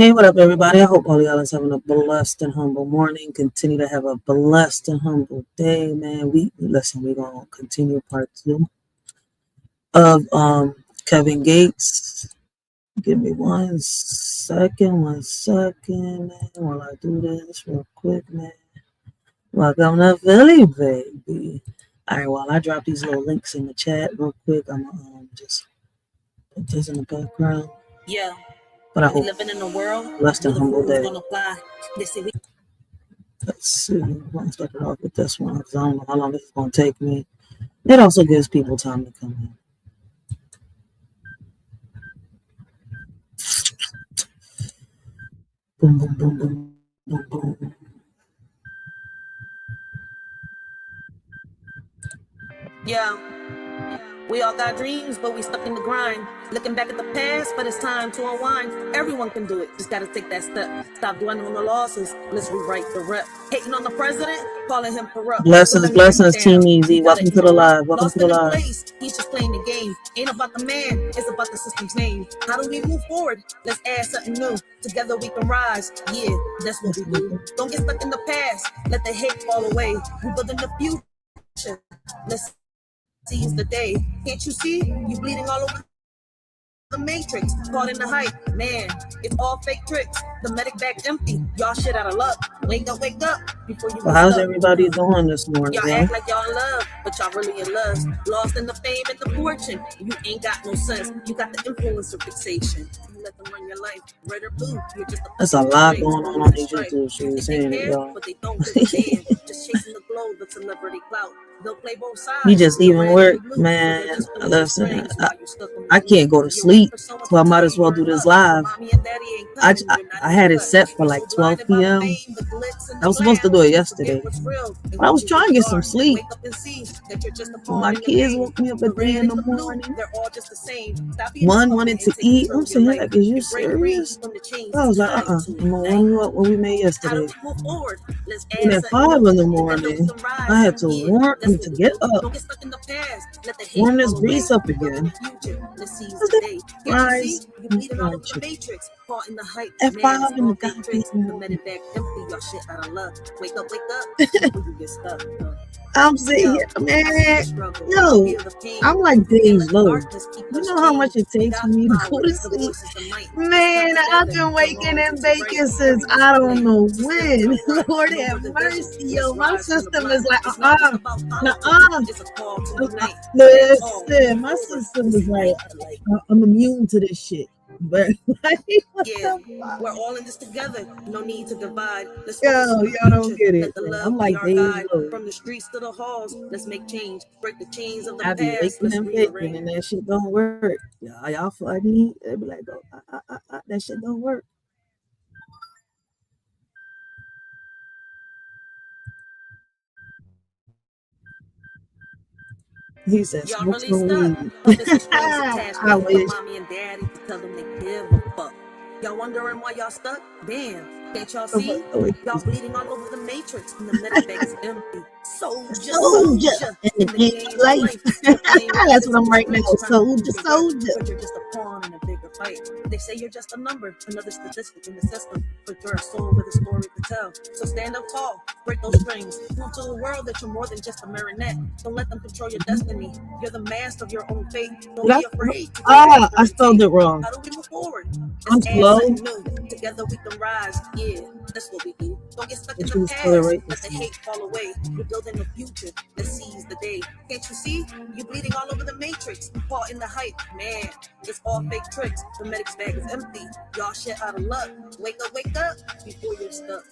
Hey, what up, everybody? I hope all y'all is having a blessed and humble morning. Continue to have a blessed and humble day, man. We're gonna continue part two of Kevin Gates. Give me one second, man, while I do this real quick, man. Welcome to Philly, baby. All right, while I drop these little links in the chat real quick, I'm gonna just put this in the background. Yeah. But I hope living in a world blessed and humble day. Let's see. I'm going to start it off with this one because I don't know how long this is going to take me. It also gives people time to come in. Boom, boom, boom, boom, boom, boom. Yeah. We all got dreams, but we stuck in the grind. Looking back at the past, but it's time to unwind. Everyone can do it, just gotta take that step. Stop dwelling on the losses, let's rewrite the rep. Hating on the president, calling him corrupt. Blessings, Team Easy. Welcome to the live. Lost in a place, he's just playing the game. Ain't about the man, it's about the system's name. How do we move forward? Let's add something new. Together we can rise, yeah, that's what we do. Don't get stuck in the past, let the hate fall away. We build in the future, let's seize the day. Can't you see? You bleeding all over the matrix, caught in the hype. Man, it's all fake tricks. The medic bag's empty. Y'all shit out of luck. Wake up before you. Well, how's everybody doing this morning? Y'all act like y'all in love, but y'all really in lust. Lost in the fame and the fortune. You ain't got no sense. You got the influencer fixation. You let them run your life. Red or blue, you're just There's a lot going on these YouTube streams, ain't it, y'all? But they don't understand. Just chasing the glow, the celebrity clout. They'll play both sides. We just even work, man. Listen, I can't go to sleep, so I might as well do this live. I had it set for like 12 p.m. I was supposed to do it yesterday, but I was trying to get some sleep. My kids woke me up at 3 in the morning. One wanted to eat. I'm saying, like, is you serious? I was like, I'm gonna warm you up what we made yesterday. And at 5 in the morning, I had to warm to get up, warm this grease up again. Fries and fried chicken. At 5 in the goddamn morning. I'm sitting here, man. Yo, I'm like days low. You know how much it takes for me to go to sleep? Man, I've been waking and baking since I don't know when. Lord have mercy, yo. My system is like, Listen, my system is like, I'm immune to this shit. But like, yeah, we're all in this together. No need to divide. Y'all don't get it. I'm like from the streets to the halls. Let's make change. Break the chains of the past. I be waking and baking, and that shit don't work. Y'all funny. They be like, that shit don't work. He said, smoke some weed. I wish. Mommy and daddy to tell them they give a fuck. Y'all wondering why y'all stuck? Damn, can't y'all see? Y'all bleeding all over the matrix and the medic bag is empty. Soldier in the game of life. That's what I'm right now. Soldier. But you're just a pawn in a bigger fight. They say you're just a number, another statistic in the system. But you're a soul with a story to tell. So stand up tall, break those strings. Prove to the world that you're more than just a marionette. Don't let them control your destiny. You're the master of your own fate. Don't be afraid. I spelled it wrong. How do we move forward? I'm slow. Together we can rise. Yeah, that's what we do. Don't get stuck in the past. Let the hate fall away. We're building the future. Let's seize the day. Can't you see? You're bleeding all over the matrix. Caught in the hype. Man, it's all fake tricks. The medic's bag is empty. Y'all shit out of luck. Wake up before you're stuck.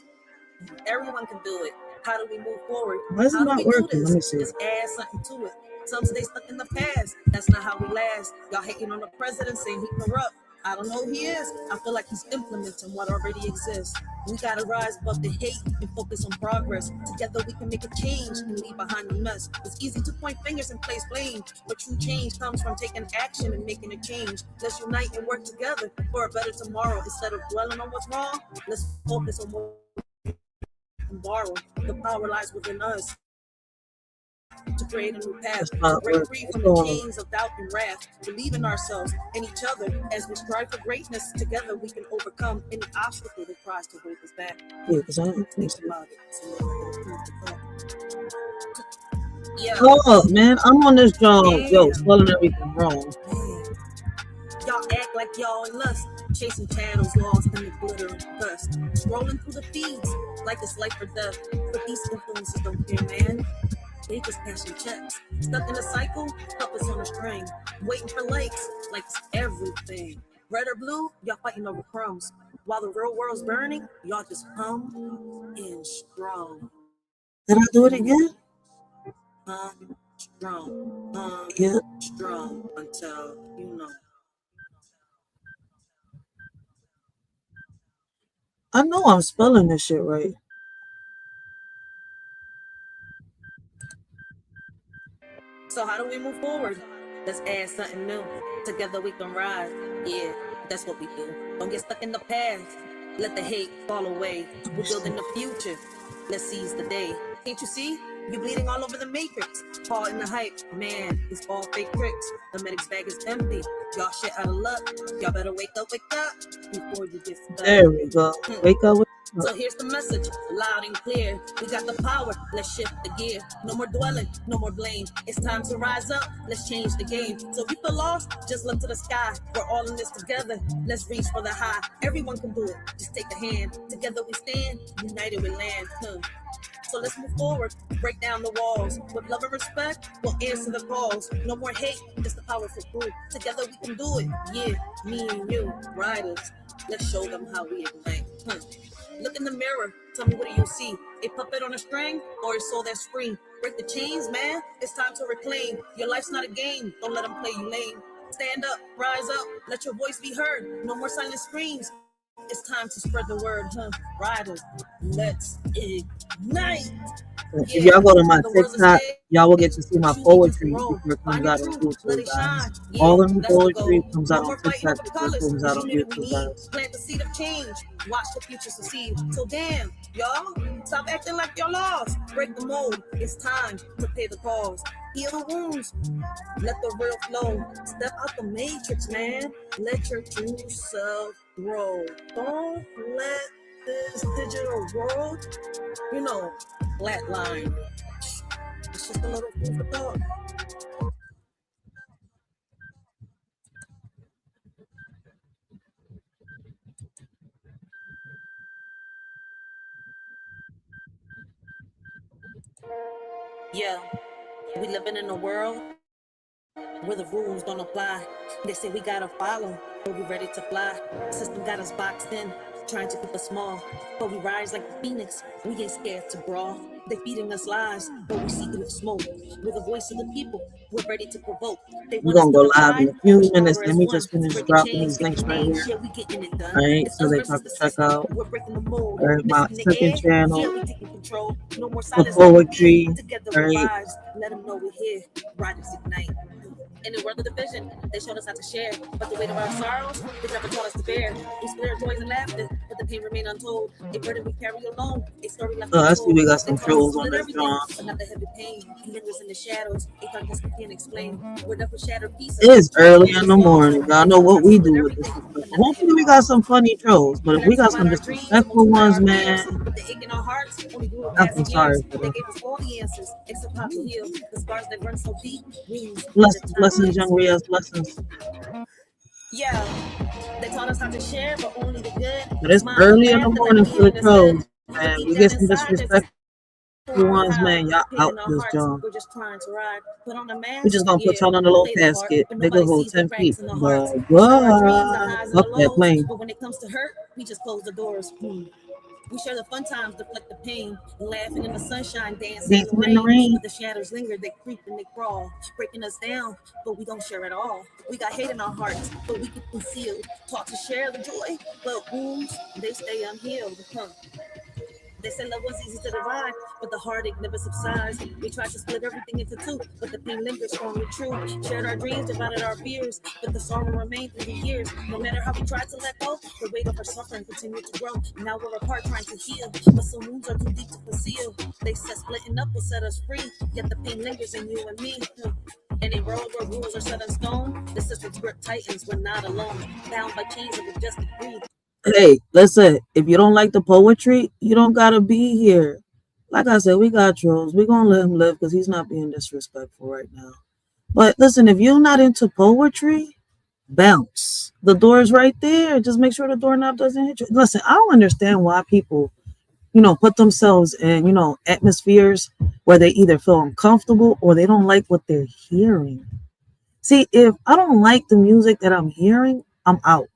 Everyone can do it. How do we move forward? Why is it not working? Let me see. Just add something to it. Some stay stuck in the past. That's not how we last. Y'all hating on the president saying he corrupt. I don't know who he is. I feel like he's implementing what already exists. We gotta rise above the hate and focus on progress. Together we can make a change and leave behind the mess. It's easy to point fingers and place blame, but true change comes from taking action and making a change. Let's unite and work together for a better tomorrow. Instead of dwelling on what's wrong, let's focus on what we can borrow. The power lies within us. to create a new path, That's to not break what free it's from the going. chains of doubt and wrath, believe in ourselves and each other as we strive for greatness. Together we can overcome any obstacle that tries to hold us back. Yeah, because I don't Think about it. It's a little bit of food for thought. Yeah. Oh man, I'm on this job. Yo, Damn. spelling everything wrong. Man. Y'all act like y'all in lust, chasing shadows lost in the glitter and dust, scrolling through the feeds like it's life or death. But these influences don't care, man. They just cashing checks, stuck in a cycle, puppets on a string, waiting for likes like it's everything. Red or blue, y'all fighting over crumbs, while the real world's burning. Y'all just hum and strong. Did I do it again? Strong, Yeah. strong until you know. I know I'm spelling this shit right. So how do we move forward? Let's add something new. Together we can rise. Yeah, that's what we do. Don't get stuck in the past. Let the hate fall away. We're building the future. Let's seize the day. Can't you see? You bleeding all over the matrix. Caught in the hype. Man, it's all fake tricks. The medic's bag is empty. Y'all shit out of luck. Y'all better wake up before you get stuck. There we go. Wake up. So here's the message, loud and clear. We got the power, let's shift the gear. No more dwelling, no more blame. It's time to rise up, let's change the game. So if you feel lost, just look to the sky. We're all in this together, let's reach for the high. Everyone can do it, just take a hand. Together we stand, united we land. So let's move forward, break down the walls. With love and respect, we'll answer the calls. No more hate, just the powerful proof. Together we can do it, yeah, me and you, riders. Let's show them how we ignite. Look in the mirror, tell me what do you see? A puppet on a string or a soul that's free? Break the chains, man, it's time to reclaim. Your life's not a game, don't let them play you lame. Stand up, rise up, let your voice be heard. No more silent screams, it's time to spread the word, Riders, let's ignite. If y'all go to my TikTok, y'all will get to see my poetry before it comes out on YouTube, guys. All of the poetry comes out on TikTok before it comes out on YouTube, guys. Plant the seed of change, watch the future succeed. So damn, y'all, stop acting like y'all lost. Break the mold, it's time to pay the calls. Heal the wounds, let the real flow. Step out the matrix, man. Let your true self grow. Don't let this digital world, flatline. It's just a little food for thought. Yeah, we living in a world where the rules don't apply. They say we gotta follow, but we ready to fly. System got us boxed in, trying to keep us small. But we rise like the phoenix, we ain't scared to brawl. They feeding us lies, but we see through the smoke. We're the voice of the people, we're ready to provoke. We're gonna go live in a few minutes. Let me just finish dropping these links right here. Alright, so they can check out my second channel, the poetry. Alright. Let them know we're here, Riders Ignite. In the world of division, they showed us how to share, but the weight of our sorrows, they never taught us to bear. We split our joys and laughter, but the pain remained untold. A burden we carry alone, a story left I see we got some trolls on this drum. drum. But not the heavy pain, he lingers in the shadows, a darkness we can't explain. We're never shattered pieces. It is early in the morning. Y'all know what we do with this. Hopefully we got some funny trolls, but if we got some disrespectful ones, man, I'm sorry for them. Blessings, young Rios, blessings. Yeah, they taught us how to share, but only the good. But it's early in the morning for the trolls, man. We get some disrespectful ones, man. Y'all out this job. We're just trying to ride. Put on the mask. We just gonna put y'all in a little casket. They go hold 10 feet. But what? Up that plane. But when it comes to hurt, we just close the doors. We share the fun times, deflect the pain, laughing in the sunshine, dancing in the rain. But the shadows linger, they creep and they crawl, breaking us down, but we don't share at all. We got hate in our hearts, but we can conceal. Taught to share the joy, but wounds, they stay unhealed. They say love was easy to divide, but the heartache never subsides. We tried to split everything into two, but the pain lingers strong and true. Shared our dreams, divided our fears, but the sorrow remained through the years. No matter how we tried to let go, the weight of our suffering continued to grow. Now we're apart trying to heal, but some wounds are too deep to conceal. They said splitting up will set us free, yet the pain lingers in you and me. Any road where rules are set in stone, the system's grip tightens, we're not alone, bound by chains of injustice greed. Hey, listen, if you don't like the poetry, you don't gotta be here. Like I said, we got trolls. We're gonna let him live because he's not being disrespectful right now. But listen, if you're not into poetry, bounce. The door is right there. Just make sure the doorknob doesn't hit you. Listen, I don't understand why people, put themselves in, atmospheres where they either feel uncomfortable or they don't like what they're hearing. See, if I don't like the music that I'm hearing, I'm out.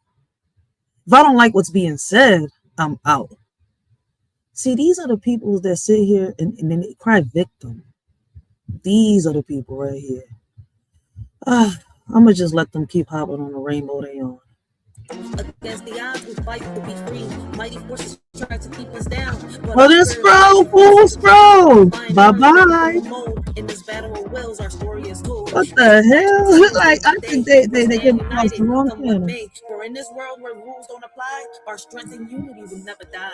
If I don't like what's being said, I'm out. See, these are the people that sit here and then they cry victim. These are the people right here. I'm going to just let them keep hopping on the rainbow they on. Against the odds, we fight to be free. Mighty forces try to keep us down. Well, this full scroll. Bye-bye. In this battle of wills, our story is told. What the hell? Like, I think they came across the wrong channel. For in this world where rules don't apply, our strength and unity will never die.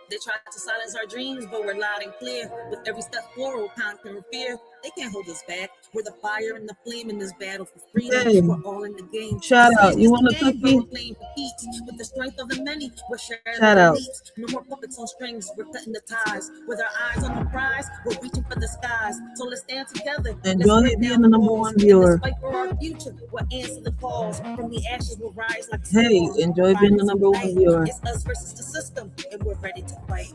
They try to silence our dreams, but we're loud and clear. With every step forward, conquering fear. They can't hold us back. We're the fire and the flame in this battle for freedom. Hey, we're all in the game. Shout out. You want a cookie? With the strength of the many, we're sharing Shout out. No more puppets on strings. We're cutting the ties. With our eyes on the prize, we're reaching for the skies. So let's stand together. Enjoy being the number one viewer. Fight for our future. We'll answer the calls. From the ashes, we'll rise like. Hey, enjoy being the number one viewer. It's us versus the system, and we're ready to fight.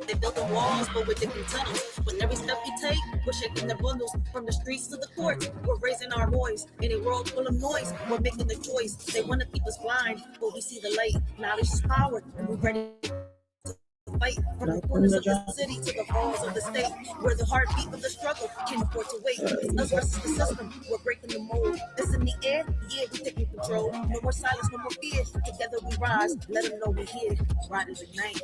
They build the walls, but we're digging tunnels. With every step we take, we're shaking the bundles. From the streets to the courts, we're raising our voice. In a world full of noise, we're making the choice. They want to keep us blind, but we see the light. Knowledge is power, and we're ready to fight. From the corners of the city to the halls of the state, where the heartbeat of the struggle can't afford to wait. It's us versus the system, we're breaking the mold. This in the air, yeah, we're taking control. No more silence, no more fear. Together we rise, let them know we're here. Riders ignite.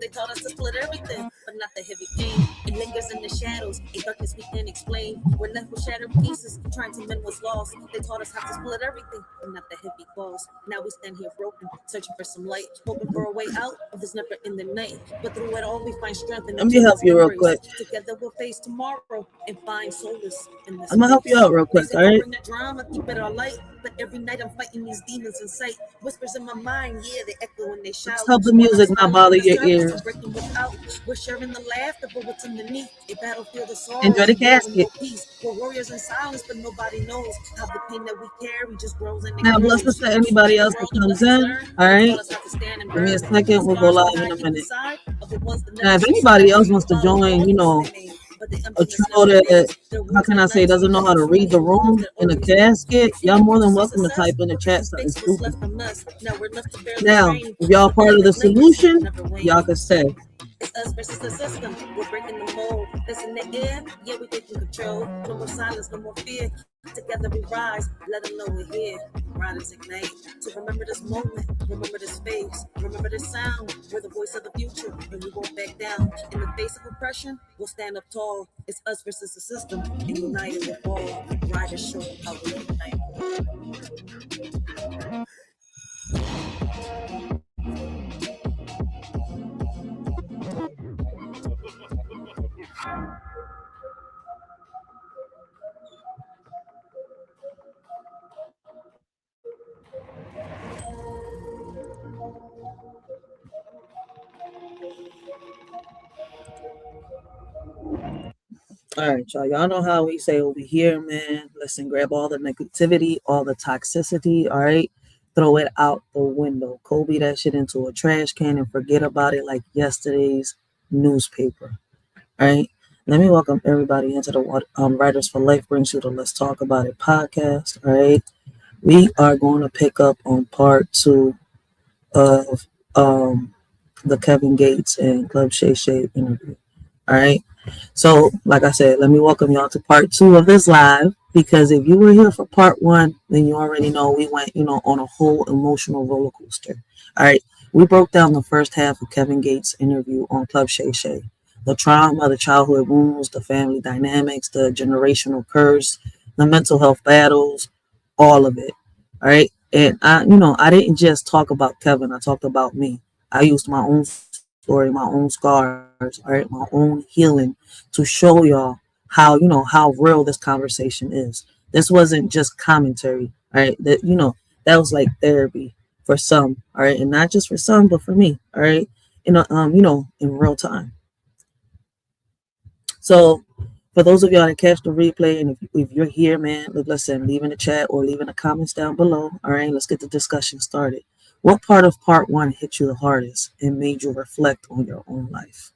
They taught us to split everything, but not the heavy pain. It lingers in the shadows, a darkness we can't explain. We're left with shattered pieces, trying to mend what's lost. They taught us how to split everything, but not the heavy falls. Now we stand here broken, searching for some light, hoping for a way out of this never in the night. But through it all, we find strength. Let me help you real quick. Together we'll face tomorrow and find solace in this. I'm gonna help you out real quick, all right? Drama, keep it all light. But every night I'm fighting these demons in sight. Whispers in my mind, yeah, they echo when they shout. Just help the music not bother your ears. We're sharing the laughter, but what's underneath? A battlefield of sorrow. Enjoy the casket. We're warriors in silence, but nobody knows how the pain that we carry just grows in. Now, blessings to anybody else that comes in. All right, give me a second. We'll go live in a minute. Now, if anybody else wants to join, a troll that, how can I say, doesn't know how to read the room in a casket, y'all more than welcome to type in the chat something stupid. Now, if y'all part of the solution, y'all can say. It's us versus the system. We're breaking the mold. That's in the air. Yeah, we're taking control. No more silence, no more fear. Together we rise. Let them know we're here. Riders ignite. So remember this moment. Remember this face. Remember this sound. We're the voice of the future, and we won't back down. In the face of oppression, we'll stand up tall. It's us versus the system, and united we'll fall. Riders show how we unite. All right, y'all. Y'all know how we say over here, man. Listen, grab all the negativity, all the toxicity, all right? Throw it out the window. Kobe that shit into a trash can and forget about it like yesterday's newspaper, all right? Let me welcome everybody into the Writers for Life brings you the Let's Talk About It podcast, all right? We are going to pick up on part 2 of the Kevin Gates and Club Shay interview, all right? So, like I said, let me welcome y'all to part 2 of this live, because if you were here for part 1, then you already know we went, on a whole emotional roller coaster. All right. We broke down the first half of Kevin Gates' interview on Club Shay Shay. The trauma, the childhood wounds, the family dynamics, the generational curse, the mental health battles, all of it. All right. And I didn't just talk about Kevin. I talked about me. I used my own story, my own scars, all right, my own healing to show y'all how real this conversation is. This wasn't just commentary, all right. That was like therapy for some, all right, and not just for some, but for me, all right. In real time. So for those of y'all that catch the replay, and if you're here, man, listen, leave in the chat or leave in the comments down below. All right, let's get the discussion started. What part of part one hit you the hardest and made you reflect on your own life?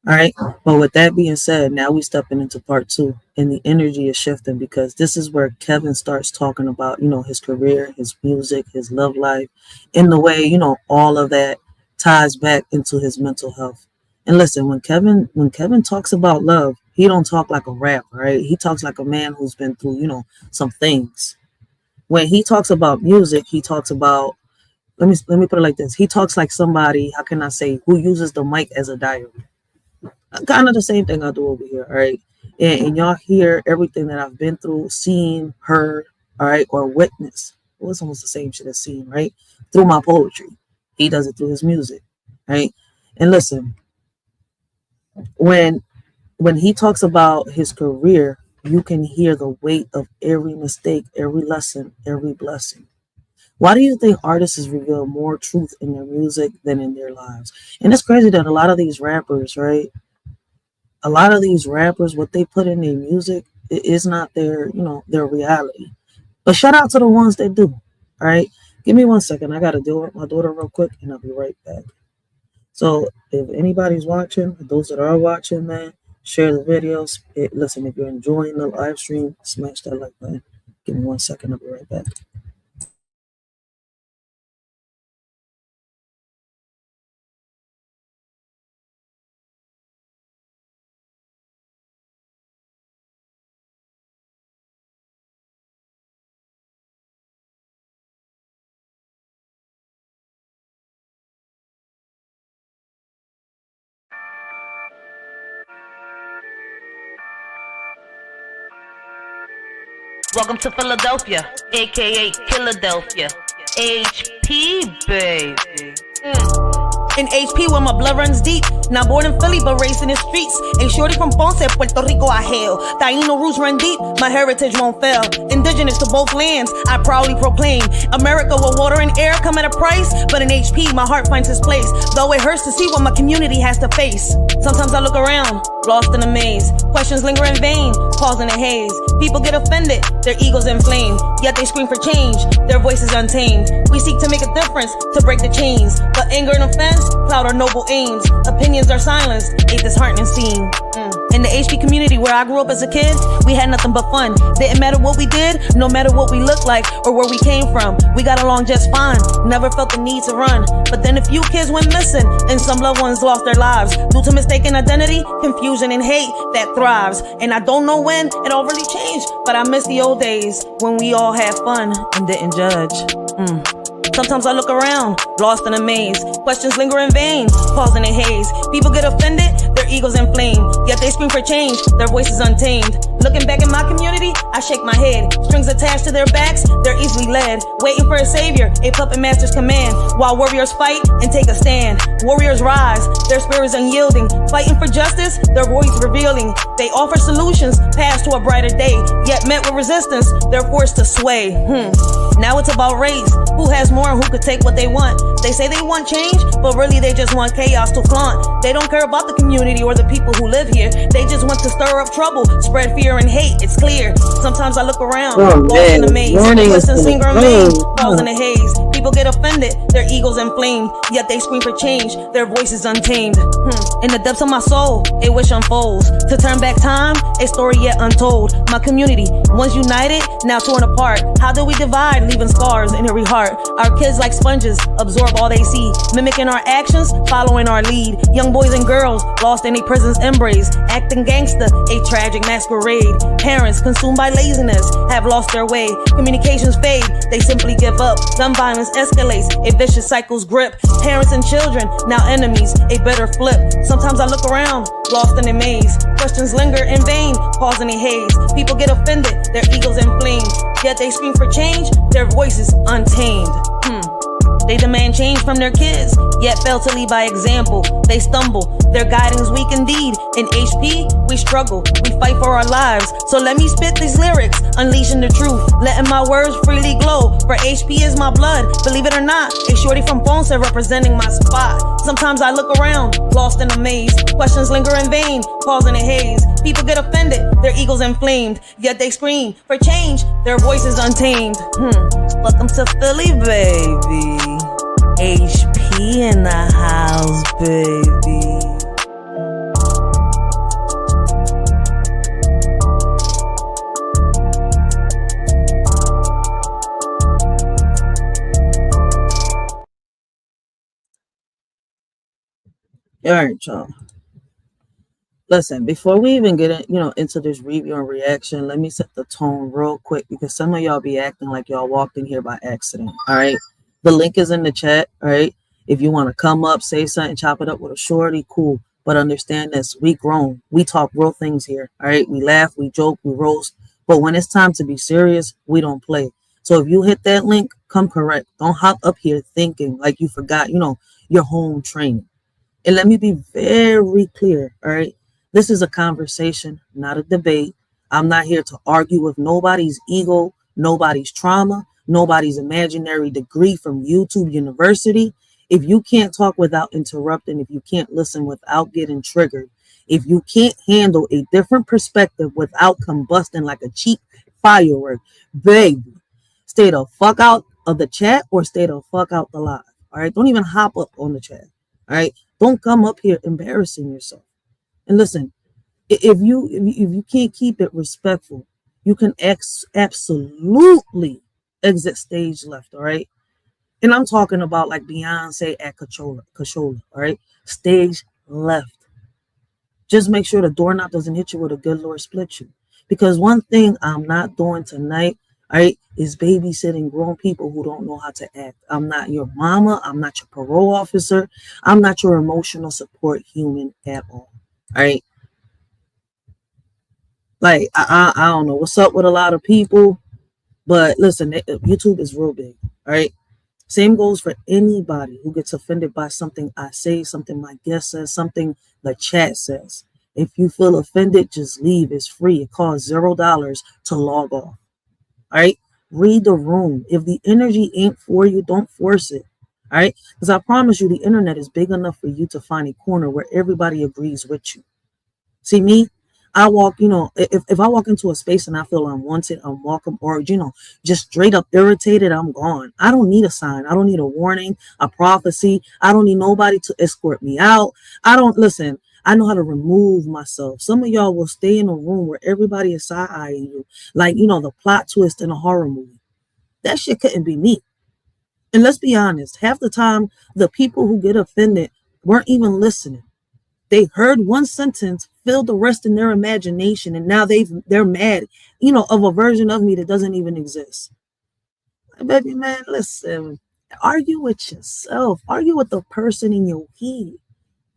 All right, but with that being said, now we stepping into part two, and the energy is shifting because this is where Kevin starts talking about, his career, his music, his love life, in the way, all of that ties back into his mental health. And listen, when Kevin talks about love, he don't talk like a rapper, right? He talks like a man who's been through, some things. When he talks about music, he talks about, let me put it like this. He talks like somebody, how can I say, who uses the mic as a diary. Kind of the same thing I do over here, all right? And y'all hear everything that I've been through, seen, heard, all right, or witnessed. Well, it's almost the same shit as seen, right? Through my poetry. He does it through his music, right? And listen, when he talks about his career, you can hear the weight of every mistake, every lesson, every blessing. Why do you think artists reveal more truth in their music than in their lives? And it's crazy that a lot of these rappers, right? A lot of these rappers, what they put in their music is not their reality. But shout out to the ones that do. All right. Give me 1 second. I got to deal with my daughter real quick and I'll be right back. So if anybody's watching, those that are watching, man, share the videos. Listen, if you're enjoying the live stream, smash that like button. Give me 1 second. I'll be right back. Welcome to Philadelphia, aka Philadelphia. HP, baby. In HP where my blood runs deep. Not born in Philly but raised in the streets. A shorty from Ponce, Puerto Rico I hail. Taino roots run deep, my heritage won't fail. Indigenous to both lands, I proudly proclaim. America where water and air come at a price. But in HP my heart finds its place. Though it hurts to see what my community has to face. Sometimes I look around, lost in a maze. Questions linger in vain, pause in a haze. People get offended, their egos inflamed. Yet they scream for change, their voices untamed. We seek to make a difference, to break the chains. But anger and offense cloud our noble aims. Opinions are silenced, a disheartening scene. In the HP community where I grew up as a kid, we had nothing but fun. Didn't matter what we did, no matter what we looked like or where we came from. We got along just fine, never felt the need to run. But then a few kids went missing and some loved ones lost their lives due to mistaken identity, confusion and hate that thrives. And I don't know when it all really changed, but I miss the old days when we all had fun and didn't judge. Sometimes I look around, lost in a maze. Questions linger in vain, pause in a haze. People get offended, their egos inflamed. Yet they scream for change, their voices untamed. Looking back in my community, I shake my head. Strings attached to their backs, they're easily led. Waiting for a savior, a puppet master's command. While warriors fight and take a stand. Warriors rise, their spirits unyielding. Fighting for justice, their voice revealing. They offer solutions, paths to a brighter day. Yet met with resistance, they're forced to sway. Now it's about race, who has more and who could take what they want. They say they want change, but really they just want chaos to flaunt. They don't care about the community or the people who live here. They just want to stir up trouble, spread fear and hate, it's clear. Sometimes I look around, lost in a maze. Listen, singer in vain, falls in a haze. People get offended, their egos inflamed. Yet they scream for change, their voices untamed. In the depths of my soul, a wish unfolds. To turn back time, a story yet untold. My community, once united, now torn apart. How do we divide, leaving scars in every heart? Our kids like sponges, absorb all they see. Mimicking our actions, following our lead. Young boys and girls, lost in a prison's embrace. Acting gangster, a tragic masquerade. afraid. Parents consumed by laziness have lost their way. Communications fade, they simply give up. Gun violence escalates, a vicious cycle's grip. Parents and children, now enemies, a bitter flip. Sometimes I look around, lost in a maze. Questions linger in vain, pause in a haze. People get offended, their egos inflamed. Yet they scream for change, their voices untamed. They demand change from their kids, yet fail to lead by example. They stumble, their guiding's weak indeed. In HP, we struggle, we fight for our lives. So let me spit these lyrics, unleashing the truth, letting my words freely glow. For HP is my blood, believe it or not. A shorty from Ponce representing my spot. Sometimes I look around, lost in a maze. Questions linger in vain, pause in a haze. People get offended, their egos inflamed. Yet they scream for change, their voices untamed. Welcome to Philly, baby. HP in the house, baby. All right, y'all. Listen, before we even get into this review and reaction, let me set the tone real quick because some of y'all be acting like y'all walked in here by accident. All right. The link is in the chat. All right. If you want to come up, say something, chop it up with a shorty, cool. But understand this, we grown. We talk real things here. All right. We laugh, we joke, we roast. But when it's time to be serious, we don't play. So if you hit that link, come correct. Don't hop up here thinking like you forgot, your home training. And let me be very clear. All right. This is a conversation, not a debate. I'm not here to argue with nobody's ego, nobody's trauma, nobody's imaginary degree from YouTube University. If you can't talk without interrupting, if you can't listen without getting triggered, if you can't handle a different perspective without combusting like a cheap firework, baby, stay the fuck out of the chat or stay the fuck out the live. All right. Don't even hop up on the chat. All right. Don't come up here embarrassing yourself. And listen, if you can't keep it respectful, you can absolutely exit stage left, all right? And I'm talking about like Beyonce at Coachella, all right? Stage left. Just make sure the doorknob doesn't hit you where the good Lord split you. Because one thing I'm not doing tonight, all right, is babysitting grown people who don't know how to act. I'm not your mama. I'm not your parole officer. I'm not your emotional support human at all. All right. Like, I don't know what's up with a lot of people, but listen, YouTube is real big. All right. Same goes for anybody who gets offended by something I say, something my guest says, something the chat says. If you feel offended, just leave. It's free. It costs $0 to log off. All right. Read the room. If the energy ain't for you, don't force it. All right. Because I promise you, the internet is big enough for you to find a corner where everybody agrees with you. See me, I walk, if I walk into a space and I feel unwanted, unwelcome, or, just straight up irritated, I'm gone. I don't need a sign. I don't need a warning, a prophecy. I don't need nobody to escort me out. I know how to remove myself. Some of y'all will stay in a room where everybody is side-eyeing you. Like, the plot twist in a horror movie. That shit couldn't be me. And let's be honest, half the time, the people who get offended weren't even listening. They heard one sentence, filled the rest in their imagination, and now they're mad, of a version of me that doesn't even exist. Baby man, listen, argue with yourself. Argue with the person in your head,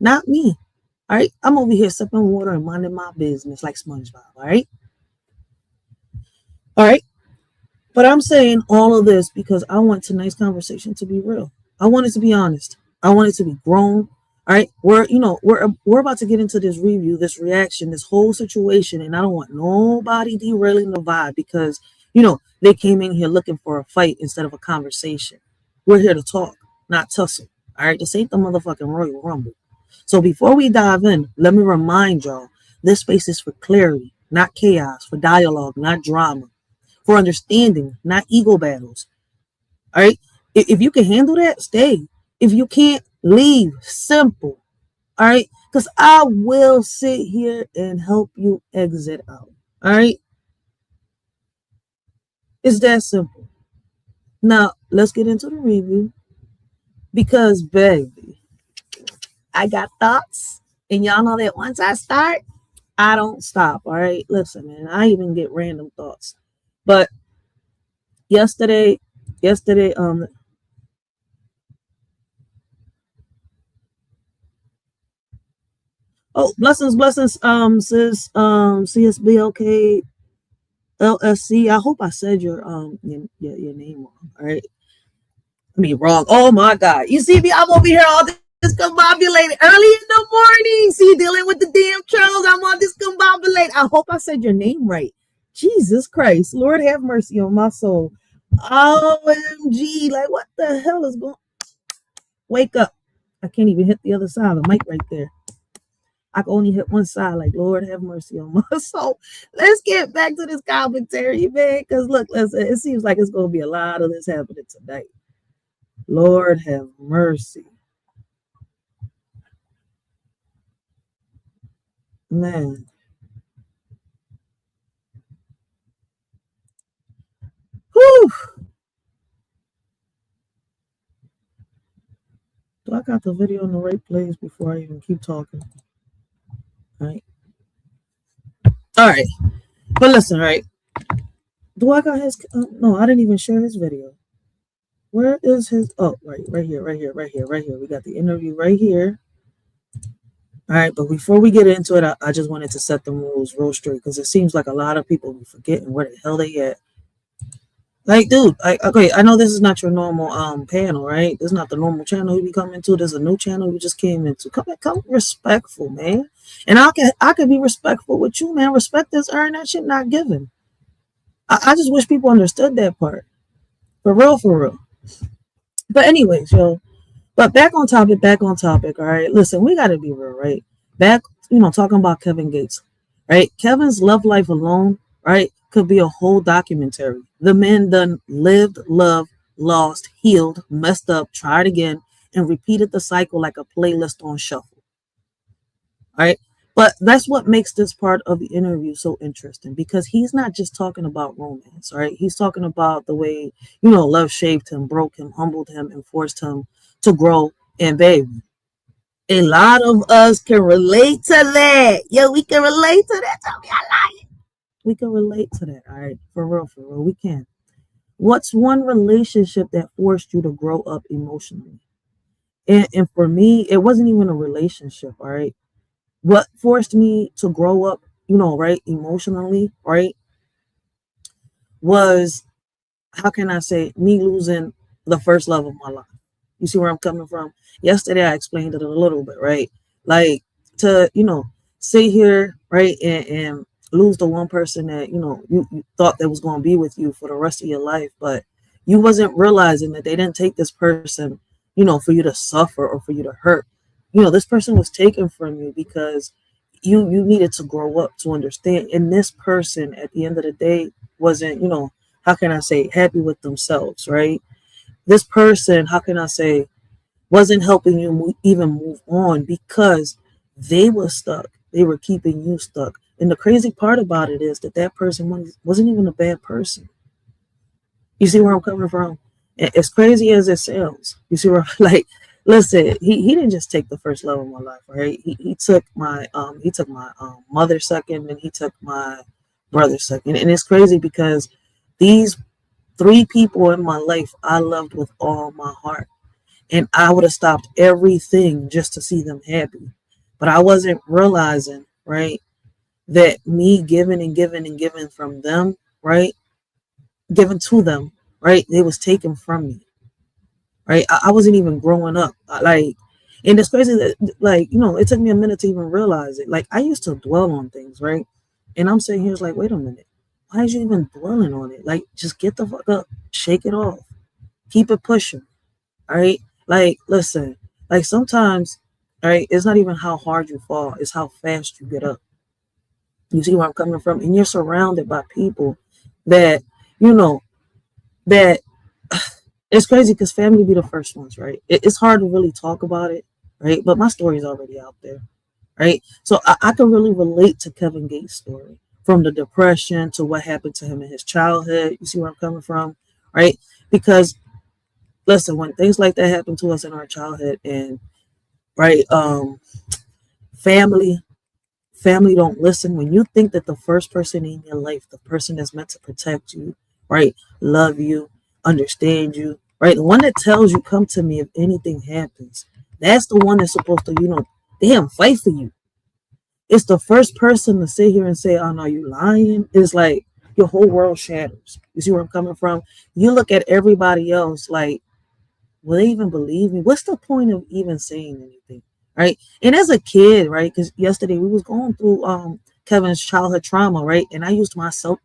not me. All right, I'm over here sipping water and minding my business like SpongeBob. All right. But I'm saying all of this because I want tonight's conversation to be real. I want it to be honest. I want it to be grown. All right, we're about to get into this review, this reaction, this whole situation, and I don't want nobody derailing the vibe because they came in here looking for a fight instead of a conversation. We're here to talk, not tussle. All right, this ain't the motherfucking Royal Rumble. So before we dive in, let me remind y'all, this space is for clarity, not chaos, for dialogue, not drama, for understanding, not ego battles. All right, if you can handle that, stay. If you can't, leave. Simple. All right, because I will sit here and help you exit out. All right, it's that simple. Now let's get into the review because baby, I got thoughts, and y'all know that once I start, I don't stop. All right. Listen, man, I even get random thoughts. But yesterday, yesterday, oh, blessings, sis, CSBLK LSC. I hope I said your name wrong. All right. I mean, wrong. Oh my God. You see me? I'm over here all discombobulated early in the morning. See, dealing with the damn trolls. I'm all discombobulated. I hope I said your name right. Jesus Christ. Lord have mercy on my soul. OMG. Like, what the hell is going? Wake up. I can't even hit the other side of the mic right there. I can only hit one side. Like, Lord have mercy on my soul. Let's get back to this commentary, man. Because look, listen, it seems like it's going to be a lot of this happening tonight. Lord have mercy. Man. Whew. Do I got the video in the right place before I even keep talking? All right. All right. But listen, right. Do I got his? No, I didn't even share his video. Where is his? Oh, right here. We got the interview right here. All right. But before we get into it, I just wanted to set the rules real straight because it seems like a lot of people be forgetting where the hell they at. Like, dude, okay, I know this is not your normal panel, right? This is not the normal channel you be coming to. This is a new channel you just came into. Come respectful, man. And I can be respectful with you, man. Respect is earned, that shit not given. I just wish people understood that part. For real, for real. But anyways, yo. But back on topic, all right. Listen, we gotta be real, right? Back, talking about Kevin Gates, right? Kevin's love life alone, right, could be a whole documentary. The man done lived, loved, lost, healed, messed up, tried again, and repeated the cycle like a playlist on shuffle. All right. But that's what makes this part of the interview so interesting because he's not just talking about romance, right? He's talking about the way, love shaped him, broke him, humbled him, and forced him to grow. And baby, a lot of us can relate to that. Yo, we can relate to that. Tell me I like it. We can relate to that. All right. For real, we can. What's one relationship that forced you to grow up emotionally? And for me, it wasn't even a relationship. All right. What forced me to grow up, right, emotionally, right, was, how can I say, me losing the first love of my life. You see where I'm coming from? Yesterday, I explained it a little bit, right? Like, to, sit here, right, and lose the one person that, you thought that was going to be with you for the rest of your life, but you wasn't realizing that they didn't take this person, for you to suffer or for you to hurt. This person was taken from you because you needed to grow up to understand. And this person, at the end of the day, wasn't, how can I say, happy with themselves, right? This person, how can I say, wasn't helping you even move on because they were stuck. They were keeping you stuck. And the crazy part about it is that person wasn't even a bad person. You see where I'm coming from? As crazy as it sounds, you see where, like, listen, he didn't just take the first love of my life, right? He took my mother second, and he took my brother second. And it's crazy because these three people in my life I loved with all my heart. And I would have stopped everything just to see them happy. But I wasn't realizing, right, that me giving and giving and giving from them, right, given to them, right, they was taken from me, right. I wasn't even growing up, like, and it's crazy that, like, it took me a minute to even realize it. Like, I used to dwell on things, right, and I'm sitting here like, wait a minute, why is you even dwelling on it? Like, just get the fuck up, shake it off, keep it pushing, all right. Like, listen, like, sometimes, all right, it's not even how hard you fall, it's how fast you get up. You see where I'm coming from? And you're surrounded by people that, that it's crazy because family be the first ones, right? It's hard to really talk about it, right? But my story's already out there, right? So I can really relate to Kevin Gates' story, from the depression to what happened to him in his childhood. You see where I'm coming from, right? Because, listen, when things like that happen to us in our childhood, and right, family family don't listen, when you think that the first person in your life, the person that's meant to protect you, right, love you, understand you, right, the one that tells you come to me if anything happens, that's the one that's supposed to, damn, fight for you. It's the first person to sit here and say, "Oh no, you lying." It's like your whole world shatters. You see where I'm coming from? You look at everybody else like, will they even believe me? What's the point of even saying anything? Right. And as a kid, right, because yesterday we was going through Kevin's childhood trauma, right? And I used myself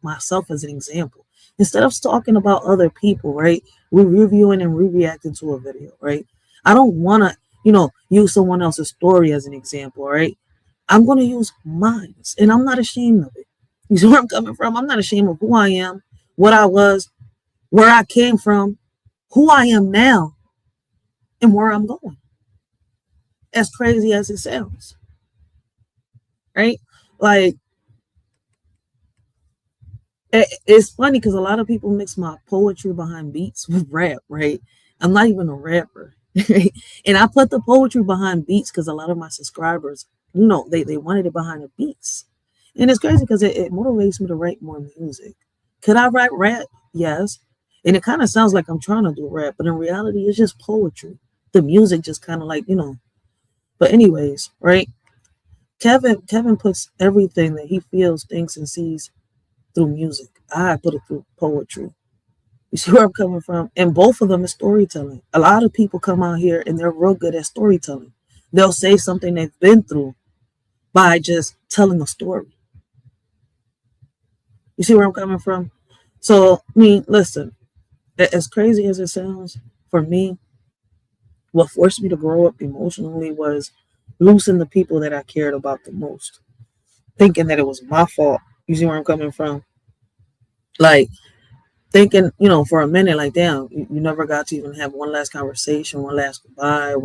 as an example. Instead of talking about other people, right? We're reviewing and re-reacting to a video, right? I don't wanna, use someone else's story as an example, right? I'm gonna use mine. And I'm not ashamed of it. You see where I'm coming from? I'm not ashamed of who I am, what I was, where I came from, who I am now, and where I'm going. As crazy as it sounds, right? Like, it's funny because a lot of people mix my poetry behind beats with rap, right? I'm not even a rapper. Right? And I put the poetry behind beats because a lot of my subscribers, they wanted it behind the beats. And it's crazy because it motivates me to write more music. Could I write rap? Yes. And it kind of sounds like I'm trying to do rap, but in reality, it's just poetry. The music just kind of like, But anyways, right? Kevin puts everything that he feels, thinks, and sees through music. I put it through poetry. You see where I'm coming from? And both of them is storytelling. A lot of people come out here and they're real good at storytelling. They'll say something they've been through by just telling a story. You see where I'm coming from? So, I mean, listen, as crazy as it sounds, for me, what forced me to grow up emotionally was losing the people that I cared about the most, thinking that it was my fault. You see where I'm coming from? Like, thinking, for a minute, like, damn, you never got to even have one last conversation, one last goodbye,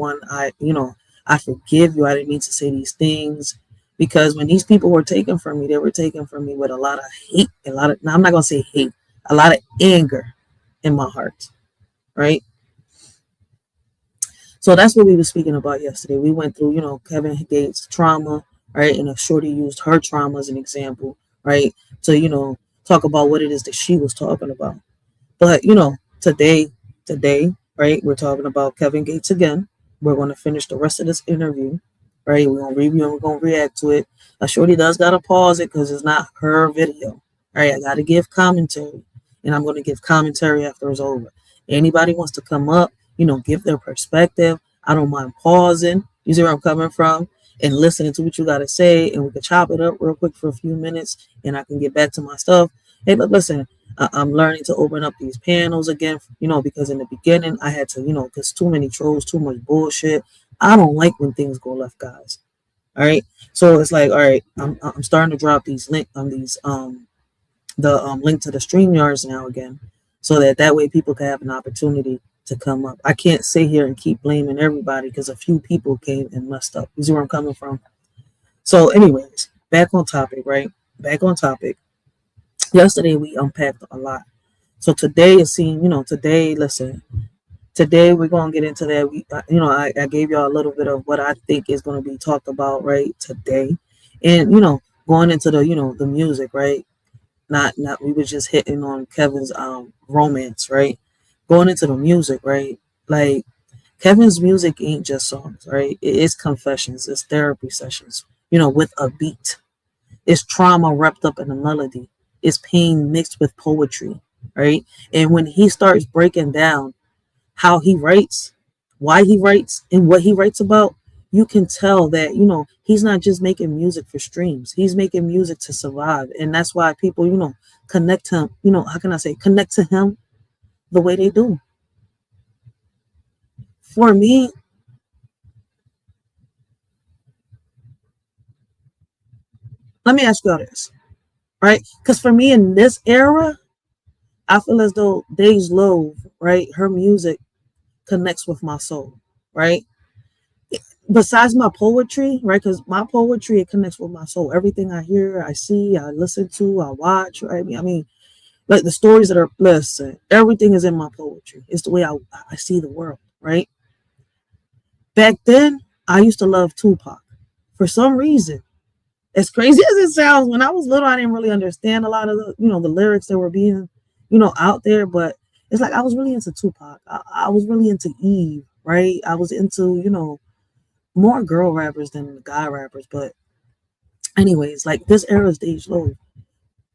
I forgive you. I didn't mean to say these things. Because when these people were taken from me, they were taken from me with a lot of hate, now I'm not going to say hate, a lot of anger in my heart, right? So that's what we were speaking about yesterday. We went through, Kevin Gates' trauma, right? And a shorty used her trauma as an example, right? To, talk about what it is that she was talking about. But, today, right, we're talking about Kevin Gates again. We're going to finish the rest of this interview, right? We're going to review and we're going to react to it. Shorty does got to pause it because it's not her video, right? I got to give commentary, and I'm going to give commentary after it's over. Anybody wants to come up, give their perspective. I don't mind pausing. You see where I'm coming from? And listening to what you got to say, and we can chop it up real quick for a few minutes, and I can get back to my stuff. Hey, but listen, I'm learning to open up these panels again, because in the beginning I had to, because too many trolls, too much bullshit. I don't like when things go left, guys. All right, so it's like, all right, I'm starting to drop these link on these link to the StreamYards now again, so that way people can have an opportunity to come up. I can't sit here and keep blaming everybody because a few people came and messed up. You see where I'm coming from? So, anyways, back on topic, right? Back on topic. Yesterday we unpacked a lot. So today it seemed, today we're gonna get into that. I gave y'all a little bit of what I think is gonna be talked about right today, and going into the music, right? Not we were just hitting on Kevin's romance, right? Going into the music, right? Like, Kevin's music ain't just songs, right? It's confessions, it's therapy sessions, with a beat. It's trauma wrapped up in a melody. It's pain mixed with poetry, right? And when he starts breaking down how he writes, why he writes, and what he writes about, you can tell that, he's not just making music for streams. He's making music to survive. And that's why people, connect him, how can I say, connect to him the way they do. For me, let me ask you all this, right? Because for me in this era, I feel as though Days Low, right? Her music connects with my soul, right? Besides my poetry, right? Because my poetry, it connects with my soul. Everything I hear, I see, I listen to, I watch, right? I mean, like the stories that are, listen, everything is in my poetry. It's the way I see the world, right? Back then, I used to love Tupac. For some reason, As crazy as it sounds, when I was little, I didn't really understand a lot of the, the lyrics that were being, out there. But it's like I was really into Tupac. I was really into Eve, right? I was into, more girl rappers than guy rappers. But anyways, like this era is Stage Low.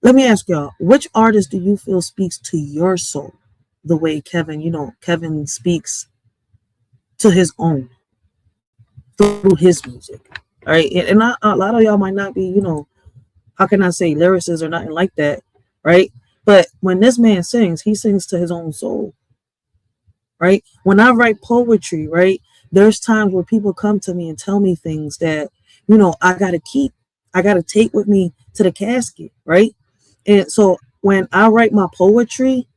Let me ask y'all, which artist do you feel speaks to your soul the way Kevin speaks to his own through his music? All right. And a lot of y'all might not be, how can I say lyricists or nothing like that, right? But when this man sings, he sings to his own soul, right? When I write poetry, right, there's times where people come to me and tell me things that, I gotta keep, I gotta take with me to the casket, right? And so when I write my poetry,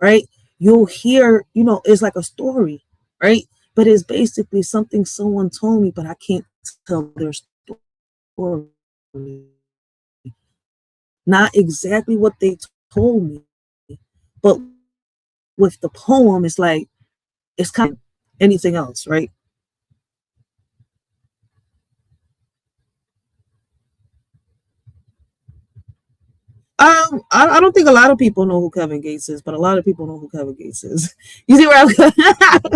right, you'll hear, it's like a story, right? But it's basically something someone told me, but I can't tell their story. Not exactly what they told me, but with the poem, it's like it's kind of anything else, right? I don't think a lot of people know who Kevin Gates is, but a lot of people know who Kevin Gates is. You see where I'm going?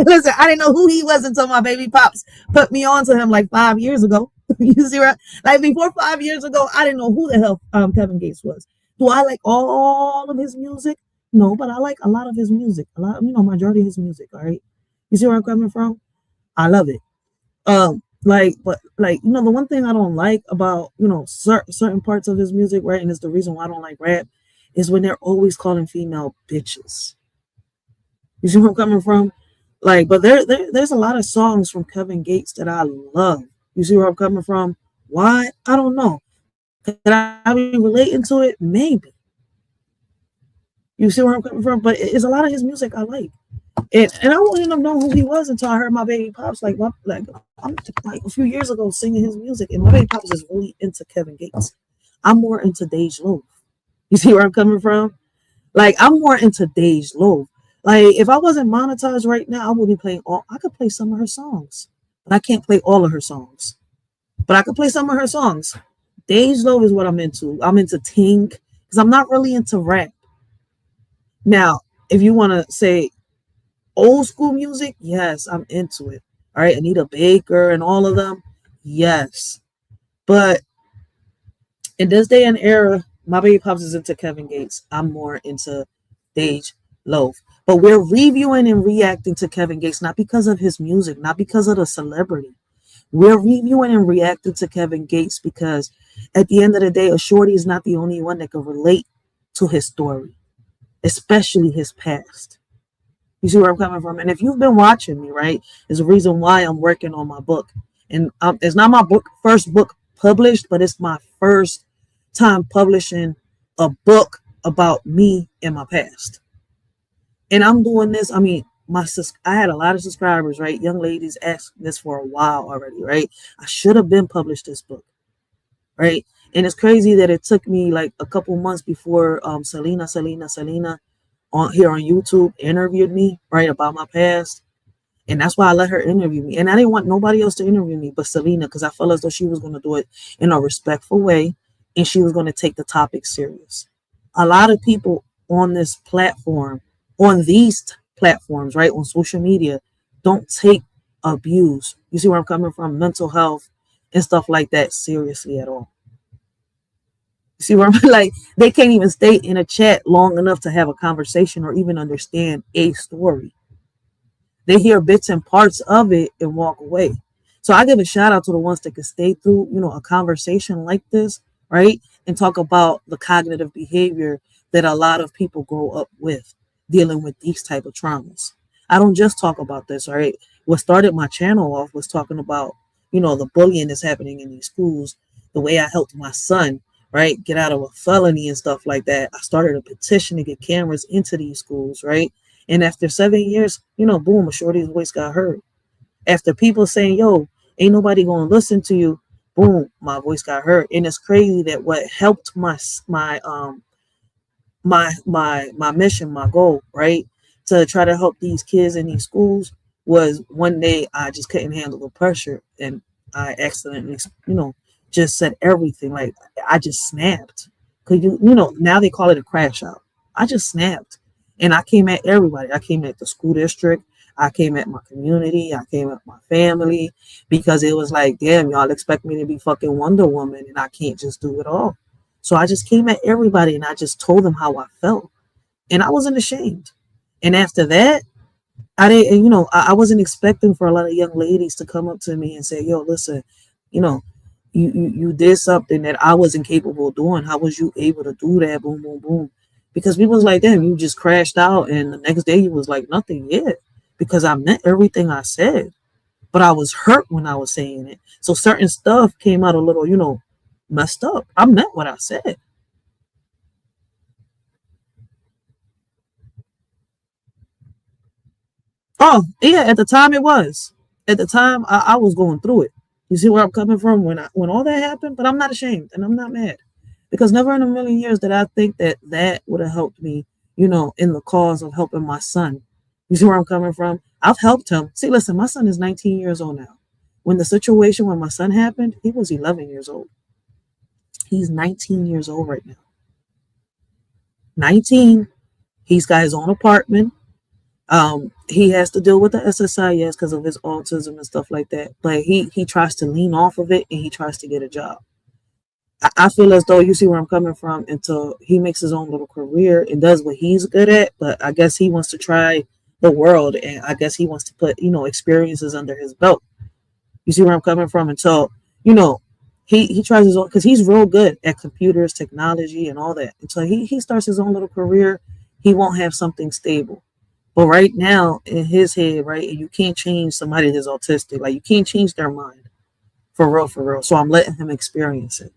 Listen, I didn't know who he was until my baby pops put me on to him like 5 years ago. You see where, like before 5 years ago, I didn't know who the hell Kevin Gates was. Do I like all of his music? No, but I like a lot of his music. A lot, majority of his music. All right, you see where I'm coming from? I love it. But like the one thing I don't like about certain parts of his music, right, and it's the reason why I don't like rap, is when they're always calling female bitches. You see where I'm coming from? Like, but there's a lot of songs from Kevin Gates that I love. You see where I'm coming from? Why? I don't know. Could I be relating to it? Maybe. You see where I'm coming from? But it's a lot of his music I like. And I wouldn't have known who he was until I heard my baby pops like a few years ago singing his music. And my baby pops is really into Kevin Gates. I'm more into Dej Loaf. You see where I'm coming from? Like I'm more into Dej Loaf. Like if I wasn't monetized right now, I would be playing all. I could play some of her songs, but I can't play all of her songs. But I could play some of her songs. Dej Loaf is what I'm into. I'm into Tink because I'm not really into rap. Now, if you want to say old school music, yes, I'm into it. All right, Anita Baker and all of them, yes. But in this day and era, my baby pops is into Kevin Gates. I'm more into Dej Loaf. But we're reviewing and reacting to Kevin Gates not because of his music, not because of the celebrity. We're reviewing and reacting to Kevin Gates because at the end of the day, a shorty is not the only one that can relate to his story, especially his past. You see where I'm coming from? And if you've been watching me, right, is a reason why I'm working on my book. And it's not my first book published, but it's my first time publishing a book about me and my past. And I'm doing this. I mean, I had a lot of subscribers, right? Young ladies asked this for a while already, right? I should have been published this book, right? And it's crazy that it took me like a couple months before Selena on here on YouTube interviewed me, right, about my past. And that's why I let her interview me. And I didn't want nobody else to interview me but Selena because I felt as though she was going to do it in a respectful way and she was going to take the topic serious. A lot of people on this platform, on these platforms, right, on social media, don't take abuse. You see where I'm coming from? Mental health and stuff like that seriously at all. See where I'm like, they can't even stay in a chat long enough to have a conversation or even understand a story. They hear bits and parts of it and walk away. So I give a shout out to the ones that can stay through, a conversation like this, right? And talk about the cognitive behavior that a lot of people grow up with dealing with these type of traumas. I don't just talk about this, right? What started my channel off was talking about, the bullying that's happening in these schools, the way I helped my son, right, get out of a felony and stuff like that. I started a petition to get cameras into these schools, right? And after 7 years, boom, a shorty's voice got heard. After people saying, yo, ain't nobody going to listen to you, boom, my voice got heard. And it's crazy that what helped my mission, my goal, right, to try to help these kids in these schools was one day I just couldn't handle the pressure and I accidentally, just said everything. Like I just snapped. Cause you know, now they call it a crash out. I just snapped. And I came at everybody. I came at the school district. I came at my community. I came at my family because it was like, damn, y'all expect me to be fucking Wonder Woman and I can't just do it all. So I just came at everybody and I just told them how I felt. And I wasn't ashamed. And after that, I didn't, you know, I wasn't expecting for a lot of young ladies to come up to me and say, yo, listen, you know, you did something that I wasn't capable of doing. How was you able to do that? Boom, boom, boom. Because people was like, damn, you just crashed out. And the next day you was like, nothing yet. Because I meant everything I said. But I was hurt when I was saying it. So certain stuff came out a little, you know, messed up. I meant what I said. Oh, yeah, at the time it was. At the time I was going through it. You see where I'm coming from when all that happened? But I'm not ashamed and I'm not mad. Because never in a million years did I think that that would have helped me, you know, in the cause of helping my son. You see where I'm coming from? I've helped him. See, listen, my son is 19 years old now. When the situation when my son happened, he was 11 years old. He's 19 years old right now. 19. He's got his own apartment. He has to deal with the SSIS because of his autism and stuff like that. But he tries to lean off of it and he tries to get a job. I feel as though you see where I'm coming from until he makes his own little career and does what he's good at. But I guess he wants to try the world and I guess he wants to put, you know, experiences under his belt. You see where I'm coming from until, you know, he tries his own because he's real good at computers, technology, and all that. Until he starts his own little career, he won't have something stable. But right now, in his head, right, you can't change somebody that's autistic. Like you can't change their mind for real, for real. So I'm letting him experience it.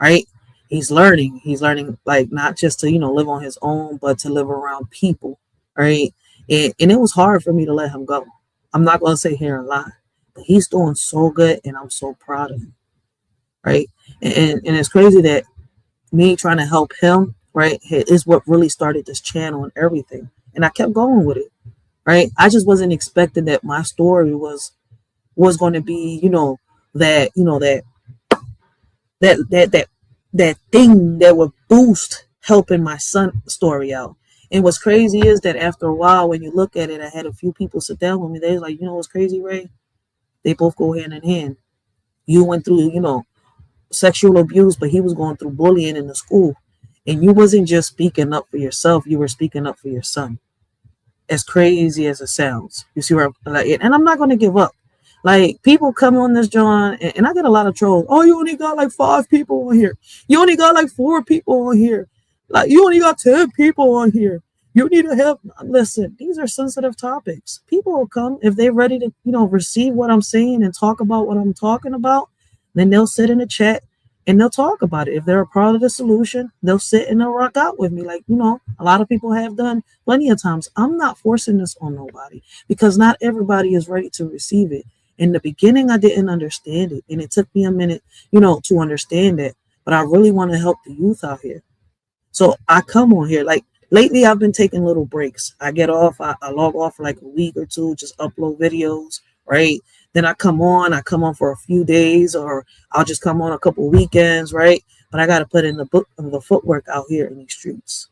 Right? He's learning. He's learning like not just to, you know, live on his own, but to live around people. Right. And it was hard for me to let him go. I'm not gonna sit here and lie. But he's doing so good and I'm so proud of him. Right. And it's crazy that me trying to help him, right, is what really started this channel and everything. And I kept going with it. Right. I just wasn't expecting that my story was going to be, you know, that that that that thing that would boost helping my son story out. And what's crazy is that after a while, when you look at it, I had a few people sit down with me. They was like, you know what's crazy, Ray? They both go hand in hand. You went through, you know, sexual abuse, but he was going through bullying in the school. And you wasn't just speaking up for yourself, you were speaking up for your son. As crazy as it sounds. You see where I'm like, and I'm not going to give up. Like people come on this John, and I get a lot of trolls. Oh, you only got like 5 people on here. You only got like 4 people on here. Like you only got 10 people on here. You need to help. Listen, these are sensitive topics. People will come if they're ready to, you know, receive what I'm saying and talk about what I'm talking about. Then they'll sit in the chat and they'll talk about it. If they're a part of the solution, they'll sit and they'll rock out with me. Like, you know, a lot of people have done plenty of times. I'm not forcing this on nobody because not everybody is ready to receive it. In the beginning, I didn't understand it. And it took me a minute, you know, to understand it. But I really want to help the youth out here. So I come on here. Like lately, I've been taking little breaks. I get off. I log off for like a week or two, just upload videos, right? Then I come on for a few days, or I'll just come on a couple weekends, right? But I got to put in the footwork out here in these streets.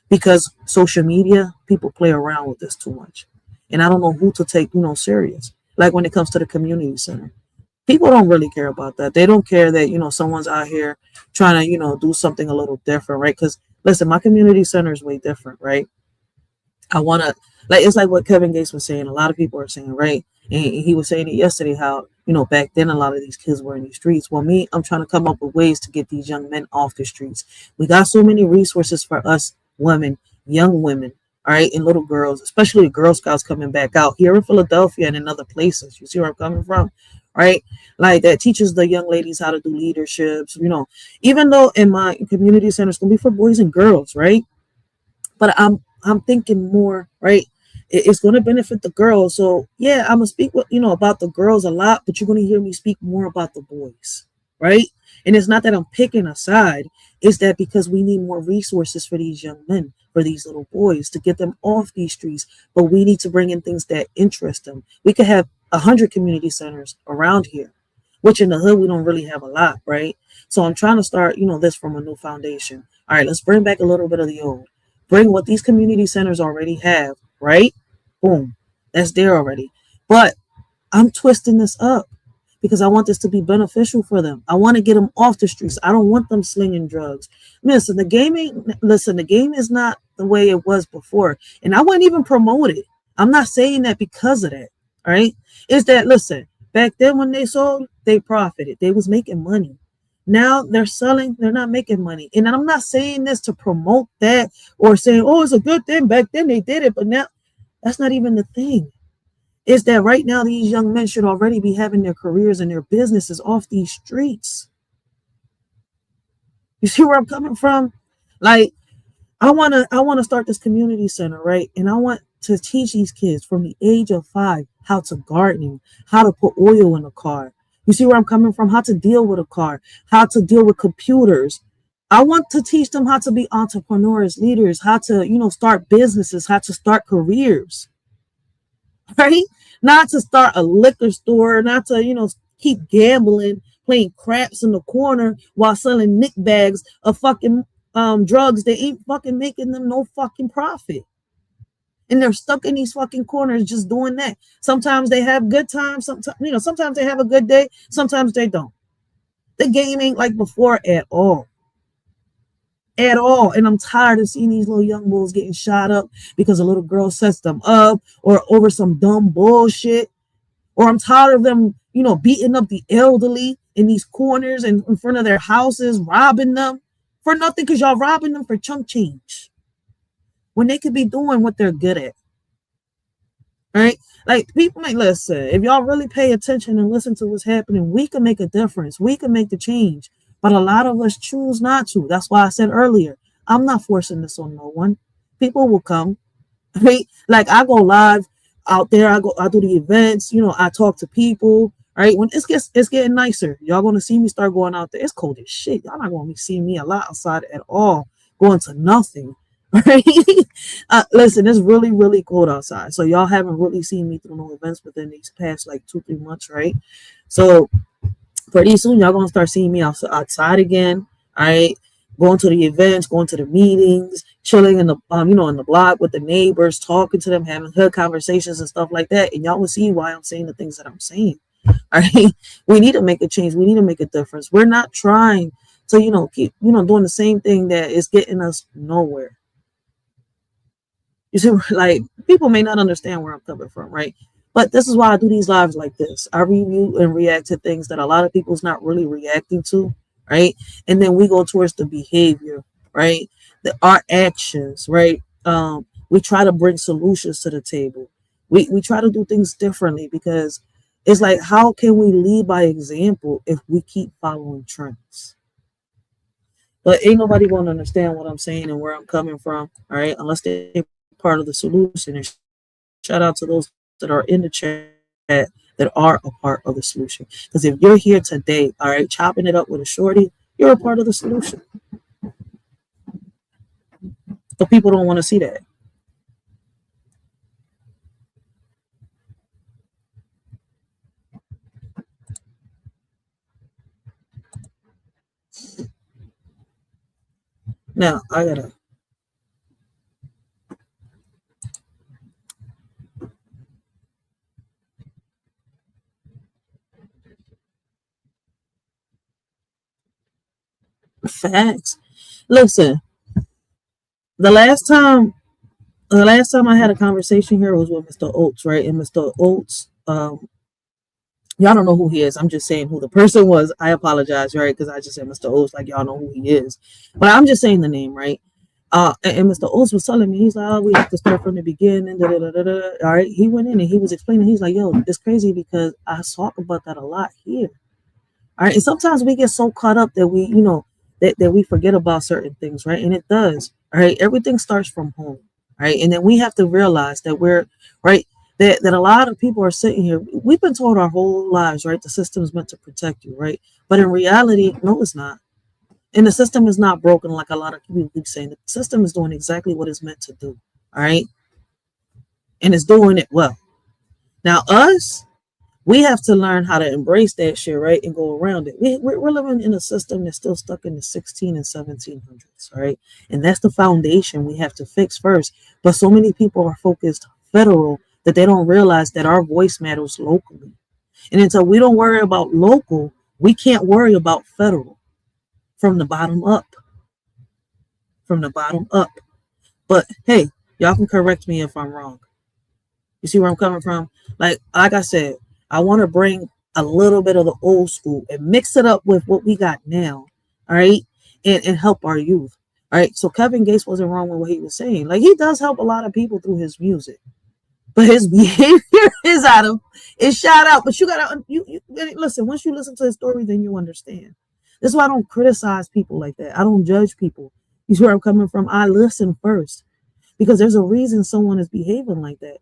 Because social media, people play around with this too much. And I don't know who to take, you know, serious. Like when it comes to the community center. People don't really care about that. They don't care that, you know, someone's out here trying to, you know, do something a little different, right? Because listen, my community center is way different, right? I want to, like, it's like what Kevin Gates was saying. A lot of people are saying, right? And he was saying it yesterday how, you know, back then a lot of these kids were in the streets. Well, me, I'm trying to come up with ways to get these young men off the streets. We got so many resources for us women, young women, all right, and little girls, especially Girl Scouts coming back out here in Philadelphia and in other places. You see where I'm coming from, right? Like that teaches the young ladies how to do leaderships, you know, even though in my community center it's going to be for boys and girls, right? But I'm thinking more, right? It's going to benefit the girls. So yeah, I'm gonna speak with, you know, about the girls a lot, but you're going to hear me speak more about the boys, right? And it's not that I'm picking a side. It's that because we need more resources for these young men, for these little boys to get them off these streets. But we need to bring in things that interest them. We could have 100 community centers around here, which in the hood we don't really have a lot, right? So I'm trying to start, this from a new foundation. All right, let's bring back a little bit of the old. Bring what these community centers already have, right? Boom. That's there already. But I'm twisting this up because I want this to be beneficial for them. I want to get them off the streets. I don't want them slinging drugs. Listen, the game is not the way it was before. And I wouldn't even promote it. I'm not saying that because of that. All right. Is that, listen, back then when they sold, they profited. They was making money. Now they're selling, they're not making money. And I'm not saying this to promote that or saying, oh, it's a good thing. Back then they did it, but now that's not even the thing. Is that right now these young men should already be having their careers and their businesses off these streets. You see where I'm coming from? Like, I wanna start this community center, right? And I want to teach these kids from the age of 5 how to garden, how to put oil in a car. You see where I'm coming from? How to deal with a car, how to deal with computers. I want to teach them how to be entrepreneurs, leaders, how to, start businesses, how to start careers. Right? Not to start a liquor store, not to, keep gambling, playing craps in the corner while selling nick bags of fucking drugs. They ain't fucking making them no fucking profit. And they're stuck in these fucking corners just doing that. Sometimes they have good times, sometimes they have a good day, sometimes they don't. The game ain't like before at all. At all. And I'm tired of seeing these little young bulls getting shot up because a little girl sets them up or over some dumb bullshit. Or I'm tired of them, beating up the elderly in these corners and in front of their houses, robbing them for nothing because y'all robbing them for chunk change when they could be doing what they're good at. Right? Like, people might listen. If y'all really pay attention and listen to what's happening, we can make a difference. We can make the change. But a lot of us choose not to. That's why I said earlier, I'm not forcing this on no one. People will come. Right? Like, I go live out there. I do the events. I talk to people. Right? When it's getting nicer, y'all gonna see me start going out there. It's cold as shit. Y'all not gonna see me a lot outside at all, going to nothing. Right? Listen, it's really, really cold outside. So y'all haven't really seen me through no events within these past like 2-3 months, right? So pretty soon y'all gonna start seeing me outside again. All right, going to the events, going to the meetings, chilling in the in the block with the neighbors, talking to them, having good conversations and stuff like that. And y'all will see why I'm saying the things that I'm saying. All right, we need to make a change. We need to make a difference. We're not trying to keep doing the same thing that is getting us nowhere. You see, like, people may not understand where I'm coming from, right? But this is why I do these lives like this. I review and react to things that a lot of people's not really reacting to, right? And then we go towards the behavior, right? Our actions, right? We try to bring solutions to the table. We try to do things differently because it's like, how can we lead by example if we keep following trends? But ain't nobody going to understand what I'm saying and where I'm coming from, all right? Unless they're part of the solution. And shout out to those that are in the chat that are a part of the solution. Because if you're here today, all right, chopping it up with a shorty, you're a part of the solution. But people don't want to see that. Now, I gotta. Facts. Listen, the last time I had a conversation here was with Mr. Oates, right? And Mr. Oates, y'all don't know who he is. I'm just saying who the person was. I apologize, right? Because I just said Mr. Oates, like y'all know who he is. But I'm just saying the name, right? And Mr. Oates was telling me, he's like, oh, we have to start from the beginning. Da, da, da, da, da. All right. He went in and he was explaining, he's like, yo, it's crazy because I talk about that a lot here. All right. And sometimes we get so caught up that we, that we forget about certain things, right? And it does. All right. Everything starts from home. Right. And then we have to realize that we're right. That a lot of people are sitting here. We've been told our whole lives, right? The system is meant to protect you, right? But in reality, no, it's not. And the system is not broken like a lot of people keep saying. The system is doing exactly what it's meant to do. All right. And it's doing it well. Now, us, We have to learn how to embrace that shit, right, and go around it. We're living in a system that's still stuck in the 16 and 1700s, right? And that's the foundation we have to fix first. But so many people are focused federal that they don't realize that our voice matters locally. And until we don't worry about local, we can't worry about federal from the bottom up. From the bottom up. But hey, y'all can correct me if I'm wrong. You see where I'm coming from? Like I said, I want to bring a little bit of the old school and mix it up with what we got now. All right. And help our youth. All right. So Kevin Gates wasn't wrong with what he was saying. Like he does help a lot of people through his music. But his behavior is shot out. But you gotta you listen, once you listen to his story, then you understand. That's why I don't criticize people like that. I don't judge people. You see where I'm coming from? I listen first. Because there's a reason someone is behaving like that.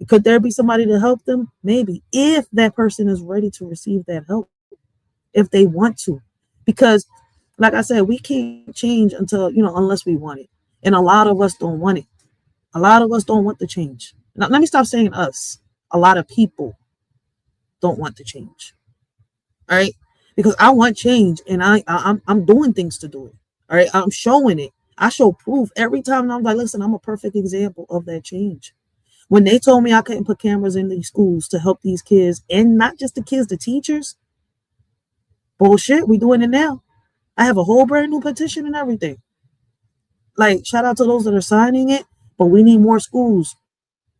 Could there be somebody to help them? Maybe, if that person is ready to receive that help, if they want to. Because, like I said, we can't change until, unless we want it. And a lot of us don't want it. A lot of us don't want the change. Now, let me stop saying us. A lot of people don't want the change. All right? Because I want change, and I'm doing things to do it. All right? I'm showing it. I show proof every time. And I'm like, listen, I'm a perfect example of that change. When they told me I couldn't put cameras in these schools to help these kids, and not just the kids, the teachers, bullshit, we doing it now. I have a whole brand new petition and everything. Like, shout out to those that are signing it, but we need more schools,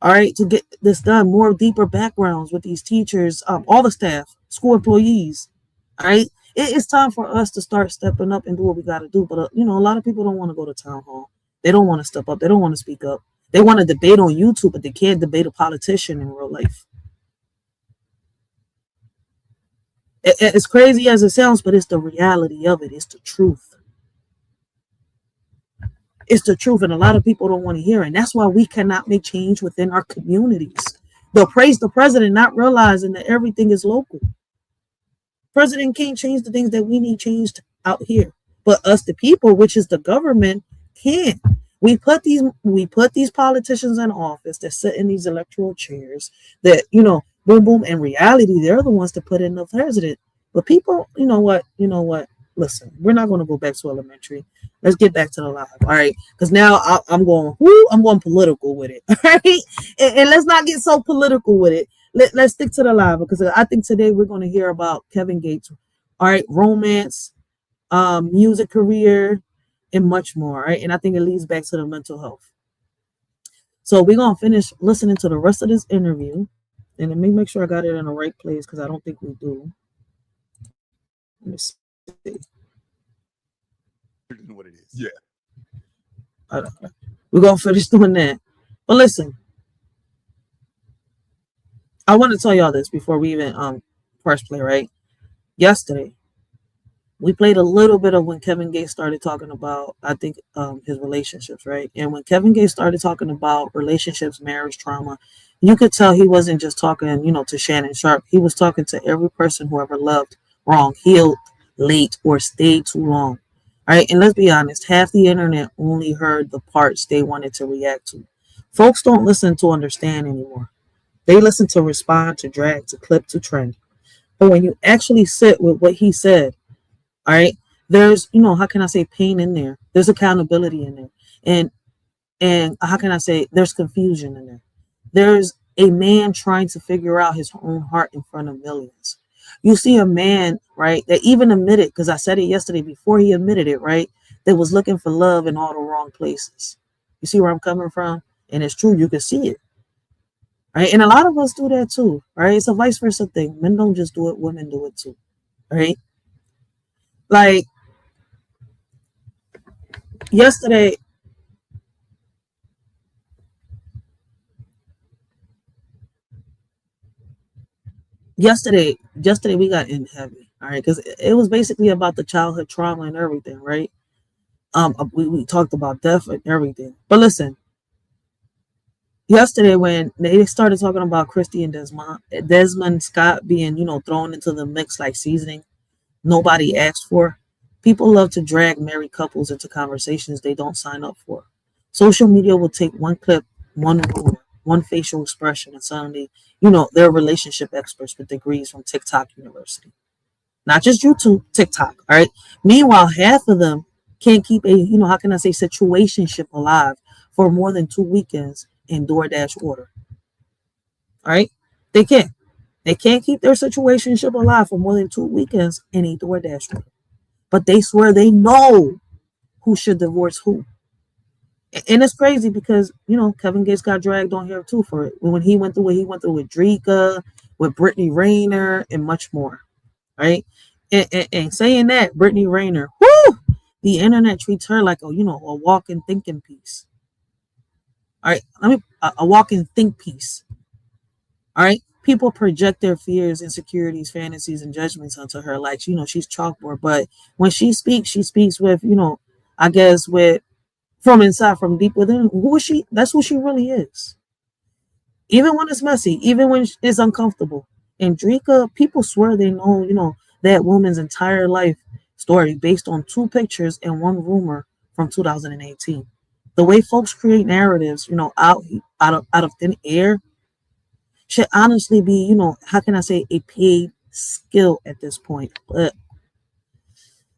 all right, to get this done. More deeper backgrounds with these teachers, all the staff, school employees, all right. It's time for us to start stepping up and do what we got to do. But, a lot of people don't want to go to town hall. They don't want to step up. They don't want to speak up. They want to debate on YouTube, but they can't debate a politician in real life. It's crazy as it sounds, but it's the reality of it. It's the truth. It's the truth, and a lot of people don't want to hear it. And that's why we cannot make change within our communities. They'll praise the president, not realizing that everything is local. President can't change the things that we need changed out here. But us, the people, which is the government, can. We put these politicians in office that sit in these electoral chairs that, boom, boom. In reality, they're the ones that put in the president. But people, you know what? Listen, we're not going to go back to elementary. Let's get back to the live. All right. Because now I'm going political with it. All right. And let's not get so political with it. Let's stick to the live, because I think today we're going to hear about Kevin Gates. All right. Romance, music career, and much more, right? And I think it leads back to the mental health. So we're going to finish listening to the rest of this interview. And let me make sure I got it in the right place, because I don't think we do. Let me see. What it is. Yeah. We're going to finish doing that. But listen, I want to tell y'all this before we even press play, right? Yesterday, we played a little bit of when Kevin Gates started talking about, I think, his relationships, right? And when Kevin Gates started talking about relationships, marriage, trauma, you could tell he wasn't just talking, to Shannon Sharp. He was talking to every person who ever loved wrong, healed late, or stayed too long. All right. And let's be honest, half the internet only heard the parts they wanted to react to. Folks don't listen to understand anymore. They listen to respond, to drag, to clip, to trend. But when you actually sit with what he said, all right, there's, how can I say, pain in there? There's accountability in there. And how can I say, there's confusion in there. There's a man trying to figure out his own heart in front of millions. You see a man, right, that even admitted, because I said it yesterday before he admitted it, right, that was looking for love in all the wrong places. You see where I'm coming from? And it's true. You can see it. Right. And a lot of us do that too. Right. It's a vice versa thing. Men don't just do it. Women do it too. Right. Like yesterday. Yesterday we got in heavy. All right. Because it was basically about the childhood trauma and everything. Right. We talked about death and everything. But listen. Yesterday, when they started talking about Christy and Desmond Scott being, thrown into the mix like seasoning, nobody asked for. People love to drag married couples into conversations they don't sign up for. Social media will take one clip, one rumor, one facial expression, and suddenly, you know, they're relationship experts with degrees from TikTok University. Not just YouTube, TikTok. All right. Meanwhile, half of them can't keep a, you know, how can I say, situationship alive for more than 2 weekends in DoorDash order. All right. They can't. They can't keep their situationship alive for more than 2 weekends in a DoorDash order. But they swear they know who should divorce who. And it's crazy because, you know, Kevin Gates got dragged on here too for it. When he went through what he went through with Dreka, with Brittany Renner, and much more. Right? And saying that, Brittany Renner, whoo, the internet treats her like a, you know, a walking thinking piece. All right, a walking think piece. All right, people project their fears, insecurities, fantasies, and judgments onto her, like, you know, she's chalkboard. But when she speaks with, you know, I guess with from inside, from deep within. Who is she? That's who she really is. Even when it's messy, even when it's uncomfortable. And Dreka, people swear they know, you know, that woman's entire life story based on 2 pictures and 1 rumor from 2018. The way folks create narratives, you know, out of thin air should honestly be, you know, how can I say, a paid skill at this point. But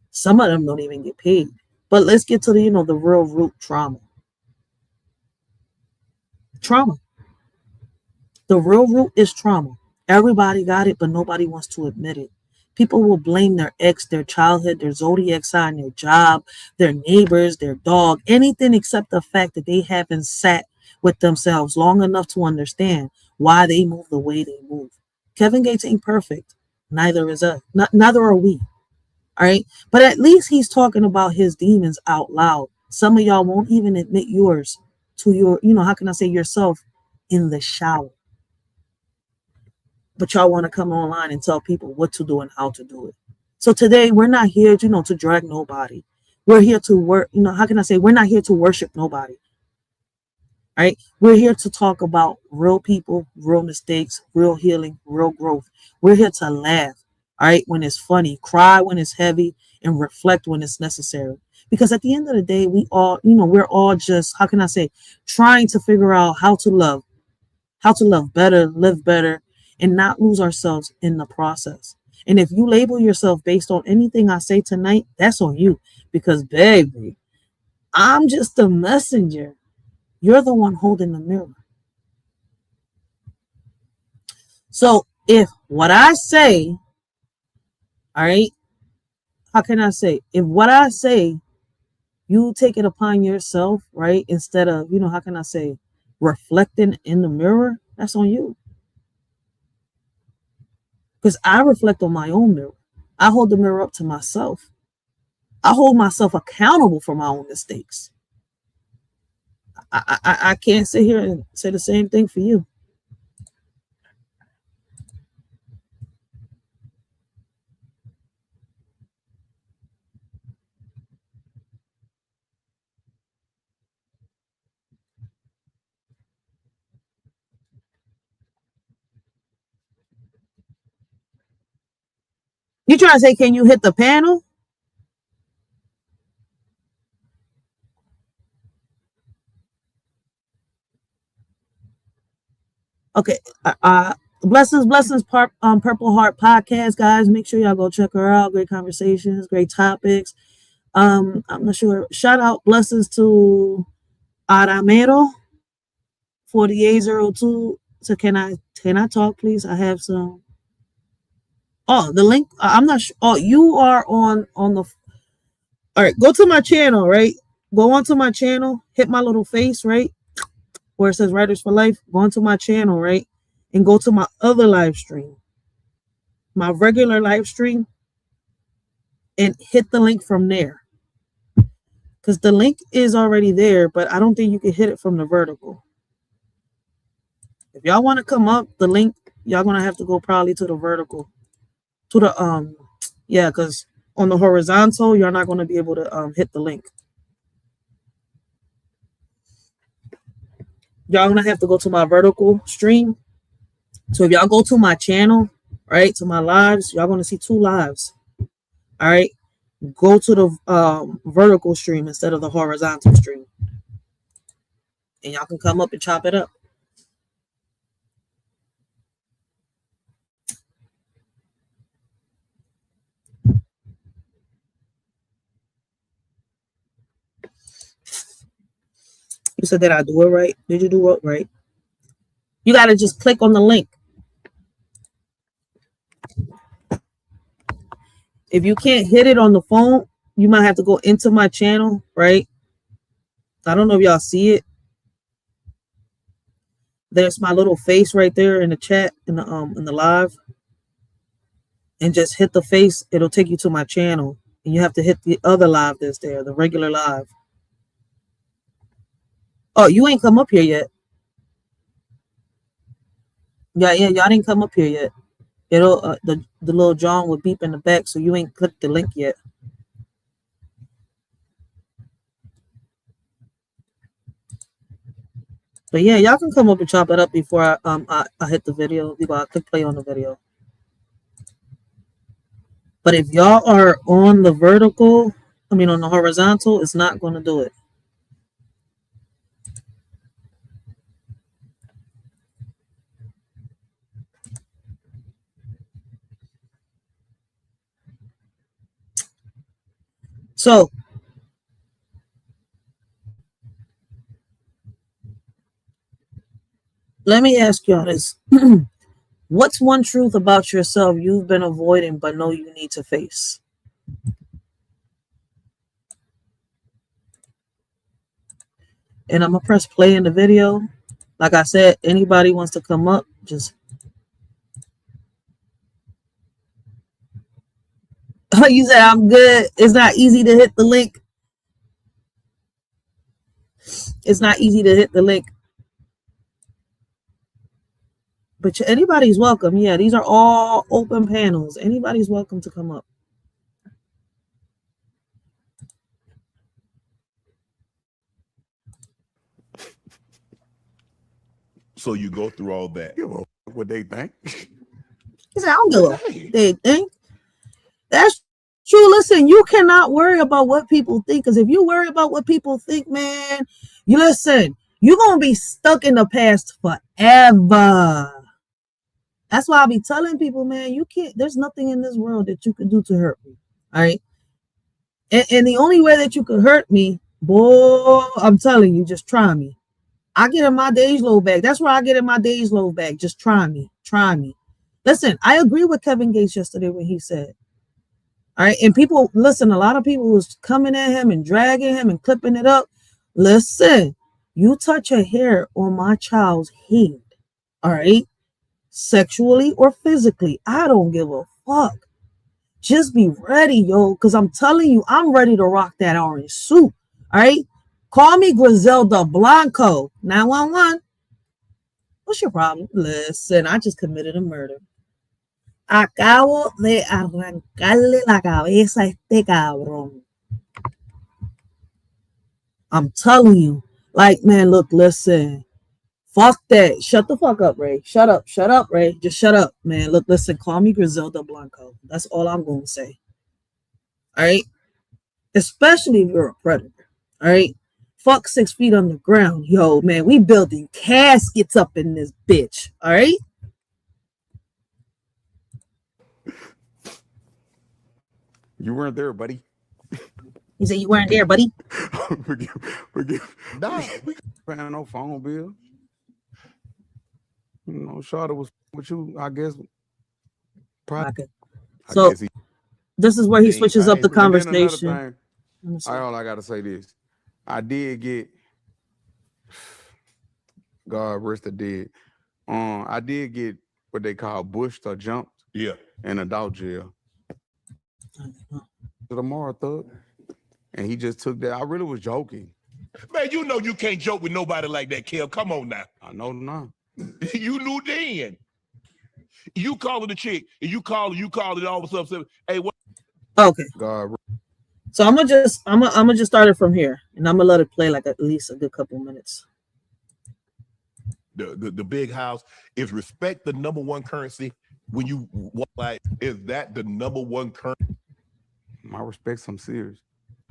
some of them don't even get paid. But let's get to the, you know, the real root trauma. Trauma. The real root is trauma. Everybody got it, but nobody wants to admit it. People will blame their ex, their childhood, their zodiac sign, their job, their neighbors, their dog, anything except the fact that they haven't sat with themselves long enough to understand why they move the way they move. Kevin Gates ain't perfect. Neither is us. Neither are we. All right. But at least he's talking about his demons out loud. Some of y'all won't even admit yours to your, you know, how can I say, yourself in the shower. But y'all want to come online and tell people what to do and how to do it. So today we're not here, you know, to drag nobody. We're here to work, you know, how can I say, we're not here to worship nobody. All right. We're here to talk about real people, real mistakes, real healing, real growth. We're here to laugh. All right. When it's funny, cry when it's heavy, and reflect when it's necessary. Because at the end of the day, we all, you know, we're all just, how can I say, trying to figure out how to love better, live better, and not lose ourselves in the process. And if you label yourself based on anything I say tonight, that's on you. Because, baby, I'm just a messenger. You're the one holding the mirror. So if what I say, all right, how can I say, if what I say, you take it upon yourself, right, instead of, you know, how can I say, reflecting in the mirror, that's on you. Because I reflect on my own mirror. I hold the mirror up to myself. I hold myself accountable for my own mistakes. I can't sit here and say the same thing for you. You trying to say, can you hit the panel? Okay. Blessings, Purple Heart podcast, guys. Make sure y'all go check her out. Great conversations, great topics. I'm not sure. Shout out, blessings to Aramero 4802. So can I talk, please? I have some. Oh, the link. I'm not sure. Oh, you are on the. All right, go to my channel, right? Go onto my channel. Hit my little face, right, where it says Writers for Life. Go onto my channel, right, and go to my other live stream, my regular live stream, and hit the link from there. Because the link is already there, but I don't think you can hit it from the vertical. If y'all want to come up, the link, y'all gonna have to go probably to the vertical. To the yeah, because on the horizontal, you're not gonna be able to hit the link. Y'all gonna have to go to my vertical stream. So if y'all go to my channel, right, to my lives, y'all gonna see 2 lives. All right, go to the vertical stream instead of the horizontal stream, and y'all can come up and chop it up. You said that I do it right. Did you do it right? You got to just click on the link. If you can't hit it on the phone, you might have to go into my channel, right? I don't know if y'all see it. There's my little face right there in the chat in the live. And just hit the face. It'll take you to my channel. And you have to hit the other live that's there, the regular live. Oh, you ain't come up here yet. Yeah, y'all didn't come up here yet. It'll the little John will beep in the back, so you ain't clicked the link yet. But yeah, y'all can come up and chop it up before I hit the video. I click play on the video. But if y'all are on the vertical, on the horizontal, it's not going to do it. So let me ask y'all this. What's one truth about yourself you've been avoiding but know you need to face? And I'm going to press play in the video. Like I said, anybody wants to come up, just... You said I'm good. It's not easy to hit the link. It's not easy to hit the link. But anybody's welcome. Yeah, these are all open panels. Anybody's welcome to come up. So you go through all that. What they think? He said, I don't give a what they think. That's true. Listen, you cannot worry about what people think, because if you worry about what people think, man, you're going to be stuck in the past forever. That's why I be telling people, man, there's nothing in this world that you can do to hurt me. All right. And the only way that you could hurt me, boy, I'm telling you, just try me. I get in my days low back. That's where I get in my days low back. Just try me. Try me. Listen, I agree with Kevin Gates yesterday when he said, all right, and people, listen, a lot of people was coming at him and dragging him and clipping it up. Listen, you touch a hair on my child's head, all right, sexually or physically, I don't give a fuck. Just be ready, yo, because I'm telling you, I'm ready to rock that orange suit, all right? Call me Griselda Blanco, 911. What's your problem? Listen, I just committed a murder. Acabo de arrancarle la cabeza a este cabrón. I'm telling you. Like, man, look, listen. Fuck that. Shut the fuck up, Ray. Shut up, Ray. Just shut up, man. Look, listen, call me Griselda Blanco. That's all I'm going to say. All right? Especially if you're a predator. All right? Fuck 6 feet underground. Yo, man, we building caskets up in this bitch. All right? You weren't there, buddy. You say you weren't there, buddy? Forgive. Nah, we paying no phone bill. Shawty was with you, I guess. Okay. So this is where he switches up the conversation. All I gotta say this. I did get, God rest the dead. I did get what they call bushed or jumped. Yeah. In adult jail. Tomorrow, thug. And he just took that. I really was joking. Man, you know you can't joke with nobody like that, Kel. Come on now. I know now. You knew then. You call it a chick, and you call it all of a sudden. Hey, what? Okay. God. So I'm gonna just start it from here, and I'm gonna let it play like at least a good couple minutes. The big house is respect the number one currency when you walk. Like, is that the number one currency? My respect's I'm serious.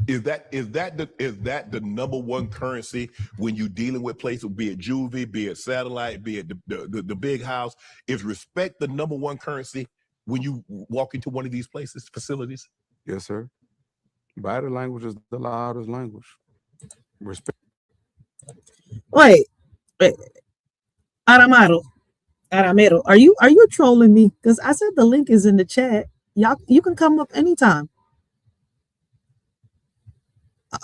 Is that the number one currency when you dealing with places, be it juvie, be it satellite, be it the big house? Is respect the number one currency when you walk into one of these places, facilities? Yes, sir. Body language is the loudest language. Respect. Wait. Aramaro. Aramero. Are you trolling me? Because I said the link is in the chat. Y'all, you can come up anytime.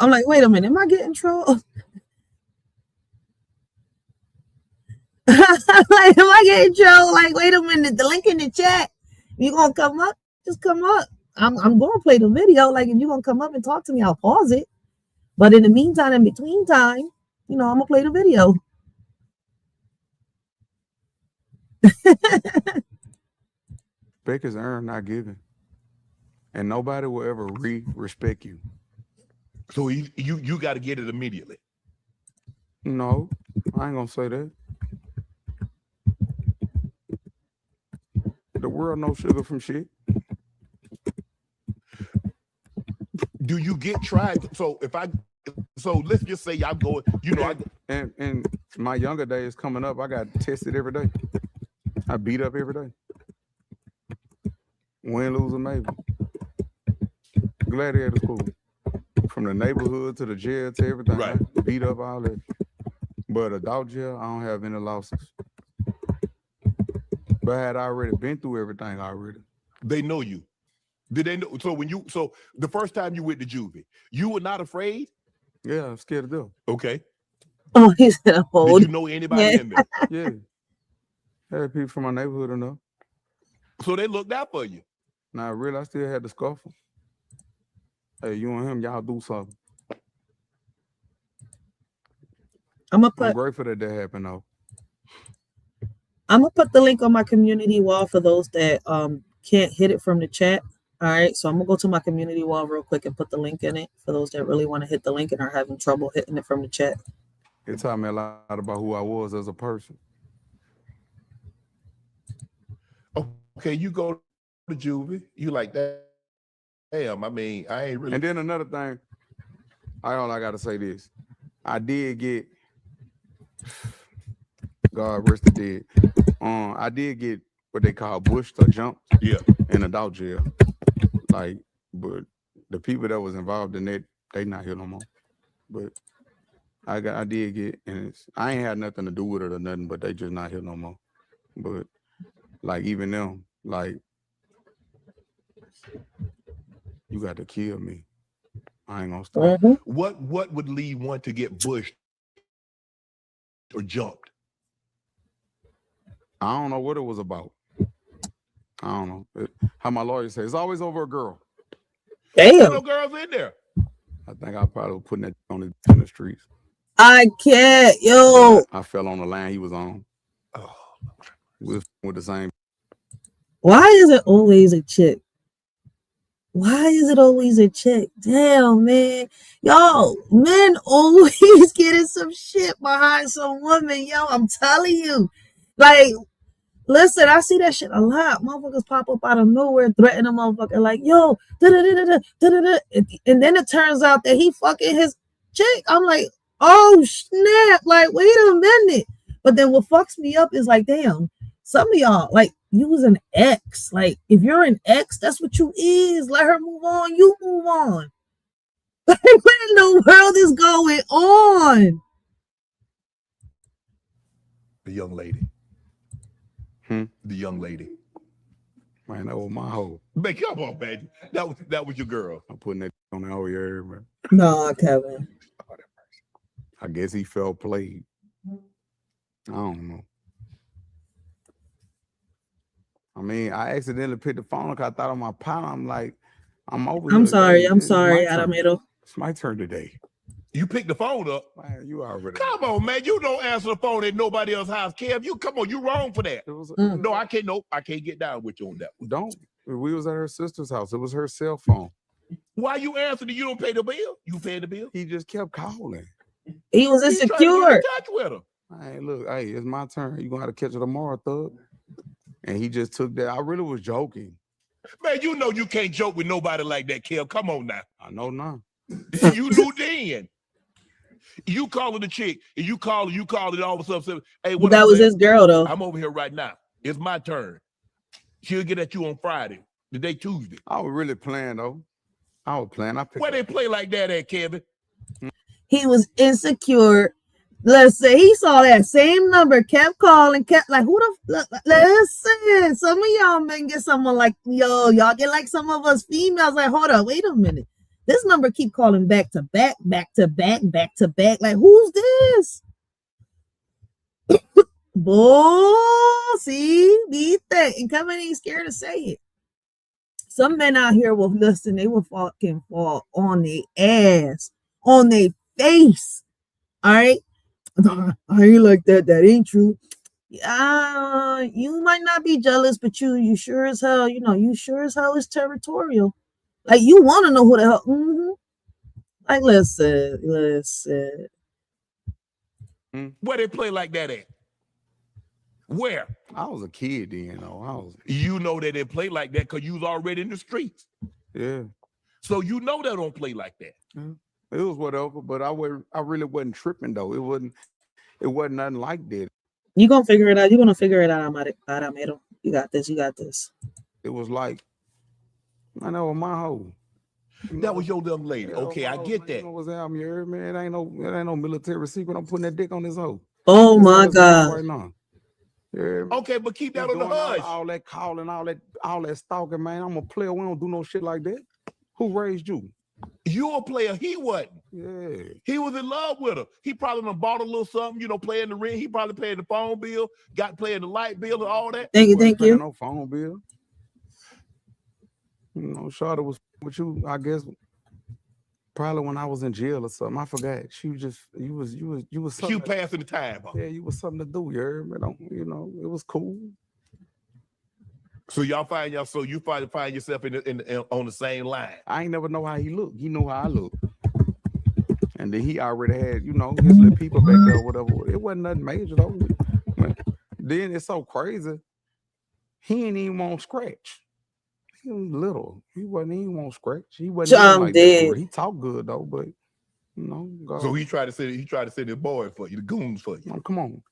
I'm like, wait a minute, am I getting trolled? Like, am I getting trolled? Like, wait a minute, the link in the chat. You gonna come up? Just come up. I'm gonna play the video. Like, if you're gonna come up and talk to me, I'll pause it. But in the meantime, in between time, I'm gonna play the video. Respect is earned, not given. And nobody will ever respect you. So you got to get it immediately. No, I ain't gonna say that. The world knows sugar from shit. Do you get tried? So let's just say I'm going, and my younger days coming up, I got tested every day. I beat up every day. Win, lose, or maybe. Gladiator school. From the neighborhood to the jail to everything. Right. I beat up all that. But adult jail, I don't have any losses. But I had already been through everything already. They know you. Did they know? So the first time you went to juvie, you were not afraid? Yeah, I'm scared of them. Okay. Oh, he said hold. Did you know anybody in there? Yeah. Had people from my neighborhood enough. So they looked out for you. Now, really, I still had the scuffle. Hey, you and him, y'all do something. I'm grateful that happened, though. I'm gonna put the link on my community wall for those that can't hit it from the chat. All right, so I'm gonna go to my community wall real quick and put the link in it for those that really want to hit the link and are having trouble hitting it from the chat. It taught me a lot about who I was as a person. Okay, you go to juvie, you like that. Damn, I mean, I ain't really. And then another thing, I gotta say this. I did get, God rest the dead. I did get what they call bushed or jumped. Yeah. In adult jail. Like, but the people that was involved in that, they not here no more. But I did get, and I ain't had nothing to do with it or nothing, but they just not here no more. But like even them, like, you got to kill me. I ain't gonna stop. Mm-hmm. What would lead one to get bushed or jumped? I don't know what it was about. I don't know. How my lawyer says, it's always over a girl. Damn. There's no girls in there. I think I probably was putting that on in the streets. I can't, yo. I fell on the line he was on. Oh. With the same. Why is it always a chick? Why is it always a chick? Damn, man. Yo, men always getting some shit behind some woman. Yo, I'm telling you. Like, listen, I see that shit a lot. Motherfuckers pop up out of nowhere, threaten a motherfucker like, yo, da-da-da-da-da-da-da. And then it turns out that he fucking his chick. I'm like, oh, snap. Like, wait a minute. But then what fucks me up is like, damn, some of y'all, like, you was an ex. Like, if you're an ex, that's what you is. Let her move on. You move on. Like, what in the world is going on? The young lady. The young lady. Man, that was my hoe. Man, come on, man. That was your girl. I'm putting that on the whole year, man. No, Kevin. I guess he felt played. I don't know. I mean, I accidentally picked the phone because I thought on my partner. I'm like, I'm over here. I'm sorry, Aramero. It's my turn today. You picked the phone up. Man, you already. Come on, man. You don't answer the phone at nobody else's house, Kev. You come on, you wrong for that. No, I can't. Nope, I can't get down with you on that one. Don't. We was at her sister's house. It was her cell phone. Why you answered? You don't pay the bill. You pay the bill. He just kept calling. He was insecure. Trying to get in touch with her. Hey, look, hey, it's my turn. You gonna have to catch her tomorrow, thug. And he just took that. I really was joking. Man, you know you can't joke with nobody like that, Kev. Come on now. I know now. You knew then. You calling the chick, and you call it all of a sudden. Hey, what that was his girl, though. I'm over here right now. It's my turn. She'll get at you on Friday. Today, Tuesday. I was really playing, though. I was playing. Where they play like that at, Kevin? He was insecure Listen, he saw that same number, kept calling, kept like, who the listen, some of y'all men get someone like, yo, y'all get like some of us females, like, hold up, wait a minute. This number keep calling back to back, back to back, back to back. Like, who's this? Boy, see, these things, and Kevin ain't scared to say it. Some men out here will listen, they will fucking fall on their ass, on their face. All right. I ain't like that. That ain't true. You might not be jealous, but you sure as hell, you sure as hell is territorial. Like, you want to know who the hell. Like, listen. Where they play like that at? Where? I was a kid then, though. You know they didn't play like that because you was already in the streets. Yeah. So you know they don't play like that. Yeah. It was whatever, but I really wasn't tripping though. It wasn't nothing like that. You gonna figure it out. You're gonna figure it out, Aramero. You got this. It was like, I know my hoe. That was your young lady. Okay, I get that. What's happening here, man? It ain't no military secret. I'm putting that dick on this hoe. Oh my God. Right now. Yeah, okay, but keep that on the hush. All that calling, all that stalking, man. I'm a player. We don't do no shit like that. Who raised you? You a player. He wasn't. Yeah. He was in love with her. He probably done bought a little something, playing the rent. He probably paid the phone bill, paying the light bill and all that. Thank you. No phone bill. Shawty was with you, I guess, probably when I was in jail or something. I forgot. She was just, you was something. You passing the time. Huh? Yeah, you was something to do, you heard me? It was cool. So you find yourself on the same line. I ain't never know how he looked. He knew how I looked. And then he already had, his little people back there or whatever. It wasn't nothing major though. Then it's so crazy. He ain't even want scratch. He was little. He even want scratch. He wasn't like that. He talked good though, but God. So he tried to send his boy for you, the goons for you. Come on.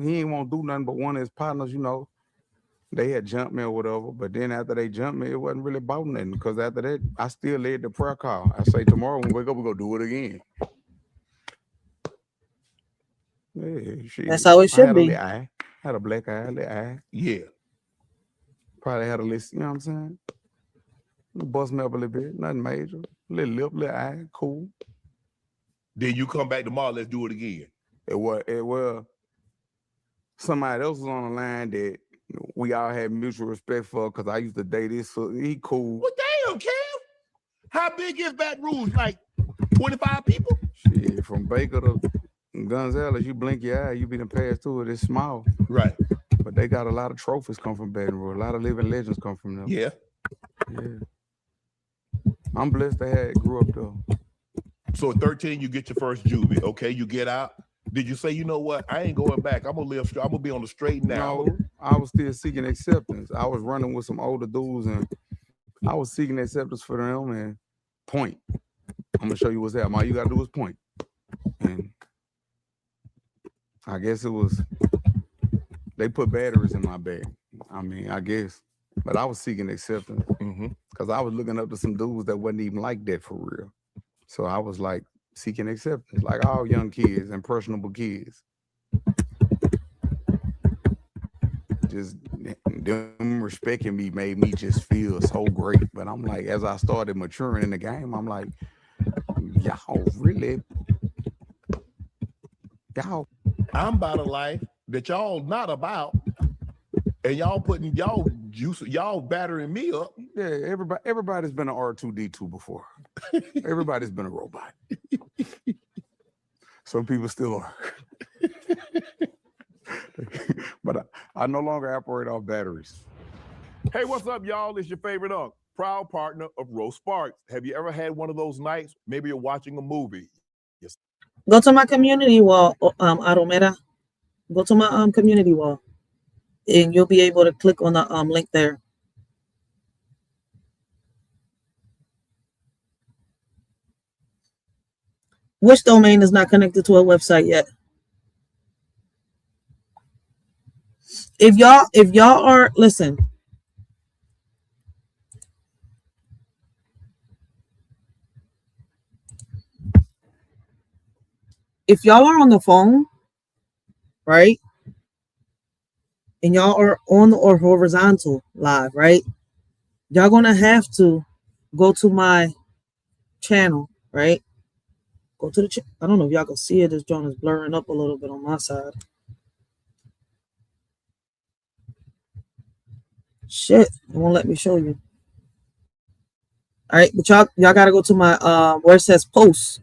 He ain't want to do nothing but one of his partners, they had jumped me or whatever. But then after they jumped me, it wasn't really about nothing. Because after that, I still led the prayer call. I say tomorrow when we wake up, we're gonna do it again. Yeah, shit. That's how it should be. Had a black eye, little eye. Yeah. Probably had a list, you know what I'm saying? Bust me up a little bit, nothing major. Little lip, little eye, cool. Then you come back tomorrow, let's do it again. It was somebody else was on the line that we all had mutual respect for because I used to date this, so he cool. Well, damn, Cam. How big is Baton Rouge? Like 25 people? Shit, from Baker to Gonzales, you blink your eye, you be done pass through it. It's small. Right. But they got a lot of trophies come from Baton Rouge. A lot of living legends come from them. Yeah. I'm blessed to grew up though. So at 13, you get your first juvie. Okay, you get out. Did you say, you know what? I ain't going back. I'm gonna be on the straight now. No, I was still seeking acceptance. I was running with some older dudes and I was seeking acceptance for them and point. I'm gonna show you what's happening. All you gotta do is point. And I guess they put batteries in my bag. I mean, I guess. But I was seeking acceptance because I was looking up to some dudes that wasn't even like that for real. So I was like seeking acceptance, like all young kids, impressionable kids. Just them respecting me made me just feel so great. But I'm like, as I started maturing in the game, I'm like, I'm about a life that y'all not about, and y'all putting y'all battering me up. Yeah, everybody's been an R2D2 before. Everybody's been a robot. Some people still are. But I no longer operate off batteries. Hey, what's up, y'all? It's your favorite uncle, proud partner of Rose Sparks. Have you ever had one of those nights? Maybe you're watching a movie. Yes. Go to my community wall, Aromera. Go to my community wall, and you'll be able to click on the link there. Which domain is not connected to a website yet? If y'all are, listen. if y'all are on the phone, right, and y'all are on the or horizontal live, right, y'all gonna have to go to my channel, right? Go to the I don't know if y'all can see it. This joint is blurring up a little bit on my side. Shit, it won't let me show you. All right, but y'all gotta go to my where it says posts.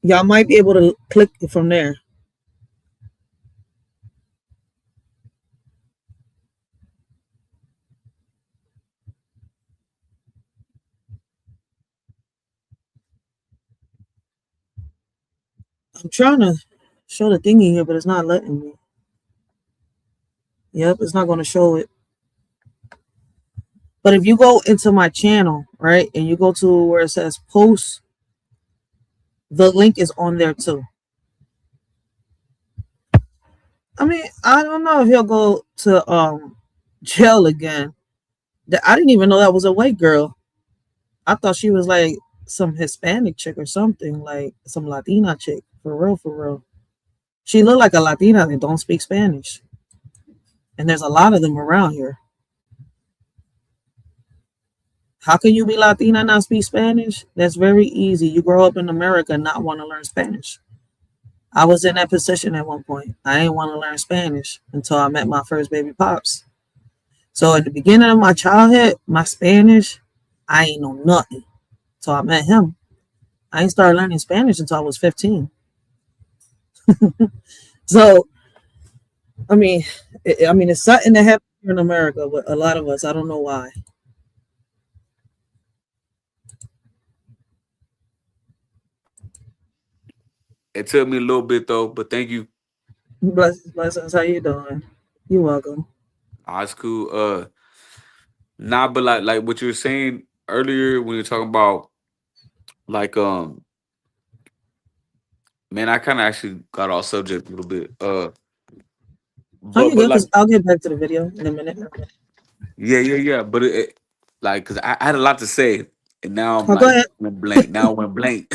Y'all might be able to click it from there. I'm trying to show the thingy here, but it's not letting me. Yep, it's not going to show it. But if you go into my channel, right, and you go to where it says posts, the link is on there too. I mean, I don't know if he'll go to jail again. I didn't even know that was a white girl. I thought she was like some Hispanic chick or something, like some Latina chick. For real, for real. She looked like a Latina that don't speak Spanish. And there's a lot of them around here. How can you be Latina and not speak Spanish? That's very easy. You grow up in America and not want to learn Spanish. I was in that position at one point. I didn't want to learn Spanish until I met my first baby pops. So at the beginning of my childhood, my Spanish, I ain't know nothing. So I met him. I ain't started learning Spanish until I was 15. So, I mean, it's something that happened here in America with a lot of us. I don't know why. It took me a little bit though, but thank you. Blessings. How you doing? You're welcome. It's cool. Nah, but like what you were saying earlier when you were talking about like man, I kind of actually got off subject a little bit. Oh, But you good? like Because I'll get back to the video in a minute. yeah. But like because I had a lot to say, and now I'm Oh, go like ahead. went blank. Now I went blank.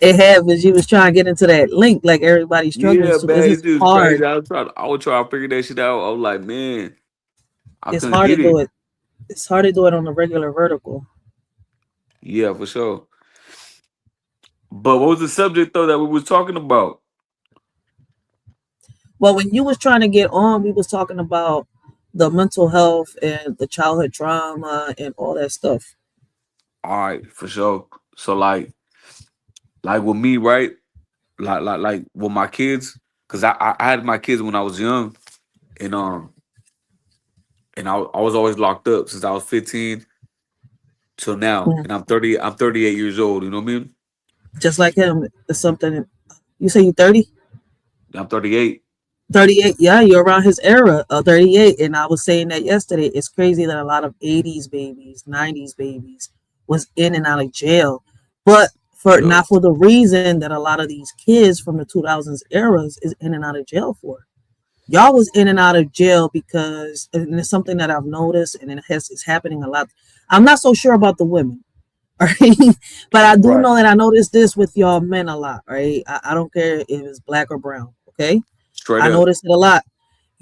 It happens. You was trying to get into that link like everybody Yeah, struggles to because man, it's it's just hard. crazy. I was trying to figure that shit out. I was like, man, I It's couldn't hard to get do it. it. It's hard to do it on a regular vertical. Yeah, for sure. But what was the subject though that we was talking about? Well, when you was trying to get on, we was talking about the mental health and the childhood trauma and all that stuff. All right, for sure. So like with me, right? Like with my kids, because I had my kids when I was young, and I was always locked up since I was 15 till now, Mm. and I'm 38 years old. You know what I mean? Just like him, it's something. You say you 30? I'm 38. 38, yeah, you're around his era, 38. And I was saying that yesterday. It's crazy that a lot of 80s babies, 90s babies was in and out of jail, but for Yo, not for the reason that a lot of these kids from the 2000s eras is in and out of jail for. Y'all was in and out of jail because, and it's something that I've noticed, and it's happening a lot. I'm not so sure about the women, all right, but I do right, know that I noticed this with y'all men a lot, right? I don't care if it's black or brown, okay? straight I up. noticed it a lot.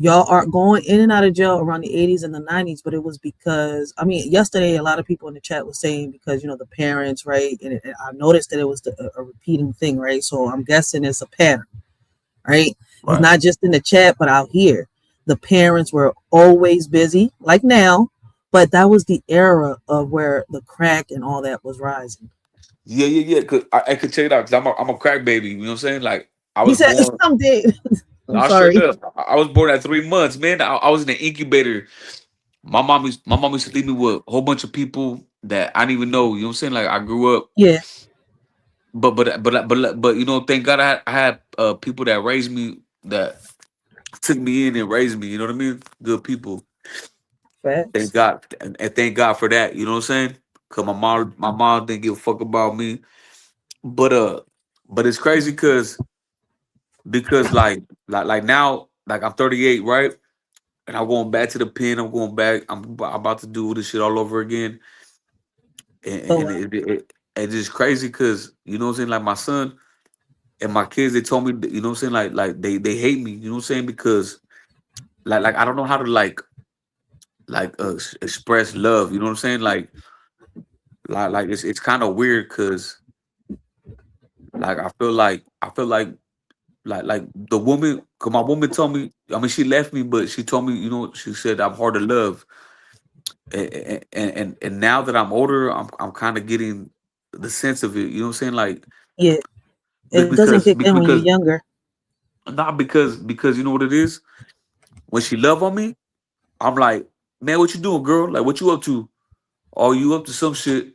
Y'all are going in and out of jail around the 80s and the 90s, but it was because, I mean, yesterday a lot of people in the chat was saying because, the parents, right? And I noticed that it was a repeating thing, right? So I'm guessing it's a pattern, right? It's Right. not just in the chat, but out here. The parents were always busy, like now, but that was the era of where the crack and all that was rising. Yeah. Cause I could check it out because I'm a crack baby. You know what I'm saying? Like I He was said, born. I'm dead. I'm I straight sorry. up. I was born at 3 months, man. I was in the incubator. My mom used to leave me with a whole bunch of people that I didn't even know. You know what I'm saying? Like I grew up, Yeah, but thank God I had people that raised me that took me in and raised me. You know what I mean? Good people. Thank facts. God and thank God for that. You know what I'm saying? Cause my mom didn't give a fuck about me. But but it's crazy because like now like I'm 38, right? And I'm going back to the pen. I'm about to do this shit all over again. And Oh, and wow. it's just crazy because you know what I'm saying. Like my son and my kids, they told me, you know what I'm saying. Like they hate me. You know what I'm saying because like I don't know how to express love. You know what I'm saying. Like it's kind of weird because like I feel like the woman, cause my woman told me, I mean, she left me, but she told me, you know, she said I'm hard to love, and now that I'm older, I'm kind of getting the sense of it. You know what I'm saying? Like Yeah, it doesn't because kick in when you're because younger. not because you know what it is. When she love on me, I'm like, man, what you doing, girl? Like, what you up to? Oh, you up to some shit?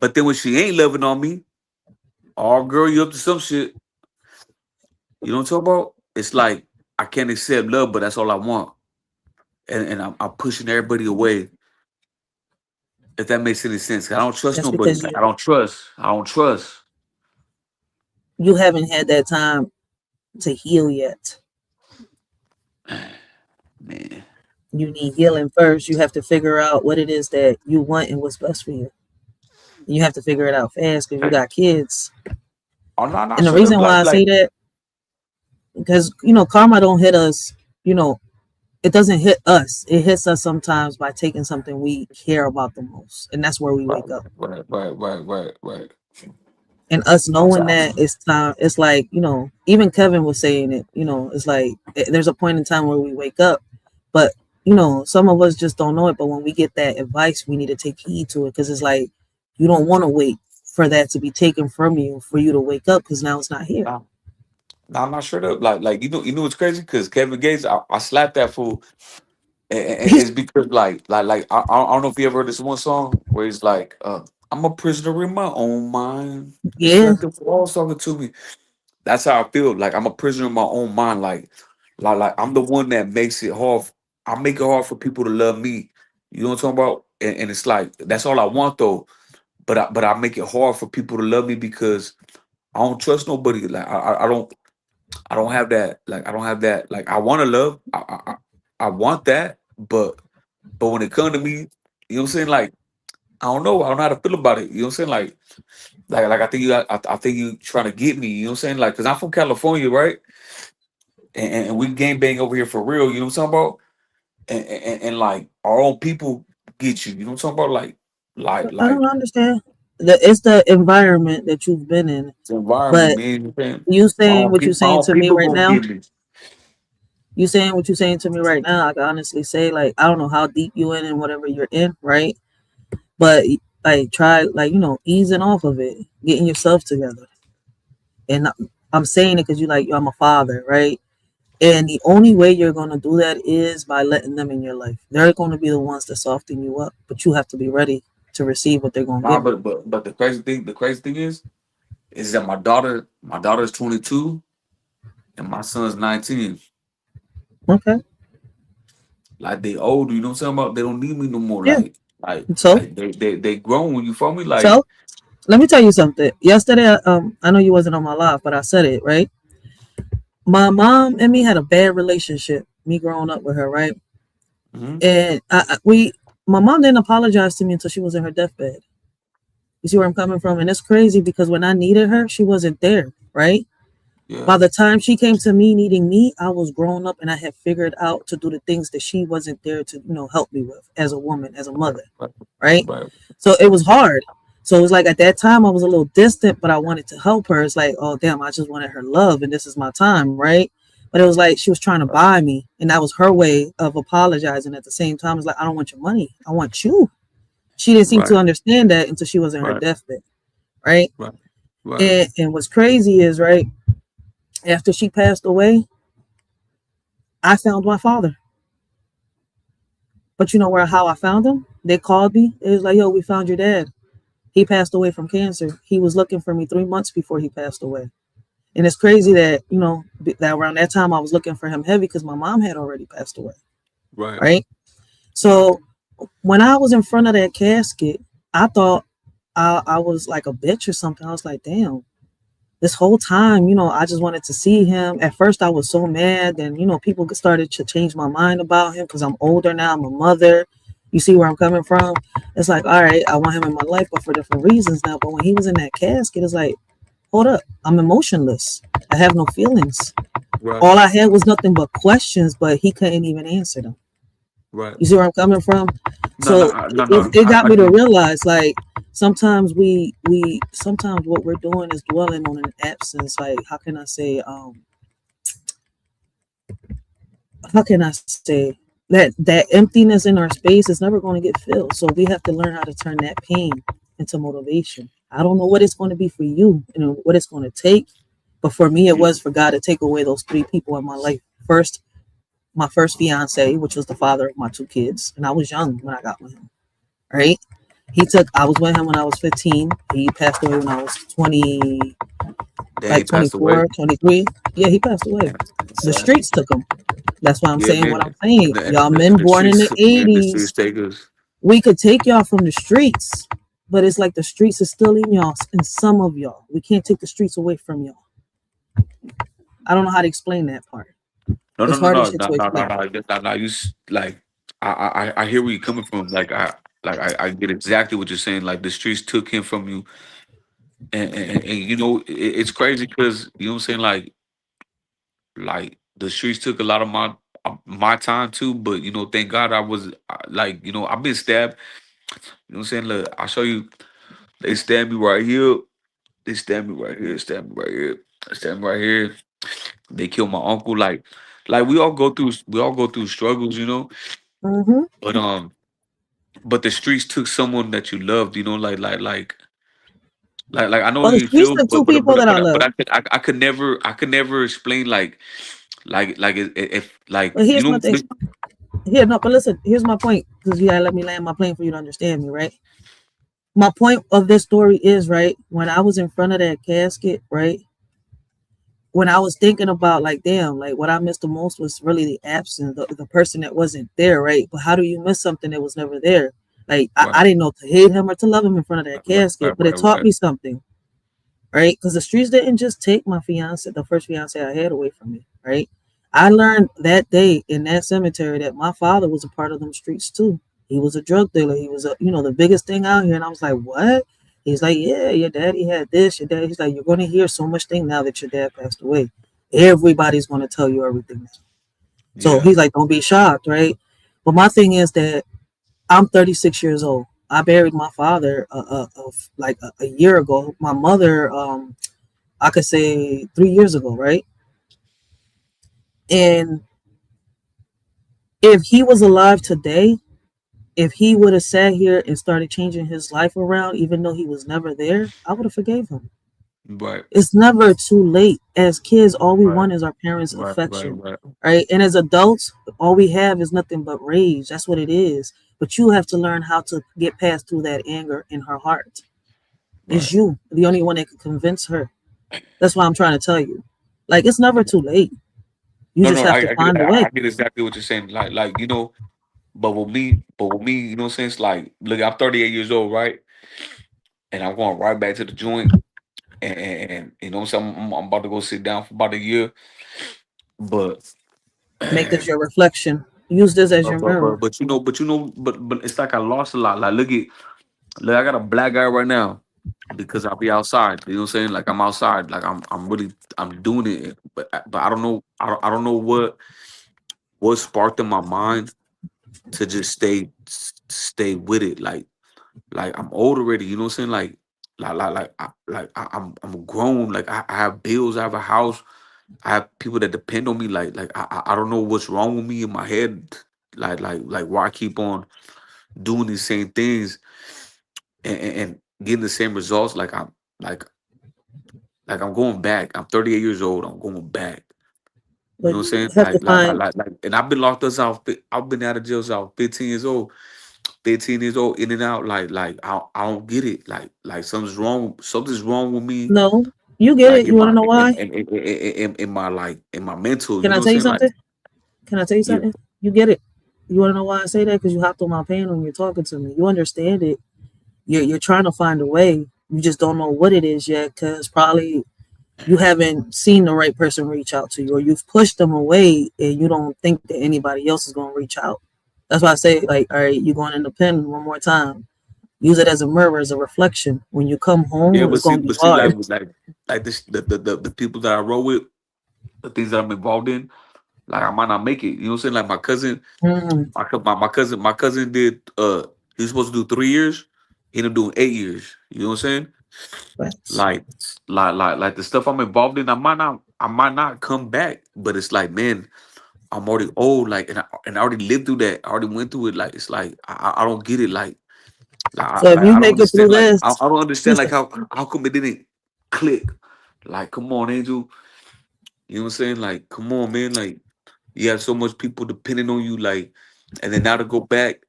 But then when she ain't loving on me, oh, girl, you up to some shit? You know what I'm talking about? It's like I can't accept love, but that's all I want, and I'm pushing everybody away. If that makes any sense, I don't trust That's nobody. because Like, I don't trust. I don't trust. you haven't had that time to heal yet. Man, You need healing first. You have to figure out what it is that you want and what's best for you. You have to figure it out fast because you got kids. oh no, no, And the straight up, reason why I say that, because karma don't hit us. It doesn't hit us. It hits us sometimes by taking something we care about the most, and that's where we right, wake up. right. And us That's knowing how. that it's time, it's like, even Kevin was saying it, it's like there's a point in time where we wake up, but some of us just don't know it. But when we get that advice, we need to take heed to it, because it's like you don't want to wait for that to be taken from you for you to wake up, because now it's not here. No, no, I'm not straight up. Like you know what's crazy? Because Kevin Gates, I slapped that fool, and it's because I don't know if you ever heard this one song where he's like, I'm a prisoner in my own mind. It's Yeah, like the walls talking to me. That's how I feel. Like I'm a prisoner in my own mind. Like I'm the one that makes it hard. I make it hard for people to love me. You know what I'm talking about? And it's like that's all I want though. But I make it hard for people to love me because I don't trust nobody. Like I don't have that. Like I don't have that. Like I want to love. I want that. But when it comes to me, you know what I'm saying? Like I don't know. I don't know how to feel about it. You know what I'm saying? Like I think you trying to get me. You know what I'm saying? Like because I'm from California, right? And we game bang over here for real. You know what I'm talking about? And like our own people get you. You know what I'm talking about? I Like don't understand. It's the environment that you've been in. the environment, But man. You know what I'm saying? you saying what you're My saying own to me people right gonna now, get me. you saying what you're saying to me right now, I can honestly say, like, I don't know how deep you in and whatever you're in, right? But like try, like, easing off of it, getting yourself together. And I'm saying it because you like, I'm a father, right? And the only way you're going to do that is by letting them in your life. They're going to be the ones that soften you up, but you have to be ready to receive what they're going to Nah, give you. but the crazy thing is that my daughter's 22 and my son's 19. Okay. Like they old, you know what I'm saying about? They don't need me no more. Yeah. So, They grown. You feel me? Like so let me tell you something. Yesterday, I know you wasn't on my live, but I said it, right? My mom and me had a bad relationship, me growing up with her, right? mhm, And my mom didn't apologize to me until she was in her deathbed. You see where I'm coming from? And it's crazy because when I needed her, she wasn't there, right? yeah, By the time she came to me needing me, I was grown up and I had figured out to do the things that she wasn't there to, help me with as a woman, as a right, mother, right, right? right, So it was hard. So it was like at that time I was a little distant, but I wanted to help her. It's like, oh damn, I just wanted her love and this is my time, right? But it was like she was trying to buy me, and that was her way of apologizing at the same time. It's like, I don't want your money, I want you. She didn't seem to right, understand that until she was in her right, deathbed, right? right, right, And what's crazy is, right, after she passed away, I found my father. But you know where how I found him? They called me. It was like, yo, we found your dad. He passed away from cancer. He was looking for me 3 months before he passed away. And it's crazy that, that around that time I was looking for him heavy because my mom had already passed away. right, Right. right, So when I was in front of that casket, I thought I was like a bitch or something. I was like, damn, this whole time, I just wanted to see him. At first I was so mad. And, people started to change my mind about him because I'm older now. I'm a mother. You see where I'm coming from? It's like, all right, I want him in my life, but for different reasons now. But when he was in that casket, it's like, hold up, I'm emotionless. I have no feelings. Right. All I had was nothing but questions, but he couldn't even answer them. Right. You see where I'm coming from? No, So it got I me to do. realize, like, sometimes sometimes what we're doing is dwelling on an absence. Like, how can I say that emptiness in our space is never going to get filled. So we have to learn how to turn that pain into motivation. I don't know what it's going to be for you, what it's going to take, but for me, it was for God to take away those 3 people in my life. First, my first fiance, which was the father of my 2 kids, and I was young when I got with him. Right? I was with him when I was 15. He passed away when I was 20, Damn, he like passed away. 24, 23. Yeah, he passed away. Damn, that's The sad. streets took him. That's why I'm Yeah, saying man. what I'm saying. Y'all men And the born in streets, the and the 80s, streets take us. we could take y'all from the streets, but it's like the streets is still in y'all, in some of y'all. We can't take the streets away from y'all. I don't know how to explain that part. No, no, It's no, hard as no, shit no, to no, no, explain. no, no, no. Like, I hear where you're coming from. I get exactly what you're saying. Like, the streets took him from you, and you know, it's crazy because you know what I'm saying. Like the streets took a lot of my time too. But you know, thank God I was like, you know, I've been stabbed. You know what I'm saying? Look, I'll show you. They stabbed me right here. They stabbed me right here. Stabbed me right here. Stabbed me right here. They killed my uncle. Like we all go through struggles, you know. Mm-hmm. But the streets took someone that you loved, you know, like I know Well, how the you streets feel, took 2 people that I but love. I could never explain like if like But you here's my know thing. Here, no, but listen, here's my point. Because you gotta let me land my plane for you to understand me, right? My point of this story is, right, when I was in front of that casket, right, when I was thinking about, like, damn, like, what I missed the most was really the absence, the person that wasn't there, right? But how do you miss something that was never there? Like, I right, didn't know to hate him or to love him in front of that right, casket, right, but it right, taught right, me something, right? Because the streets didn't just take my fiance, the first fiance I had, away from me, right? I learned that day in that cemetery that my father was a part of them streets too. He was a drug dealer. He was the biggest thing out here. And I was like, what? He's like, yeah, your daddy had this. Your dad. He's like, you're going to hear so much thing now that your dad passed away. Everybody's going to tell you everything. So yeah, he's like, don't be shocked, right? But my thing is that I'm 36 years old. I buried my father like a year ago. My mother, I could say 3 years ago, right? And if he was alive today, if he would have sat here and started changing his life around, even though he was never there, I would have forgave him. right, It's never too late. As kids, all we right, want is our parents' right, right, affection, right, right? And as adults, all we have is nothing but rage. That's what it is. But you have to learn how to get past through that anger in her heart. It's right. you, the only one that can convince her. That's why I'm trying to tell you. Like, it's never too late. You No, just no, have to I get find a way. I get exactly what you're saying. Like you know, but with me, you know what I'm saying? It's like, look, I'm 38 years old, right? And I'm going right back to the joint. And you know what I'm saying? I'm about to go sit down for about a year. But Make this your reflection. Use this as but your but but, mirror. but but it's like I lost a lot. Like look, I got a black guy right now because I'll be outside. You know what I'm saying? Like I'm outside. Like I'm doing it. But I don't know what sparked in my mind to just stay with it. Like I'm old already. You know what I'm saying? I'm grown. Like I have bills. I have a house. I have people that depend on me. I don't know what's wrong with me in my head. Like why I keep on doing these same things and getting the same results. Like like I'm going back. I'm 38 years old. I'm going back. You But know what I'm saying? you have to find And I've been locked us out. I've been out of jail since I was 15 years old. 15 years old, in and out. I don't get it. Like something's wrong. Something's wrong with me. no, you get Like it. You want to know why? in my mental. Can You I know what tell I'm you saying? Like something? Can I tell you yeah, something? You get it. You want to know why I say that? Because you hopped on my pain when you're talking to me. You understand it. You're trying to find a way. You just don't know what it is yet because probably you haven't seen the right person reach out to you or you've pushed them away and you don't think that anybody else is going to reach out. That's why I say, like, all right, you're going in the pen one more time. Use it as a mirror, as a reflection. When you come Yeah, home, it's gonna be but see, hard. like this, the people that I roll with, the things that I'm involved in, like I might not make it. You know what I'm saying? Like my cousin, Mm, my cousin did. He was supposed to do 3 years. He ended up doing 8 years. You know what I'm saying? facts. Like, like the stuff I'm involved in, I might not come back. But it's like, man, I'm already old. Like, and I already lived through that. I already went through it. Like, it's like I don't get it. So if Like you I don't make it through understand. this, I don't understand. Like listen, how come it didn't click? Like, come on, Angel. You know what I'm saying? Like, come on, man. Like, you have so much people depending on you. Like, and then now to go back,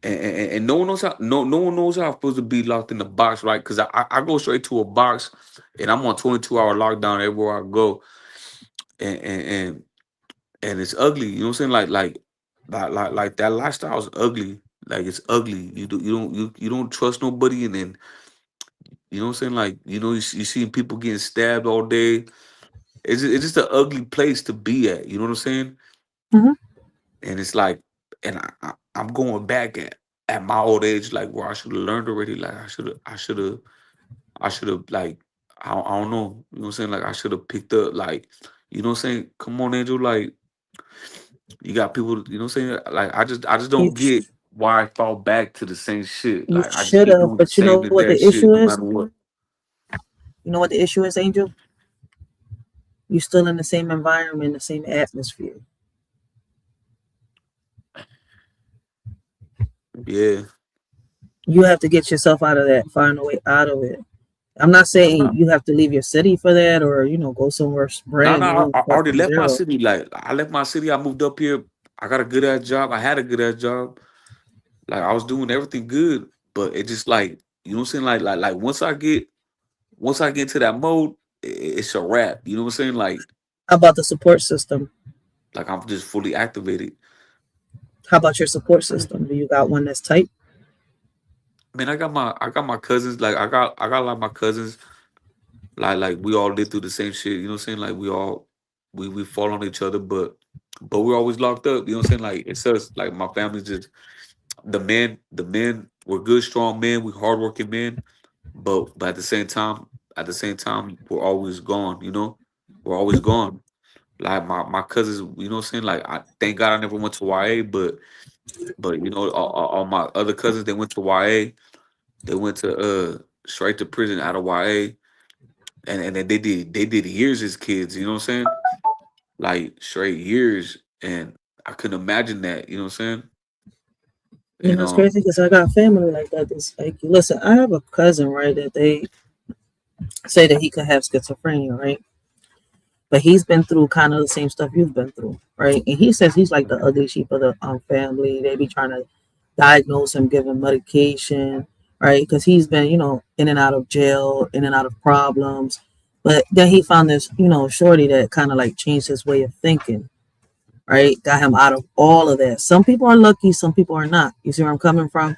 and no one knows how. No one knows how I'm supposed to be locked in the box, right? Because I go straight to a box, and I'm on 22-hour lockdown everywhere I go, and and and, and it's ugly. You know what I'm saying? Like that lifestyle is ugly. Like it's ugly. You don't trust nobody, and then you know what I'm saying. Like you see people getting stabbed all day. It's just an ugly place to be at. You know what I'm saying? mhm, And it's like, and I'm going back at my old age, like where I should have learned already. Like I should have like I don't know. You know what I'm saying? Like I should have picked up. Like you know what I'm saying? Come on, Angel. Like you got people. You know what I'm saying? Like I just you don't get why I fall back to the same shit. you Like I just should keep have, doing the but you know same what exact the shit issue no is? matter what. You know what the issue is, Angel? You're still in the same environment, the same atmosphere. Yeah. You have to get yourself out of that, find a way out of it. I'm not saying you have to leave your city for that or, go somewhere No, brand no, new, I start already from left my zero. city. Like I left my city. I moved up here. I got a good ass job. I had a good ass job. Like I was doing everything good, but it just like you know what I'm saying. Like once I get into that mode, it's a wrap. You know what I'm saying. How about the support system? Like I'm just fully activated. How about your support system? Do you got one that's tight? Man, I got my cousins. Like I got a lot of my cousins. Like we all live through the same shit. You know what I'm saying. Like we fall on each other, but we're always locked up. You know what I'm saying. Like it's us. Like my family's just the men we're good, strong men, we hardworking men, but at the same time, we're always gone, you know? We're always gone. Like my cousins, you know what I'm saying? Like I thank God I never went to YA, but all my other cousins they went to YA, they went to straight to prison out of YA, and then they did years as kids, you know what I'm saying? Like straight years. And I couldn't imagine that, you know what I'm saying? And It's crazy because I got family like that. It's like, listen, I have a cousin, right, that they say that he could have schizophrenia, right? But he's been through kind of the same stuff you've been through, right? And he says he's like the ugly sheep of the family. They be trying to diagnose him, give him medication, right? Because he's been, in and out of jail, in and out of problems. But then he found this, shorty that kind of like changed his way of thinking, right? Got him out of all of that. Some people are lucky, some people are not. You see where I'm coming from,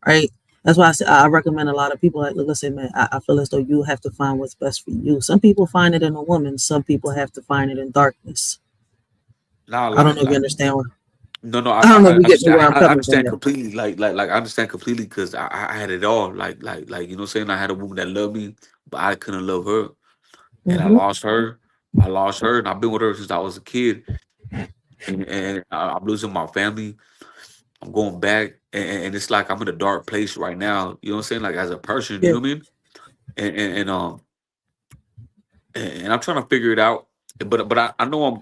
right? That's why I recommend a lot of people like, listen, man, I feel as though you have to find what's best for you. Some people find it in a woman. Some people have to find it in darkness. now I don't know if you like understand. no, no, I don't know if I you get me understand. where I'm I coming from understand there. completely. Like, I understand completely because I had it all. Like, you know, what I'm saying I had a woman that loved me, but I couldn't love her, and I Hmm. lost her. I lost her, and I've been with her since I was a kid, and I'm losing my family. I'm going back, and it's like I'm in a dark place right now. You know what I'm saying? Like as a person, you Yeah, know what I mean? And and I'm trying to figure it out. But I know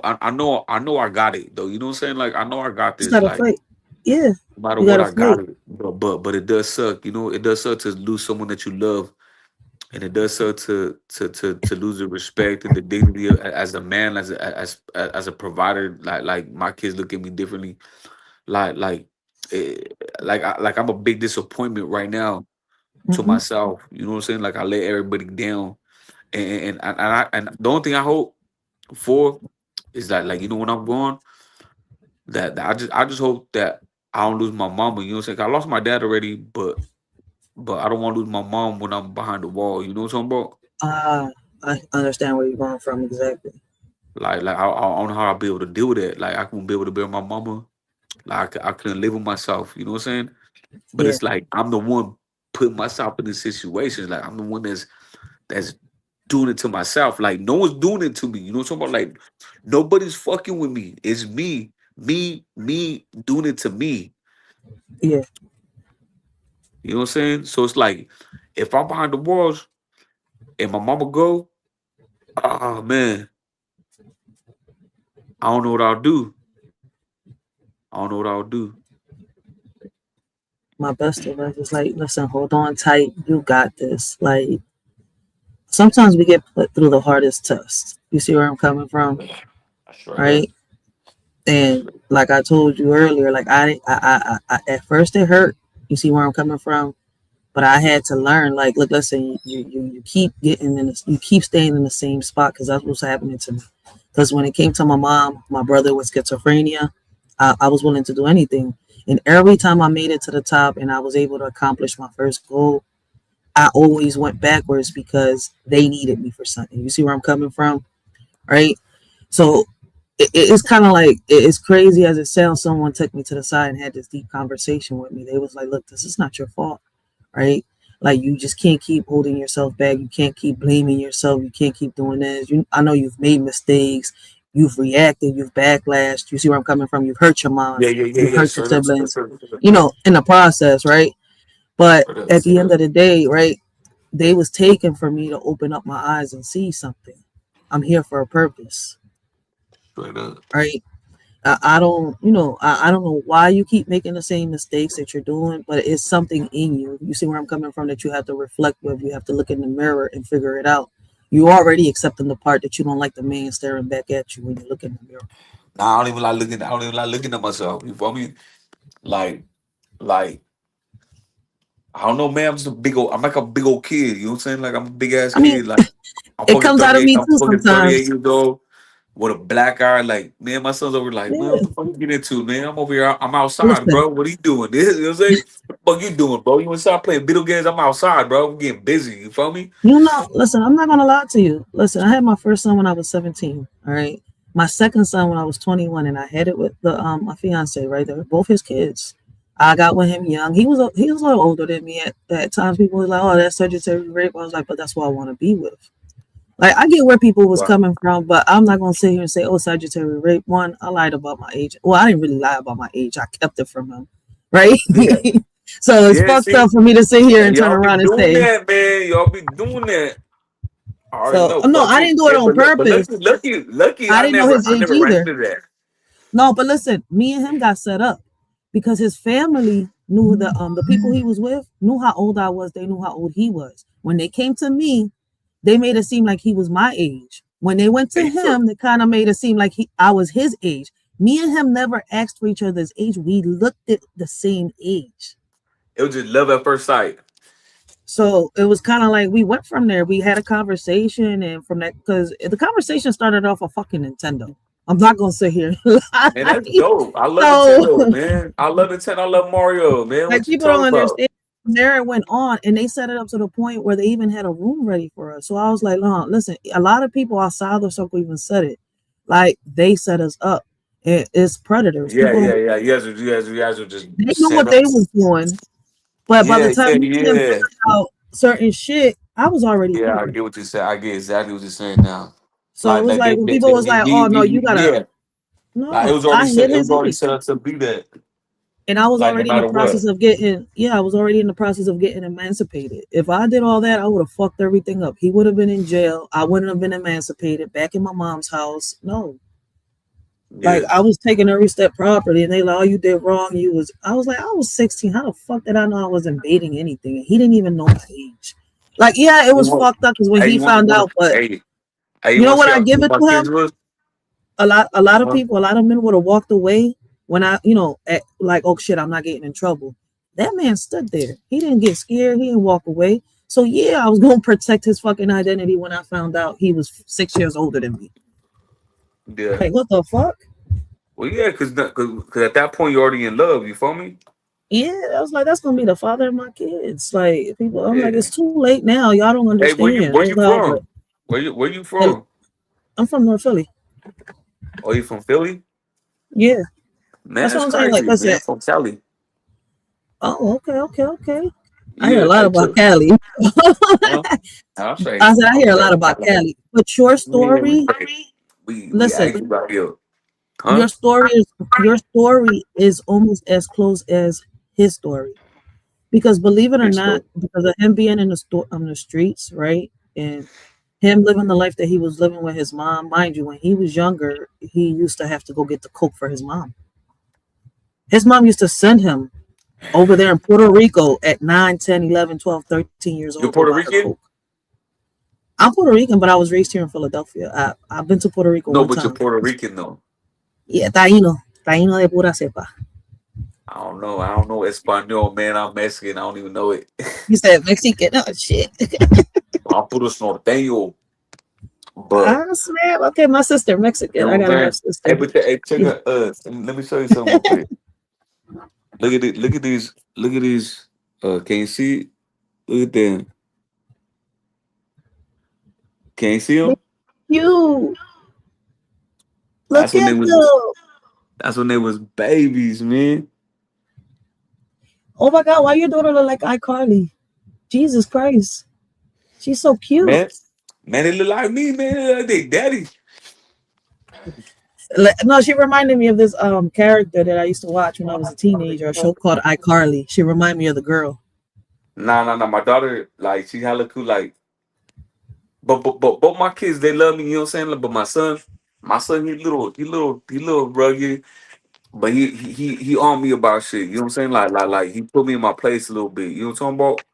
I know I got it though. You know what I'm saying? Like I know I got just this. gotta Like fight. Yeah, no matter you what, gotta I got fight. it. But it does suck. You know, it does suck to lose someone that you love, and it does suck to lose the respect and the dignity as a man, as a provider. Like my kids look at me differently. Like like eh, like I'm a big disappointment right now to Hmm. myself. You know what I'm saying? Like I let everybody down, and the only thing I hope for is that like when I'm gone, that I just hope that I don't lose my mama. You know what I'm saying? 'Cause I lost my dad already, but I don't want to lose my mom when I'm behind the wall. You know what I'm talking about? Ah, I understand where you're going from exactly. Like I don't know how I'll be able to deal with it. Like I won't be able to bear my mama. Like I couldn't live with myself. You know what I'm saying? But Yeah, it's like I'm the one putting myself in these situations. Like I'm the one that's doing it to myself. Like no one's doing it to me. You know what I'm talking about? Like nobody's fucking with me. It's me doing it to me. yeah. You know what I'm saying? So it's like if I'm behind the walls and my mama go, oh man, I don't know what I'll do. I don't know what I'll do. My best advice is like, listen, hold on tight. You got this. Like sometimes we get put through the hardest tests. You see where I'm coming from, Straight up. right? And like I told you earlier, like I at first it hurt. You see where I'm coming from, but I had to learn. Like, look, listen, you keep getting in this, you keep staying in the same spot because that's what's happening to me. Because when it came to my mom, my brother with schizophrenia, I was willing to do anything. And every time I made it to the top and I was able to accomplish my first goal, I always went backwards because they needed me for something. You see where I'm coming from, right? So it's kind of like it's crazy as it sounds. Someone took me to the side and had this deep conversation with me. They was like, "Look, this is not your fault, right? Like you just can't keep holding yourself back. You can't keep blaming yourself. You can't keep doing this. I know you've made mistakes. You've reacted. You've backlashed. You see where I'm coming from? You've hurt your mom. You've Yeah. hurt your Straight up, straight up, siblings. straight up, straight You up, know, in the process, right? But straight up, at the straight end up, of the day, right? They was taken for me to open up my eyes and see something. I'm here for a purpose, straight up. right? I don't, I don't know why you keep making the same mistakes that you're doing, but it's something in you. You see where I'm coming from that you have to reflect with. You have to look in the mirror and figure it out. You already accepting the part that you don't like the man staring back at you when you look in the mirror. Nah, I don't even like looking. I don't even like looking at myself. You feel me? Like, like I don't know, man. I'm just a big old. I'm like a big old kid. You know what I'm saying? Like I'm a big ass I mean, kid. Like I'm it fucking comes out of 38. me I'm too fucking 38 sometimes. years old with a black eye. Like man, my son's over like, man, what Yeah. the fuck you get into, man? I'm over here. I'm outside, Listen, bro. What are you doing? This, you know what I'm saying? What the fuck you doing, bro? You inside playing video games? I'm outside, bro. I'm getting busy. You feel me? listen, I'm not gonna lie to you. Listen, I had my first son when I was 17. All right. My second son when I was 21, and I had it with the my fiance, right? They were both his kids. I got with him young. He was a little older than me at times. People was like, "Oh, that's Sagittarius rape." I was like, "But that's what I want to be with." Like I get where people was Wow. coming from, but I'm not gonna sit here and say, "Oh, Sagittarius rape." One, I lied about my age. Well, I didn't really lie about my age. I kept it from him, right? Yeah. So it's Yeah. fucked See, up for me to sit here and and turn y'all be around and doing say, that, man. Y'all be doing that. I already "So know. no, But I me, didn't do it yeah, on but purpose." lucky. I didn't know his I age never ran either. into that. No, but listen, me and him got set up because his family knew the people he was with knew how old I was. They knew how old he was. When they came to me, they made it seem like he was my age. When they went to Hey, so him, they kind of made it seem like I was his age. Me and him never asked for each other's age. We looked at the same age. it was just love at first sight. So it was kind of like we went from there. We had a conversation, and from that, because the conversation started off a fucking Nintendo. I'm not gonna sit here and Man, lie. that's dope. I love Nintendo, So man. I love Nintendo. I love Mario, man. like What you people don't talking about? understand. There it went on, and they set it up to the point where they even had a room ready for us. So I was like, "No, listen." A lot of people outside the circle even said it, like they set us up. It's predators. Yeah, People yeah, don't. yeah. You guys are just They know set what up. they was doing, but by the Yeah, time yeah, me and him yeah. found out certain shit, I was already Yeah, I here. get what you said. I get exactly what you're saying now. So it was like when people was like, "Oh no, you gotta." Yeah. Like No, I hid it his was already age. set up to be that. And I was Like no already in the matter process what. of getting, yeah, I was already in the process of getting emancipated. If I did all that, I would have fucked everything up. He would have been in jail. I wouldn't have been emancipated back in my mom's house. No, like Yeah. I was taking every step properly, and they like, "Oh, you did wrong." I was like, I was 16. How the fuck did I know I was invading anything? And he didn't even know my age. Like, yeah, it You was want fucked up because when hey he you found want out, but hey, you you know want to what see I how give cool it my to him? kids was? A lot of Huh? people, a lot of men would have walked away when like, oh shit, I'm not getting in trouble. That man stood there. He didn't get scared. He didn't walk away. So yeah, I was gonna protect his fucking identity when I found out he was 6 years older than me. Yeah. Like what the fuck? Well, yeah, cause at that point you're already in love. You feel me? Yeah, I was like, that's gonna be the father of my kids. Like people, I'm like, Yeah. it's too late now. Y'all don't Hey, understand. where It's you like, oh, from? Where you but from? I'm from North Philly. Oh, you from Philly? Yeah, Man, That's what that's I'm saying. Like, crazy, listen. man. From Cali. Oh, okay. I hear a Yeah, lot I about took. Cali. Huh? I'll say. I said I I'm hear a lot saying. about Cali, but your Yeah, story. we Listen, actually out here. Huh? your story is almost as close as his story. Because believe it or It's not, so. because of him being in the store on the streets, right, and him living the life that he was living with his mom, mind you, when he was younger, he used to have to go get the coke for his mom. His mom used to send him over there in Puerto Rico at 9, 10, 11, 12, 13 years old, You're go buy Puerto her coke. Rican? I'm Puerto Rican, but I was raised here in Philadelphia. I've been to Puerto Rico No, one but you're time. Puerto Rican though. Yeah, taíno de pura cepa. I don't know. I don't know Espanol, man. I'm Mexican. I don't even know it. You said Mexican? Oh shit. I'm puro norteño. But Ah, snap. Okay, my sister you Mexican. I know what got a I'm half saying? Hey, sister. but hey, check out. Let me show you something real quick. Look at it. Look at these. Look at these. Can you see? Look at them. Can you see them? You That's look when they at was. them. That's when they was babies, man. Oh my God, why your daughter look like iCarly? Jesus Christ. She's so cute. Man, man, they look like me, man. They look like they daddy. No, she reminded me of this character that I used to watch when I was a teenager, a show called iCarly. She reminded me of the girl. Nah. My daughter, like, she hella cool. Like, but both my kids, they love me. You know what I'm saying? Like, but my son, he little rugged. But he on me about shit. You know what I'm saying? Like he put me in my place a little bit. You know what I'm talking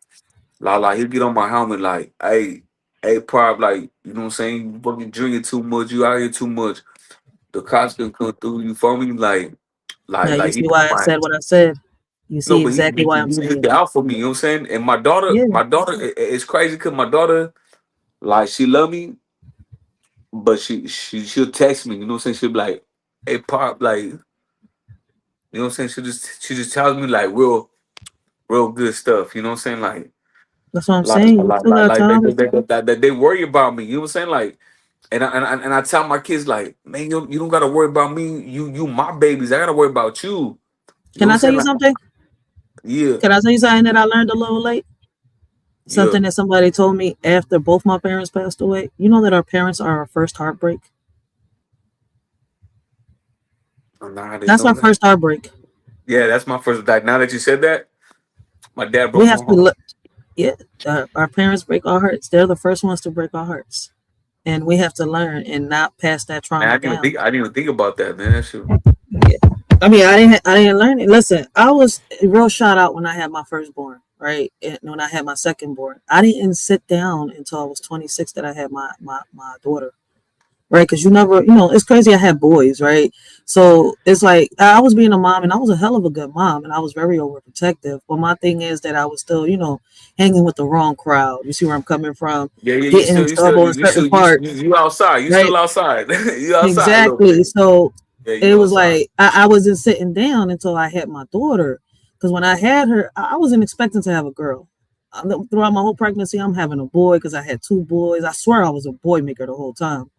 about? Like he'll get on my helmet like, hey, prob, like, you know what I'm saying? You fucking drinking too much, you out here too much. The cops gonna come through, you feel me? Like Now like you like he see why I my said what I said. You no, see but he exactly he, why he I'm he saying looked it. out for me, you know what I'm saying? And Yeah, my daughter, it's crazy because my daughter, like, she love me, but she'll text me, you know what I'm saying? She'll be like, hey, pop, like, you know what I'm saying? She just tells me like real good stuff, you know what I'm saying? Like that's what I'm like saying. You like still like, got like they, time. they, they, they worry about me, you know what I'm saying? Like, and I tell my kids like, man, you don't gotta worry about me. You my babies. I gotta worry about you. You know Can what I'm I tell saying? you Like, something? yeah, Can I tell you something that I learned a little late? yeah. Something that somebody told me after both my parents passed away. You know that our parents are our first heartbreak. Nah, I didn't That's know our that. first heartbreak. Yeah, that's my first. Like, now that you said that, my dad We broke have my to heart. look. Yeah, our parents break our hearts. They're the first ones to break our hearts, and we have to learn and not pass that Man, I trauma didn't even down. think. I didn't even think about that, man. That shit. Yeah. I mean, I didn't learn it. Listen, I was a real shout out when I had my firstborn, right? And when I had my secondborn, I didn't sit down until I was 26 that I had my daughter, right? Because you never, it's crazy. I had boys, right? So it's like I was being a mom, and I was a hell of a good mom, and I was very overprotective. But my thing is that I was still, hanging with the wrong crowd. You see where I'm coming from? Yeah, yeah. You Getting in still, you still, trouble you, in you certain still, you, parts, you outside. You right? still outside. You outside a little Exactly. bit. So Yeah, it you was outside. like I wasn't sitting down until I had my daughter. Because when I had her, I wasn't expecting to have a girl. Throughout my whole pregnancy, I'm having a boy because I had two boys. I swear I was a boy maker the whole time.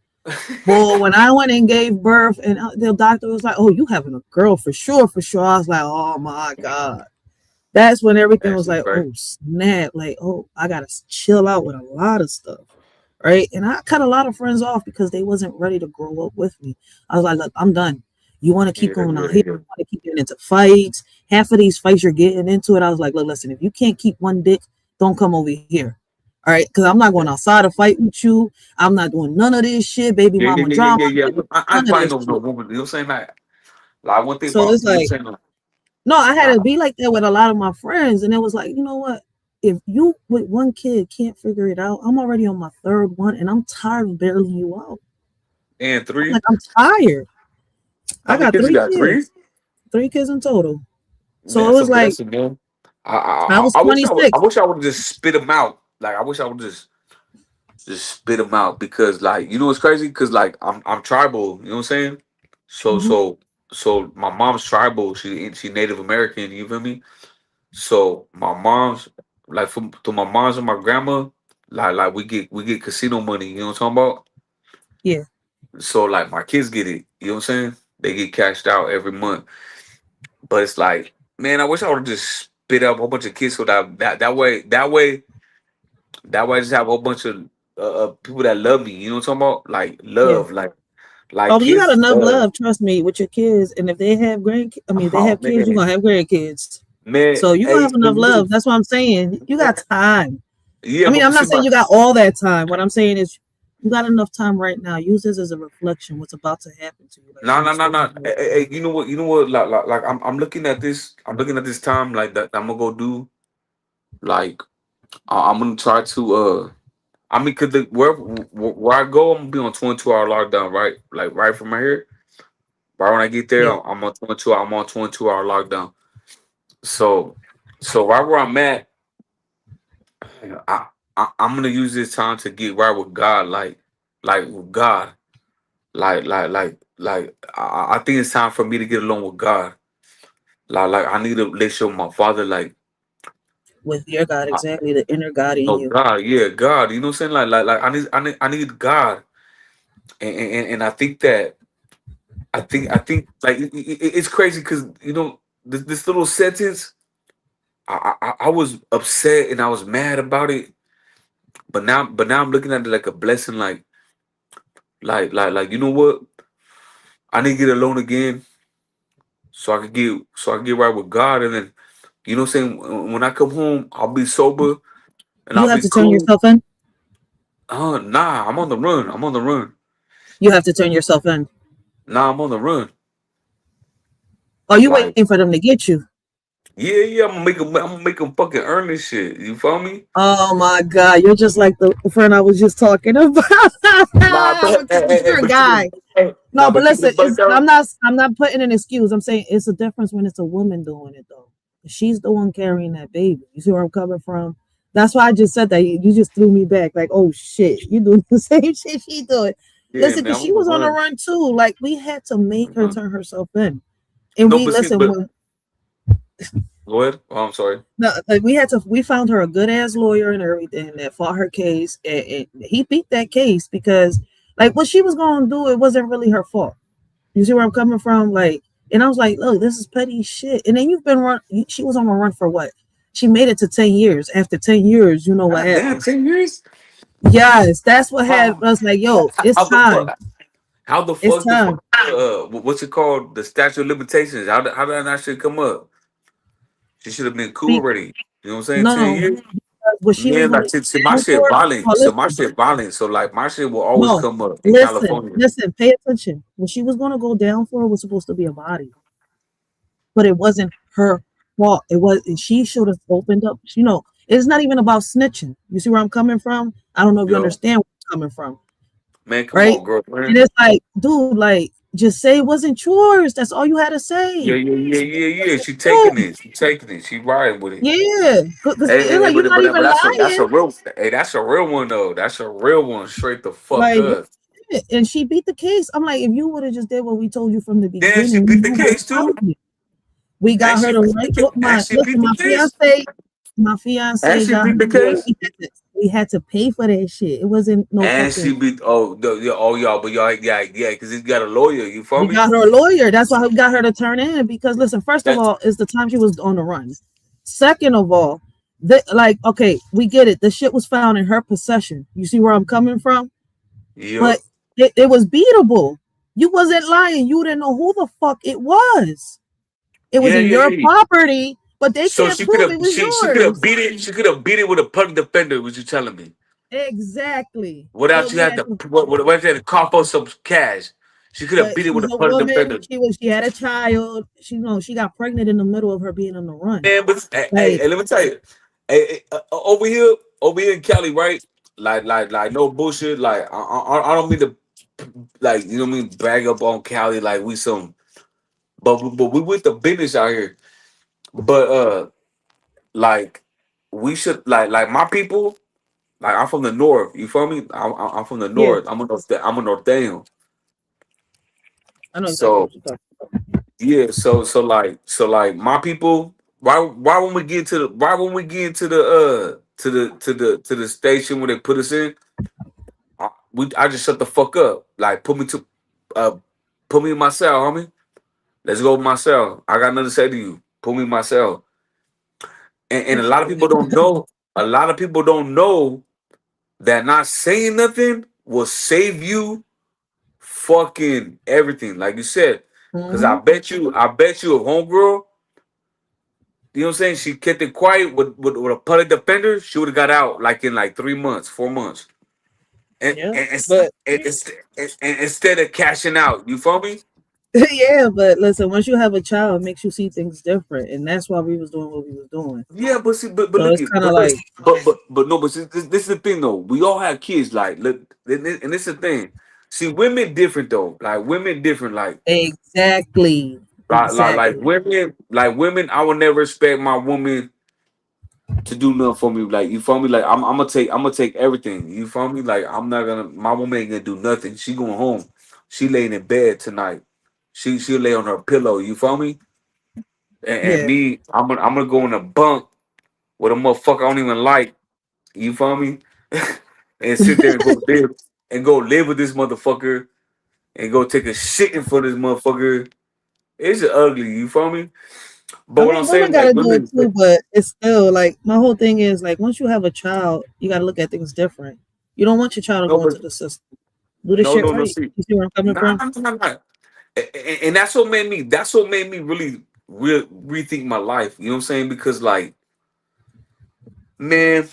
Well, when I went and gave birth, and the doctor was like, "Oh, you having a girl for sure, for sure." I was like, "Oh my God." That's when everything That was shit like, crazy. "Oh snap!" Like, "Oh, I gotta chill out with a lot of stuff." Right. And I cut a lot of friends off because they wasn't ready to grow up with me. I was like, look, I'm done. You want to keep Yeah, going out here, yeah, you want to keep getting into fights. Half of these fights you're getting into it. I was like, look, listen, if you can't keep one dick, don't come over here. All right. Because I'm not going outside to fight with you. I'm not doing none of this shit, baby yeah, yeah, mama yeah, yeah, drama. yeah, yeah. I None ain't of fighting this no shit. woman. You know what I'm saying? Like one thing So about, it's you know what I'm like, saying? no, I had Nah, to be like that with a lot of my friends. And it was like, you know what? If you with one kid can't figure it out, I'm already on my third one and I'm tired of bailing you out. and I'm three. like, I'm tired. How I many got kids you three got? Three? kids, three kids in total. Man, So it that's a was like blessing, man. I I I, was I wish I 26. wish I would have just spit them out. Like, I wish I would just spit them out because, like, you know what's crazy? Because, like, I'm tribal. You know what I'm saying? So Hmm. so so my mom's tribal. She Native American. You feel me? So my mom's, like, from to my mom's and my grandma, like we get casino money. You know what I'm talking about? Yeah. So, like, my kids get it. You know what I'm saying? They get cashed out every month. But it's like, man, I wish I would have just spit up a whole bunch of kids so that way I just have a whole bunch of people that love me. You know what I'm talking about? Like Yeah. love, like Oh, you got kids enough love. love, trust me, with your kids. And if they have if they Oh have kids, you're man, gonna have grandkids. man, So you're gonna hey, have enough love. That's what I'm saying. You got time. yeah, I mean, I'm but see not saying my you got all that time. What I'm saying is you got enough time right now. Use this as a reflection, what's about to happen to you. Like no, you no, no, still no. have Hey, you know what? Like I'm looking at this. I'm looking at this time like that. I'm gonna go do like I'm gonna try to I mean, cause where I go, I'm gonna be on 22-hour lockdown, right? Like right from right here. Right when I get there, yeah. I'm on 22. I'm on 22-hour lockdown. So, so right where I'm at, I, I'm gonna use this time to get right with God, like with God, I think it's time for me to get along with God. Like I need a relationship with my Father. Like, With your God, I, exactly, the inner God in no you. God, yeah, God. You know what I'm saying? Like I need God, and I think that I think like it's crazy because this little sentence. I was upset and I was mad about it, but now I'm looking at it like a blessing. Like you know what? I need to get alone again so I can get right with God, and then you know what I'm saying. When I come home, I'll be sober and You I'll have be to turn cool. yourself in. Nah, I'm on the run. I'm on the run. You have to turn yourself in. Nah, I'm on the run. Are you Like waiting for them to get you? yeah. I'm gonna make them fucking earn this shit. You feel me? Oh my God, you're just like the friend I was just talking about. Nah, but With the different guy. No, but but keep listen, it butt down. I'm not putting an excuse. I'm saying it's a difference when it's a woman doing it though. She's the one carrying that baby. You see where I'm coming from? That's why I just said that. You just threw me back like, oh shit, you doing the same shit she doing. Yeah, Listen, man, because I'm she on the was on a run. run too. Like we had to make her Mhm. turn herself in. And No, we but see, listen but when go ahead. Oh, I'm sorry. no, like we found her a good ass lawyer and everything that fought her case, and he beat that case because like what she was gonna do, it wasn't really her fault. You see where I'm coming from? Like, and I was like, look, this is petty shit. And then you've been run. She was on a run for what? She made it to 10 years. After 10 years, you know what God damn, happened? 10 years. Yes, that's what had How, us like, yo, how it's the time. fuck? How the It's fuck the time. fuck? What's it called? The statute of limitations. How did that shit come up? She should have been cool Be, already. You know what I'm saying? no, 10 years. what she was Man, gonna like go see, my down shit for? violent. Oh, So my listen, shit violent. So like my shit will always no, come up in listen, California. listen. Pay attention. What she was gonna go down for was supposed to be a body, but it wasn't her fault. It was she should have opened up. You know, it's not even about snitching. You see where I'm coming from? I don't know if you Yo, understand where I'm coming from, man, come right? on, And girlfriend. it's like, dude, like just say it wasn't yours. That's all you had to Yeah, say. yeah, yeah, Say it yeah, yeah. wasn't She taking you. it. She taking it. She riding with it. Yeah, because Hey, it's hey, like you're not but even that's a lying. real. Hey, that's a real one though. That's a real one. Straight the fuck Like, real up. shit. And she beat the case. I'm like, if you would have just did what we told you from the Damn, she beginning, we beat the knew what case was too. happening. We And got her she to beat the run case. with And my she beat listen, the case. my And fiance she got beat her the to where case. we had to pay for that shit. It wasn't no And fucking she beat y'all, but y'all yeah, because he's got a lawyer. You feel we me? got her a lawyer. That's why we got her to turn in because listen, first of That's all, it's the time she was on the run. Second of all, like, okay, we get it. The shit was found in her possession. You see where I'm coming from? But yep. it was beatable. You wasn't lying. You didn't know who the fuck it was. It was Yeah, in yeah, your yeah. property, but they So can't she could prove have it was she could have yours. beat it. She could have beat it with a public defender. What you telling me? Exactly. Without But you we had had to to, without you had to cough up some cash. She could have but beat it with she's a a public woman. defender. She had a child. She got pregnant in the middle of her being on the run. Man, but Like, let me tell you, over here in Cali, right? Like, no bullshit. Like, I don't mean to, like, you know what I mean, brag up on Cali like we some, but we with the business out here. But like, we should like my people. Like, I'm from the north. You feel me? I'm from the yeah, north. I'm a norteño. I know exactly So what you're talking. yeah, so like my people. Why when we get to the why when we get into the to the station where they put us in, I just shut the fuck up. Like uh put me in my cell, homie. Let's go Marcel. I got nothing to say to you. Pull me Marcel. And a lot of people don't know. A lot of people don't know that not saying nothing will save you fucking everything. Like you said. Cause Mm-hmm. I bet you a homegirl, you know what I'm saying? She kept it quiet with a public defender, she would have got out like in like 3 months, 4 months. And, Yeah, and, but and instead of cashing out, you feel me? yeah, but listen, once you have a child, it makes you see things different, and that's why we was doing what we was doing. Yeah, but see, but So look it's at kind of but look, like but no, but see, this is the thing though. We all have kids, like look, and this is the thing. See, women different though. Like women different. exactly, exactly. Like women. I would never expect my woman to do nothing for me. Like you feel me? Like I'm gonna take everything. You feel me? Like I'm not gonna. My woman ain't gonna do nothing. She going home. She laying in bed tonight. She'll lay on her pillow. You feel me? And Yeah, me, I'm gonna go in a bunk with a motherfucker I don't even like. You feel me? And sit there and go live with this motherfucker and go take a shit in front of this motherfucker. It's ugly. You feel me? But I what I'm mean, women saying, like gotta do it women, too, but it's still like my whole thing is like once you have a child, you gotta look at things different. You don't want your child to no, go but into the system. Do this shit no. right. See, You see where I'm coming nah, from? nah, nah, nah. And that's what made me. That's what made me really rethink my life. You know what I'm saying? Because like, man,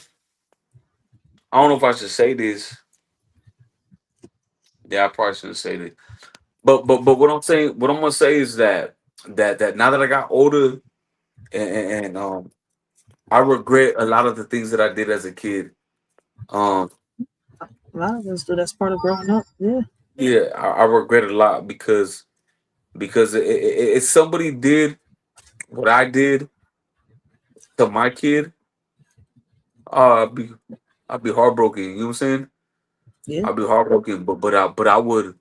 I don't know if I should say this. Yeah, I probably shouldn't say this. But what I'm saying, what I'm gonna say is that now that I got older and I regret a lot of the things that I did as a kid. Um, A lot of us do. That's part of growing up. Yeah. yeah, I regret it a lot because if somebody did what I did to my kid, I'd be I'd be heartbroken. You know what I'm saying? Yeah. I'd be heartbroken. But I would.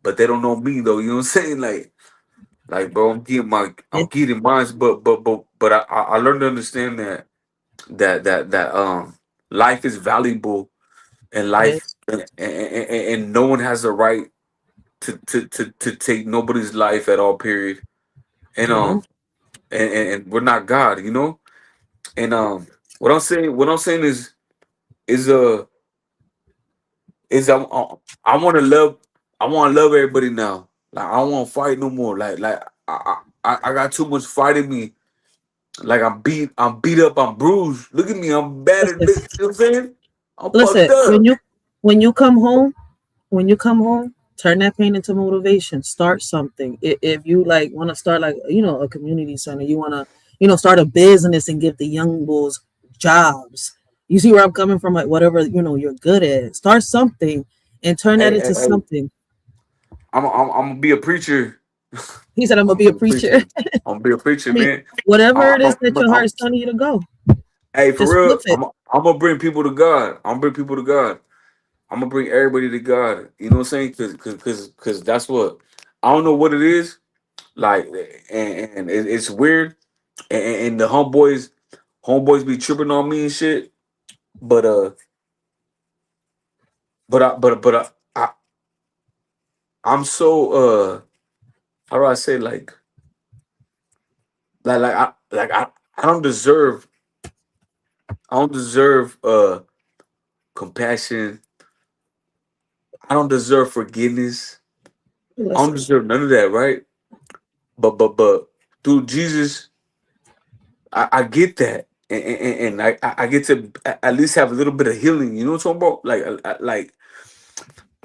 But they don't know me though. You know what I'm saying? Like bro, Yeah. I'm getting mine. But I learned to understand that life is valuable and It life is. and no one has the right to take nobody's life at all. Period. And You know. and we're not God, you know. And what I'm saying is is I want to love everybody now. Like I don't want to fight no more. Like I got too much fight in me. Like I'm beat up, I'm bruised. Look at me, I'm battered. Listen, You know what I'm saying? I'm listen. fucked up. When you come home, when you come home, turn that pain into motivation. Start something. If you like want to start like a community center, you want to start a business and give the young bulls jobs. You see where I'm coming from? Like whatever you're good at, start something and turn that Hey, into hey, something. I'm gonna be a preacher. He said, "I'm gonna I'm be a gonna be a preacher." preacher. I'm gonna be a I preacher, mean, man. whatever it is that your I'm heart's telling you to go, hey, for just real. flip it. I'm gonna bring people to God. I'm gonna bring people to God. I'm gonna bring everybody to God. You know what I'm saying? Cause that's what I don't know what it is. Like, and it's weird. And the homeboys be tripping on me and shit. But I'm so how do I say I don't deserve compassion. I don't deserve forgiveness. I don't Listen, deserve none of that, right? But through Jesus, I get that, and I get to at least have a little bit of healing. You know what I'm talking about? Like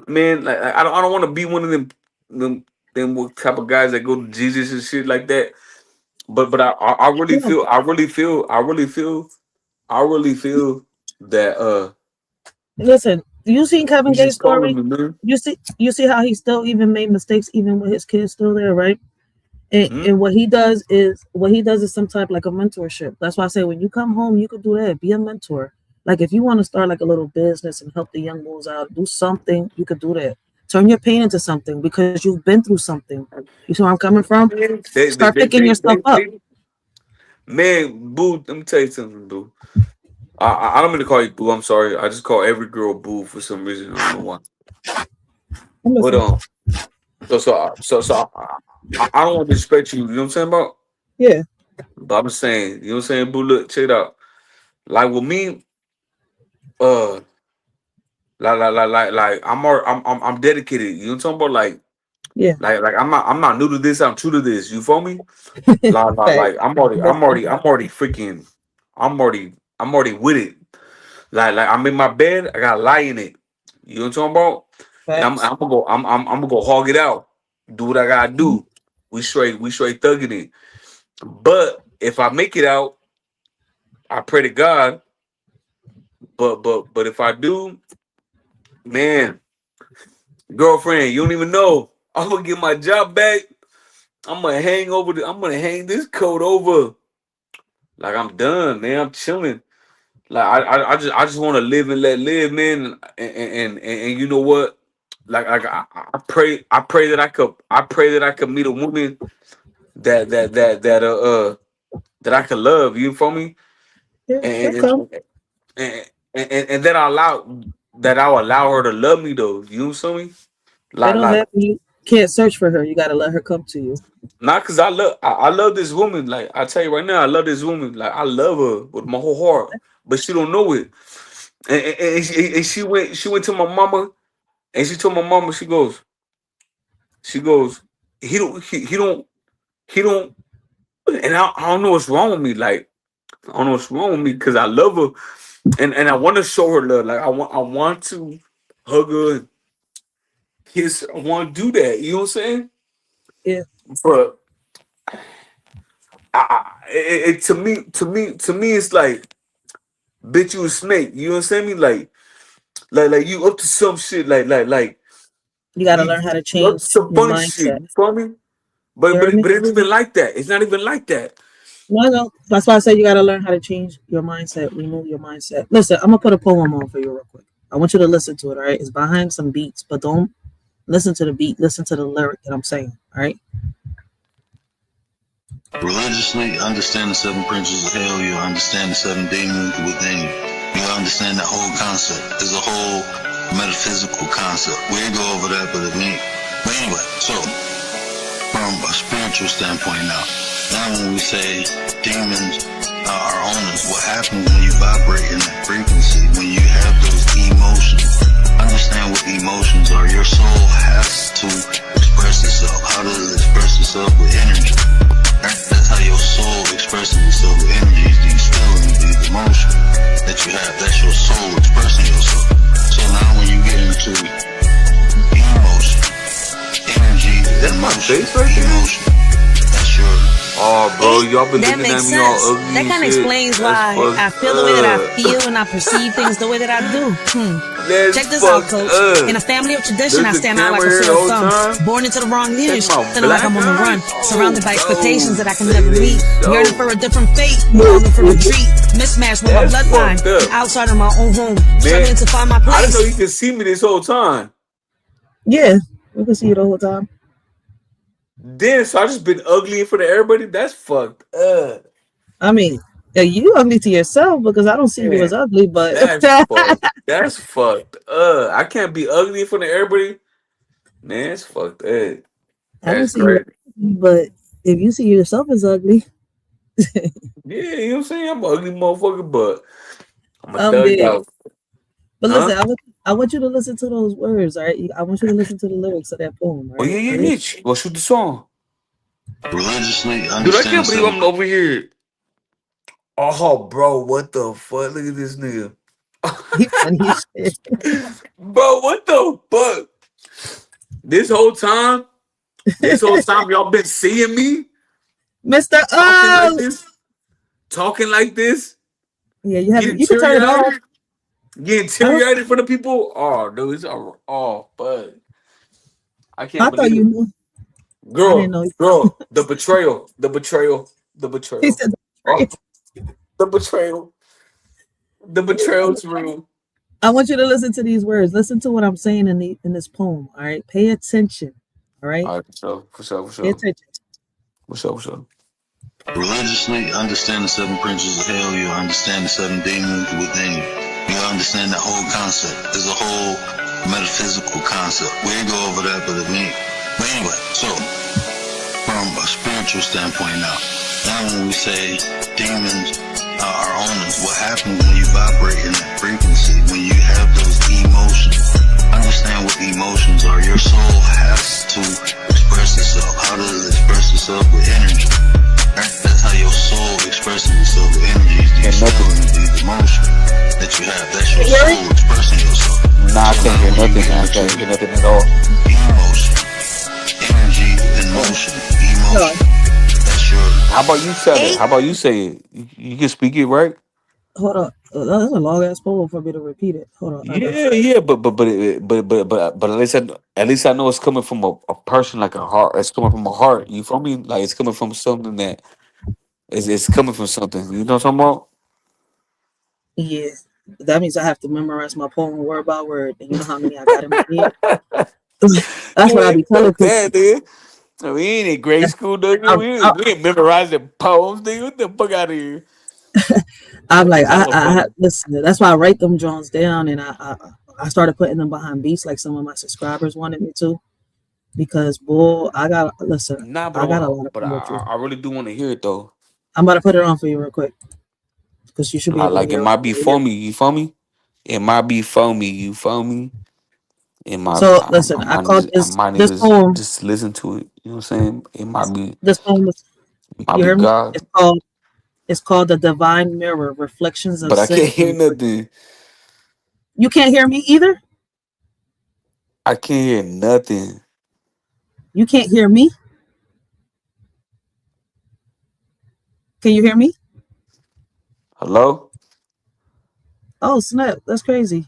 man, like I don't want to be one of them what type of guys that go to Jesus and shit like that. But I really yeah. feel I really feel that Listen. You seen Kevin Jesus Gates' calling story? me, man. You see how he still even made mistakes even with his kids still there, right? And, Hmm? and what he does is some type like a mentorship. That's why I say when you come home, you could do that. Be a mentor. Like if you want to start like a little business and help the young bulls out, do something. You could do that. Turn your pain into something because you've been through something. You see where I'm coming from? Man, Start picking yourself up. man, boo. Let me tell you something, boo. I don't mean to call you boo. I'm sorry. I just call every girl boo for some reason. I don't know why. I'm But listening. so I don't want to disrespect you. You know what I'm saying about? Yeah. But I'm saying, you know what I'm saying, boo. Look, check it out. Like with me, uh, I'm dedicated. You know what I'm talking about? Yeah. Like I'm not new to this. I'm true to this. You feel me? Fact. I'm already freaking. I'm already with it. Like I'm in my bed. I got a lie in it. You know what I'm talking about? And Facts. I'm gonna go hog it out. Do what I gotta do. We straight thugging it. But if I make it out, I pray to God. But if I do, man, girlfriend, you don't even know. I'm gonna get my job back. I'm gonna hang this coat over. Like I'm done, man. I'm chilling. Like I just want to live and let live, man. And you know what? Like I pray that I could meet a woman that I could love. You feel me? Yeah, they'll And come. and that I'll allow her to love me though. You feel me? They Like don't like have you can't search for her. You gotta let her come to you. not because I love this woman. Like I tell you right now, I love this woman. Like I love her with my whole heart, but she don't know it. And she went to my mama and she told my mama she goes he don't and I don't know what's wrong with me. Like I don't know what's wrong with me because I love her and I want to show her love. Like I want to hug her and kiss her. I want to do that. You know what I'm saying? Yeah. But to me it's like bitch you a snake. You know what I'm saying? Like you up to some shit. Like You gotta you learn how to you up to change some your funny shit. mindset. You feel me? You But heard me? it ain't even like that. It's not even like that. No. That's why I said you gotta learn how to change your mindset, remove your mindset. Listen, I'm gonna put a poem on for you real quick. I want you to listen to it, all right? It's behind some beats, but don't listen to the beat, listen to the lyric that I'm saying, all right? Religiously understand the seven principles of hell, you understand the seven demons within you. You understand that whole concept. It's a whole metaphysical concept. We didn't go over that, but anyway, so from a spiritual standpoint now when we say demons are owners, what happens when you vibrate in that frequency, when you have those emotions? Understand what emotions are. Your soul has to express itself. How does it express itself? With energy. That's how your soul expresses itself with energies, these feelings, these emotions that you have. That's your soul expressing yourself. So now when you get into emotion, energy, emotion, emotion, that's your... Oh, bro, y'all been That looking at makes me all sense. ugly That and kind of shit. explains That's why I fucked feel the way that I up. feel and I perceive things the way that I do. That's Check this out, fucked coach. up. In a family of tradition, There's I the stand out like camera a here the sore whole thumb. time. Born into the wrong Take lineage, my feeling like I'm on the black run. eye. Surrounded by expectations that I can never Baby, meet. Yearning for a different fate, longing for retreat. Mismatched with my That's bloodline. fucked up. Outside of my own home, Man, struggling to find my I didn't know place. you could see me this whole time. Yeah, we can see you the whole time. Then, so I just been ugly in front of everybody. That's fucked up. I mean, yeah, you ugly to yourself because I don't see you as Man, ugly, but that's fucked. That's fucked up. I can't be ugly in front of everybody. Man, it's fucked up. I don't That's see you as crazy. ugly, but if you see yourself as ugly, Yeah, you know what I'm saying? I'm an ugly motherfucker, but I'm a I'm thug dead. out. But Huh? listen, I want you to listen to those words, all right? I want you to listen to the lyrics of that poem, all Oh, right? yeah, Ready? yeah. Go shoot the song. Religiously Dude, I understand can't the believe seven I'm over here. Oh, bro, what the fuck? Look at this nigga. He funny as shit. Bro, what the fuck? This whole time, y'all been seeing me Mr. talking like Oh! this, talking like this, Yeah, getting you can turn it off. getting I don't teary-eyed in front of people. Oh, dude, it's all, oh, but I can't I thought believe you it. knew. I didn't know. The betrayal, the He betrayal. said Oh, the betrayal. The betrayal's real. I want you to listen to these words. Listen to what I'm saying in this poem, all right? Pay attention. All right? All right, for sure. Pay attention. For sure. Religiously understand the seven principles of hell, you understand the seven demons within you. You understand that whole concept. It's a whole metaphysical concept. We didn't go over that, but anyway, so from a spiritual standpoint now. Now when we say demons are on us, what happens when you vibrate in that frequency, when you have those emotions? Understand what emotions are. Your soul has to express itself. How does it express itself? With energy. Right? That's how your soul expresses itself with energies, these feelings, these emotions that you have. That's your soul expressing yourself. Nah, I So can't now hear when you nothing. get I with can't your hear nothing at all. emotion, energy and motion, emotion, that's your How about you tell it? How about you say it? You can speak it, right? Hold on. That's a long ass poem for me to repeat it. Hold on. I got Yeah, you. yeah, but at least I know it's coming from a person like a heart. It's coming from a heart. You feel me? Like it's coming from something that it's coming from something. You know what I'm talking Yeah. That means I have to memorize my poem word by word. And you know how many I got in my head? That's what I about? be telling Fuck people. that, dude. We ain't in grade school, nigga. I, I, We ain't memorizing poems, nigga. What the fuck out of here? I'm like, That's hella funny. listen, that's why I write them Jones down and I started putting them behind beats like some of my subscribers wanted me to. Because, boy, Nah, I got a lot of poetry. I really do want to hear it though. I'm about to put it on for you real quick because you should be able to Like it hear might be it. for me. You feel me? It might be for me. You feel me? It might. So, listen, I might need this to poem, just listen to it. You know what I'm saying? this poem, It might you be hear me? God, It's called The Divine Mirror, Reflections of but I Sin can't hear and Grace. nothing. You can't hear me either? I can't hear nothing. You can't hear me? Can you hear me? Hello? Oh, snap. That's crazy.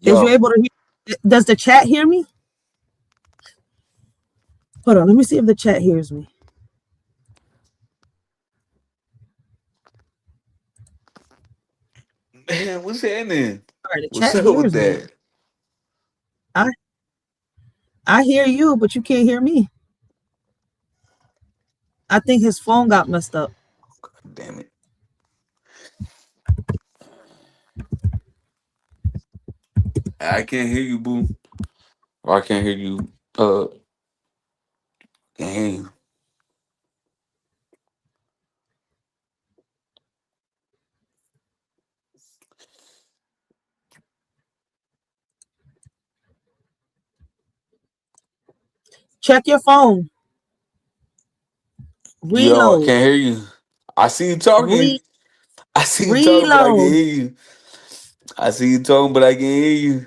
Is you Yo, able to hear? Does the chat hear me? Hold on. Let me see if the chat hears me. man, what's happening? All right, the What's chat up with hears me. that? I I hear you, but you can't hear me. I think his phone got messed up. Damn it! I can't hear you, boo. Or I can't hear you. Can't hear you. Check your phone. Yo, I Reload. can't hear you. I see you talking. Re I see you talking, but I can't reload. hear you. I see you talking, but I can't hear you.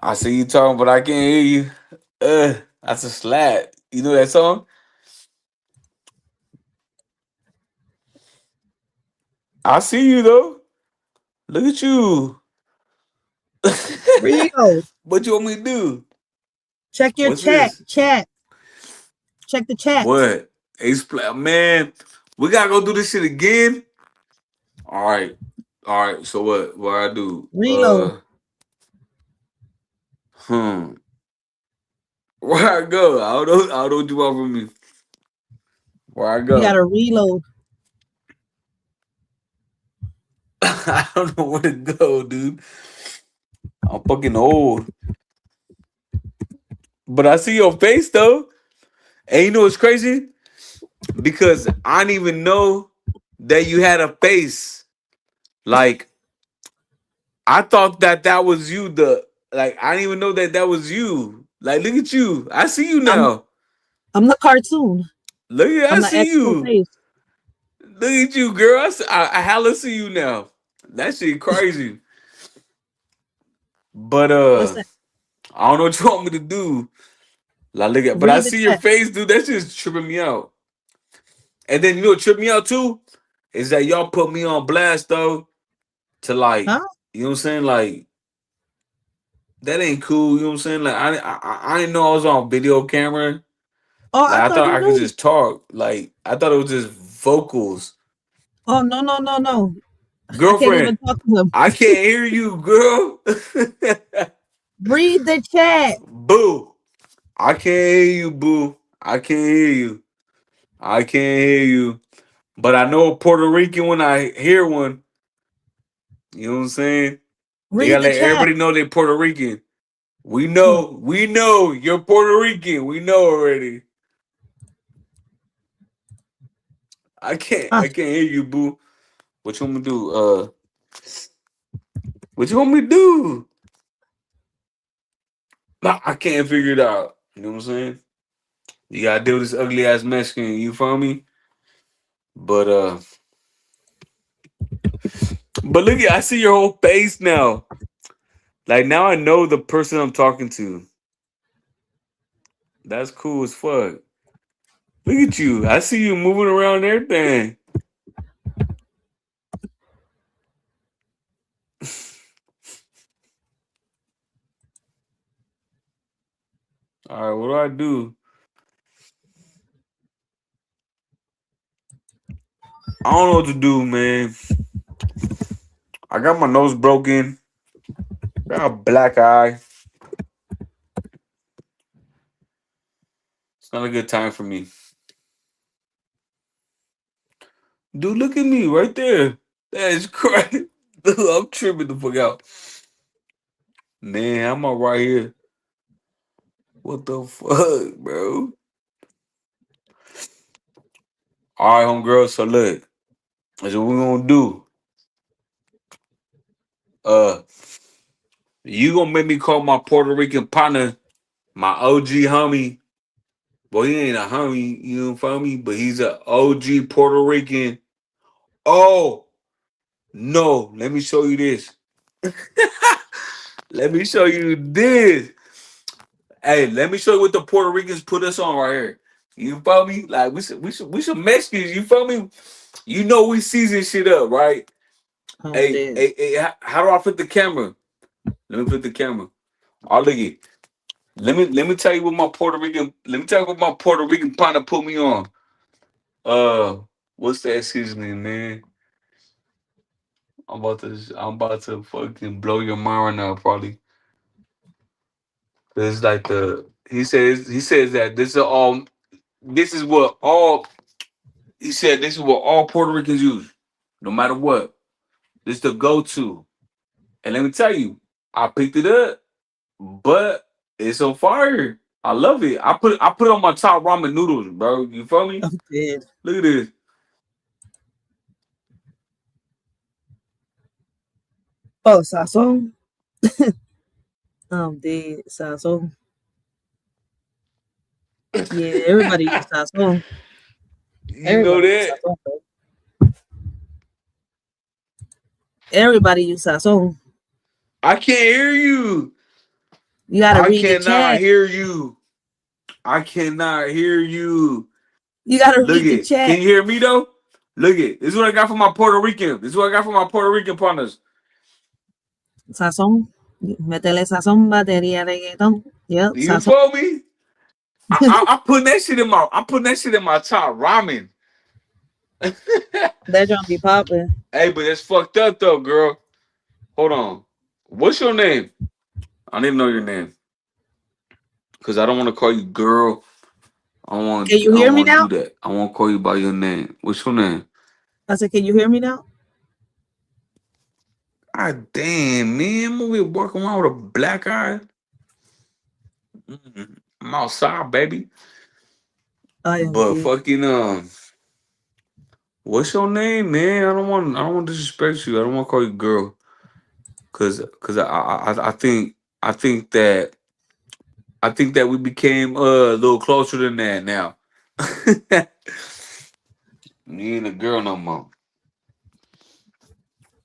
I see you talking, but I can't hear you. That's a slap. You know that song? I see you though. Look at you. Reload. What you want me to do? Check your What's chat. this? Chat. Check the chat. What? Man, we gotta go do this shit again. All right. All right. So what? What I do? Reload. Hmm. Where I go? I don't know. I don't know what you want from me. Where I You go? gotta reload. I don't know where to go, dude. I'm fucking old. But I see your face though. And you know what's crazy? Because I didn't even know that you had a face. Like I thought that was you. I didn't even know that was you. Like look at you. I see you I'm now. I'm the cartoon. Look at I I'm the see actual you. face. Look at you, girl. I hella see you now. That shit crazy. But Listen, I don't know what you want me to do. Like look at, but I read the see your chat. face, dude. That's just tripping me out. And then you know what tripped me out too is that y'all put me on blast though to like, Huh? you know what I'm saying? Like that ain't cool. You know what I'm saying? Like I didn't know I was on video camera. Oh, Like I I thought thought you I could knew. just talk. Like I thought it was just vocals. Oh, no, no, no, no. I can't even Girlfriend, talk to him. I can't hear you, girl. Read the chat. Boo. I can't hear you, boo. I can't hear you. I can't hear you. But I know a Puerto Rican when I hear one. You know what I'm saying? They Read gotta the let chat. everybody know they're Puerto Rican. We know you're Puerto Rican. We know already. I can't hear you, boo. What you want me to do? What you want me to do? Nah, I can't figure it out. You know what I'm saying? You gotta deal with this ugly ass Mexican. You feel me? But look at, I see your whole face now. Like now I know the person I'm talking to. That's cool as fuck. Look at you. I see you moving around and everything. All right, what do I do? I don't know what to do, man. I got my nose broken. Got a black eye. It's not a good time for me. Dude, look at me right there. That is crazy. Dude, I'm tripping the fuck out. Man, I'm all right here. What the fuck, bro? All right, homegirl. So look, that's what we're gonna do. You gonna make me call my Puerto Rican partner, my OG homie. Well, he ain't a homie, you know, feel me? But he's a OG Puerto Rican. Oh no, let me show you this. Let me show you this. Hey, let me show you what the Puerto Ricans put us on right here. You feel me? Like we some Mexicans. You feel me? You know we season shit up, right? I'm Hey, dead. how do I flip the camera? Let me flip the camera. Oh, look it. Let me tell you what my Puerto Rican. Let me tell you what my Puerto Rican partner put me on. What's that seasoning, man? I'm about to fucking blow your mind right now, probably. It's like he says that this is what all he said this is what all Puerto Ricans use, no matter what. This is the go-to. And let me tell you, I picked it up, but it's on fire. I love it. I put it on my top ramen noodles, bro. You feel me? I'm dead. Look at this. Oh, sazon. I'm dead. Sazon. Yeah, everybody use sazon. You know Everybody use that? sazon, bro. Everybody use sazon. I can't hear you. You gotta I read the cannot chat. hear you. I cannot hear you. You gotta Look read the it. Can chat. you hear me though? Look it. This is what I got from my Puerto Rican. This is what I got from my Puerto Rican partners. Sazon. Metele sazon, batería, reggaeton. Yep, You sazon. feel me? I'm putting that shit in my top ramen. That don't be popping. Hey, but it's fucked up though, girl. Hold on. What's your name? I need to know your name. Cause I don't want to call you girl. Can you I hear don't me want to now? do that. I won't call you by your name. What's your name? I said, can you hear me now? God damn, man. I'm over here walking around with a black eye. I'm outside, baby. I am But dead. fucking what's your name, man? I don't want to disrespect you. I don't want to call you girl. Cause I think that we became a little closer than that now. You ain't a girl no more.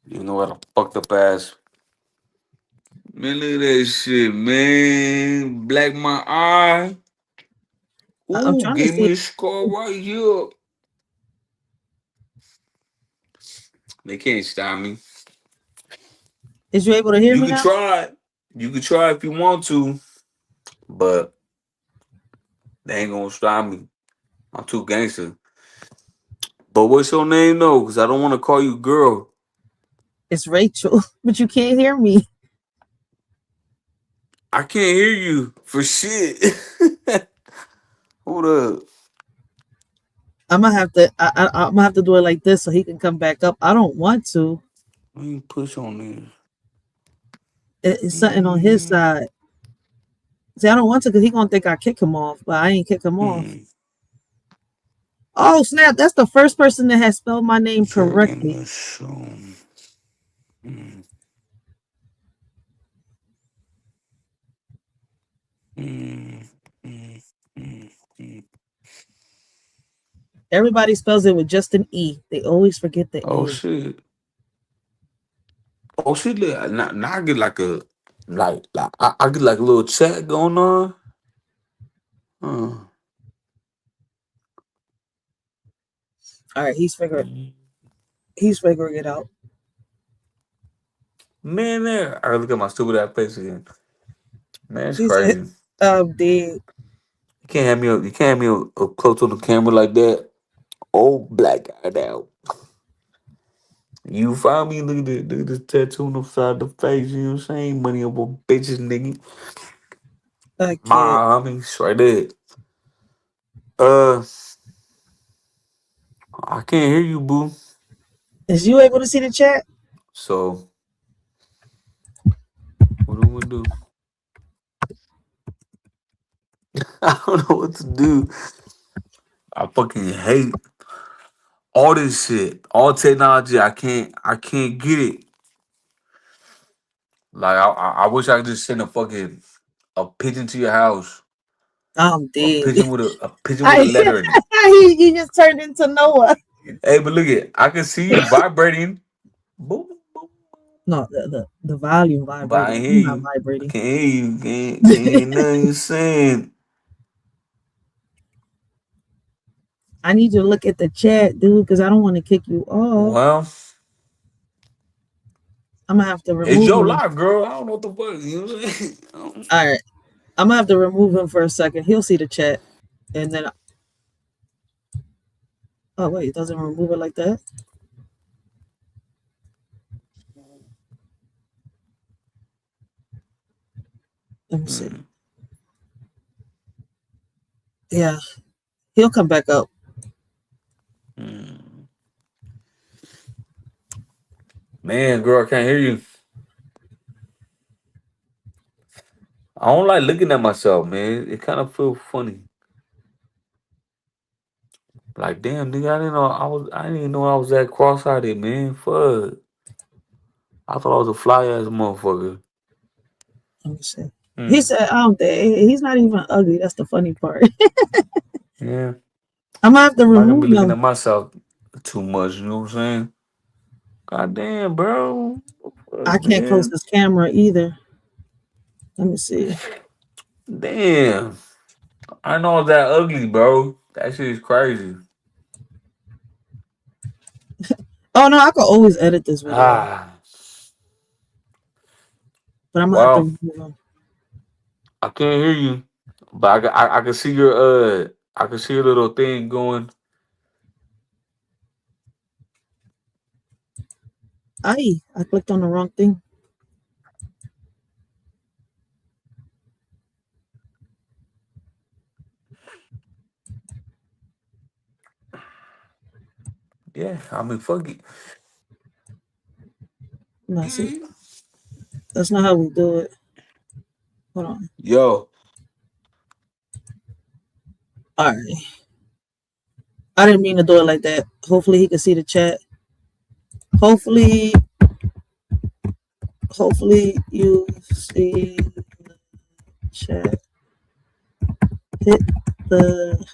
You know what a fucked up ass. Man, look at that shit, man. Black my eye. I'm Ooh, trying to gave see. me a scar right here. They can't stop me. Is you able to hear You me could now? try. You could try if you want to, but they ain't gonna stop me. I'm too gangster. But what's your name though? Because I don't want to call you girl. It's Rachel, but you can't hear me. I can't hear you for shit. Hold up. I'm gonna have to. I'm gonna have to do it like this so he can come back up. I don't want to. Let me push on this. It's something on his side. See, I don't want to because he gonna think I kick him off, but I ain't kick him off. Oh snap! That's the first person that has spelled my name correctly. Everybody spells it with just an E. They always forget the Oh A. shit. Oh shit. Now I get like a I get like a little chat going on. All right, he's figuring it out. Man, there. I gotta look at my stupid ass face again. Man, it's He said, crazy. dead. You can't have me up. You can't have me up close to the camera like that. Old black guy down. You find me? Look at this tattoo on the side of the face. You know what I'm saying? Money up on bitches, nigga. I can't. Mommy, it's right there. I can't hear you, boo. Is you able to see the chat? So, what do we do? I don't know what to do. I fucking hate all this shit, all technology. I can't get it. Like I wish I could just send a pigeon to your house. I'm A dead. pigeon with a letter in it. You just turned into Noah. Hey, but look at I can see you vibrating. Boom, boom. No, the volume But I vibrating. ain't I'm hear not you. I vibrating. can't hear you. Can't hear nothing you're saying. I need you to look at the chat, dude, because I don't want to kick you off. Well, I'm gonna have to it's remove your him. life, girl. I don't know what the fuck. You know what I'm saying? All right, I'm gonna have to remove him for a second. He'll see the chat, and then. Oh wait, it doesn't remove it like that. Let me see. Yeah, he'll come back up. Man, girl, I can't hear you. I don't like looking at myself, man. It kind of feels funny. Like, damn, nigga, I didn't even know I was that cross-eyed, man. Fuck. I thought I was a fly ass motherfucker. Let me see. He said, "I don't think he's not even ugly." That's the funny part. Yeah. I'm gonna have to I'm not gonna be remove looking him. at myself too much, you know what I'm saying? God damn, bro. I can't close Man. this camera either. Let me see. Damn. I know it's that ugly, bro. That shit is crazy. Oh no, I could always edit this video, but I'm gonna have to Wow. remove him. I can't hear you. But I can see I can see your little thing going. I clicked on the wrong thing. Yeah, I mean fuck it. No, see, that's not how we do it. Hold on. Yo. All right. I didn't mean to do it like that. Hopefully he can see the chat. Hopefully you see the chat. Hit the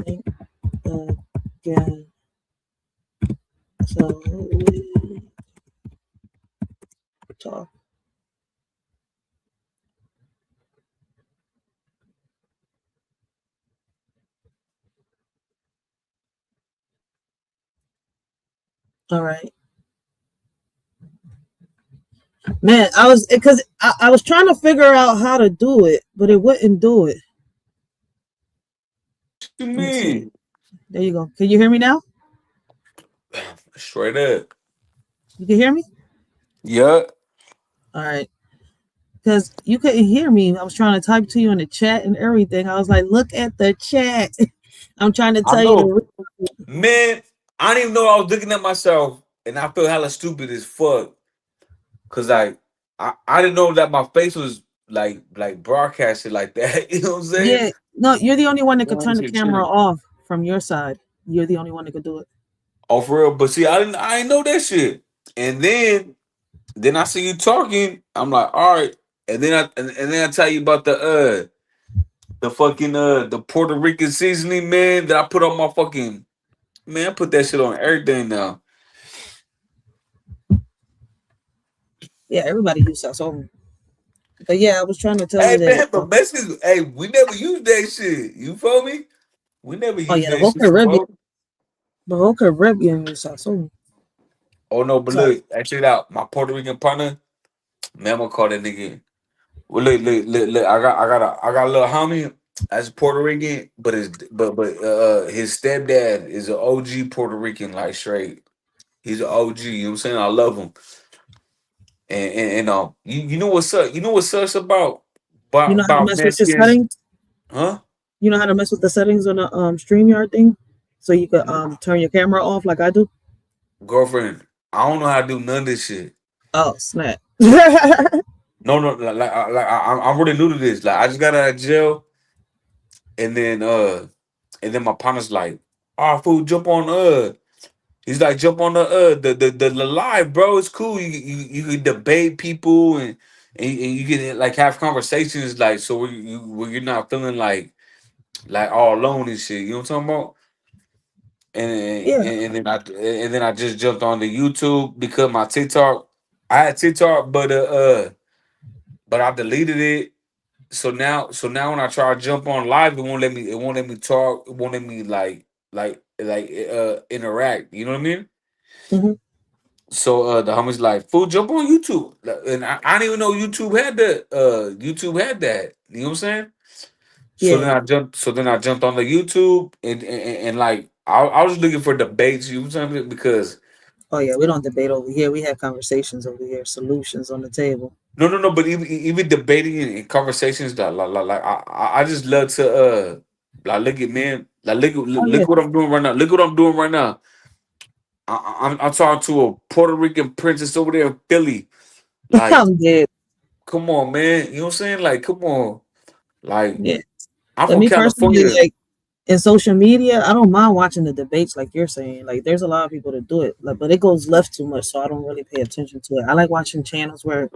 link again. So we talk. All right. Man, I was trying to figure out how to do it, but it wouldn't do it. What you mean? There you go. Can you hear me now? Straight up. You can hear me? Yeah. All right. Because you couldn't hear me. I was trying to type to you in the chat and everything. I was like, look at the chat. I'm trying to I tell you know. the Man, I didn't even know I was looking at myself and I feel hella stupid as fuck. Cause I didn't know that my face was like broadcasted like that. You know what I'm saying? Yeah, no, you're the only one that could Well, turn the shit, camera chilling. off from your side. You're the only one that could do it. Oh, for real. But see, I didn't know that shit. And then I see you talking. I'm like, all right. And then I tell you about the fucking the Puerto Rican seasoning, man, that I put on my fucking man. I put that shit on everything now. Yeah, everybody uses sazon. But yeah, I was trying to tell Hey you that. man, but Mexicans, hey, we never used that shit. You feel me? We never Oh used yeah, that shit, bro. the whole Caribbean uses sazon. Oh no, but So look, check it out. My Puerto Rican partner, man, I'm gonna call that nigga. Well, look. I got a little homie as Puerto Rican, but his stepdad is an OG Puerto Rican, like straight. He's an OG. You know what I'm saying? I love him. And you know what's up? You know what sucks you know how to about mess with the Mexicans, settings? huh? You know how to mess with the settings on the StreamYard thing? So you could turn your camera off like I do? Girlfriend, I don't know how to do none of this shit. Oh snap. No, no, I'm really new to this. Like I just got out of jail, and then my partner's like, "Oh, fool, jump on He's like, jump on the live, bro. It's cool. You can debate people and you can like have conversations like so where you're not feeling like all alone and shit. You know what I'm talking about? Yeah. And then I just jumped on the YouTube because my TikTok. I had TikTok, but I deleted it. So now when I try to jump on live, it won't let me talk. It won't let me interact. You know what I mean? Hmm. So the homies like, fool, jump on YouTube. And I didn't even know YouTube had that. You know what I'm saying? Yeah. So then I jumped on the YouTube and like I was looking for debates, you know what I'm saying? Because Oh yeah, we don't debate over here. We have conversations over here, solutions on the table. no, but even debating and conversations that I just love to like look at man, like Oh yeah. look what I'm doing right now. Look what I'm doing right now. I'm talking to a Puerto Rican princess over there in Philly. Like, I'm dead. come on, man. You know what I'm saying? Like, come on. Like, Yeah. I'm But from me personally, California. like in social media, I don't mind watching the debates like you're saying. Like there's a lot of people that do it. Like, but it goes left too much, so I don't really pay attention to it. I like watching channels where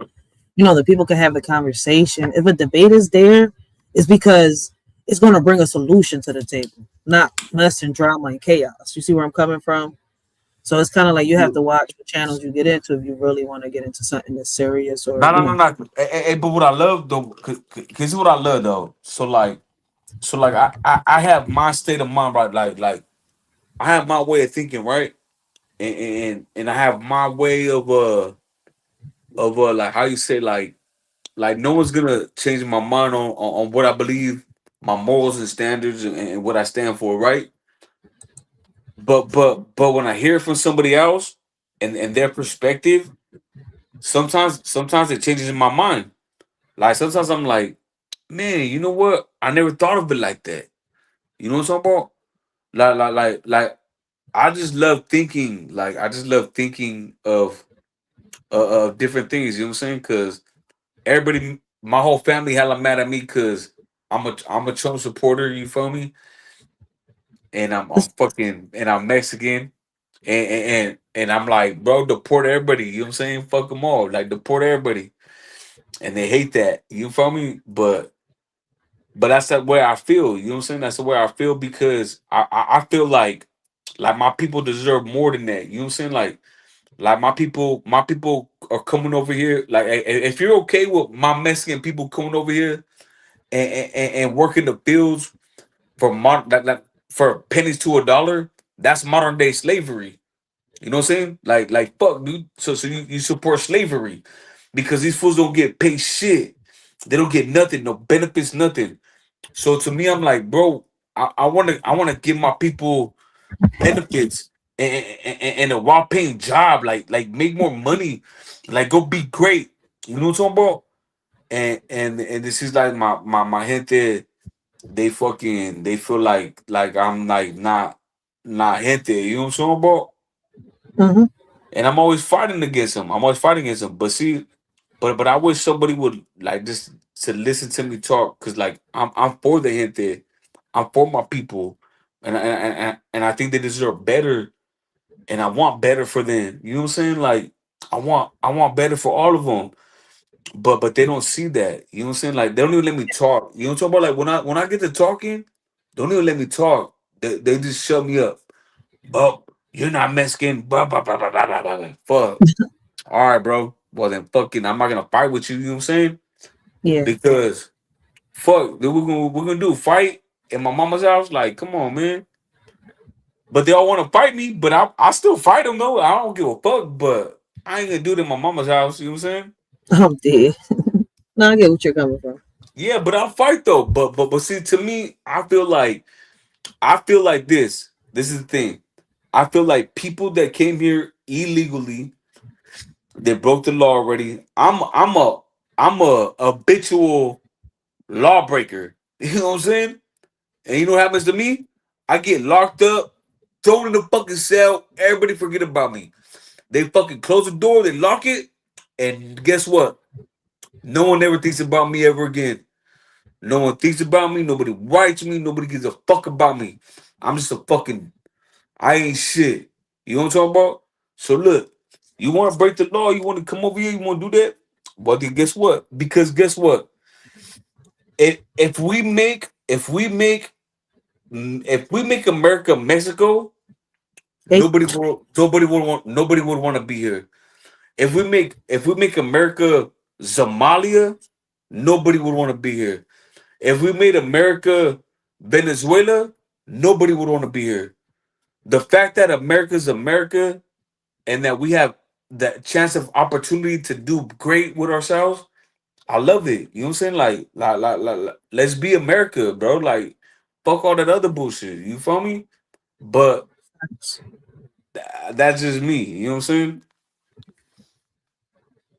the people can have the conversation. If a debate is there, it's because it's going to bring a solution to the table, not mess and drama and chaos. You see where I'm coming from? So it's kind of like you have to watch the channels you get into if you really want to get into something that's serious or No. But what I love though, cause what I love though. So like I have my state of mind, right? Like I have my way of thinking, right? And I have my way of like how you say like no one's gonna change my mind on what I believe, my morals and standards and what I stand for, right? But when I hear it from somebody else and their perspective, sometimes it changes in my mind. Like sometimes I'm like, man, you know what? I never thought of it like that. You know what I'm talking about? Like I just love thinking. Like I just love thinking of different things. You know what I'm saying? Because everybody, my whole family, hella mad at me because I'm a Trump supporter. You feel me? And I'm Mexican. And I'm like, bro, deport everybody. You know what I'm saying? Fuck them all. Like deport everybody. And they hate that. You feel me? But that's the way I feel. You know what I'm saying? That's the way I feel because I feel like my people deserve more than that. You know what I'm saying? Like my people are coming over here. Like if you're okay with my Mexican people coming over here and working the fields for for pennies to a dollar, that's modern day slavery. You know what I'm saying? Like fuck, dude. So you support slavery because these fools don't get paid shit. They don't get nothing, no benefits, nothing. So to me, I'm like, bro, I wanna give my people benefits and a well paying job, like make more money, like go be great. You know what I'm talking about? And this is like my gente, they feel like I'm like not gente. You know what I'm talking about? hmm And I'm always fighting against them. I'm always fighting against them. But see. but I wish somebody would like just to listen to me talk, because like I'm for the gente, I'm for my people, and I think they deserve better, and I want better for them. You know what I'm saying? Like I want better for all of them, but they don't see that. You know what I'm saying? Like they don't even let me talk. You know what I'm talking about? Like when I get to talking, don't even let me talk. They just shut me up. Oh, you're not Mexican. Blah blah blah blah blah blah blah. Fuck. All right, bro. Well then, fucking, I'm not gonna fight with you. You know what I'm saying? Yeah. Because fuck, we're gonna do fight in my mama's house. Like, come on, man. But they all want to fight me, but I still fight them though. I don't give a fuck. But I ain't gonna do it in my mama's house. You know what I'm saying? I'm dead. No, I get what you're coming from. Yeah, but I'll fight though. But see, to me, I feel like this. This is the thing. I feel like people that came here illegally, they broke the law already. I'm a habitual lawbreaker. You know what I'm saying? And you know what happens to me? I get locked up, thrown in the fucking cell. Everybody forget about me. They fucking close the door, they lock it, and guess what? No one ever thinks about me ever again. No one thinks about me. Nobody writes me. Nobody gives a fuck about me. I'm just a fucking. I ain't shit. You know what I'm talking about? So look, you want to break the law? You want to come over here? You want to do that? Well, then guess what? Because guess what? If we make America Mexico, Hey, nobody would want to be here. If we make America Somalia, nobody would want to be here. If we made America Venezuela, nobody would want to be here. The fact that America's America and that we have that chance of opportunity to do great with ourselves, I love it. You know what I'm saying? Let's be America, bro. Like, fuck all that other bullshit. You feel me? But that's just me. You know what I'm saying?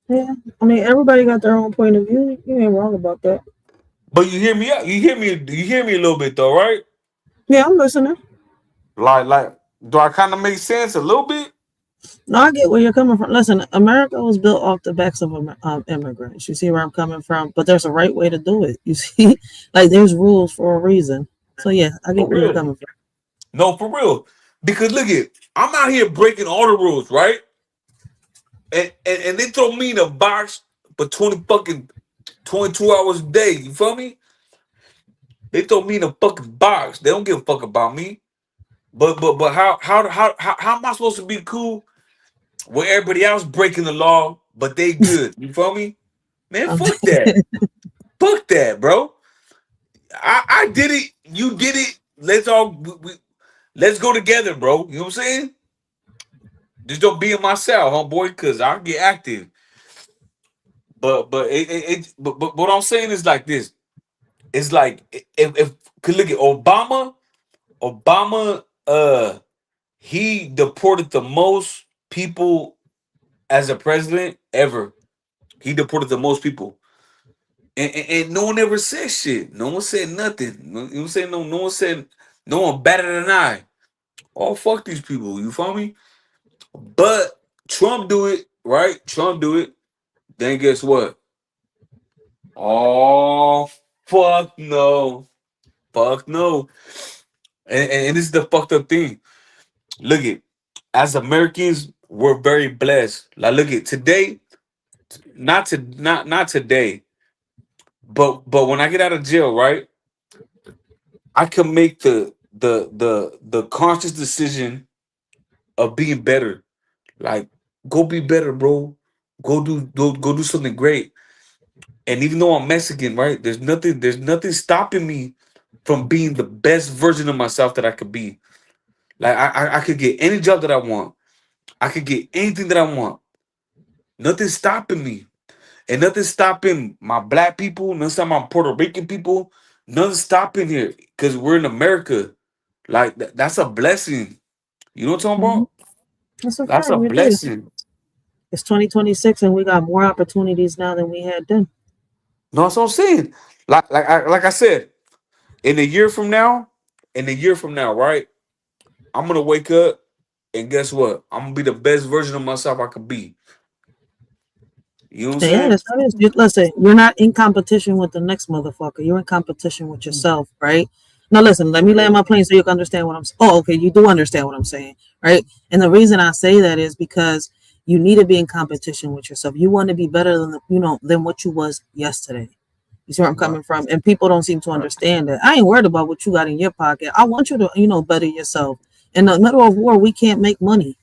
yeah. I mean, everybody got their own point of view. You ain't wrong about that. But you hear me out. You hear me. You hear me a little bit though, right? Yeah, I'm listening. Like, do I kind of make sense a little bit? No, I get where you're coming from. Listen, America was built off the backs of immigrants. You see where I'm coming from? But there's a right way to do it. You see, like there's rules for a reason. So yeah, I For get where you're real. coming from. No, for real. Because look it, I'm out here breaking all the rules, right? And they throw me in a box for 22 hours a day. You feel me? They throw me in a fucking box. They don't give a fuck about me. But how am I supposed to be cool with everybody else breaking the law, but they good? You feel me? Man, I'm fuck that. Fuck that, bro. I did it. You did it. Let's go together, bro. You know what I'm saying? Just don't be in my cell, homeboy, because I'll get active. But what I'm saying is like this. It's like if could look at Obama, he deported the most people as a president ever. He deported the most people. And no one ever said shit. No one said nothing. You know what I'm saying? No one said, no one batted an eye. Oh, fuck these people. You feel me? But Trump do it, right? Trump do it. Then guess what? Oh, fuck no. Fuck no. And this is the fucked up thing. Look it. As Americans, we're very blessed. Like, look it. Today, not today, but when I get out of jail, right? I can make the conscious decision of being better. Like, go be better, bro. Go do something great. And even though I'm Mexican, right? There's nothing stopping me from being the best version of myself that I could be. Like I could get any job that I want. I could get anything that I want. Nothing's stopping me. And nothing's stopping my black people, nothing's stopping my Puerto Rican people. Nothing's stopping here. Because we're in America. Like that's a blessing. You know what I'm talking Mhm. about? That's a That's fact. a We do. blessing. It's 2026, and we got more opportunities now than we had then. No, that's what I'm saying. Like I said, in a year from now, right? I'm gonna wake up and guess what? I'm gonna be the best version of myself I could be. You know what I'm Yeah, saying? that's how it is. Listen, you're not in competition with the next motherfucker. You're in competition with yourself, right? Now, listen, let me land my plane so you can understand what I'm saying. Oh, okay, you do understand what I'm saying, right? And the reason I say that is because you need to be in competition with yourself. You want to be better than than what you was yesterday. You see where I'm Right. coming from? And people don't seem to Right. understand that. I ain't worried about what you got in your pocket. I want you to, better yourself. In the middle of war, we can't make money.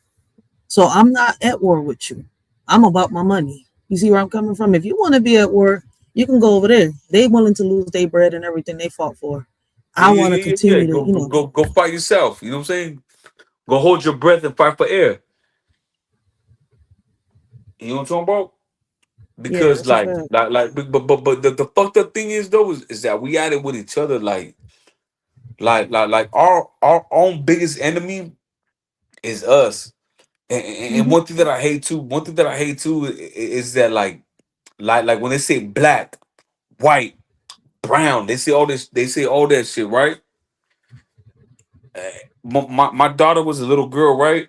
So I'm not at war with you. I'm about my money. You see where I'm coming from? If you want to be at war, you can go over there. They willing to lose their bread and everything they fought for. Yeah, I yeah, want to yeah, yeah, yeah. continue to, Go fight yourself. You know what I'm saying? Go hold your breath and fight for air. You know what I'm talking about? yeah, Because that's a fact. but the fucked up thing is though is that we at it with each other like our own biggest enemy is us. And Hmm. one thing that I hate too is that like when they say black, white, brown, they say all that shit, right? My daughter was a little girl, right?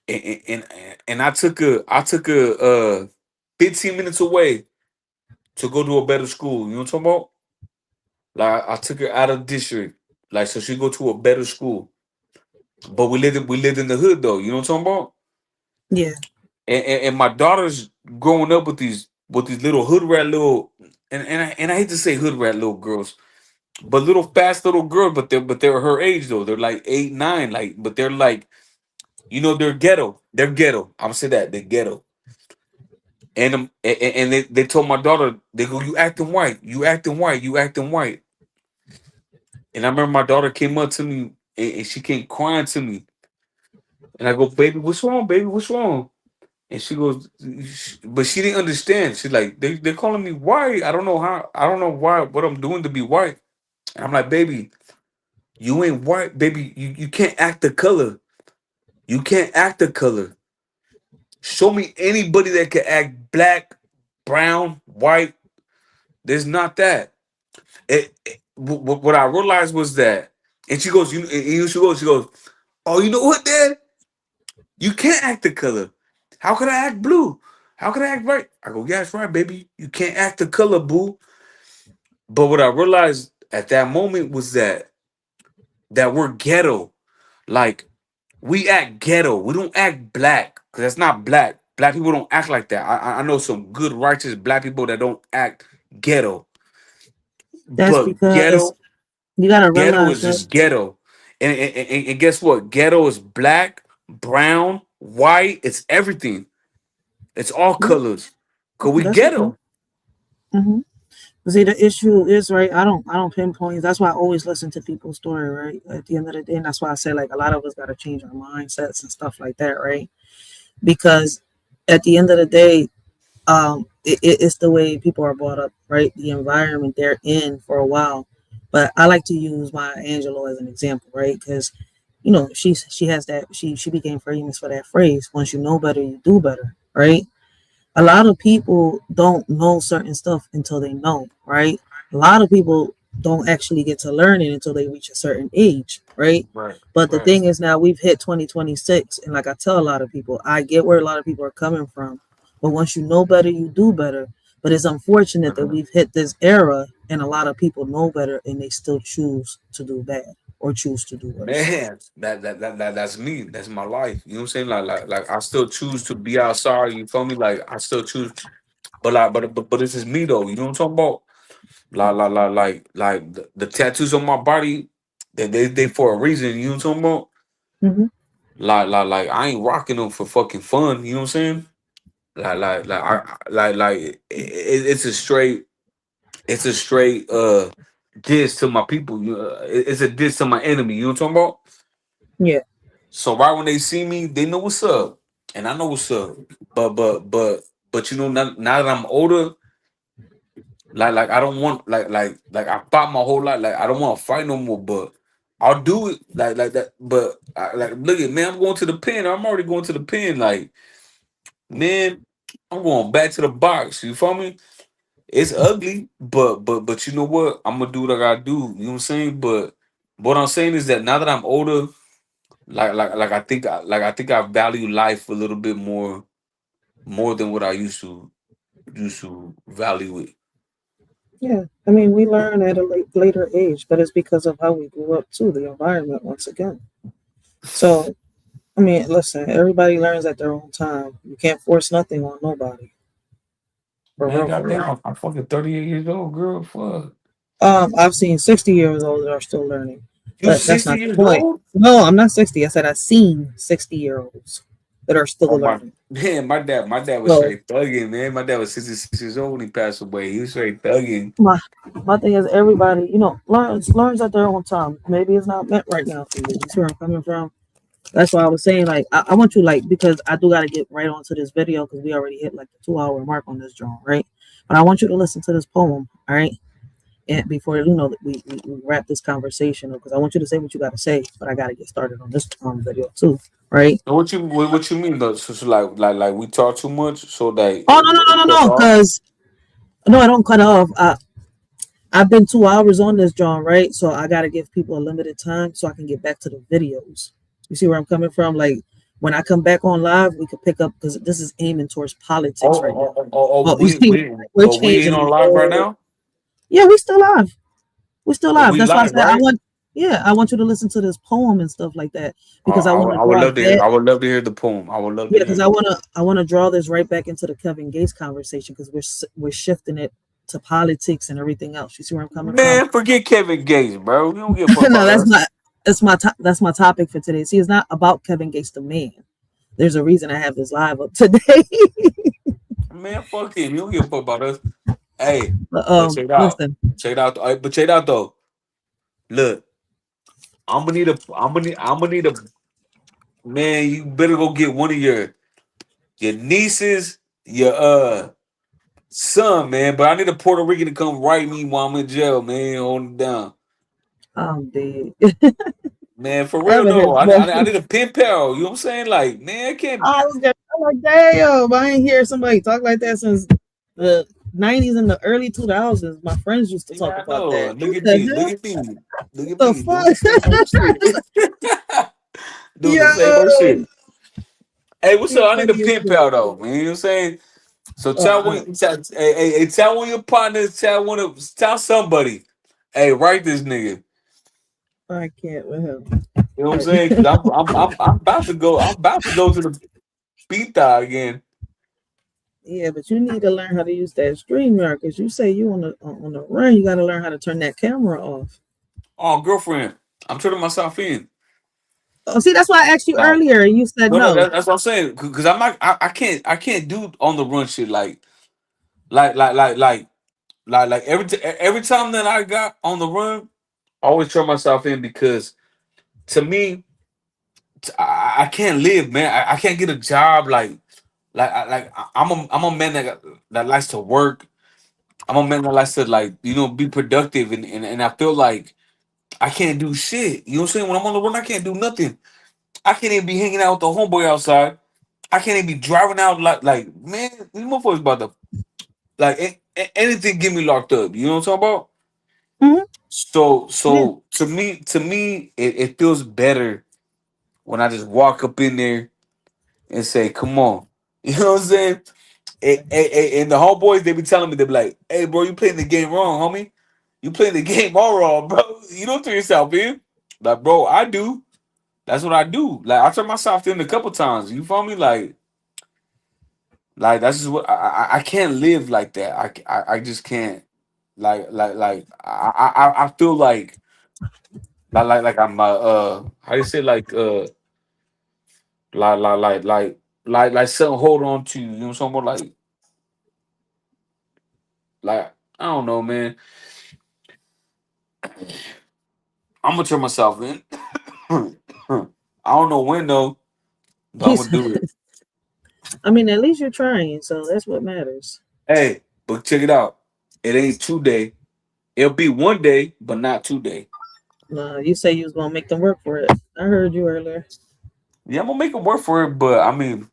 And I took her 15 minutes away to go to a better school. You know what I'm talking about? Like I took her out of district, like so she go to a better school. But we lived in the hood though. You know what I'm talking about? Yeah, And my daughter's growing up with these little hood rat little and I hate to say hood rat little girls, but little fast little girls, but they're her age though. They're like 8, 9, like but they're like they're ghetto. They're ghetto. I'm gonna say that they're ghetto. And they told my daughter, they go, you acting white, you acting white, you acting white. And I remember my daughter came up to me and she came crying to me. And I go, baby, what's wrong, baby? What's wrong? And she goes, but she didn't understand. She's like, they're calling me white. I don't know why, what I'm doing to be white. And I'm like, baby, you ain't white, baby. You can't act the color. You can't act the color. Show me anybody that can act black, brown, white. There's not that. What I realized was that, and she goes, she goes, oh, you know what, Dad? You can't act the color. How can I act blue? How can I act right? I go, yeah, that's right, baby. You can't act the color, boo. But what I realized at that moment was that we're ghetto. Like we act ghetto. We don't act black because that's not black. Black people don't act like that. I know some good righteous black people that don't act ghetto. that's But because you got to ghetto realize is that. just ghetto. And guess what? Ghetto is black, brown, white. It's everything. It's all Yeah, colors. Cause we that's okay. ghetto. Hmm. See, the issue is right. I don't pinpoint. That's why I always listen to people's story, right? At the end of the day, and that's why I say like a lot of us got to change our mindsets and stuff like that, right? Because at the end of the day, it's the way people are brought up, right? The environment they're in for a while. But I like to use my Angelo as an example, right? Because she has that she became famous for that phrase. Once you know better, you do better, right? A lot of people don't know certain stuff until they know, right? A lot of people don't actually get to learn it until they reach a certain age, right? Right, But the right. thing is now we've hit 2026, and like I tell a lot of people, I get where a lot of people are coming from, but once you know better, you do better. But it's unfortunate that Mhm. we've hit this era and a lot of people know better and they still choose to do bad or choose to do worse. Man, that's me. That's my life. You know what I'm saying? Like I still choose to be outside. You feel me? Like I still choose, but this is me though. You know what I'm talking about? Like the tattoos on my body, they for a reason. You know what I'm talking about? Hmm. Like I ain't rocking them for fucking fun. You know what I'm saying? It's a straight diss to my people. It's a diss to my enemy. You know what I'm talking about? Yeah. So right when they see me, they know what's up, and I know what's up. But now that I'm older, like I don't want like I fought my whole life. Like I don't want to fight no more. But I'll do it like that. But like look at man, I'm going to the pen. I'm already going to the pen. Like man, I'm going back to the box. You feel me? It's ugly, but you know what? I'm gonna do what I gotta do. You know what I'm saying? But what I'm saying is that now that I'm older, like I think I value life a little bit more than what I used to. used to value it. Yeah, I mean, we learn at a later age, but it's because of how we grew up too, the environment once again. So, I mean, listen, everybody learns at their own time. You can't force nothing on nobody. For Man, real, for real. goddamn, I'm fucking 38 years old, girl. Fuck. I've seen 60 years old that are still learning, You but that's 60 not the years point. old? No, I'm not 60. I said I've seen 60-year-olds that are still Oh my learning. man, my dad was So straight thugging, man. My dad was 66 years old when he passed away. He was straight thugging. my my thing is everybody, learns at their own time. Maybe it's not meant right now for you. You see where I'm coming from? That's why I was saying, like, I want you, like, because I do got to get right onto this video because we already hit like the 2 hour mark on this drawing, right? But I want you to listen to this poem, all right? And before that we wrap this conversation up, because I want you to say what you got to say, but I got to get started on this video too, right? So what you mean though? So like we talk too much, so that Oh, no, no, no, it no, cuts no, off. because no, I don't cut off. I've been 2 hours on this, John, right? So I got to give people a limited time so I can get back to the videos. You see where I'm coming from? Like, when I come back on live, we could pick up because this is aiming towards politics right now. Well, you see, we're We ain't changing on the live right whole. now. Yeah, we still live. We're still But live. we That's why I live, said right? I want you to listen to this poem and stuff like that because I want to I would draw love to hear. that. I would love to hear the poem. I would love to Yeah, hear because it. I want to draw this right back into the Kevin Gates conversation because we're shifting it to politics and everything else. You see where I'm coming from? Man, forget Kevin Gates, bro. You don't give a fuck No, about that's us. not. That's my topic for today. See, it's not about Kevin Gates the man. There's a reason I have this live up today. Man, fuck him. You don't give a fuck about us. Hey, But but check it out. listen, Check it out. But check it out though. Look, I'm gonna need a man. You better go get one of your nieces, your son, man. But I need a Puerto Rican to come write me while I'm in jail, man. Hold it down, I'm dead. man. For real Ever though, his I best. need a pen pal. You know what I'm saying? Like, man, I can't. I'm like, damn, I ain't hear somebody talk like that since the 90s and the early 2000s. My friends used to talk Yeah, I about know. that. Look What at the me. Look hell? at me. Look at The me. Doing the same fuck? old shit. Doing the same old Yo, shit. Hey, what's you're up? I need a funny as pen shit. pal though, man. You know what I'm saying? So Uh, tell one of your partners, tell somebody. Hey, write this nigga. I can't with him. You know what I'm But saying? Because I'm about to go. I'm about to go to the pita again. yeah, but you need to learn how to use that StreamYard because you say you on the run. You got to learn how to turn that camera off. Oh, girlfriend, I'm turning myself in. Oh, see, that's why I asked you Nah. earlier, and you said No, no. that's what I'm saying. Because I'm not. I can't do on the run shit like every time that I got on the run, I always turn myself in because to me, I can't live, man. I can't get a job I'm a man that likes to work. I'm a man that likes to be productive and I feel like I can't do shit. You know what I'm saying? When I'm on the run, I can't do nothing. I can't even be hanging out with the homeboy outside. I can't even be driving out like man, these motherfuckers about to anything get me locked up. You know what I'm talking about? Hmm. So Yeah. so to me it feels better when I just walk up in there and say, come on. You know what I'm saying? And the homeboys, they be telling me, they be like, hey, bro, you playing the game wrong, homie. You playing the game all wrong, bro. You don't turn yourself in. Like, bro, I do. That's what I do. Like, I turn myself in a couple times. You feel me? Like that's just what I can't live like that. I just can't. I feel like I'm how do you say like like like like like something hold on to you. You know something like I don't know, man. I'm gonna turn myself in. I don't know when though, but I'm He's. gonna do it. I mean, at least you're trying, so that's what matters. Hey, but check it out. It ain't 2 day. It'll be 1 day, but not 2 day. No, you say you was gonna make them work for it. I heard you earlier. Yeah, I'm gonna make it work for it, but I mean,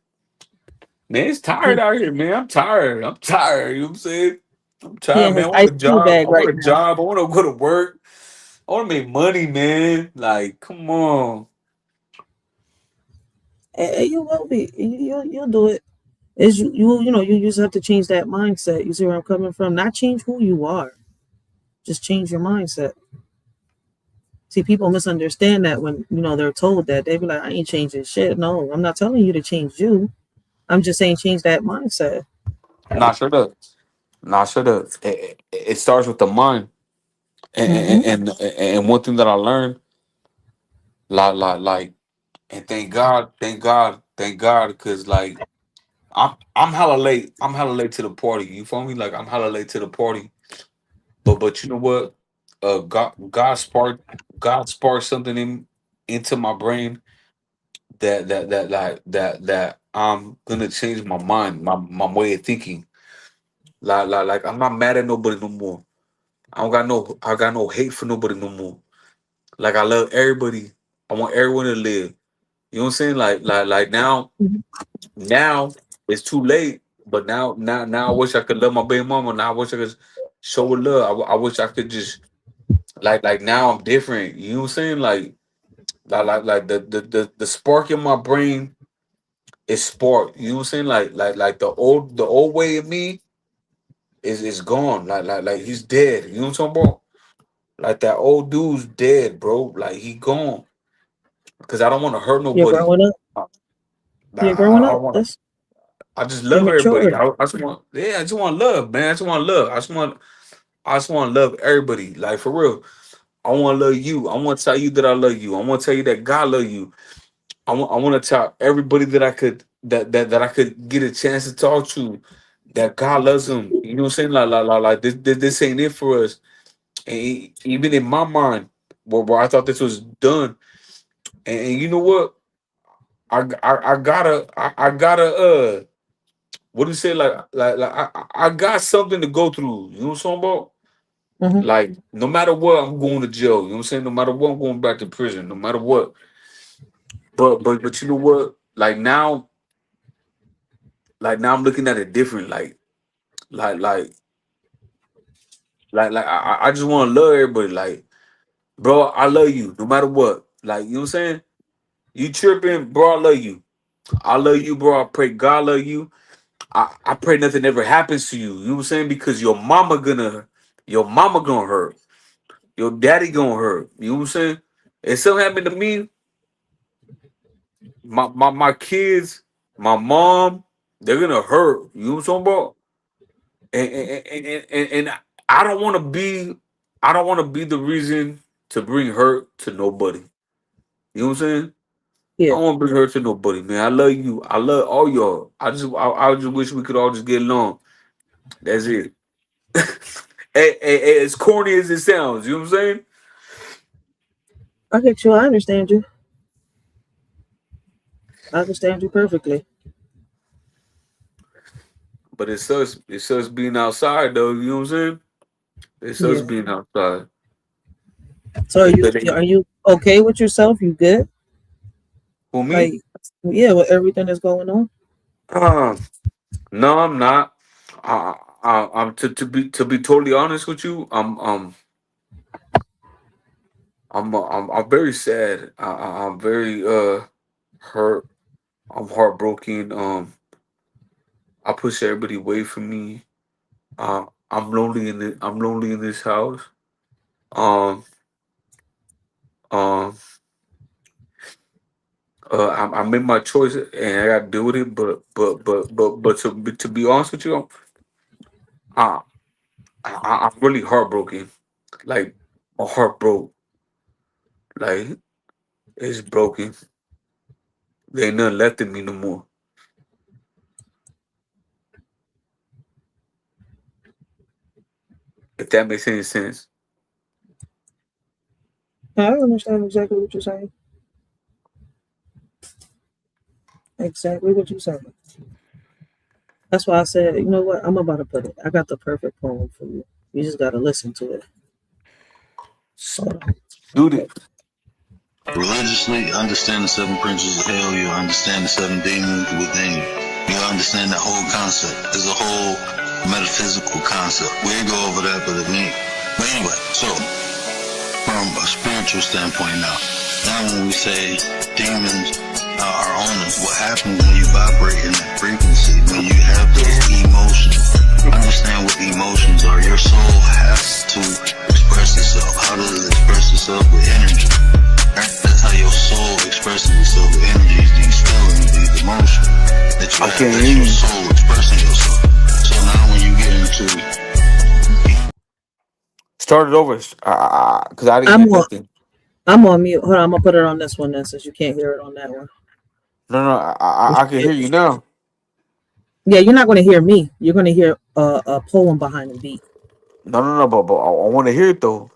man, it's tired out here, man. I'm tired. I'm tired. You know what I'm saying? I'm He tired, in man. his I want a ICU job. bag I want right a now. job. I want to go to work. I want to make money, man. Like, come on. You will be. You'll do it. Is you just have to change that mindset. You see where I'm coming from? Not change who you are, just change your mindset. See, people misunderstand that when they're told that they be like, I ain't changing shit. No, I'm not telling you to change you. I'm just saying change that mindset. Nah, shut up. Nah, shut up. It starts with the mind, Mm-hmm. and one thing that I learned, like, and thank God, because like I'm hella late. I'm hella late to the party. You feel me? Like I'm hella late to the party. But you know what? God sparked something into my brain that I'm gonna change my mind, my way of thinking. Like I'm not mad at nobody no more. I got no hate for nobody no more. Like I love everybody. I want everyone to live. You know what I'm saying? Like now it's too late. But now I wish I could love my baby mama. Now I wish I could show her love. I wish I could just like now I'm different. You know what I'm saying? Like the spark in my brain is spark. You know what I'm saying? Like the old way of me is gone. Like he's dead. You know what I'm talking about? Like that old dude's dead, bro. Like he gone. Because I don't want to hurt You're nobody. growing up. I, You're growing I up. want. That's I just love everybody. immature. I just want. Yeah, I just want love, man. I just want love. I just want to love everybody. Like for real. I want to love you. I want to tell you that I love you. I want to tell you that God love you. I want to tell everybody that I could that I could get a chance to talk to that God loves them. You know what I'm saying? Like this ain't it for us. And even in my mind, where I thought this was done, and you know what? I gotta what do you say? I got something to go through. You know what I'm talking about? Mm-hmm. Like no matter what, I'm going to jail. You know what I'm saying? No matter what, I'm going back to prison. No matter what. But you know what? Like now I'm looking at it different. Like like I just want to love everybody. Like, bro, I love you no matter what. Like, you know what I'm saying? You tripping, bro, I love you. I love you, bro. I pray God love you. I pray nothing ever happens to you. You know what I'm saying? Because your mama gonna hurt. Your daddy gonna hurt. You know what I'm saying? If something happened to me, my kids, my mom, they're gonna hurt. You know what I'm talking about? And I don't want to be I don't want to be the reason to bring hurt to nobody. You know what I'm saying? I Yeah. don't want to bring hurt to nobody, man. I love you. I love all y'all. I just wish we could all just get along. That's it. As corny as it sounds, you know what I'm saying? I get you. I understand you. I understand you perfectly. But it sucks being outside though, you know what I'm saying? It sucks Yeah. being outside. So It better are you okay with yourself? You good? for me? Like, yeah, with everything that's going on. Uh, no, I'm not. I'm to be totally honest with you. I'm very sad. I'm very hurt. I'm heartbroken. I push everybody away from me. I'm lonely in this house. Um um I made my choice and I got to deal with it. But to be honest with you, I, I'm really heartbroken. Like my heart broke. Like it's broken. There ain't nothing left in me no more. If that makes any sense. I understand exactly what you're saying. Exactly what you're saying. That's why I said, you know what? I'm about to put it. I got the perfect poem for you. You just got to listen to it. Hold on. Dude, it. Religiously, understand the seven principles of hell. You understand the seven demons within you. You understand that whole concept. It's a whole metaphysical concept. We ain't go over that, but it ain't. But anyway, so from from a spiritual standpoint now. Now when we say demons are owners, what happens when you vibrate in that frequency, when you have those emotions? Understand what emotions are. Your soul has to express itself. How does it express itself? With energy. That's how your soul expresses itself with energy. These feelings, these emotions that you have. That's your soul expressing yourself. So now when you get into Start it over, because I didn't I'm hear on, nothing. I'm on mute. Hold on, I'm gonna put it on this one then, since you can't hear it on that one. No, I can hear you now. Yeah, you're not gonna hear me. You're gonna hear a poem behind the beat. No, but I want to hear it though.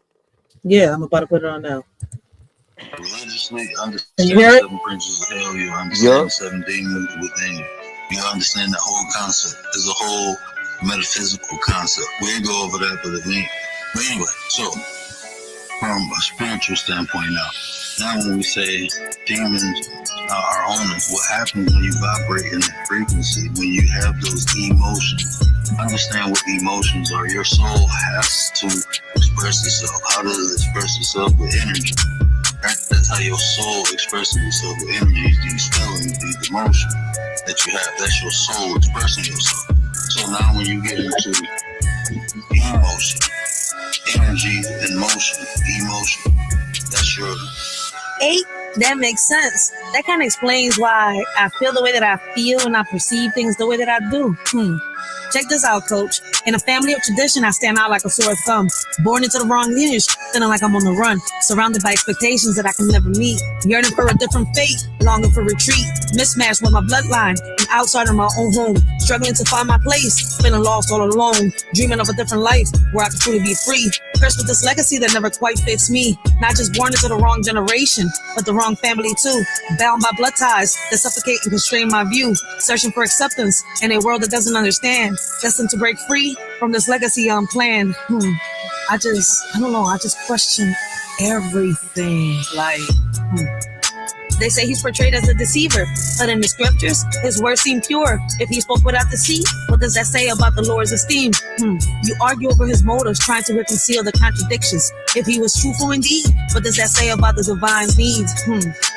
Yeah, I'm about to put it on now. religiously Can understand you the hear it? 7 princes of hell, you understand Yup. the 7 demons within you. You understand that whole concept. It's a whole metaphysical concept. We ain't go over that, but anyway, so from a spiritual standpoint now when we say demons are owners, what happens when you vibrate in that frequency, when you have those emotions? Understand what emotions are. Your soul has to express itself. How does it express itself? With energy. That's how your soul expresses itself with energy. These feelings, these emotions that you have. That's your soul expressing yourself. So now when you get into emotion, energy and motion, emotion, that's your... That makes sense. That kind of explains why I feel the way that I feel and I perceive things the way that I do. Check this out, coach. In a family of tradition, I stand out like a sore thumb. Born into the wrong lineage, feeling like I'm on the run. Surrounded by expectations that I can never meet. Yearning for a different fate, longing for retreat. Mismatched with my bloodline, an outsider in my own home. Struggling to find my place, feeling lost all alone. Dreaming of a different life where I can truly be free. Cursed with this legacy that never quite fits me. Not just born into the wrong generation, but the wrong family too. Bound by blood ties that suffocate and constrain my view. Searching for acceptance in a world that doesn't understand. Destined to break free from this legacy unplanned. I don't know. I just question everything. Like, They say he's portrayed as a deceiver, but in the scriptures, his words seem pure. If he spoke without deceit, what does that say about the Lord's esteem? You argue over his motives, trying to reconcile the contradictions. If he was truthful indeed, what does that say about the divine's needs?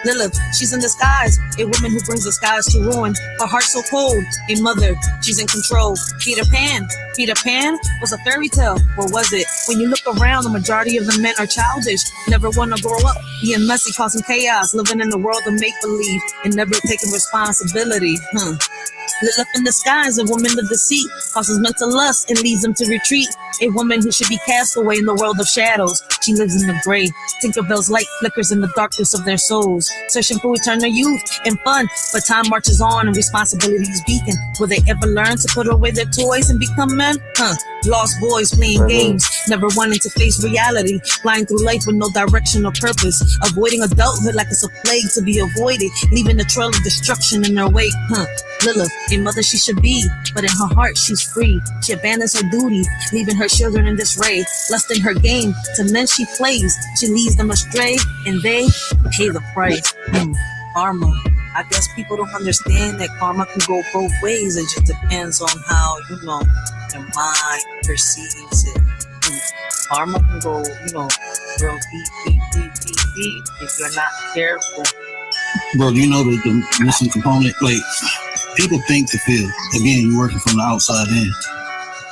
Lilith, she's in disguise, a woman who brings the skies to ruin. Her heart so cold, a mother, she's in control. Peter Pan was a fairy tale, or was it? When you look around, the majority of the men are childish, never want to grow up, being messy, causing chaos, living in the world of make-believe, and never taking responsibility. Lilith in disguise, a woman of deceit, causes mental lust and leads them to retreat. A woman who should be cast away in the world of shadows. She lives in the gray. Tinkerbell's light flickers in the darkness of their souls, searching for eternal youth and fun. But time marches on and responsibilities beacon. Will they ever learn to put away their toys and become men? Lost boys playing games, never wanting to face reality, flying through life with no direction or purpose, avoiding adulthood like it's a plague to be avoided, leaving a trail of destruction in their wake. Lilith, a mother she should be, but in her heart she's free. She abandons her duty, leaving her children in disarray, lusting her game to men she plays. She leads them astray, and they pay the price. Karma. I guess people don't understand that karma can go both ways. It just depends on how, your mind perceives it. Karma can go, real deep if you're not careful. Bro, you know the missing component? Like, people think to feel. Again, you're working from the outside in.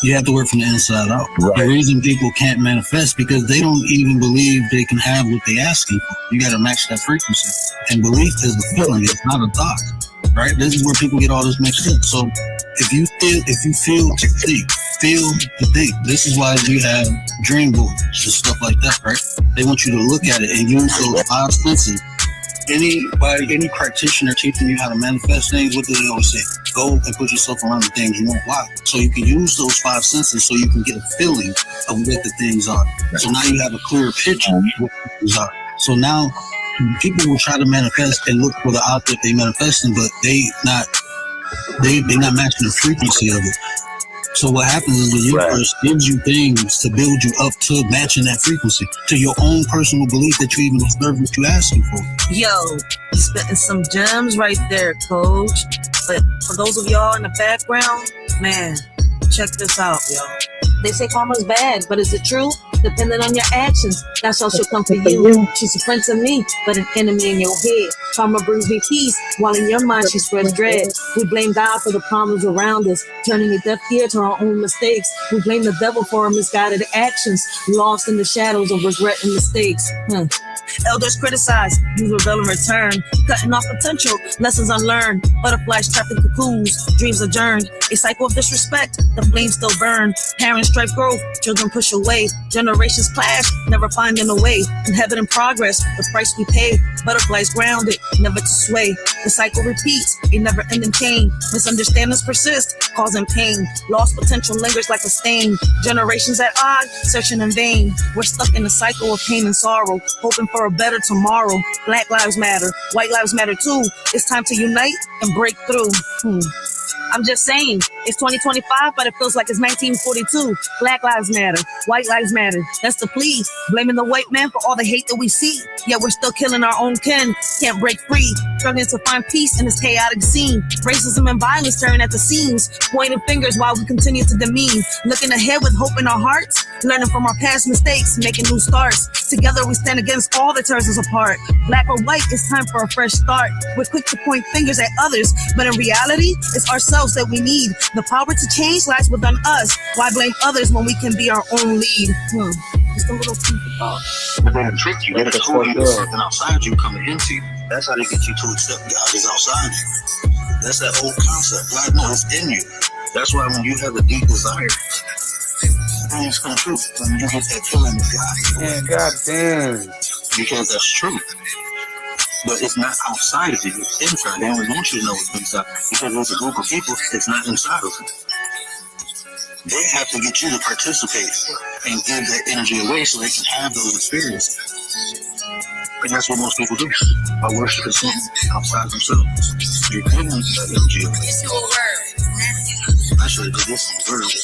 You have to work from the inside out. Right. The reason people can't manifest because they don't even believe they can have what they asking for. You got to match that frequency. And belief is a feeling. It's not a thought. Right? This is where people get all this mixed up. So if you feel to think. This is why you have dream boards and stuff like that, right? They want you to look at it and use those 5 senses. Any practitioner teaching you how to manifest things, what do they always say? Go and put yourself around the things you want. Why? So you can use those 5 senses so you can get a feeling of what the things are. So now you have a clearer picture of what the things are. So now people will try to manifest and look for the object they manifesting, but they not matching the frequency of it. So what happens is the universe gives you things to build you up to matching that frequency, to your own personal belief that you even deserve what you're asking for. Yo, you spitting some gems right there, coach. But for those of y'all in the background, man, check this out, yo. They say karma's bad, but is it true? Depending on your actions, that's how she'll come for you. She's a friend to me, but an enemy in your head. Karma brings me peace, while in your mind she spreads dread. We blame God for the problems around us, turning a deaf ear to our own mistakes. We blame the devil for our misguided actions, lost in the shadows of regret and mistakes. Elders criticize, you rebel in return, cutting off potential, lessons unlearned. Butterflies trapped in cocoons, dreams adjourned. A cycle of disrespect, the flames still burn. Parents strive growth, children push away. Generations clash, never finding a way. In heaven in progress, the price we pay. Butterflies grounded, never to sway. The cycle repeats, a never-ending chain. Misunderstandings persist, causing pain. Lost potential lingers like a stain. Generations at odds, searching in vain. We're stuck in a cycle of pain and sorrow, hoping for a better tomorrow. Black lives matter, white lives matter too. It's time to unite and break through. I'm just saying, it's 2025, but it feels like it's 1942. Black lives matter, white lives matter. That's the plea. Blaming the white man for all the hate that we see. Yet we're still killing our own kin. Can't break free. Struggling to find peace in this chaotic scene. Racism and violence staring at the seams. Pointing fingers while we continue to demean. Looking ahead with hope in our hearts. Learning from our past mistakes, making new starts. Together we stand against all that tears us apart. Black or white, it's time for a fresh start. We're quick to point fingers at others, but in reality, it's ourselves that we need. The power to change lies within us. Why blame others when we can be our own lead? Just a little food for thought. But they trick you. They told you there's something outside you coming into you. That's how they get you to accept God is outside you. That's that old concept. God knows it's in you. That's why when you have a deep desire, things come true. When you get that feeling of God. Yeah, goddamn. Because that's true. But it's not outside of you, it's inside. They only want you to know it's inside. Because there's a group of people, it's not inside of you. They have to get you to participate and give that energy away so they can have those experiences. And that's what most people do. By worshiping something outside themselves. You're giving that energy away. I should have did this on version.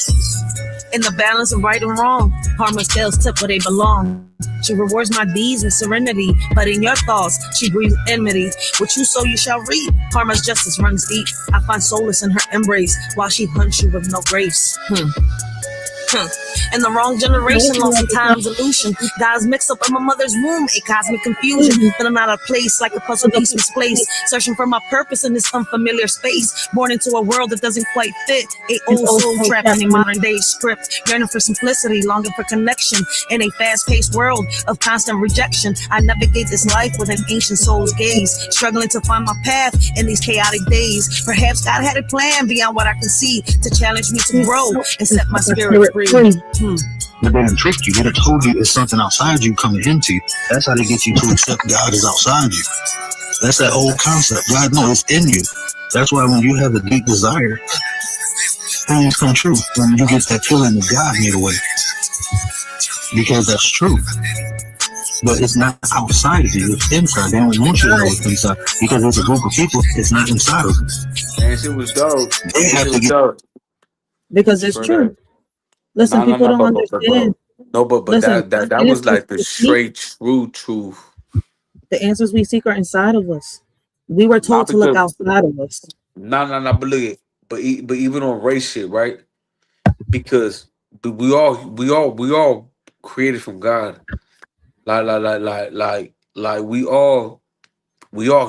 In the balance of right and wrong, karma scales tip where they belong. She rewards my deeds with serenity, but in your thoughts, she breathes enmity. What you sow, you shall reap. Karma's justice runs deep. I find solace in her embrace, while she hunts you with no grace. In the wrong generation, lost in time's illusion. God's mixed up in my mother's womb, a cosmic confusion. Feeling out of place, like a puzzle piece misplaced. Searching for my purpose in this unfamiliar space. Born into a world that doesn't quite fit. A old soul trapped in a modern day script. Yearning for simplicity, longing for connection. In a fast-paced world of constant rejection, I navigate this life with an ancient soul's gaze. Struggling to find my path in these chaotic days. Perhaps God had a plan beyond what I can see, to challenge me to grow and set my spirit free. But they done tricked you. They done told you it's something outside you coming into you. That's how they get you to accept God is outside you. That's that old concept. God knows it's in you. That's why when you have a deep desire, things come true. When you get that feeling of God made away. Because that's true. But it's not outside of you, it's inside. They don't want you to know it's inside. Because there's a group of people, it's not inside of them. Man, shit was dope. They have to get dope. Because it's true. Listen, people don't understand. No, but Listen, that was like the straight true truth. The answers we seek are inside of us. We were told to look outside of us. No, but look at, but even on race shit, right? Because we all created from God. Like we all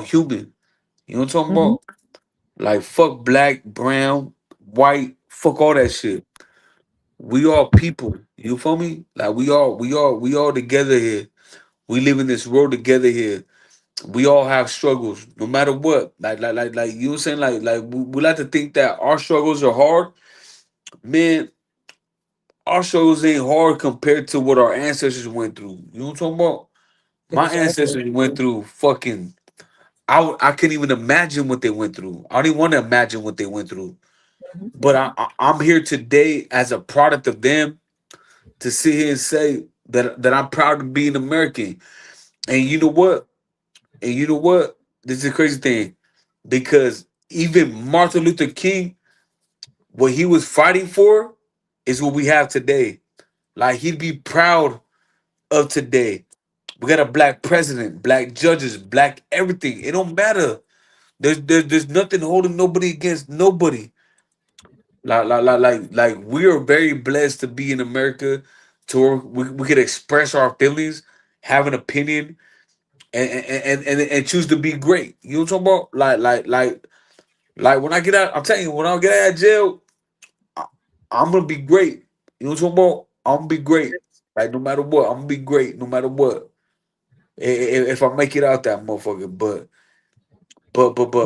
human. You know what I'm talking about? Like fuck black, brown, white, fuck all that shit. We all people. You feel me? Like we all together here. We live in this world together here. We all have struggles, no matter what. Like you know what I'm saying? Like we like to think that our struggles are hard. Man, our struggles ain't hard compared to what our ancestors went through. You know what I'm talking about? My ancestors went through fucking. I can't even imagine what they went through. I don't even want to imagine what they went through. But I'm here today as a product of them to sit here and say that I'm proud to be an American. And you know what? This is a crazy thing. Because even Martin Luther King, what he was fighting for is what we have today. Like he'd be proud of today. We got a black president, black judges, black everything. It don't matter. There's nothing holding nobody against nobody. Like we are very blessed to be in America, to where we could express our feelings, have an opinion, and choose to be great. You know what I'm talking about? Like when I get out, I'm telling you, when I get out of jail, I, I'm gonna be great. You know what I'm talking about? I'm gonna be great. Like no matter what, I'm gonna be great no matter what. If I make it out that motherfucker,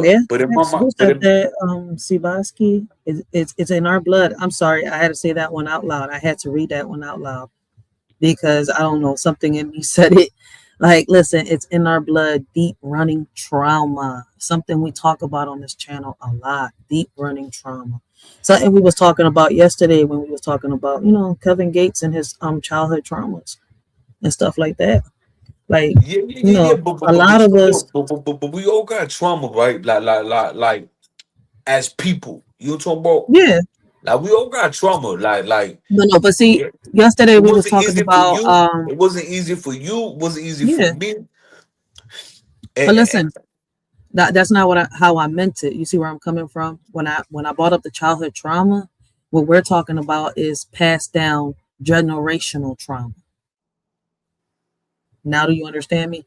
Yeah, but in my that's mind, who said that. Sibaski. It's in our blood. I'm sorry, I had to say that one out loud. I had to read that one out loud because I don't know, something in me said it. Like, listen, it's in our blood. Deep running trauma. Something we talk about on this channel a lot. Deep running trauma. Something we was talking about yesterday when we was talking about, Kevin Gates and his childhood traumas and stuff like that. Like, yeah. a But we lot of still us, do. But we all got trauma, right? Like as people. You know what I'm talking about? yeah. Like we all got trauma. No, but see, Yeah, yesterday it we was wasn't talking easy for about you. It wasn't easy for you. It wasn't easy for yeah. me. But And listen, that's not how I meant it. You see where I'm coming from? When I brought up the childhood trauma, what we're talking about is passed down generational trauma. Now do you understand me?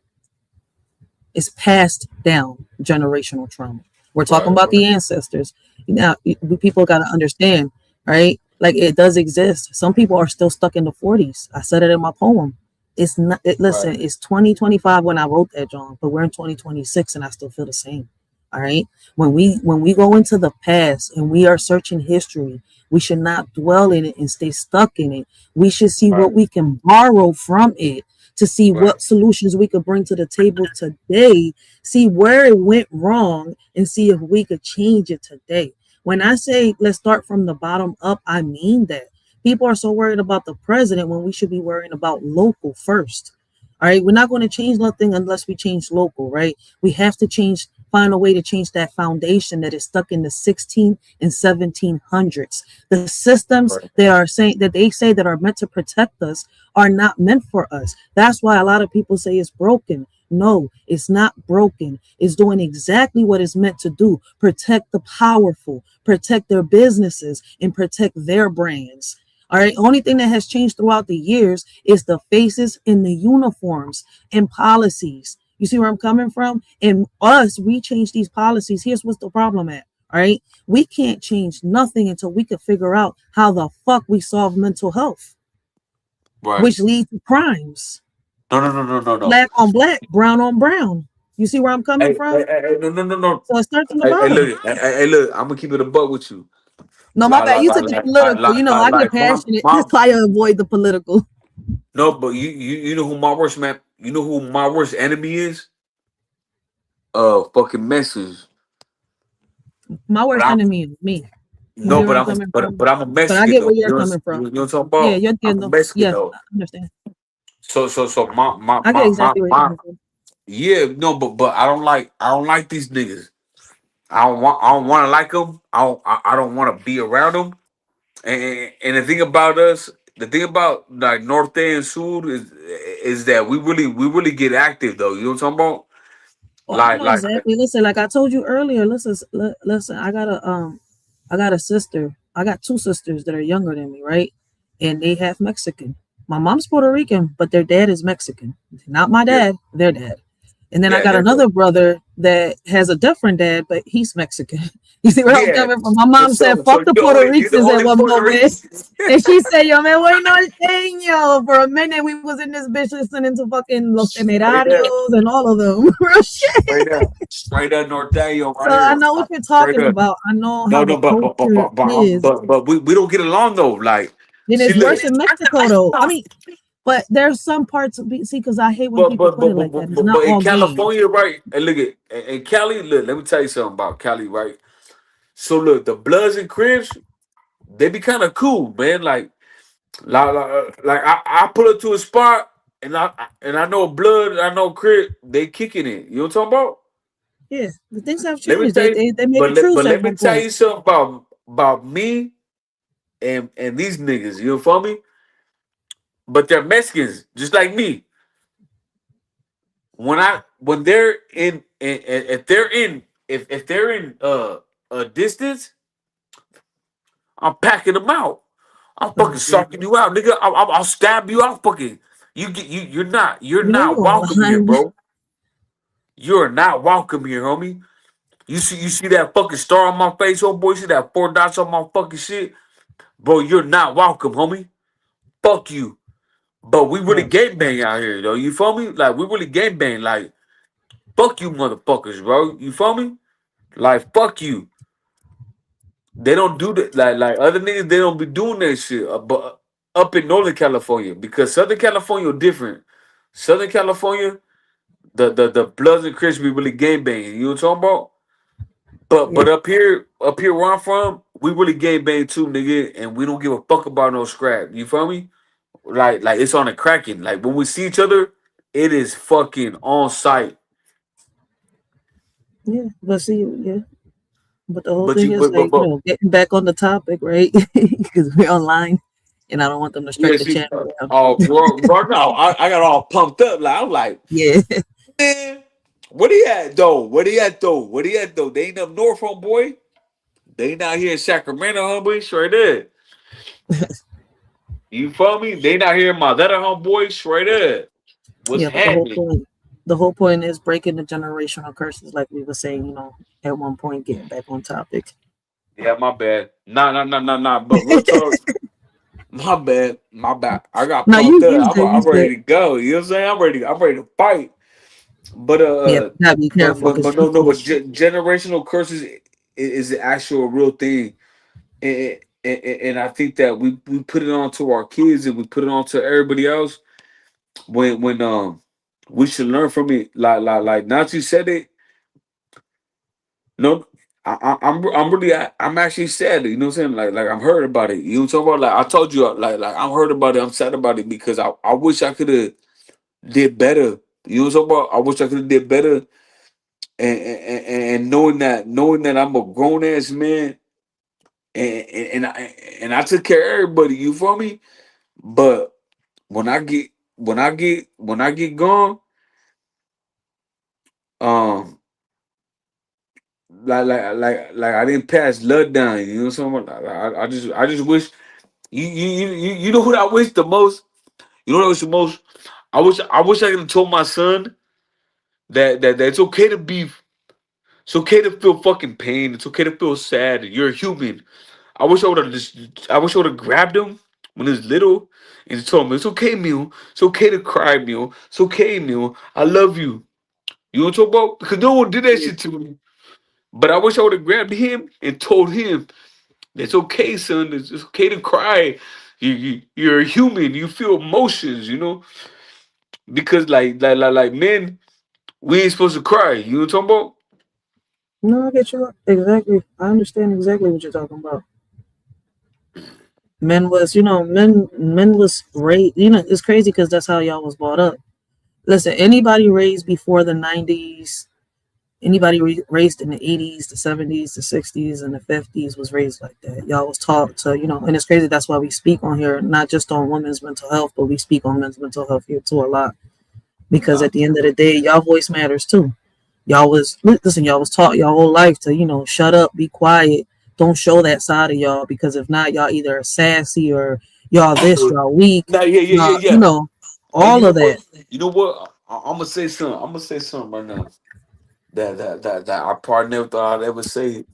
It's passed down generational trauma. We're talking right, about right, the ancestors. Now, people got to understand, right? Like, it does exist. Some people are still stuck in the 40s. I said it in my poem. It's not, right, listen, it's 2025 when I wrote that, John, but we're in 2026 and I still feel the same. All right. When we go into the past and we are searching history, we should not dwell in it and stay stuck in it. We should see what right, we can borrow from it to see right, what solutions we could bring to the table today, see where it went wrong, and see if we could change it today. When I say let's start from the bottom up, I mean that. People are so worried about the president when we should be worrying about local first. All right, we're not going to change nothing unless we change local, right? We have to find a way to change that foundation that is stuck in the 16 and 1700s. The systems right, that they say that are meant to protect us are not meant for us. That's why a lot of people say it's broken. No, it's not broken. It's doing exactly what it's meant to do. Protect the powerful, protect their businesses, and protect their brands. All right. Only thing that has changed throughout the years is the faces in the uniforms and policies. You see where I'm coming from? And us, we change these policies. Here's what's the problem at. All right. We can't change nothing until we can figure out how the fuck we solve mental health, right. which leads to crimes. No. Black on black, brown on brown. You see where I'm coming from? No. So it starts in the Hey, bottom. look. I'm gonna keep it a buck with you. No, my Like, bad. like, You like, took it like, like, political. like, I get like passionate. my That's why I avoid the political. no, but you know who my worst man. You know who my worst enemy is? Fucking Mexicans. My But worst I'm enemy is me. You no, see where I'm coming from? but I'm a But I Mexican get though. where you're coming You from. know what I'm talking Yeah, about? you're I'm getting a them. Mexican Yes, though. I understand. So I get exactly where you're my coming from. yeah, no, but I don't like these niggas. I don't want to like them. I don't want to be around them. And the thing about us, the thing about like Norte and Sur is that we really get active though. You know what I'm talking about? Oh, I know Like exactly. Listen, like I told you earlier, listen. I got a sister. I got two sisters that are younger than me, right? And they half Mexican. My mom's Puerto Rican, but their dad is Mexican. Not my yeah, dad, their dad. And then I yeah, got another brother that has a different dad, but he's Mexican. You see where I'm yeah. coming from? My mom said, So fuck the Puerto you're the Ricans at only one Puerto moment. Rican. And she said, yo, man, we norteño. For a minute, we was in this bitch listening to fucking Los Right there, Temerarios and all of them. Real shit. straight up Norteño So right I here, know what you're straight talking up. about. I know No, how the no, culture is. but we don't get along though. Like, And see, it's look, worse in Mexico, though. I mean, but there's some parts of see, because I hate when people put it like that. It's not but in all game. California, right? And look at in Cali, look, let me tell you something about Cali, right? So look, the Bloods and Crips, they be kind of cool, man. Like I pull up to a spot and I know Blood, I know Crip, they kicking it. You know what I'm talking about? Yeah, the things have Let me changed. tell They you, they, they made a truce but at let me one tell point. you something about me and these niggas. You feel me? But they're Mexicans, just like me. When they're if they're in if they're in a distance, I'm packing them out. I'm Oh, fucking sucking you out, nigga. I'll stab you. I'll fucking you're you know not you welcome here, online. bro. You're not welcome here, homie. You see that fucking star on my face, oh boy. You see that 4 dots on my fucking shit, bro. You're not welcome, homie. Fuck you. But we really Right. gang bang out here, though. You feel me? Like we really gang bang. Like fuck you, motherfuckers, bro. You feel me? Like fuck you. They don't do that. Like other niggas, they don't be doing that shit. But up in Northern California, because Southern California different. Southern California, the Bloods and Crips be really gang banging. You know what I'm talking about? But Yeah. up here where I'm from, we really gang bang too, nigga, and we don't give a fuck about no scrap. You feel me? Like it's on a cracking. Like when we see each other, it is fucking on site. Yeah. But see, yeah. But the whole But thing you is like, getting back on the topic, right? Because we're online and I don't want them to yeah, strike the see, channel down. oh, bro, no, I got all pumped up. Like I'm like, Yeah. man, where he at though? Where he at though? Where he at though? They ain't up north, homeboy. They not here in Sacramento, homeboy. Straight there. You feel me? They not here in my letter, homeboy. Straight there. What's Yeah, but happening? the whole point is breaking the generational curses, like we were saying, at one point, getting back on topic. Yeah, my bad. Nah. But real talk, my bad. My bad. I got No, pumped you up. said, I'm ready to go. You know what I'm saying? I'm ready to fight. But yeah, but you gotta be careful because no. But generational curses is the actual real thing, and I think that we put it on to our kids and we put it on to everybody else when we should learn from it. Like Nazi said it. No, I'm really I'm actually sad. You know what I'm saying? Like I'm hurt about it. You know what I'm talking about? Like I told you, like I'm hurt about it. I'm sad about it because I wish I could have did better. You know what I'm talking about? I wish I could have did better. And knowing that I'm a grown ass man and I took care of everybody. You feel me? But when I get gone, um, like I didn't pass blood down. You know what I'm saying? I just wish you know what I wish the most. You know what I wish the most. I wish I could have told my son that it's okay to be. It's okay to feel fucking pain. It's okay to feel sad. You're a human. I wish I would have grabbed him when he was little and told him it's okay, Mew. It's okay to cry, Mew. It's okay, Mew. I love you. You know what I'm talking about? Because no one did that shit to me. But I wish I would have grabbed him and told him it's okay, son. It's okay to cry. You're a human. You feel emotions, because like men, we ain't supposed to cry. You know what I'm talking about? no, I get you exactly. I understand exactly what you're talking about. Men was raised. It's crazy because that's how y'all was brought up. Listen, anybody raised before the '90s, anybody raised in the '80s, the '70s, the '60s, and the '50s was raised like that. Y'all was taught to, and it's crazy. That's why we speak on here, not just on women's mental health, but we speak on men's mental health here too a lot. Because Nah. at the end of the day, y'all voice matters too. Y'all was taught your whole life to, shut up, be quiet, don't show that side of y'all, because if not, y'all either sassy or y'all this, y'all weak, Nah, y'all, yeah. Hey, you all know of that. what? You know what? I'm gonna say something. I'm gonna say something right now that I probably never thought I'd ever say.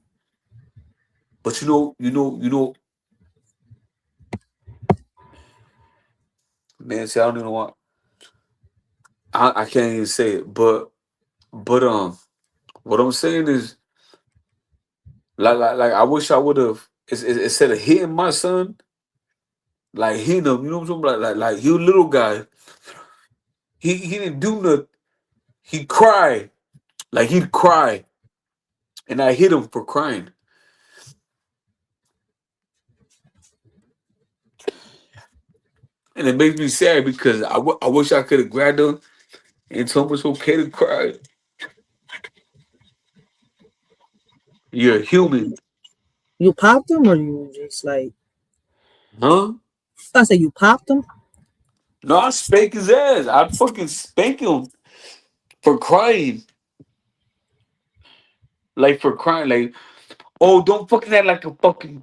But man. See, I don't even want. I can't even say it. But what I'm saying is like I wish I would have instead of hitting my son, like hitting him. You know what I'm talking about? Like he a little guy. He didn't do nothing. He cried. Like he'd cry, and I hit him for crying. And it makes me sad because I wish I could have grabbed him and told him it's okay to cry. You're a human, You popped them, or you just like, huh? I say you popped them? No, I spank his ass. I fucking spank him for crying. Like for crying. Like, oh, don't fucking act like a fucking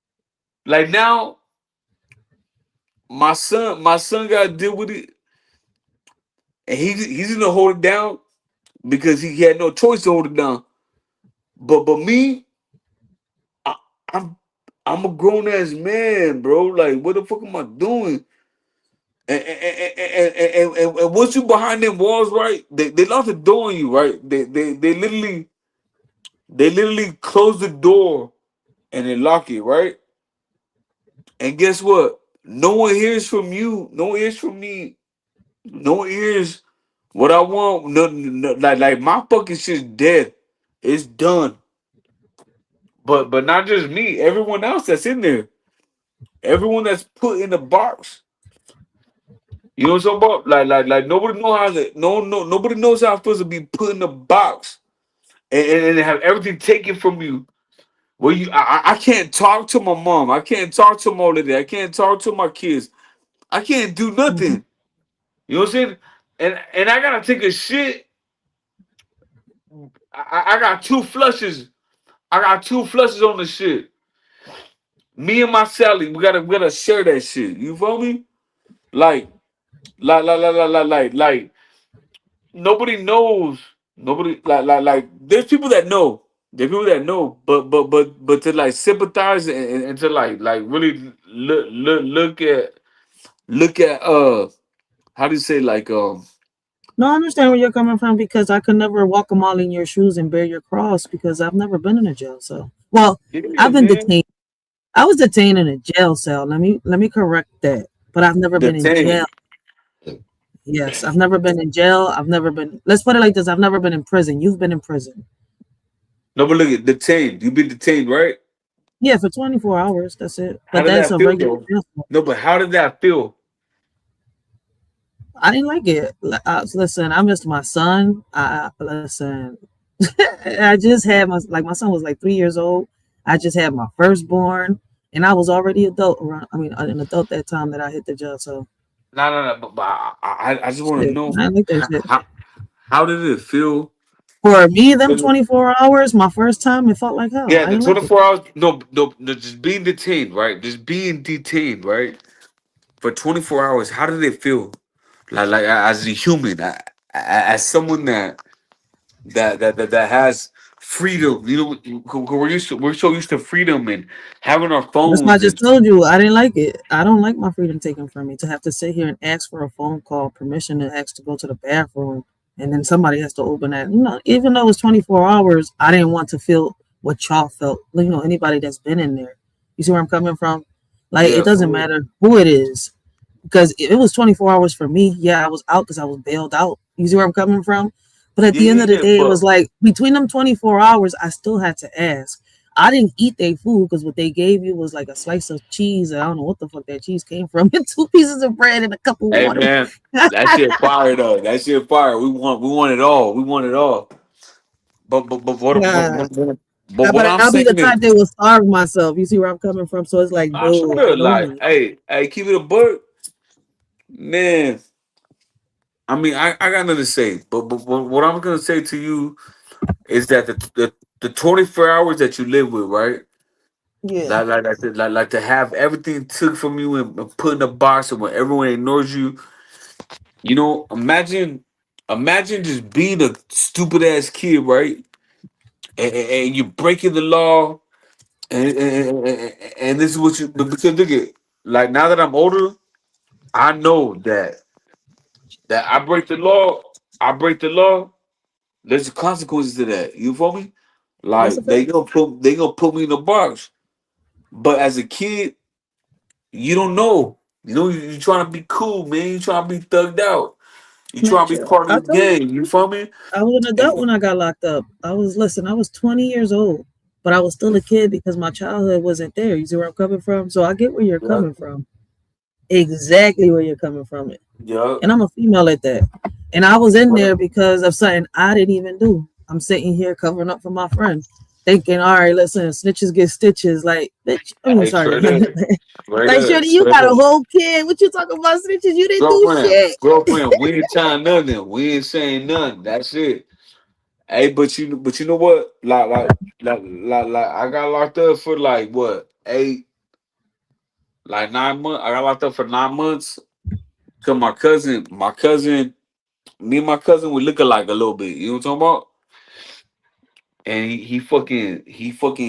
Like now, my son got to deal with it, and he's gonna hold it down because he had no choice to hold it down. But me, I, I'm I'm a grown ass man, bro. Like, what the fuck am I doing? And once you behind them walls, right? They lock the door on you, right? They literally close the door and they lock it, right? And guess what? No one hears from you. No one hears from me. No one hears what I want. No, no, like my fucking shit's dead. It's done. But not just me. Everyone else that's in there. Everyone that's put in the box. You know what I'm talking about? Like nobody know how to nobody knows how it feels to be put in a box and have everything taken from you. Well, I can't talk to my mom. I can't talk to my lady. I can't talk to my kids. I can't do Mm-hmm. nothing. You know what I'm saying? And I gotta take a shit. I got two flushes. I got two flushes on the shit. Me and my Sally, we gotta share that shit. You feel me? Like, like nobody knows. Nobody like. There's people that know. There's people that know, but to like sympathize and to like really look at how do you say like No, I understand where you're coming from because I could never walk a mile in your shoes and bear your cross because I've never been in a jail cell. Well, yeah, I've been man. detained. I was detained in a jail cell. Let me correct that. But I've never The been in jail. same. Yes, I've never been in jail. I've never been. Let's put it like this: I've never been in prison. You've been in prison. No, but look at detained. You been detained, right? Yeah, for 24 hours. That's it. How But did that's that a feel regular though? jail cell. No, but how did that feel? I didn't like it. Listen, I missed my son. Listen. I just had my son was like 3 years old. I just had my firstborn, and I was already adult around. I mean, an adult that time that I hit the jail. So No. But I just want to shit, know I like that how, shit. how how did it feel? For me, them 24 hours, my first time, it felt like hell. Yeah, I the didn't like it. 24 hours. No, just being detained, right? Just being detained, right? For 24 hours. How did it feel? Like as a human, as someone that has freedom. You know, we're so used to freedom and having our That's why I phones just and told you I didn't like it. I don't like my freedom taken from me to have to sit here and ask for a phone call, permission to ask to go to the bathroom, and then somebody has to open that. Even though it's 24 hours, I didn't want to feel what y'all felt. Anybody that's been in there. You see where I'm coming from? Like, it yeah, doesn't for real. matter who it is because it was 24 hours for me. Yeah, I was out because I was bailed out. You see where I'm coming from? But at Yeah, the end yeah, of the yeah. day, it But was like between them 24 hours, I still had to ask. I didn't eat their food because what they gave you was like a slice of cheese. I don't know what the fuck that cheese came from, and two pieces of bread and a cup of hey, water. man, that shit fire though. That shit fire. We want it all. We want it all. But Yeah. what But I'm I'll be saying the is, type that will starve myself. You see where I'm coming from? So it's like, I no, I should don't like, eat. hey, keep it a buck, man. I mean, I got nothing to say, but what I'm gonna say to you is that the 24 hours that you live with, right? Yeah. Like to have everything took from you and put in a box, and when everyone ignores you, imagine just being a stupid ass kid, right? And you're breaking the law, and this is what you. But because look at, like now that I'm older, I know that I break the law. I break the law. There's consequences to that. You feel me? That's a Like fact. they gonna put me in a box. But as a kid, you don't know. You trying to be cool, man. You trying to be thugged out. You Man, trying to be chill. part I of the told you. game. You feel me? I was an adult And- when I got locked up. I was 20 years old, but I was still a kid because my childhood wasn't there. You see where I'm coming from? So I get where you're yeah, coming from. Exactly where you're coming from. yeah. And I'm a female at that. And I was in there because of something I didn't even do. I'm sitting here covering up for my friend, thinking, all right, listen, snitches get stitches. Like, bitch, I mean, Hey, sorry. straight up, straight Like, up, Shorty, you straight got a up. whole kid. What you talking about snitches? You didn't do Girlfriend, shit. girlfriend, we ain't trying nothing. We ain't saying nothing. That's it. Hey, but you know what? Like, I got locked up for like what 8, like 9 months. I got locked up for 9 months. Cause my cousin, me and my cousin, we look alike a little bit. You know what I'm talking about? And he fucking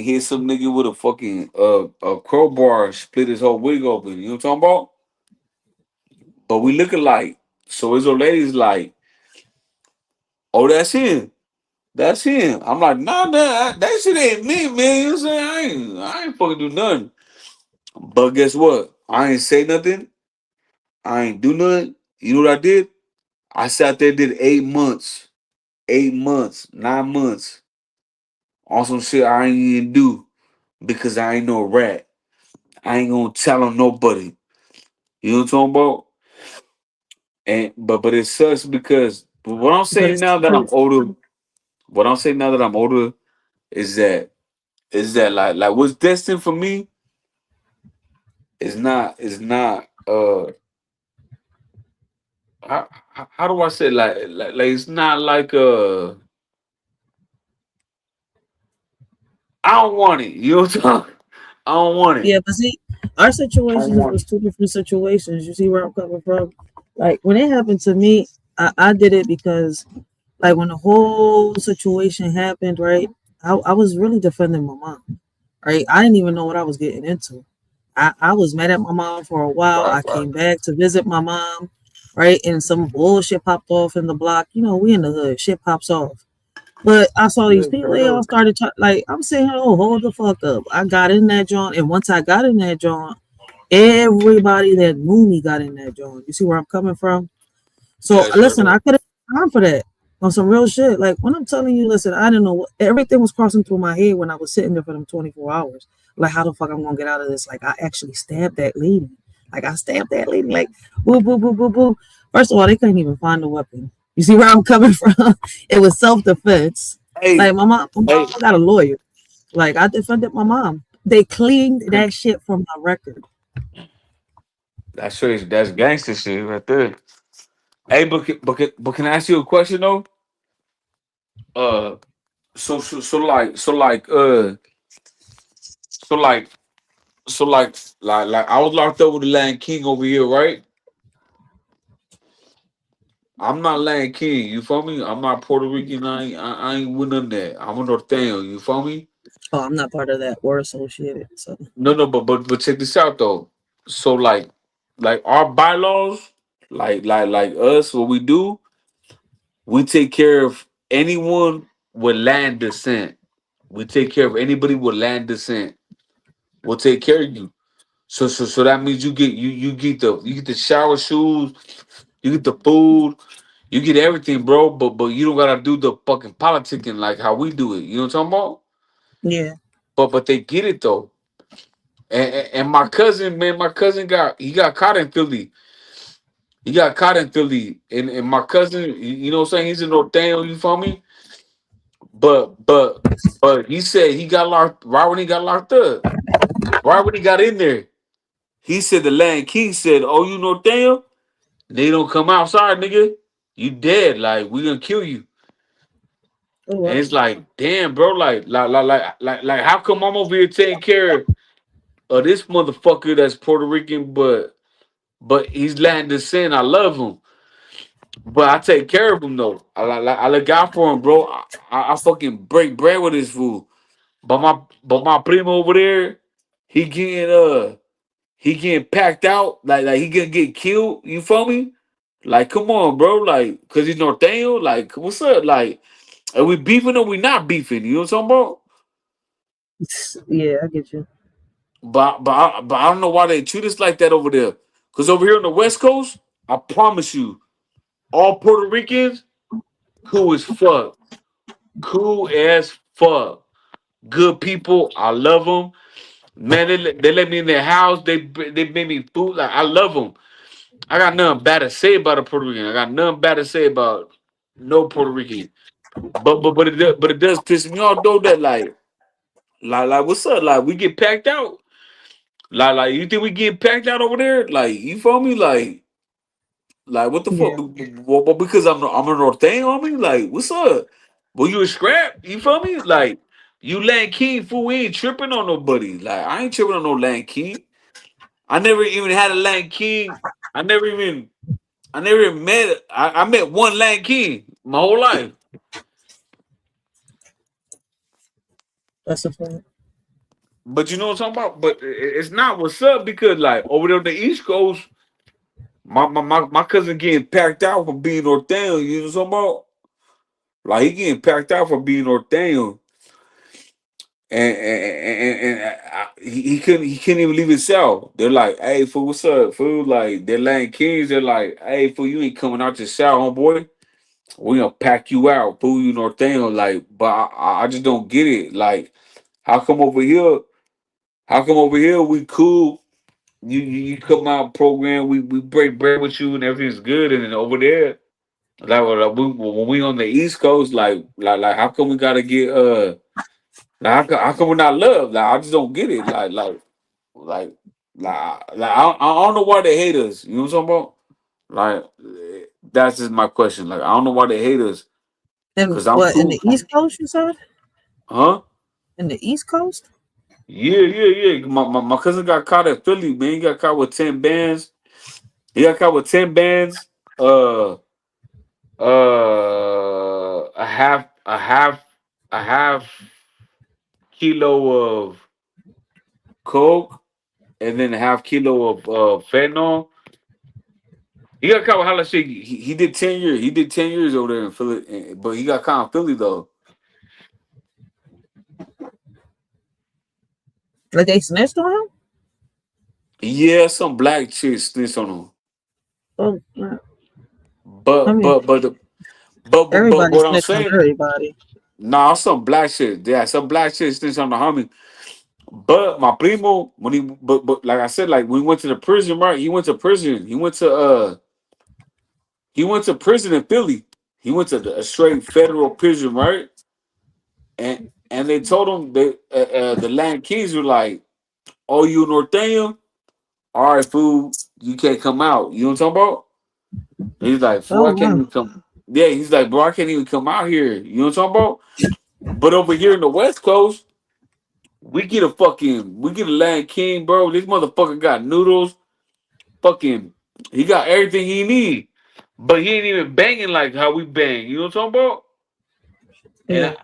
hit some nigga with a fucking a crowbar, split his whole wig open. You know what I'm talking about? But we look alike. So his old lady's like, "Oh, that's him. That's him." I'm like, "Nah, man, that shit ain't me, man." You know what I'm saying? I ain't fucking do nothing. But guess what? I ain't say nothing. I ain't do nothing. You know what I did? I sat there, did 8 months, 8 months, 9 months on some shit I ain't even do because I ain't no rat. I ain't gonna tell on nobody. You know what I'm talking about? And but it sucks because what I'm But saying it's now the that I'm truth. older, what I'm saying now that I'm older is that like what's destined for me is not how do I say like it's not like I don't want it. You know what I'm talking? I don't want it. Yeah, but see, our I don't situations want was two different situations. You see where I'm coming from? Like when it happened to me, I did it because like when the whole situation happened, right? I was really defending my mom, right? I didn't even know what I was getting into. I was mad at my mom for a while. I right, came back to visit my mom, right? And some bullshit popped off in the block. You know, we in the hood, shit pops off. But I saw these right. people, they all started like I'm saying, oh, hold the fuck up. I got in that joint, and once I got in that joint, everybody that knew me got in that joint. You see where I'm coming from? So Yes, listen, sir. I could have time for that on some real shit. Like when I'm telling you, listen, I didn't know everything was crossing through my head when I was sitting there for them 24 hours. Like how the fuck I'm gonna get out of this? Like I actually stabbed that lady. Like I stabbed that lady. Like boo boo boo boo boo. First of all, they couldn't even find the weapon. You see where I'm coming from? It was self defense. Hey, Like my hey, mom got a lawyer. Like I defended my mom. They cleaned that shit from my record. that's gangster shit right there. Hey, but can I ask you a question though? Uh, so so like so like I was locked up with the Land King over here, right? I'm not Land King, you feel me? I'm not Puerto Rican. I ain't with none of that. I'm a Norteño, you feel me? Oh, I'm not part of that. We're associated. So No, no, but check this out though. So like our bylaws, like us, what we do, we take care of anyone with land descent. We take care of anybody with land descent. We'll take care of you. So that means you get the shower shoes, you get the food, you get everything, bro. But you don't gotta do the fucking politicking like how we do it. You know what I'm talking about? yeah, But they get it though. And my cousin, man, my cousin got caught in Philly. He got caught in Philly, and my cousin, you know what I'm saying? He's in Northtown, you feel me? But but but he said he got locked right when he got locked up. Right when he got in there, he said the Land King said, "Oh, you Northtown? They don't come outside, nigga. You dead. Like we gonna kill you." oh And well, it's like, damn, bro, like, how come I'm over here taking care of this motherfucker that's Puerto Rican, but he's Latin descent. I love him. But I take care of him though. I look out for him, bro. I fucking break bread with this fool. But my primo over there, he getting he getting packed out. Like he gonna get killed. You feel me? Like come on, bro. Like cause he's Norteño. Like what's up? Like are we beefing or we not beefing? You know what I'm talking about? yeah, I get you. But I don't know why they treat us like that over there. Cause over here on the West Coast, I promise you, all Puerto Ricans cool as fuck. Cool as fuck. Good people. I love them. Man, they let me in their house. They made me food. Like I love them. I got nothing bad to say about a Puerto Rican. I got nothing bad to say about no Puerto Rican. But it does piss me off though that like what's up? Like we get packed out. Like you think we get packed out over there? Like you feel me? Like what the fuck? Yeah, Well, because I'm a norteño. I mean, like what's up? Well, you a scrap? You feel me? Like you Land King fool. We ain't tripping on nobody. Like I ain't tripping on no Land King. I never even had a Latin king. I never even met. I met one Latin king my whole life. That's a fact. But you know what I'm talking about. But it's not what's up because like over there on the East Coast, my cousin getting packed out for being Norteño. You know what I'm talking about? Like he getting packed out for being Norteño. And he couldn't even leave his cell. They're like, "Hey, fool, what's up, fool?" Like they're Latin Kings. They're like, "Hey, fool, you ain't coming out your cell, homeboy. We gonna pack you out, fool. You Norteño." Like, but I just don't get it. Like, how come over here? How come over here we cool? You come out program. We break bread with you and everything's good. And then over there, when we on the East Coast, like how come we gotta get Like, how come we're not loved? Like, I just don't get it. Like, I don't know why they hate us. You know what I'm talking about? Like, that's just my question. Like, I don't know why they hate us. And Cause I'm what in the cool. East Coast? You said Huh? in the East Coast? Yeah. My cousin got caught at Philly, man. He got caught with 10 bands. He got caught with 10 bands. A half kilo of coke and then a half kilo of fentanyl. He got caught with hella shit. He did 10 years. He did 10 years over there in Philly, but he got caught in Philly though. Like they snitched on him? Yeah, some black chick snitched on him. Oh, yeah. I But mean, but but but everybody what I'm snitch on saying, everybody. nah, some black shit. Yeah, some black shit snitched on the homie. But my primo, when but like I said, like we went to the prison, right? He went to prison. He went to prison in Philly. He went to a straight federal prison, right? And and they told him the Land Kings were like, "Oh, you Norteño? All right, fool, you can't come out." You know what I'm talking about? And he's like, "Fool, Oh I can't wow. even come." Yeah, he's like, "Bro, I can't even come out here." You know what I'm talking about? But over here in the West Coast, we get a Land King, bro. This motherfucker got noodles, fucking, he got everything he need, but he ain't even banging like how we bang. You know what I'm talking about? And Yeah.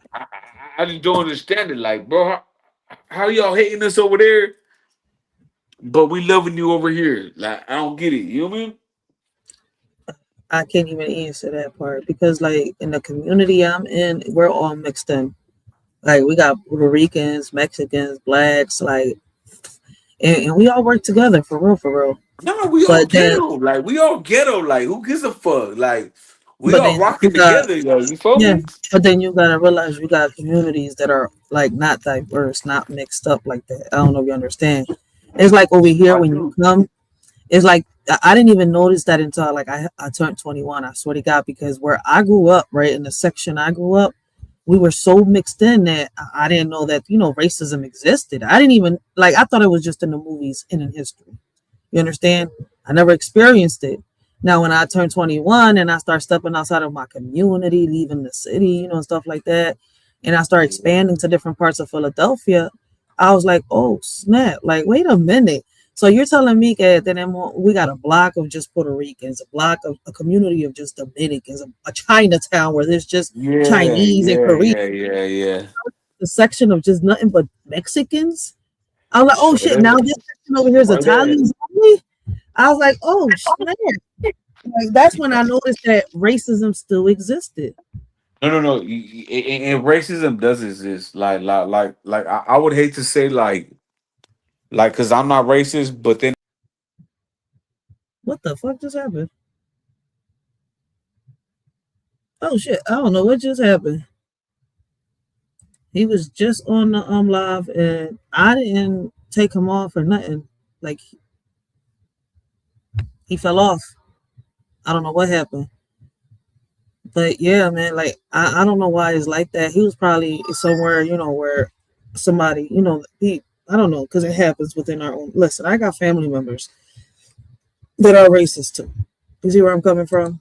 I just don't understand it. Like, bro, how y'all hating us over there, but we loving you over here? Like, I don't get it. You know what I mean? I can't even answer that part because like in the community I'm in, we're all mixed in. Like we got Puerto Ricans, Mexicans, blacks, like and we all work together for real, for real. No, we all But then ghetto. Like, we all ghetto. Like, who gives a fuck? Like, we but all then you rocking got together, yo. You feel yeah, me? but then you gotta realize you got communities that are like not diverse, not mixed up like that. I don't know if you understand. It's like over here I when you do. come, it's like I didn't even notice that until like I turned 21. I swear to God, because where I grew up, right in the section I grew up, we were so mixed in that I didn't know that racism existed. I didn't even like I thought it was just in the movies and in history. You understand? I never experienced it. Now, when I turned 21 and I start stepping outside of my community, leaving the city, and stuff like that, and I start expanding to different parts of Philadelphia, I was like, oh, snap. Like, wait a minute. So you're telling me that then we got a block of just Puerto Ricans, a block of a community of just Dominicans, a Chinatown where there's just Yeah, Chinese and yeah, Korean, yeah, yeah, yeah. a section of just nothing but Mexicans. I was like, oh Straight shit, up. now this section over here is Right there. Italians only. I was like, oh snap. Like, that's when I noticed that racism still existed. No. And racism does exist. I would hate to say because I'm not racist, but then What the fuck just happened? Oh shit, I don't know what just happened. He was just on the live and I didn't take him off or nothing. Like he fell off. I don't know what happened. But yeah, man, like I don't know why it's like that. He was probably somewhere, where somebody, he I don't know, because it happens within our own. Listen, I got family members that are racist too. You see where I'm coming from?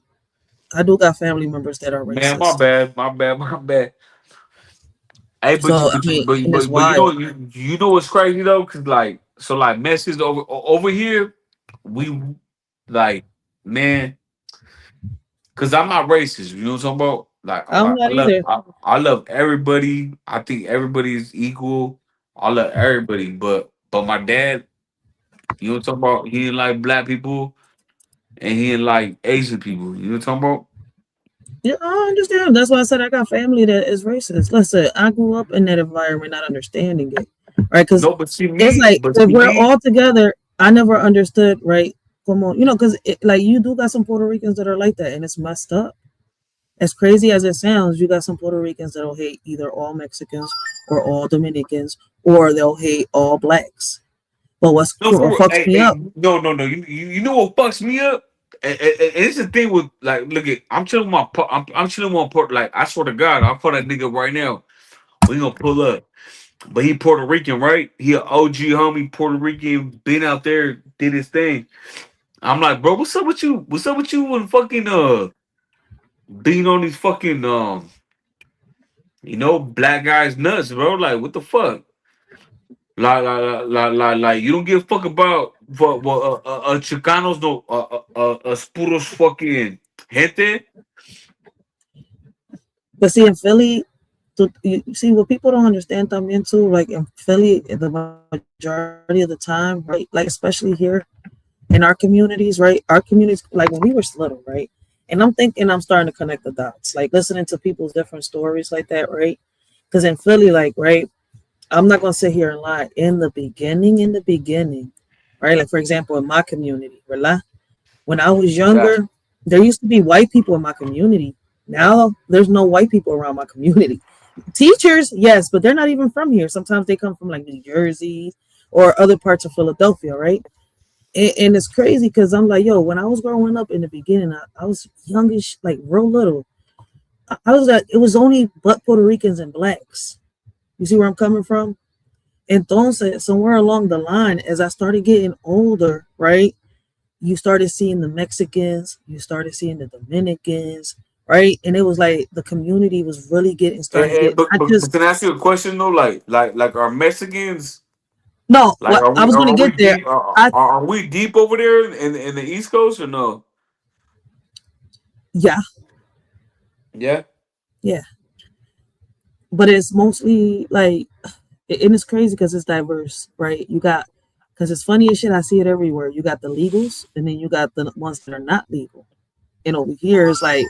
I do got family members that are man, my racist. bad, my bad, my bad. Hey, So I mean, and it's but wild. you know what's crazy though? Cause like so like Mexicans over here, we like man, cause I'm not racist. You know what I'm talking about? I'm I not love either. I love everybody. I think everybody is equal. I love everybody, but my dad, you know what I'm talking about? He didn't like black people and he didn't like Asian people. You know what I'm talking about? Yeah, I understand. That's why I said I got family that is racist. Listen, I grew up in that environment, not understanding it, right? Because No, it's like but if see we're me. all together, I never understood, right? Come on, because like you do got some Puerto Ricans that are like that, and it's messed up. As crazy as it sounds, you got some Puerto Ricans that'll hate either all Mexicans or all Dominicans, or they'll hate all blacks. But No, what fucks hey, me hey, up? no. You know what fucks me up? And it's the thing with like, look at I'm chilling with I'm chilling with my port. Like I swear to God, I'll call that nigga right now. We gonna pull up, but he Puerto Rican, right? He an OG homie, Puerto Rican, been out there, did his thing. I'm like, bro, what's up with you? What's up with you and fucking being on these fucking black guys nuts, bro? Like, what the fuck? Like, you don't give a fuck about Chicanos, no, puros fucking gente. But see, in Philly, you see what people don't understand también too. Like in Philly, the majority of the time, right? Like especially here in our communities, right? Our communities, like when we were little, right? And I'm thinking I'm starting to connect the dots, like listening to people's different stories like that, right? Because in Philly, like, right, I'm not gonna sit here and lie. In the beginning, right? Like for example, in my community, right? When I was Yeah. younger, there used to be white people in my community. Now there's no white people around my community. Teachers, yes, but they're not even from here. Sometimes they come from like New Jersey or other parts of Philadelphia, right? And it's crazy because I'm like, yo, when I was growing up in the beginning, I was youngish, like real little. I was like, it was only but Puerto Ricans and blacks. You see where I'm coming from? Entonces, somewhere along the line, as I started getting older, right, you started seeing the Mexicans, you started seeing the Dominicans, right? And it was like the community was really starting to get not But just can I ask you a question though? Like, are Mexicans no, like what I was gonna are we get there. deep? I Are we deep over there in the East Coast or no? Yeah, Yeah. yeah. But it's mostly like and it's crazy because it's diverse, right? You got because it's funny as shit, I see it everywhere. You got the legals and then you got the ones that are not legal. And over here it's like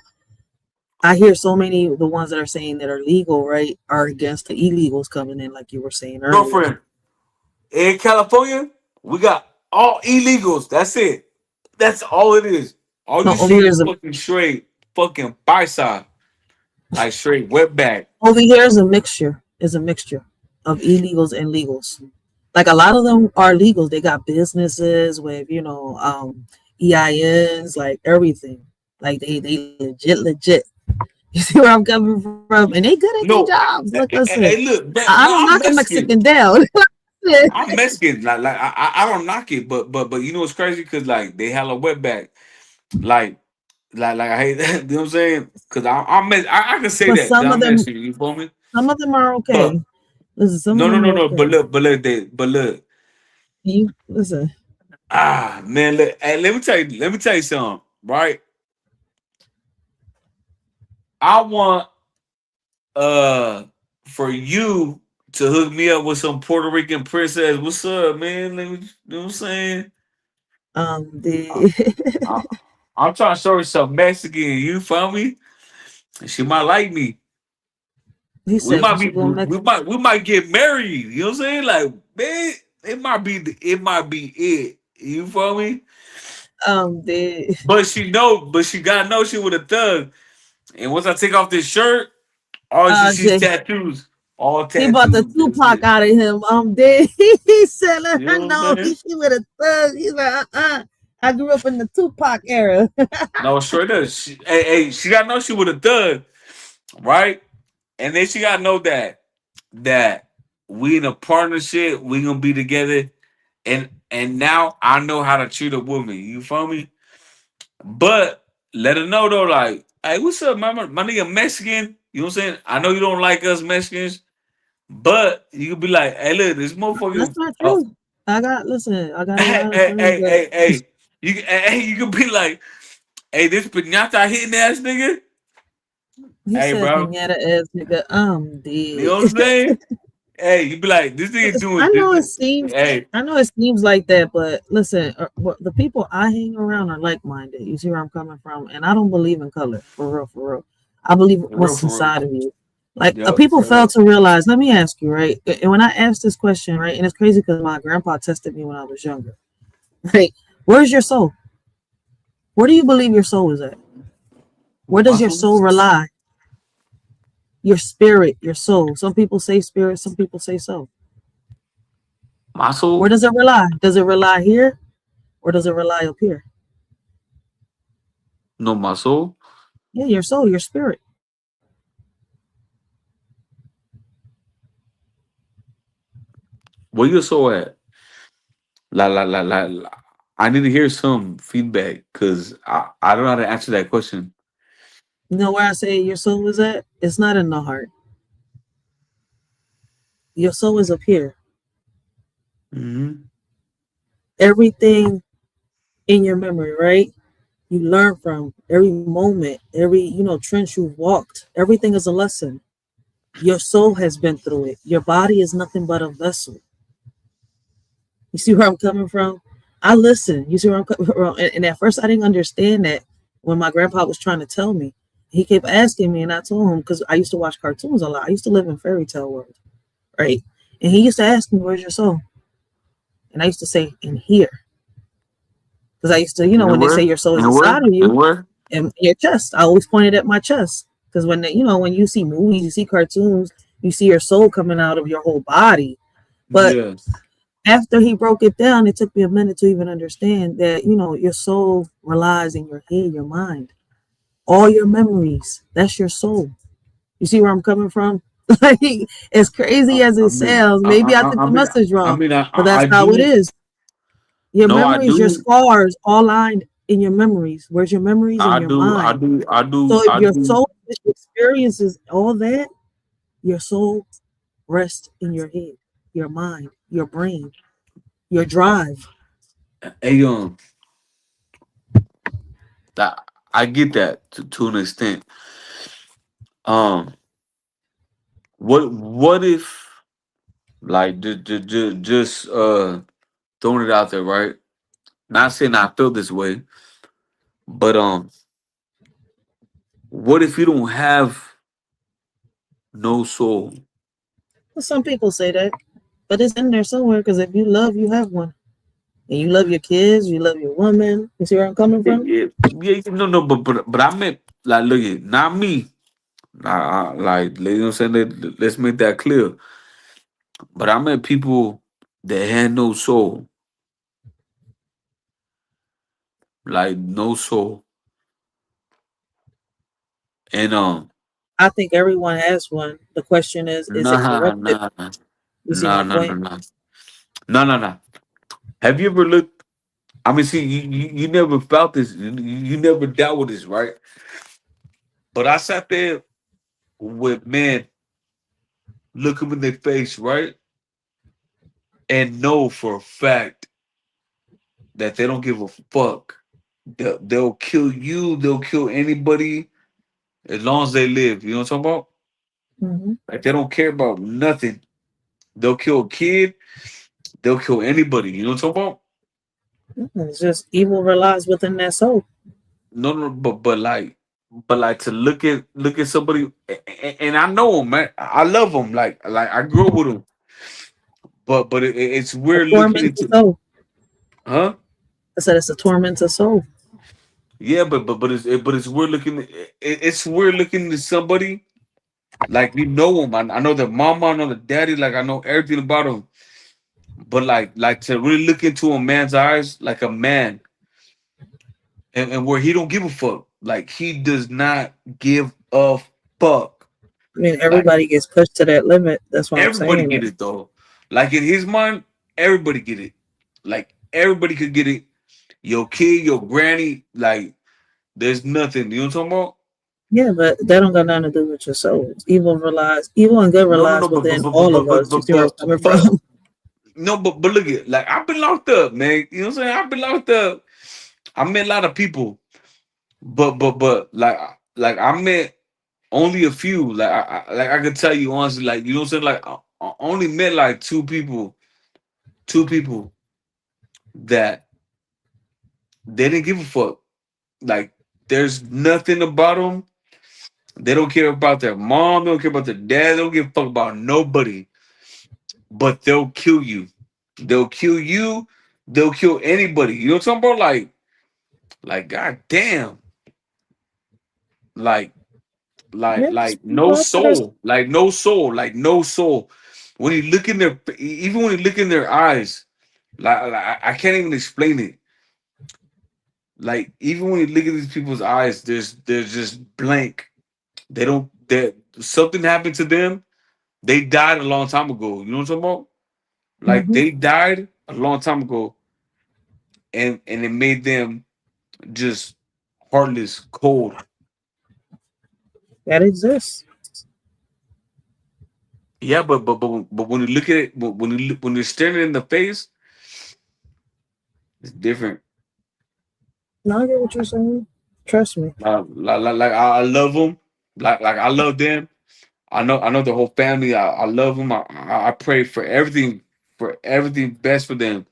I hear so many the ones that are saying that are legal, right, are against the illegals coming in, like you were saying earlier. Girlfriend, in California, we got all illegals. That's it. That's all it is. All No, you see is fucking straight fucking side, like straight wetback. over here is a mixture. Is a mixture of illegals and legals. Like a lot of them are legals. They got businesses with EINs, like everything. Like they legit. You see where I'm coming from? And they good at their No, jobs. Look, listen, hey, look, I no, don't I'm knock a Mexican. Mexican down. I'm Mexican. Like I don't knock it, but you know what's crazy? Cause like they hella wetback. Like I hate that. You know what I'm saying? Cause I can say But that I'm Mexican. You feel me? some of them are But okay. Listen, some of no, them are no. okay. But look. You listen. Ah, man. Hey, let me tell you something. Right? I want uh for you to hook me up with some Puerto Rican princess. What's up, man? Let me, you know what I'm saying? I, The I, I'm trying to show her some Mexican. You feel me? She might like me. he We said might when be she go Mexico. we might get married. You know what I'm saying? Like, man, it might be it. You feel me? The But she gotta know she with a thug. And once I take off this shirt, all she sees Jay, tattoos. All he bought the tattoos. That's Tupac it. out of him. Dead. He said, let You her know what know I'm saying? she with a thug. He's like, I grew up in the Tupac era. No, straight up. She gotta know she with a thug, right? And then she gotta know that we in a partnership, we gonna be together. And now I know how to treat a woman. You feel me? But let her know though, like, hey, what's up, my nigga Mexican? You know what I'm saying? I know you don't like us Mexicans, but you could be like, hey, look, this That's motherfucker. not true. I got a lot of Hey, friends hey, that hey, hey. You can be like, hey, this pinata hitting ass nigga. you Hey, said bro. pinata ass nigga. I'm You know dead. what I'm saying? Hey, you be like, this nigga I doing know it this. seems Hey, I know it seems like that, but listen, the people I hang around are like minded. You see where I'm coming from? And I don't believe in color, for real, for real. I believe for real, what's for real. inside of you. Like Yep. people fail to realize. Let me ask you, right? And when I asked this question, right, and it's crazy because my grandpa tested me when I was younger. Right? Where's your soul? Where do you believe your soul is at? Where does your Muscle. soul rely? Your spirit, your soul. Some people say spirit, some people say soul. Where Muscle. does it rely? Does it rely here or does it rely up here? No muscle. Yeah, your soul, your spirit. Where your soul at? La. I need to hear some feedback because I don't know how to answer that question. You know where I say your soul is at? It's not in the heart. Your soul is up here. Hmm. Everything in your memory, right? You learn from every moment, every trench you've walked. Everything is a lesson. Your soul has been through it. Your body is nothing but a vessel. You see where I'm coming from? I listen. You see where I'm coming from? And at first, I didn't understand that when my grandpa was trying to tell me. He kept asking me, and I told him because I used to watch cartoons a lot. I used to live in fairy tale world, right? And he used to ask me, "Where's your soul?" And I used to say, "In here," because I used to, And when they say where? your soul is And where? inside of And you, where? in your chest. I always pointed at my chest because when when you see movies, you see cartoons, you see your soul coming out of your whole body, but Yeah. after he broke it down, it took me a minute to even understand that, your soul relies in your head, your mind, all your memories. That's your soul. You see where I'm coming from? Like, as crazy as I it mean, sounds, maybe I took the message wrong, but that's I how it do. is. Your No, I memories, your do. scars, all lined in your memories. Where's your memories in I your do. I mind? do. I do. So if I your do. soul experiences all that, your soul rests in your head, your mind, your brain, your drive. Hey, that I get that to an extent. Um, what if like just throwing it out there, right? Not saying I feel this way, but what if you don't have no soul? Well, some people say that, but it's in there somewhere because if you love, you have one. And you love your kids, you love your woman. You see where I'm coming from? Yeah, no, but I meant like, look at not me. Like, you know what I'm saying? Let's make that clear. But I met people that had no soul, like no soul, and I think everyone has one. The question is it nah, corrupted? nah, You see my point? nah. Have you ever looked? I mean, see, you never felt this, you never dealt with this, right? But I sat there with men, look them in their face, right, and know for a fact that they don't give a fuck. They'll kill you. They'll kill anybody as long as they live. You know what I'm talking about? Hmm. Like they don't care about nothing. They'll kill a kid. They'll kill anybody. You know what I'm talking about? It's just evil relies within that soul. No, but like to look at somebody, and I know them, man. I love them. Like I grew up with them. But it's A weird looking tormented into, soul. huh? I said it's a tormented soul. Yeah, but it's weird looking. It's weird looking into somebody like you know them. I know their mama. I know the daddy. Like I know everything about them. But like to really look into a man's eyes, like a man, and where he don't give a fuck. Like he does not give a fuck. I mean, Like everybody gets pushed to that limit. That's why I'm everybody saying get it. it though. Like in his mind, everybody get it. Like everybody could get it. Your kid, your granny, like there's nothing. You know what I'm talking about? Yeah, but that don't got nothing to do with your soul. Evil and good No, relies but within all of us. You see where I'm coming but from? no, but look at like I've been locked up, man. You know what I'm saying? I've been locked up. I met a lot of people, but like I met only a few. Like I could tell you honestly, like you know what I'm saying. Like I only met like two people that they didn't give a fuck. Like there's nothing about them. They don't care about their mom. They don't care about their dad. They don't give a fuck about nobody. But they'll kill you. They'll kill you. They'll kill anybody. You know what I'm talking about? Like god damn. Like Yes, like no people out there. soul. Like no soul. Like no soul. When you look in their even when you look in their eyes, like I can't even explain it. Like even when you look at these people's eyes, they're just blank. They don't that something happened to them. They died a long time ago. You know what I'm talking about? Like Hmm. they died a long time ago, and it made them just heartless, cold. That exists. Yeah, but when you look at it, when you're staring in the face, it's different. No, I get what you're saying. Trust me. Like I love them, like I love them. I know the whole family. I love them. I pray for everything best for them.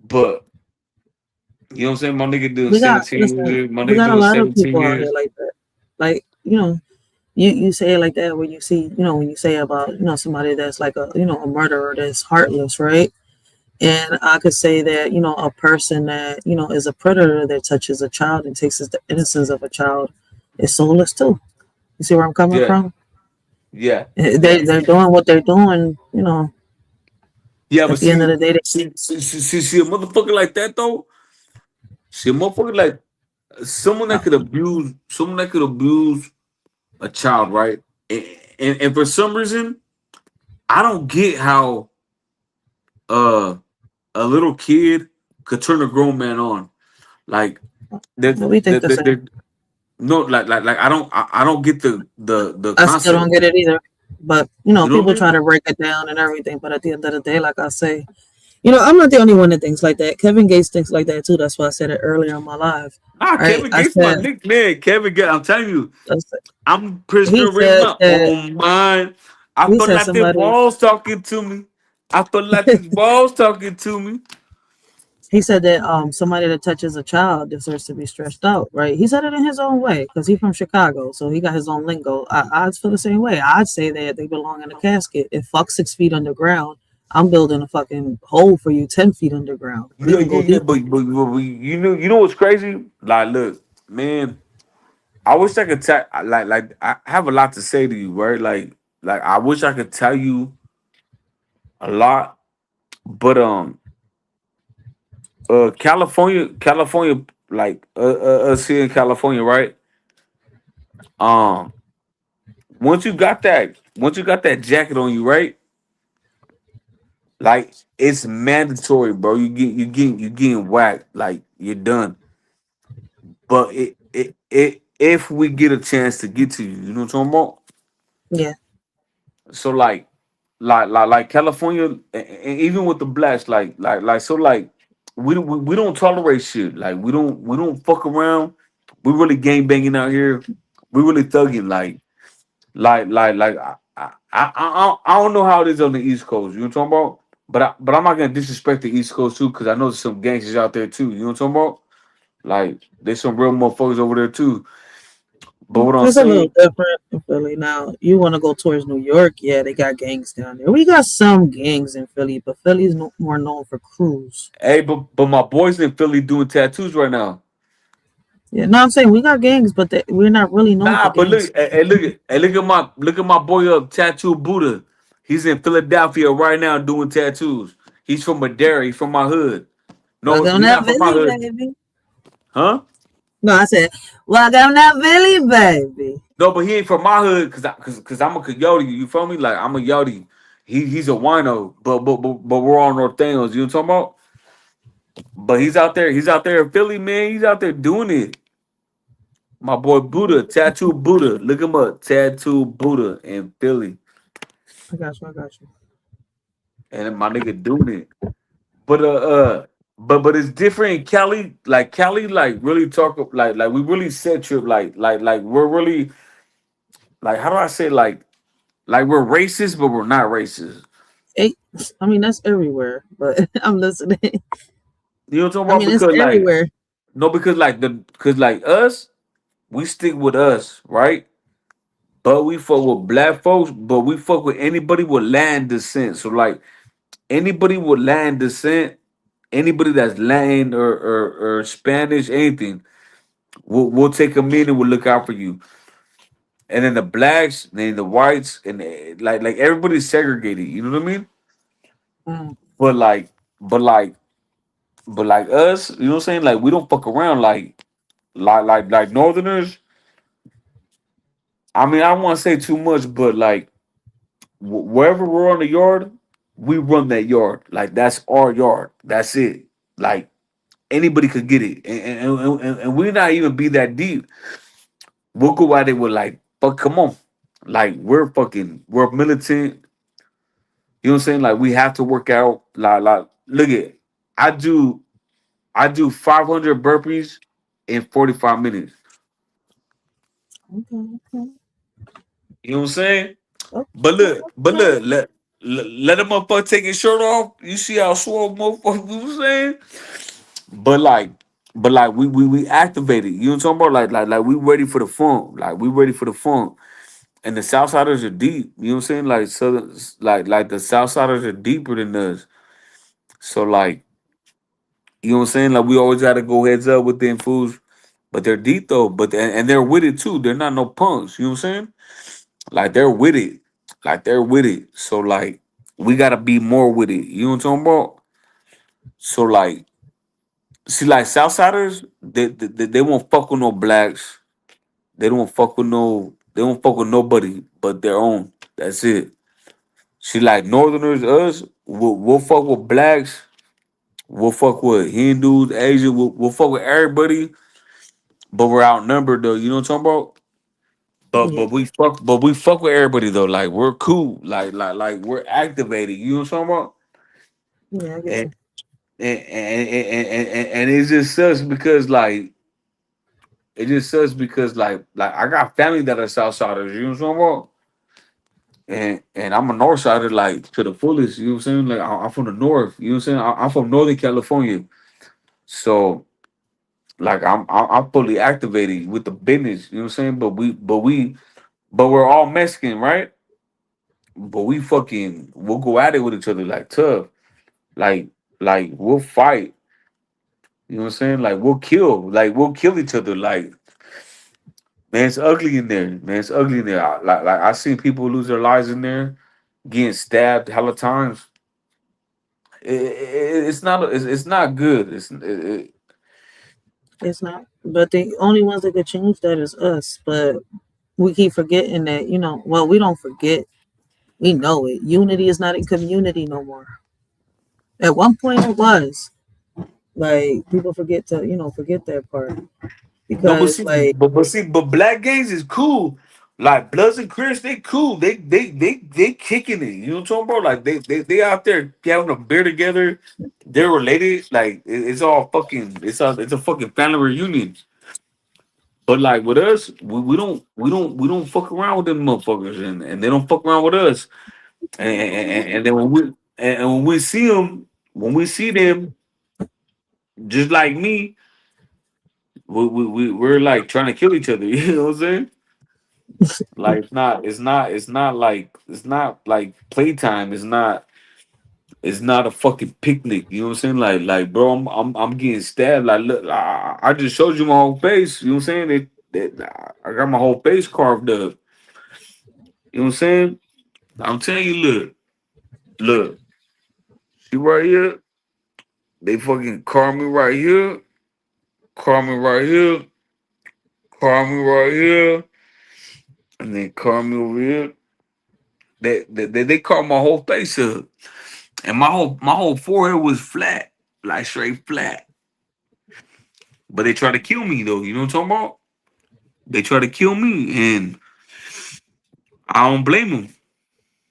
But you know what I'm saying? My nigga doing We got 17 listen. years. My We nigga got a doing lot of 17 people out here years. like that. Like you say it like that when you see when you say about somebody that's like a murderer that's heartless, right? And I could say that a person that is a predator that touches a child and takes the innocence of a child is soulless too. You see where I'm coming Yeah, from? yeah, They're doing what they're doing. yeah. But At the end of see, the day, see a motherfucker like that though. See a motherfucker like someone that could abuse a child, right? And for some reason, I don't get how uh a little kid could turn a grown man on. Like we think the same. they're no like I don't get the I still don't concept. get it either. But You know what people I mean? try to break it down and everything. But at the end of the day, like I say, I'm not the only one that thinks like that. Kevin Gates thinks like that too. That's why I said it earlier in my live. Nah, Right? Kevin Gates my nickname. Kevin Gates. I'm telling you, I said I'm he prisoner right said now. that Oh my! I he feel said like the somebody walls talking to me. I feel like these walls talking to me. he said that somebody that touches a child deserves to be stretched out. Right? He said it in his own way because he's from Chicago, so he got his own lingo. I feel the same way. I'd say that they belong in a casket. If fuck 6 feet underground, I'm building a fucking hole for you 10 feet underground. We Yeah, can yeah, go yeah. deeper. But you know what's crazy? Like, look, man. I wish I could tell. Like I have a lot to say to you, right? Like I wish I could tell you a lot, but California, like us here in California, right? Um, once you got that jacket on you, right? Like it's mandatory, bro. You getting whacked. Like you're done. But if we get a chance to get to you, you know what I'm talking about? Yeah. So like California, and even with the blacks, like so like we don't tolerate shit. Like we don't fuck around. We really gang banging out here. We really thugging. Like I don't know how it is on the East Coast. You know what I'm talking about? But I'm not gonna disrespect the East Coast too, because I know there's some gangsters out there too. You know what I'm talking about? Like there's some real motherfuckers over there too. But what I'm It's a little saying, different in Philly. Now, you want to go towards New York? Yeah, they got gangs down there. We got some gangs in Philly, but Philly's more known for crews. hey, but my boys in Philly doing tattoos right now. Yeah, no, I'm saying we got gangs, but we're not really known for Nah, but gangs. look at my boy up, Tattoo Buddha. He's in Philadelphia right now doing tattoos. He's from Madera. He's from my hood. No, Welcome he's to not from my Philly, hood, baby. huh? No, I said, welcome to Philly, baby. No, but he ain't from my hood cause I'm a coyote. You feel me? Like I'm a yachty. He's a wino, but we're all Norteños. You know what I'm talking about? But he's out there. He's out there in Philly, man. He's out there doing it. My boy Buddha, Tattoo Buddha. Look him up, Tattoo Buddha in Philly. I got you. and my nigga doing it. But but it's different in Cali. Like Cali, like really talk like we really set trip. Like we're really like how do I say like we're racist, but we're not racist. It, I mean, that's everywhere, but I'm listening. You know what I'm talking I about? mean, it's Because like everywhere. no, because like us, we stick with us, right? But we fuck with black folks, but we fuck with anybody with land descent. So like anybody with land descent, anybody that's Latin or Spanish, anything, we'll take them in and we'll look out for you. And then the blacks, then the whites, and like everybody's segregated. You know what I mean? Mm, But like, but like, but like us, you know what I'm saying? Like we don't fuck around. Like Northerners. I mean, I don't want to say too much, but like wherever we're on the yard, we run that yard. Like that's our yard. That's it. Like anybody could get it, and we not even be that deep. We'll go at it with like, fuck, come on, like we're militant. You know what I'm saying? Like we have to work out. Like look at, I do I do 500 burpees in 45 minutes. okay, okay, You know what I'm saying? okay, But look, okay. let a motherfucker take his shirt off. You see how swole motherfucker, you know what I'm saying? But like, but like we activated. You know what I'm talking about? Like we ready for the fun. Like we ready for the fun. And the Southsiders are deep. You know what I'm saying? Like southern, like the Southsiders are deeper than us. So like, you know what I'm saying? Like we always gotta go heads up with them fools. But they're deep though. And they're with it too. They're not no punks. You know what I'm saying? Like they're with it. Like they're with it. So like we gotta be more with it. You know what I'm talking about? So like, see, like Southsiders, they won't fuck with no blacks. They don't fuck with no. They don't fuck with nobody but their own. That's it. See, like Northerners, us, we'll fuck with blacks. We'll fuck with Hindus, Asian. We'll fuck with everybody. But we're outnumbered though. You know what I'm talking about? Yeah, But we fuck with everybody though. Like we're cool. Like we're activated. You know what I'm talking about? yeah, I get And you. and it just sucks because like it just sucks because like I got family that are Southsiders. You know what I'm talking about? And I'm a North Sider like to the fullest. You know what I'm saying? Like I'm from the North. You know what I'm saying? I'm from Northern California. So like I'm fully activated with the business. You know what I'm saying? But we're all Mexican, right? But we'll go at it with each other like tough. Like we'll fight. You know what I'm saying? Like we'll kill each other. Like man, it's ugly in there. Man, it's ugly in there. Like I seen people lose their lives in there, getting stabbed hella times. It's not good. It's not. But the only ones that could change that is us. But we keep forgetting that, well, we don't forget. We know it. Unity is not in community no more. At one point it was. Like people forget to, forget that part. No, but Because see, like but Black Gangs is cool. Like Bloods and Crips, they cool. They kicking it. You know what I'm talking about? Like they out there having a beer together. They're related. Like it's all fucking. It's a fucking family reunion. But like with us, we don't fuck around with them motherfuckers, and they don't fuck around with us. And then when we see them, when we see them, just like me, we're like trying to kill each other. You know what I'm saying? Like it's not like playtime. It's not a fucking picnic. You know what I'm saying? Like bro, I'm getting stabbed. Like look, I just showed you my whole face. You know what I'm saying? I got my whole face carved up. You know what I'm saying? I'm telling you, look, see right here. They fucking carve me right here, carve me right here, carve me right here, and then carve me over here. They carved my whole face up. And my whole forehead was flat, like straight flat. But they try to kill me though. You know what I'm talking about? They try to kill me, and I don't blame them.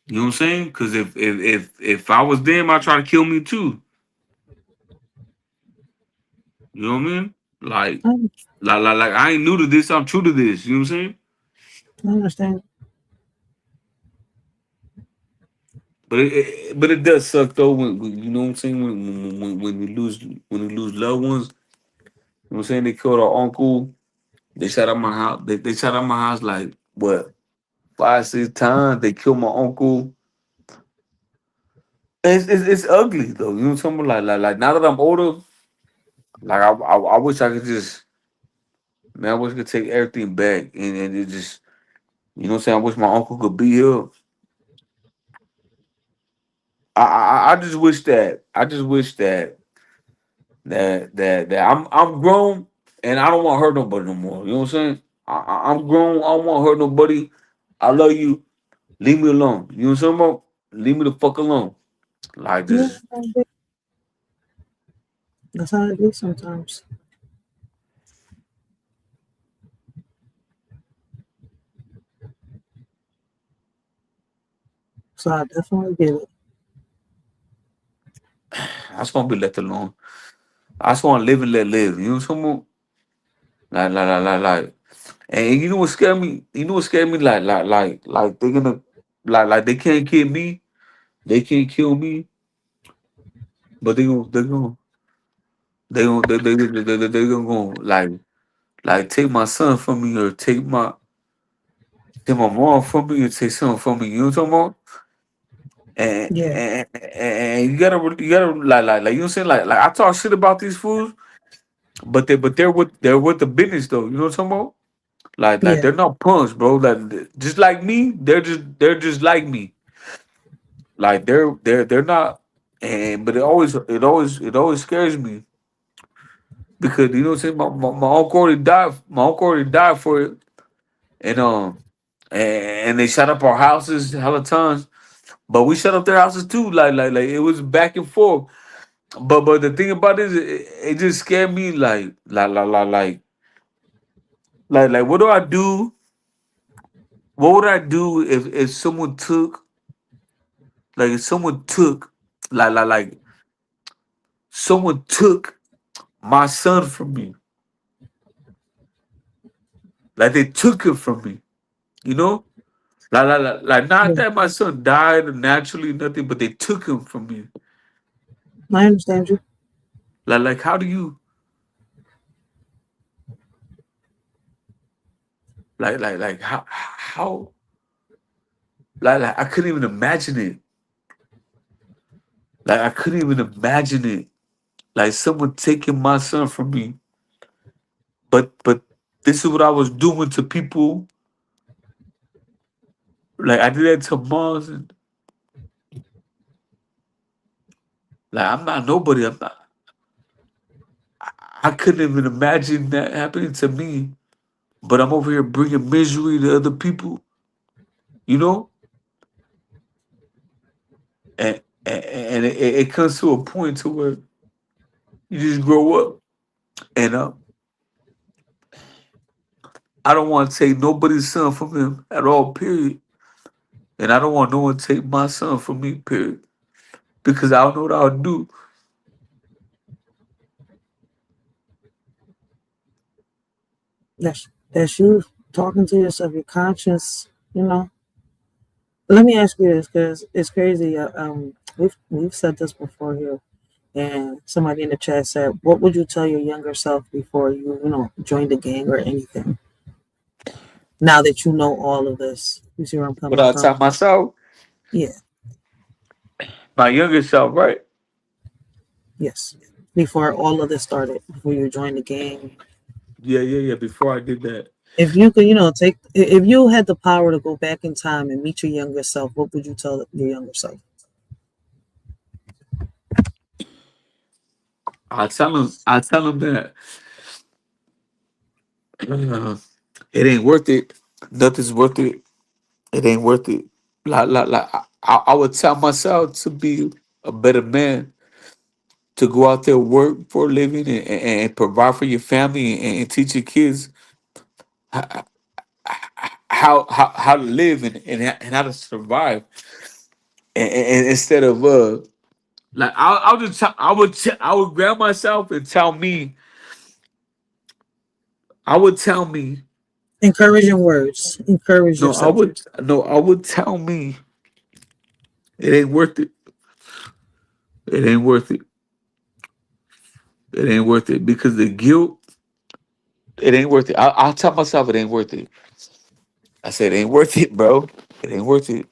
You know what I'm saying? Because if I was them, I'd try to kill me too. You know what I mean? Like, I, like I ain't new to this. I'm true to this. You know what I'm saying? I understand. But it does suck though when you know what I'm saying when we lose loved ones. You know what I'm saying? They killed our uncle. They shot out my house. They shot out my house like what 5, 6 times. They killed my uncle. It's ugly though. You know what I'm talking about? Like now that I'm older, like I wish I could just man, I wish I could take everything back and it just you know what I'm saying. I wish my uncle could be here. I just wish that that I'm grown and I don't want to hurt nobody no more. You know what I'm saying? I'm grown. I don't want to hurt nobody. I love you. Leave me alone. You know what I'm saying? About? Leave me the fuck alone. Like Yeah, just that's how it is sometimes. So I definitely get it. I just want to be left alone. I just want to live and let live. You know what I'm saying? About? Like. And you know what scared me? You know what scared me? Like they're gonna like they can't kill me. They can't kill me. But they gonna go like take my son from me or take my mom from me or take something from me. You know what I'm talking about? Yeah, And you gotta like you know what I'm saying? Like I talk shit about these fools, but they're with the business though. You know what I'm talking about? Like yeah, they're not punks, bro. Like just like me, they're just like me. Like they're not, and but it always scares me because you know what I'm saying. My uncle already died. My uncle already died for it, and and they shut up our houses hella times. But we shut up their houses too. Like it was back and forth. But the thing about it is, it just scared me. Like what do I do? What would I do if someone took if someone took like someone took my son from me? Like they took it from me, you know? Like not yeah. that my son died naturally, nothing, but they took him from me. I understand you. Like how do you like how like I couldn't even imagine it. Like I couldn't even imagine it. Like someone taking my son from me. But this is what I was doing to people. Like I did that to moms and like I'm not nobody. I'm not I couldn't even imagine that happening to me. But I'm over here bringing misery to other people, you know? And it comes to a point to where you just grow up. And I don't want to take nobody's son from him at all, period. And I don't want no one to take my son from me, period. Because I don't know what I'll do. That's you talking to yourself, your conscience. You know. Let me ask you this, because it's crazy. We've said this before here, and somebody in the chat said, "What would you tell your younger self before you joined the gang or anything? Now that you know all of this, you see where I'm But coming I'll from? tell myself, Yeah, my younger self, right? yes. Before all of this started, before you joined the gang, Yeah. Before I did that, if you could, if you had the power to go back in time and meet your younger self, what would you tell your younger self? I'll tell him that it ain't worth it. Nothing's worth it. It ain't worth it. Like I would tell myself to be a better man, to go out there work for a living and provide for your family and teach your kids how to live and how to survive. and instead of like I'll just I would grab myself and tell me I would tell me Encouraging words. Encourage no yourself. I would tell me it ain't worth it. It ain't worth it. It ain't worth it because the guilt. It ain't worth it. I'll tell myself it ain't worth it. I said it ain't worth it, bro. It ain't worth it.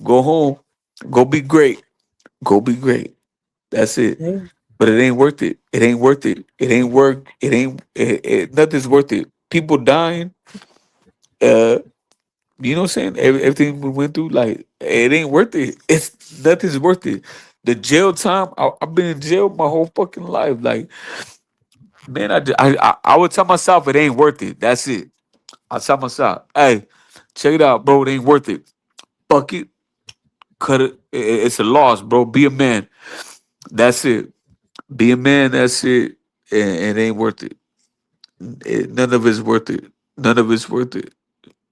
Go home. Go be great. Go be great. That's it. Yeah. But it ain't worth it. It ain't worth it. It ain't work. It ain't. Nothing's worth it. People dying. Uh, you know what I'm saying? Everything we went through, like it ain't worth it. It's nothing's worth it. The jail time. I've been in jail my whole fucking life. Like man, I would tell myself it ain't worth it. That's it. I tell myself, hey, check it out, bro. It ain't worth it. Fuck it. Cut it. It's a loss, bro. Be a man. That's it. Be a man. That's it. And it ain't worth it. None of it's worth it. None of it's worth it.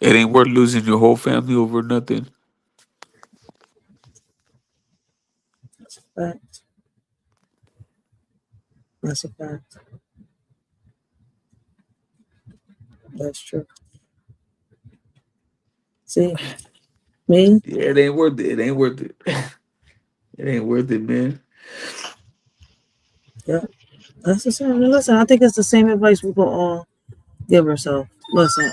It ain't worth losing your whole family over nothing. That's a fact. That's a fact. That's true. See, me, Yeah, it ain't worth it. It ain't worth it. It ain't worth it, man. yeah, that's the same. Listen, I think it's the same advice we will all give ourselves. Listen,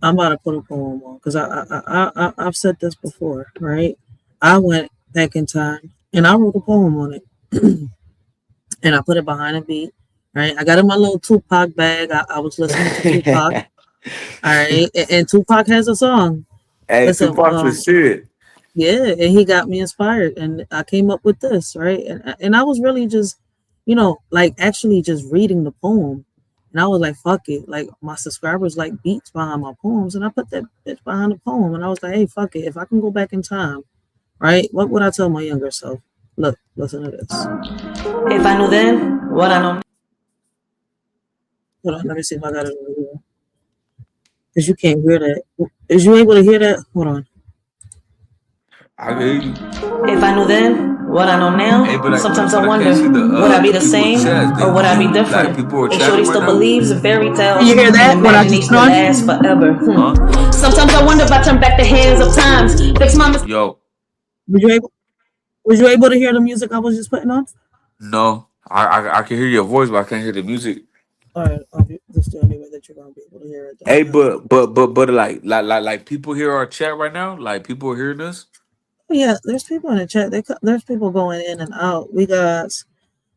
I'm about to put a poem on because I've said this before, right? I went back in time and I wrote a poem on it, and I put it behind a beat. Right, I got in my little Tupac bag. I was listening to Tupac. All right, and Tupac has a song. Hey, Listen, Tupac for shit. yeah, and he got me inspired, and I came up with this, right? And I was really just, like actually just reading the poem, and I was like, fuck it, like my subscribers like beats behind my poems, and I put that bitch behind the poem, and I was like, hey, fuck it, if I can go back in time, right? What would I tell my younger self? Look, listen to this. If I knew then what I know Hold on, let me see if I got it over here, because you can't hear that. Is you able to hear that? Hold on. I can hear you. If I knew then what I know Hey, now, sometimes I wonder, can't see would I be the people same chats. or would I be Like different? people are And chatting Shorty right still now. believes in fairy tales You hear and that? What I just imagination put on? lasts forever. Huh? Sometimes I wonder if I turn back the hands of times, fix my mistakes. Yo, Was you able? Was you able to hear the music I was just putting on? no. I can hear your voice, but I can't hear the music. All right, this is the only way that you're gonna be able to hear it. Then. Hey, but like people hear our chat right now. Like people are hearing us. Yeah, there's people in the chat. There's people going in and out. We got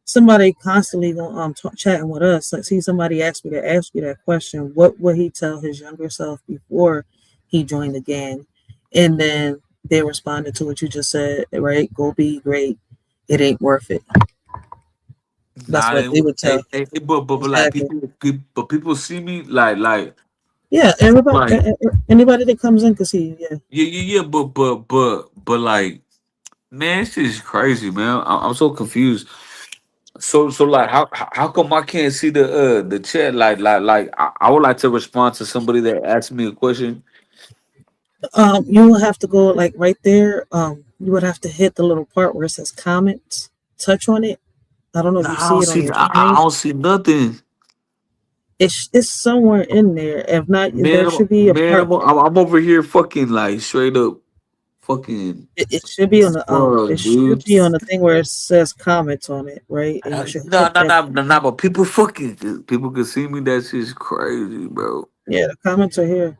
somebody constantly going chatting with us. Like, see, somebody asked me to ask you that question. What would he tell his younger self before he joined the gang? And then they responded to what you just said. Right? Go be great. It ain't worth it. That's Nah, what they would tell. but like Exactly. people see me like Yeah. Everybody. like Anybody that comes in can see you. Yeah. yeah, but like man, this shit is crazy, man. I'm so confused. So like how come I can't see the chat like I would like to respond to somebody that asked me a question. You will have to go like right there. You would have to hit the little part where it says comments. Touch on it. I don't know if Nah, you see it on your I screen. don't see nothing. It's somewhere in there. If not, there should be a Man, part. I'm over here fucking like straight up fucking It should be on the fuck, it should dude. be on the thing where it says comments on it, right? And you should No, hit no, that. no, no, no, but people can see me. That shit's crazy, bro. Yeah, the comments are here,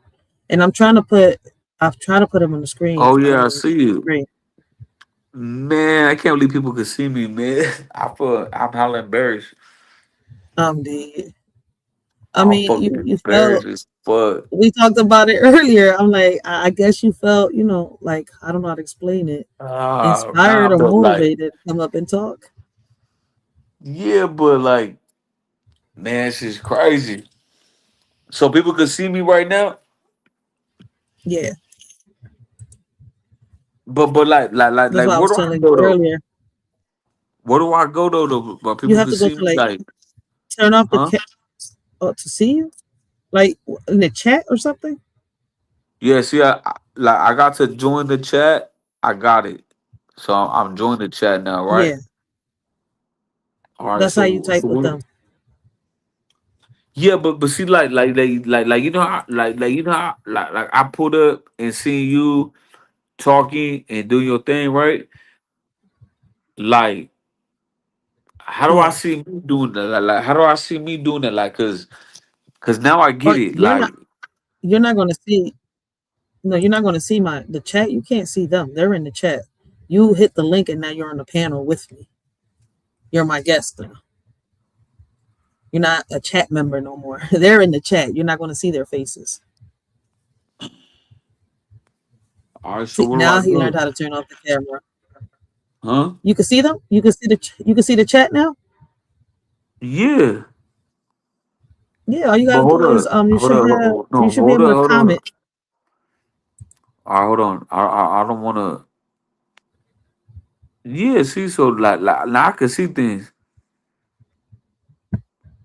and I'm trying to put them on the screen. Oh yeah, I see you. Screen. Man, I can't believe people can see me, man. I'm hella embarrassed. The I I'm mean, fucking you felt embarrassed as fuck. we talked about it earlier. I'm like, I guess you felt, like I don't know how to explain it, Nah, inspired or but like, motivated to come up and talk. yeah, but like, man, this is crazy. So people can see me right now, Yeah, but that's what I where was do I telling you go though? earlier. Where do I go though? Where You people have can to go see to me? like Like, turn off the huh? to see you, like in the chat or something. Yeah, see, I got to join the chat. I got it. So I'm joining the chat now, right? Yeah, All right. that's how you type with them. Yeah, but see, like you know how like you know how like I pulled up and seen you talking and doing your thing, right? Like, how do I Yeah. see me doing that? Like how do I see me doing that? Like, cause now I Oh, get it. Like, you're not gonna see. No, you're not gonna see the chat. You can't see them. They're in the chat. You hit the link and now you're on the panel with me. You're my guest now. You're not a chat member no more. They're in the chat. You're not gonna see their faces. all right. So See, what do now I he learned do? how to turn off the camera. Huh? You can see them. You can see the chat now. Yeah. Yeah, all you But gotta hold do is up, hold up, you no, should be able to hold on. comment. All right, hold on. I don't want to. Yeah, see, so like now I can see things.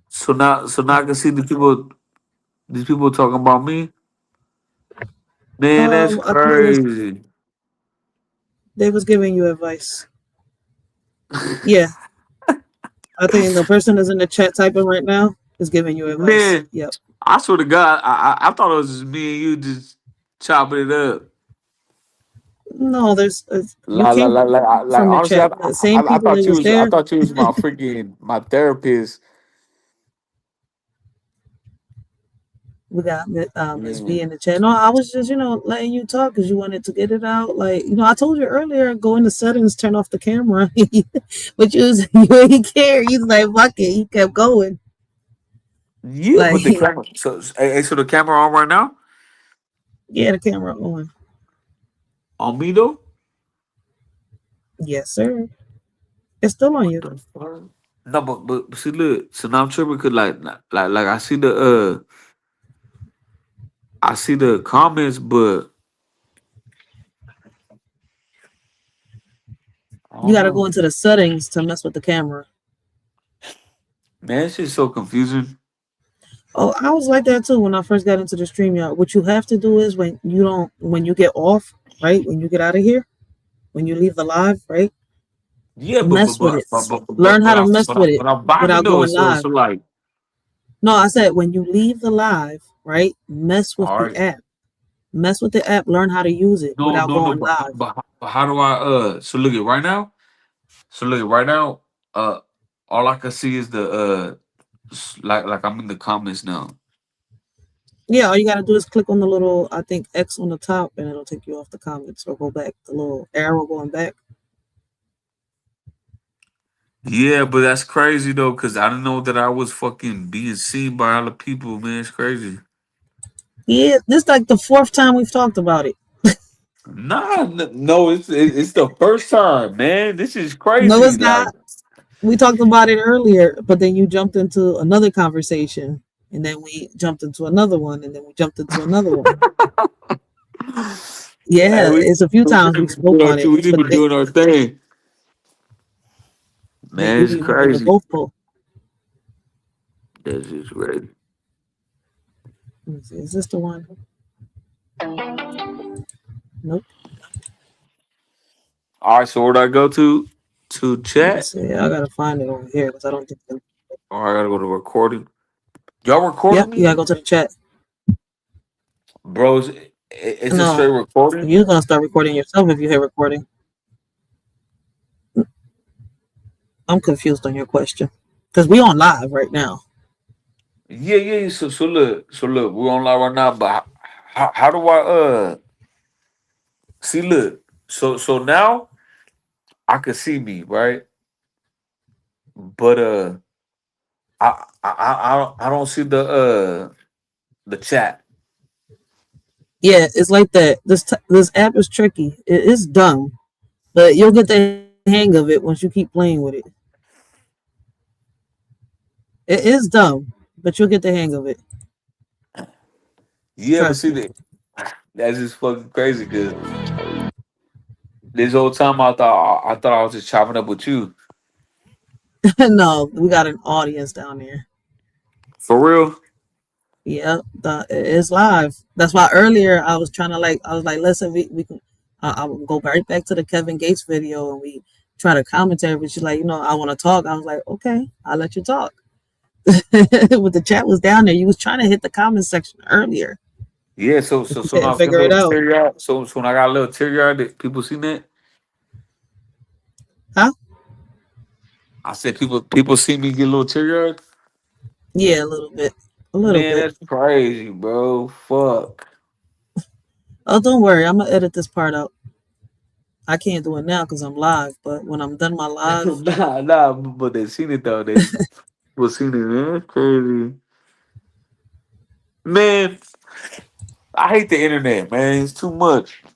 So now I can see these people talking about me. Man, that's I think crazy. they was giving you advice. Yeah, I think the person that's in the chat typing right now is giving you advice. Man, Yep. I swear to God, I thought it was just me and you just chopping it up. No, you came Like from the honestly, chat. The same I people thought that you was was I there. thought you was my freaking my therapist. We got Miss V Man. in the chat. No, I was just letting you talk because you wanted to get it out. Like I told you earlier, go into settings, turn off the camera, but you ain't care. He's like fuck it. He kept going. Yeah, Like but the camera. So the camera on right now yeah, the camera on. on me though. Yes, sir. It's still on What you. the fuck? No, but see, look. So now I'm tripping because like I see the comments, but I You don't got to go know. into the settings to mess with the camera. Man, it's just so confusing. Oh, I was like that too when I first got into the stream, y'all. What you have to do is when you get off, right? When you get out of here, when you leave the live, right? Yeah, Mess with it. Learn how to mess with it but I'm vibing without though. going So live. so like, No, I said when you leave the live, right? Mess with all the right. app. Mess with the app. Learn how to use it No, without no, no. going live. But how do I So look at right now. So look at right now. All I can see is the like I'm in the comments now. Yeah, all you gotta do is click on the little, I think, X on the top, and it'll take you off the comments or go back. The little arrow going back. Yeah, but that's crazy though, cause I didn't know that I was fucking being seen by other people, man. It's crazy. Yeah, this is like the fourth time we've talked about it. Nah, no, it's the first time, man. This is No, crazy. it's Like, not. We talked about it earlier, but then you jumped into another conversation, and then we jumped into another one, and then we jumped into another one. hey, Yeah, it's a few times we spoke on it, we just but be doing our thing, yeah, man. you It's be moving the crazy. goalpost. This is crazy. Let me see, is this the one? Nope. All right, so where do I go to Let me chat? see. I gotta find it over here because I don't think. Or I gotta go to recording. Y'all recording Yep, you me, gotta go to the chat. bros? It's a straight No, recording. you're gonna start recording yourself if you hit recording. I'm confused on your question because we on live right now. Yeah. So look, we're on live right now. But how do I see? Look, so now I can see me right, but I don't see the chat. Yeah, it's like that. This app is tricky. It is dumb, but you'll get the hang of it once you keep playing with it. It is dumb, but you'll get the hang of it. Yeah, but Trust see me. that that's just fucking crazy because this whole time I thought I was just chopping up with you No, we got an audience down there. for real. Yeah, it's live. That's why earlier I was trying to I was like, listen, we can. I would go right back to the Kevin Gates video and we try to commentary, but she's like, I want to talk. I was like, okay, I'll let you talk. But the chat was down there. You was trying to hit the comment section earlier. Yeah, so You when couldn't I get a figure it little out. teary eyed, so when I got a little teary eyed, that people seen that. Huh? I said people see me get a little teary eyed. Yeah, a little bit. A little Man, bit. that's crazy, bro. Fuck. Oh, don't worry. I'm going to edit this part out. I can't do it now because I'm live, but when I'm done my live, nah, but they seen it though. They people seen it, man. That's crazy. Man, I hate the internet, man. It's too much. so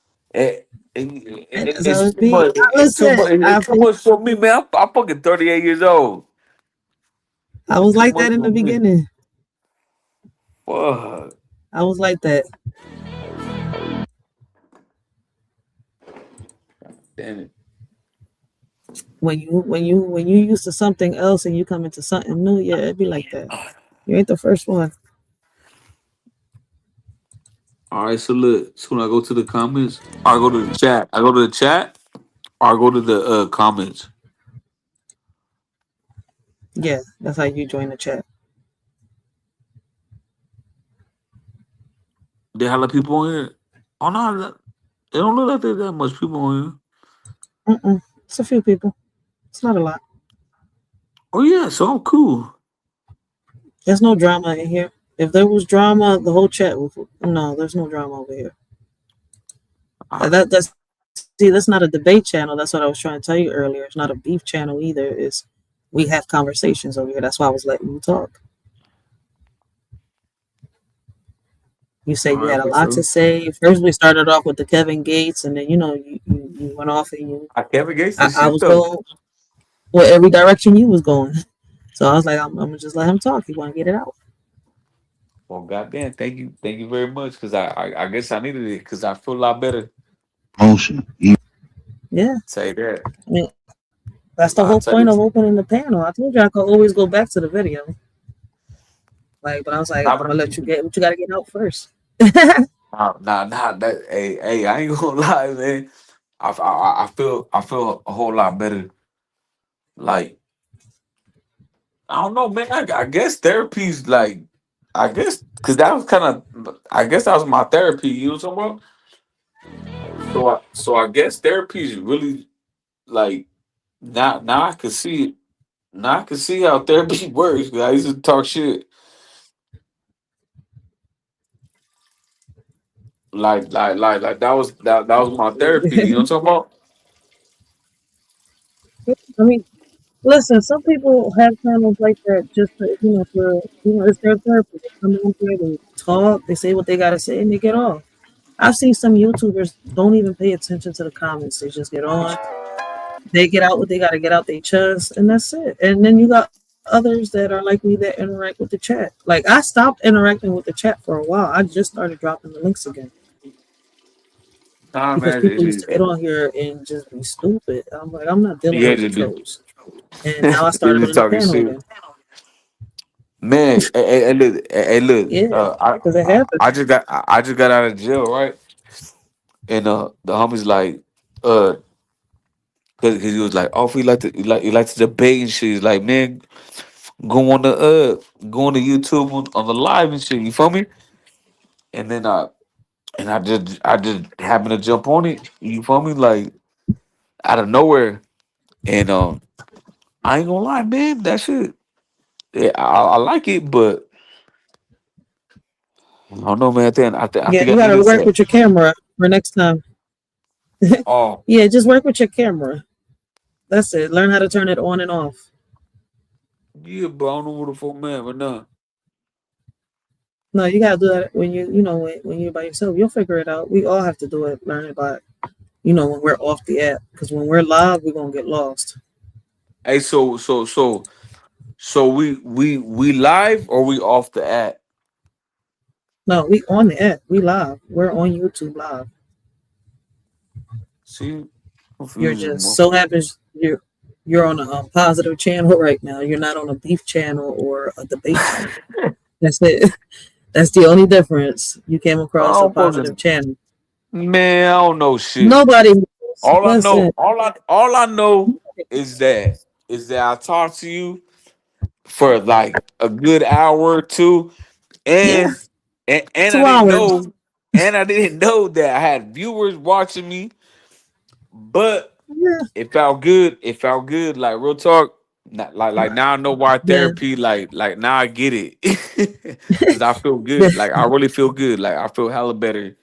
It's it too be. much. It's too Listen, much. It's too much for me, man. I'm fucking 38 years old. I It's was too like much that in for the me. beginning. Fuck. I was like that. Damn it. When you used to something else and you come into something new, yeah, it'd be like that. You ain't the first one. All right, so look. So when I go to the comments, I go to the chat. I go to the chat, or I go to the comments. Yeah, that's how you join the chat. They have a lot of people on here. Oh no, they don't look like there's that much people on here. It's a few people. It's not a lot. Oh yeah, so I'm cool. There's no drama in here. If there was drama, the whole chat would. No, there's no drama over here. That's not a debate channel. That's what I was trying to tell you earlier. It's not a beef channel either. We have conversations over here. That's why I was letting you talk. You say you had a lot to say. First, we started off with the Kevin Gates, and then you went off and you. Kevin Gates. I was going every direction you was going, so I was like, I'm gonna just let him talk. He want to get it out. Well, goddamn, thank you very much. Because I guess I needed it because I feel a lot better. Motion. Yeah, Say that. I mean, that's the whole point of opening the panel. I told you I could always go back to the video. But I was like, I'm gonna let you get what you gotta get out first. Nah. That hey, I ain't gonna lie, man. I feel a whole lot better. Like I don't know, man. I guess therapy's like I guess because that was kind of I guess that was my therapy. You know what I'm talking about? So I guess therapy is really like now I can see it. Now I can see how therapy works. 'Cause I used to talk shit. Like that was my therapy. You know what I'm talking about? I mean, listen, some people have channels like that just it's their therapy. They come on here, they talk, they say what they gotta say, and they get off. I've seen some YouTubers don't even pay attention to the comments. They just get on, they get out what they gotta get out their chest, and that's it. And then you got others that are like me that interact with the chat. Like I stopped interacting with the chat for a while. I just started dropping the links again. Nah, Because man. people used to get on here and just be stupid. I'm like, I'm not dealing Yeah, with the they do. trolls. And now I started They on the talking panel shit. again. Man, look. Yeah, because it happened. I just got out of jail, right? And the homie's like, because he was like, oh, he like to debate and shit. He's like, man, go on the YouTube on the live and shit. You feel me? And then I just happened to jump on it. You feel me? Like out of nowhere. And I ain't gonna lie, man, that shit. Yeah, I like it, but I don't know, man. I Yeah, think you I gotta needed work to. with your camera for next time. Oh, Yeah, just work with your camera. That's it. Learn how to turn it on and off. yeah, but I don't know what the fuck, man. But no. No, you gotta do that when when you're by yourself. You'll figure it out. We all have to do it. Learn it by when we're off the app. Because when we're live, we're gonna get lost. Hey, so we live or we off the app? No, we on the app. We live. We're on YouTube live. See, You're confusing, just so happens you're on a positive channel right now. You're not on a beef channel or a debate channel. That's it. That's the only difference. You came across a I positive channel. Man, I don't know shit. Nobody knows. All I Listen, know, all I know is that I talked to you for like a good hour or two, yeah, and and I 2 didn't hours. know, that I had viewers watching me, but Yeah, it felt good. It felt good. Like real talk. Like now I know why then therapy. Like now I get it, because I feel then good. Like I really feel good. Like I feel hella better.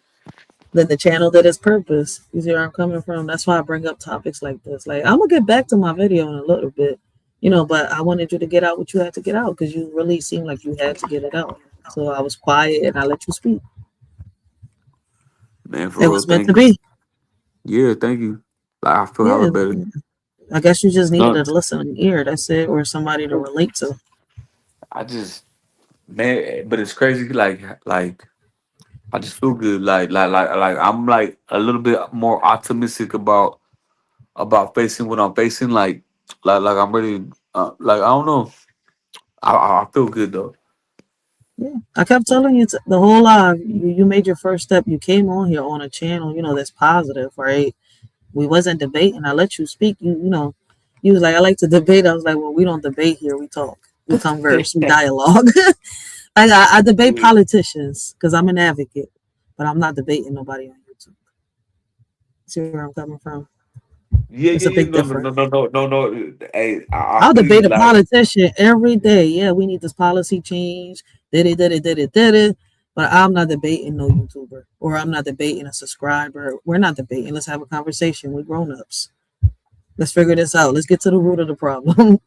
then the channel did its purpose. You see where I'm coming from? That's why I bring up topics like this. Like I'm gonna get back to my video in a little bit, but I wanted you to get out what you had to get out because you really seemed like you had to get it out. So I was quiet and I let you speak. Man, It for real, was meant thank to you. be. Yeah, thank you. Like I feel hella Yeah, better. I guess you just needed No, a listening ear. That's it, or somebody to relate to. I just man, but it's crazy. Like I just feel good. Like I'm like a little bit more optimistic about facing what I'm facing. Like I'm ready. Like I don't know. I feel good though. Yeah, I kept telling you the whole live. You made your first step. You came on here on a channel, that's positive, right? We wasn't debating. I let you speak. You was like, I like to debate. I was like, well, we don't debate here. We talk. We converse. We dialogue. I debate Yeah, politicians because I'm an advocate, but I'm not debating nobody on YouTube. See where I'm coming from? yeah, It's a yeah. big No, no, difference. no, no, no, no, no. Hey, I I'll feel you. debate a Like politician every day. Yeah, we need this policy change. Did it. But I'm not debating no YouTuber or I'm not debating a subscriber. We're not debating. Let's have a conversation. We're grown ups. Let's figure this out. Let's get to the root of the problem.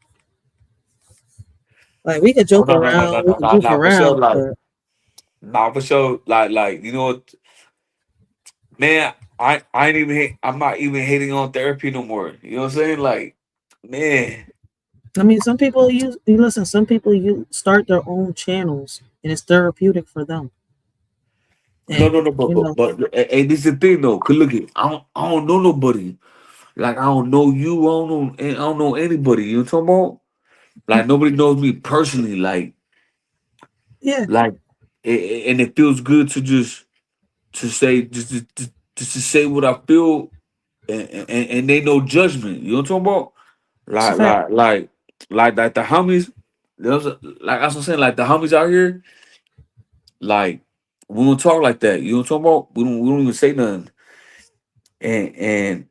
Like we could oh joke no, no, no, no, around, we no, could no, goof no, for sure. around, Like but nah, for sure. Like you know what, man. I ain't even. I'm not even hating on therapy no more. You know what I'm saying? Like man. I mean, some people you listen. Some people you start their own channels and it's therapeutic for them. No, no, And no, hey, this is the thing though. Cause look, I don't know nobody. Like I don't know you. I don't know anybody. You know what I'm talking about? Like nobody knows me personally. yeah, Like, and it feels good to just to say just to say what I feel, and they no judgment. You know what I'm talking about? it's a Like fact. like like like the homies. Like that's what I'm saying. Like the homies out here. Like we don't talk like that. You know what I'm talking about? We don't even say nothing. And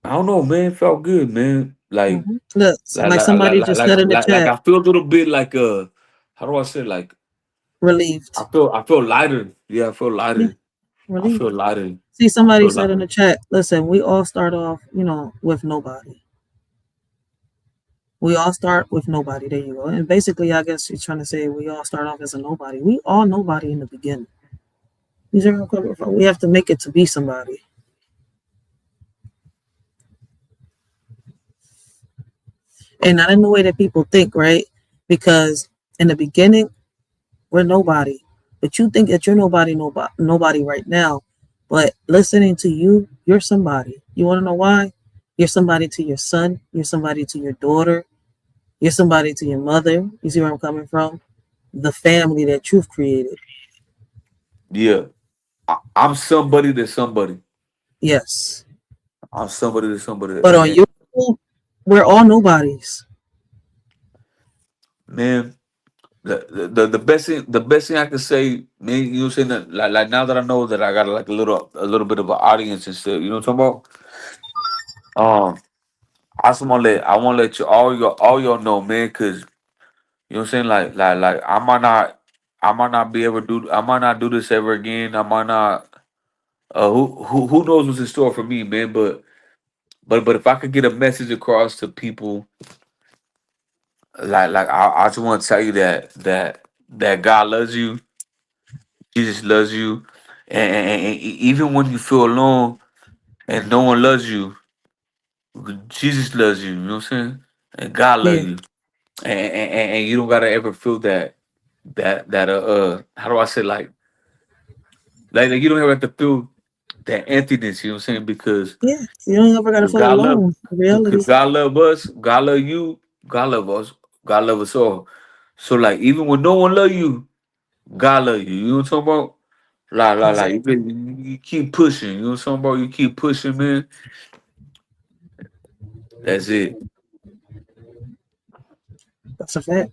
I don't know, man. It felt good, man. Like Look, like like like like somebody like just like said in the like, like chat, I feel a little bit like how do I say, like relieved. I feel lighter. Yeah, I feel Yeah, lighter. I relieved. feel lighter. See, I somebody feel said in lighter. the chat, listen, we all start off, with nobody. We all start with nobody. There you go. And basically, I guess she's trying to say we all start off as a nobody. We all nobody in the beginning. These are coming from. We have to make it to be somebody. And not in the way that people think, right? Because in the beginning, we're nobody. But you think that you're nobody right now. But listening to you, you're somebody. You want to know why? You're somebody to your son. You're somebody to your daughter. You're somebody to your mother. You see where I'm coming from? The family that you've created. Yeah, I'm somebody to somebody. Yes. I'm somebody to somebody. But on YouTube, we're all nobodies. Man, the best thing I can say, man, you know what I'm saying? That, like now that I know that I got like a little bit of an audience and stuff, you know what I'm talking about? I want to let you all y'all know, man, because you know what I'm saying? Like I might not be able to do I might not do this ever again. I might not who knows what's in store for me, man, but if I could get a message across to people, like I just want to tell you that God loves you, Jesus loves you, and even when you feel alone and no one loves you, Jesus loves you. You know what I'm saying? And God loves Yeah. you, and you don't gotta ever feel that how do I say, like you don't ever have to feel that emptiness. You know what I'm saying? Because Yeah. You don't ever got to feel God love, alone. In because reality. God love us, God love you, God love us, God love us all. So like even when no one love you, God love you. You know what I'm talking about? You keep pushing. You know something, bro? You keep pushing, man. That's it. That's a fact.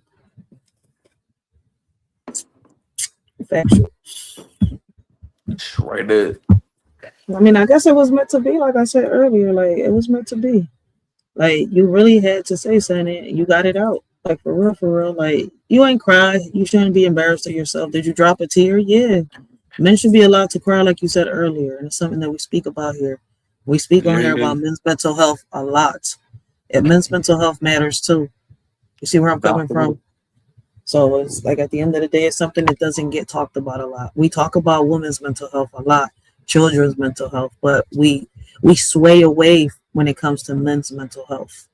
Factual. Right there. I mean, I guess it was meant to be, like I said earlier. Like, it was meant to be. Like, you really had to say something. You got it out. Like, for real, for real. Like, you ain't cry. You shouldn't be embarrassed of yourself. Did you drop a tear? Yeah. Men should be allowed to cry, like you said earlier. And it's something that we speak about here. We speak on here about men's mental health a lot. And men's mental health matters too. You see where I'm coming from? So it's like at the end of the day, it's something that doesn't get talked about a lot. We talk about women's mental health a lot, children's mental health, but we sway away when it comes to men's mental health.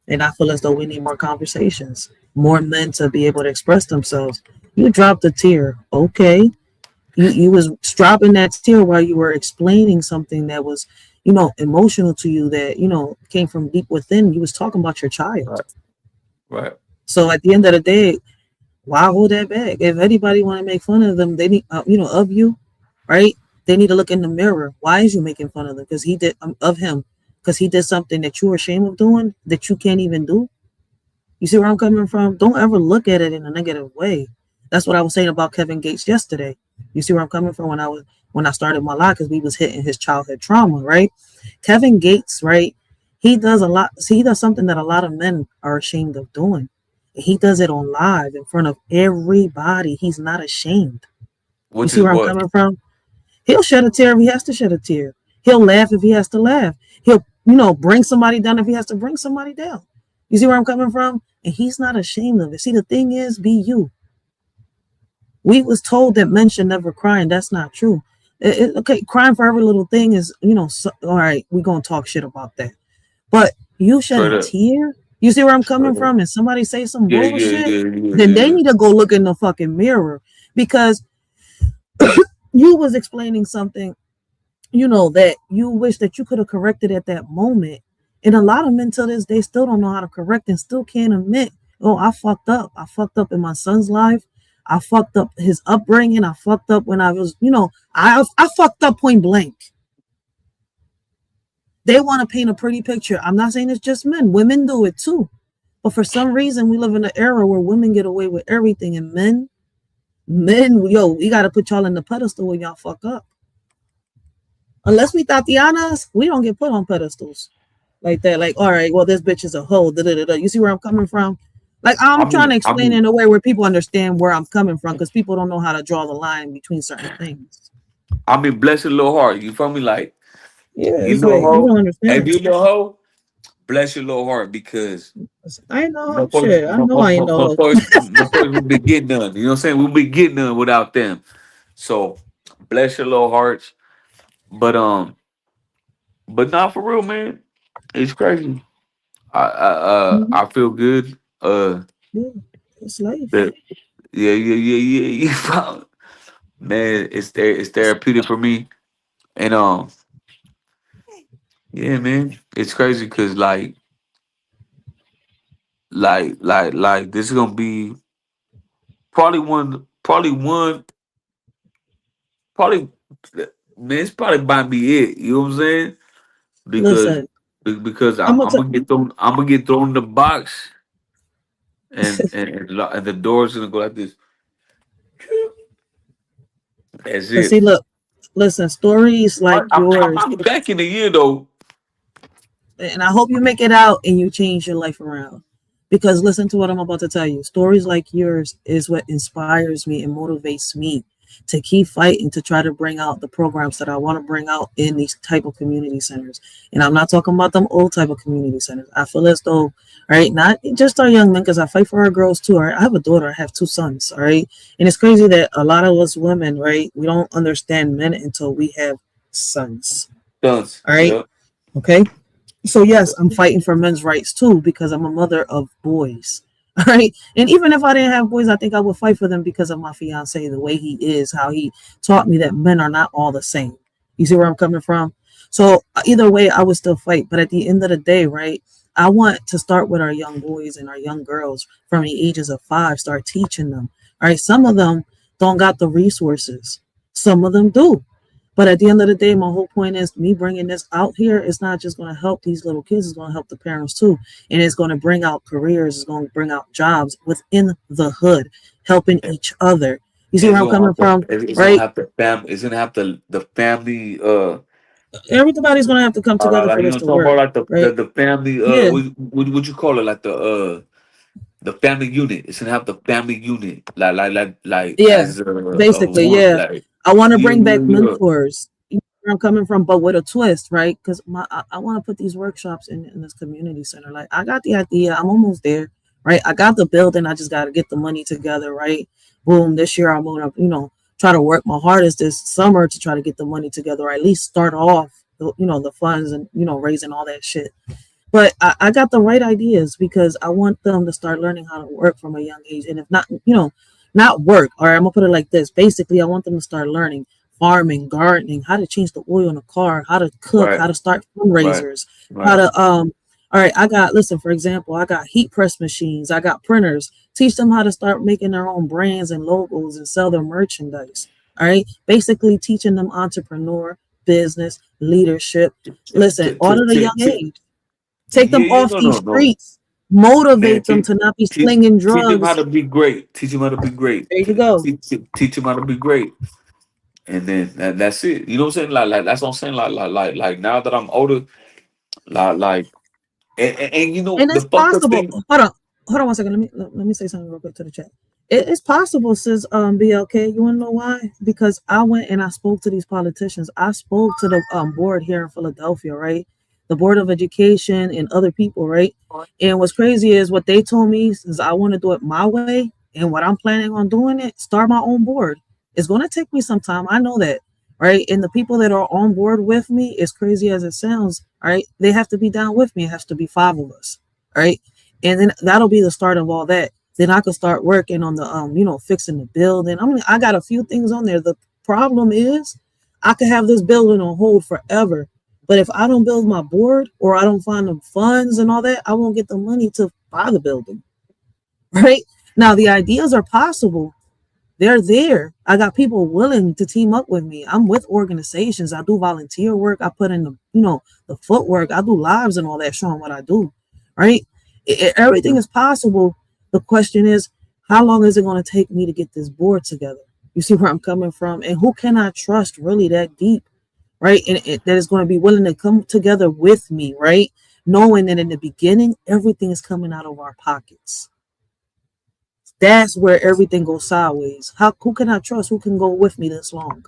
And I feel as though we need more conversations, more men to be able to express themselves. You dropped a tear, okay? You was dropping that tear while you were explaining something that was, emotional to you, that came from deep within. You was talking about your child, right? So at the end of the day, why hold that back? If anybody want to make fun of them, they need, of you, right? They need to look in the mirror. Why is you making fun of them? Because he did of him, because he did something that you are ashamed of doing that you can't even do. You see where I'm coming from? Don't ever look at it in a negative way. That's what I was saying about Kevin Gates yesterday. You see where I'm coming from when I started my life, because we was hitting his childhood trauma, right? Kevin Gates, right? He does a lot. See, he does something that a lot of men are ashamed of doing. He does it on live in front of everybody. He's not ashamed. You see where I'm coming from? He'll shed a tear if he has to shed a tear. He'll laugh if he has to laugh. He'll, bring somebody down if he has to bring somebody down. You see where I'm coming from? And he's not ashamed of it. See, the thing is, be you. We was told that men should never cry, and that's not true. Okay, crying for every little thing is, all right, we're going to talk shit about that. But you shed a tear? You see where I'm coming from? And somebody say some bullshit, then they need to go look in the fucking mirror, because you was explaining something, that you wish that you could have corrected at that moment. And a lot of men to this day still don't know how to correct and still can't admit, oh, I fucked up. I fucked up in my son's life. I fucked up his upbringing. I fucked up when I was, I fucked up point blank. They want to paint a pretty picture. I'm not saying it's just men. Women do it too. But for some reason, we live in an era where women get away with everything. And men, we got to put y'all in the pedestal when y'all fuck up. Unless we Tatianas, we don't get put on pedestals like that. Like, all right, well, this bitch is a hoe. You see where I'm coming from? Like, I'm trying to explain in a way where people understand where I'm coming from, because people don't know how to draw the line between certain things. I mean, bless your little heart. You feel me? Like, yeah, you like, hoe. You don't understand. Hey, you little hoe, bless your little heart, because I know shit. I know I ain't no hoe. We'll be getting done. You know what I'm saying? We'll be getting done without them. So bless your little hearts. But not for real, man. It's crazy. I feel good. Yeah, it's life. Yeah. Man, it's therapeutic for me. And yeah, man, it's crazy because like this is gonna be probably man, it's probably might be it. You know what I'm saying? Listen, Because I'm gonna get thrown in the box, and the door's gonna go like this. That's it. See, look, listen, stories like yours. I'm back in a year though, and I hope you make it out and you change your life around. Because listen to what I'm about to tell you. Stories like yours is what inspires me and motivates me to keep fighting, to try to bring out the programs that I want to bring out in these type of community centers. And I'm not talking about them old type of community centers. I feel as though, right, not just our young men, because I fight for our girls too. Right? I have a daughter, I have 2 sons, all right? And it's crazy that a lot of us women, right, we don't understand men until we have sons. All right? Yep. Okay? So yes, I'm fighting for men's rights too, because I'm a mother of boys. All right. And even if I didn't have boys, I think I would fight for them because of my fiance, the way he is, how he taught me that men are not all the same. You see where I'm coming from? So either way, I would still fight. But at the end of the day, right, I want to start with our young boys and our young girls from the ages of 5, start teaching them. All right. Some of them don't got the resources. Some of them do. But at the end of the day, my whole point is me bringing this out here is not just going to help these little kids, it's going to help the parents too. And it's going to bring out careers, it's going to bring out jobs within the hood, helping each other. You see where I'm coming from, It's gonna right? have it's gonna have the family Everybody's going to have to come together for you this know to talking work, about like right? the family Yeah, what you call it, like the family unit. It's gonna have the family unit like yeah, as basically, one, yeah. like I want to yeah bring back yeah yeah mentors. You know where I'm coming from, but with a twist, right? Because I want to put these workshops in this community center. Like I got the idea, I'm almost there, right? I got the building, I just got to get the money together, right? Boom. This year I'm gonna, try to work my hardest this summer to try to get the money together, or at least start off, the funds and raising all that shit. But I got the right ideas because I want them to start learning how to work from a young age. And if not, not work, or I'm gonna put it like this. Basically, I want them to start learning farming, gardening, how to change the oil in a car, how to cook, right how to start right fundraisers, how right to all right, listen, for example, I got heat press machines, I got printers. Teach them how to start making their own brands and logos and sell their merchandise. All right. Basically teaching them entrepreneur, business, leadership. Listen, all at a young age. Take yeah them yeah off no these no no streets. man, Motivate them to not be slinging teach him how drugs. to be great. Teach him how to be great. There you go. Teach him how to be great. And then that's it. You know what I'm saying? Like that's what I'm saying. Like now that I'm older, like and you know And the it's fucked up possible. thing. Hold on 1 second. Let me say something real quick to the chat. It's possible, says BLK. You wanna know why? Because I went and I spoke to these politicians. I spoke to the board here in Philadelphia, right? The Board of Education and other people, right? And what's crazy is what they told me is I want to do it my way, and what I'm planning on doing it, start my own board. It's gonna take me some time. I know that, right? And the people that are on board with me, as crazy as it sounds, right? They have to be down with me. It has to be 5 of us, right? And then that'll be the start of all that. Then I could start working on the fixing the building. I mean, I got a few things on there. The problem is I could have this building on hold forever. But if I don't build my board or I don't find the funds and all that, I won't get the money to buy the building. Right? Now the ideas are possible. They're there. I got people willing to team up with me. I'm with organizations. I do volunteer work. I put in the footwork. I do lives and all that, showing what I do. Right? Everything is possible. The question is, how long is it going to take me to get this board together? You see where I'm coming from? And who can I trust really that deep? Right? And that is going to be willing to come together with me, right? Knowing that in the beginning, everything is coming out of our pockets. That's where everything goes sideways. Who can I trust? Who can go with me this long?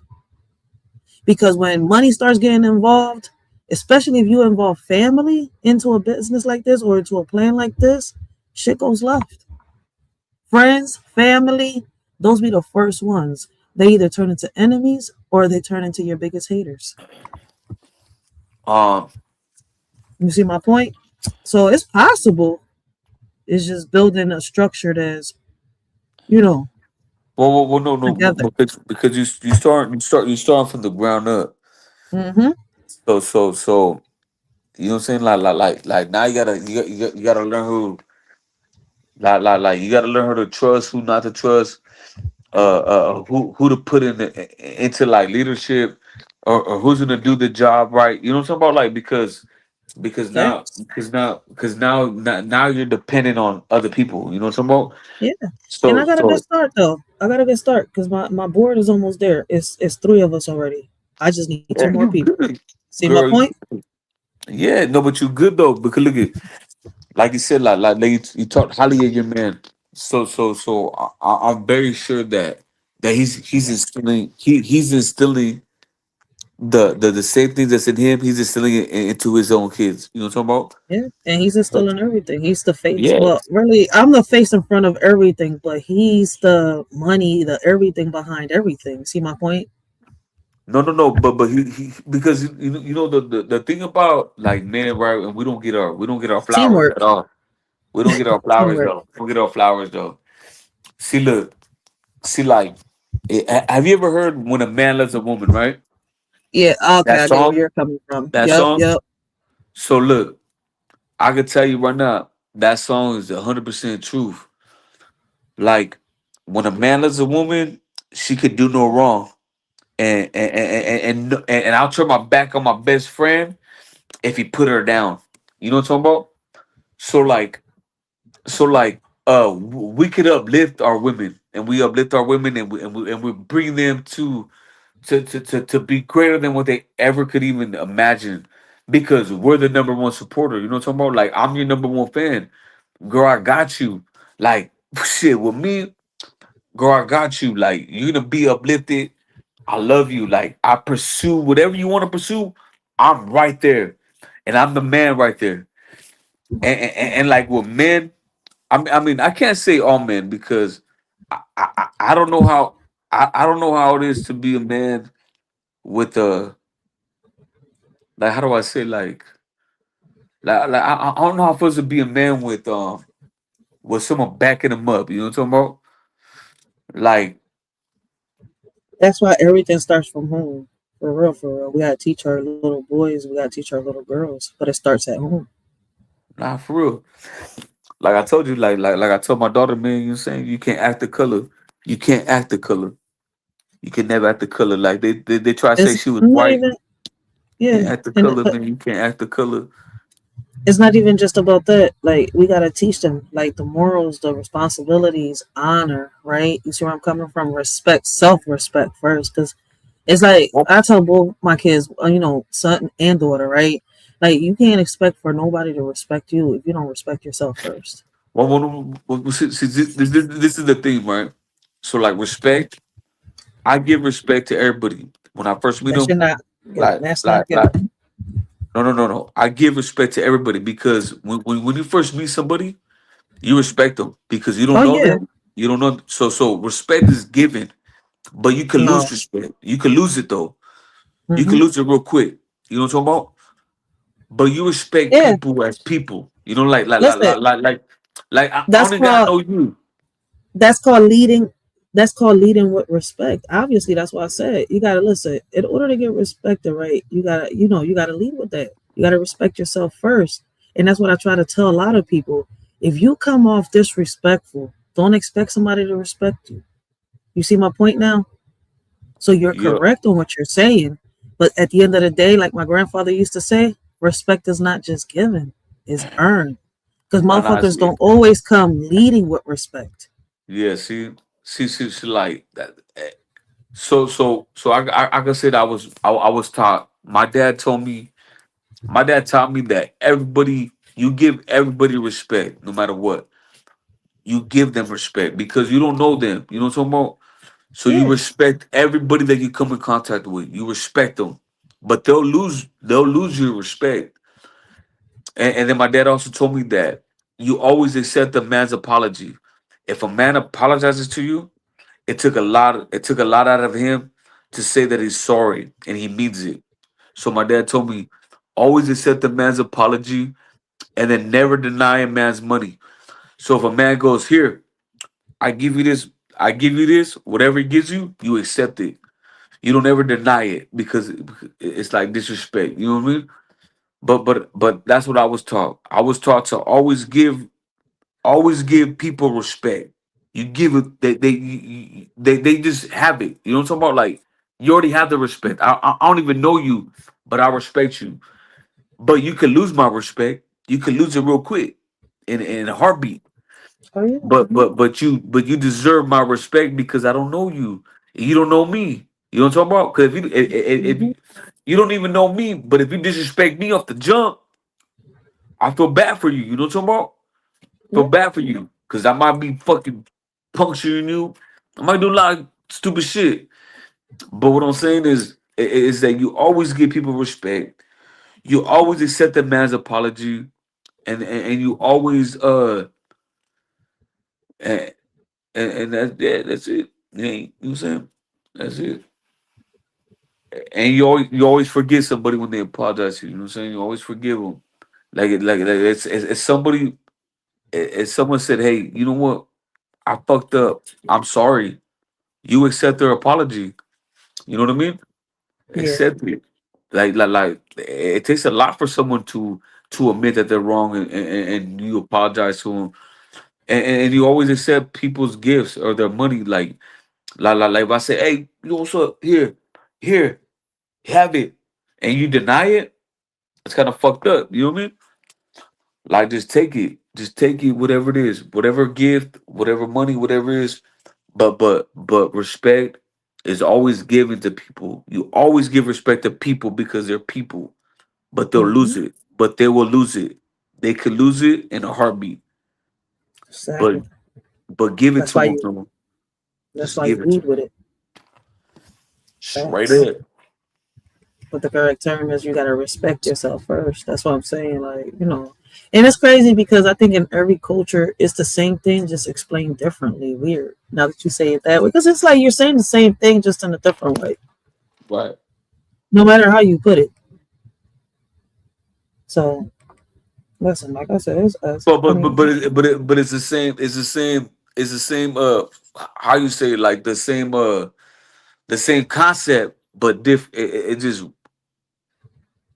Because when money starts getting involved, especially if you involve family into a business like this or into a plan like this, shit goes left. Friends, family, those be the first ones. They either turn into enemies or they turn into your biggest haters. Um, You see my point? So it's possible. It's just building a structure that's, well, no, together. because you start from the ground up. Mm-hmm. So you know what I'm saying? Like now you gotta learn who you gotta learn who to trust, who not to trust, who to put into like leadership, or who's gonna do the job right. You know what I'm talking about? Like Facts. now you're dependent on other people. You know what I'm talking about? Yeah. And I So got a good so start though. I got a good start because my board is almost there. It's 3 of us already. I just need 2 yeah, more you people. good, See my girl. point? Yeah, no, but you good though because look at like you said, you talked highly of your man. So I'm very sure that he's instilling he's instilling the same things that's in him. He's instilling it into his own kids. You know what I'm talking Yeah. And he's about? instilling everything. He's the face. Yeah. Well, really, I'm the face in front of everything, but he's the money, the everything behind everything. See my point? No. But he because you know the thing about like men, right? And we don't get our flowers Teamwork. at all. We don't get our flowers Teamwork. though. We don't get our flowers though. See, look, see, like, have you ever heard when a man loves a woman, right? Yeah. Okay. That I get where song, you're coming from. that Yep. song. Yep. So look, I can tell you right now, that song is 100% truth. Like when a man loves a woman, she could do no wrong, and I'll turn my back on my best friend if he put her down. You know what I'm talking about? So like, we could uplift our women, and we uplift our women, and we bring them to be greater than what they ever could even imagine, because we're the number one supporter. You know what I'm talking about? Like, I'm your number one fan, girl. I got you. Like, shit with me, girl. I got you. Like, you're gonna be uplifted. I love you. Like, I pursue whatever you want to pursue. I'm right there, and I'm the man right there. And like with men, I mean, I can't say all men because I don't know how I don't know how it is to be a man with a, like, how do I say, I don't know how it feels to be a man with someone backing him up. You know what I'm talking about? Like, That's why everything starts from home. For real, for real. We gotta teach our little boys, we gotta teach our little girls, but it starts at home. nah, for real. Like I told you, like I told my daughter, man, you know what I'm saying? You can't act the color. You can't act the color. You can never act the color. Like they try to say It's she was not white. even, You yeah, can't act the and color, but man. You can't act the color. it's not even just about that. Like we gotta teach them like the morals, the responsibilities, honor, right? You see where I'm coming from? Respect, self-respect first, because it's like Well, I tell both my kids, son and daughter, right? Like you can't expect for nobody to respect you if you don't respect yourself first. see, this is the thing, right? So, like, respect. I give respect to everybody when I first meet That them. should not given. Like, That's like, not like. given. No, no, no, no. I give respect to everybody because when you first meet somebody, you respect them because you don't Oh know yeah, them. You don't know. So respect is given, but you can no, lose respect. You can lose it though. You can hmm lose it real quick. You know what I'm talking about? But you respect yeah. people as people. You know, Listen, I that's only gotta called know you. that's called leading. That's called leading with respect. Obviously, that's why I said you gotta listen. In order to get respected, right? You gotta lead with that. You gotta respect yourself first, and that's what I try to tell a lot of people. If you come off disrespectful, don't expect somebody to respect you. You see my point now? So you're Yeah, correct on what you're saying, but at the end of the day, like my grandfather used to say, respect is not just given; it's earned. Because nah, motherfuckers don't always come leading with respect. yeah. See, like that. So I can say that I was taught. My dad taught me that you give everybody respect, no matter what. You give them respect because you don't know them. You know what I'm talking about? So you Yeah. respect everybody that you come in contact with. You respect them, but they'll lose your respect. And then my dad also told me that you always accept a man's apology. If a man apologizes to you, it took a lot out of him to say that he's sorry and he means it. So my dad told me, always accept a man's apology and then never deny a man's money. So if a man goes, here, I give you this, I give you this, whatever he gives you, you accept it. You don't ever deny it because it's like disrespect. You know what I mean? But that's what I was taught. I was taught to always give people respect. You give it, they just have it. You know what I'm talking about? Like, you already have the respect. I don't even know you, but I respect you. But you can lose my respect. You can lose it real quick in a heartbeat. Oh yeah. But you deserve my respect because I don't know you. You don't know me. You know what I'm talking about? Because if Hmm. you don't even know me, but if you disrespect me off the jump, I feel bad for you. You know what I'm talking about? Feel Yeah. bad for you because I might be fucking puncturing you. I might do a lot of stupid shit. But what I'm saying is that you always give people respect. You always accept a man's apology, and you always and, and that's it. Yeah, you know what I'm saying? That's it. And you always forgive somebody when they apologize to you. You know what I'm saying? You always forgive them. Like it's somebody. If someone said, "Hey, you know what? I fucked up. I'm sorry." You accept their apology. You know what I mean? Yeah. Accept it. Like it takes a lot for someone to admit that they're wrong, and you apologize to them, and you always accept people's gifts or their money. Like, Like if I say, hey, you know what's up? Here, have it, and you deny it, it's kind of fucked up. You know what I mean? Like just take it. Just take it, whatever it is, whatever gift, whatever money, whatever it is. But respect is always given to people. You always give respect to people because they're people. But they'll lose it. But they will lose it. They could lose it in a heartbeat. But Exactly. but give it That's to why them. you. That's Just why you give it to lead them. with it. Straight Facts. up. But the correct term is you gotta respect yourself first. That's what I'm saying. Like, and it's crazy because I think in every culture it's the same thing, just explained differently. Weird. Now that you say it that way, because it's like you're saying the same thing just in a different way, Right. no matter how you put it. So listen, like I said, it's us. But I but but mean, but but it's the same. It's the same. It's the same. How you say it, like the same concept, but it just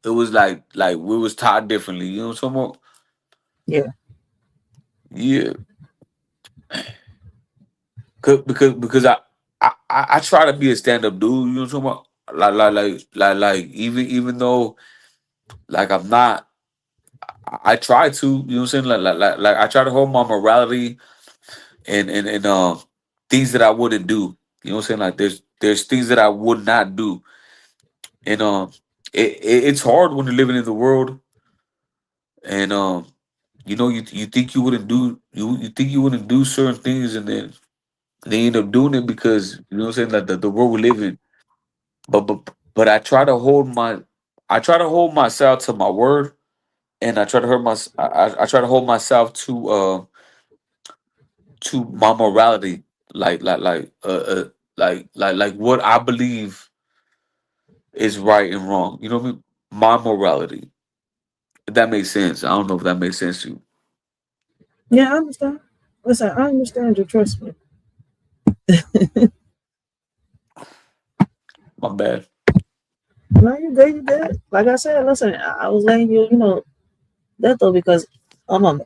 it was like we was taught differently. You know what I'm talking about? yeah, Yeah. Because I try to be a stand up dude. You know what I'm talking about? Like even though like I'm not. I try to. You know what I'm saying? Like I try to hold my morality and things that I wouldn't do. You know what I'm saying? Like there's things that I would not do, and it's hard when you're living in the world, and you think you wouldn't do you think you wouldn't do certain things, and then they end up doing it because you know what I'm saying, like the world we live in. But I try to hold myself to my word, and I try to I try to hold myself to my morality, like what I believe is right and wrong. You know what I mean? My morality. If that makes sense. I don't know if that makes sense to you. yeah, I understand. Listen, I understand you. Trust me. My bad. No, you good. You good. Like I said, listen, I was letting you, that though because I'm I'm,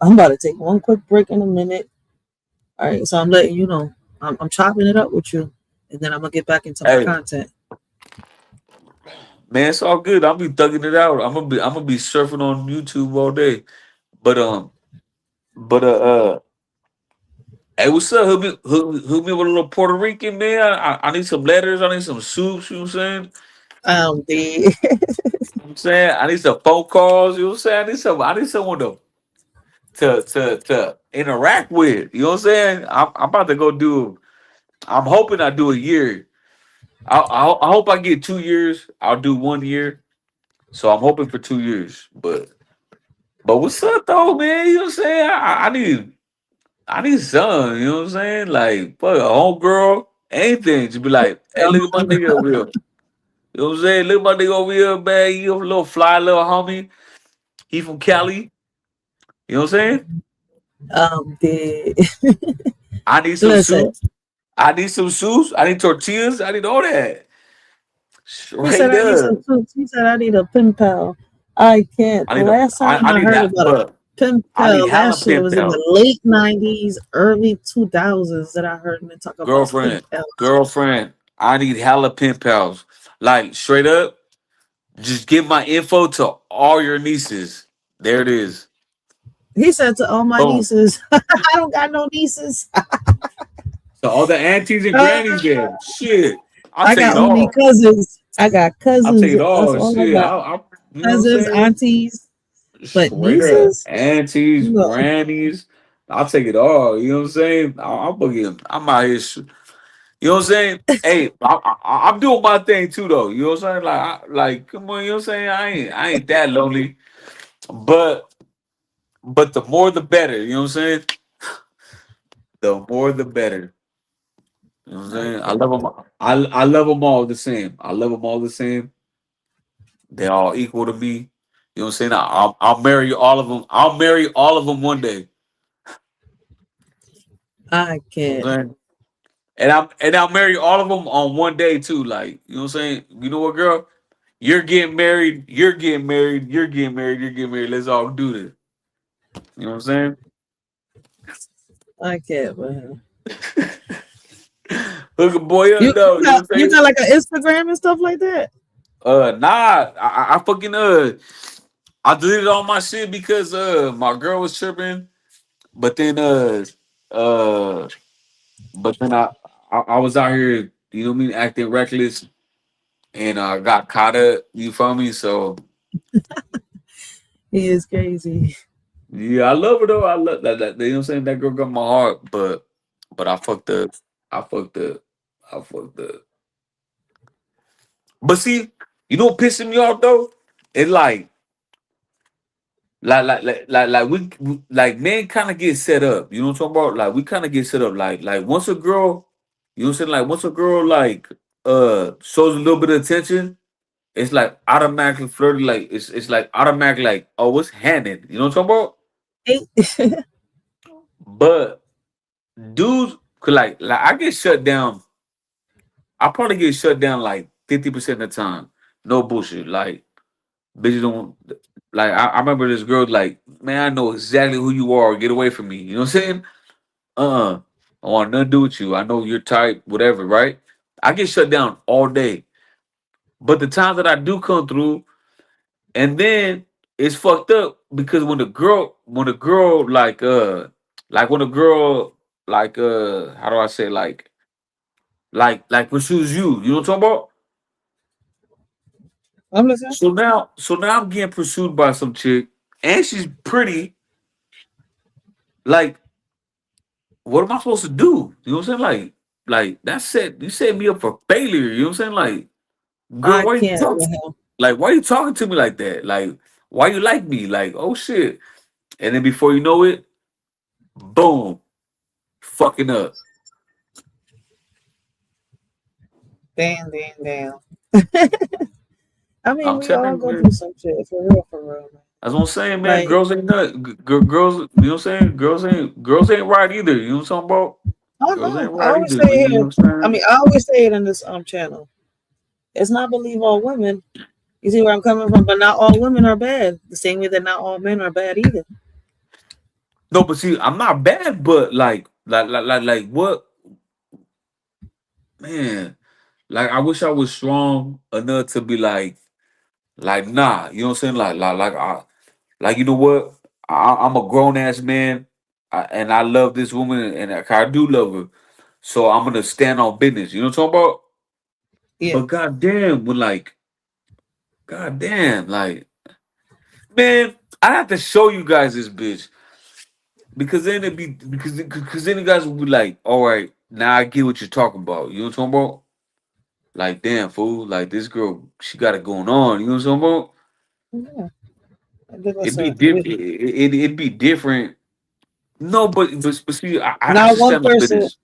I'm about to take one quick break in a minute. All right, so I'm letting you know. I'm chopping it up with you, and then I'm gonna get back into my Hey, content. man, it's all good. I'll be thugging it out. I'm gonna be surfing on YouTube all day. But but hey, what's up? Hook me with a little Puerto Rican, man. I need some letters. I need some soups. You know what I'm saying? The You know what I'm saying? I need some phone calls. You know what I'm saying? I need someone to interact with. You know what I'm saying? I'm about to go do. I'm hoping I do a year. I hope I get 2 years. I'll do 1 year. So I'm hoping for 2 years. But what's up though, man? You know what I'm saying? I need some. You know what I'm saying? Like fuck a homegirl, anything. To be like, hey, look at my nigga over here. You know what I'm saying? Look at my nigga over here, man. You a little fly little homie. He from Cali. You know what I'm saying? the I need some listen. soup. I need some soups. I need tortillas. I need all that. He said Straight I need some up. soups. He said I need a pen pal. I can't. I The need a, last time I I need heard that, about a but pen I need pal, that shit jalapeno was in pal. the late '90s, early 2000s that I heard men talk about pen Girlfriend, pals. girlfriend, I need jalapeno pals. Like straight up, just give my info to all your nieces. There it is. He said to all my Boom. nieces, I don't got no nieces. So all the aunties and Uh, grannies there. Shit. I'll I take got it only all. cousins. I got I'll take cousins. it That's all. all I Shit. got. You know what I'm Cousins, saying? aunties, but Straight up. nieces? Aunties, No. grannies. I'll take it all. You know what I'm saying? I'm out here. You know what I'm saying? Hey, I'm doing my thing too, though. You know what I'm saying? Like, come on. You know what I'm saying? I ain't that lonely, but the more the better. You know what I'm saying? The more the better. You know what I'm I saying? I can't. love them. I love them all the same. I love them all the same. They're all equal to me. You know what I'm saying? I'll marry all of them. I'll marry all of them one day. I You know what can't. I'm saying? And I'll marry all of them on one day too. Like, you know what I'm saying? You know what, girl? You're getting married. You're getting married. You're getting married. You're getting married. Let's all do this. You know what I'm I can't, man. saying? Hook a boy up You though. You know what I'm you saying? got like an Instagram and stuff like that? Nah, I fucking I deleted all my shit because my girl was tripping, but then uh but then I was out here, you know what I mean, acting reckless and got caught up, you feel me? So He is crazy. yeah, I love her though. I love that you know what I'm saying? That girl got my heart, but I fucked up. I fucked up. I fucked up. But see, you know what pissing me off though? It's like men kind of get set up. You know what I'm talking about? Like we kind of get set up. Like once a girl, you know what I'm saying? Like once a girl like shows a little bit of attention, it's like automatically flirty. Like it's like automatic. Like oh, what's happening? You know what I'm talking Ain't- about? But dudes, could like I get shut down. I probably get shut down like 50% of the time. No bullshit. Like bitches don't like. I remember this girl like, man, I know exactly who you are. Get away from me. You know what I'm saying? I want nothing to do with you. I know your type, whatever, right? I get shut down all day. But the times that I do come through, and then it's fucked up because when the girl like when a girl like how do I say like pursues you, you know what I'm talking about? I'm listening. So now I'm getting pursued by some chick and she's pretty. Like, what am I supposed to do? You know what I'm saying? Like that's it. You set me up for failure. You know what I'm saying? Like, girl, I why you can't talking? with him. Like, why you talking to me like that? Like, why you like me? Like, oh shit. And then before you know it, boom, fucking up. Damn. I mean, I'm we all telling you, go man. through some shit for real, man. That's what I'm saying, man. Like, Girls ain't nothing. Girls, you know what I'm saying? Girls ain't right either. You know what I'm talking about? I Girls know. ain't I right always either, say man. it You know here. what I'm I saying? mean, I always say it in this channel. It's not believe all women. You see where I'm coming from, but not all women are bad. The same way that not all men are bad either. No, but see, I'm not bad, but like what, man? Like, I wish I was strong enough to be like, nah. You know what I'm saying? Like you know what? I'm a grown ass man, and I love this woman, and I do love her. So I'm gonna stand on business. You know what I'm talking about? Yeah. But goddamn, goddamn, like, man, I have to show you guys this bitch because then it be because then you guys will be like, all right, now I get what you're talking about. You know what I'm talking about? Like, damn fool, like this girl, she got it going on. You know what I'm talking about? Yeah. Like I It'd be said, different. It'd be different. No, but see, I not should one stand on person. business.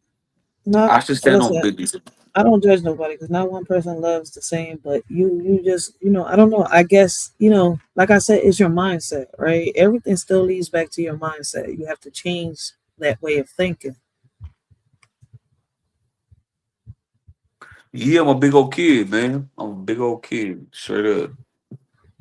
Not I should stand on listen. business. I don't judge nobody because not one person loves the same. But you just, I don't know. I guess, like I said, it's your mindset, right? Everything still leads back to your mindset. You have to change that way of thinking. Yeah, I'm a big old kid, man. I'm a big old kid, straight up.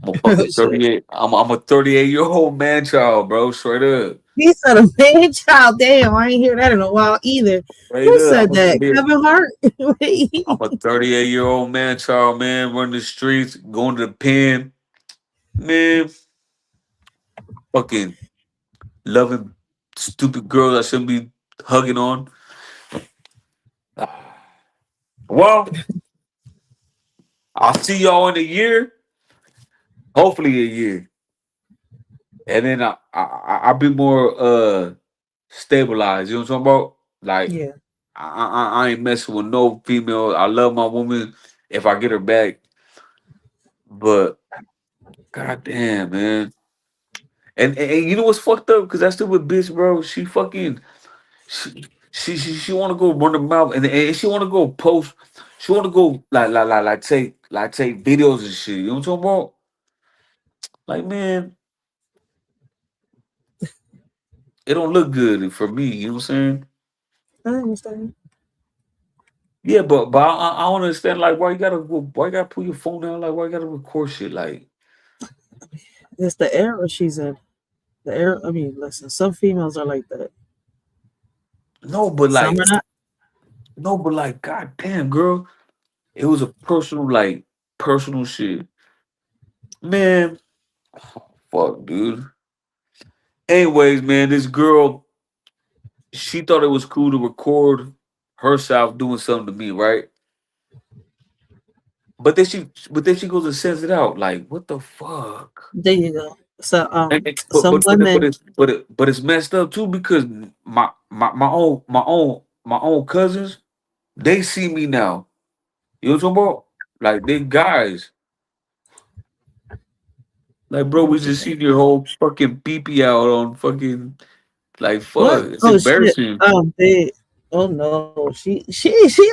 I'm a fucking Shit. 38. I'm a 38-year-old man child, bro. Straight up. He said a man child. Damn, I ain't hear that in a while either. Straight Who up. said that? Kevin Hart? I'm a 38-year-old man child, man, running the streets, going to the pen, man, fucking loving stupid girls I shouldn't be hugging on. Well, I'll see y'all in a year, hopefully a year. And then I'll be more stabilized. You know what I'm talking about? Like, Yeah. I ain't messing with no female. I love my woman if I get her back. But goddamn, man. And you know what's fucked up? Because that stupid bitch, bro, she fucking she want to go run her mouth and she want to go post. She want to go take videos and shit. You know what I'm talking about? Like, man, it don't look good for me. You know what I'm saying? I understand. Yeah, but I don't understand like why you gotta put your phone down, like why you gotta record shit like. It's the era she's in. The era. I mean, listen. Some females are like that. No, but Some like are not. No, but like, goddamn, girl, it was a personal, like, personal shit, man. Fuck, dude. Anyways, man, this girl, she thought it was cool to record herself doing something to me, right? But then she goes and sends it out. Like, what the fuck? There you go. So But some women. it's messed up too because my own cousins, they see me now. You know what I'm talking about? Like, they guys. Like, bro, we just seen your whole fucking pee out on fucking, like, What? fuck. It's Oh shit. embarrassing. Oh big. Oh no. She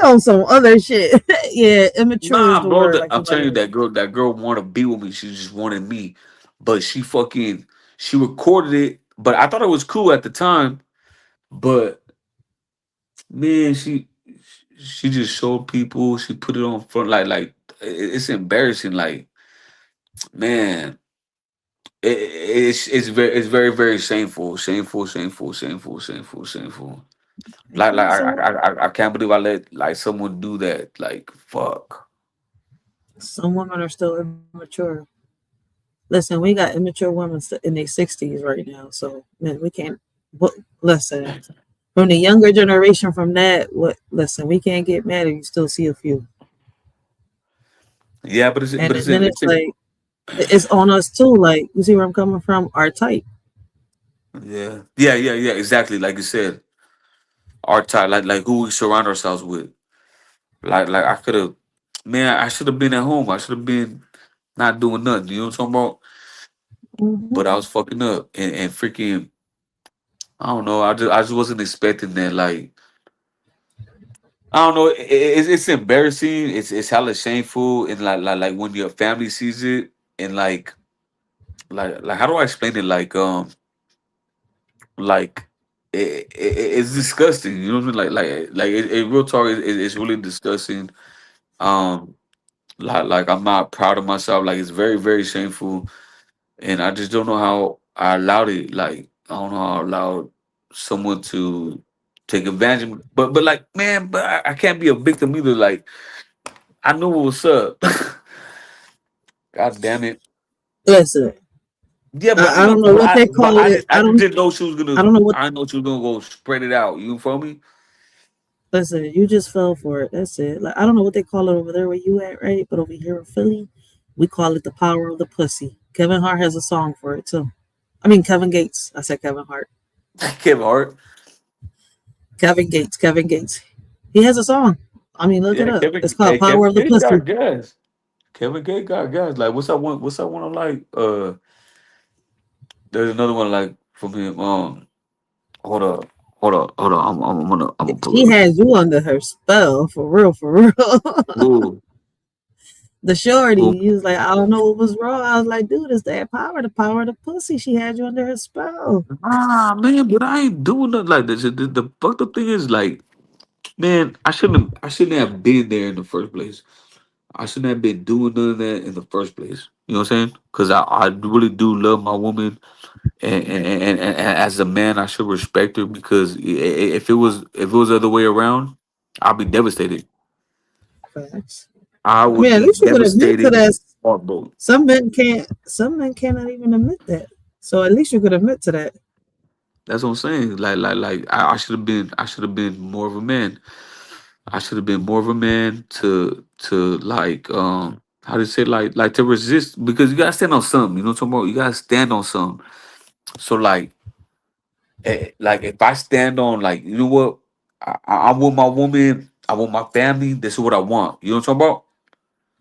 on some other shit. Yeah, immature is Nah, the bro. word. Like I'm somebody telling you, else. that girl wanted to be with me. She just wanted me, but she recorded it. But I thought it was cool at the time. But man, she just showed people. She put it on front, like it's embarrassing. Like, man, it's very shameful, shameful. Like I can't believe I let like someone do that. Like, fuck. Some women are still immature. Listen, we got immature women in their 60s right now. So man, we can't. What? Listen, from the younger generation, from that, what? Listen, we can't get mad if you still see a few. Yeah, but it's And but it's then in, it's like it's on us too. Like you see where I'm coming from? Our type. yeah, exactly. Like you said, our type, like who we surround ourselves with. Like I could have, man, I should have been at home. I should have been not doing nothing. You know what I'm talking about? Hmm. But I was fucking up and freaking. I don't know. I just wasn't expecting that. Like, I don't know. It's embarrassing. It's hella shameful. And like when your family sees it and like how do I explain it? Like it's disgusting. You know what I mean? Like real talk. It's really disgusting. Um, like I'm not proud of myself. Like, it's very shameful, and I just don't know how I allowed it. Like, I don't know how I allowed someone to take advantage of me. But like, man, but I can't be a victim either. Like, I knew what was up. God damn it. Listen, Yeah, but I don't know what they but call it. I just didn't know she was I gonna. don't know what. I didn't know she was gonna go spread it out. You feel me? Listen, you just fell for it. That's it. Like I don't know what they call it over there where you at, right? But over here in Philly, we call it the power of the pussy. Kevin Hart has a song for it too. I mean Kevin Gates. I said Kevin Hart. Kevin Hart. Kevin Gates. Kevin Gates. He has a song. I mean, look it Yeah, up. Kevin. It's called Hey, Power Kevin of the Gates Pussy. got gas. Kevin Gates got gas. Like, what's that one? What's that one? I like. There's another one like from him. Hold up. I'm gonna pull She it up. has you under her spell for real, for real. Ooh, The shorty, ooh. he was like, I don't know what was wrong. I was like, dude, it's that power, the power of the pussy. She had you under her spell. Ah, man, but I ain't doing nothing like this. The fucked up thing is, like, man, I shouldn't have been there in the first place. I shouldn't have been doing none of that in the first place. You know what I'm saying? Because I really do love my woman, and as a man, I should respect her because if it was the other way around, I'd be devastated. Facts. I I would mean, at be least you could admit to devastated, that. heartbroken. Some men can't. Some men cannot even admit that. So at least you could admit to that. That's what I'm saying. Like I should have been more of a man. I should have been more of a man to like how to say, like to resist, because you gotta stand on something. You know what I'm talking about? You gotta stand on something. So like if I stand on, like, you know what, I want my woman, I want my family. This is what I want. You know what I'm talking about?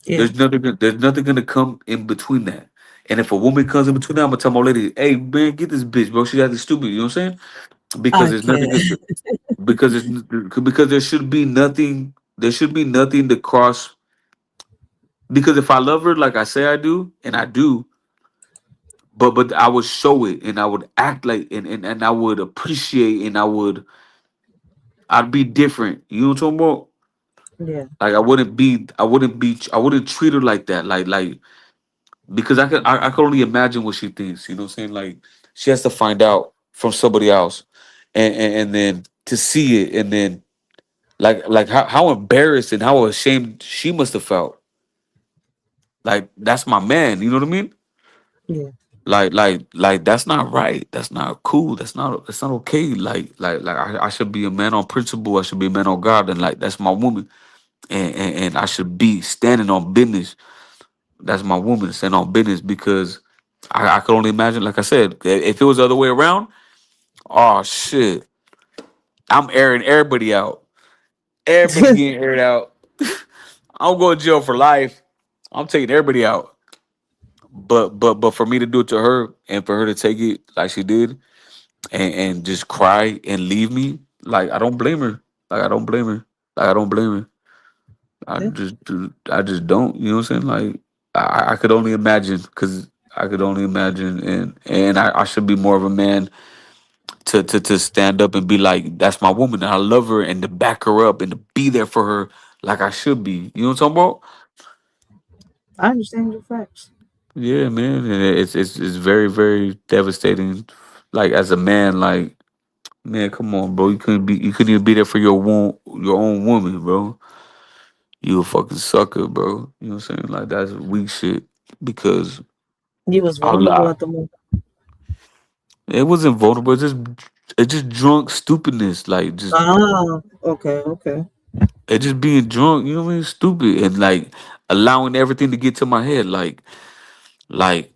Yeah, There's nothing gonna come in between that. And if a woman comes in between that, I'm gonna tell my lady, hey man, get this bitch, bro. She got this stupid. You know what I'm saying? Because I there's nothing. can't. Because there should be nothing. There should be nothing to cross. Because if I love her like I say I do, and I do, but I would show it, and I would act like, and I would appreciate, and I'd be different. You know what I'm talking about? Yeah, Like, I wouldn't treat her like that. Like because I could only imagine what she thinks. You know what I'm saying? Like, she has to find out from somebody else, and then to see it, and then Like how embarrassed and how ashamed she must have felt. Like that's my man. You know what I mean? Yeah. Like that's not right. That's not cool. That's not okay. Like I should be a man on principle. I should be a man on God, and like that's my woman, and I should be standing on business. That's my woman standing on business because I could only imagine. Like I said, if it was the other way around, oh shit, I'm airing everybody out. Everybody getting aired out. I'm going to jail for life. I'm taking everybody out. But for me to do it to her and for her to take it like she did and just cry and leave me, like I don't blame her. Like I don't blame her. Like I don't blame her. Yeah. I just don't. You know what I'm saying? Like I could only imagine because I could only imagine and I should be more of a man to stand up and be like, that's my woman and I love her and to back her up and to be there for her like I should be. You know what I'm talking about? I understand your facts. Yeah, man. And it's very, very devastating. Like as a man, like man, come on, bro. You couldn't even be there for your own woman, bro. You a fucking sucker, bro. You know what I'm saying? Like that's weak shit. Because You was I vulnerable lie. at the moment. It wasn't vulnerable. It's just drunk stupidness. Like just Ah, okay, okay. it just being drunk. You know what I mean? Stupid and like allowing everything to get to my head. Like like.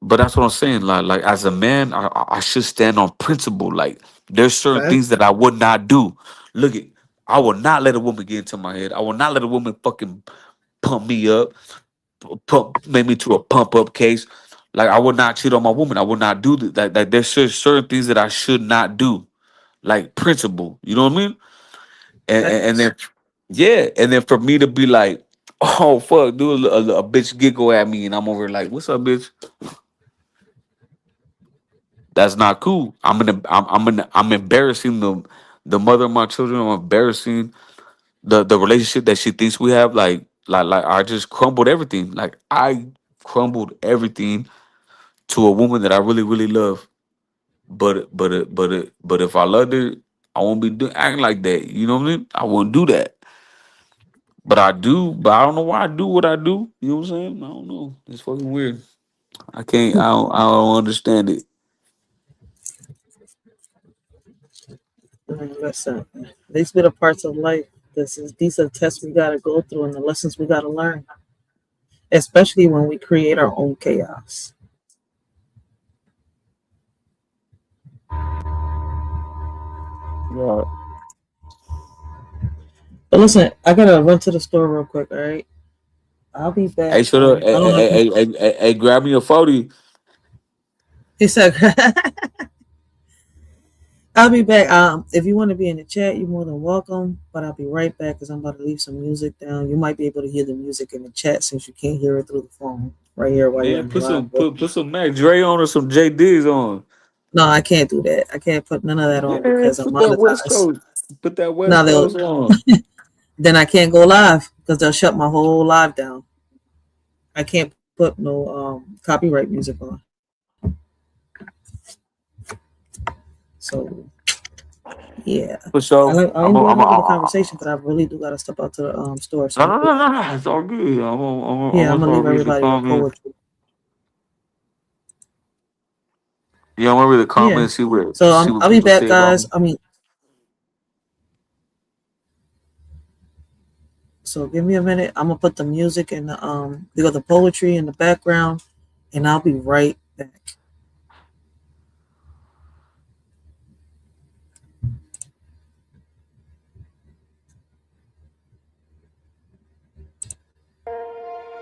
But that's what I'm saying. Like as a man, I should stand on principle. Like there's certain things Facts. that I would not do. Look at. I will not let a woman get into my head. I will not let a woman fucking pump me up. Make me to a pump up case. Like I would not cheat on my woman. I would not do that. Like there's certain things that I should not do. Like principle. You know what I mean? And Facts. then yeah, and then for me to be like, oh fuck, dude, a bitch giggle at me, and I'm over here like, what's up, bitch? That's not cool. I'm embarrassing the mother of my children. I'm embarrassing the relationship that she thinks we have. Like I just crumbled everything. Like I crumbled everything to a woman that I really really love. But if I loved her, I won't be acting like that. You know what I mean? I won't do that. But I do. But I don't know why I do what I do. You know what I'm saying? I don't know. It's fucking weird. I can't. I don't understand it. Listen, these be the parts of life. These are tests we gotta go through and the lessons we gotta learn, especially when we create our own chaos. Yeah. But listen, I gotta run to the store real quick. All right, I'll be back. Hey, shut up. I don't know if you. Hey, grab me a 40. He said, "I'll be back. If you want to be in the chat, you're more than welcome. But I'll be right back because I'm about to leave some music down. You might be able to hear the music in the chat since you can't hear it through the phone right here while you're Yeah, in the live. put some Mac Dre on or some J Diggs on. No, I can't do that. I can't put none of that on Yeah, because I'm put that West monetized. Coast. Put that Now West they'll Coast on. then I can't go live because they'll shut my whole live down. I can't put no copyright music on. So yeah, For sure. I enjoy having the conversation, but I really do gotta step out to the store. No, So no, no, no. It's all good. yeah, I'm I'm gonna gonna leave read the everybody with comment. poetry. Yeah, I'm gonna read the Yeah. comments. See what So I'll be people back, say about guys. me. I mean, so give me a minute. I'm gonna put the music and the poetry in the background, and I'll be right back.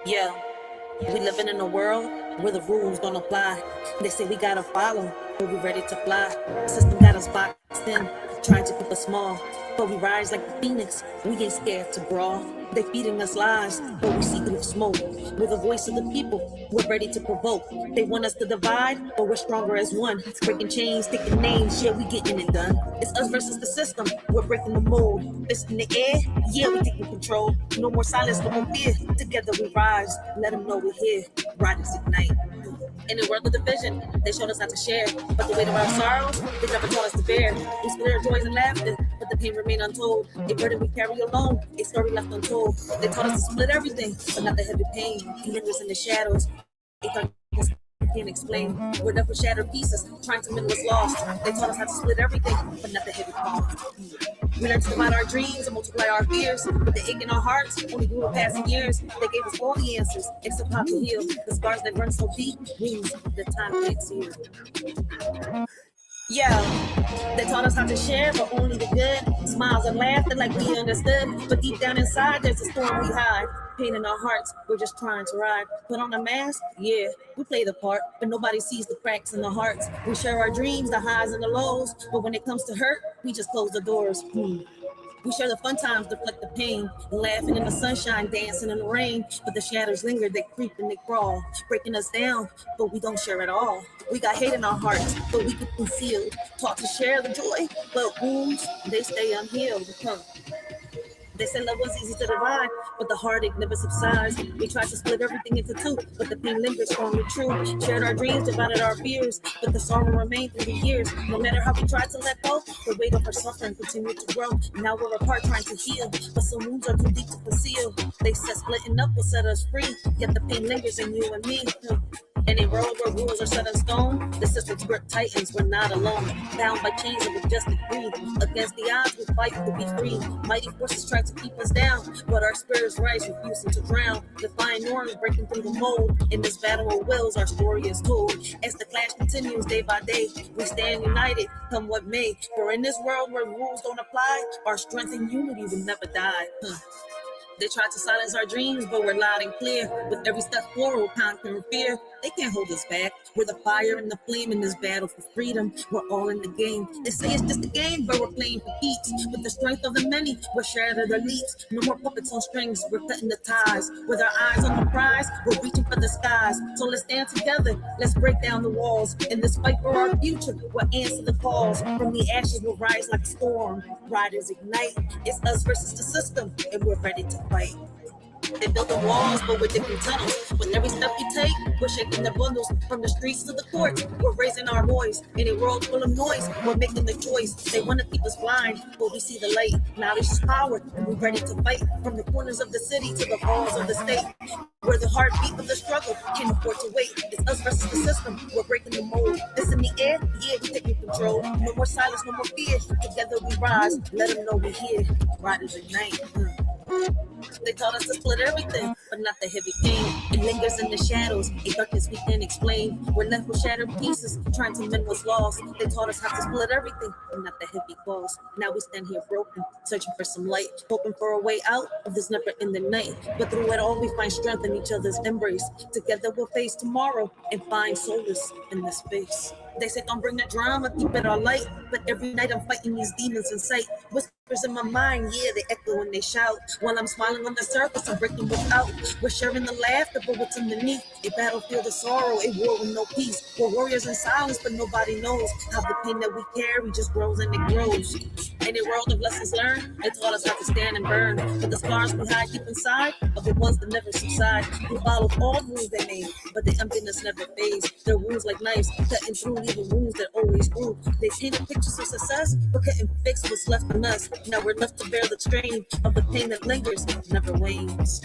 Yeah, we living in a world where the rules don't apply. They say we gotta follow, but we ready to fly. The system got us boxed in, trying to keep us small. But we rise like the phoenix, we ain't scared to brawl. They feeding us lies, but we see through the smoke. We're the voice of the people, we're ready to provoke. They want us to divide, but we're stronger as one. Breaking chains, taking names, yeah, we getting it done. It's us versus the system, we're breaking the mold. Fist in the air, yeah, we taking control. No more silence, no more fear. Together we rise, let them know we're here. Riders ignite. In the world of division, they showed us how to share. But the weight of our sorrows, they never taught us to bear. We split our joys and laughter, but the pain remained untold. A burden we carry alone, a story left untold. They taught us to split everything, but not the heavy pain. He lingers in the shadows. A darkness we can't explain. We're left with shattered pieces, trying to mend what's lost. They taught us how to split everything, but not the heavy cost. We learned to divide our dreams and multiply our fears, but the ache in our hearts only grew with passing years. They gave us all the answers, except how to heal the scars that run so deep, wounds that time can't seal. Yeah, they taught us how to share, but only the good. Smiles and laughter like we understood, but deep down inside there's a storm we hide. Pain in our hearts, we're just trying to ride. Put on a mask, yeah, we play the part, but nobody sees the cracks in the hearts. We share our dreams, the highs and the lows, but when it comes to hurt, we just close the doors. We share the fun times, deflect the pain, laughing in the sunshine, dancing in the rain. But the shadows linger, they creep and they crawl, breaking us down, but we don't share at all. We got hate in our hearts, but we keep concealed. Taught to share the joy, but wounds, they stay unhealed. They say love was easy to divide, but the heartache never subsides. We tried to split everything into two, but the pain lingers strong and true. Shared our dreams, divided our fears, but the sorrow remained through the years. No matter how we tried to let go, the weight of our suffering continued to grow. Now we're apart trying to heal, but some wounds are too deep to conceal. They said splitting up will set us free, yet the pain lingers in you and me. In a world where rules are set in stone, the system's grip tightens, we're not alone. Bound by chains of injustice greed, against the odds we fight to be free. Mighty forces try to keep us down, but our spirits rise, refusing to drown. Defying norms, breaking through the mold. In this battle of wills, our story is told. As the clash continues day by day, we stand united, come what may. For in this world where rules don't apply, our strength and unity will never die. They tried to silence our dreams, but we're loud and clear. With every step forward, conquering fear. They can't hold us back. We're the fire and the flame in this battle for freedom. We're all in the game. They say it's just a game, but we're playing for keeps. With the strength of the many, we're sharing the leaps. No more puppets on strings, we're cutting the ties. With our eyes on the prize, we're reaching for the skies. So let's stand together, let's break down the walls. In this fight for our future, we'll answer the calls. From the ashes, we'll rise like a storm. Riders ignite, it's us versus the system, and we're ready to fight. They build the walls, but we're digging tunnels. With every step we take, we're shaking the bundles. From the streets to the courts, we're raising our voice. In a world full of noise, we're making the choice. They want to keep us blind, but we see the light. Knowledge is power, and we're ready to fight. From the corners of the city to the halls of the state, where the heartbeat of the struggle can't afford to wait. It's us versus the system, we're breaking the mold. It's in the air, yeah, we're taking control. No more silence, no more fear. Together we rise, let them know we're here. Riders ignite. They taught us to split everything, but not the heavy pain. It lingers in the shadows, a darkness we can't explain. We're left with shattered pieces, trying to mend what's lost. They taught us how to split everything, but not the heavy cost. Now we stand here broken, searching for some light, hoping for a way out of this never-ending night. But through it all, we find strength in each other's embrace. Together we'll face tomorrow and find solace in this space. They say don't bring the drama, keep it all light. But every night I'm fighting these demons in sight. Whispers in my mind, yeah, they echo when they shout. While I'm smiling on the surface, I'm breaking without. We're sharing the laughter, but what's underneath? A battlefield of sorrow, a war with no peace. We're warriors in silence, but nobody knows how the pain that we carry just grows and it grows. In a world of lessons learned, they taught us how to stand and burn. But the scars we hide deep inside are the ones that never subside. We followed all the rules they made, but the emptiness never fades. Their wounds like knives, cutting through leaving wounds that always grew. They painted pictures of success, but couldn't fix what's left in us. Now we're left to bear the strain of the pain that lingers, never wanes.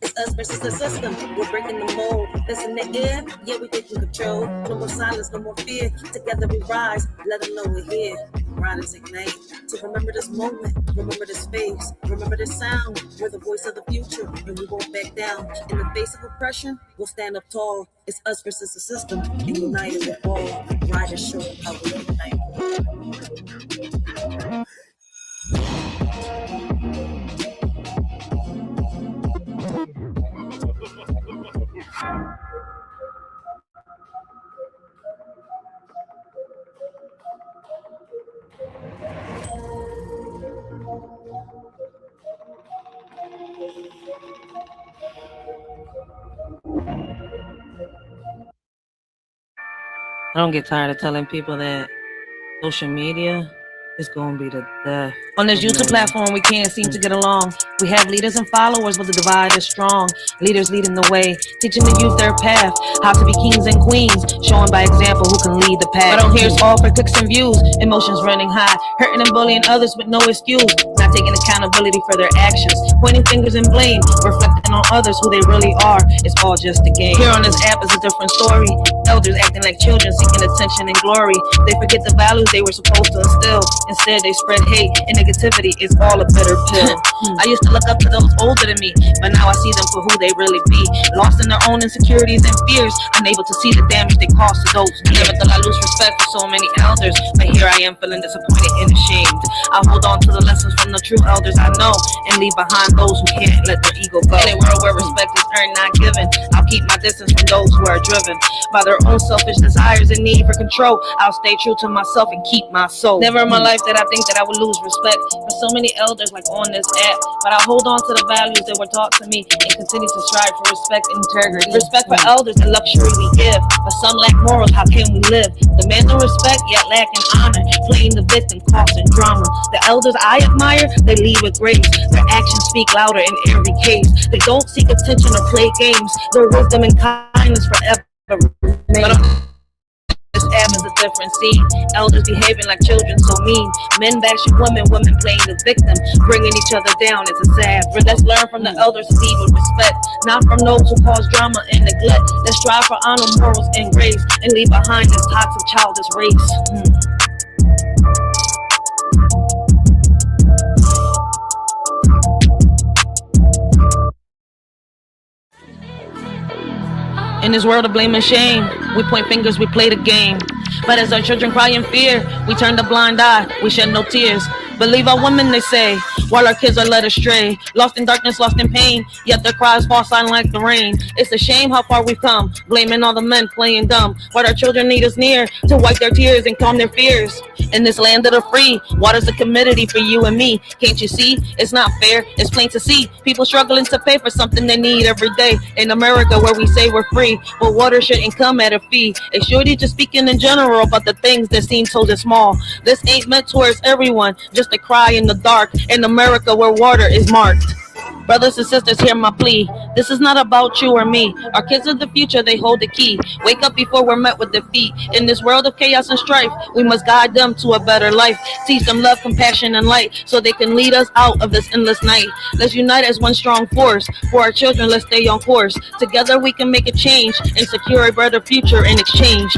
It's us versus the system, we're breaking the mold. That's in the air, yeah, we're taking control. No more silence, no more fear. Together we rise, let them know we're here. Riders ignite. So remember this moment, remember this face, remember this sound. We're the voice of the future, and we won't back down. In the face of oppression, we'll stand up tall. It's us versus the system, and united we'll fall. Riders show how we unite. I don't get tired of telling people that social media It's gonna be the death. On this YouTube platform, we can't seem to get along. We have leaders and followers, but the divide is strong. Leaders leading the way, teaching the youth their path, how to be kings and queens, showing by example who can lead the path. But on here's all for clicks and views, emotions running high, hurting and bullying others with no excuse, not taking accountability for their actions, pointing fingers and blame, reflecting on others who they really are. It's all just a game. Here on this app is a different story. Elders acting like children, seeking attention and glory. They forget the values they were supposed to instill. Instead, they spread hate and negativity. Is all a bitter pill. I used to look up to those older than me, but now I see them for who they really be. Lost in their own insecurities and fears, unable to see the damage they caused to those. Never thought I lose respect for so many elders, but here I am feeling disappointed and ashamed. I hold on to the lessons from the true elders I know, and leave behind those who can't let their ego go. In a world where respect is earned, not given, I'll keep my distance from those who are driven by their own selfish desires and need for control. I'll stay true to myself and keep my soul. Never in my life did I think that I would lose respect for so many elders like on this app, but I hold on to the values that were taught to me and continue to strive for respect and integrity. Respect for elders, the luxury we give, but some lack morals. How can we live? Demanding respect yet lacking honor, playing the victim, causing drama. The elders I admire, they lead with grace. Their actions speak louder in every case. They don't seek attention or play games. Their wisdom and kindness forever remain. This app is a different scene. Elders behaving like children, so mean. Men bashing women, women playing the victim, bringing each other down. It's a sad. Let's learn from the elders to lead with respect, not from those who cause drama and neglect. Let's strive for honor, morals, and grace, and leave behind this toxic childish race. In this world of blame and shame, we point fingers, we play the game. But as our children cry in fear, we turn the blind eye, we shed no tears. Believe our women, they say, while our kids are led astray. Lost in darkness, lost in pain, yet their cries fall silent like the rain. It's a shame how far we've come, blaming all the men playing dumb. But our children need us near to wipe their tears and calm their fears. In this land of the free, water's a commodity for you and me. Can't you see? It's not fair, it's plain to see. People struggling to pay for something they need every day. In America where we say we're free, but water shouldn't come at a fee. A shorty just speaking in general about the things that seem so small. This ain't meant towards everyone, just a cry in the dark. In America where water is marked. Brothers and sisters, hear my plea. This is not about you or me. Our kids are the future, they hold the key. Wake up before we're met with defeat. In this world of chaos and strife, we must guide them to a better life. Teach them love, compassion, and light, so they can lead us out of this endless night. Let's unite as one strong force. For our children, let's stay on course. Together we can make a change and secure a better future in exchange.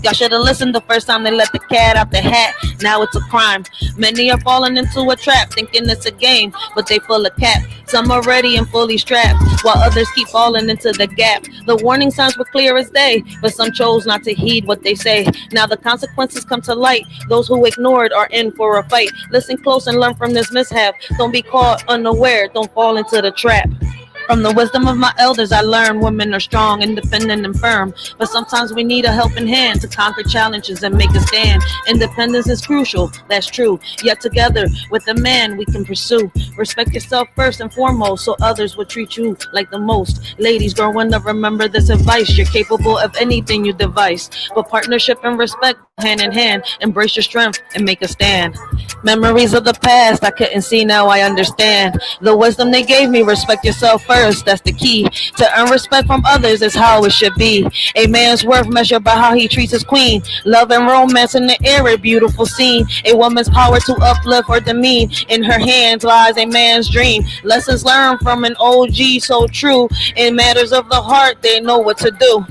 Y'all should have listened the first time they let the cat out the hat. Now it's a crime. Many are falling into a trap, thinking it's a game, but they full of cap. Some are ready and fully strapped, while others keep falling into the gap. The warning signs were clear as day, but some chose not to heed what they say. Now the consequences come to light. Those who ignored are in for a fight. Listen close and learn from this mishap. Don't be caught unaware. Don't fall into the trap. From the wisdom of my elders, I learned women are strong, independent, and firm. But sometimes we need a helping hand to conquer challenges and make a stand. Independence is crucial, that's true. Yet together, with a man, we can pursue. Respect yourself first and foremost, so others will treat you like the most. Ladies, growing up, remember this advice. You're capable of anything you devise. But partnership and respect, hand in hand. Embrace your strength and make a stand. Memories of the past I couldn't see, now I understand. The wisdom they gave me, respect yourself first, that's the key. To earn respect from others is how it should be. A man's worth measured by how he treats his queen. Love and romance in the air, a beautiful scene. A woman's power to uplift or demean. In her hands lies a man's dream. Lessons learned from an OG so true. In matters of the heart, they know what to do.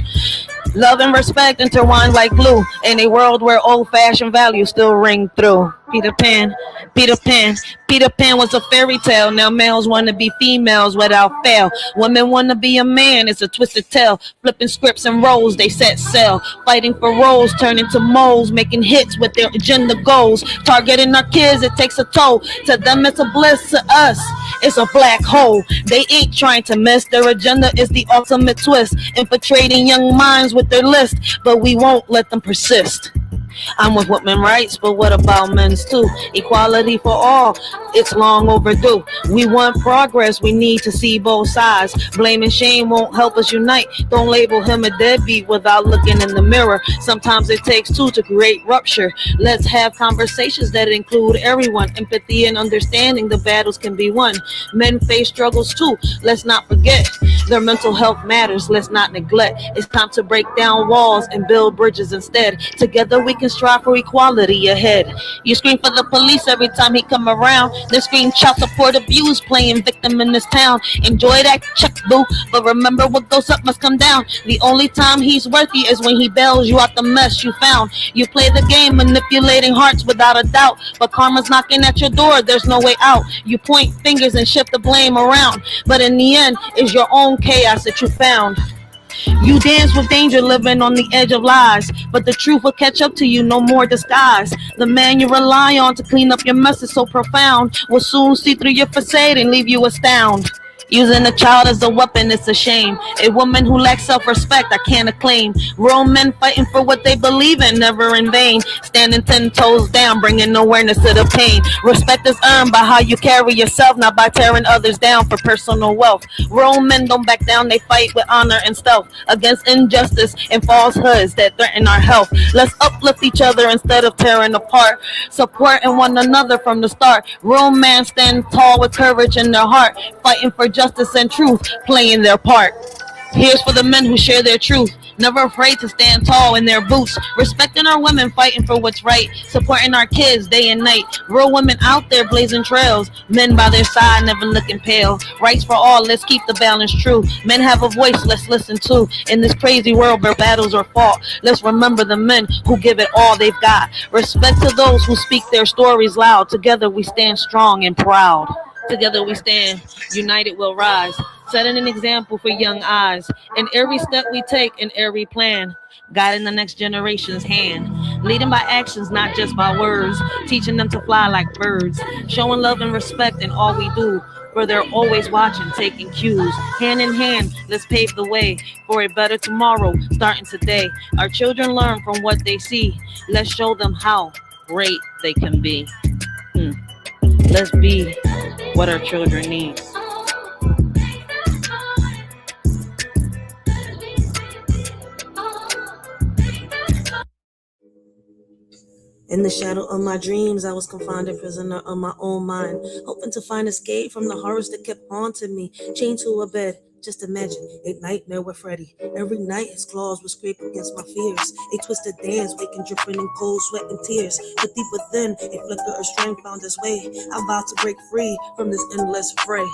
Love and respect intertwined like glue. In a world where old-fashioned values still ring through. Peter Pan, Peter Pan, Peter Pan was a fairy tale. Now males want to be females without fail. Women want to be a man, it's a twisted tale. Flipping scripts and roles, they set sail. Fighting for roles, turning to moles. Making hits with their agenda goals. Targeting our kids, it takes a toll. To them it's a bliss, to us it's a black hole. They ain't trying to miss, their agenda is the ultimate twist. Infiltrating young minds with their list, but we won't let them persist. I'm with women's rights, but what about men's too? Equality for all, it's long overdue. We want progress, we need to see both sides. Blame and shame won't help us unite. Don't label him a deadbeat without looking in the mirror. Sometimes it takes two to create rupture. Let's have conversations that include everyone. Empathy and understanding, the battles can be won. Men face struggles too, let's not forget. Their mental health matters, let's not neglect. It's time to break down walls and build bridges instead. Together we can strive for equality ahead. You scream for the police every time he come around. They scream child support abuse, playing victim in this town. Enjoy that check, boo, but remember what goes up must come down. The only time he's worthy is when he bails you out the mess you found. You play the game manipulating hearts without a doubt, but karma's knocking at your door, there's no way out. You point fingers and shift the blame around, but in the end it's your own chaos that you found. You dance with danger, living on the edge of lies, but the truth will catch up to you, no more disguise. The man you rely on to clean up your mess is so profound, will soon see through your facade and leave you astounded. Using a child as a weapon, it's a shame. A woman who lacks self-respect, I can't acclaim. Real men fighting for what they believe in, never in vain. Standing 10 toes down, bringing awareness to the pain. Respect is earned by how you carry yourself, not by tearing others down for personal wealth. Real men don't back down, they fight with honor and stealth against injustice and falsehoods that threaten our health. Let's uplift each other instead of tearing apart. Supporting one another from the start. Real men stand tall with courage in their heart, fighting for justice and truth, playing their part. Here's for the men who share their truth, never afraid to stand tall in their boots, respecting our women, fighting for what's right, supporting our kids day and night. Real women out there blazing trails, men by their side never looking pale. Rights for all, let's keep the balance true. Men have a voice, let's listen to. In this crazy world where battles are fought, let's remember the men who give it all they've got. Respect to those who speak their stories loud. Together we stand strong and proud. Together we stand, united we'll rise, setting an example for young eyes. In every step we take, in every plan, guiding the next generation's hand. Leading by actions, not just by words, teaching them to fly like birds. Showing love and respect in all we do, for they're always watching, taking cues. Hand in hand, let's pave the way for a better tomorrow, starting today. Our children learn from what they see. Let's show them how great they can be. Let's be what our children need. In the shadow of my dreams, I was confined a prisoner of my own mind, hoping to find escape from the horrors that kept haunting me. Chained to a bed, just imagine a nightmare with Freddy. Every night his claws would scrape against my fears. A twisted dance, waking, dripping in cold sweat and tears. But deep within, a flicker of strength found its way. I'm about to break free from this endless fray.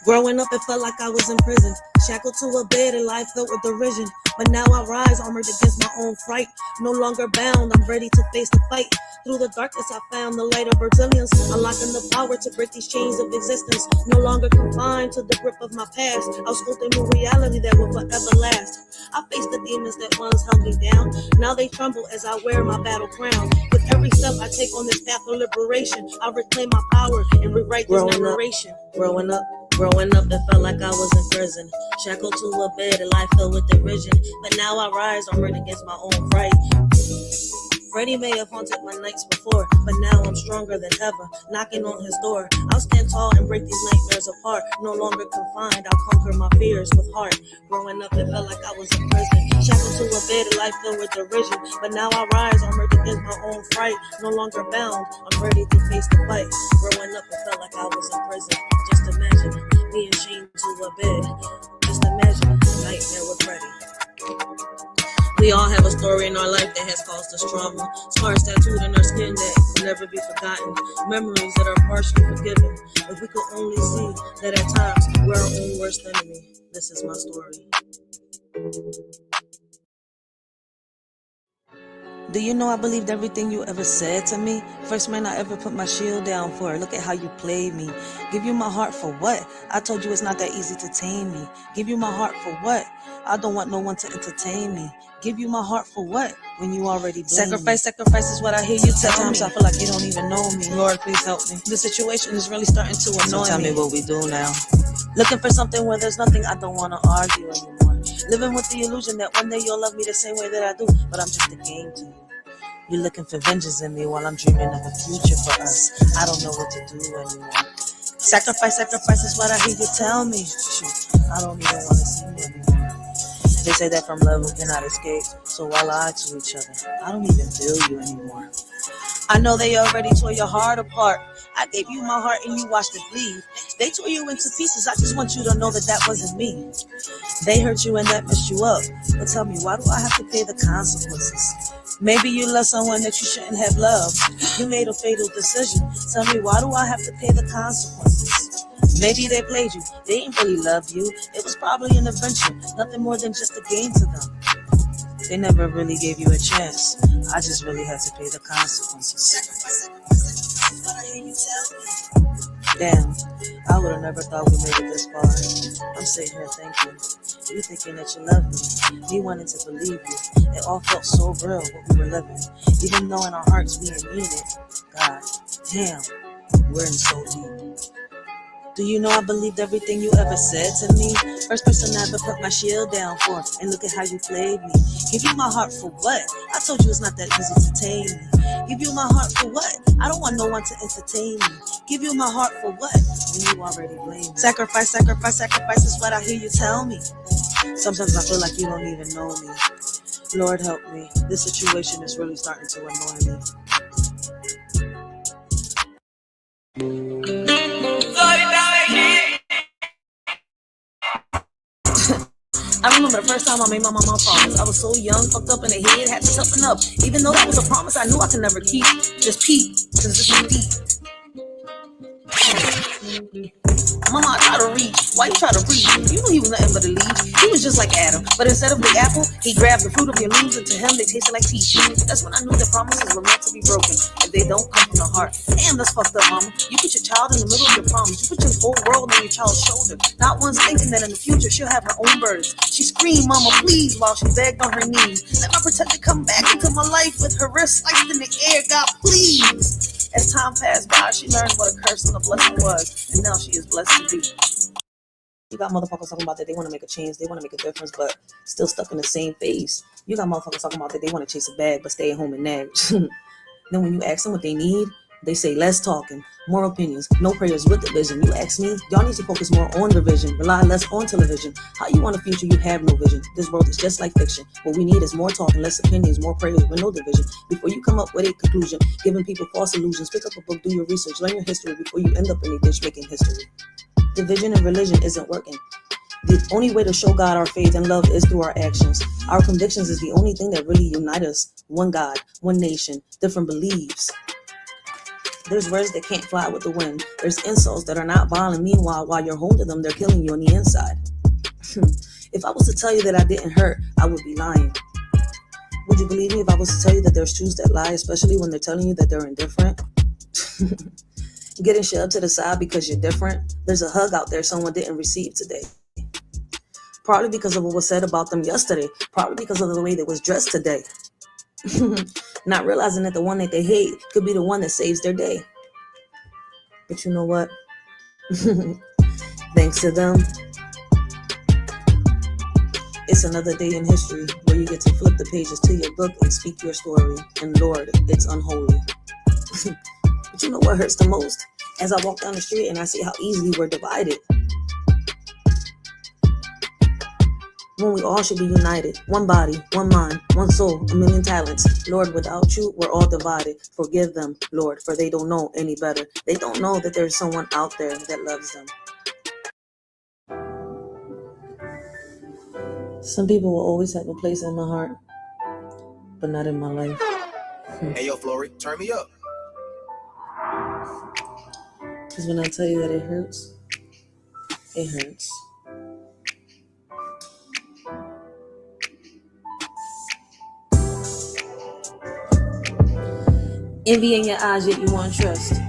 Growing up, it felt like I was in prison, shackled to a bed and life filled with derision. But now I rise, armored against my own fright. No longer bound, I'm ready to face the fight. Through the darkness, I found the light of resilience, unlocking the power to break these chains of existence. No longer confined to the grip of my past, I'll sculpt a new reality that will forever last. I faced the demons that once held me down. Now they tremble as I wear my battle crown. With every step I take on this path of liberation, I reclaim my power and rewrite this narration. Growing up, it felt like I was in prison, shackled to a bed and life filled with derision. But now I rise, armored against my own fright. Freddy may have haunted my nights before, but now I'm stronger than ever, knocking on his door. I'll stand tall and break these nightmares apart. No longer confined, I'll conquer my fears with heart. Growing up, it felt like I was in prison, shackled to a bed and life filled with derision. But now I rise, armored against my own fright. No longer bound, I'm ready to face the fight. Growing up, it felt like I was in prison. Just imagine being chained to a bed. Just imagine a nightmare with Freddy. We all have a story in our life that has caused us trauma. Scars tattooed in our skin that will never be forgotten. Memories that are partially forgiven. If we could only see that at times we're our own worst enemy. This is my story. Do you know I believed everything you ever said to me? First man I ever put my shield down for. Look at how you played me. Give you my heart for what? I told you it's not that easy to tame me. Give you my heart for what? I don't want no one to entertain me. Give you my heart for what? When you already blame me. Sacrifice is what I hear you tell me. Sometimes I feel like you don't even know me. Lord, please help me. The situation is really starting to annoy me. So tell me what we do now. Looking for something where there's nothing, I don't want to argue anymore. Living with the illusion that one day you'll love me the same way that I do, but I'm just a game to you. You're looking for vengeance in me while I'm dreaming of a future for us. I don't know what to do anymore. Sacrifice, sacrifice is what I hear you tell me. Shoot, I don't even want to see you anymore. They say that from love we cannot escape, so why lie to each other? I don't even feel you anymore. I know they already tore your heart apart. I gave you my heart and you watched it bleed. They tore you into pieces. I just want you to know that that wasn't me. They hurt you and that messed you up. But tell me, why do I have to pay the consequences? Maybe you love someone that you shouldn't have loved. You made a fatal decision. Tell me, why do I have to pay the consequences? Maybe they played you. They didn't really love you. It was probably an adventure. Nothing more than just a game to them. They never really gave you a chance. I just really had to pay the consequences. Damn, I would have never thought we made it this far. I'm sitting here thinking, you thinking that you love me wanting to believe you. It all felt so real what we were living. Even though in our hearts we didn't mean it. God, damn, we're in so deep. Do you know I believed everything you ever said to me? First person I ever put my shield down for, and look at how you played me. Give you my heart for what? I told you it's not that easy to tame me. Give you my heart for what? I don't want no one to entertain me. Give you my heart for what? When you already blame me. Sacrifice, sacrifice, sacrifice is what I hear you tell me. Sometimes I feel like you don't even know me. Lord help me. This situation is really starting to annoy me. I remember the first time I made my mama a promise. I was so young, fucked up in the head, had to toughen up. Even though that was a promise I knew I could never keep. Just peep, cause this is deep. Mama, I try to reach. Why you try to reach? You knew he was nothing but a leaf. He was just like Adam. But instead of the apple, he grabbed the fruit of your leaves, and to him they tasted like peaches. That's when I knew that promises were meant to be broken if they don't come from the heart. Damn, that's fucked up, mama. You put your child in the middle of your promise. You put your whole world on your child's shoulder. Not once thinking that in the future she'll have her own birds. She screamed, mama, please, while she begged on her knees. Let my protector come back into my life with her wrist sliced in the air. God, please. As time passed by, she learned what a curse and a blessing was, and now she is blessed to be. You got motherfuckers talking about that they want to make a change, they want to make a difference, but still stuck in the same phase. You got motherfuckers talking about that they want to chase a bag, but stay at home and nag. Then when you ask them what they need, they say less talking, more opinions, no prayers with the vision. You ask me, y'all need to focus more on the vision, rely less on television. How you want a future you have no vision? This world is just like fiction. What we need is more talking, less opinions, more prayers with no division. Before you come up with a conclusion, giving people false illusions, pick up a book, do your research, learn your history before you end up in a ditch making history. Division and religion isn't working. The only way to show God our faith and love is through our actions. Our convictions is the only thing that really unite us. One God, one nation, different beliefs. There's words that can't fly with the wind. There's insults that are not violent. Meanwhile, while you're holding them, they're killing you on the inside. If I was to tell you that I didn't hurt, I would be lying. Would you believe me if I was to tell you that there's truths that lie, especially when they're telling you that they're indifferent? Getting shoved to the side because you're different. There's a hug out there someone didn't receive today. Probably because of what was said about them yesterday. Probably because of the way they was dressed today. Not realizing that the one that they hate could be the one that saves their day. But you know what? Thanks to them, it's another day in history where you get to flip the pages to your book and speak your story. And Lord, it's unholy. But you know what hurts the most? As I walk down the street and I see how easily we're divided. When we all should be united. One body, one mind, one soul, a million talents. Lord, without you, we're all divided. Forgive them, Lord, for they don't know any better. They don't know that there's someone out there that loves them. Some people will always have a place in my heart, but not in my life. Hey, yo, Flory, turn me up. Because when I tell you that it hurts, it hurts. Envy in your eyes, yet you want trust.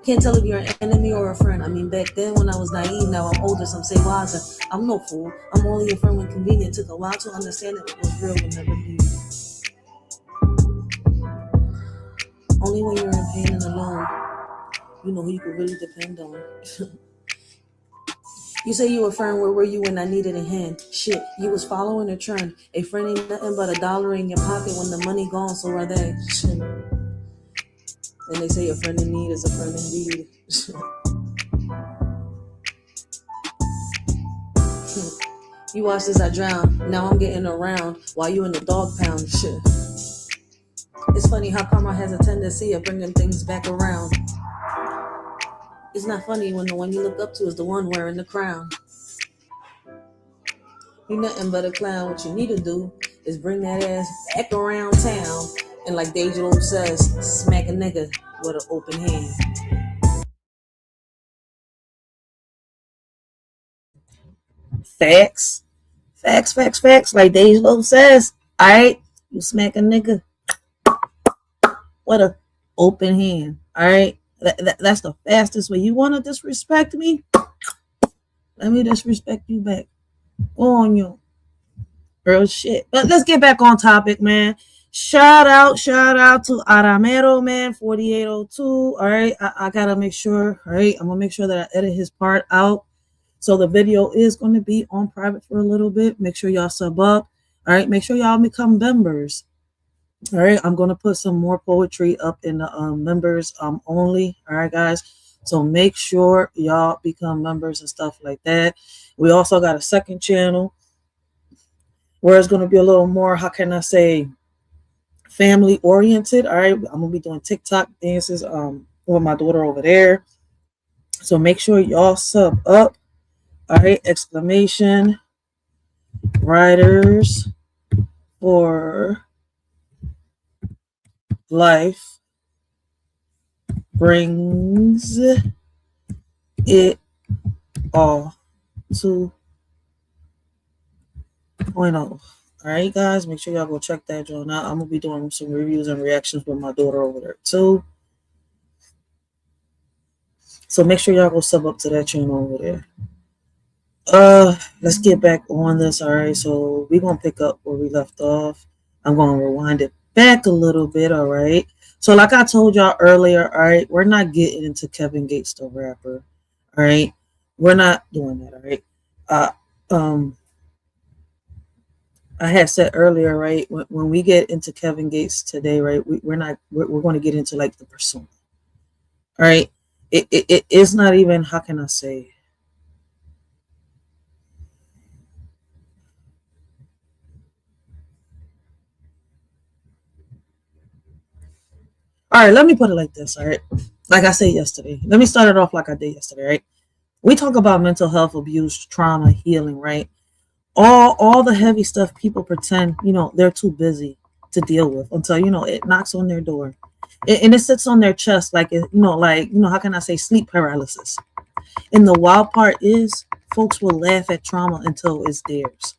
Can't tell if you're an enemy or a friend. I mean, back then when I was naive, now I'm older, some say wiser. I'm no fool. I'm only a friend when convenient. Took a while to understand that what was real would never be. Only when you're in pain and alone, you know who you can really depend on. You say you a friend, where were you when I needed a hand? Shit, you was following a trend. A friend ain't nothing but $1 in your pocket when the money gone, so are they? Shit. And they say a friend in need is a friend indeed. You watched as I drown, now I'm getting around while you in the dog pound. Shit. It's funny how karma has a tendency of bringing things back around. It's not funny when the one you look up to is the one wearing the crown. You nothing but a clown. What you need to do is bring that ass back around town and, like Deja says, smack a nigga with an open hand. Facts. Facts. Like Deja says, all right, you smack a nigga with an open hand. All right, that's the fastest way. You want to disrespect me? Let me disrespect you back. Go on, you. Real shit. But let's get back on topic, man. Shout out to Aramero, man, 4802. All right, I gotta make sure. All right, I'm gonna make sure that I edit his part out. So the video is going to be on private for a little bit. Make sure y'all sub up. All right, make sure y'all become members. All right, I'm going to put some more poetry up in the members only. All right, guys. So make sure y'all become members and stuff like that. We also got a second channel where it's going to be a little more, how can I say, family oriented. All right, I'm going to be doing TikTok dances with my daughter over there. So make sure y'all sub up. All right, exclamation, Writers for Life brings it all to 2.0. All right, guys, make sure y'all go check that joint out. I'm gonna be doing some reviews and reactions with my daughter over there too. So make sure y'all go sub up to that channel over there. Let's get back on this. All right, so we're gonna pick up where we left off. I'm gonna rewind it back a little bit. All right, so like I told y'all earlier, all right, we're not getting into Kevin Gates the rapper. All right, we're not doing that. All right, I had said earlier, right, when we get into Kevin Gates today, right, we're going to get into like the persona. All right, it's not even, how can I say, all right, let me put it like this. All right, like I said yesterday, let me start it off like I did yesterday. Right, we talk about mental health, abuse, trauma, healing, right? All the heavy stuff people pretend, they're too busy to deal with until, it knocks on their door. And it sits on their chest like, how can I say, sleep paralysis. And the wild part is folks will laugh at trauma until it's theirs.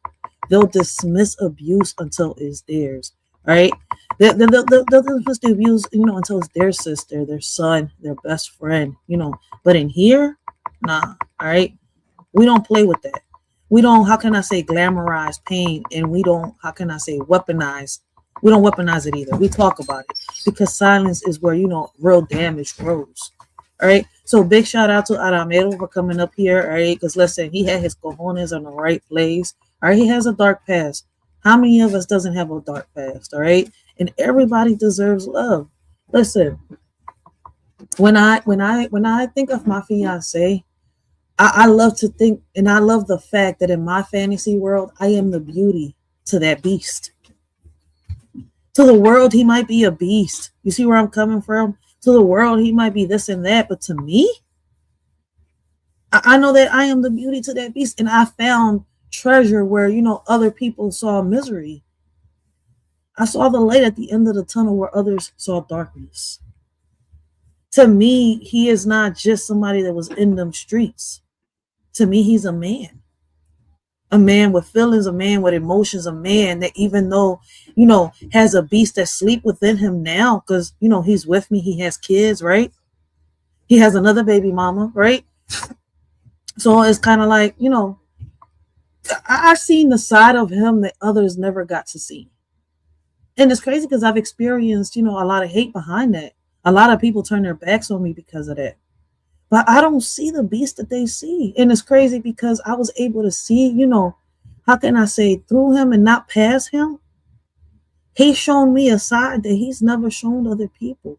They'll dismiss abuse until it's theirs, right? They'll dismiss the abuse, until it's their sister, their son, their best friend, But in here, nah, all right? We don't play with that. We don't, how can I say, glamorize pain, and we don't, how can I say, weaponize. We don't weaponize it either. We talk about it because silence is where, real damage grows. All right. So big shout out to Aramero for coming up here. All right. Because listen, he had his cojones on the right place. All right. He has a dark past. How many of us doesn't have a dark past? All right. And everybody deserves love. Listen, when I think of my fiance, I love to think, and I love the fact that in my fantasy world, I am the beauty to that beast. To the world, he might be a beast. You see where I'm coming from? To the world, he might be this and that. But to me, I know that I am the beauty to that beast. And I found treasure where, other people saw misery. I saw the light at the end of the tunnel where others saw darkness. To me, he is not just somebody that was in them streets. To me, he's a man with feelings, a man with emotions, a man that even though, has a beast that sleep within him now, because, he's with me, he has kids, right? He has another baby mama, right? So it's kind of like, I've seen the side of him that others never got to see. And it's crazy because I've experienced, a lot of hate behind that. A lot of people turn their backs on me because of that. But I don't see the beast that they see. And it's crazy because I was able to see, how can I say, through him and not past him, he's shown me a side that he's never shown other people.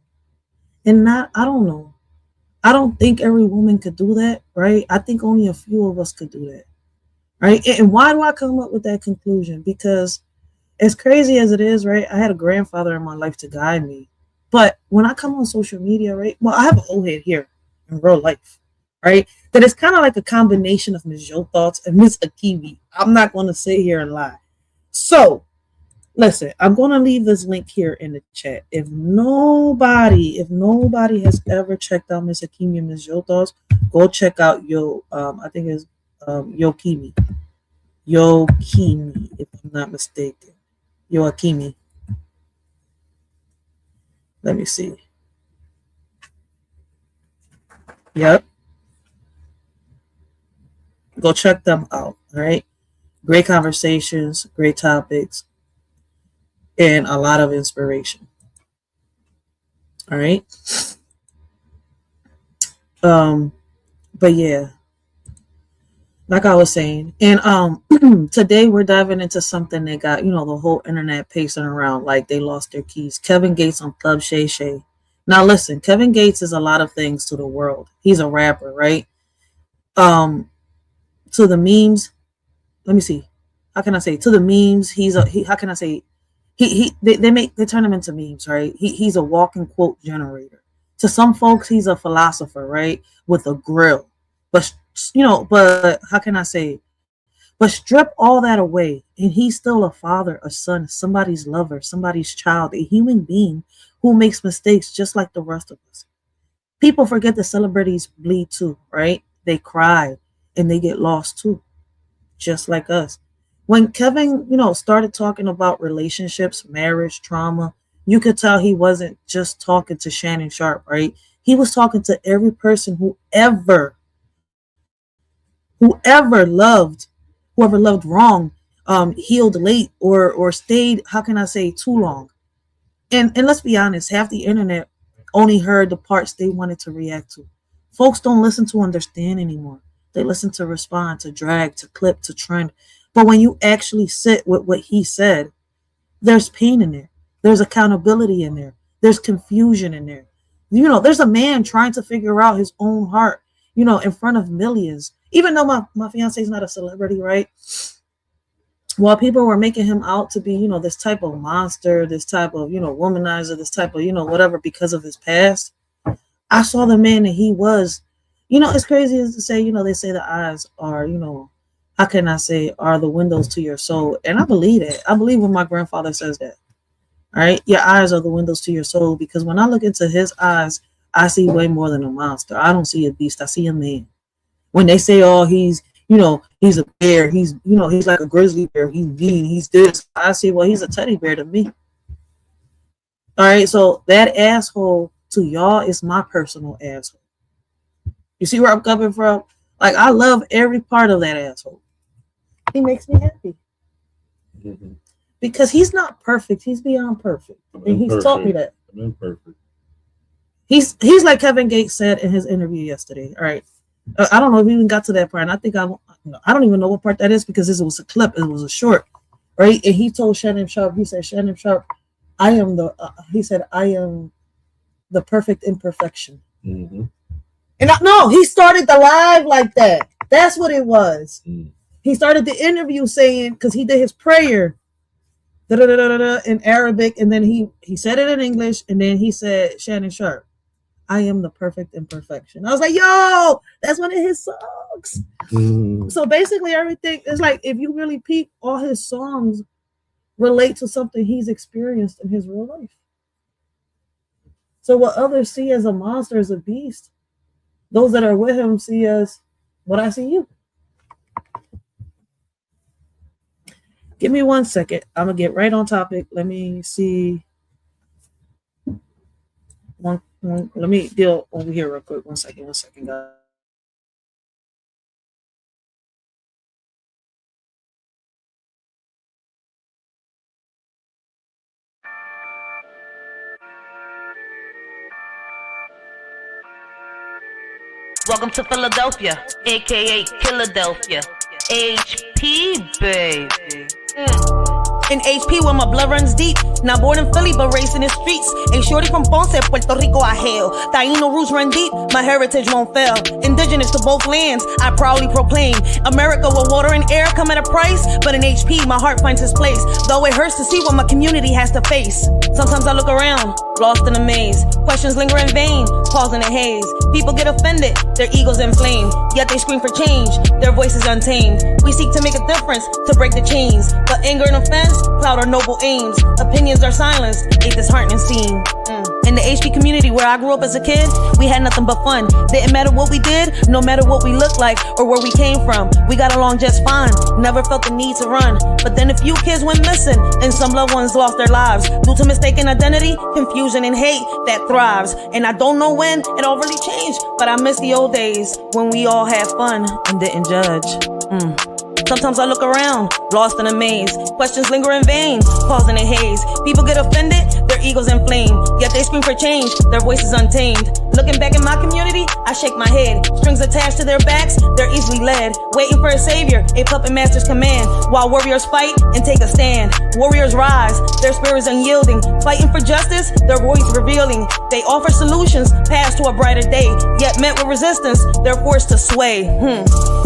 And not, I don't know. I don't think every woman could do that, right? I think only a few of us could do that, right? And why do I come up with that conclusion? Because as crazy as it is, right? I had a grandfather in my life to guide me. But when I come on social media, right? Well, I have an old head here in real life, right? That is kind of like a combination of Ms. Yo Thoughts and Miss Akivi. I'm not going to sit here and lie. So, listen, I'm going to leave this link here in the chat. If nobody has ever checked out Miss Akimi and Miss Yo Thoughts, go check out I think it's Yo Kimi, if I'm not mistaken. Yo Akimi. Let me see. Yep. Go check them out. All right. Great conversations, great topics, and a lot of inspiration. All right. But yeah, like I was saying, and today we're diving into something that got, the whole internet pacing around like they lost their keys. Kevin Gates on Club Shay. Now listen, Kevin Gates is a lot of things to the world. He's a rapper, right? To the memes, let me see. How can I say to the memes? How can I say they turn him into memes, right? He's a walking quote generator. To some folks, he's a philosopher, right, with a grill. But but how can I say? But strip all that away, and he's still a father, a son, somebody's lover, somebody's child, a human being who makes mistakes just like the rest of us. People forget that celebrities bleed too, right? They cry and they get lost too, just like us. When Kevin, started talking about relationships, marriage, trauma, you could tell he wasn't just talking to Shannon Sharp, right? He was talking to every person whoever loved wrong, healed late, or stayed, how can I say, too long. And let's be honest, half the internet only heard the parts they wanted to react to. Folks don't listen to understand anymore. They listen to respond, to drag, to clip, to trend. But when you actually sit with what he said, there's pain in there. There's accountability in there. There's confusion in there. There's a man trying to figure out his own heart, in front of millions. Even though my fiance is not a celebrity, right? While people were making him out to be, this type of monster, this type of, womanizer, this type of, whatever, because of his past, I saw the man that he was. It's crazy as to say, they say the eyes are, how can I say, are the windows to your soul. And I believe that. I believe when my grandfather says that. All right. Your eyes are the windows to your soul, because when I look into his eyes, I see way more than a monster. I don't see a beast. I see a man. When they say, oh, he's a bear, he's like a grizzly bear, he's mean, he's this, I say, well, he's a teddy bear to me. All right, so that asshole to y'all is my personal asshole. You see where I'm coming from? Like, I love every part of that asshole. He makes me happy. Mm-hmm. Because he's not perfect, he's beyond perfect. And he's taught me that. I'm imperfect. He's like Kevin Gates said in his interview yesterday. All right. I don't know if we even got to that part. And I think I don't even know what part that is, because this was a clip. It was a short, right? And he told Shannon Sharp, he said, Shannon Sharp, I am the perfect imperfection. Mm-hmm. And no, he started the live like that. That's what it was. Mm. He started the interview saying, because he did his prayer in Arabic, and then he said it in English, and then he said, Shannon Sharp, I am the perfect imperfection. I was like, yo, that's one of his songs. Mm. So basically everything is like, if you really peep, all his songs relate to something he's experienced in his real life. So what others see as a monster, as a beast, those that are with him see as what I see you. Give me 1 second. I'm going to get right on topic. Let me see. Let me deal over here real quick. 1 second, guys. Welcome to Philadelphia, aka Philadelphia. HP, baby. In HP where my blood runs deep. Not born in Philly, but raised in the streets. A shorty from Ponce, Puerto Rico, I hail. Taino roots run deep, my heritage won't fail. Indigenous to both lands, I proudly proclaim. America where water and air come at a price, but in HP, my heart finds its place. Though it hurts to see what my community has to face. Sometimes I look around, lost in a maze. Questions linger in vain, pause in a haze. People get offended, their egos inflamed. Yet they scream for change, their voices untamed. We seek to make a difference, to break the chains. But anger and offense cloud our noble aims. Opinions are silenced, a disheartening scene. In the HP community where I grew up as a kid, we had nothing but fun. Didn't matter what we did, no matter what we looked like or where we came from. We got along just fine, never felt the need to run. But then a few kids went missing and some loved ones lost their lives due to mistaken identity, confusion and hate that thrives. And I don't know when it all really changed, but I miss the old days when we all had fun and didn't judge. Sometimes I look around, lost in a maze. Questions linger in vain, pause in a haze. People get offended, their egos inflamed. Yet they scream for change, their voices untamed. Looking back in my community, I shake my head. Strings attached to their backs, they're easily led. Waiting for a savior, a puppet master's command. While warriors fight and take a stand. Warriors rise, their spirits unyielding. Fighting for justice, their voice revealing. They offer solutions, paths to a brighter day. Yet met with resistance, they're forced to sway.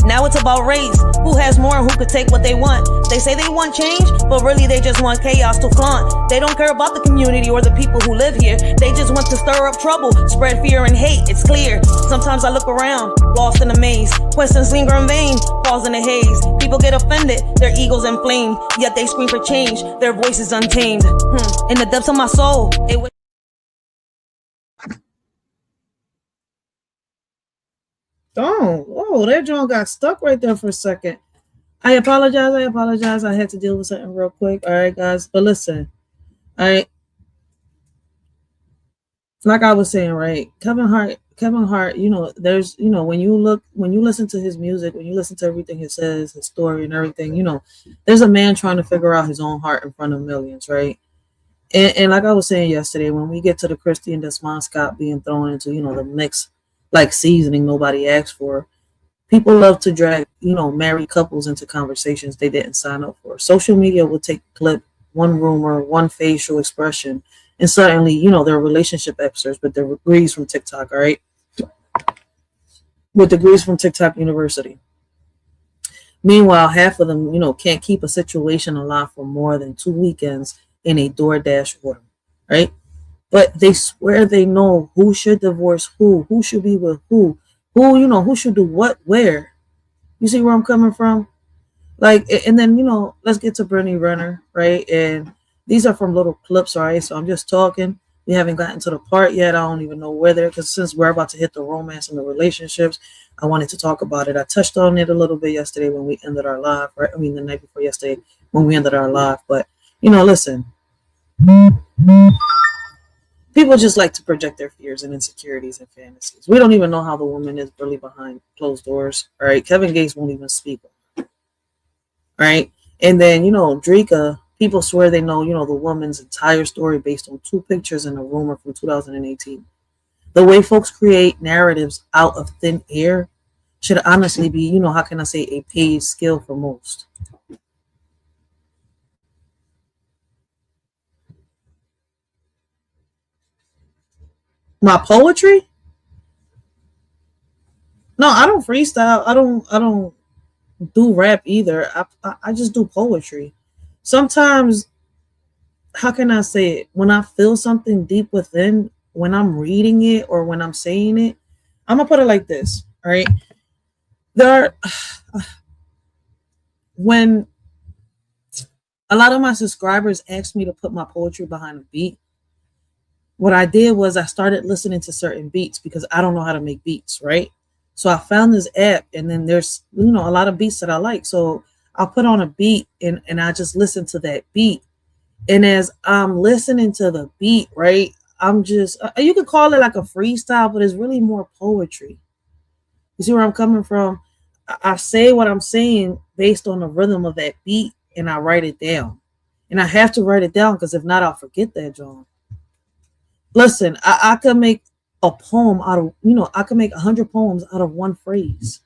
Now it's about race, who has more and who could take what they want. They say they want change, but really they just want chaos to flaunt. They don't care about the community or the people who live here. They just want to stir up trouble, spread fear and hate, it's clear. Sometimes I look around, lost in a maze. Questions linger in vain, pause in a haze. People get offended, their egos inflamed. Yet they scream for change, their voices untamed. In the depths of my soul, it was Oh, that John got stuck right there for a second. I apologize. I had to deal with something real quick. All right, guys. But listen, all right. Like I was saying, right? Kevin Hart, there's, when you listen to his music, when you listen to everything he says, his story and everything, there's a man trying to figure out his own heart in front of millions, right? And like I was saying yesterday, when we get to the Christy and Desmond Scott being thrown into, the mix, like seasoning nobody asked for, people love to drag, married couples into conversations they didn't sign up for. Social media will take a clip, one rumor, one facial expression, and suddenly, they're relationship experts with their degrees from TikTok, all right? With degrees from TikTok University. Meanwhile, half of them, can't keep a situation alive for more than 2 weekends in a DoorDash order, right? But they swear they know who should divorce who should be with who should do what, where. You see where I'm coming from? Like, and then, let's get to Brittany Renner, right? And these are from little clips, all right? So I'm just talking. We haven't gotten to the part yet. I don't even know where they're, because since we're about to hit the romance and the relationships, I wanted to talk about it. I touched on it a little bit yesterday when we ended our live, right? I mean, the night before yesterday when we ended our live. But, listen. People just like to project their fears and insecurities and fantasies. We don't even know how the woman is really behind closed doors. All right. Kevin Gates won't even speak. All right. And then, Dreka, people swear they know, the woman's entire story based on 2 pictures and a rumor from 2018. The way folks create narratives out of thin air should honestly be, how can I say, a paid skill for most. My poetry? No, I don't freestyle. I don't do rap either. I just do poetry. Sometimes, how can I say it? When I feel something deep within, when I'm reading it or when I'm saying it, I'm gonna put it like this, all right? When a lot of my subscribers asked me to put my poetry behind a beat, what I did was I started listening to certain beats because I don't know how to make beats, right? So I found this app, and then there's, a lot of beats that I like. So I'll put on a beat and I just listen to that beat. And as I'm listening to the beat, right, I'm just, you could call it like a freestyle, but it's really more poetry. You see where I'm coming from? I say what I'm saying based on the rhythm of that beat, and I write it down. And I have to write it down because if not, I'll forget that, John. Listen, I could make a poem out of, I can make 100 poems out of one phrase.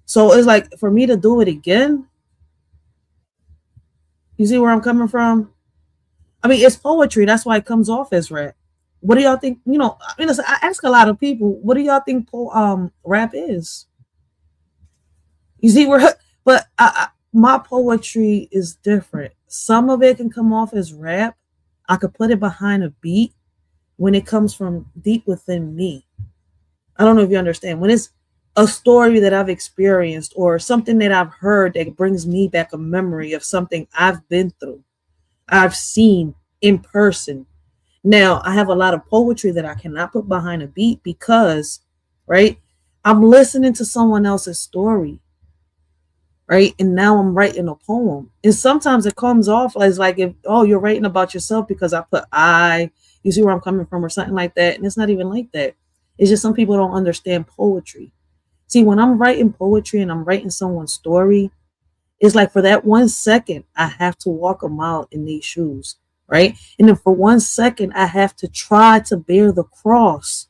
So it's like, for me to do it again, you see where I'm coming from? I mean, it's poetry. That's why it comes off as rap. What do y'all think? Listen, I ask a lot of people, what do y'all think rap is? You see where, but my poetry is different. Some of it can come off as rap. I could put it behind a beat when it comes from deep within me. I don't know if you understand. When it's a story that I've experienced or something that I've heard that brings me back a memory of something I've been through, I've seen in person. Now, I have a lot of poetry that I cannot put behind a beat because, right, I'm listening to someone else's story, right? And now I'm writing a poem. And sometimes it comes off as like, you're writing about yourself because I put you see where I'm coming from or something like that. And it's not even like that. It's just some people don't understand poetry. See, when I'm writing poetry and I'm writing someone's story, it's like for that 1 second, I have to walk a mile in these shoes, right? And then for 1 second, I have to try to bear the cross.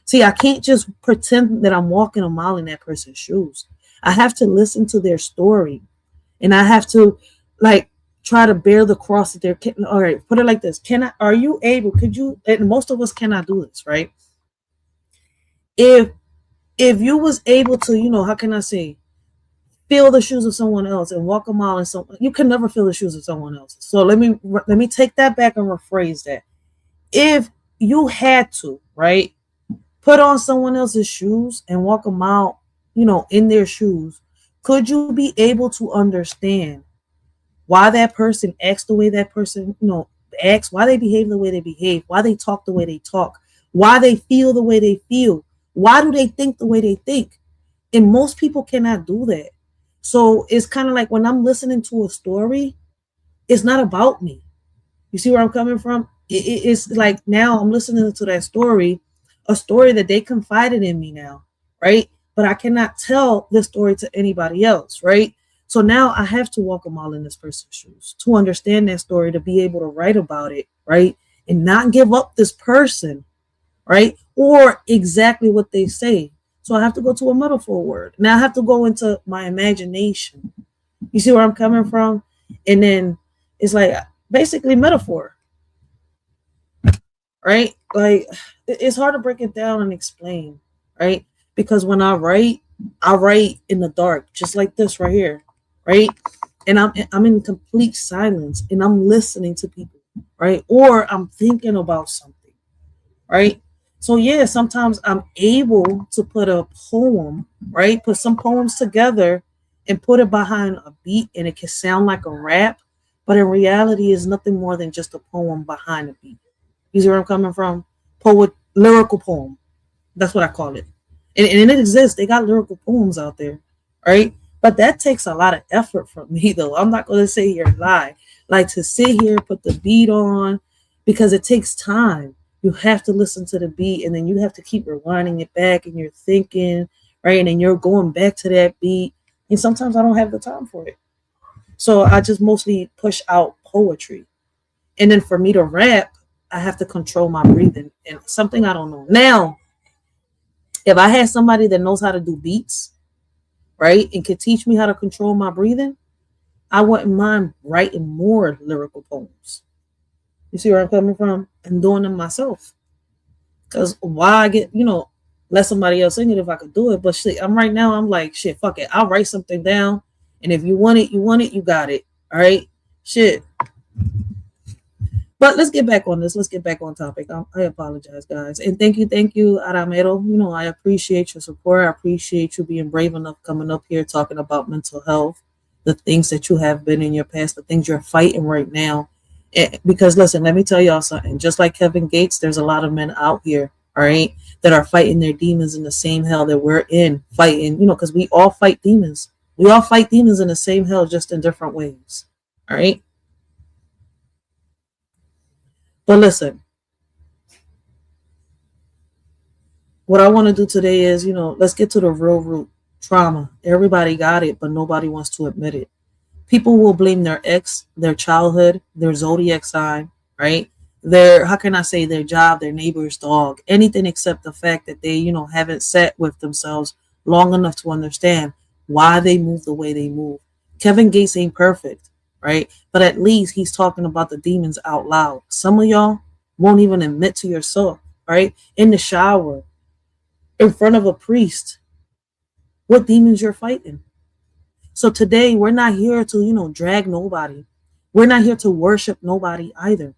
See, I can't just pretend that I'm walking a mile in that person's shoes. I have to listen to their story, and I have to try to bear the cross that they're. All right, put it like this: are you able? Could you? And most of us cannot do this, right? If you was able to, how can I say, feel the shoes of someone else and walk a mile in you can never feel the shoes of someone else. So let me take that back and rephrase that. If you had to, right, put on someone else's shoes and walk a mile, in their shoes, could you be able to understand why that person acts the way that person, acts, why they behave the way they behave, why they talk the way they talk, why they feel the way they feel, why do they think the way they think? And most people cannot do that. So it's kind of like when I'm listening to a story, it's not about me. You see where I'm coming from? It's like now I'm listening to that story, a story that they confided in me now, right? But I cannot tell this story to anybody else, right? So now I have to walk a mile in this person's shoes to understand that story, to be able to write about it, right? And not give up this person, right? Or exactly what they say. So I have to go to a metaphor word. Now I have to go into my imagination. You see where I'm coming from? And then it's like basically metaphor, right? Like it's hard to break it down and explain, right? Because when I write in the dark, just like this right here, right? And I'm in complete silence and I'm listening to people, right? Or I'm thinking about something, right? So yeah, sometimes I'm able to put a poem, right? Put some poems together and put it behind a beat, and it can sound like a rap, but in reality, it's nothing more than just a poem behind a beat. You see where I'm coming from? Lyrical poem. That's what I call it. And it exists. They got lyrical poems out there, right? But that takes a lot of effort from me, though. I'm not going to sit here and lie. Like to sit here, put the beat on, because it takes time. You have to listen to the beat, and then you have to keep rewinding it back, and you're thinking, right? And then you're going back to that beat. And sometimes I don't have the time for it. So I just mostly push out poetry. And then for me to rap, I have to control my breathing, and something I don't know. Now, if I had somebody that knows how to do beats, right, and could teach me how to control my breathing, I wouldn't mind writing more lyrical poems. You see where I'm coming from? And doing them myself. Because why get, let somebody else sing it if I could do it. But shit, I'm like, shit, fuck it. I'll write something down. And if you want it, you got it. All right? Shit. But let's get back on this. Let's get back on topic. I apologize, guys. And thank you, Aramero. I appreciate your support. I appreciate you being brave enough coming up here talking about mental health, the things that you have been in your past, the things you're fighting right now. Because listen, let me tell y'all something. Just like Kevin Gates, there's a lot of men out here, all right, that are fighting their demons in the same hell that we're in, fighting, because we all fight demons. We all fight demons in the same hell, just in different ways. All right. But listen, what I want to do today is, let's get to the real root. Trauma. Everybody got it, but nobody wants to admit it. People will blame their ex, their childhood, their zodiac sign, right? their, how can I say, their job, their neighbor's dog, anything except the fact that they, haven't sat with themselves long enough to understand why they move the way they move. Kevin Gates ain't perfect, right? But at least he's talking about the demons out loud. Some of y'all won't even admit to yourself, right? In the shower, in front of a priest, what demons you're fighting. So today we're not here to, drag nobody. We're not here to worship nobody either.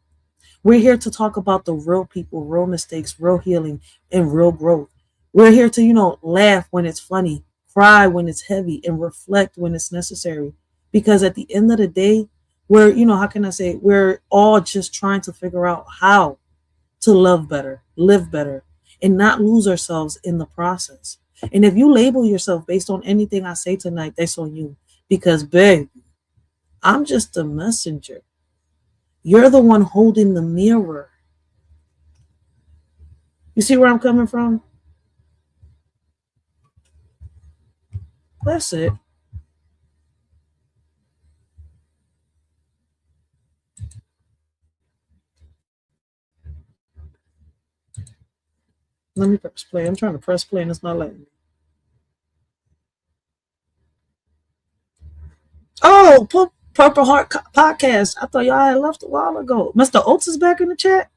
We're here to talk about the real people, real mistakes, real healing, and real growth. We're here to, laugh when it's funny, cry when it's heavy, and reflect when it's necessary. Because at the end of the day, we're, how can I say, we're all just trying to figure out how to love better, live better, and not lose ourselves in the process. And if you label yourself based on anything I say tonight, that's on you. Because, babe, I'm just a messenger. You're the one holding the mirror. You see where I'm coming from? That's it. Let me press play. I'm trying to press play and it's not letting me. Oh, Purple Heart Podcast. I thought y'all had left a while ago. Mr. Oates is back in the chat.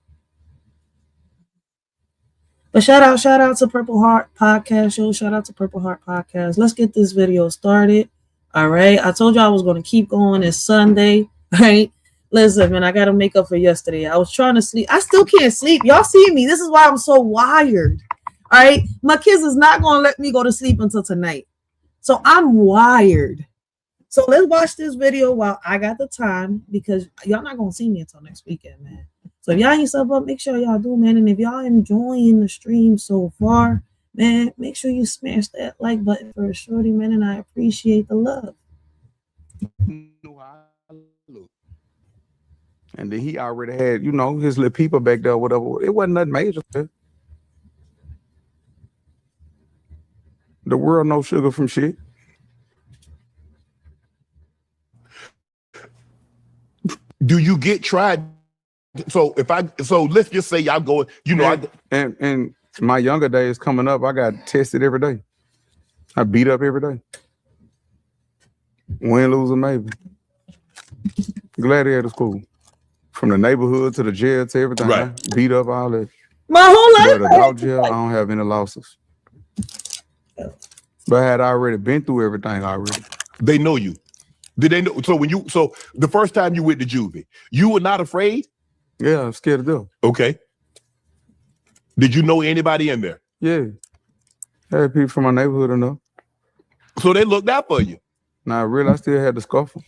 But shout out to Purple Heart Podcast Show. Shout out to Purple Heart Podcast. Let's get this video started. All right. I told you I was going to keep going. It's Sunday. Right? Listen, man, I got to make up for yesterday. I was trying to sleep. I still can't sleep. Y'all see me. This is why I'm so wired. All right. My kids is not going to let me go to sleep until tonight. So I'm wired. So let's watch this video while I got the time, because y'all not going to see me until next weekend, man. So if y'all ain't sub up, make sure y'all do, man. And if y'all enjoying the stream so far, man, make sure you smash that like button for a shorty, man. And I appreciate the love. And then he already had, his little people back there, whatever. It wasn't nothing major. The world no sugar from shit. Do you get tried? So let's just say y'all go, and my younger days coming up, I got tested every day. I beat up every day. Win, lose, or maybe. Gladiator school. From the neighborhood to the jail to everything. Right. I beat up all that. My whole life. But adult jail, I don't have any losses. But I had already been through everything already. They know you. Did they know? So the first time you went to juvie, you were not afraid? Yeah, I'm scared of them. Okay. Did you know anybody in there? Yeah. Had people from my neighborhood enough. So they looked out for you. Now I realized I still had the scuffle.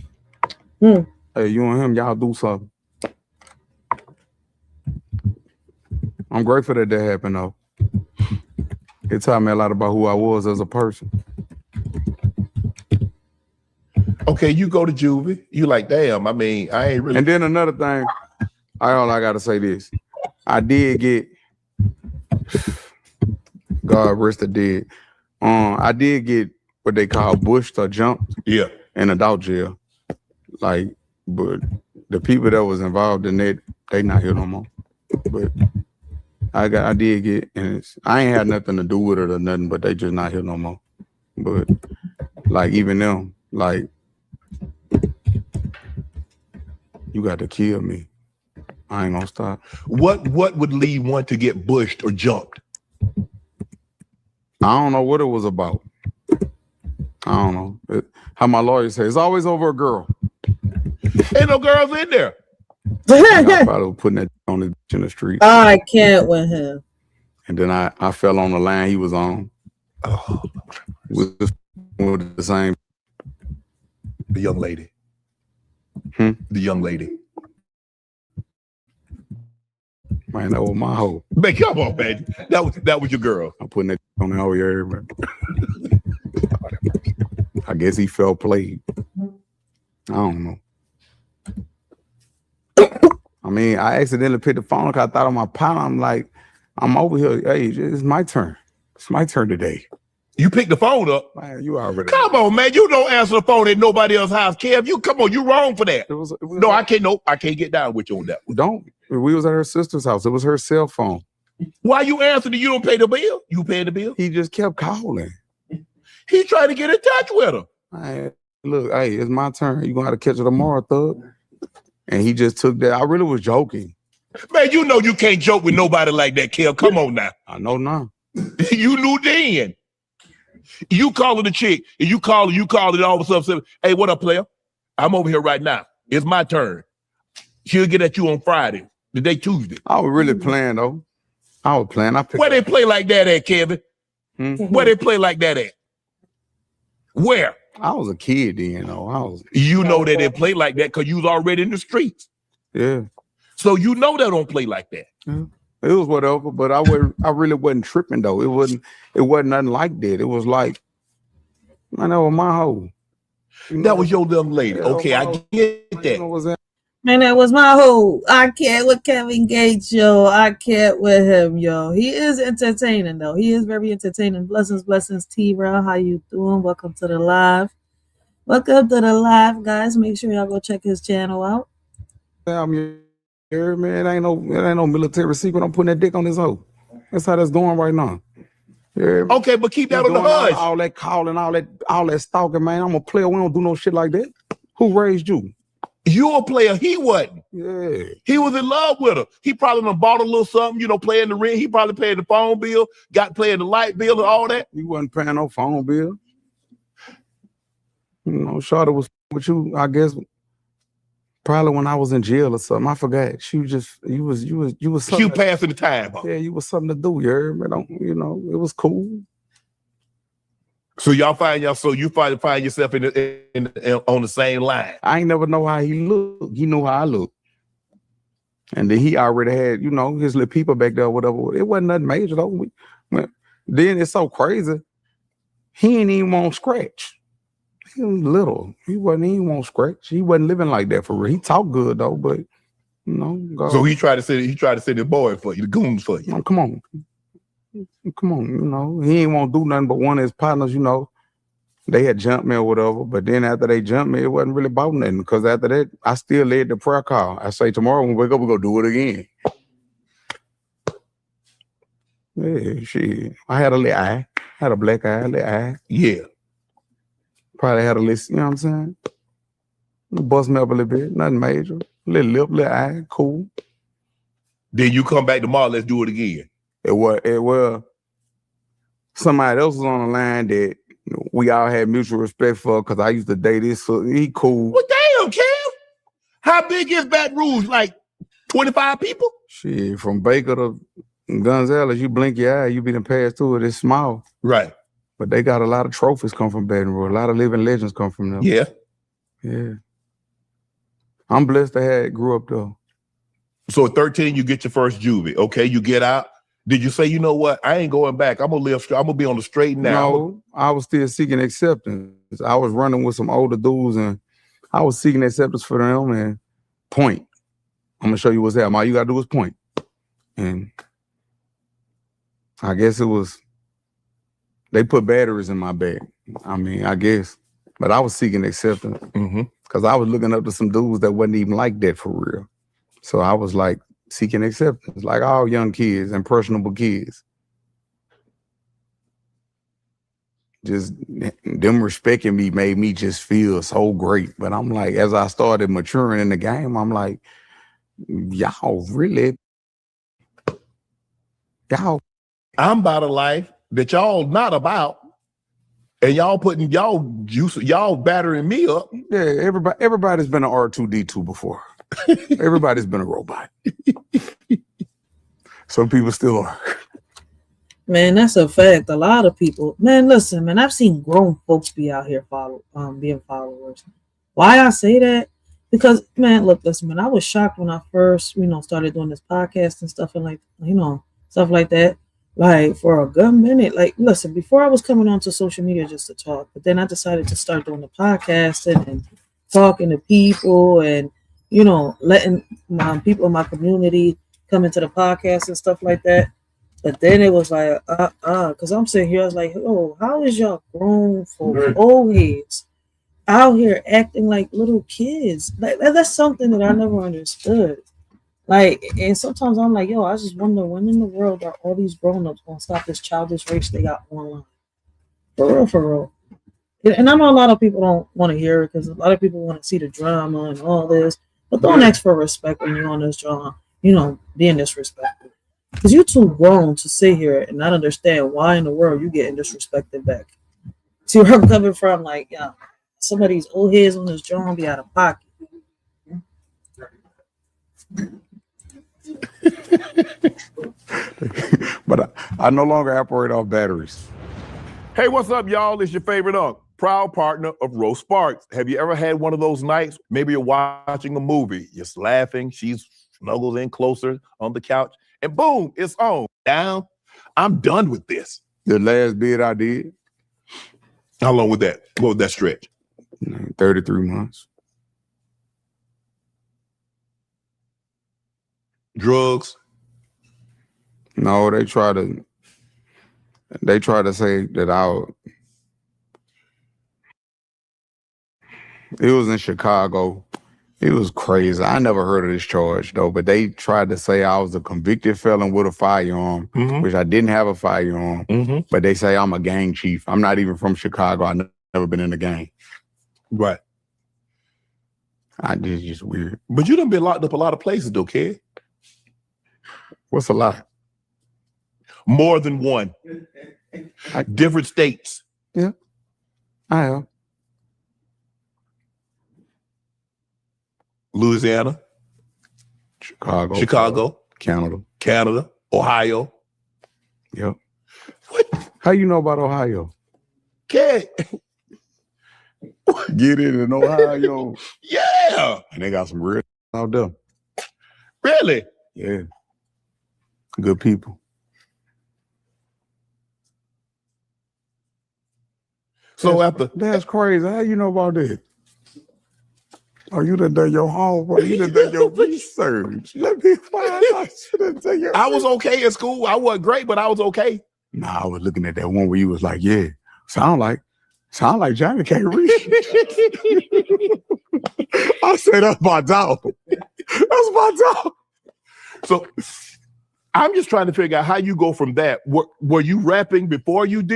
Hey, you and him, y'all do something. I'm grateful that happened though. It taught me a lot about who I was as a person. Okay, you go to juvie, you like, damn, I mean, I ain't really. And then another thing, I gotta say this. I did get, God rest the dead. I did get what they call bushed or jumped. Yeah. In adult jail. Like, but the people that was involved in that, they not here no more. But I did get, and I ain't had nothing to do with it or nothing, but they just not here no more. But like even them, like, you got to kill me. I ain't gonna stop. What would lead one to get bushed or jumped? I don't know what it was about. I don't know. How my lawyer says, it's always over a girl. Ain't no girls in there. I probably was putting that on the in the street. I can't with him. And then I fell on the line he was on. Oh, with the same. The young lady. The young lady. Man, that was my hoe. Man, come on, man. That was your girl. I'm putting that on the whole area. I guess he felt played. I don't know. I mean, I accidentally picked the phone because I thought on my partner. I'm like, I'm over here. Hey, it's my turn. It's my turn today. You picked the phone up. Man, you already. Come on, man. You don't answer the phone at nobody else's house, Kev. You come on. You wrong for that. It was no, I can't. Nope. I can't get down with you on that one. Don't. We was at her sister's house. It was her cell phone. Why you answered and you don't pay the bill? You pay the bill? He just kept calling. He tried to get in touch with her. Hey, look, hey, it's my turn. You gonna have to catch it tomorrow, thug. And he just took that. I really was joking. Man, you know you can't joke with nobody like that, Kev. Come on now. I know now. You knew then. You calling the chick, and you call it all of a sudden. Hey, what up, player? I'm over here right now. It's my turn. She'll get at you on Friday. Today, Tuesday. I was really playing, though. I was playing. Where they play like that at, Kevin? Where they play like that at? Where? I was a kid then, though. You know that they play like that because you was already in the streets. Yeah. So you know they don't play like that. Yeah. It was whatever, but I really wasn't tripping though. It wasn't nothing like that. It was like, man, that was my hoe. That was your young lady. Okay, I get that. You know what's that? Man, that was my hoe. I can't with Kevin Gates, yo. I can't with him, yo. He is entertaining, though. He is very entertaining. Blessings, T-Rail. How you doing? Welcome to the live. Welcome to the live, guys. Make sure y'all go check his channel out. I'm here, man. It ain't no military secret. I'm putting that dick on this hoe. That's how that's going right now. Yeah. Okay, but keep that on the hush. All that calling, all that stalking, man. I'm a player. We don't do no shit like that. Who raised you? You a player. He wasn't. Yeah. He was in love with her. He probably done bought a little something, paying the rent. He probably paid the phone bill, paying the light bill and all that. You wasn't paying no phone bill. Shawty was with you, I guess, probably when I was in jail or something. I forgot. She was just, you was something. She was passing the time. Huh? Yeah, you was something to do, you heard me? It was cool. So you find yourself on the same line. I ain't never know how he looked. He knew how I looked. And then he already had, his little people back there or whatever. It wasn't nothing major though. Then it's so crazy. He ain't even want scratch. He was little. He wasn't want scratch. He wasn't living like that for real. He talked good though, but God. So he tried to send the boy for you, the goons for you. Oh, come on. He ain't want to do nothing but one of his partners, they had jumped me or whatever. But then after they jumped me, it wasn't really about nothing. Because after that, I still led the prayer call. I say tomorrow when we wake up, we're going to do it again. Yeah, shit. I had a little eye. I had a black eye, little eye. Yeah. Probably had a little, you know what I'm saying? Bust me up a little bit. Nothing major. Little lip, little eye. Cool. Then you come back tomorrow, let's do it again. It was somebody else was on the line that we all had mutual respect for because I used to date this. So he cool. Well, damn, Cam. How big is Baton Rouge? Like 25 people? Shit, from Baker to Gonzales, you blink your eye, you be done passed through it. It's small. Right. But they got a lot of trophies come from Baton Rouge. A lot of living legends come from them. Yeah. Yeah. I'm blessed to have grew up though. So at 13, you get your first juvie. Okay, you get out. Did you say, you know what? I ain't going back. I'm gonna be on the straight now. No, I was still seeking acceptance. I was running with some older dudes and I was seeking acceptance for them and point. I'm gonna show you what's happening. All you gotta do is point. And I guess it was, they put batteries in my bag. I mean, I guess. But I was seeking acceptance. Because I was looking up to some dudes that wasn't even like that for real. So I was like, seeking acceptance, like all young kids, impressionable kids. Just them respecting me made me just feel so great. But I'm like, as I started maturing in the game, I'm like, y'all really, I'm about a life that y'all not about. And y'all putting y'all battering me up. Yeah, everybody's been an R2D2 before. Everybody's been a robot. Some people still are. Man, that's a fact. A lot of people. Man, listen, man, I've seen grown folks be out here being followers. Why I say that? Because, man, look, listen, man, I was shocked when I first, started doing this podcast and stuff and like, stuff like that. Like for a good minute, like, listen, before I was coming onto social media just to talk, but then I decided to start doing the podcasting and talking to people and, letting my people in my community come into the podcast and stuff like that. But then it was like, because I'm sitting here, I was like, oh, how is y'all grown folks, old heads, out here acting like little kids? Like, that's something that I never understood. Like, and sometimes I'm like, yo, I just wonder when in the world are all these grown-ups gonna stop this childish race they got online? For real, for real. And I know a lot of people don't want to hear it because a lot of people want to see the drama and all this, but don't ask for respect when you're on this drama, being disrespected. Because you're too grown to sit here and not understand why in the world you getting disrespected back. See where I'm coming from? Like, yeah, some of these old heads on this drama be out of pocket. But I no longer operate off batteries. Hey, what's up, y'all? It's your favorite uncle, proud partner of Rose Sparks. Have you ever had one of those nights? Maybe you're watching a movie, you're laughing, she snuggles in closer on the couch, and boom, it's on. Down. I'm done with this. The last bid I did. How long was that? What was that stretch? 33 months. Drugs? No, they try to say that it was in Chicago. It was crazy. I never heard of this charge though, but they tried to say I was a convicted felon with a firearm, which I didn't have a firearm, but they say I'm a gang chief. I'm not even from Chicago. I've never been in a gang. Right. It's just weird. But you done been locked up a lot of places though, kid. What's a lot? More than one. Different states. Yeah, I have. Louisiana. Chicago. Canada. Ohio. Yep. What? How you know about Ohio? Kid. Get it in Ohio. Yeah. And they got some real out there. Really? Yeah. Good people. So after that's crazy. How you know about that? Oh, you done done your homework. You done done your research. Let me find out. You done done your I was okay in school. I wasn't great, but I was okay. Nah, I was looking at that one where you was like, yeah, sound like Johnny can't read. I said, that's my dog. That's my dog. So I'm just trying to figure out how you go from that. Were you rapping before you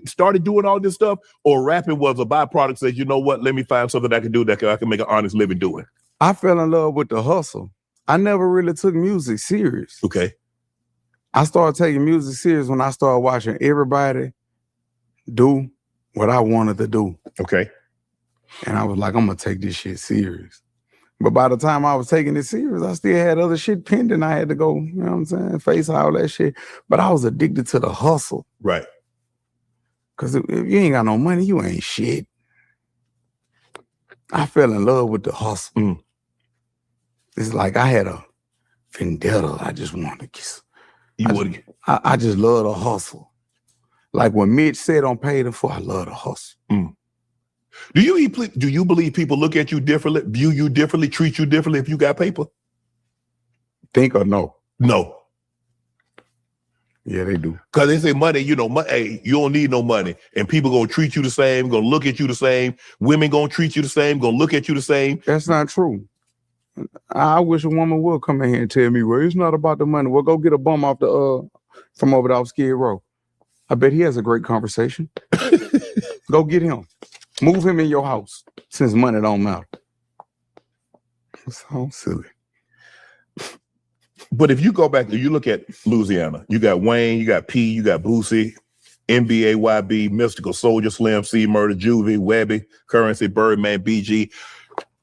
started doing all this stuff, or rapping was a byproduct? Says, you know what? Let me find something I can do that I can make an honest living doing. I fell in love with the hustle. I never really took music serious. Okay. I started taking music serious when I started watching everybody do what I wanted to do. Okay. And I was like, I'm gonna take this shit serious. But by the time I was taking it serious, I still had other shit pending. I had to go, you know what I'm saying, face all that shit. But I was addicted to the hustle. Right. Because if you ain't got no money, you ain't shit. I fell in love with the hustle. It's like I had a vendetta. I just wanted to kiss. I just love the hustle. Like when Mitch said on Paid in Full, I love the hustle. Do you believe people look at you differently, view you differently, treat you differently if you got paper? Think or no? No. Yeah, they do. Because they say money, hey, you don't need no money. And people going to treat you the same, going to look at you the same. Women going to treat you the same, going to look at you the same. That's not true. I wish a woman would come in here and tell me, well, it's not about the money. Well, go get a bum off from over there off Skid Row. I bet he has a great conversation. Go get him. Move him in your house since money don't matter. So silly. But if you go back and you look at Louisiana, you got Wayne, you got P, you got Boosie, NBA, YB, Mystical, Soldier, Slim, C, Murder, Juvie, Webby, Currency, Birdman, BG.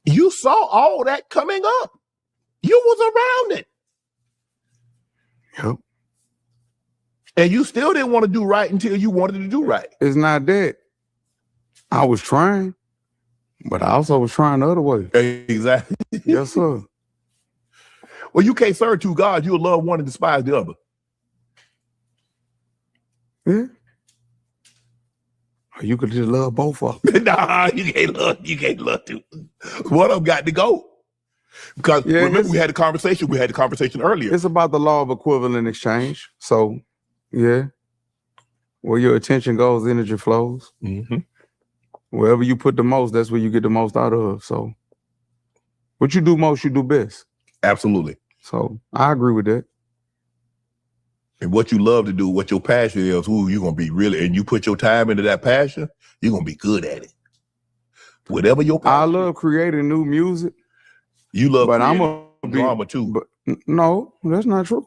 You saw all that coming up. You was around it. Yep. And you still didn't want to do right until you wanted to do right. It's not that. I was trying, but I also was trying the other way. Exactly. Yes, sir. Well, you can't serve two gods. You'll love one and despise the other. Yeah. Or you could just love both of them. Nah, you can't love two. One of them got to go. Because remember, we had a conversation earlier. It's about the law of equivalent exchange. So, yeah. Where your attention goes, energy flows. Wherever you put the most, that's where you get the most out of. So what you do most, you do best. Absolutely. So I agree with that. And what you love to do, what your passion is, who you're gonna be really, and you put your time into that passion, you're gonna be good at it. Whatever your passion. I love creating new music. You love, but I'm a drama too. But no, that's not true.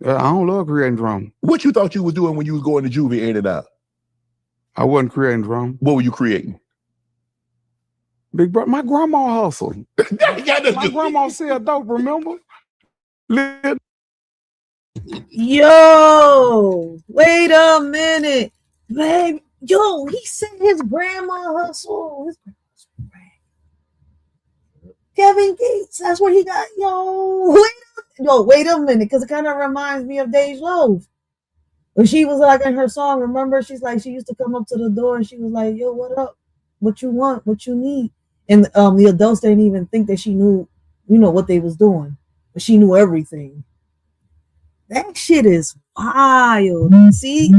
I don't love creating drama. What you thought you was doing when you was going to juvie in and out? I wasn't creating drama. What were you creating? Big brother, my grandma hustled. My grandma said dope, remember? Yo, wait a minute, babe. Yo, he said his grandma hustled. Kevin Gates, that's where he got. Wait a minute, because it kind of reminds me of Dej Loaf. When she was like in her song, remember? She's like, she used to come up to the door and she was like, yo, what up? What you want? What you need? And the adults didn't even think that she knew, what they was doing. But she knew everything. That shit is wild. See?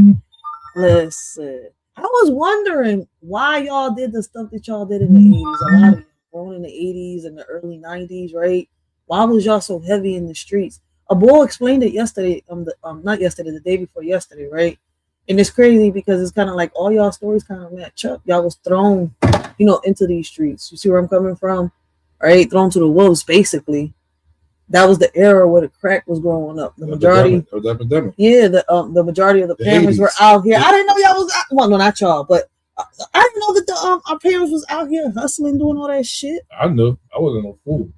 Listen, I was wondering why y'all did the stuff that y'all did in the 80s. A lot of you born in the 80s and the early 90s, right? Why was y'all so heavy in the streets? A boy explained it yesterday, not yesterday, the day before yesterday, right? And it's crazy because it's kind of like all y'all stories kind of match up. Y'all was thrown, into these streets. You see where I'm coming from? Right? Thrown to the wolves, basically. That was the era where the crack was growing up. The majority, the epidemic. Yeah, the majority of the parents were out here. I didn't know y'all was out. Well, no, not y'all, but I didn't know that our parents was out here hustling, doing all that shit. I knew. I wasn't no fool.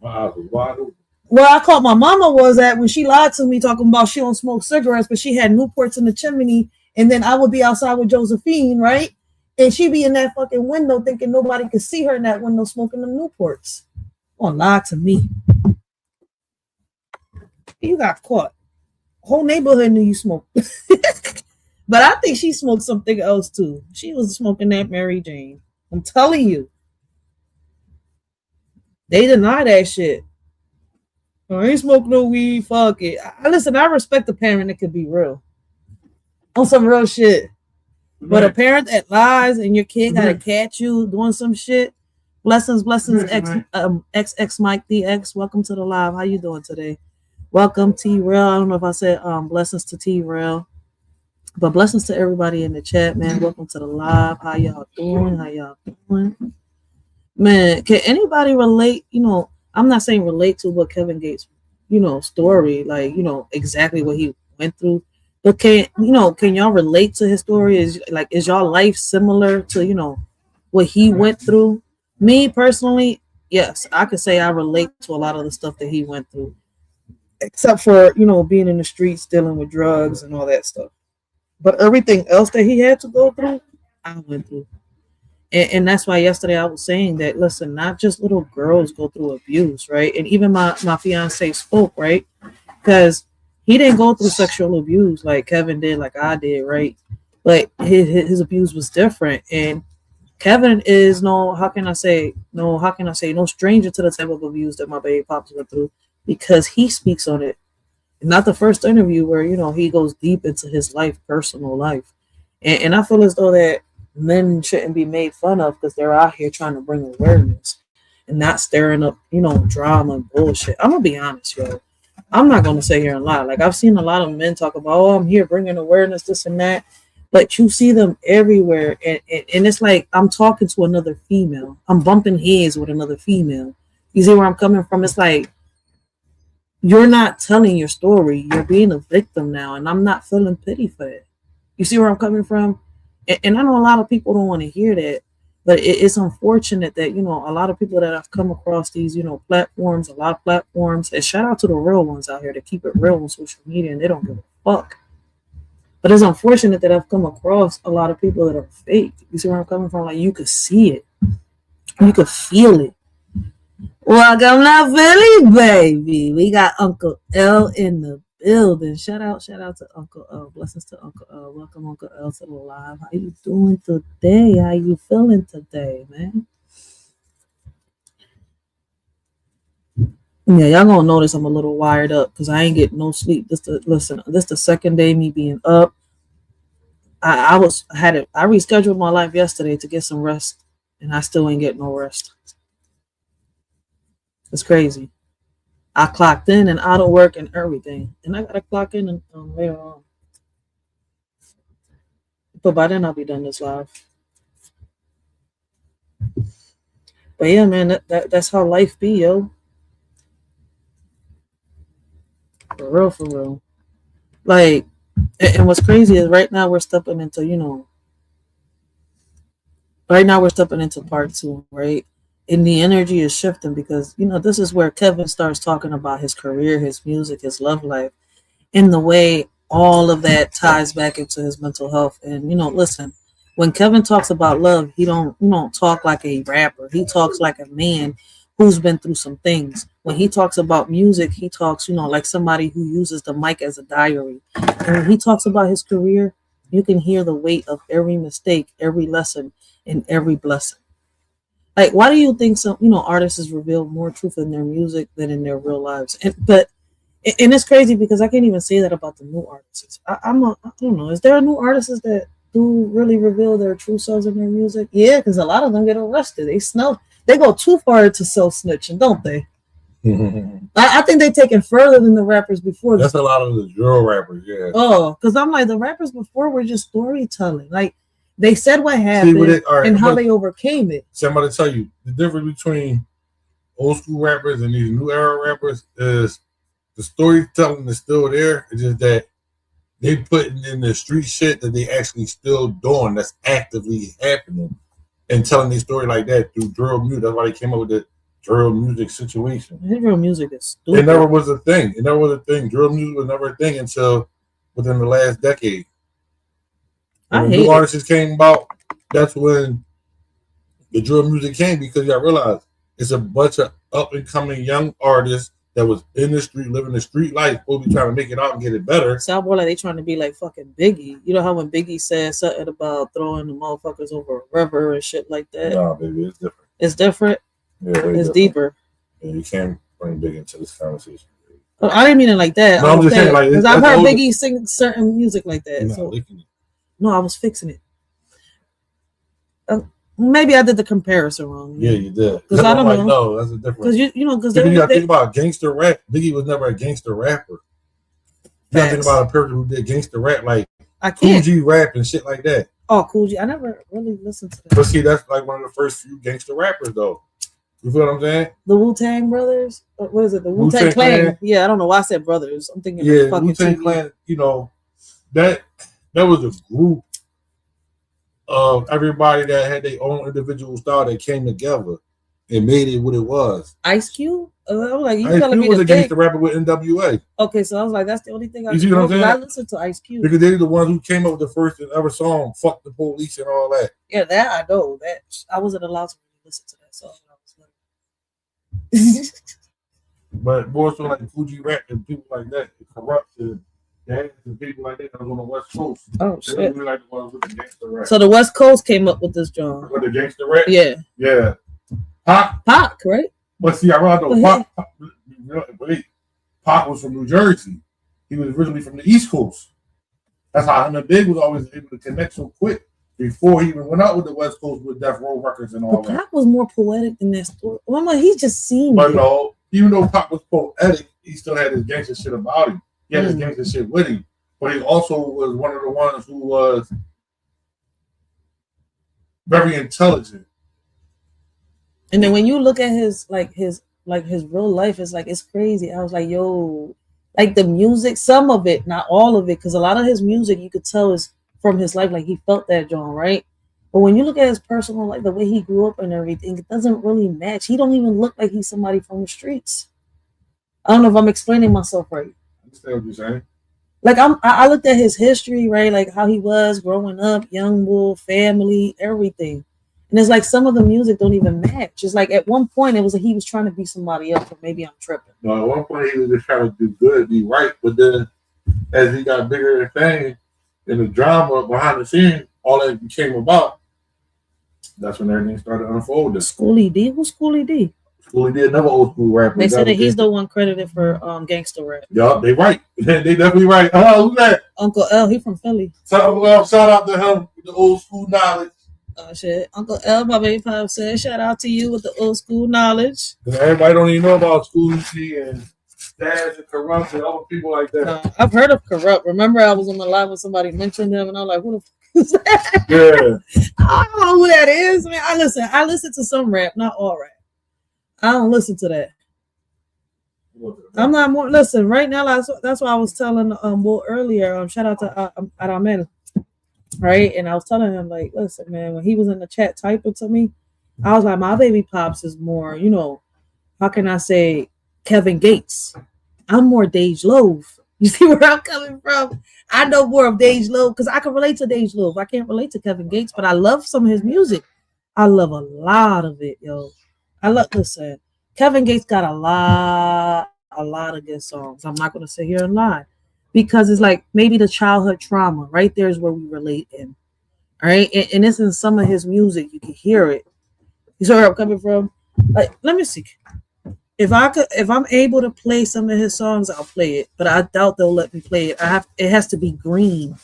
My eyes was wide open. Where I caught my mama was at when she lied to me talking about she don't smoke cigarettes, but she had Newports in the chimney, and then I would be outside with Josephine, right? And she'd be in that fucking window thinking nobody could see her in that window smoking them Newports. Don't lie to me. You got caught. Whole neighborhood knew you smoked. But I think she smoked something else too. She was smoking that Mary Jane. I'm telling you. They deny that shit. I ain't smoke no weed. Fuck it. Listen, I respect a parent that could be real. On some real shit. Right. But a parent that lies and your kid gotta catch you doing some shit. Blessings, XX Mike DX. Welcome to the live. How you doing today? Welcome, T-Rail. I don't know if I said blessings to T-Rail. But blessings to everybody in the chat, man. Welcome to the live. How y'all doing? Man, can anybody relate, I'm not saying relate to what Kevin Gates, story, like, exactly what he went through. But can y'all relate to his story? Is y'all life similar to, what he went through? Me personally, yes, I could say I relate to a lot of the stuff that he went through. Except for, being in the streets, dealing with drugs and all that stuff. But everything else that he had to go through, I went through. And that's why yesterday I was saying that, listen, not just little girls go through abuse, right? And even my fiance spoke, right? Because he didn't go through sexual abuse like Kevin did, like I did, right? But his abuse was different. And Kevin is no stranger to the type of abuse that my baby pops went through, because he speaks on it. Not the first interview where, he goes deep into his personal life. And I feel as though that men shouldn't be made fun of because they're out here trying to bring awareness and not stirring up, drama and bullshit. I'm going to be honest, yo. I'm not going to sit here and lie. Like, I've seen a lot of men talk about, I'm here bringing awareness, this and that. But you see them everywhere. And it's like I'm talking to another female. I'm bumping heads with another female. You see where I'm coming from? It's like, you're not telling your story. You're being a victim now. And I'm not feeling pity for it. You see where I'm coming from? And I know a lot of people don't want to hear that. But it's unfortunate that, a lot of people that I've come across these, platforms, a lot of platforms, and shout out to the real ones out here that keep it real on social media and they don't give a fuck. But it's unfortunate that I've come across a lot of people that are fake. You see where I'm coming from? Like, you could see it. You could feel it. Welcome to Philly, baby. We got Uncle L in the building. Shout out to Uncle L. Blessings to Uncle L. Welcome, Uncle L, to the live. How you doing today? How you feeling today, man? Yeah, y'all gonna notice I'm a little wired up because I ain't getting no sleep. This the second day me being up. I rescheduled my life yesterday to get some rest, and I still ain't getting no rest. It's crazy. I clocked in and out of work and everything, and I gotta clock in and later on. But by then I'll be done this live. But yeah, man, that's how life be, yo. For real, for real. Like, and what's crazy is right now we're stepping into, right now we're stepping into part 2, right? And the energy is shifting because, this is where Kevin starts talking about his career, his music, his love life, and the way all of that ties back into his mental health. And, listen, when Kevin talks about love, he don't talk like a rapper. He talks like a man who's been through some things. When he talks about music, he talks, like somebody who uses the mic as a diary. And when he talks about his career, you can hear the weight of every mistake, every lesson, and every blessing. Like, why do you think some, artists reveal more truth in their music than in their real lives? And it's crazy because I can't even say that about the new artists. I don't know. Is there a new artists that do really reveal their true selves in their music? Yeah, because a lot of them get arrested. They go too far to self-snitching, don't they? I think they take it further than the rappers before. That's a lot of the drill rappers, yeah. Oh, because I'm like, the rappers before were just storytelling. Like, they said what happened and how they overcame it. Somebody tell you the difference between old school rappers and these new era rappers is the storytelling is still there. It's just that they putting in the street shit that they actually still doing that's actively happening and telling their story like that through drill music. That's why they came up with the drill music situation. Drill music is stupid. It never was a thing. Drill music was never a thing until within the last decade. When the new artists came about, that's when the drill music came, because y'all realize it's a bunch of up and coming young artists that was in the street, living the street life, supposed to be trying to make it out and get it better. Sound more like they trying to be like fucking Biggie. You know how when Biggie said something about throwing the motherfuckers over a river and shit like that? Nah, baby, it's different. It's different? Yeah, it's different. Deeper. Yeah, you can't bring Biggie into this conversation. I didn't mean it like that. No, I'm just saying, like, because I've heard Biggie sing certain music like that. No, I was fixing it. Maybe I did the comparison wrong. Yeah, you did. Because I don't know. No, that's a difference. Because you gotta think about gangster rap. Biggie was never a gangster rapper. You gotta think about a person who did gangster rap, like Cool G rap and shit like that. Oh, Cool G. I never really listened to that. But see, that's like one of the first few gangster rappers, though. You feel what I'm saying? The Wu-Tang Brothers? What is it? The Wu-Tang Clan? Yeah, I don't know why I said brothers. I'm thinking of fucking Wu-Tang Clan. That was a group of everybody that had their own individual style that came together and made it what it was. Ice Cube? I was like, Ice Cube was a gangster rapper with NWA. Okay, so I was like, that's the only thing I see what I'm saying? I listened to Ice Cube. Because they're the ones who came up with the first ever song, Fuck the Police and all that. Yeah, that I know. That I wasn't allowed to listen to that song when I was little. But more so like Fuji rap and people like that, corruption. And people like that on the West Coast. Oh shit! Really like the ones with the gangster rap. So the West Coast came up with this genre. With the gangster rap? Yeah. Yeah. Pac, right? But see, I rather Pac was from New Jersey. He was originally from the East Coast. That's how him and Big was always able to connect so quick before he even went out with the West Coast with Death Row Records and all that. Pac was more poetic than that story. Well, I'm like, he's just seen. But no, even though Pac was poetic, he still had his gangster shit about him. He had his gangster shit with him, but he also was one of the ones who was very intelligent. And then when you look at his real life, it's like, it's crazy. I was like, yo, like the music, some of it, not all of it, because a lot of his music you could tell is from his life, like he felt that John, right? But when you look at his personal life, the way he grew up and everything, it doesn't really match. He don't even look like he's somebody from the streets. I don't know if I'm explaining myself right. Understand what you're saying? Like I looked at his history, right? Like how he was growing up, young bull, family, everything. And it's like some of the music don't even match. It's like at one point it was like he was trying to be somebody else, or maybe I'm tripping. No, at one point he was just trying to do good, be right. But then as he got bigger and fame and the drama behind the scenes, all that came about, that's when everything started unfolding. Schoolie D? Who's Schoolie D? Schoolie D, another old school rapper. They said that he's the one credited for gangster rap. Yeah, they right. They definitely right. Oh, who's that? Uncle L, he from Philly. Shout out to him with the old school knowledge. Oh shit. Uncle L, my baby pop said, shout out to you with the old school knowledge. Everybody don't even know about Schoolie D and Dash and Corrupt and other people like that. I've heard of Corrupt. Remember, I was on the live when somebody mentioned them, and I'm like, who the fuck is that? Yeah. I don't know who that is. Man, I listen to some rap, not all rap. I don't listen to that. I'm not more. Listen, right now, that's why I was telling Will earlier. Shout out to Aramel, right? And I was telling him like, listen, man, when he was in the chat typing to me, I was like, my baby pops is more, you know, how can I say, Kevin Gates. I'm more Dej Loaf. You see where I'm coming from? I know more of Dej Loaf because I can relate to Dej Loaf. I can't relate to Kevin Gates, but I love some of his music. I love a lot of it, yo. Listen, Kevin Gates got a lot of good songs. I'm not going to sit here and lie because it's like maybe the childhood trauma right there is where we relate in. All right. And it's in some of his music. You can hear it. You see where I'm coming from? Like, let me see. If I'm able to play some of his songs, I'll play it. But I doubt they'll let me play it. It has to be green.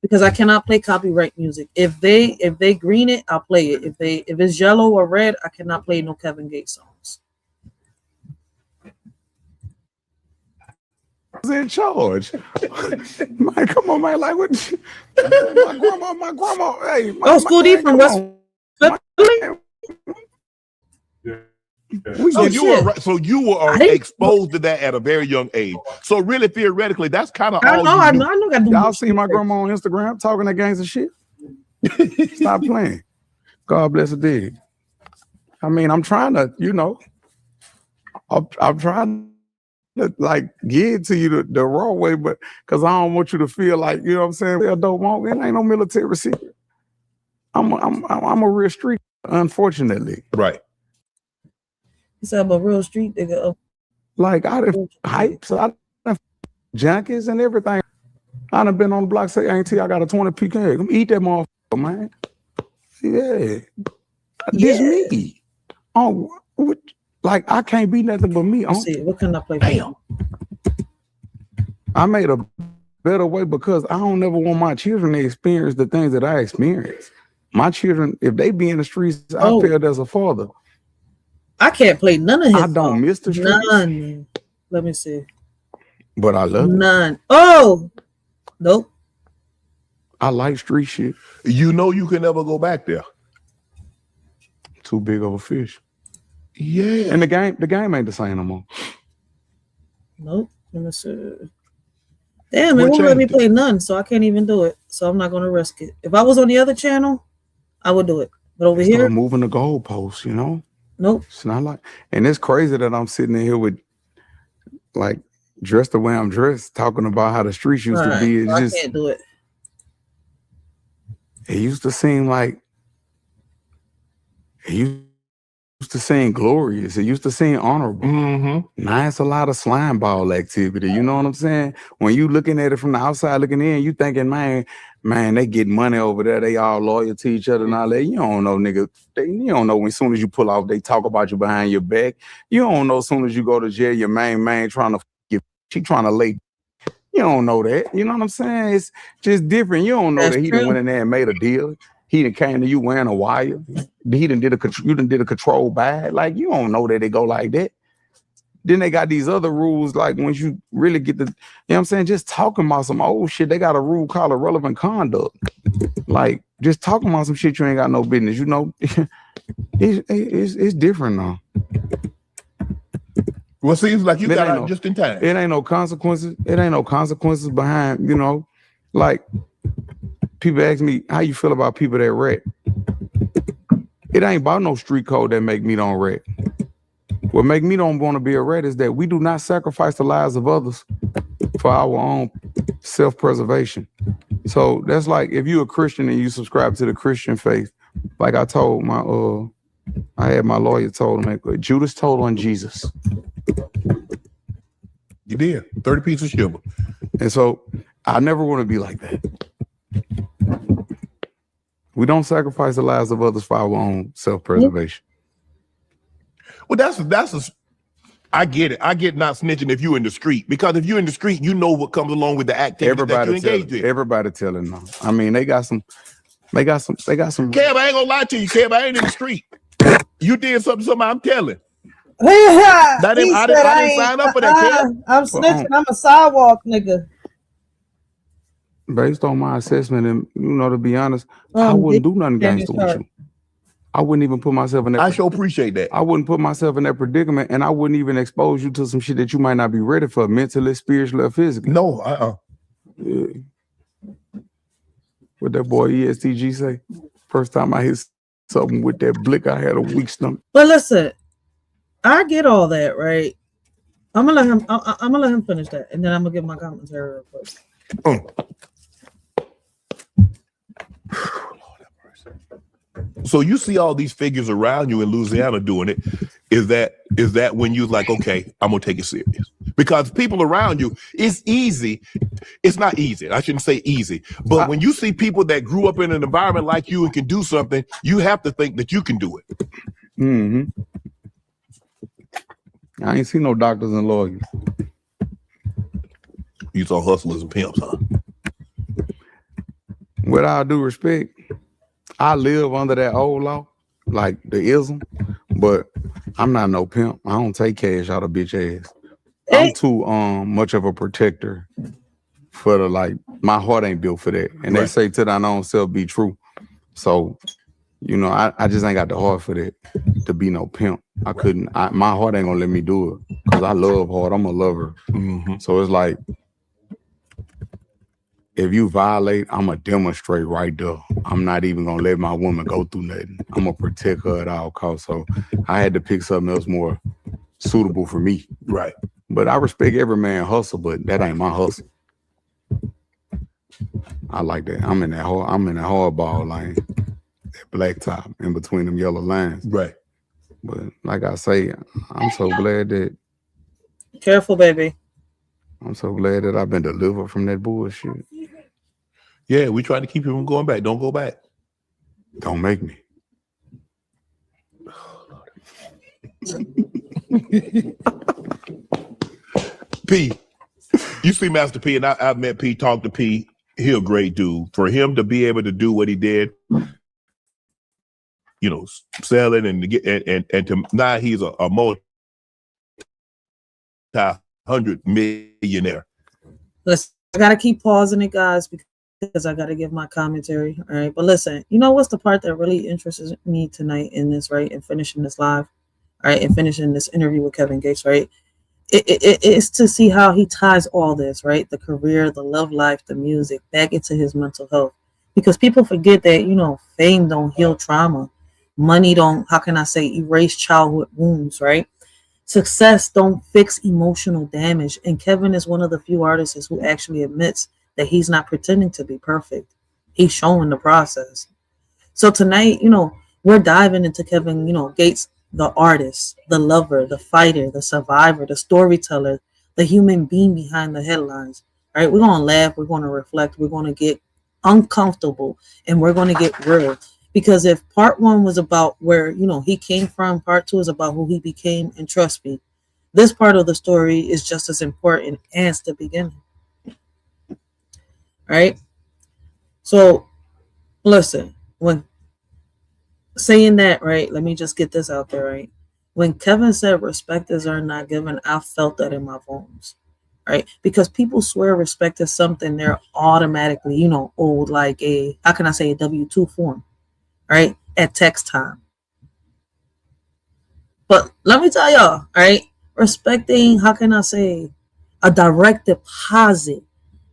Because I cannot play copyright music. If they green it, I'll play it. If it's yellow or red, I cannot play no Kevin Gates songs. Who's in charge? Man, come on, man. Like what? My grandma. Hey, School D from West. So you were exposed to that at a very young age. So really, theoretically, that's kind of all. I know. Y'all see my grandma on Instagram talking that gangs of shit. Stop playing. God bless her dead. I mean, I'm trying to, you know, I'm trying to like get to you the raw way, but because I don't want you to feel like, you know what I'm saying? It ain't no military secret. I'm a real street, unfortunately. Right. You said I'm a real street nigga. Like I done hypes, I done junkies and everything. I done been on the block say, ain't I got a 20 PK. Come eat that motherfucker, man. Yeah. This me. Oh, like I can't be nothing but me. See, what can I play for you? I made a better way because I don't never want my children to experience the things that I experienced. My children, if they be in the streets, I feel as a father. I can't play none of his I don't miss the streets. None. Let me see. But I love none. It. Oh, nope. I like street shit. You know you can never go back there. Too big of a fish. Yeah. And the game ain't the same no more. Nope. Let me see. Damn, it won't let me play none, so I can't even do it. So I'm not gonna risk it. If I was on the other channel, I would do it. But over here, moving the goalposts, you know. Nope. It's not like, and it's crazy that I'm sitting in here with, like, dressed the way I'm dressed, talking about how the streets used to be. It's I can't do it. It used to seem like, it used to seem glorious. It used to seem honorable. Mm-hmm. Now it's a lot of slime ball activity. You know what I'm saying? When you looking at it from the outside looking in, you thinking, man, they get money over there. They all loyal to each other and all that. You don't know, nigga. You don't know when as soon as you pull off, they talk about you behind your back. You don't know as soon as you go to jail, your main trying to get, she trying to lay. You don't know that. You know what I'm saying? It's just different. You don't know that he done went in there and made a deal. He done came to you wearing a wire. You done did a control buy. Like, you don't know that they go like that. Then they got these other rules, like once you really get the, you know what I'm saying, just talking about some old shit, they got a rule called irrelevant conduct. Like, just talking about some shit you ain't got no business, you know. It's different now. Well, it seems like you got out just in time. It ain't no consequences. It ain't no consequences behind, you know, like, people ask me, how you feel about people that rat? It ain't about no street code that make me don't rat. What make me don't want to be a rat is that we do not sacrifice the lives of others for our own self-preservation. So that's like if you're a Christian and you subscribe to the Christian faith, like I told I had my lawyer told him, Judas told on Jesus. You did. 30 pieces of sugar. And so I never want to be like that. We don't sacrifice the lives of others for our own self-preservation. Well, I get it. I get not snitching if you're in the street, because if you're in the street, you know what comes along with the activity that you engaged in. Everybody telling them. I mean, they got some. Kev, I ain't gonna lie to you, Kev. I ain't in the street. You did something, I'm telling. I He didn't said, I ain't, sign up for that, Kev. I'm snitching. I'm a sidewalk nigga. Based on my assessment, and to be honest, I wouldn't do nothing gangster with you. I wouldn't even put myself in that. I sure appreciate that. I wouldn't put myself in that predicament, and I wouldn't even expose you to some shit that you might not be ready for, mentally, spiritually, or physically. No, Yeah. What that boy ESTG say? First time I hit something with that blick, I had a weak stomach. But listen, I get all that, right? I'm gonna let him finish that, and then I'm gonna give my commentary real quick. So you see all these figures around you in Louisiana doing it. Is that when you're like, okay, I'm gonna take it serious? Because people around you, it's easy. It's not easy. I shouldn't say easy. But when you see people that grew up in an environment like you and can do something, you have to think that you can do it. Mm-hmm. I ain't seen no doctors and lawyers. You saw hustlers and pimps, huh? With all due respect, I live under that old law, like the ism, but I'm not no pimp. I don't take cash out of bitch ass. I'm too much of a protector for my heart ain't built for that. And they say to thine own self be true. So, I just ain't got the heart for that to be no pimp. I couldn't. My heart ain't gonna let me do it because I love hard. I'm a lover. Mm-hmm. So it's like, if you violate, I'm going to demonstrate right there. I'm not even going to let my woman go through nothing. I'm going to protect her at all costs. So I had to pick something else more suitable for me. Right. But I respect every man hustle, but that ain't my hustle. I like that. I'm in that hardball lane, that black top in between them yellow lines. Right. But like I say, I'm so glad that. Careful, baby. I'm so glad that I've been delivered from that bullshit. Yeah, we trying to keep you from going back. Don't go back. Don't make me. P, you see Master P, and I've met P, talked to P. He a great dude. For him to be able to do what he did, selling and to get and to now he's a multi-hundred millionaire. Listen, I gotta keep pausing it, guys, because I gotta give my commentary. All right, but listen, what's the part that really interests me tonight in this, right? And finishing this live, all right, and finishing this interview with Kevin Gates, right? It's to see how he ties all this, right? The career, the love life, the music, back into his mental health. Because people forget that, fame don't heal trauma. Money don't, how can I say, erase childhood wounds, right? Success don't fix emotional damage. And Kevin is one of the few artists who actually admits that he's not pretending to be perfect. He's showing the process. So tonight, we're diving into Kevin, Gates, the artist, the lover, the fighter, the survivor, the storyteller, the human being behind the headlines. All right, we're going to laugh, we're going to reflect, we're going to get uncomfortable, and we're going to get real. Because if part one was about where, he came from, part two is about who he became, and trust me, this part of the story is just as important as the beginning. Right? So, listen, when saying that, right, let me just get this out there, right? When Kevin said respect is earned, not given, I felt that in my bones, right? Because people swear respect is something they're automatically, owed like a, how can I say, a W-2 form, right? At text time. But let me tell y'all, right? Respecting, how can I say, a direct deposit.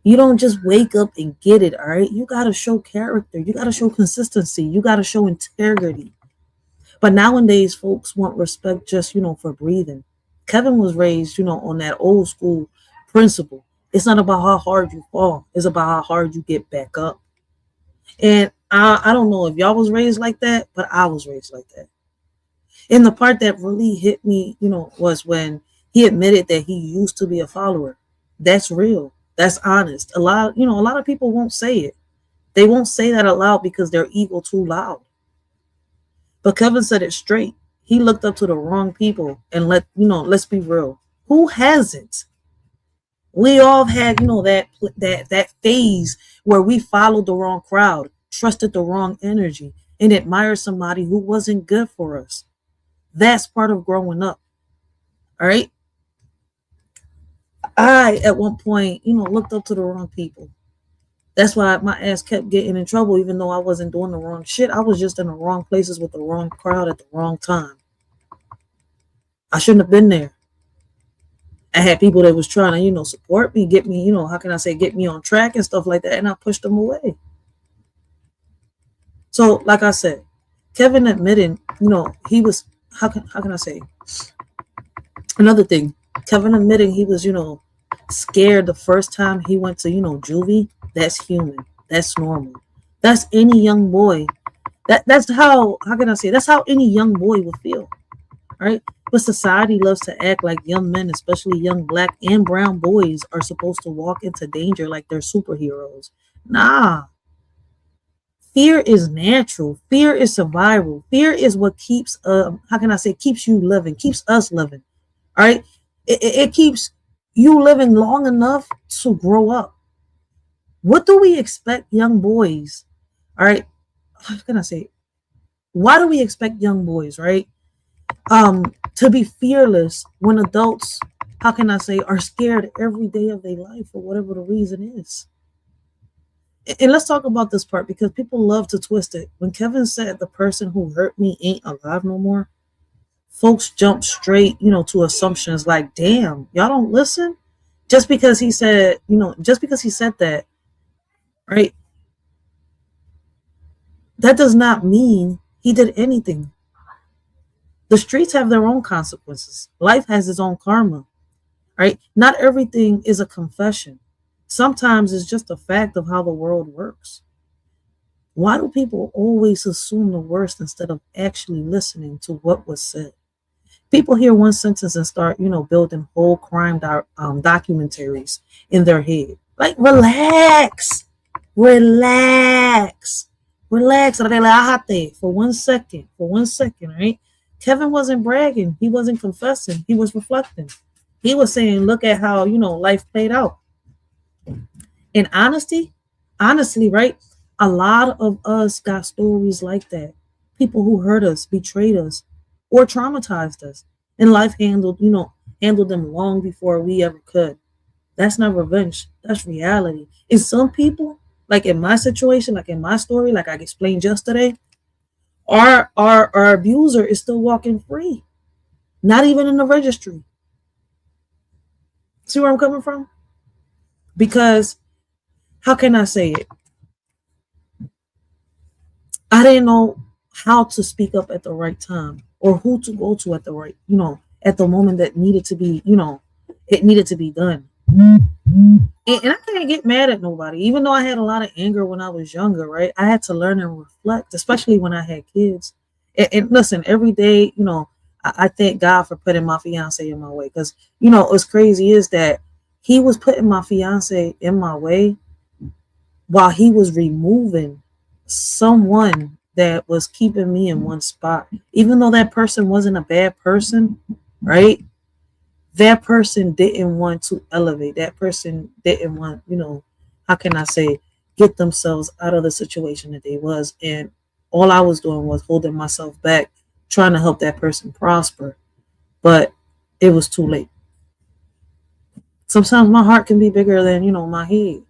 You don't just wake up and get it, all right? You got to show character. You got to show consistency. You got to show integrity. But nowadays, folks want respect just, for breathing. Kevin was raised, on that old school principle. It's not about how hard you fall. It's about how hard you get back up. And I don't know if y'all was raised like that, but I was raised like that. And the part that really hit me, was when he admitted that he used to be a follower. That's real. That's honest. A lot of people won't say it. They won't say that aloud because their ego too loud. But Kevin said it straight. He looked up to the wrong people, and let's be real. Who hasn't? We all had, that phase where we followed the wrong crowd, trusted the wrong energy, and admired somebody who wasn't good for us. That's part of growing up. All right. I, at one point, looked up to the wrong people. That's why my ass kept getting in trouble, even though I wasn't doing the wrong shit. I was just in the wrong places with the wrong crowd at the wrong time. I shouldn't have been there. I had people that was trying to, support me, get me, how can I say, get me on track and stuff like that, and I pushed them away. So, like I said, Kevin admitting, he was, how can I say, another thing, Kevin admitting he was, scared the first time he went to, juvie. That's human. That's normal. That's any young boy. That's how can I say, that's how any young boy would feel. Right? But society loves to act like young men, especially young black and brown boys, are supposed to walk into danger like they're superheroes. Nah. Fear is natural. Fear is survival. Fear is what keeps, keeps you living, keeps us living. All right? It keeps you living long enough to grow up. What do we expect young boys? All right? How can I say? Why do we expect young boys, right? To be fearless when adults, are scared every day of their life for whatever the reason is. And let's talk about this part because people love to twist it. When Kevin said the person who hurt me ain't alive no more, folks jump straight, to assumptions like, damn, y'all don't listen? Just because he said that, right? That does not mean he did anything. The streets have their own consequences. Life has its own karma, right? Not everything is a confession. Sometimes it's just a fact of how the world works. Why do people always assume the worst instead of actually listening to what was said? People hear one sentence and start, building whole crime documentaries in their head. Like, relax. Relájate for 1 second, right? Kevin wasn't bragging. He wasn't confessing. He was reflecting. He was saying, look at how, life played out. And honestly, right? A lot of us got stories like that. People who hurt us, betrayed us, or traumatized us. And life handled them long before we ever could. That's not revenge. That's reality. And some people, like in my situation, like in my story, like I explained yesterday, our abuser is still walking free. Not even in the registry. See where I'm coming from? Because, how can I say it? I didn't know how to speak up at the right time or who to go to at the right, at the moment that needed to be, it needed to be done. And I can't get mad at nobody, even though I had a lot of anger when I was younger, right? I had to learn and reflect, especially when I had kids. And listen, every day, I thank God for putting my fiance in my way. Because, what's crazy is that he was putting my fiance in my way while he was removing someone that was keeping me in one spot. Even though that person wasn't a bad person, right? That person didn't want to elevate. That person didn't want, get themselves out of the situation that they was. And all I was doing was holding myself back, trying to help that person prosper. But it was too late. Sometimes my heart can be bigger than, my head.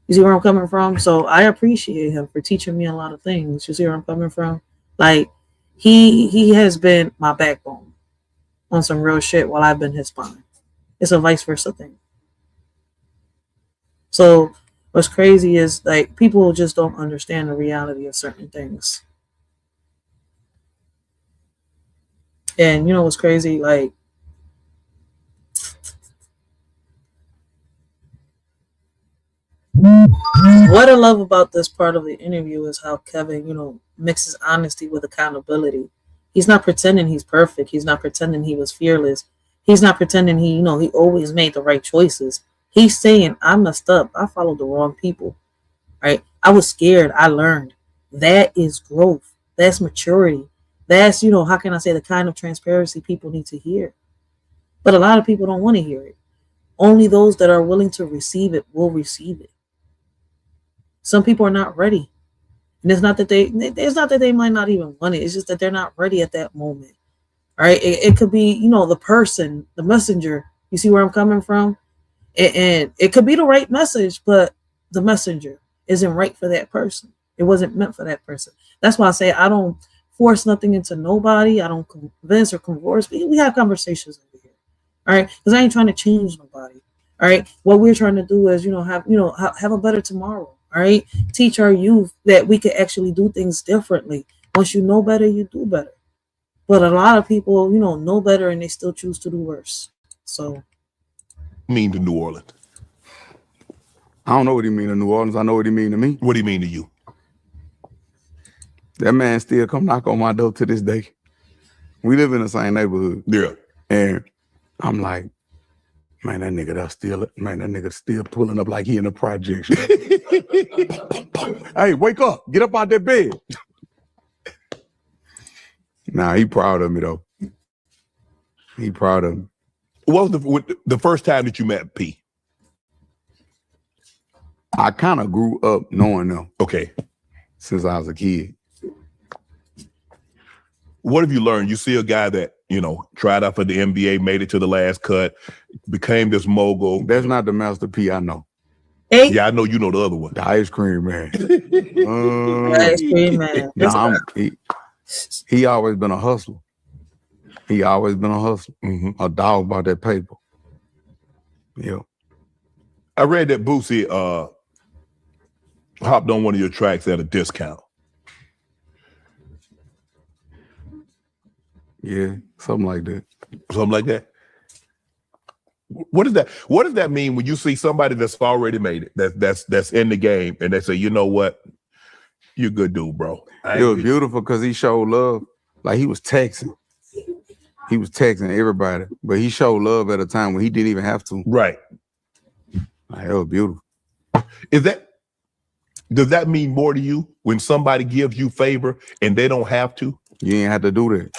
You see where I'm coming from? So I appreciate him for teaching me a lot of things. You see where I'm coming from? Like, he has been my backbone on some real shit while I've been his spine. It's a vice versa thing. So what's crazy is, like, people just don't understand the reality of certain things. And you know what's crazy? Like, what I love about this part of the interview is how Kevin, mixes honesty with accountability. He's not pretending he's perfect. He's not pretending he was fearless. He's not pretending he always made the right choices. He's saying, I messed up. I followed the wrong people, right? I was scared. I learned. That is growth. That's maturity. That's, the kind of transparency people need to hear. But a lot of people don't want to hear it. Only those that are willing to receive it will receive it. Some people are not ready. And it's not that they might not even want it. It's just that they're not ready at that moment. All right. It could be, the person, the messenger. You see where I'm coming from? And it could be the right message, but the messenger isn't right for that person. It wasn't meant for that person. That's why I say I don't force nothing into nobody. I don't convince or converse. We have conversations over here. All right. Because I ain't trying to change nobody. All right. What we're trying to do is, have a better tomorrow. All right. Teach our youth that we could actually do things differently. Once you know better, you do better. But a lot of people, know better and they still choose to do worse. So. Mean to New Orleans? I don't know what he mean to New Orleans. I know what he mean to me. What do you mean to you? That man still come knock on my door to this day. We live in the same neighborhood. Yeah. And I'm like, man, that nigga still pulling up like he in a project. Hey, wake up. Get up out that bed. Nah, he proud of me, though. He proud of me. What was the first time that you met P? I kind of grew up knowing them. Okay. Since I was a kid. What have you learned? You see a guy that, tried out for the NBA, made it to the last cut, became this mogul. That's not the Master P I know. Hey. Yeah, I know you know the other one. The ice cream man. Ice cream man. He always been a hustler. He always been a hustler. Mm-hmm. A dog about that paper. Yeah. I read that Boosie hopped on one of your tracks at a discount. Yeah, something like that. Something like that. What does that mean when you see somebody that's already made it, that's in the game, and they say, you know what, you're a good dude, bro. It was beautiful because he showed love. Like he was texting. He was texting everybody, but he showed love at a time when he didn't even have to. Right. Like, it was beautiful. Does that mean more to you when somebody gives you favor and they don't have to? You ain't have to do that.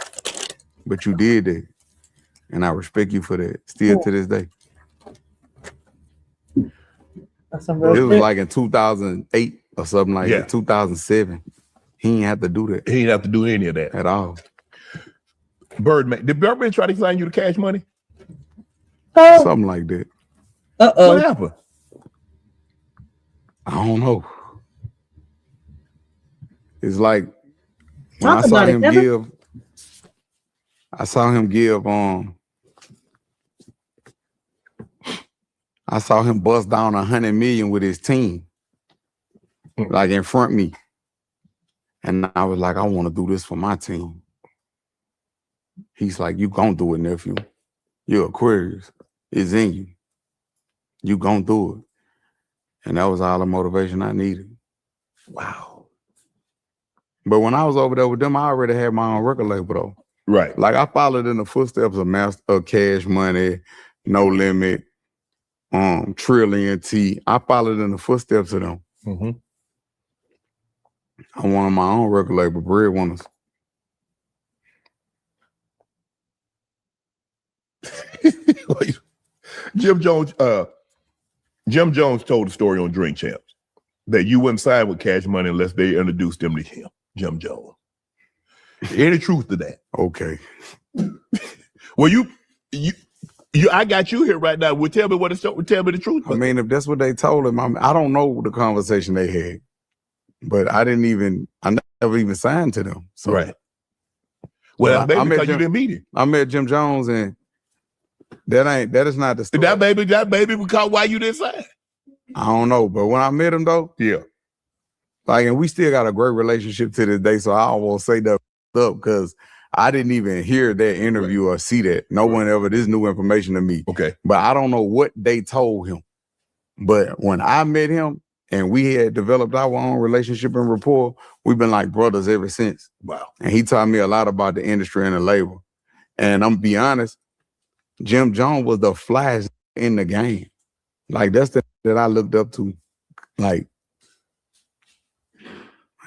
But you did that. And I respect you for that. Still to this day. That's some real it was shit. like in 2008 or something like that. 2007. He ain't have to do that. He ain't have to do any of that. At all. Birdman. Did Birdman try to sign you to Cash Money? Something like that. Uh-oh. What happened? I don't know. It's like when Talk about it, Kevin. I saw him bust down 100 million with his team, like in front of me. And I was like, I want to do this for my team. He's like, you gonna do it, nephew. You're Aquarius. It's in you. You gonna do it. And that was all the motivation I needed. Wow. But when I was over there with them, I already had my own record label though. Right. Like I followed in the footsteps of Cash Money, No Limit, Trillion T. I followed in the footsteps of them. Mm-hmm. I wanted my own record label, Breadwinners. Jim Jones told a story on Drink Champs that you wouldn't sign with Cash Money unless they introduced him to him, Jim Jones. Any truth to that? Okay. Well, I got you here right now. Tell me tell me the truth. I mean, if that's what they told him, I don't know the conversation they had, but I never even signed to them. So. Right. Well, maybe because you didn't meet him. I met Jim Jones, and that is not the story. That baby because why you didn't sign? I don't know, but when I met him though, yeah. Like, and we still got a great relationship to this day, so I won't say that up because I didn't even hear that interview or see that. No one ever, this new information to me. Okay. But I don't know what they told him. But when I met him and we had developed our own relationship and rapport, we've been like brothers ever since. Wow. And he taught me a lot about the industry and the label. And I'm be honest, Jim Jones was the flyest in the game. Like, that's the that I looked up to. Like,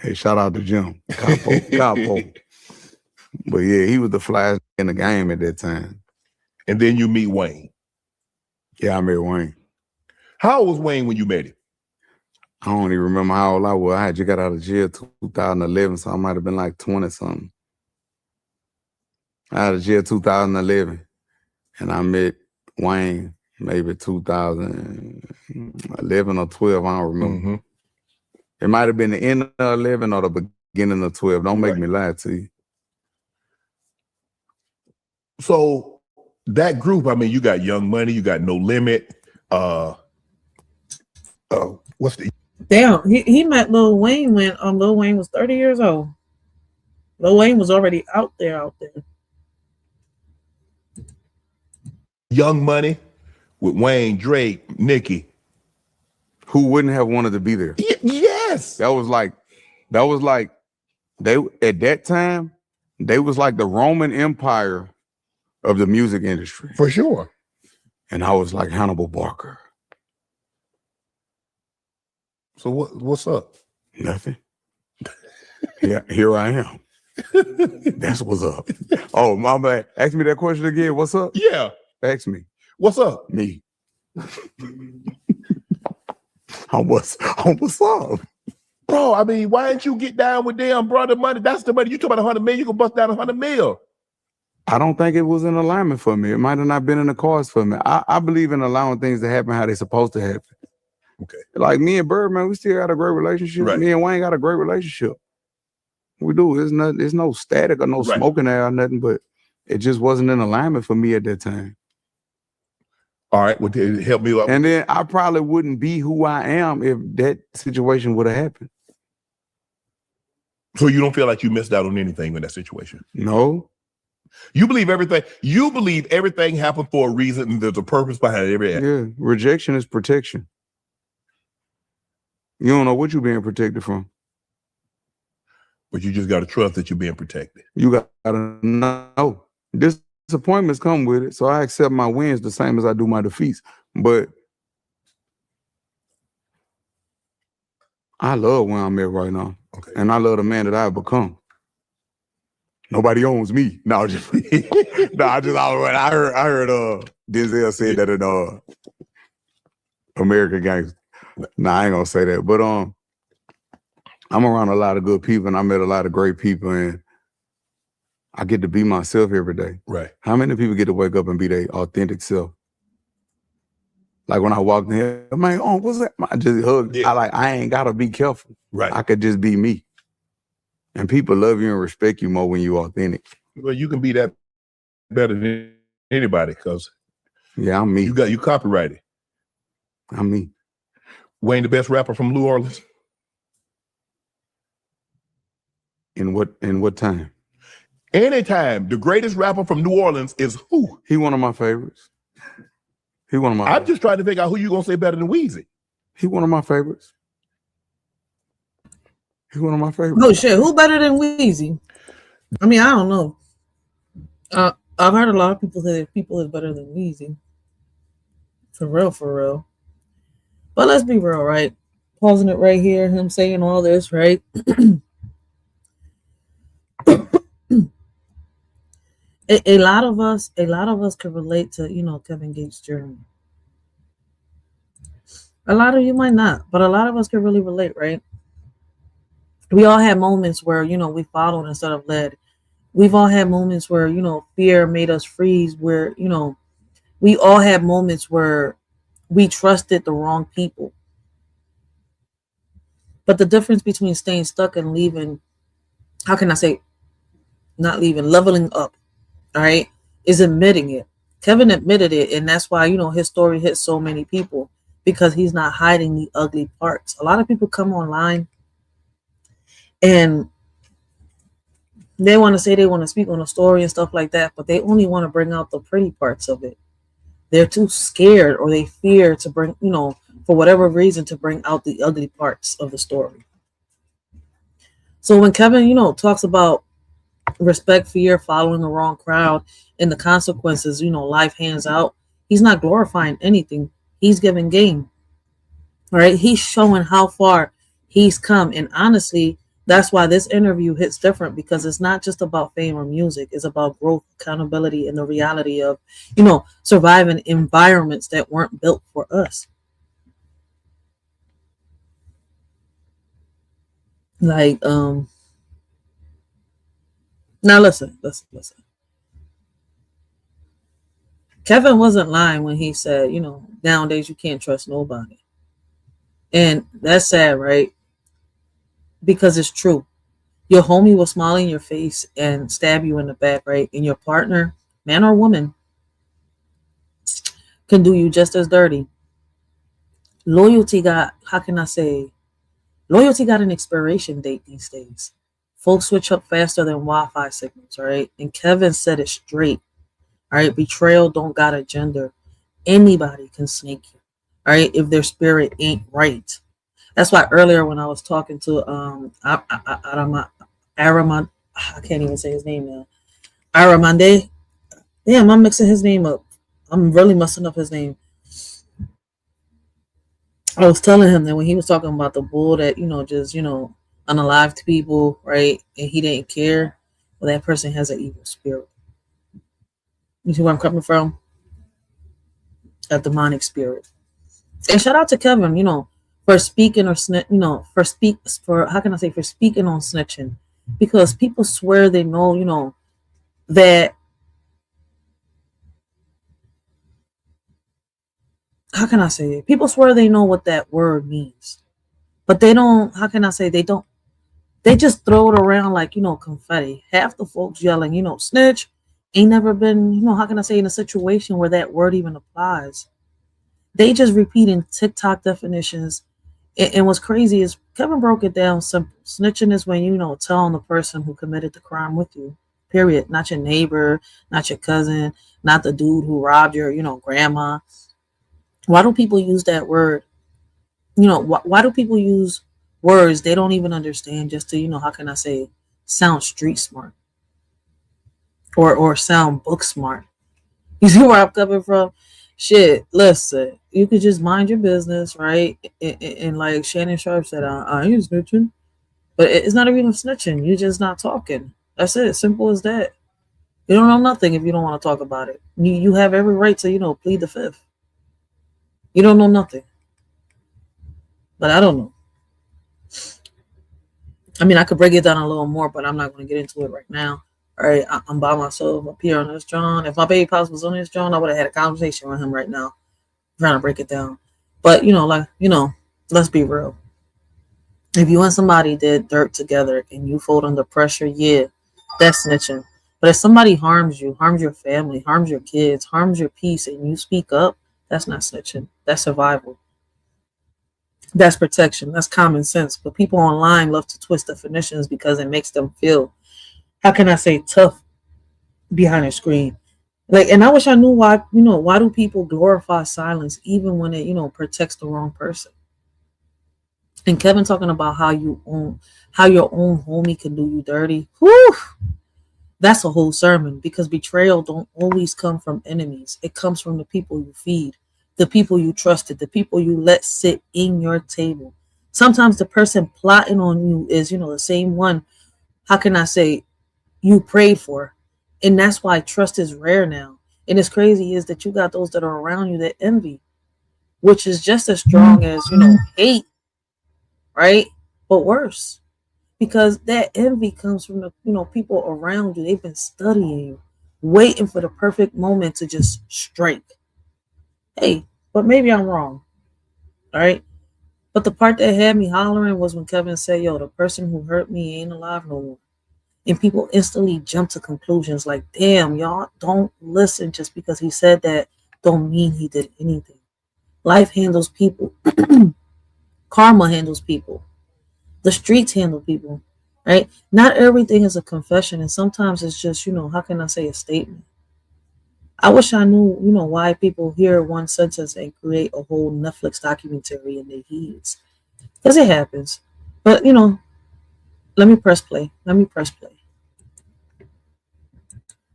hey, shout out to Jim. Capo. But yeah, he was the flyest in the game at that time. And then you meet Wayne. Yeah, I met Wayne. How old was Wayne when you met him? I don't even remember how old I was. I had just got out of jail 2011, so I might have been like 20-something. out of jail 2011, and I met Wayne maybe 2011 or 12. I don't remember. Mm-hmm. It might have been the end of 11 or the beginning of 12. Don't make me lie to you. So that group, I mean, you got Young Money, you got No Limit. What's the Damn, he met Lil Wayne when Lil Wayne was 30 years old. Lil Wayne was already out there. Young Money with Wayne, Drake, Nicki. Who wouldn't have wanted to be there? Yes. That was like they at that time, they was like the Roman Empire of the music industry. For sure. And I was like Hannibal Barker. So what's up? Nothing. Yeah, here I am. That's what's up. Oh, my bad. Ask me that question again. What's up? Yeah. Ask me. What's up? Me. What's up? Bro, I mean, why didn't you get down with them, bro? The money, that's the money. You talk about 100 million, you can bust down 100 mil. I don't think it was in alignment for me. It might have not been in the cards for me. I believe in allowing things to happen how they're supposed to happen. Okay. Like me and Birdman, we still got a great relationship. Right. Me and Wayne got a great relationship. We do. It's no static or no smoking there or nothing, but it just wasn't in alignment for me at that time. All right, well, help me up. And then I probably wouldn't be who I am if that situation would have happened. So you don't feel like you missed out on anything in that situation? No. You believe everything happened for a reason and there's a purpose behind everything. Yeah, rejection is protection. You don't know what you're being protected from. But you just got to trust that you're being protected. You got to know. Disappointments come with it, so I accept my wins the same as I do my defeats. But I love where I'm at right now. Okay. And I love the man that I've become. Nobody owns me. No, I heard Denzel said that in American Gangster. Nah, I ain't gonna say that. But I'm around a lot of good people and I met a lot of great people and I get to be myself every day. Right. How many people get to wake up and be their authentic self? Like when I walked in here, I'm like, oh, what's that? I just hugged. Yeah. I ain't gotta be careful. Right. I could just be me. And people love you and respect you more when you're authentic. Well, you can be that better than anybody because I'm me. You copyrighted. I'm me. Wayne, the best rapper from New Orleans. In what time? Anytime. The greatest rapper from New Orleans is who? He one of my favorites. I'm just trying to figure out who you gonna say better than Weezy. He one of my favorites. Oh shit, who better than Weezy? I mean, I don't know. I've heard a lot of people say people is better than Weezy. For real. But let's be real, right? Pausing it right here, him saying all this, right? a lot of us can relate to, Kevin Gates' journey. A lot of you might not, but a lot of us can really relate, right? We all had moments where, we followed instead of led. We've all had moments where, fear made us freeze, where, we all had moments where we trusted the wrong people. But the difference between staying stuck and leaving, how can I say, not leaving, leveling up, all right, is admitting it. Kevin admitted it, and that's why, his story hit so many people, because he's not hiding the ugly parts. A lot of people come online and they want to say they want to speak on a story and stuff like that, but they only want to bring out the pretty parts of it. They're too scared or they fear to bring, for whatever reason, to bring out the ugly parts of the story. So when Kevin, talks about respect, fear, following the wrong crowd, and the consequences, life hands out, he's not glorifying anything. He's giving game. All right. He's showing how far he's come. And honestly, that's why this interview hits different, because it's not just about fame or music. It's about growth, accountability, and the reality of, surviving environments that weren't built for us. Like, now listen. Kevin wasn't lying when he said, nowadays you can't trust nobody. And that's sad, right? Because it's true. Your homie will smile in your face and stab you in the back, right? And your partner, man or woman, can do you just as dirty. Loyalty got, how can I say, loyalty got an expiration date these days. Folks switch up faster than Wi-Fi signals, right? And Kevin said it straight. All right, betrayal don't got a gender. Anybody can snake you. All right, if their spirit ain't right. That's why earlier when I was talking to Aramand, I can't even say his name now. Aramande. Damn, I'm mixing his name up. I'm really messing up his name. I was telling him that when he was talking about the bull that, just, unalived people, right? And he didn't care. Well, that person has an evil spirit. You see where I'm coming from? A demonic spirit. And shout out to Kevin, for speaking or how can I say, for speaking on snitching, because people swear they know, that, how can I say it? People swear they know what that word means, but they don't, how can I say, they just throw it around like, confetti. Half the folks yelling, snitch, ain't never been, how can I say, in a situation where that word even applies. They just repeating TikTok definitions. And what's crazy is Kevin broke it down simple. Snitching is when telling the person who committed the crime with you, period. Not your neighbor, not your cousin, not the dude who robbed your, grandma. Why do people use that word? Why do people use words they don't even understand just to, how can I say, sound street smart or sound book smart? You see where I'm coming from? Shit, listen, you could just mind your business, right? And like Shannon Sharp said, I ain't snitching. But it's not even snitching. You're just not talking. That's it. Simple as that. You don't know nothing if you don't want to talk about it. You have every right to, plead the fifth. You don't know nothing. But I don't know. I mean, I could break it down a little more, but I'm not going to get into it right now. All right, I'm by myself up here on this John. If my baby pops was on this John, I would have had a conversation with him right now, trying to break it down. But let's be real. If you and somebody did dirt together and you fold under pressure, yeah, that's snitching. But if somebody harms you, harms your family, harms your kids, harms your peace, and you speak up, that's not snitching. That's survival. That's protection. That's common sense. But people online love to twist definitions because it makes them feel, how can I say, tough behind a screen. Like, and I wish I knew why, why do people glorify silence even when it, protects the wrong person? And Kevin talking about how your own homie can do you dirty. Whew, that's a whole sermon, because betrayal don't always come from enemies. It comes from the people you feed, the people you trusted, the people you let sit in your table. Sometimes the person plotting on you is, the same one, how can I say, you prayed for. And that's why trust is rare now. And it's crazy is that you got those that are around you that envy, which is just as strong as, hate, right? But worse, because that envy comes from the, people around you. They've been studying you, waiting for the perfect moment to just strike. Hey, but maybe I'm wrong. All right. But the part that had me hollering was when Kevin said, yo, the person who hurt me ain't alive no more. And people instantly jump to conclusions like, damn, y'all don't listen. Just because he said that don't mean he did anything. Life handles people. Karma handles people. The streets handle people, right? Not everything is a confession. And sometimes it's just, how can I say, a statement. I wish I knew, why people hear one sentence and create a whole Netflix documentary in their heads. Because it happens. But, let me press play.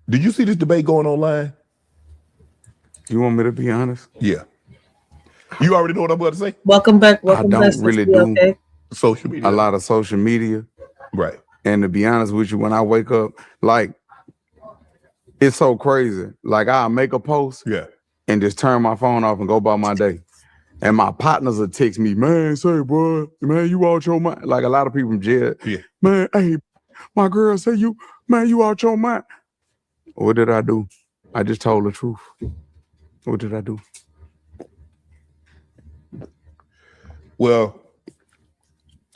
Did you see this debate going online? You want me to be honest? Yeah. You already know what I'm about to say? Welcome back. I don't really do okay? Social media. A lot of social media. Right. And to be honest with you, when I wake up, like, it's so crazy. Like, I'll make a post and just turn my phone off and go about my day. And my partners will text me, man, say, boy, man, you out your mind. Like, a lot of people from jail. Yeah. Man, hey, my girl say you out your mind. What did I do? I just told the truth. What did I do? Well,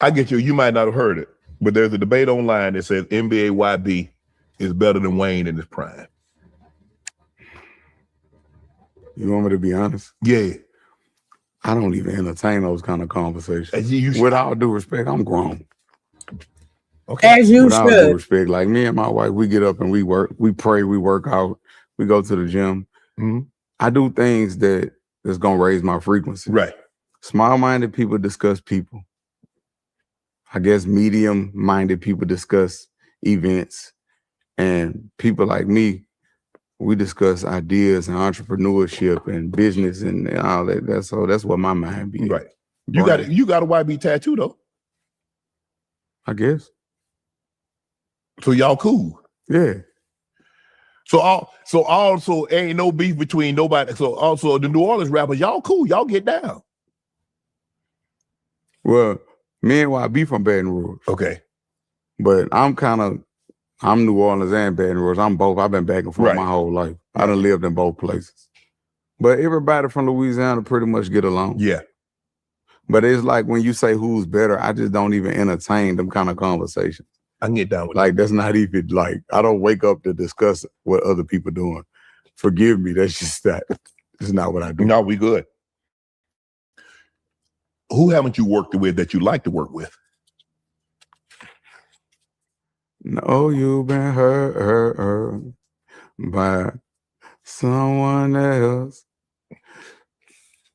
I get you. You might not have heard it, but there's a debate online that says NBA YB is better than Wayne in his prime. You want me to be honest? Yeah. I don't even entertain those kind of conversations. You With all due respect, I'm grown. Okay. As you With all due should. respect, like me and my wife, we get up and we work, we pray, we work out, we go to the gym. Mm-hmm. I do things that's gonna raise my frequency. Right. Small-minded people discuss people. I guess medium-minded people discuss events. And people like me, we discuss ideas and entrepreneurship and business and all that. That's what my mind be. Right. You got a YB tattoo though. I guess. So y'all cool. Yeah. So also ain't no beef between nobody. So also the New Orleans rappers, y'all cool. Y'all get down. Well, me and YB from Baton Rouge. Okay. But I'm New Orleans and Baton Rouge. I'm both. I've been back and forth my whole life. I done lived in both places. But everybody from Louisiana pretty much get along. Yeah. But it's like when you say who's better, I just don't even entertain them kind of conversations. I can get down with like that's not even like I don't wake up to discuss what other people doing. Forgive me. That's just that. It's not what I do. No, we good. Who haven't you worked with that you like to work with? No, you've been hurt by someone else.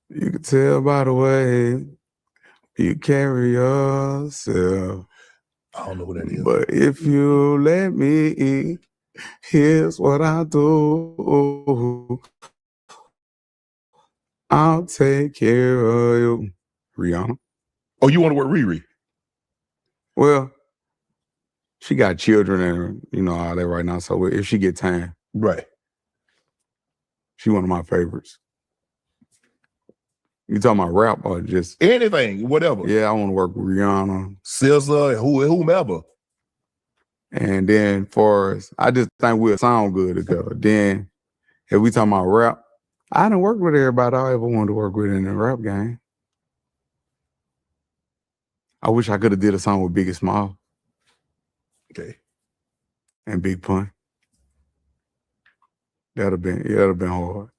You can tell by the way you carry yourself. I don't know what that is. But if you let me, here's what I'll do. I'll take care of you. Rihanna. Oh, you want to work Riri? Well, she got children and all that right now. So if she get time, right, she one of my favorites. You talking about rap or just anything, whatever? Yeah, I want to work with Rihanna, SZA, whomever. And then I just think we'll sound good together. Then if we talking about rap, I done worked with everybody I ever wanted to work with in the rap game. I wish I could have did a song with Biggie Small. Okay. And Big Pun. That'd have been hard.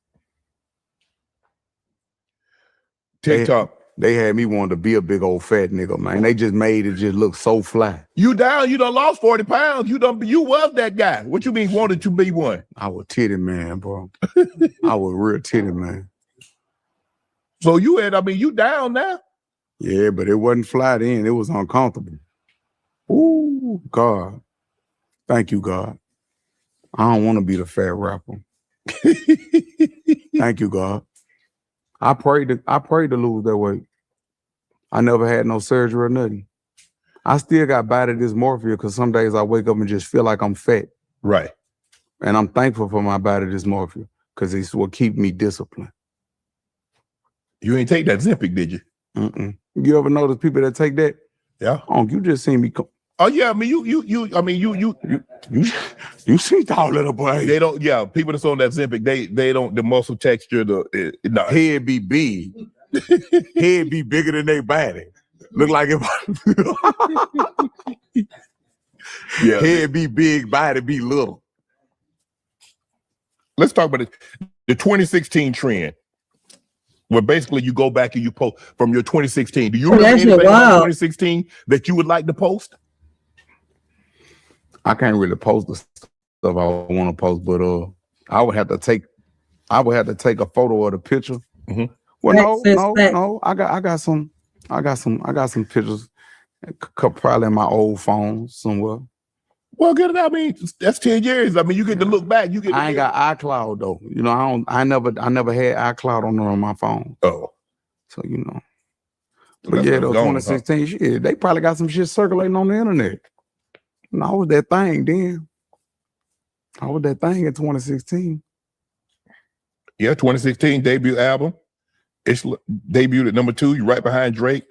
TikTok. They had me wanting to be a big old fat nigga, man. They just made it just look so fly. You down, you done lost 40 pounds. You was that guy. What you mean wanted to be one? I was titty man, bro. I was real titty man. So you down now? Yeah, but it wasn't fly then. It was uncomfortable. Ooh, God. Thank you, God. I don't want to be the fat rapper. Thank you, God. I prayed to lose that weight. I never had no surgery or nothing. I still got body dysmorphia because some days I wake up and just feel like I'm fat. Right. And I'm thankful for my body dysmorphia because it's what keep me disciplined. You ain't take that Zempic, did you? Mm-mm. You ever notice people that take that? Yeah. Oh, you just seen me. Oh yeah, I mean you see tall little boy. They don't. Yeah, people that's on that Zempic, they don't. The muscle texture, no. Head be big. Head be bigger than their body. Look like if yeah. Head be big, body be little. Let's talk about the 2016 trend. Where basically you go back and you post from your 2016. Do you remember anything about 2016 that you would like to post? I can't really post the stuff I want to post, but I would have to take a photo of the picture. Mm-hmm. Well, no. I got some pictures, probably in my old phone somewhere. Well, get it. I mean, that's 10 years. I mean, you get to look back. I ain't got iCloud though. I never had iCloud on my phone. Oh, so But yeah, though 2016 shit, they probably got some shit circulating on the internet. And I was that thing then. I was that thing in 2016. Yeah, 2016 debut album. It's debuted at number 2. You're right behind Drake.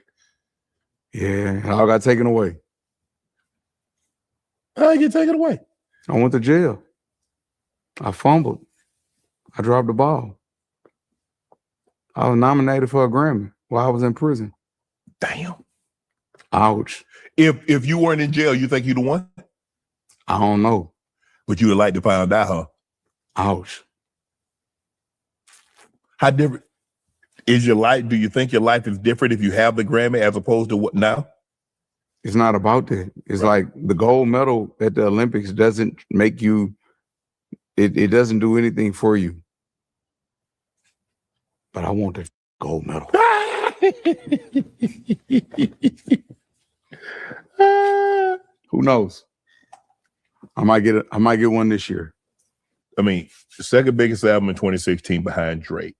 Yeah, I got taken away. How you get taken away? I went to jail. I fumbled. I dropped the ball. I was nominated for a Grammy while I was in prison. Damn. Ouch. If you weren't in jail, you think you'd have won? I don't know. But you'd like to find out, huh? Ouch. How different is your life? Do you think your life is different if you have the Grammy as opposed to what now? It's not about that. It's like the gold medal at the Olympics doesn't make you, it doesn't do anything for you. But I want the gold medal. Who knows? I might get one this year. I mean, the second biggest album in 2016 behind Drake.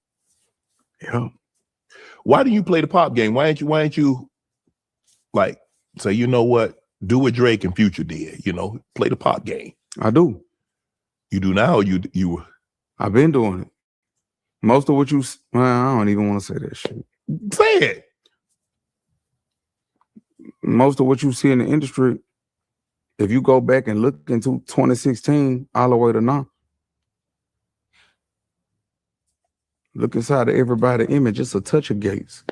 Yeah. Why do you play the pop game? Why ain't you like say, you know what? Do what Drake and Future did, play the pop game. I do. You do now, or you I've been doing it. Most of what you, well, I don't even want to say that shit. Say it. Most of what you see in the industry, if you go back and look into 2016 all the way to now, look inside of everybody's image, it's a touch of Gates.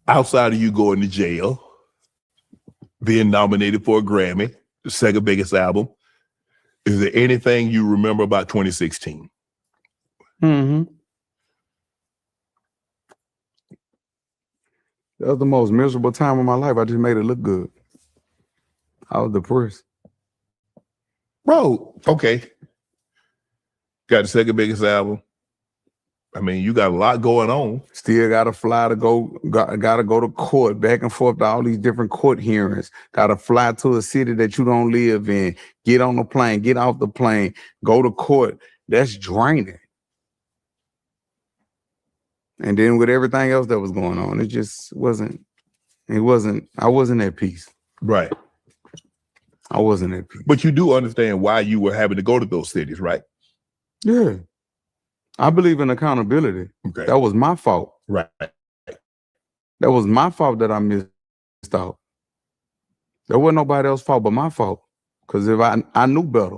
Outside of you going to jail, being nominated for a Grammy, the second biggest album, is there anything you remember about 2016? Mm-hmm. That was the most miserable time of my life. I just made it look good. I was depressed. Bro, okay. Got the second biggest album. I mean, you got a lot going on. Still got to fly to gotta go to court, back and forth to all these different court hearings. Got to fly to a city that you don't live in, get on the plane, get off the plane, go to court. That's draining. And then with everything else that was going on, it just wasn't, I wasn't at peace. Right. I wasn't at peace. But you do understand why you were having to go to those cities, right? Yeah. I believe in accountability. Okay. That was my fault. Right. That was my fault that I missed out. That wasn't nobody else's fault but my fault. Because if I knew better,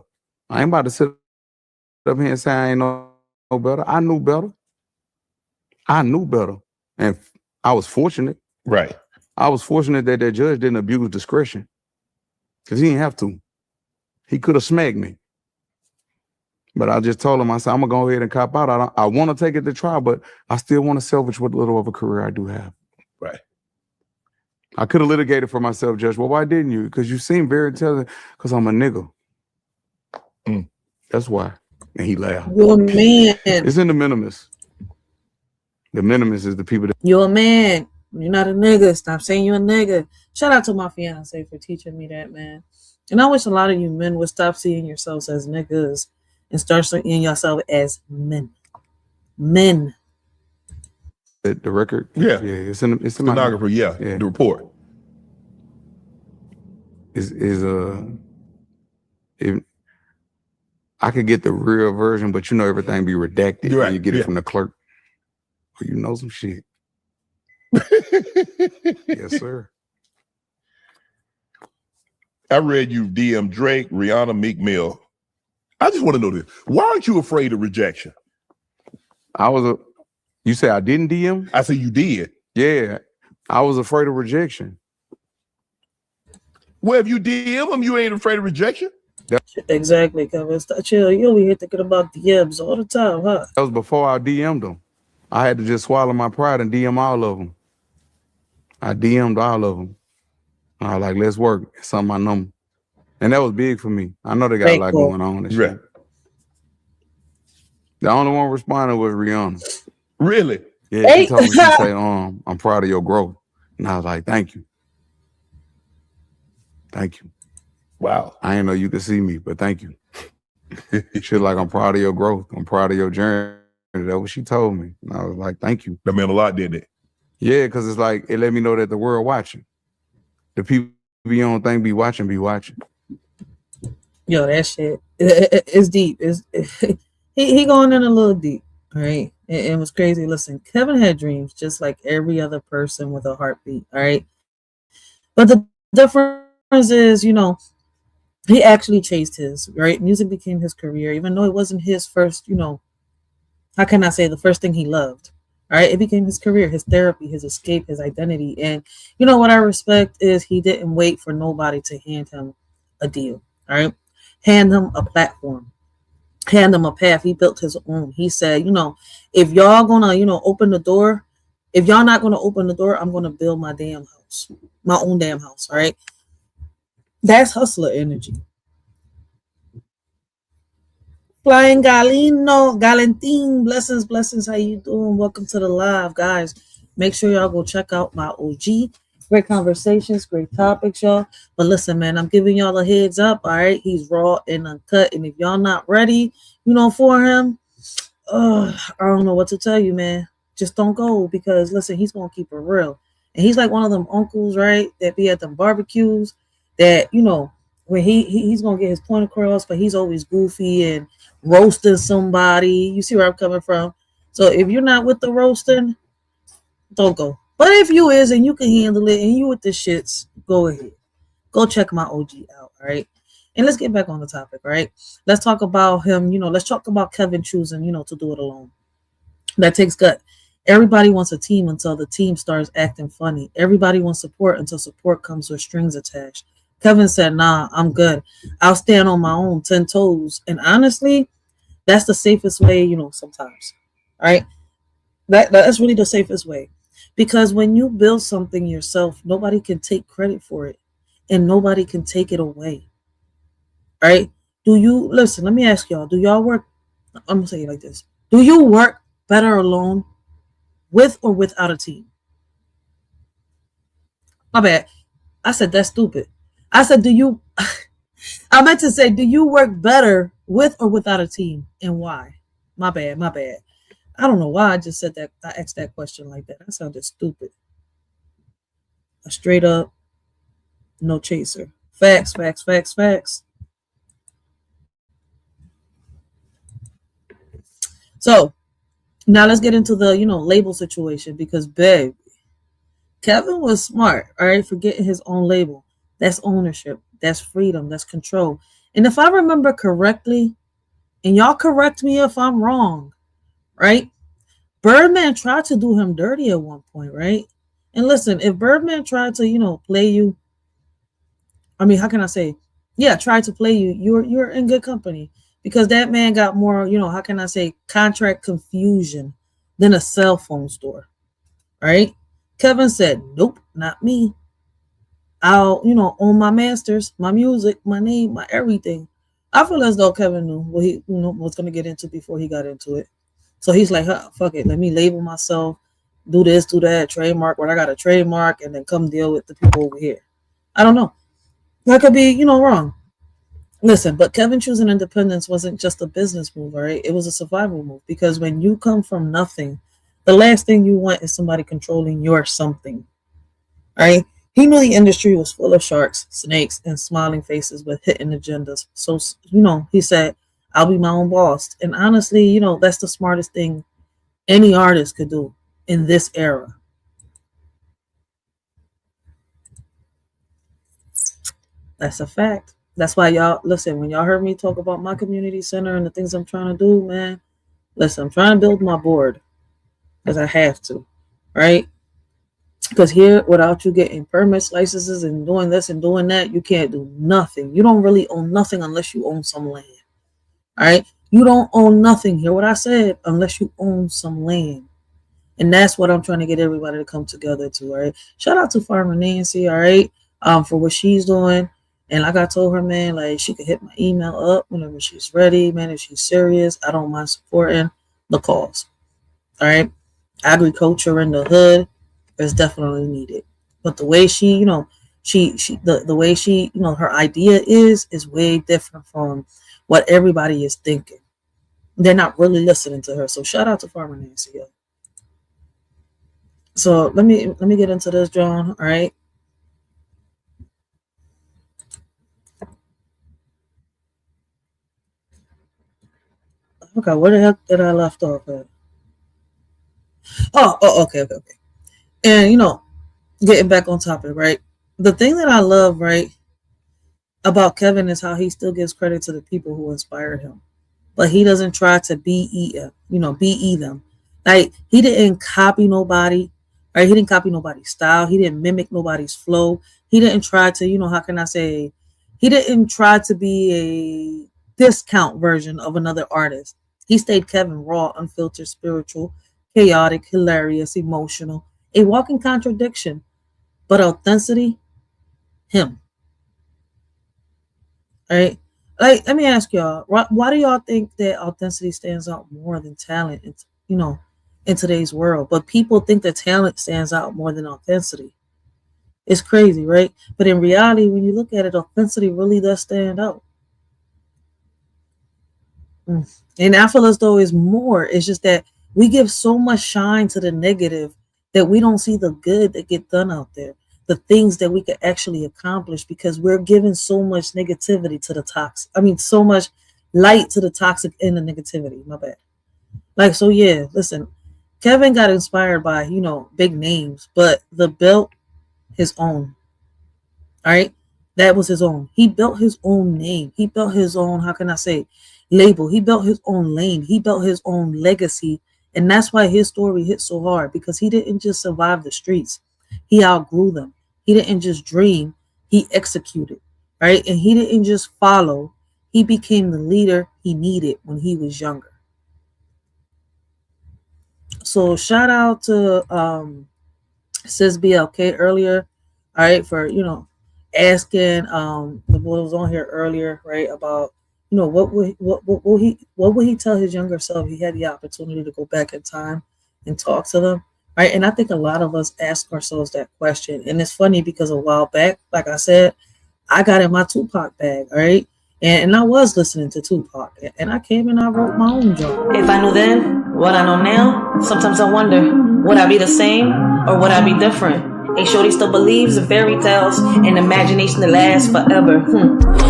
I ain't about to sit up here and say I ain't know better. I knew better. I knew better. And I was fortunate. Right. I was fortunate that judge didn't abuse discretion. Because he didn't have to. He could have smacked me. But I just told him, I said, I'm going to go ahead and cop out. I want to take it to trial, but I still want to salvage what little of a career I do have. Right. I could have litigated for myself, Judge. Well, why didn't you? Because you seem very intelligent. Because I'm a nigga. That's why. And he laughed. You're a man. It's in the minimus. The minimus is the people that... You're a man. You're not a nigga. Stop saying you're a nigga. Shout out to my fiance for teaching me that, man. And I wish a lot of you men would stop seeing yourselves as niggas and start seeing yourself as men. Men. The record? Yeah. Yeah, it's in my... Stenographer, yeah. The report. I could get the real version, but everything be redacted Right. when you get it from the clerk. Oh, you know some shit. Yes, sir. I read you DM Drake, Rihanna, Meek Mill. I just want to know this. Why aren't you afraid of rejection? You say I didn't DM? I say you did. Yeah. I was afraid of rejection. Well, if you DM them, you ain't afraid of rejection? Exactly, Kevin. Chill. You over here thinking about DMs all the time, huh? That was before I DM'd them. I had to just swallow my pride and DM all of them. I DM'd all of them. I was like, let's work. It's on my number. And that was big for me. I know they got a lot going on. And shit. The only one responding was Rihanna. Really? Yeah, she told me, she said, I'm proud of your growth. And I was like, thank you. Thank you. Wow. I didn't know you could see me, but thank you. She's like, I'm proud of your growth. I'm proud of your journey. That's what she told me. And I was like, thank you. That meant a lot, didn't it? Yeah, because it's like, it let me know that the world watching. The people you don't think be watching, be watching. Yo, that shit, it's deep. He going in a little deep, right? It was crazy. Listen, Kevin had dreams just like every other person with a heartbeat, all right? But the difference is, he actually chased his, right? Music became his career, even though it wasn't his first, how can I say, the first thing he loved. All right, it became his career, his therapy, his escape, his identity. And what I respect is he didn't wait for nobody to hand him a deal. All right, hand him a platform, hand him a path. He built his own. He said, if y'all gonna, open the door, if y'all not gonna open the door, I'm gonna build my damn house, my own damn house. All right, that's hustler energy. Flying Galino, Galentine, blessings. How you doing? Welcome to the live, guys. Make sure y'all go check out my OG. Great conversations, great topics, y'all. But listen, man, I'm giving y'all a heads up. All right, he's raw and uncut, and if y'all not ready, for him, I don't know what to tell you, man. Just don't go, because listen, he's gonna keep it real, and he's like one of them uncles, right, that be at them barbecues that when he's gonna get his point across, but he's always goofy and roasting somebody. You see where I'm coming from? So if you're not with the roasting, don't go. But if you is and you can handle it and you with the shits, go ahead. Go check my OG out, all right? And let's get back on the topic, right? Let's talk about him, let's talk about Kevin choosing, to do it alone. That takes gut. Everybody wants a team until the team starts acting funny. Everybody wants support until support comes with strings attached. Kevin said, nah, I'm good. I'll stand on my own 10 toes. And honestly, that's the safest way, sometimes. All right? That's really the safest way. Because when you build something yourself, nobody can take credit for it. And nobody can take it away. All right? Listen, let me ask y'all, do y'all work, I'm going to say it like this. Do you work better alone, with or without a team? My bad. I said that's stupid. I said, I meant to say, do you work better with or without a team, and why? My bad. I don't know why I just said that. I asked that question like that. That sounded stupid. A straight up, no chaser. Facts. So now let's get into the, label situation, because babe, Kevin was smart, all right, for getting his own label. That's ownership. That's freedom. That's control. And if I remember correctly, and y'all correct me if I'm wrong, right? Birdman tried to do him dirty at one point, right? And listen, if Birdman tried to, play you, I mean, how can I say? Yeah, tried to play you, you're in good company, because that man got more, how can I say, contract confusion than a cell phone store, right? Kevin said, nope, not me. I'll, own my masters, my music, my name, my everything. I feel as though Kevin knew what he, was going to get into before he got into it. So he's like, fuck it, let me label myself, do this, do that, trademark what I got to trademark, and then come deal with the people over here. I don't know. That could be, wrong. Listen, but Kevin choosing independence wasn't just a business move, all right? It was a survival move, because when you come from nothing, the last thing you want is somebody controlling your something, all right? He knew the industry was full of sharks, snakes, and smiling faces with hidden agendas. So, he said, I'll be my own boss. And honestly, that's the smartest thing any artist could do in this era. That's a fact. That's why y'all, listen, when y'all heard me talk about my community center and the things I'm trying to do, man, listen, I'm trying to build my board because I have to, right? Because here, without you getting permits, licenses, and doing this and doing that, you can't do nothing. You don't really own nothing unless you own some land. All right? You don't own nothing. Hear what I said? Unless you own some land. And that's what I'm trying to get everybody to come together to. All right? Shout out to Farmer Nancy, all right, for what she's doing. And like I told her, man, like she could hit my email up whenever she's ready, man. If she's serious, I don't mind supporting the cause. All right? Agriculture in the hood is definitely needed, but the way she, the way she, her idea is way different from what everybody is thinking. They're not really listening to her. So shout out to Farmer Nancy. Yo. So let me get into this, John. All right. Okay, where the heck did I left off at? Okay. And getting back on topic, right? The thing that I love, right, about Kevin is how he still gives credit to the people who inspired him, but he doesn't try to be them. Like, he didn't copy nobody, right? He didn't copy nobody's style. He didn't mimic nobody's flow. He didn't try to, how can I say? He didn't try to be a discount version of another artist. He stayed Kevin, raw, unfiltered, spiritual, chaotic, hilarious, emotional, a walking contradiction, but authenticity, him. All right? Like, let me ask y'all, why do y'all think that authenticity stands out more than talent, in today's world? But people think that talent stands out more than authenticity. It's crazy, right? But in reality, when you look at it, authenticity really does stand out. And I feel as though it's more. It's just that we give so much shine to the negative that we don't see the good that get done out there, the things that we could actually accomplish, because we're giving so much negativity to the toxic. So much light to the toxic and the negativity. My bad. Like, so yeah, listen, Kevin got inspired by, big names, but the belt, his own. All right. That was his own. He built his own name. He built his own, how can I say, label. He built his own lane. He built his own legacy. And that's why his story hit so hard, because he didn't just survive the streets. He outgrew them. He didn't just dream. He executed. Right. And he didn't just follow. He became the leader he needed when he was younger. So shout out to Sis BLK earlier, all right, for asking the boy was on here earlier, right, about what would he tell his younger self if he had the opportunity to go back in time and talk to them, right? And I think a lot of us ask ourselves that question, and it's funny because a while back, like I said, I got in my Tupac bag, all right, and I was listening to Tupac, and I came and I wrote my own joke. If I knew then what I know now, sometimes I wonder, would I be the same or would I be different? A shorty still believes in fairy tales and imagination that lasts forever.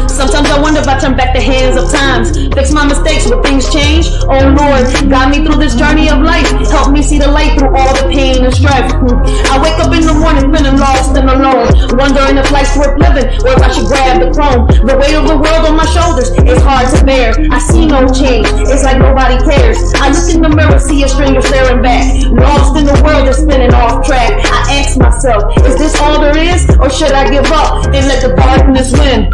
Sometimes I wonder if I turn back the hands of times, fix my mistakes, will things change? Oh Lord, guide me through this journey of life, help me see the light through all the pain and strife. I wake up in the morning feeling lost and alone, wondering if life's worth living or if I should grab the throne. The weight of the world on my shoulders is hard to bear. I see no change, it's like nobody cares. I look in the mirror, see a stranger staring back, lost in the world that's spinning off track. I ask myself, is this all there is, or should I give up and let the darkness win?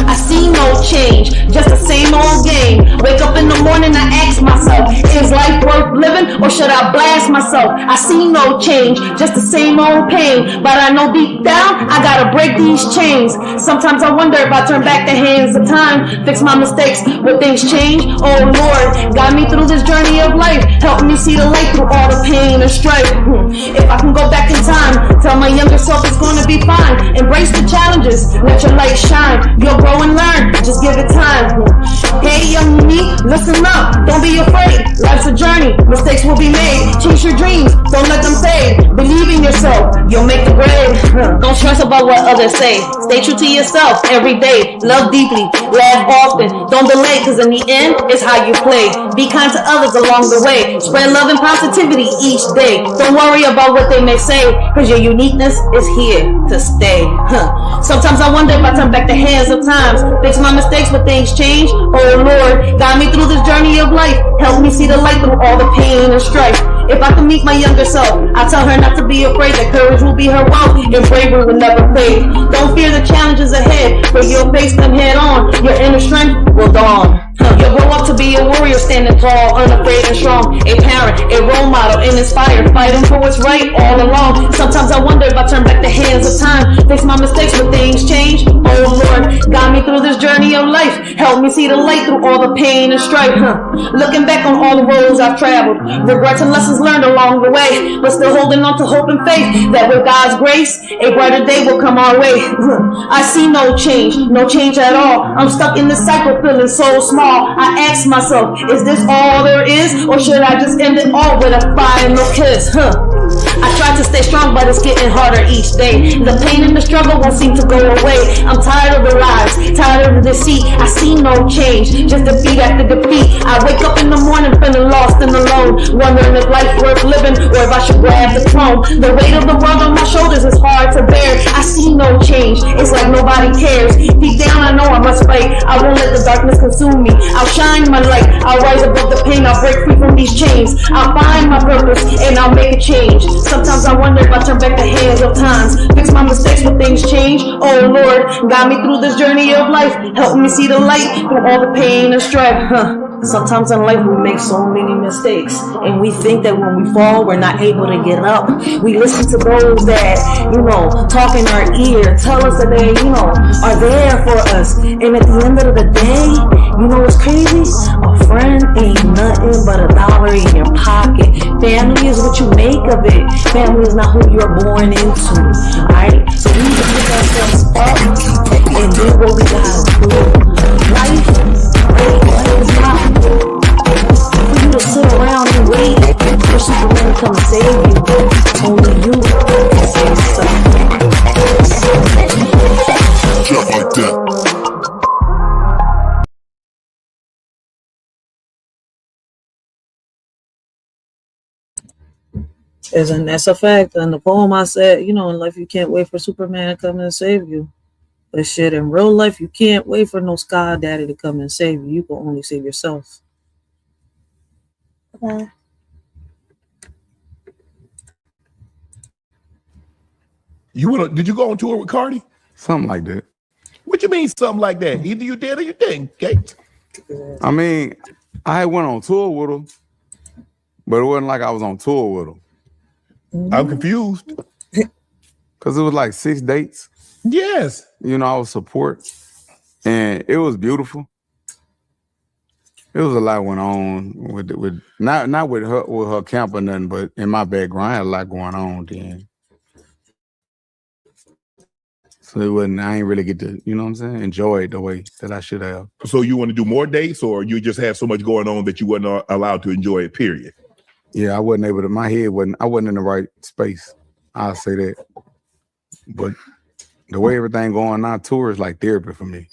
I see no change, just the same old game. Wake up in the morning, I ask myself, is life worth living, or should I blast myself? I see no change, just the same old pain, but I know deep down, I gotta break these chains. Sometimes I wonder if I turn back the hands of time, fix my mistakes, will things change? Oh Lord, guide me through this journey of life, help me see the light through all the pain and strife. If I can go back in time, tell my younger self it's gonna be fine. Embrace the challenges, let your light shine. You'll grow and learn, just give it time. Hey young me, listen up, don't be afraid. Life's a journey, mistakes will be made. Chase your dreams, don't let them fade. Believe in yourself, you'll make the grade. Don't stress about what others say. Stay true to yourself every day. Love deeply, laugh often. Don't delay, cause in the end, it's how you play. Be kind to others along the way. Spread love and positivity each day. Don't worry about what they may say, cause your uniqueness is here to stay. Sometimes I wonder if I turn back the hands of times, fix my mistakes, but things change. Oh Lord, guide me through this journey of life, help me see the light through all the pain and strife. If I can meet my younger self, I tell her not to be afraid, that courage will be her wealth and bravery will never fade. Don't fear the challenges ahead, for you'll face them head on. Your inner strength will dawn. You'll grow up to be a warrior, standing tall, unafraid and strong. A parent, a role model, and inspired, fighting for what's right all along. Sometimes I wonder if I turn back the hands of time, fix my mistakes, but things change. Oh Lord, guide me through this journey of life, help me see the light through all the pain and strife. Looking back on all the roads I've traveled, regrets and lessons learned along the way, but still holding on to hope and faith that with God's grace, a brighter day will come our way. I see no change at all. I'm stuck in this cycle, feeling so small. I ask myself, is this all there is, or should I just end it all with a final kiss? I try to stay strong, but it's getting harder each day. The pain and the struggle won't seem to go away. I'm tired of the lies, tired of the deceit. I see no change, just defeat after defeat. I wake up in the morning feeling lost and alone, wondering if life's worth living or if I should grab the throne. The weight of the world on my shoulders is hard to bear. I see no change, it's like nobody cares. Deep down I know respite. I won't let the darkness consume me. I'll shine my light. I'll rise above the pain. I'll break free from these chains. I'll find my purpose and I'll make a change. Sometimes I wonder if I turn back the hands of times. Fix my mistakes when things change. Oh Lord, guide me through this journey of life. Help me see the light through all the pain and strife. Sometimes in life we make so many mistakes, and we think that when we fall, we're not able to get up. We listen to those that, talk in our ear, tell us that they, are there for us. And at the end of the day, what's crazy? A friend ain't nothing but $1 in your pocket. Family is what you make of it. Family is not who you're born into. Alright? So we need to pick ourselves up and do what we gotta do. Life is not for you to sit around and wait for Superman to come and save you. Only you can save yourself. Just like that. And that's a fact. In the poem I said, in life you can't wait for Superman to come and save you. But shit, in real life, you can't wait for no Sky Daddy to come and save you. You can only save yourself. Okay. Did you go on tour with Cardi? Something like that. What you mean something like that? Either you did or you didn't, okay? I mean, I went on tour with him, but it wasn't like I was on tour with him. I'm confused. Because it was like 6 dates. Yes. I was support, and it was beautiful. It was a lot went on with not with her camp or nothing, but in my background, I had a lot going on then. So it wasn't. I ain't really get to, enjoy it the way that I should have. So you want to do more dates, or you just have so much going on that you wasn't allowed to enjoy it? Period. Yeah, I wasn't able to. My head wasn't. I wasn't in the right space. I'll say that. But the way everything going now, tour is like therapy for me.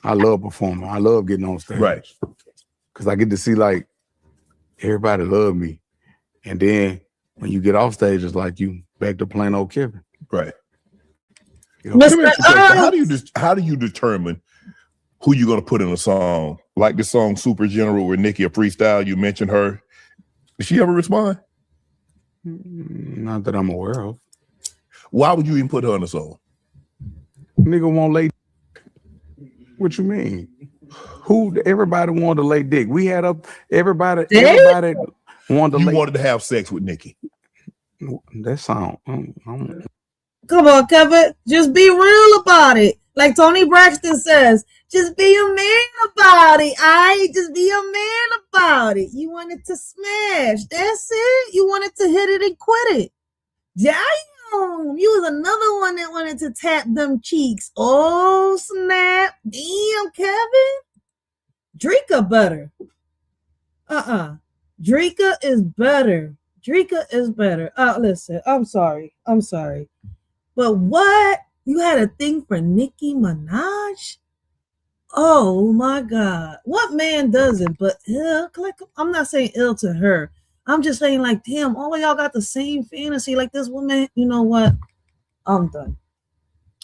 I love performing. I love getting on stage. Right. Because I get to see like everybody love me. And then when you get off stage, it's like you back to plain old Kevin. Right. Mr. How do you determine who you're gonna put in a song? Like the song Super General with Nicki, a freestyle, you mentioned her. Did she ever respond? Not that I'm aware of. Why would you even put her on a song? Nigga won't lay. What you mean? Everybody wanted to lay dick. We had everybody wanted to You lay. wanted to have sex with Nicki. That sound. Come on, Kevin. Just be real about it. Like Tony Braxton says, just be a man about it. Just be a man about it. You wanted to smash. That's it. You wanted to hit it and quit it. Damn. You was another one that wanted to tap them cheeks. Oh, snap. Damn, Kevin. Dreka better. Dreka is better. Dreka is better. Listen, I'm sorry. But what? You had a thing for Nicki Minaj? Oh my God. What man doesn't? But I'm not saying ill to her. I'm just saying, like, damn, all of y'all got the same fantasy. Like, this woman, you know what? I'm done.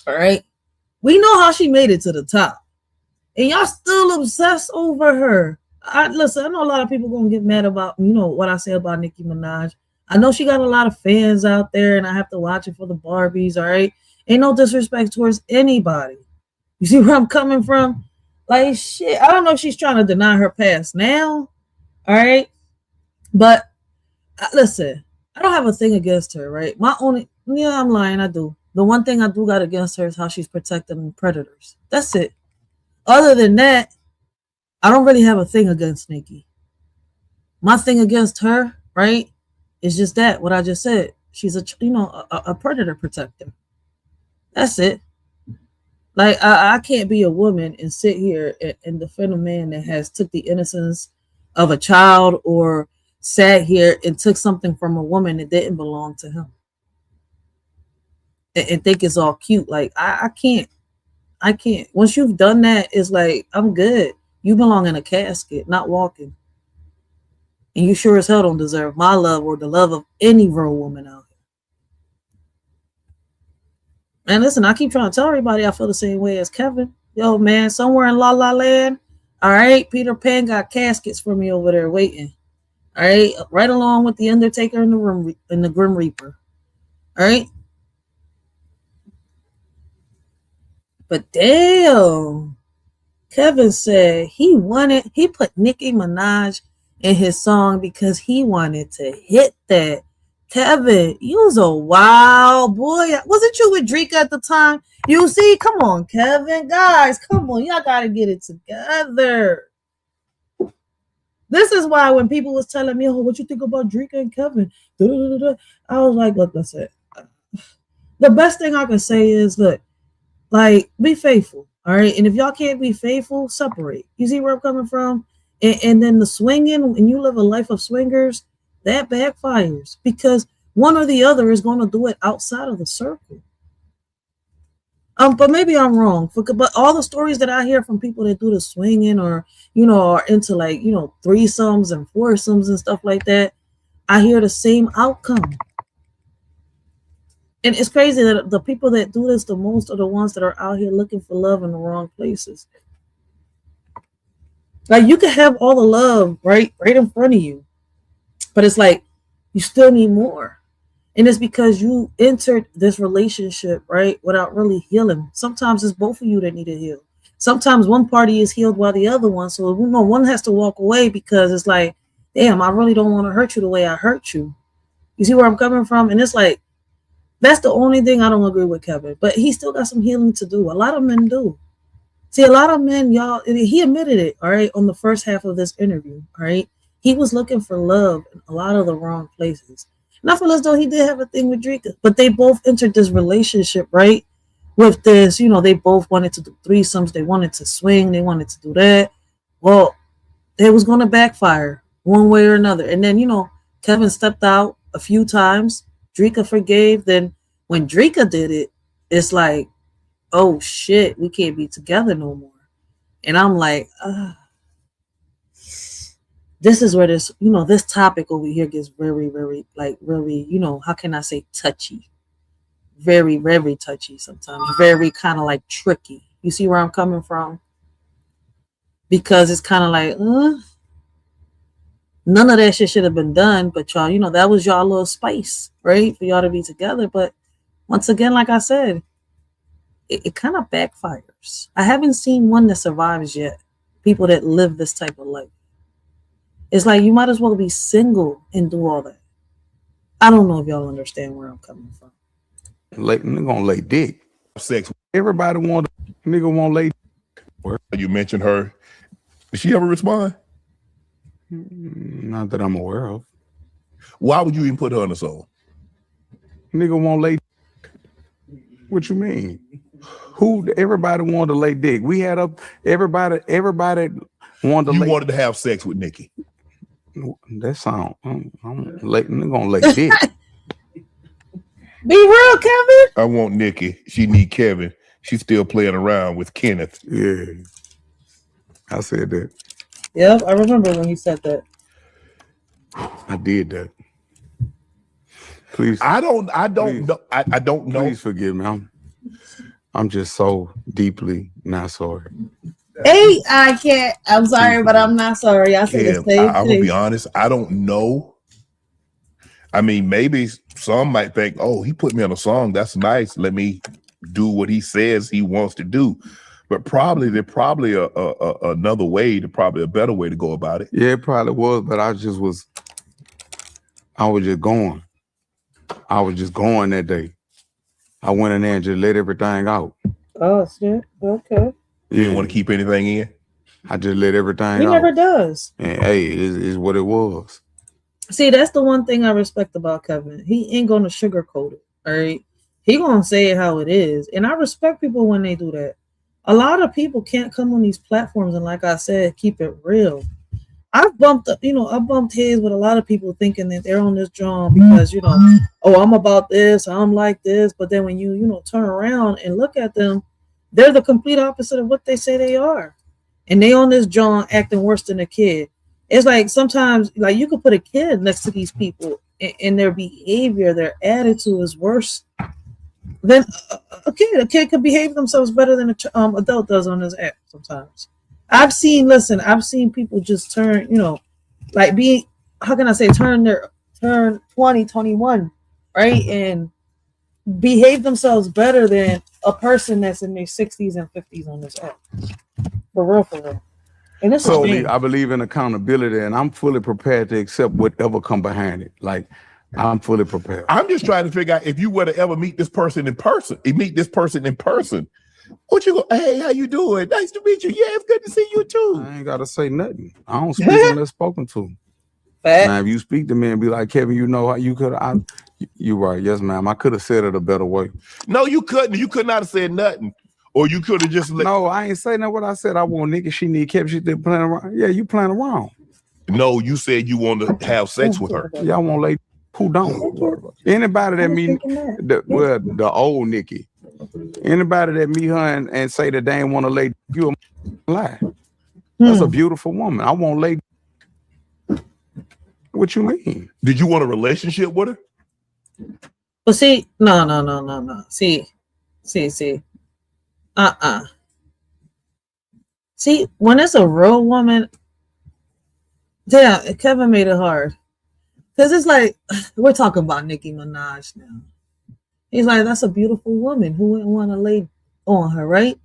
All right. We know how she made it to the top. And y'all still obsessed over her. Listen, I know a lot of people gonna get mad about, what I say about Nicki Minaj. I know she got a lot of fans out there, and I have to watch it for the Barbies, all right? Ain't no disrespect towards anybody. You see where I'm coming from? Like, shit, I don't know if she's trying to deny her past now, all right? But, listen, I don't have a thing against her, right? I'm lying, I do. The one thing I do got against her is how she's protecting predators. That's it. Other than that, I don't really have a thing against Nicki. My thing against her, right, is just that, what I just said. She's a predator protector. That's it. Like, I can't be a woman and sit here and defend a man that has took the innocence of a child or sat here and took something from a woman that didn't belong to him and think it's all cute. Like, I can't. Once you've done that, it's like, I'm good. You belong in a casket, not walking. And you sure as hell don't deserve my love or the love of any real woman out here. And listen, I keep trying to tell everybody I feel the same way as Kevin. Yo, man, somewhere in La La Land. All right, Peter Pan got caskets for me over there waiting. All right, right along with the Undertaker and the Grim Reaper. All right, but damn, Kevin said he put Nicki Minaj in his song because he wanted to hit that. Kevin, you was a wild boy. Wasn't you with Dreka at the time? You see, come on, Kevin. Guys, come on. Y'all got to get it together. This is why when people was telling me, oh, what you think about Dreka and Kevin? I was like, look, that's it. The best thing I can say is, look, like, be faithful. All right. And if y'all can't be faithful, separate. You see where I'm coming from? And then the swinging, when you live a life of swingers, that backfires because one or the other is going to do it outside of the circle. But maybe I'm wrong. But all the stories that I hear from people that do the swinging or, are into like, threesomes and foursomes and stuff like that, I hear the same outcome. And it's crazy that the people that do this the most are the ones that are out here looking for love in the wrong places. Like you can have all the love right in front of you, but it's like you still need more. And it's because you entered this relationship, right, without really healing. Sometimes it's both of you that need to heal. Sometimes one party is healed while the other one. So one has to walk away because it's like, damn, I really don't want to hurt you the way I hurt you. You see where I'm coming from? And it's like, that's the only thing I don't agree with Kevin. But he still got some healing to do. A lot of men do. See, a lot of men, y'all, he admitted it, all right, on the first half of this interview, all right? He was looking for love in a lot of the wrong places. And I feel as though he did have a thing with Dreka, but they both entered this relationship, right? With this, they both wanted to do threesomes. They wanted to swing. They wanted to do that. Well, it was going to backfire one way or another. And then, Kevin stepped out a few times. Dreka forgave. Then when Dreka did it, it's like, oh shit, we can't be together no more. And I'm like, this is where this, this topic over here gets very, very, like really, how can I say touchy? Very, very touchy sometimes. Very kind of like tricky. You see where I'm coming from? Because it's kind of like, none of that shit should have been done. But y'all, that was y'all little spice, right? For y'all to be together. But once again, like I said, it kind of backfires. I haven't seen one that survives yet. People that live this type of life. It's like you might as well be single and do all that. I don't know if y'all understand where I'm coming from. Nigga gonna lay dick. Sex. Everybody nigga won't lay. You mentioned her. Did she ever respond? Not that I'm aware of. Why would you even put her on the song? Nigga won't lay. What you mean? Everybody wanted to lay dick. We had everybody wanted to You lay. wanted to have sex with Nicki. That sound I'm gonna lay dick. Be real, Kevin. I want Nicki. She need Kevin. She's still playing around with Kenneth. Yeah. I said that. Yep, I remember when you said that. I did that. Please. I don't know. I don't know. Please forgive me. I'm just so deeply not sorry. Hey, I can't. I'm sorry, but I'm not sorry. I said the same thing. I will be honest. I don't know. I mean, maybe some might think, oh, he put me on a song. That's nice. Let me do what he says he wants to do. But there's probably another way, probably a better way to go about it. Yeah, it probably was, but I was just going. I was just going that day. I went in there and just let everything out. Oh, shit. Okay. You didn't want to keep anything in? I just let everything out. He never does. And hey, it's what it was. See, that's the one thing I respect about Kevin. He ain't gonna sugarcoat it. All right. He gonna say it how it is. And I respect people when they do that. A lot of people can't come on these platforms and, like I said, keep it real. I've bumped heads with a lot of people thinking that they're on this drum because, oh, I'm about this, I'm like this. But then when you turn around and look at them, they're the complete opposite of what they say they are. And they on this drum acting worse than a kid. It's like sometimes, like, you could put a kid next to these people and their behavior, their attitude is worse then a kid could behave themselves better than an adult does on this app sometimes. I've seen people just turn, like turn 20, 21, right? And behave themselves better than a person that's in their 60s and 50s on this app. For real. And this is I believe in accountability, and I'm fully prepared to accept whatever come behind it. Like, I'm fully prepared. I'm just trying to figure out if you were to ever meet this person in person, what you go, hey, how you doing? Nice to meet you. Yeah, it's good to see you too. I ain't got to say nothing. I don't speak unless spoken to. Now, if you speak to me and be like, Kevin, you know how you could have, you're right. Yes, ma'am. I could have said it a better way. No, you couldn't. You could not have said nothing. Or you could have just No, I ain't saying that. What I said, I want Nikki, she need Kevin, she did playing around. Yeah, you playing around. No, you said you want to have sex with her. Y'all want lady who don't. Anybody that meet the old Nikki, anybody that meet her and say that they ain't want to lay, you a lie. That's a beautiful woman. I want lady. What you mean? Did you want a relationship with her? But see, no. See. See, when it's a real woman, Kevin made it hard. Because it's like, we're talking about Nicki Minaj now. He's like, that's a beautiful woman. Who wouldn't want to lay on her, right?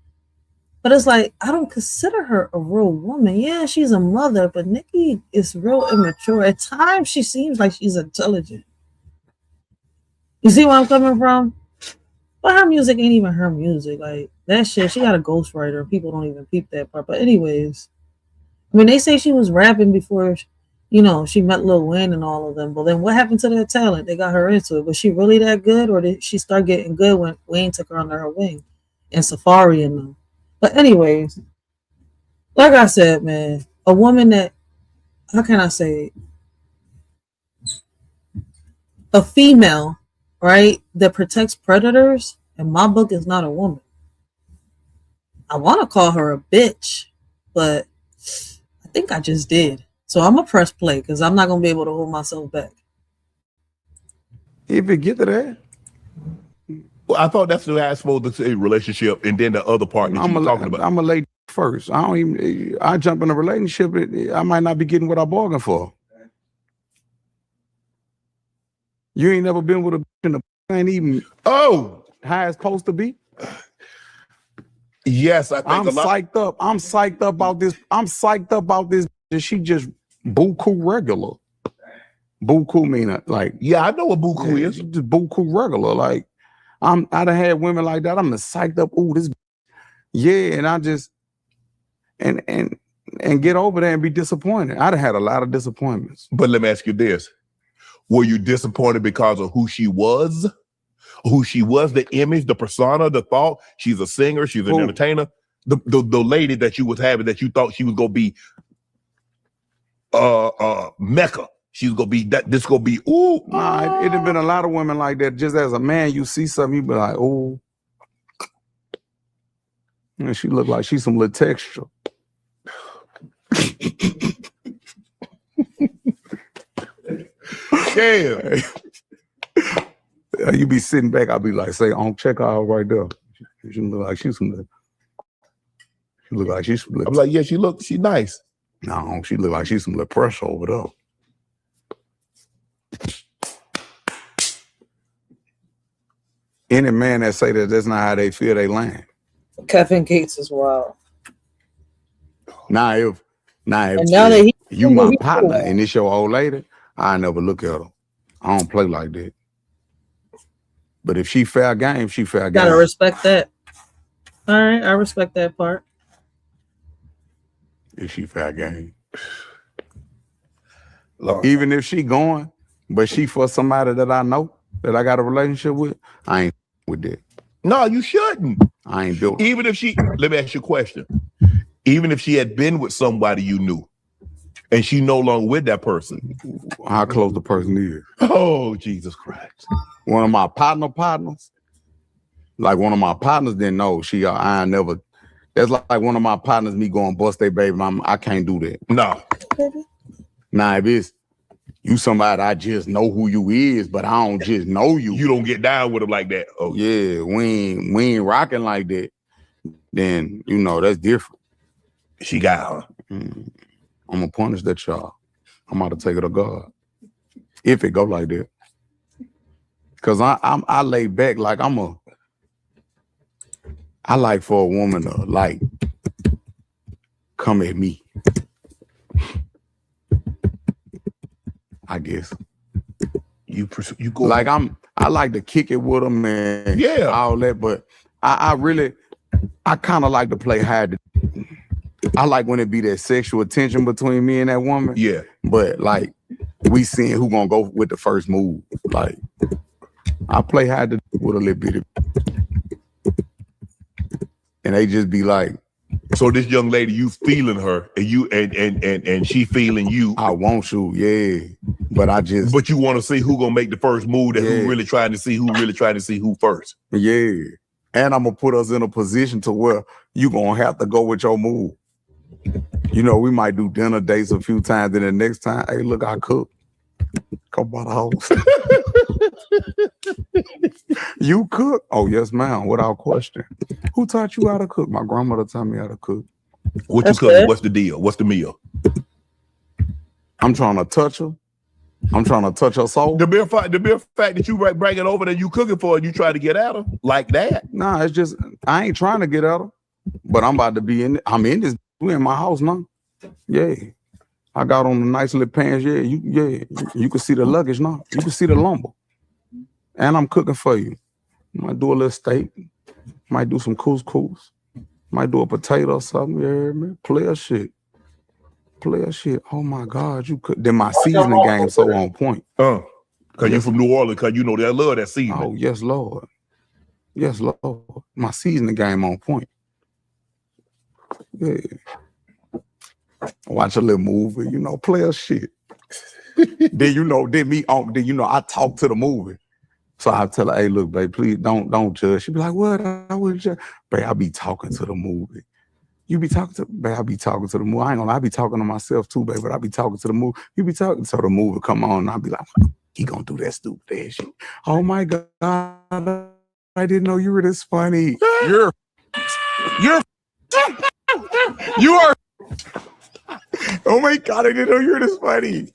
But it's like, I don't consider her a real woman. Yeah, she's a mother, but Nicki is real immature. At times, she seems like she's intelligent. You see where I'm coming from? But her music ain't even her music. Like, that shit, she got a ghostwriter. People don't even peep that part. But anyways, I mean, they say she was rapping before, she met Lil Wayne and all of them. But then what happened to that talent? They got her into it. Was she really that good? Or did she start getting good when Wayne took her under her wing? And Safari and them. But anyways, like I said, man, a woman that, how can I say it? A female, right, that protects predators, in my book, is not a woman. I want to call her a bitch, but I think I just did. So I'm going to press play because I'm not going to be able to hold myself back. If it get to that. Well, I thought that's the way I was supposed to say relationship, and then the other part that you're talking about. I'm a lady first. I jump in a relationship, I might not be getting what I bargained for. You ain't never been with a bitch and the ain't even how it's supposed to be. Yes, I think I'm psyched up. I'm psyched up about this. I'm psyched up about this. She just buku regular. Buku mean like, yeah, I know what buku is. Just buku regular. Like, I done had women like that. I'm psyched up. Ooh, this. Yeah, and I just and get over there and be disappointed. I'd have had a lot of disappointments. But let me ask you this: were you disappointed because of who she was? The image, the persona, the thought? She's a singer. She's an entertainer. The lady that you was having that you thought she was gonna be Mecca. She's gonna be that. This gonna be Nah, it have been a lot of women like that. Just as a man, you see something, you be like, ooh. And she look like she's some little texture. Yeah. You be sitting back, I'll be like, say, check her out right there. She look like she's some. She look like she's. I'm like, yeah, she's nice. No, she look like she's some little pressure over there. Any man that say that that's not how they feel, they lying. Kevin Gates is wild. Now if you my partner and it's your old lady, I never look at her. I don't play like that. But if she fair game, she fair game. Gotta respect that. All right, I respect that part. If she fair game. Lord. Even if she going, but she for somebody that I know, that I got a relationship with, I ain't with that. No, you shouldn't. I ain't built. Even if let me ask you a question. Even if she had been with somebody you knew, and she no longer with that person. How close the person is. Oh, Jesus Christ. One of my partners, like one of my partners didn't know. I never, that's like one of my partners, me going bust their baby mama. I can't do that. No. Nah, if you somebody I just know who you is, but I don't just know you. You don't get down with them like that. Oh yeah, we ain't rocking like that. Then you know that's different. She got her. I'm gonna punish that child. I'm about to take it to God if it go like that. Cause I lay back like I like for a woman to like come at me. I guess you go like I like to kick it with them and all that, but I kind of like to play hard. I like when it be that sexual tension between me and that woman. Yeah, but like we seeing who gonna go with the first move. Like I play hard with a little bit, and they just be like. So this young lady, you feeling her, and you and she feeling you. I want you, yeah, but you want to see who gonna make the first move. That who really trying to see who first. Yeah, and I'm gonna put us in a position to where you gonna have to go with your move. You know, we might do dinner dates a few times, then the next time, hey, look, I cook. Come by the house. You cook? Oh, yes, ma'am, without question. Who taught you how to cook? My grandmother taught me how to cook. What you cooking? What's the deal? What's the meal? I'm trying to touch her. I'm trying to touch her soul. The mere fact that you bring it over that you cooking for and you try to get at her like that. Nah, it's just I ain't trying to get at her, but I'm about to be in. I'm in this. We in my house now. Yeah, I got on the nice little pants. Yeah, you can see the luggage now. You can see the lumber, and I'm cooking for you. Might do a little steak. Might do some couscous. Might do a potato or something. Yeah, man. Player shit. Oh my God, you could. Then my seasoning game so on point. Cause you from New Orleans. Cause you know they love that seasoning. Oh yes, Lord. Yes, Lord. My seasoning game on point. Yeah. Watch a little movie, you know, player shit. then I talk to the movie. So I tell her, hey, look, babe, please don't judge. She be like, what? I wouldn't judge. Babe, I be talking to the movie. You be talking to, babe, I be talking to the movie. I ain't gonna lie, I be talking to myself too, babe, but I be talking to the movie. You be talking to the movie, come on. And I be like, he gonna do that stupid ass shit. Oh my God, I didn't know you were this funny. You are. Oh my God, I didn't know you were this funny.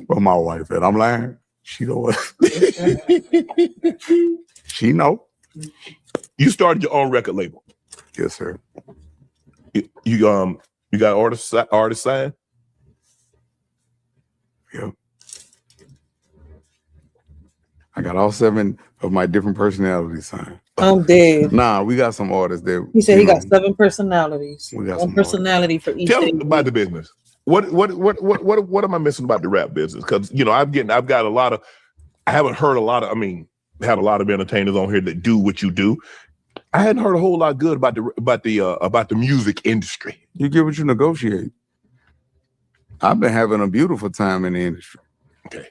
But my wife, and I'm lying. She know what. She know. You started your own record label. Yes, sir. You got artist signed? Yeah. I got all 7 of my different personalities signed. I'm dead. Nah, we got some artists there. He said he got 7 personalities. We got one personality for each. Tell me about the business. What am I missing about the rap business? Because I haven't heard a lot of. I mean, had a lot of entertainers on here that do what you do. I hadn't heard a whole lot good about the music industry. You get what you negotiate. I've been having a beautiful time in the industry. Okay.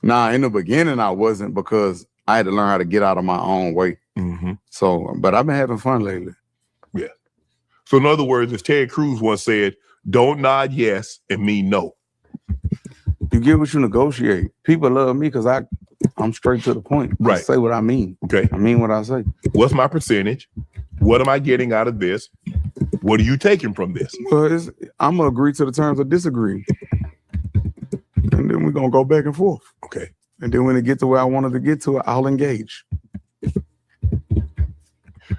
Nah, in the beginning I wasn't because I had to learn how to get out of my own way. Mm-hmm. So, but I've been having fun lately. Yeah. So in other words, as Ted Cruz once said, don't nod yes and mean no. You get what you negotiate. People love me because I'm straight to the point. Right. I say what I mean. Okay. I mean what I say. What's my percentage? What am I getting out of this? What are you taking from this? Well, I'm going to agree to the terms of disagree. And then we're going to go back and forth. Okay. And then when it gets to where I wanted to get to, I'll engage.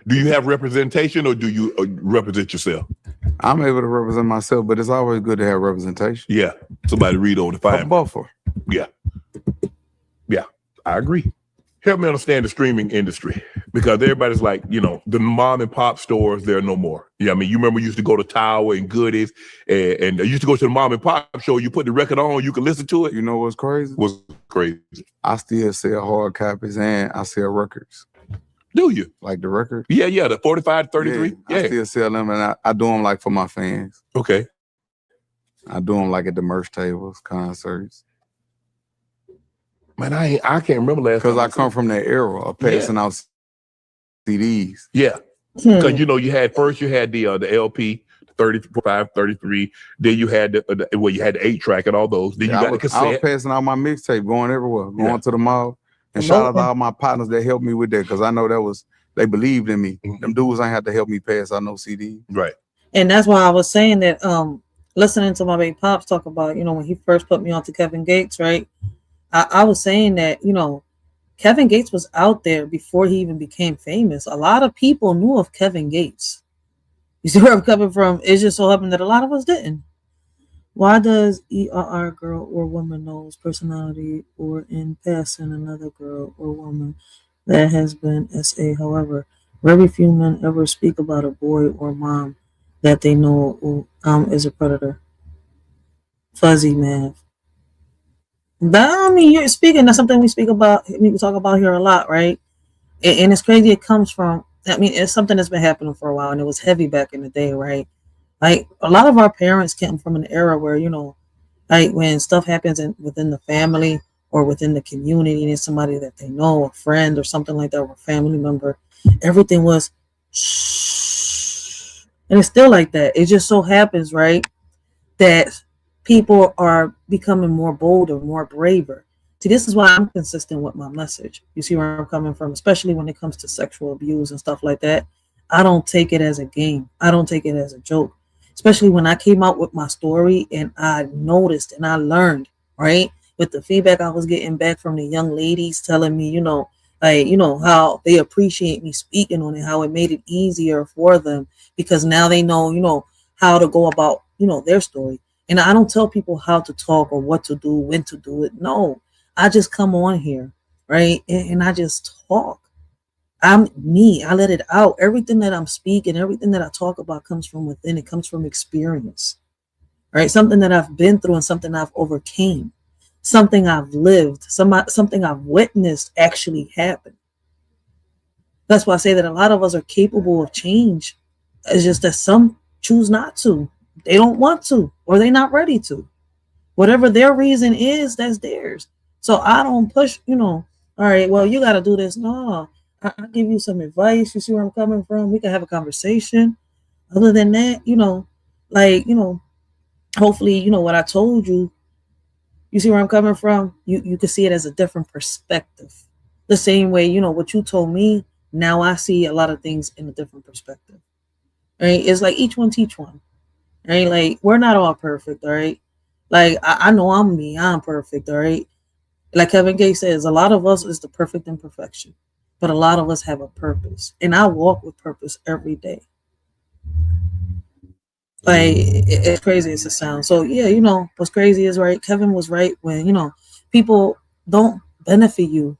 Do you have representation or do you represent yourself? I'm able to represent myself, but it's always good to have representation. Yeah. Somebody read on the file. A buffer. Yeah. Yeah. I agree. Help me understand the streaming industry, because everybody's like, the mom and pop stores, there are no more. Yeah, I mean, you remember you used to go to Tower and Goodies, and you used to go to the mom and pop show. You put the record on, you can listen to it. You know what's crazy? What's crazy? I still sell hard copies and I sell records. Do you? Like the record? Yeah, the 45 to 33. Yeah. I still sell them, and I do them like for my fans. Okay. I do them like at the merch tables, concerts. Man, I can't remember last time. Because I come from that era of passing out CDs. Yeah. Because you had the LP, 35, 33. Then you had the you had the 8-track and all those. Then you got the I was cassette. passing out my mixtape, going everywhere, going Yeah. to the mall. And shout out to all my partners that helped me with that, because I know they believed in me. Them dudes ain't had to help me pass out no CD. Right. And that's why I was saying that listening to my baby pops talk about, when he first put me on to Kevin Gates, right? I was saying that, Kevin Gates was out there before he even became famous. A lot of people knew of Kevin Gates. You see where I'm coming from? It's just so happened that a lot of us didn't. Why does ERR girl or woman knows personality or in passing another girl or woman that has been SA? However, very few men ever speak about a boy or mom that they know is a predator. Fuzzy math. But I mean, you're speaking. That's something we talk about here a lot, right? And it's crazy. It comes from. I mean, it's something that's been happening for a while, and it was heavy back in the day, right? Like a lot of our parents came from an era where like when stuff happens within the family or within the community, and it's somebody that they know, a friend or something like that, or a family member, everything was shh. And it's still like that. It just so happens, right, that people are becoming more bolder, more braver. See, this is why I'm consistent with my message. You see where I'm coming from, especially when it comes to sexual abuse and stuff like that. I don't take it as a game. I don't take it as a joke. Especially when I came out with my story and I noticed and I learned, right? With the feedback I was getting back from the young ladies telling me, how they appreciate me speaking on it, how it made it easier for them because now they know, how to go about, their story. And I don't tell people how to talk or what to do, when to do it. No, I just come on here, right? And I just talk. I'm me. I let it out. Everything that I'm speaking, everything that I talk about comes from within. It comes from experience, right? Something that I've been through and something I've overcame, something I've lived, something I've witnessed actually happen. That's why I say that a lot of us are capable of change. It's just that some choose not to. They don't want to, or they're not ready to. Whatever their reason is, that's theirs. So I don't push, all right, well, you got to do this. No, I'll give you some advice. You see where I'm coming from? We can have a conversation. Other than that, hopefully, what I told you, you see where I'm coming from? You can see it as a different perspective. The same way, what you told me, now I see a lot of things in a different perspective. Right? It's like each one teach one. Right? Like we're not all perfect, all right? Like I know I'm me, I'm perfect, all right? Like Kevin Gates says, a lot of us is the perfect imperfection, but a lot of us have a purpose. And I walk with purpose every day. Like it's crazy as it sounds. So yeah, what's crazy is right. Kevin was right when people don't benefit you.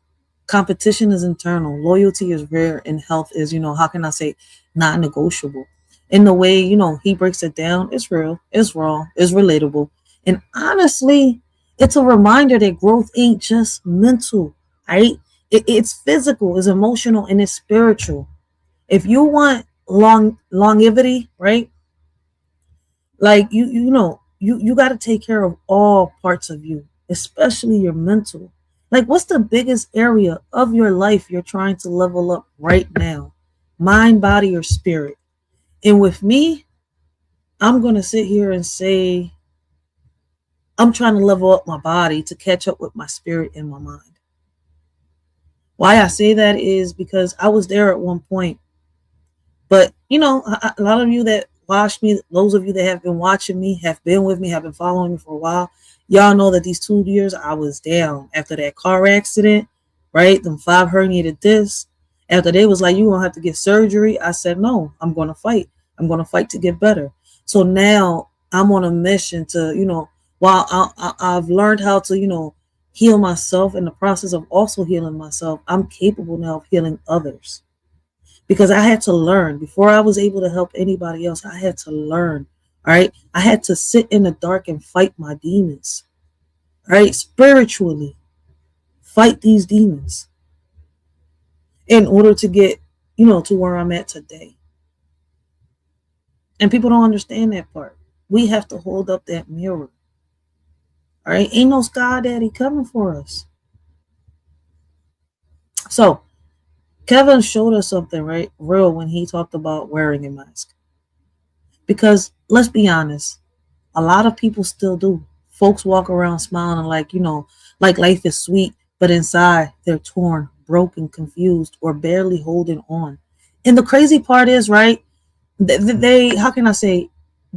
Competition is internal. Loyalty is rare, and health is how can I say non-negotiable. In the way he breaks it down, it's real, it's raw, it's relatable, and honestly, it's a reminder that growth ain't just mental, right? It's physical, it's emotional, and it's spiritual. If you want longevity, right? Like you got to take care of all parts of you, especially your mental. Like what's the biggest area of your life you're trying to level up right now? Mind, body, or spirit? And with me, I'm going to sit here and say I'm trying to level up my body to catch up with my spirit and my mind. Why I say that is because I was there at one point. But, a lot of you that watch me, those of you that have been watching me, have been with me, have been following me for a while, y'all know that these 2 years I was down after that car accident, right? Them 5 herniated discs. After they was like, you going to have to get surgery. I said, no, I'm going to fight. I'm going to fight to get better. So now I'm on a mission to, while I've learned how to, heal myself in the process of also healing myself, I'm capable now of healing others. Because I had to learn before I was able to help anybody else. I had to learn. All right. I had to sit in the dark and fight my demons. All right. Spiritually fight these demons in order to get, to where I'm at today. And people don't understand that part. We have to hold up that mirror. All right. Ain't no sky daddy coming for us. So Kevin showed us something, right? Real when he talked about wearing a mask. Because let's be honest, a lot of people still do. Folks walk around smiling like, like life is sweet, but inside they're torn, broken, confused, or barely holding on. And the crazy part is, right, they how can I say,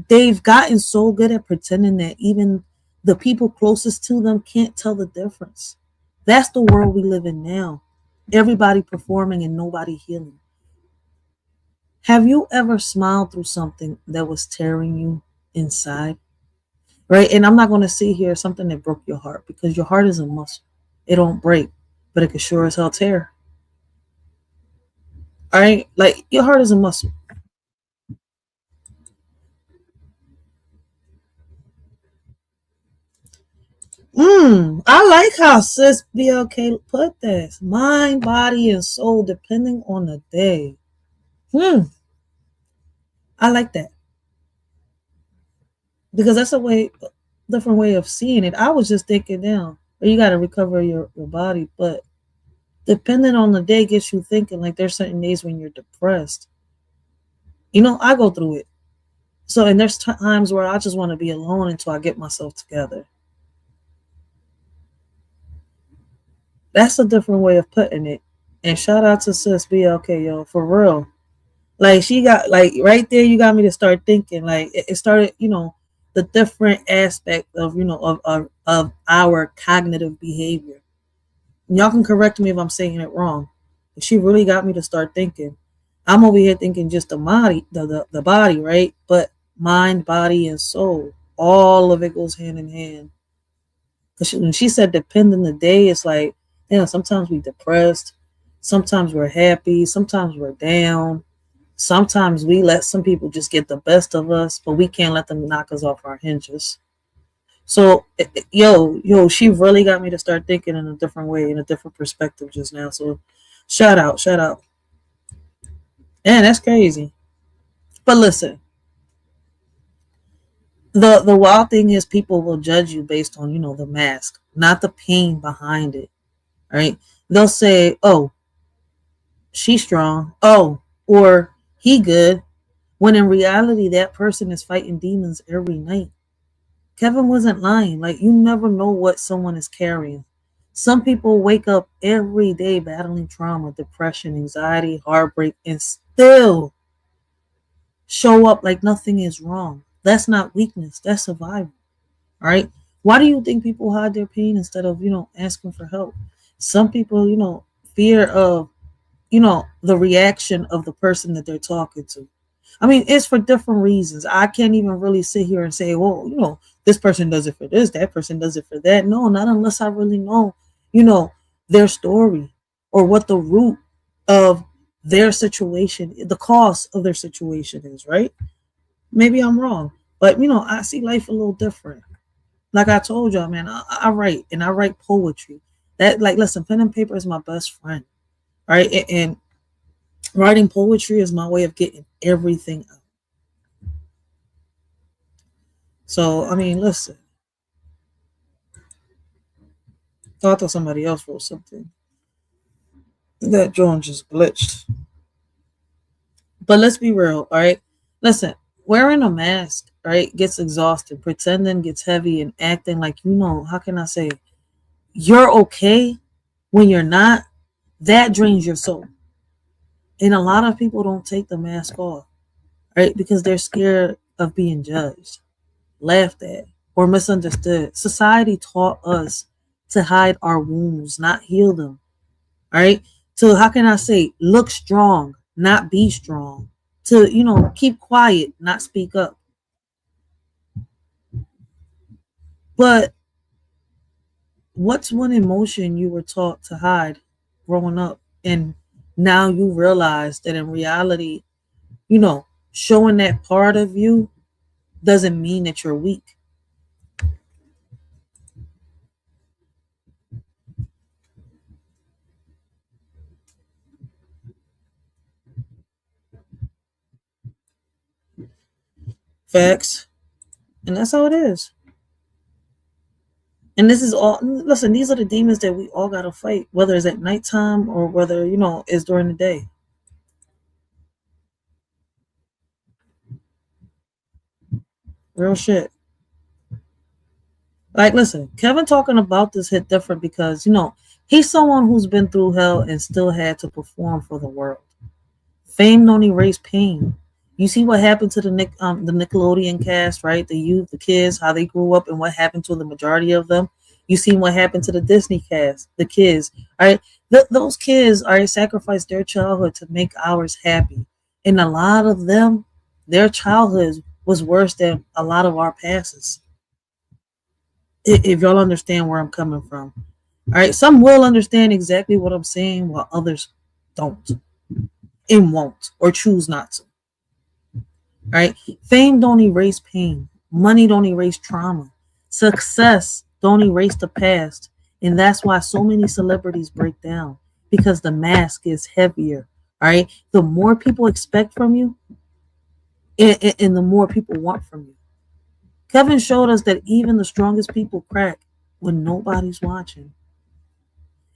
they've gotten so good at pretending that even the people closest to them can't tell the difference. That's the world we live in now. Everybody performing and nobody healing. Have you ever smiled through something that was tearing you inside? Right? And I'm not going to sit here something that broke your heart, because your heart is a muscle. It don't break, but it can sure as hell tear. All right? Like, your heart is a muscle. I like how sis BLK put this. Mind, body, and soul depending on the day. I like that. Because that's a different way of seeing it. I was just thinking now, you got to recover your body, but depending on the day gets you thinking. Like, there's certain days when you're depressed. I go through it. So, and there's times where I just want to be alone until I get myself together. That's a different way of putting it. And shout out to sis BLK, yo, for real. Like, she got, like, right there, you got me to start thinking. Like, it started, the different aspect of, of our cognitive behavior. Y'all can correct me if I'm saying it wrong. But she really got me to start thinking. I'm over here thinking just the body, the body, right? But mind, body, and soul, all of it goes hand in hand. Because when she said depend on the day, it's like, sometimes we depressed, sometimes we're happy, sometimes we're down, sometimes we let some people just get the best of us, but we can't let them knock us off our hinges. So, yo, she really got me to start thinking in a different way, in a different perspective just now. So, shout out. Man, that's crazy. But listen, the wild thing is people will judge you based on, the mask, not the pain behind it. Right? They'll say, oh, she's strong. Oh, or he good. When in reality, that person is fighting demons every night. Kevin wasn't lying. Like, you never know what someone is carrying. Some people wake up every day battling trauma, depression, anxiety, heartbreak, and still show up like nothing is wrong. That's not weakness. That's survival. All right. Why do you think people hide their pain instead of, asking for help? Some people, fear of, the reaction of the person that they're talking to. I mean, it's for different reasons. I can't even really sit here and say, well, this person does it for this, that person does it for that. No, not unless I really know, their story or what the root of their situation, the cause of their situation is, right? Maybe I'm wrong, but, I see life a little different. Like I told y'all, man, I write, and I write poetry. That, like, listen, pen and paper is my best friend, right? And writing poetry is my way of getting everything out. So, I mean, listen. I thought somebody else wrote something. That John just glitched. But let's be real, all right? Listen, wearing a mask, right, gets exhausted. Pretending gets heavy, and acting like, how can I say, you're okay when you're not. That drains your soul. And a lot of people don't take the mask off, right? Because they're scared of being judged, laughed at, or misunderstood. Society taught us to hide our wounds, not heal them. All right. So how can I say, look strong, not be strong. To, keep quiet, not speak up. But what's one emotion you were taught to hide growing up? And now you realize that in reality, showing that part of you doesn't mean that you're weak. Facts. And that's how it is. And this is all, listen, these are the demons that we all got to fight, whether it's at nighttime or whether, it's during the day. Real shit. Like, listen, Kevin talking about this hit different because, you know, he's someone who's been through hell and still had to perform for the world. Fame don't erase pain. You see what happened to the Nickelodeon cast, right? The youth, the kids, how they grew up, and what happened to the majority of them. You see what happened to the Disney cast, the kids. All right, those kids sacrificed their childhood to make ours happy, and a lot of them, their childhood was worse than a lot of our passes. If y'all understand where I'm coming from, all right, some will understand exactly what I'm saying, while others don't and won't or choose not to. Right? Fame don't erase pain. Money don't erase trauma. Success don't erase the past. And that's why so many celebrities break down, because the mask is heavier. All right. The more people expect from you, and the more people want from you. Kevin showed us that even the strongest people crack when nobody's watching.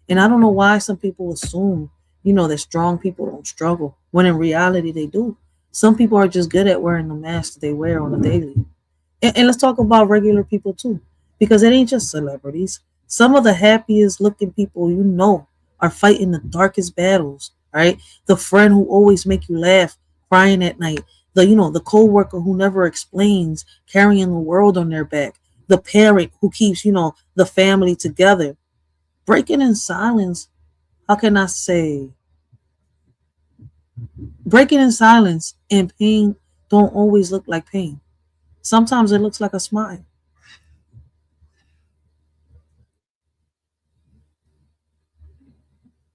And I don't know why some people assume, you know, that strong people don't struggle, when in reality they do. Some people are just good at wearing the mask that they wear on a daily. And let's talk about regular people too, because it ain't just celebrities. Some of the happiest looking people you know are fighting the darkest battles, right? The friend who always make you laugh, crying at night. The co-worker who never explains, carrying the world on their back. The parent who keeps, the family together. Breaking in silence, how can I say? Breaking in silence and pain don't always look like pain. Sometimes it looks like a smile.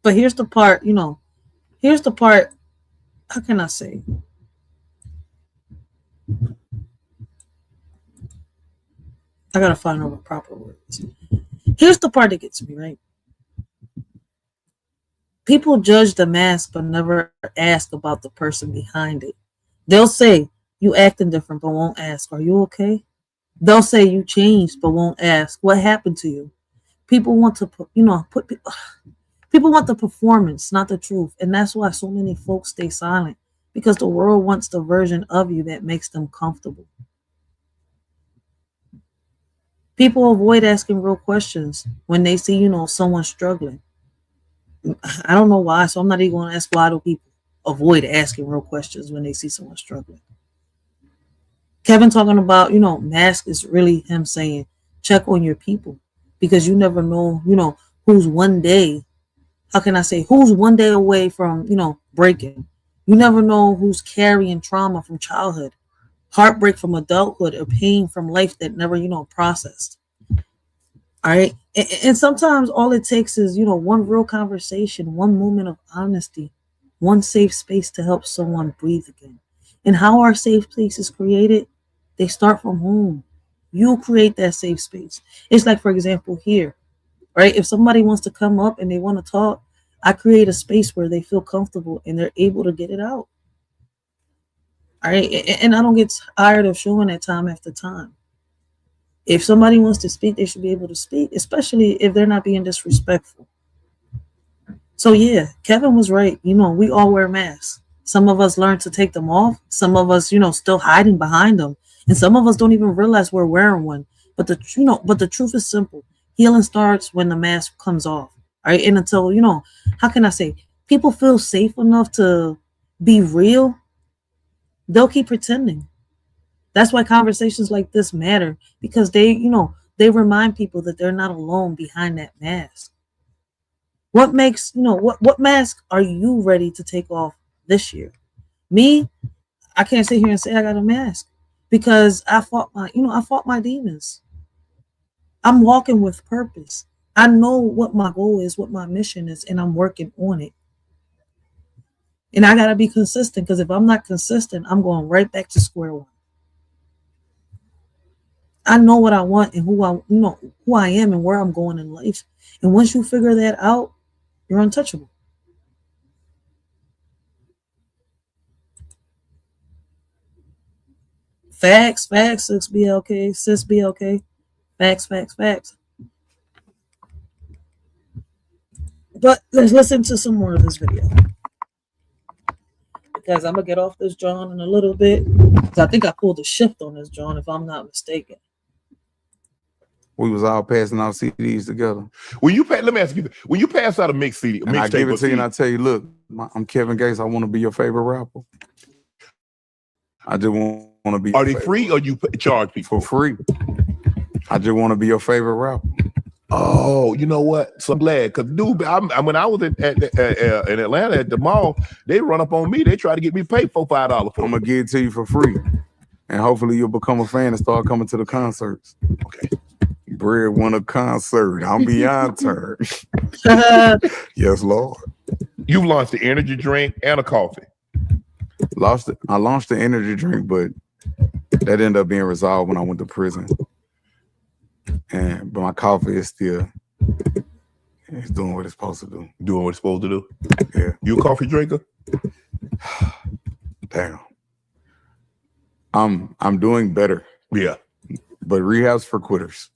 But here's the part, how can I say? I gotta find all the proper words. Here's the part that gets me, right? People judge the mask but never ask about the person behind it. They'll say, you acting different, but won't ask, are you okay? They'll say you changed but won't ask, what happened to you? People want to people want the performance, not the truth. And that's why so many folks stay silent, because the world wants the version of you that makes them comfortable. People avoid asking real questions when they see, someone struggling. I don't know why, so I'm not even going to ask why do people avoid asking real questions when they see someone struggling. Kevin talking about, mask is really him saying, check on your people, because you never know, who's one day, who's one day away from, breaking. You never know who's carrying trauma from childhood, heartbreak from adulthood, or pain from life that never, processed. All right. And sometimes all it takes is, one real conversation, one moment of honesty, one safe space to help someone breathe again. And how our safe place is created, they start from home. You create that safe space. It's like, for example, here, right? If somebody wants to come up and they want to talk, I create a space where they feel comfortable and they're able to get it out. All right. And I don't get tired of showing that time after time. If somebody wants to speak, they should be able to speak, especially if they're not being disrespectful. So yeah, Kevin was right. We all wear masks. Some of us learn to take them off. Some of us, still hiding behind them. And some of us don't even realize we're wearing one. But the truth is simple. Healing starts when the mask comes off. All right. And until, how can I say, people feel safe enough to be real, they'll keep pretending. That's why conversations like this matter, because they remind people that they're not alone behind that mask. What makes, what mask are you ready to take off this year? Me, I can't sit here and say I got a mask, because I fought my demons. I'm walking with purpose. I know what my goal is, what my mission is, and I'm working on it. And I got to be consistent, because if I'm not consistent, I'm going right back to square one. I know what I want and who I am and where I'm going in life. And once you figure that out, you're untouchable. Facts, sis be okay. Sis be okay. Facts. But let's listen to some more of this video, because I'm gonna get off this John in a little bit. 'Cause I think I pulled a shift on this joint, if I'm not mistaken. We was all passing out CDs together. When you let me ask you, when you pass out a mix CD, and I give it to you and I tell you, look, I'm Kevin Gates. I want to be your favorite rapper. I just want to be. Are they free or you charge people? For free. I just want to be your favorite rapper. Oh, you know what? So I'm glad, because dude, when I was in Atlanta at the mall, they run up on me. They try to get me to pay $4-5 for it. I'm gonna give it to you for free, and hopefully you'll become a fan and start coming to the concerts. Okay. Bread won a concert. I'm beyond turn. Yes, Lord. You launched the energy drink and a coffee. I launched the energy drink, but that ended up being resolved when I went to prison. But my coffee is still it's doing what it's supposed to do. Doing what it's supposed to do? Yeah. You a coffee drinker? Damn. I'm doing better. Yeah. But rehab's for quitters.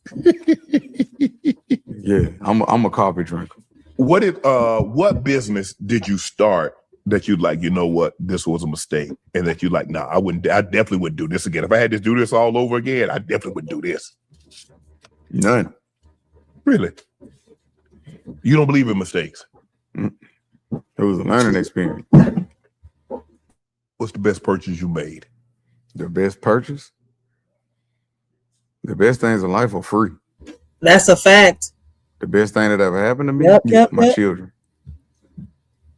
Yeah, I'm a coffee drinker. What business did you start that you like, you know what, this was a mistake, and that you like, nah, I definitely wouldn't do this again. If I had to do this all over again, I definitely wouldn't do this. None. Really? You don't believe in mistakes? It was a learning experience. What's the best purchase you made? The best purchase? The best things in life are free. That's a fact. The best thing that ever happened to me, my children.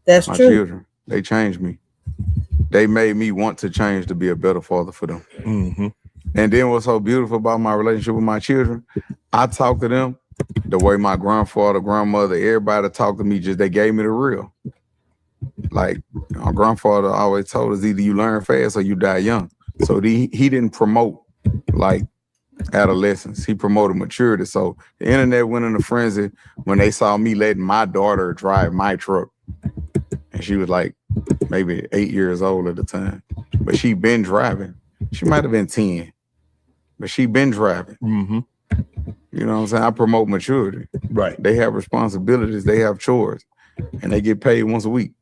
That's my true. Children. They changed me. They made me want to change to be a better father for them. Mm-hmm. And then what's so beautiful about my relationship with my children, I talk to them the way my grandfather, grandmother, everybody talked to me, just they gave me the real. Like my grandfather always told us, either you learn fast or you die young. So he didn't promote like adolescence. He promoted maturity. So the internet went in a frenzy when they saw me letting my daughter drive my truck. And she was like maybe 8 years old at the time. But she been driving. She might have been 10. But she been driving. Mm-hmm. You know what I'm saying? I promote maturity. Right. They have responsibilities. They have chores. And they get paid once a week.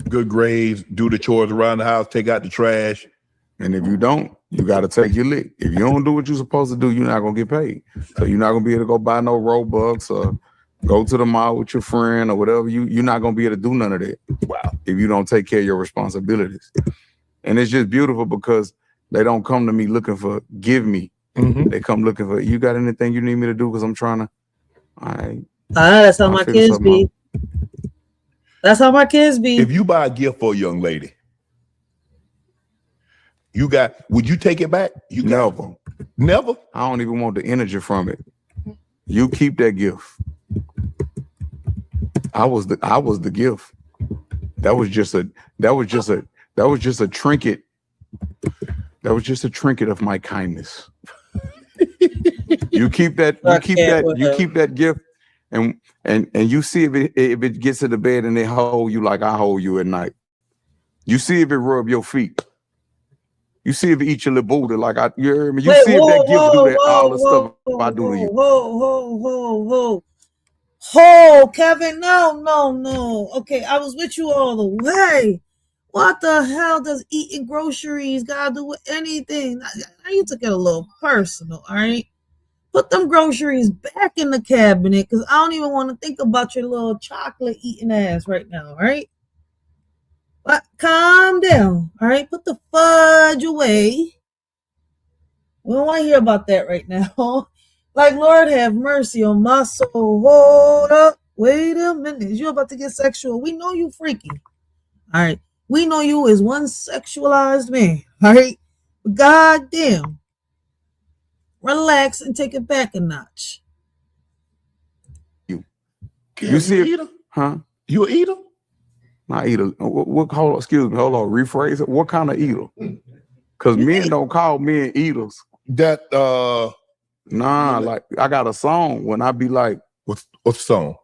Good grades, do the chores around the house, take out the trash. And if you don't, you got to take your lick. If you don't do what you're supposed to do, you're not going to get paid. So you're not going to be able to go buy no Robux or go to the mall with your friend or whatever. You're not going to be able to do none of that. Wow. If you don't take care of your responsibilities. And it's just beautiful because they don't come to me looking for, give me. Mm-hmm. They come looking for, you got anything you need me to do? Because I'm trying to, that's how my kids be. That's how my kids be. If you buy a gift for a young lady, would you take it back? Never. I don't even want the energy from it. You keep that gift. I was the gift. That was just a trinket. That was just a trinket of my kindness. You keep that gift, and you see if it gets to the bed and they hold you like I hold you at night. You see if it rub your feet. You see if it eat your little booty like you hear me. You see if that gift do that all the stuff I do to you. Whoa, Kevin, no. Okay, I was with you all the way. What the hell does eating groceries gotta do with anything? Now you took it a little personal, all right? Put them groceries back in the cabinet because I don't even want to think about your little chocolate eating ass right now, all right? But calm down, all right? Put the fudge away. We don't want to hear about that right now. Like, Lord have mercy on my soul. Hold up. Wait a minute. You're about to get sexual. We know you freaky. All right. We know you as one sexualized man. All right. But goddamn. Relax and take it back a notch. You see it? Huh? You an eater? Not eater. Excuse me. Hold on. Rephrase it. What kind of eater? Because men don't call men eaters. Like I got a song when I be like, what's the song?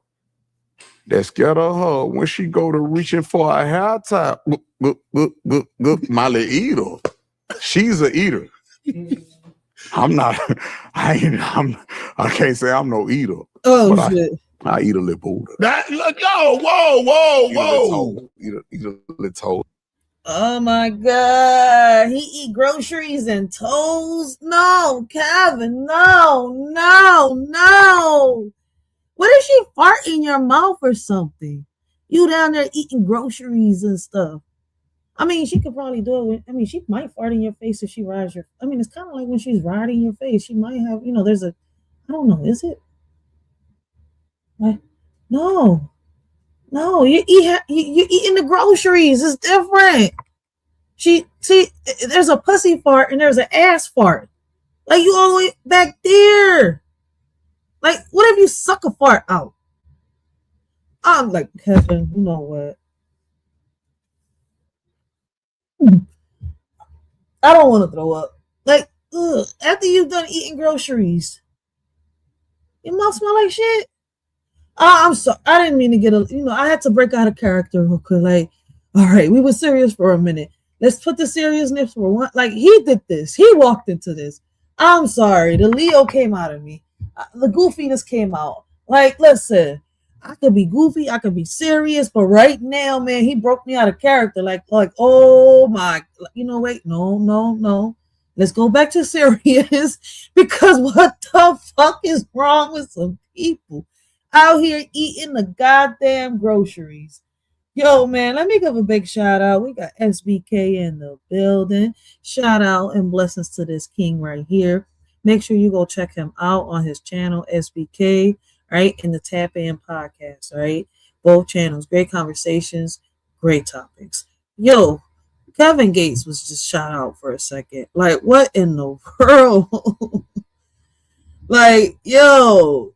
That scared of her when she go to reaching for a hair tie. My little eater. She's an eater. I'm not. I can't say I'm no eater. Oh shit! I eat a little booty. Whoa! Eat a little toe. Oh my God. He eat groceries and toes? No, Kevin, no. What if she fart in your mouth or something? You down there eating groceries and stuff. I mean, she could probably do it with, I mean, she might fart in your face if she rides your, I mean, it's kind of like when she's riding your face. She might have, there's a, I don't know, is it? Like, no, you eating the groceries. It's different. See, there's a pussy fart and there's an ass fart. Like you all the way back there. Like, what if you suck a fart out? I'm like, Kevin, you know what? I don't want to throw up. Like, ugh, after you've done eating groceries, your mouth smell like shit. I'm sorry. I didn't mean to get I had to break out of character real quick. Like, all right, we were serious for a minute. Let's put the seriousness for one. Like, he did this. He walked into this. I'm sorry. The Leo came out of me. The goofiness came out. Like, listen, I could be goofy. I could be serious. But right now, man, he broke me out of character. Like, oh my, wait, no. Let's go back to serious because what the fuck is wrong with some people out here eating the goddamn groceries? Yo, man, let me give a big shout out. We got SBK in the building. Shout out and blessings to this king right here. Make sure you go check him out on his channel, SBK, right? In the Tap In podcast, right? Both channels, great conversations, great topics. Yo, Kevin Gates was just shout out for a second. Like, what in the world? Like, yo,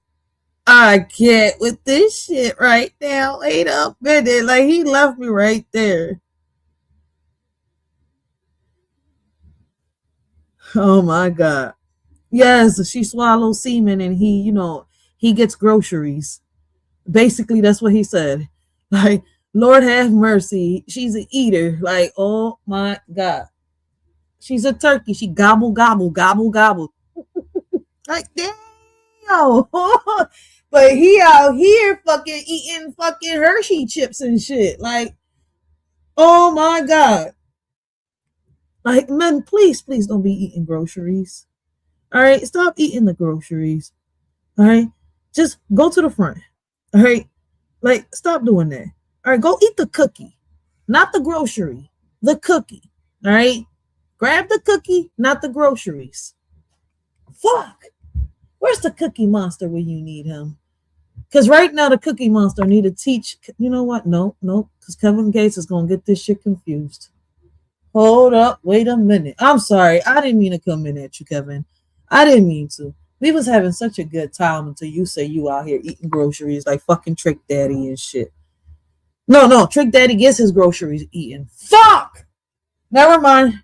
I can't with this shit right now. Wait a minute. Like, he left me right there. Oh my God. Yes, she swallows semen and he gets groceries. Basically, that's what he said. Like, Lord have mercy. She's an eater. Like, oh my God. She's a turkey. She gobble, gobble, gobble, gobble. Like, damn. But he out here fucking eating fucking Hershey chips and shit. Like, oh my God. Like, men, please don't be eating groceries. All right, stop eating the groceries. All right, just go to the front. All right, like, stop doing that. All right, go eat the cookie, not the grocery. The cookie. All right, grab the cookie, not the groceries. Fuck. Where's the cookie monster when you need him? Because right now the cookie monster need to teach. You know what? No, because Kevin Gates is going to get this shit confused. Hold up. Wait a minute. I'm sorry. I didn't mean to come in at you, Kevin. I didn't mean to. We was having such a good time until you say you out here eating groceries like fucking Trick Daddy and shit. No. Trick Daddy gets his groceries eaten. Fuck! Never mind.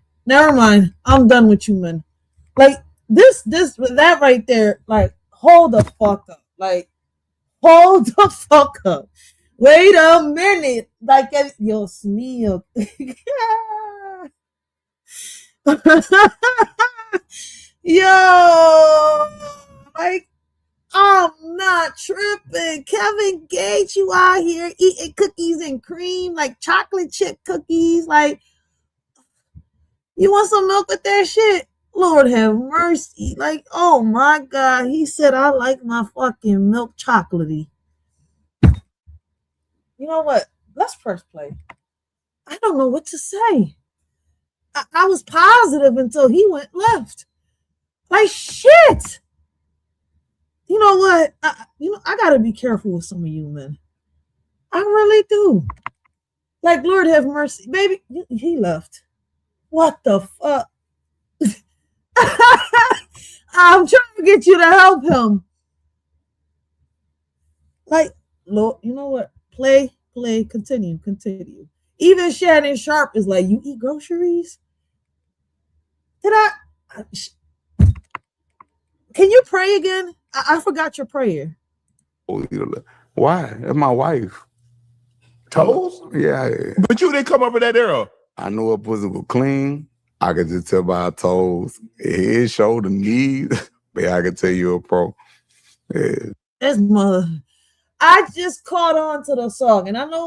I'm done with you, man. Like, that right there, like, hold the fuck up. Like, hold the fuck up. Wait a minute. Like, yo, smell. Yo, like, I'm not tripping. Kevin Gates, you out here eating cookies and cream, like chocolate chip cookies. Like, you want some milk with that shit? Lord have mercy. Like, oh my God. He said, I like my fucking milk chocolatey. You know what? Let's press play. I don't know what to say. I was positive until he went left. Like, shit. You know what? I gotta be careful with some of you men. I really do. Like, Lord have mercy. Baby, he left. What the fuck? I'm trying to get you to help him. Like, Lord, you know what? Play, continue. Even Shannon Sharp is like, you eat groceries? Can you pray again? I forgot your prayer. Why? That's my wife. Toes? Yeah. But you didn't come up with that era. I know her pussy was clean. I could just tell by her toes, head, shoulder, knees. But I could tell you a pro. Yeah. That's mother. I just caught on to the song, and I know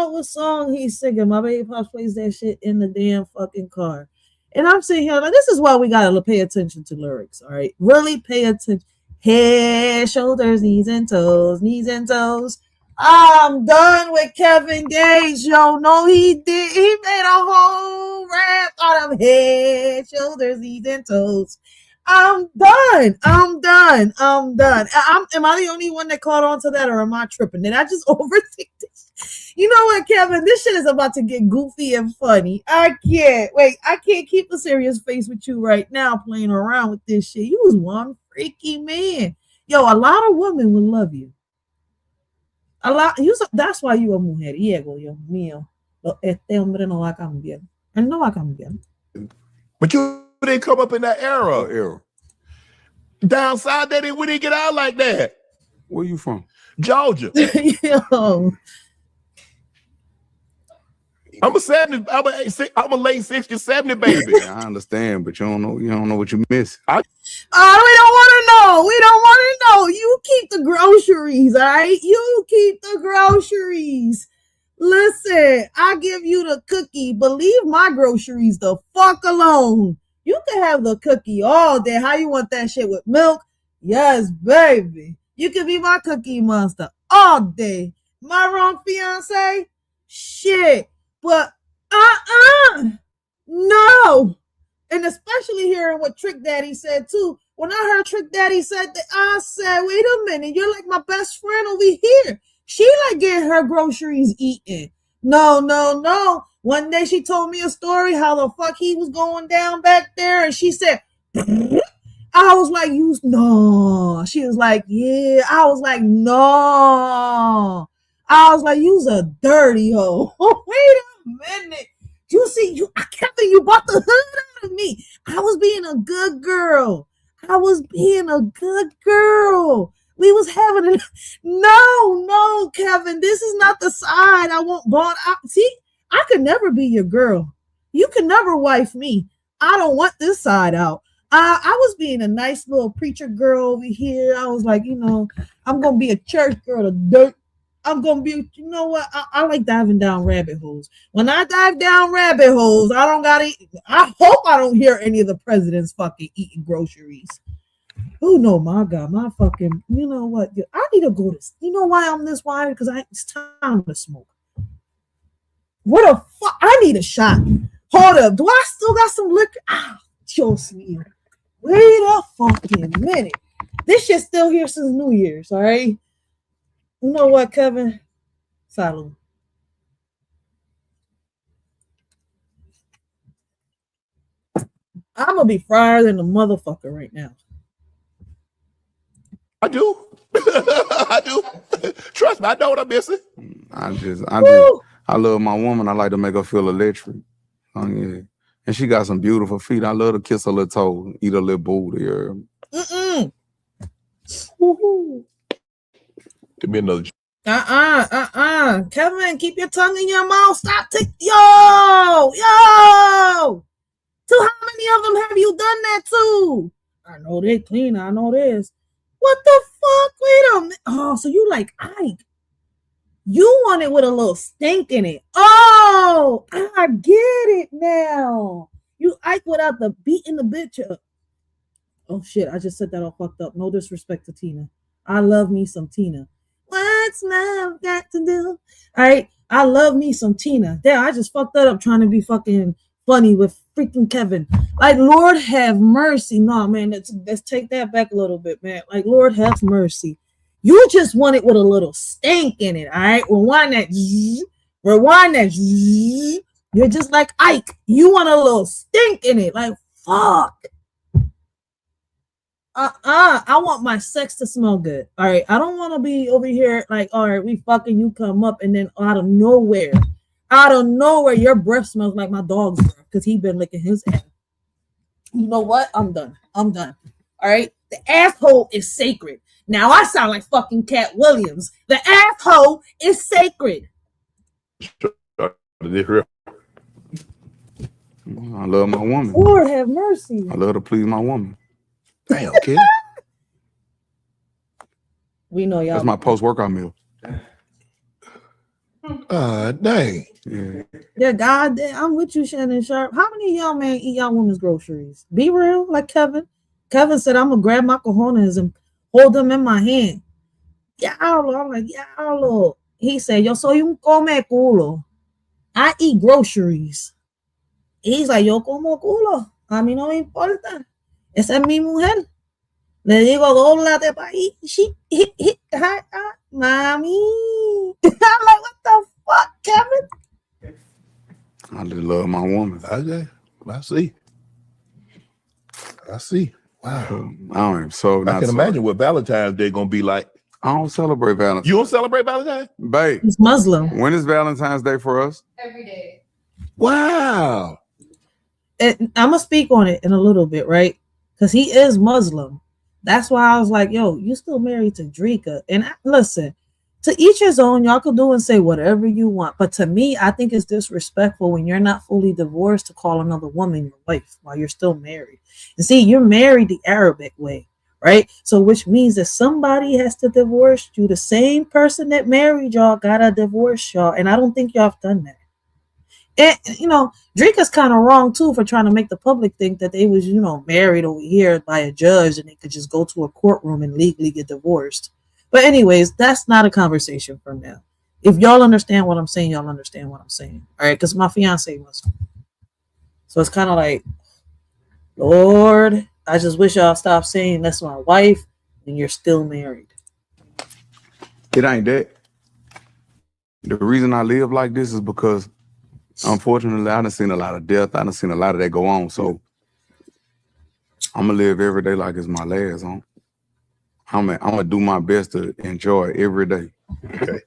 what song he's singing. My baby pops plays that shit in the damn fucking car. And I'm sitting here like, this is why we gotta pay attention to lyrics, all right? Really pay attention. Head, shoulders, knees and toes, knees and toes. I'm done with Kevin Gates, yo. No, he did. He made a whole rap out of head, shoulders, knees and toes. I'm done. Am I the only one that caught on to that, or am I tripping? Did I just overthink this? You know what, Kevin? This shit is about to get goofy and funny. I can't keep a serious face with you right now playing around with this shit. You was one freaky man. Yo, a lot of women would love you. That's why you a mujeriego, Dios mío. Este hombre no va a cambiar. Él no va a cambiar. But you didn't come up in that era. Down south, we didn't get out like that. Where you from? Georgia. Yo. I'm a late 60, 70 baby. Yeah, I understand, but you don't know what you miss. We don't want to know. We don't want to know. You keep the groceries, all right? You keep the groceries. Listen, I give you the cookie, but leave my groceries the fuck alone. You can have the cookie all day. How you want that shit with milk? Yes, baby. You can be my cookie monster all day. Am I wrong, fiance? Shit. But no. And especially hearing what Trick Daddy said too. When I heard Trick Daddy said that, I said, wait a minute, you're like my best friend over here. She like getting her groceries eaten. No. One day she told me a story how the fuck he was going down back there, and she said, I was like, no. She was like, yeah. I was like, no. I was like, you's a dirty hoe. Wait a minute. You see, Kevin, you bought the hood out of me. I was being a good girl. We was having no, Kevin, this is not the side I want bought out. See, I could never be your girl. You could never wife me. I don't want this side out. I was being a nice little preacher girl over here. I was like, I'm going to be a church girl to dirt. I'm going to be, you know what? I like diving down rabbit holes. When I dive down rabbit holes, I hope I don't hear any of the presidents fucking eating groceries. Oh, no, my God, my fucking, you know what? I need to go to, you know why I'm this wired? Because it's time to smoke. What the fuck? I need a shot. Hold up. Do I still got some liquor? Dios mío. Wait a fucking minute. This shit's still here since New Year's, all right? You know what, Kevin? Salud. I'm gonna be fried than a motherfucker right now. I do. I do. Trust me, I know what I'm missing. I love my woman. I like to make her feel electric. Oh, yeah. And she got some beautiful feet. I love to kiss her little toe, eat her little booty. Give me another. Kevin, keep your tongue in your mouth. Stop. Yo. To how many of them have you done that to? I know they clean. I know this. What the fuck? Wait a minute. Oh, so you like Ike. You want it with a little stink in it. Oh, I get it now. You Ike without the beating the bitch up. Oh, shit. I just said that all fucked up. No disrespect to Tina. I love me some Tina. What's love got to do? All right. I love me some Tina. Damn, I just fucked that up trying to be fucking funny with freaking Kevin. Like, Lord have mercy. No, man, let's take that back a little bit, man. Like, Lord have mercy. You just want it with a little stank in it, all right? Rewind that. You're just like Ike. You want a little stink in it. Like, fuck. I want my sex to smell good. All right. I don't want to be over here like, all right, we fucking, you come up and then out of nowhere, your breath smells like my dog's breath because he been licking his ass. You know what? I'm done. All right. The asshole is sacred. Now I sound like fucking Cat Williams. The asshole is sacred. I love my woman. Lord have mercy. I love to please my woman. Damn, kid. We know y'all. That's my post-workout meal. Dang. Yeah, God, I'm with you, Shannon Sharp. How many of y'all men eat y'all women's groceries? Be real, like Kevin. Kevin said, I'm gonna grab my cojones and hold them in my hand. Diablo. I'm like, diablo. He said, yo soy un come culo. I eat groceries. He's like, yo como culo. A mí no me importa. Esa es mi mujer. Le digo, dóblate pa' ahí. Mami. I'm like, what the fuck, Kevin? I just love my woman. I see. Wow. I can imagine what Valentine's Day gonna be like. I don't celebrate Valentine's. You don't celebrate Valentine's? Babe. He's Muslim. When is Valentine's Day for us? Every day. Wow. I'm gonna speak on it in a little bit, right? Because he is Muslim. That's why I was like, yo, you still married to Dreka. And listen, to each his own, y'all can do and say whatever you want. But to me, I think it's disrespectful when you're not fully divorced to call another woman your wife while you're still married. And see, you're married the Arabic way, right? So which means that somebody has to divorce you. The same person that married y'all gotta divorce y'all. And I don't think y'all have done that. And, you know, Dreka's kind of wrong, too, for trying to make the public think that they was, you know, married over here by a judge and they could just go to a courtroom and legally get divorced. But anyways, that's not a conversation for now. If y'all understand what I'm saying, y'all understand what I'm saying. All right, because my fiance was. So it's kind of like, Lord, I just wish y'all stop saying that's my wife and you're still married. It ain't that. The reason I live like this is because unfortunately, I done seen a lot of death. I done seen a lot of that go on. So I'm gonna live every day like it's my last. I'm gonna do my best to enjoy every day. Okay.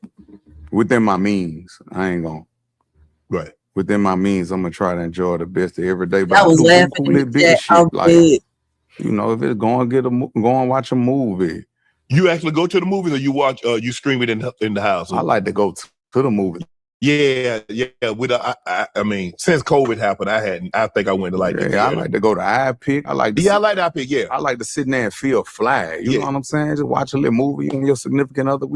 Within my means. I ain't gonna. Right. Within my means, I'm gonna try to enjoy the best of every day. But I was laughing at that. shit. Like, you know, if it's go and watch a movie. You actually go to the movies, or you watch? You stream it in the house? I like to go to the movies. Yeah. With I mean, since COVID happened, I think I went to like. I like to go to iPick. I like iPick. Yeah, I like to sit there and feel fly. You know what I'm saying? Just watch a little movie and your significant other.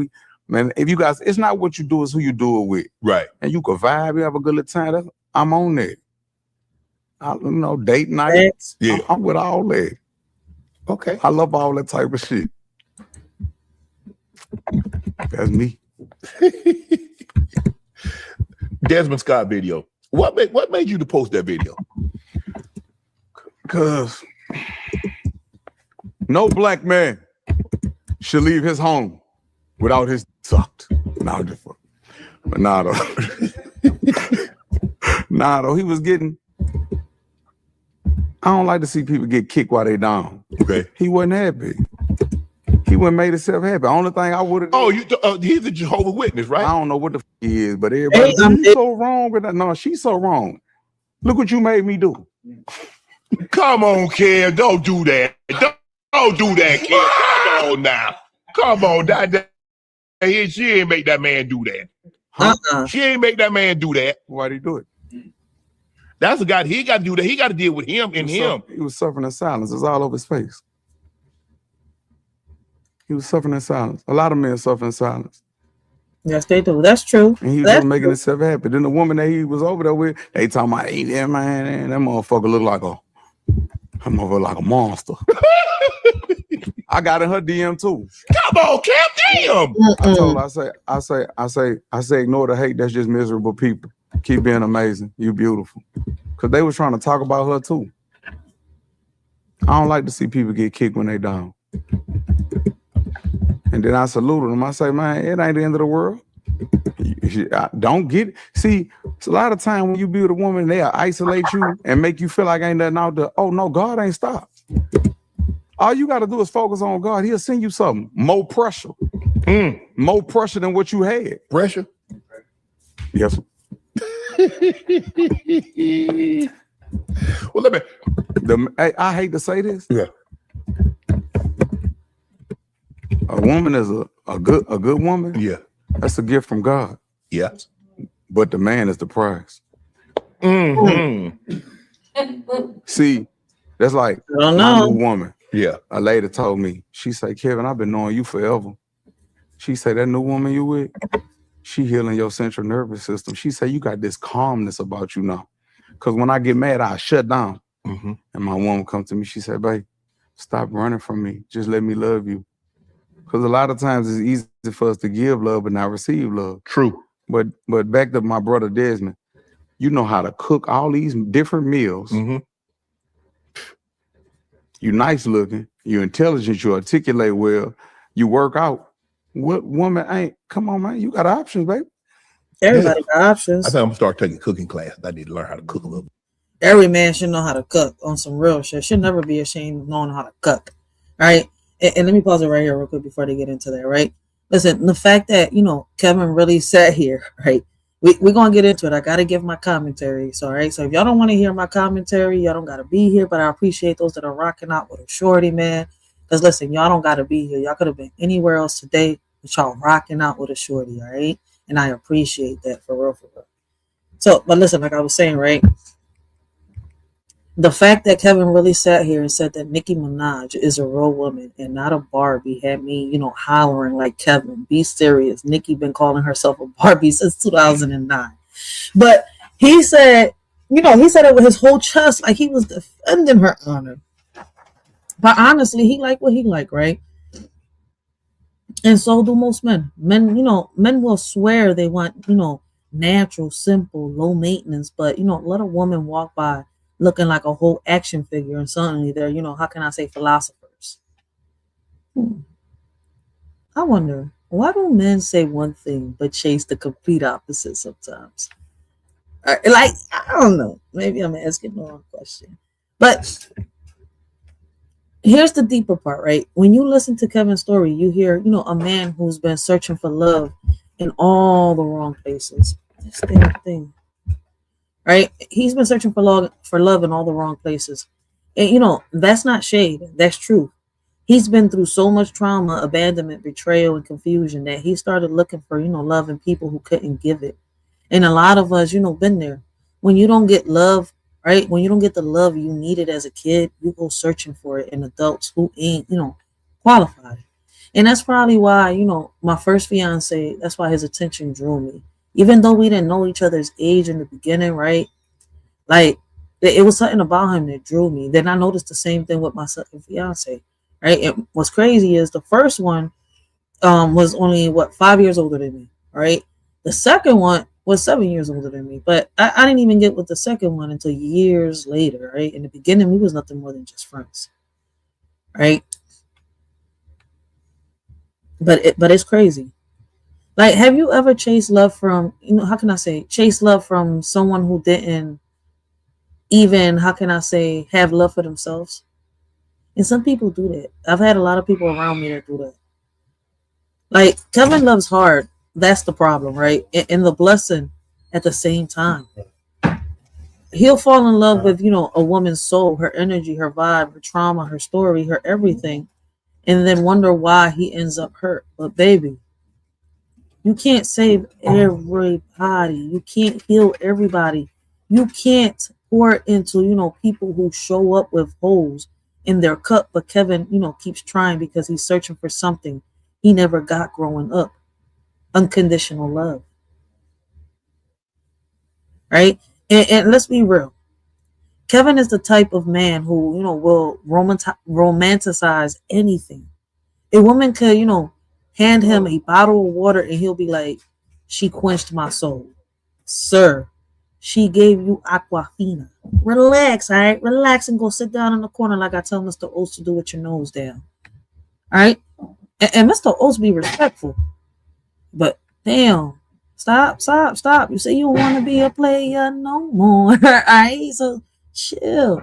Man, if you guys, it's not what you do, it's who you do it with. Right. And you can vibe, you have a good little time. I'm on that. You know, date night. Yeah. I'm with all that. Okay. I love all that type of shit. That's me. Desmond Scott video. What made you to post that video? Because no black man should leave his home without his sucked. Nah, but nah though. He was getting. I don't like to see people get kicked while they down. Okay. He wasn't happy. He wouldn't made himself happy. Only thing I would have. Oh, he's a Jehovah's Witness, right? I don't know what the he is, but everybody. He's so wrong with that. No, she's so wrong. Look what you made me do. Come on, kid. Don't do that. Don't do that, kid. Come on now. Come on. She ain't make that man do that. Huh? She ain't make that man do that. Why'd he do it? That's a guy. He got to do that. He got to deal with him and him. He was suffering in silence. It's all over his face. He was suffering in silence. A lot of men suffer in silence. Yes, they do. That's true. And he was just making himself happy. Then the woman that he was over there with, they talking about, hey, that man, and that motherfucker look like a monster. I got in her DM too. Come on, Cap, damn. I told her, I say, ignore the hate. That's just miserable people. Keep being amazing. You beautiful. Cause they was trying to talk about her too. I don't like to see people get kicked when they down. And then I saluted them. I say, man, it ain't the end of the world. Don't get it. See, it's a lot of time when you be with a woman, they'll isolate you and make you feel like ain't nothing out there. Oh no, God ain't stopped. All you got to do is focus on God. He'll send you something. More pressure. More pressure than what you had. Pressure? Yes. Well, let me. I hate to say this. Yeah. A woman is a good woman. Yeah. That's a gift from God. Yeah. But the man is the prize. Mm-hmm. See, that's like my new woman. Yeah. A lady told me, she said, Kevin, I've been knowing you forever. She said, that new woman you with, she healing your central nervous system. She said, you got this calmness about you now. Because when I get mad, I shut down. Mm-hmm. And my woman come to me, she said, babe, stop running from me. Just let me love you. Because a lot of times it's easy for us to give love but not receive love. True. But back to my brother Desmond, you know how to cook all these different meals. Mm-hmm. You nice looking, you intelligent, you articulate well, you work out. What woman ain't? Come on, man, you got options, baby. Everybody got options. I think I'm gonna start taking cooking classes. I need to learn how to cook a little bit. Every man should know how to cook on some real shit. Should never be ashamed of knowing how to cook. Right? And let me pause it right here real quick before they get into that, right? Listen, the fact that, Kevin really sat here, right? We're going to get into it. I got to give my commentary. So, all right. So if y'all don't want to hear my commentary, y'all don't got to be here. But I appreciate those that are rocking out with a shorty, man. Because listen, y'all don't got to be here. Y'all could have been anywhere else today, but y'all rocking out with a shorty, all right? And I appreciate that for real, for real. So, but listen, like I was saying, right? The fact that Kevin really sat here and said that Nicki Minaj is a real woman and not a Barbie had me, hollering like, Kevin, be serious. Nicki been calling herself a Barbie since 2009. But he said, he said it with his whole chest, like he was defending her honor. But honestly, he like what he like, right? And so do most men. Men will swear they want, natural, simple, low maintenance. But, let a woman walk by looking like a whole action figure and suddenly they're, how can I say, philosophers. I wonder, why do men say one thing but chase the complete opposite sometimes? Like, I don't know. Maybe I'm asking the wrong question. But here's the deeper part, right? When you listen to Kevin's story, you hear, a man who's been searching for love in all the wrong places. This damn thing. Right? He's been searching for love in all the wrong places. And, that's not shade. That's truth. He's been through so much trauma, abandonment, betrayal, and confusion that he started looking for, love in people who couldn't give it. And a lot of us, been there. When you don't get love, right? When you don't get the love you needed as a kid, you go searching for it in adults who ain't, qualified. And that's probably why, my first fiance, that's why his attention drew me. Even though we didn't know each other's age in the beginning, right? Like, it was something about him that drew me. Then I noticed the same thing with my second fiance, right? And what's crazy is the first one was only, 5 years older than me, right? The second one was 7 years older than me. But I didn't even get with the second one until years later, right? In the beginning, we was nothing more than just friends, right? But it's crazy. Like, have you ever chased love from, how can I say, chase love from someone who didn't even, how can I say, have love for themselves? And some people do that. I've had a lot of people around me that do that. Like, Kevin loves hard. That's the problem, right? And the blessing at the same time. He'll fall in love with, a woman's soul, her energy, her vibe, her trauma, her story, her everything, and then wonder why he ends up hurt. But baby, you can't save everybody. You can't heal everybody. You can't pour into, people who show up with holes in their cup. But Kevin, keeps trying because he's searching for something he never got growing up. Unconditional love. Right? And let's be real. Kevin is the type of man who, will romanticize anything. A woman could, hand him a bottle of water and he'll be like, she quenched my soul. Sir, she gave you Aquafina. Relax, all right? Relax and go sit down in the corner like I tell Mr. Oates to do with your nose down. All right? And Mr. Oates be respectful. But damn, stop. You say you don't want to be a player no more. All right? So chill.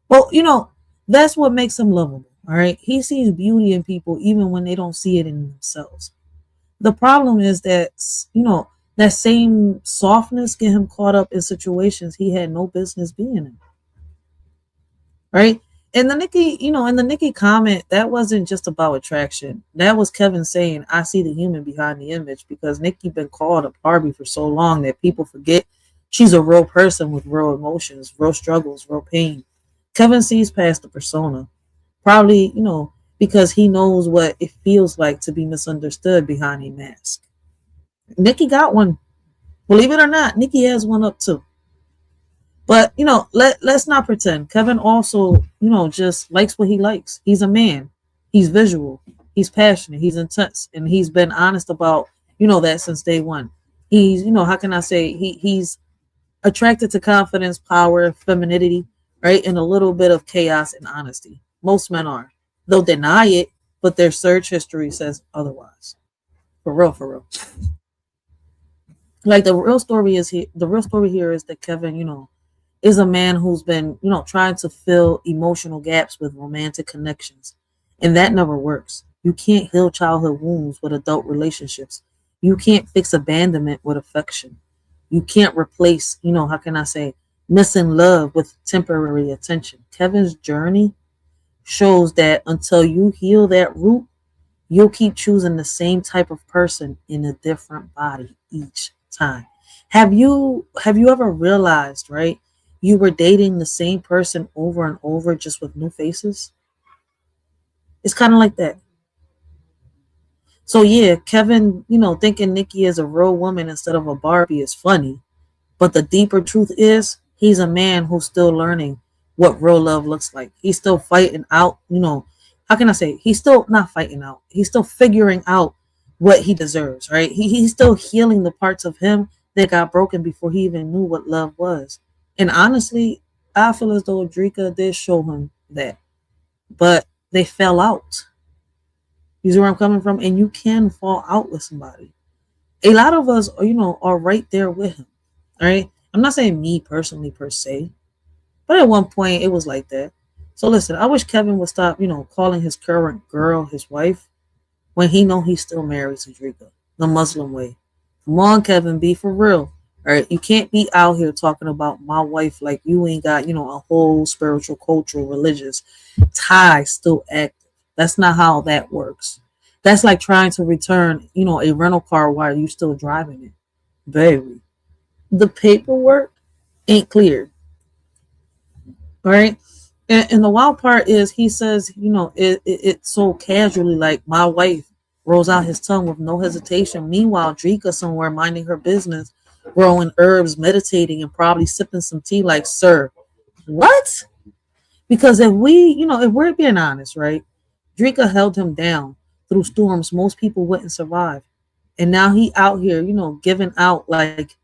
Well, that's what makes him lovable. All right. He sees beauty in people even when they don't see it in themselves. The problem is that, that same softness get him caught up in situations he had no business being in. Right. And the Nicki comment, that wasn't just about attraction. That was Kevin saying, I see the human behind the image, because Nicki been called a Barbie for so long that people forget she's a real person with real emotions, real struggles, real pain. Kevin sees past the persona. Probably, because he knows what it feels like to be misunderstood behind a mask. Nikki got one. Believe it or not, Nikki has one up too. But let's not pretend. Kevin also, just likes what he likes. He's a man. He's visual. He's passionate. He's intense, and he's been honest about that since day one. He's how can I say he's attracted to confidence, power, femininity, right, and a little bit of chaos and honesty. Most men are. They'll deny it, but their search history says otherwise. For real, for real. Like the real story here is that Kevin, is a man who's been, trying to fill emotional gaps with romantic connections. And that never works. You can't heal childhood wounds with adult relationships. You can't fix abandonment with affection. You can't replace, how can I say, missing love with temporary attention. Kevin's journey shows that until you heal that root, you'll keep choosing the same type of person in a different body each time. Have you ever realized, right? You were dating the same person over and over just with new faces? It's kind of like that. So yeah, Kevin, thinking Nikki is a real woman instead of a Barbie is funny. But the deeper truth is he's a man who's still learning what real love looks like. He's still fighting out, how can I say? He's still not fighting out. He's still figuring out what he deserves, right? He's still healing the parts of him that got broken before he even knew what love was. And honestly, I feel as though Dreka did show him that. But they fell out. You see where I'm coming from? And you can fall out with somebody. A lot of us, are right there with him. All right. I'm not saying me personally per se, but at one point it was like that. So listen, I wish Kevin would stop, calling his current girl his wife when he know he's still married to Dreka, the Muslim way. Come on, Kevin, be for real. All right. You can't be out here talking about my wife like you ain't got, a whole spiritual, cultural, religious tie still active. That's not how that works. That's like trying to return, a rental car while you're still driving it. Baby, the paperwork ain't cleared. All right. And the wild part is he says, it's so casually, like my wife rolls out his tongue with no hesitation. Meanwhile, Dreka somewhere minding her business, growing herbs, meditating, and probably sipping some tea like, sir, what? Because if we're being honest, right? Dreka held him down through storms most people wouldn't survive. And now he out here, giving out like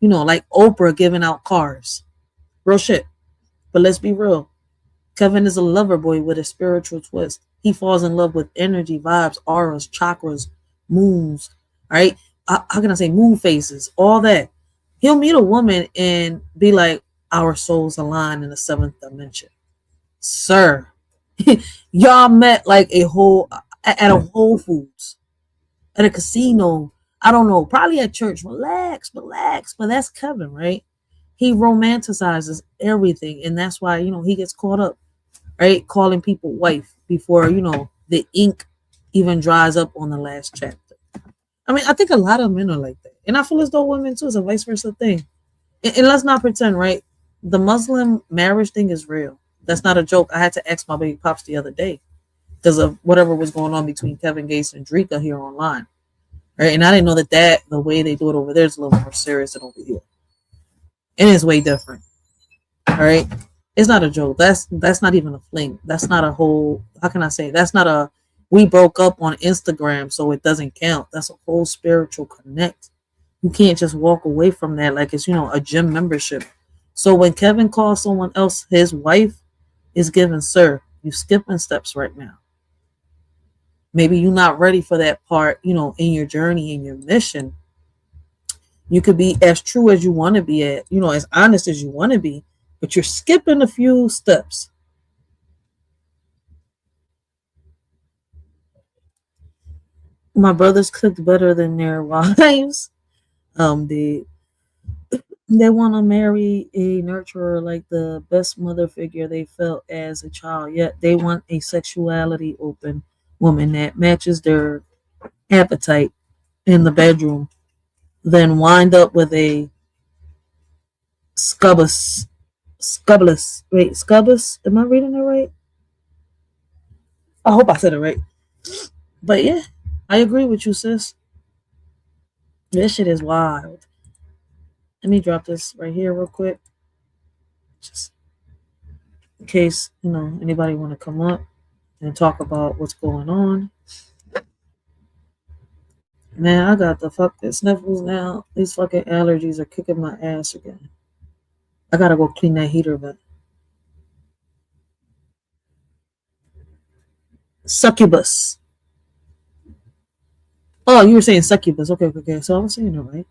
Oprah giving out cars. Real shit. But let's be real. Kevin is a lover boy with a spiritual twist. He falls in love with energy, vibes, auras, chakras, moons, right? How can I say moon phases, all that. He'll meet a woman and be like, our souls align in the seventh dimension. Sir, y'all met like at a Whole Foods, at a casino, I don't know, probably at church. Relax. But that's Kevin, right? He romanticizes everything, and that's why he gets caught up, right? Calling people wife before the ink even dries up on the last chapter. I mean, I think a lot of men are like that, and I feel as though women too is a vice versa thing. And let's not pretend, right? The Muslim marriage thing is real. That's not a joke. I had to ask my baby pops the other day because of whatever was going on between Kevin Gates and Dreka here online, right? And I didn't know that the way they do it over there is a little more serious than over here, and it's way different. All right, it's not a joke. That's not even a fling. That's not a whole. How can I say? That's not a. We broke up on Instagram, so it doesn't count. That's a whole spiritual connect. You can't just walk away from that like it's a gym membership. So when Kevin calls someone else his wife, is given, sir, you skipping steps right now. Maybe you're not ready for that part, in your journey, in your mission. You could be as true as you want to be as honest as you want to be, but you're skipping a few steps. My brothers cooked better than their wives. They want to marry a nurturer like the best mother figure they felt as a child, yet they want a sexuality open woman that matches their appetite in the bedroom, then wind up with a scubbus. Wait, scubbus? Am I reading it right? I hope I said it right. But yeah, I agree with you, sis. This shit is wild. Let me drop this right here real quick. Just in case, anybody want to come up and talk about what's going on. Man, I got the fucking sniffles now. These fucking allergies are kicking my ass again. I gotta go clean that heater vent. Succubus. Oh, you were saying succubus. Okay. So I was saying it right.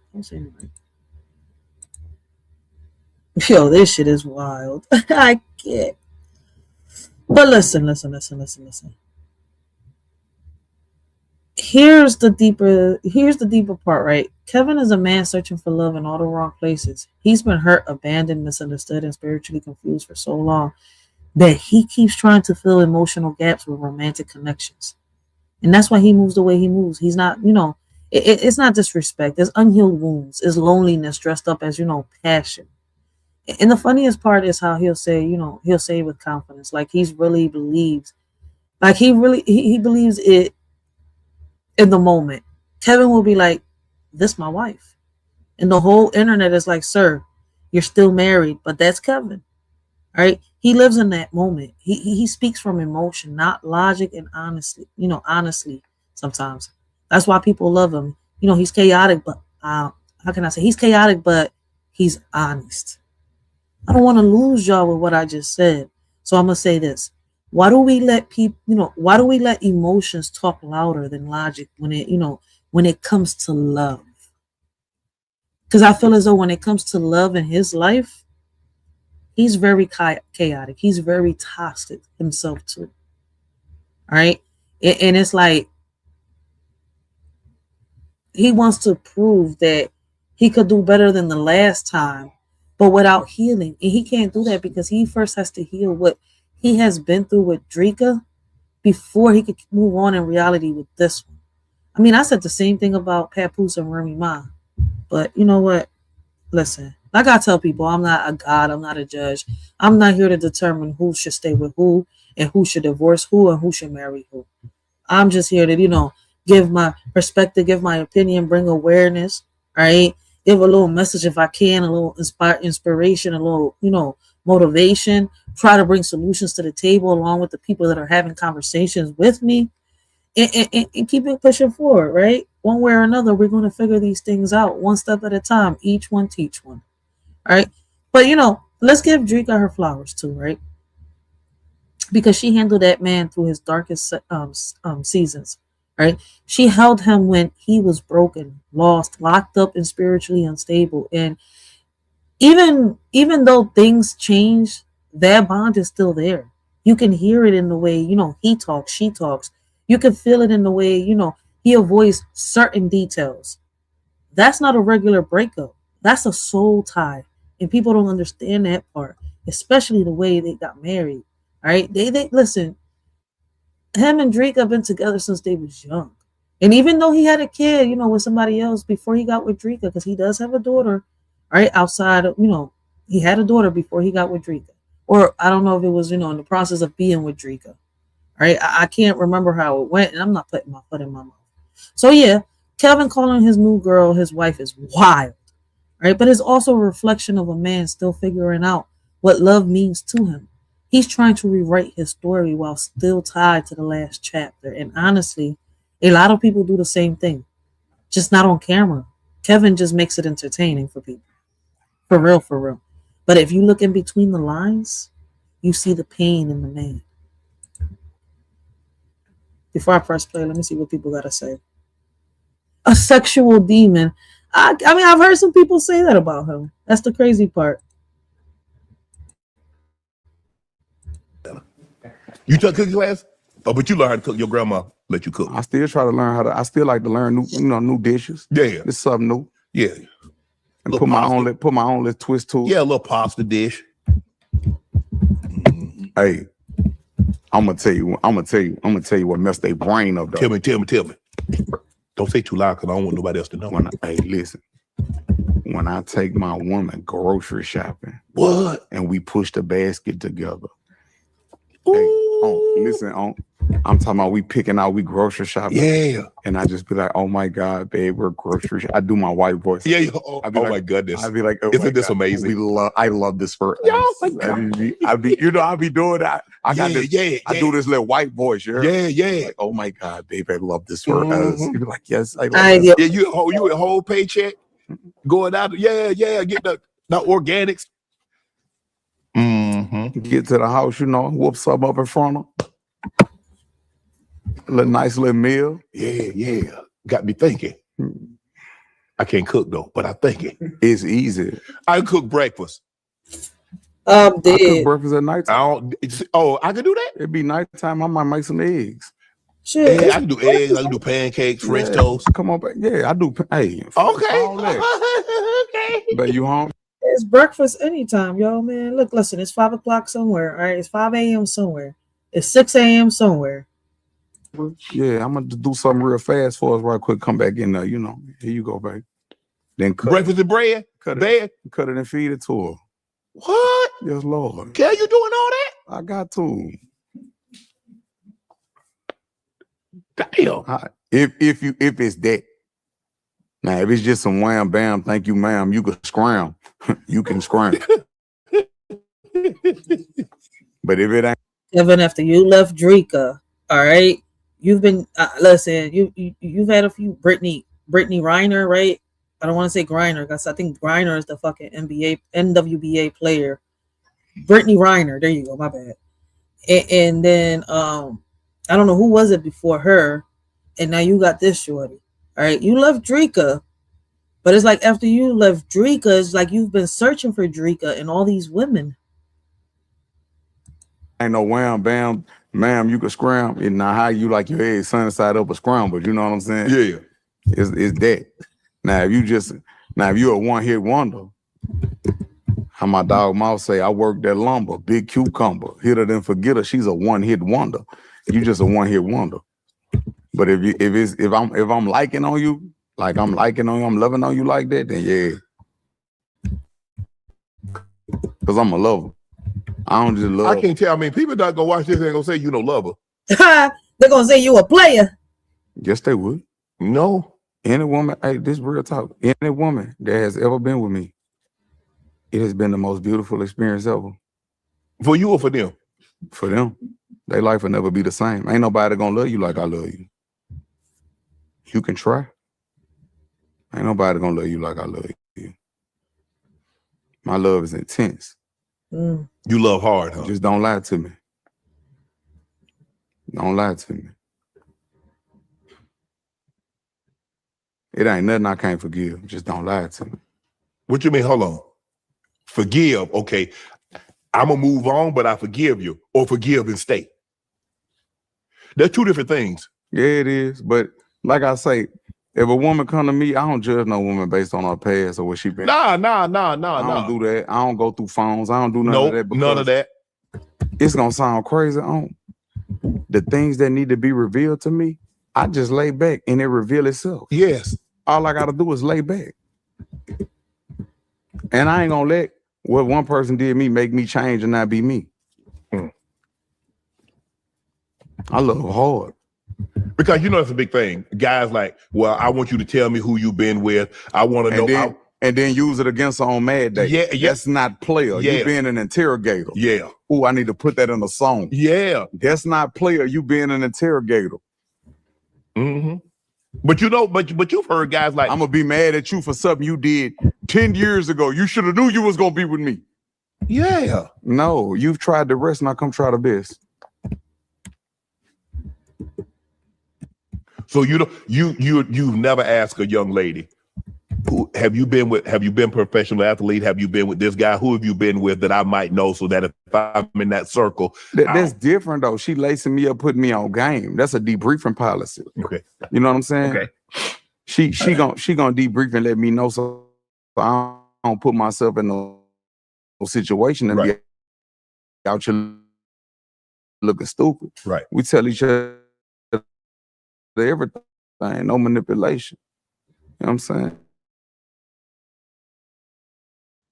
Yo, this shit is wild. I can't. But listen. Here's the deeper part, right? Kevin is a man searching for love in all the wrong places. He's been hurt, abandoned, misunderstood, and spiritually confused for so long that he keeps trying to fill emotional gaps with romantic connections. And that's why he moves the way he moves. He's not, it's not disrespect. There's unhealed wounds. It's loneliness dressed up as, passion. And the funniest part is how he'll say it with confidence. Like he really believes. Like he believes it in the moment. Kevin will be like, this my wife. And the whole internet is like, sir, you're still married. But that's Kevin. All right. He lives in that moment. He speaks from emotion, not logic and honestly sometimes. That's why people love him. He's chaotic, but how can I say he's chaotic, but he's honest. I don't want to lose y'all with what I just said. So I'm gonna say this. Why do we let emotions talk louder than logic when it comes to love? Because I feel as though when it comes to love in his life, he's very chaotic. He's very toxic himself too. All right. And it's like he wants to prove that he could do better than the last time, but without healing. And he can't do that because he first has to heal what he has been through with Dreka before he could move on in reality with this one. I mean, I said the same thing about Papoose and Remy Ma, but you know what? Listen, like I tell people, I'm not a god. I'm not a judge. I'm not here to determine who should stay with who and who should divorce who and who should marry who. I'm just here to, give my perspective, give my opinion, bring awareness, right? Give a little message if I can, a little inspiration, a little, motivation, try to bring solutions to the table along with the people that are having conversations with me and keep it pushing forward, right? One way or another, we're going to figure these things out one step at a time, each one teach one, right? But, let's give Dreka her flowers too, right? Because she handled that man through his darkest seasons, right? She held him when he was broken, lost, locked up, and spiritually unstable. And even though things change, that bond is still there. You can hear it in the way, he talks, she talks. You can feel it in the way, he avoids certain details. That's not a regular breakup. That's a soul tie. And people don't understand that part, especially the way they got married. All right. They listen, him and Drake have been together since they was young. And even though he had a kid, with somebody else before he got with Dreka, because he does have a daughter, right? Outside of, he had a daughter before he got with Dreka. Or I don't know if it was, in the process of being with Dreka. Right? I can't remember how it went, and I'm not putting my foot in my mouth. So yeah, Kevin calling his new girl his wife is wild. Right? But it's also a reflection of a man still figuring out what love means to him. He's trying to rewrite his story while still tied to the last chapter. And honestly, a lot of people do the same thing, just not on camera. Kevin just makes it entertaining for people. For real. But if you look in between the lines, you see the pain in the man. Before I press play, let me see what people got to say. A sexual demon. I mean, I've heard some people say that about him. That's the crazy part. You took cooking class? Oh, but you learn how to cook. Your grandma let you cook. I still try to learn I still like to learn new dishes. Yeah. It's something new. Yeah. And put my own little twist to it. Yeah, a little pasta dish. Hey, I'm gonna tell you what messed their brain up though. Tell me. Don't say too loud because I don't want nobody else to know. Listen. When I take my woman grocery shopping, what? And we push the basket together. Ooh. Hey, listen, I'm talking about we grocery shopping. Yeah. And I just be like, oh my God, babe, we're grocery shopping. I do my white voice. Yeah. Oh, my goodness. I'd be like, oh isn't this amazing? I love this for Yo, us. I'd be doing that. I do this little white voice. Yeah. Like, oh my God, babe, I love this for us. You'd be like, yes, I love this. Yeah, you a whole paycheck going out. Yeah, get the organics. Get to the house, whoop something up in front of. A nice little meal. Yeah. Got me thinking. I can't cook though, but I'm thinking. It's easy. I cook breakfast. I cook breakfast at night. I can do that? It'd be nighttime. I might make some eggs. Shit. I can do eggs. I can do pancakes, French toast. Come on, I do. Hey. Okay. Okay. But you home? It's breakfast anytime, yo, man. Look, listen, it's 5 o'clock somewhere. All right, it's 5 a.m. somewhere. It's 6 a.m. somewhere. Yeah, I'm gonna do something real fast for us right quick. Come back in there, Here you go, babe. Then breakfast and bread, cut it and feed it to her. What? Yes, Lord. Girl, you doing all that? I got to. Damn. If it's that. Now, if it's just some wham bam, thank you, ma'am, you can scram. You can scram. But if it ain't, Kevin, after you left Dreka, all right, you've been listen. You've had a few Brittany Renner, right? I don't want to say Griner because I think Griner is the fucking NWBA player. Brittany Renner, there you go. My bad. And then I don't know who was it before her, and now you got this shorty. All right, you left Dreka, but it's like after you left Dreka, it's like you've been searching for Dreka and all these women. Ain't no wham bam, ma'am, you can scram. And now how you like your eggs sunny side up or scrambled, you know what I'm saying? Yeah. It's that. Now if you're a one-hit wonder, how my dog Mouse say, I worked at lumber, big cucumber, hit her then forget her, she's a one-hit wonder. You just a one-hit wonder. But if I'm liking on you, like I'm liking on you, I'm loving on you like that, then yeah. Cause I'm a lover. I don't just love. I can't tell. I mean, people not gonna watch this and gonna say you no lover. They're gonna say you a player. Yes, they would. No. Any woman, hey, this real talk. Any woman that has ever been with me, it has been the most beautiful experience ever. For you or for them? For them. Their life will never be the same. Ain't nobody gonna love you like I love you. You can try. Ain't nobody gonna love you like I love you. My love is intense. Mm. You love hard, huh? Just don't lie to me. Don't lie to me. It ain't nothing I can't forgive. Just don't lie to me. What you mean? Hold on. Forgive. Okay. I'm gonna move on, but I forgive you. Or forgive and stay. They're two different things. Yeah, it is. But like I say, if a woman come to me, I don't judge no woman based on her past or what she been. Nah. I don't do that. I don't go through phones. I don't do none of that. None of that. It's gonna sound crazy. The things that need to be revealed to me, I just lay back and it reveal itself. Yes. All I gotta do is lay back. And I ain't gonna let what one person did me make me change and not be me. I love hard. Because that's a big thing. Guys like, well, I want you to tell me who you've been with. I want to know. And then use it against her on Mad Day. Yeah. That's not player. Yeah. You being an interrogator. Yeah. Oh, I need to put that in a song. Yeah. That's not player. You being an interrogator. Mm-hmm. But but you've heard guys like, I'm gonna be mad at you for something you did 10 years ago. You should have knew you was gonna be with me. Yeah. No, you've tried the rest, now come try the best. So you've never asked a young lady, who have you been professional athlete? Have you been with this guy? Who have you been with that I might know so that if I'm in that circle? That's different though. She lacing me up, putting me on game. That's a debriefing policy. Okay. You know what I'm saying? Okay. She gonna debrief and let me know so I don't put myself in no situation and be out here looking stupid. Right. We tell each other everything, no manipulation. You know what I'm saying?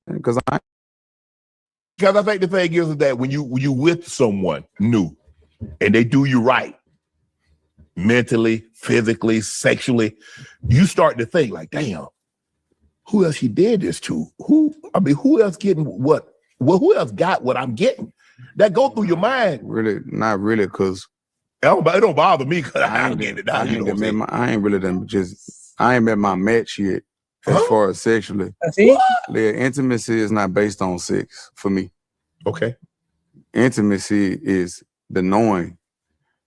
Because I think the thing is that when you with someone new and they do you right, mentally, physically, sexually, you start to think like, damn, who else she did this to? Who else getting what? Well, who else got what I'm getting? That go through your mind. Really, not really, because it don't bother me because I ain't getting it down. I ain't really done I ain't met my match yet as far as sexually. The intimacy is not based on sex for me. Okay. Intimacy is the knowing.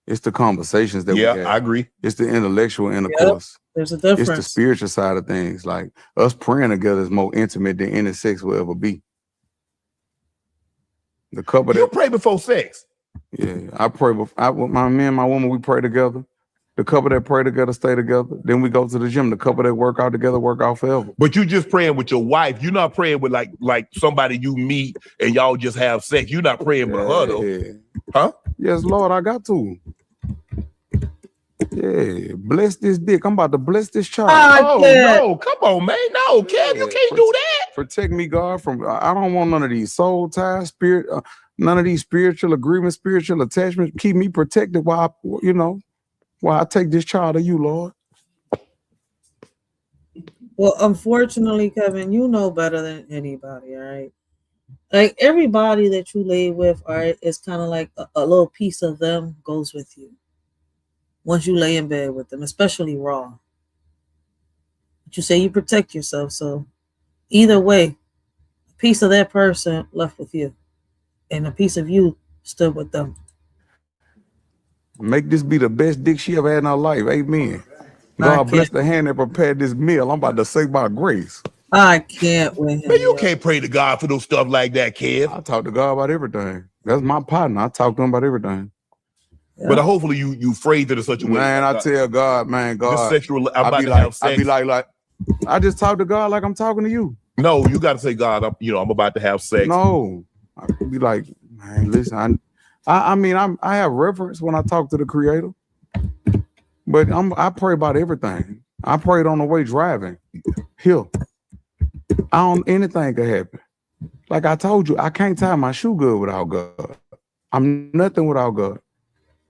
It's the conversations that we have. I agree. It's the intellectual intercourse. Yep. There's a difference. It's the spiritual side of things. Like us praying together is more intimate than any sex will ever be. The couple you pray before sex. Yeah, I pray before. With me and my woman, we pray together. The couple that pray together stay together. Then we go to the gym. The couple that work out together work out forever. But you just praying with your wife. You're not praying with like somebody you meet and y'all just have sex. You're not praying with her though. Huh? Yes, Lord, I got to. Yeah, bless this dick. I'm about to bless this child. Oh no, come on, man. No, Kev, you can't do that. Protect me, God, from I don't want none of these soul ties, spirit, none of these spiritual agreements, spiritual attachments. Keep me protected while I take this child to you, Lord. Well, unfortunately, Kevin, you know better than anybody, all right? Like everybody that you lay with, all right, it's kind of like a little piece of them goes with you. Once you lay in bed with them, especially raw. But you say you protect yourself, so either way, a piece of that person left with you, and a piece of you stood with them. Make this be the best dick she ever had in her life. Amen. God bless the hand that prepared this meal. I'm about to say by grace. I can't win. Man, you can't pray to God for those stuff like that, Kev. I talk to God about everything. That's my partner. I talk to him about everything. Yeah. But hopefully you phrase it in such a way. Man, I tell God, man, God. This sexual, I'm about to have sex. I be like, I just talk to God like I'm talking to you. No, you got to say, God, I'm about to have sex. No, I be like, man, listen, I have reverence when I talk to the Creator, but I pray about everything. I prayed on the way driving here. Anything could happen. Like I told you, I can't tie my shoe good without God. I'm nothing without God.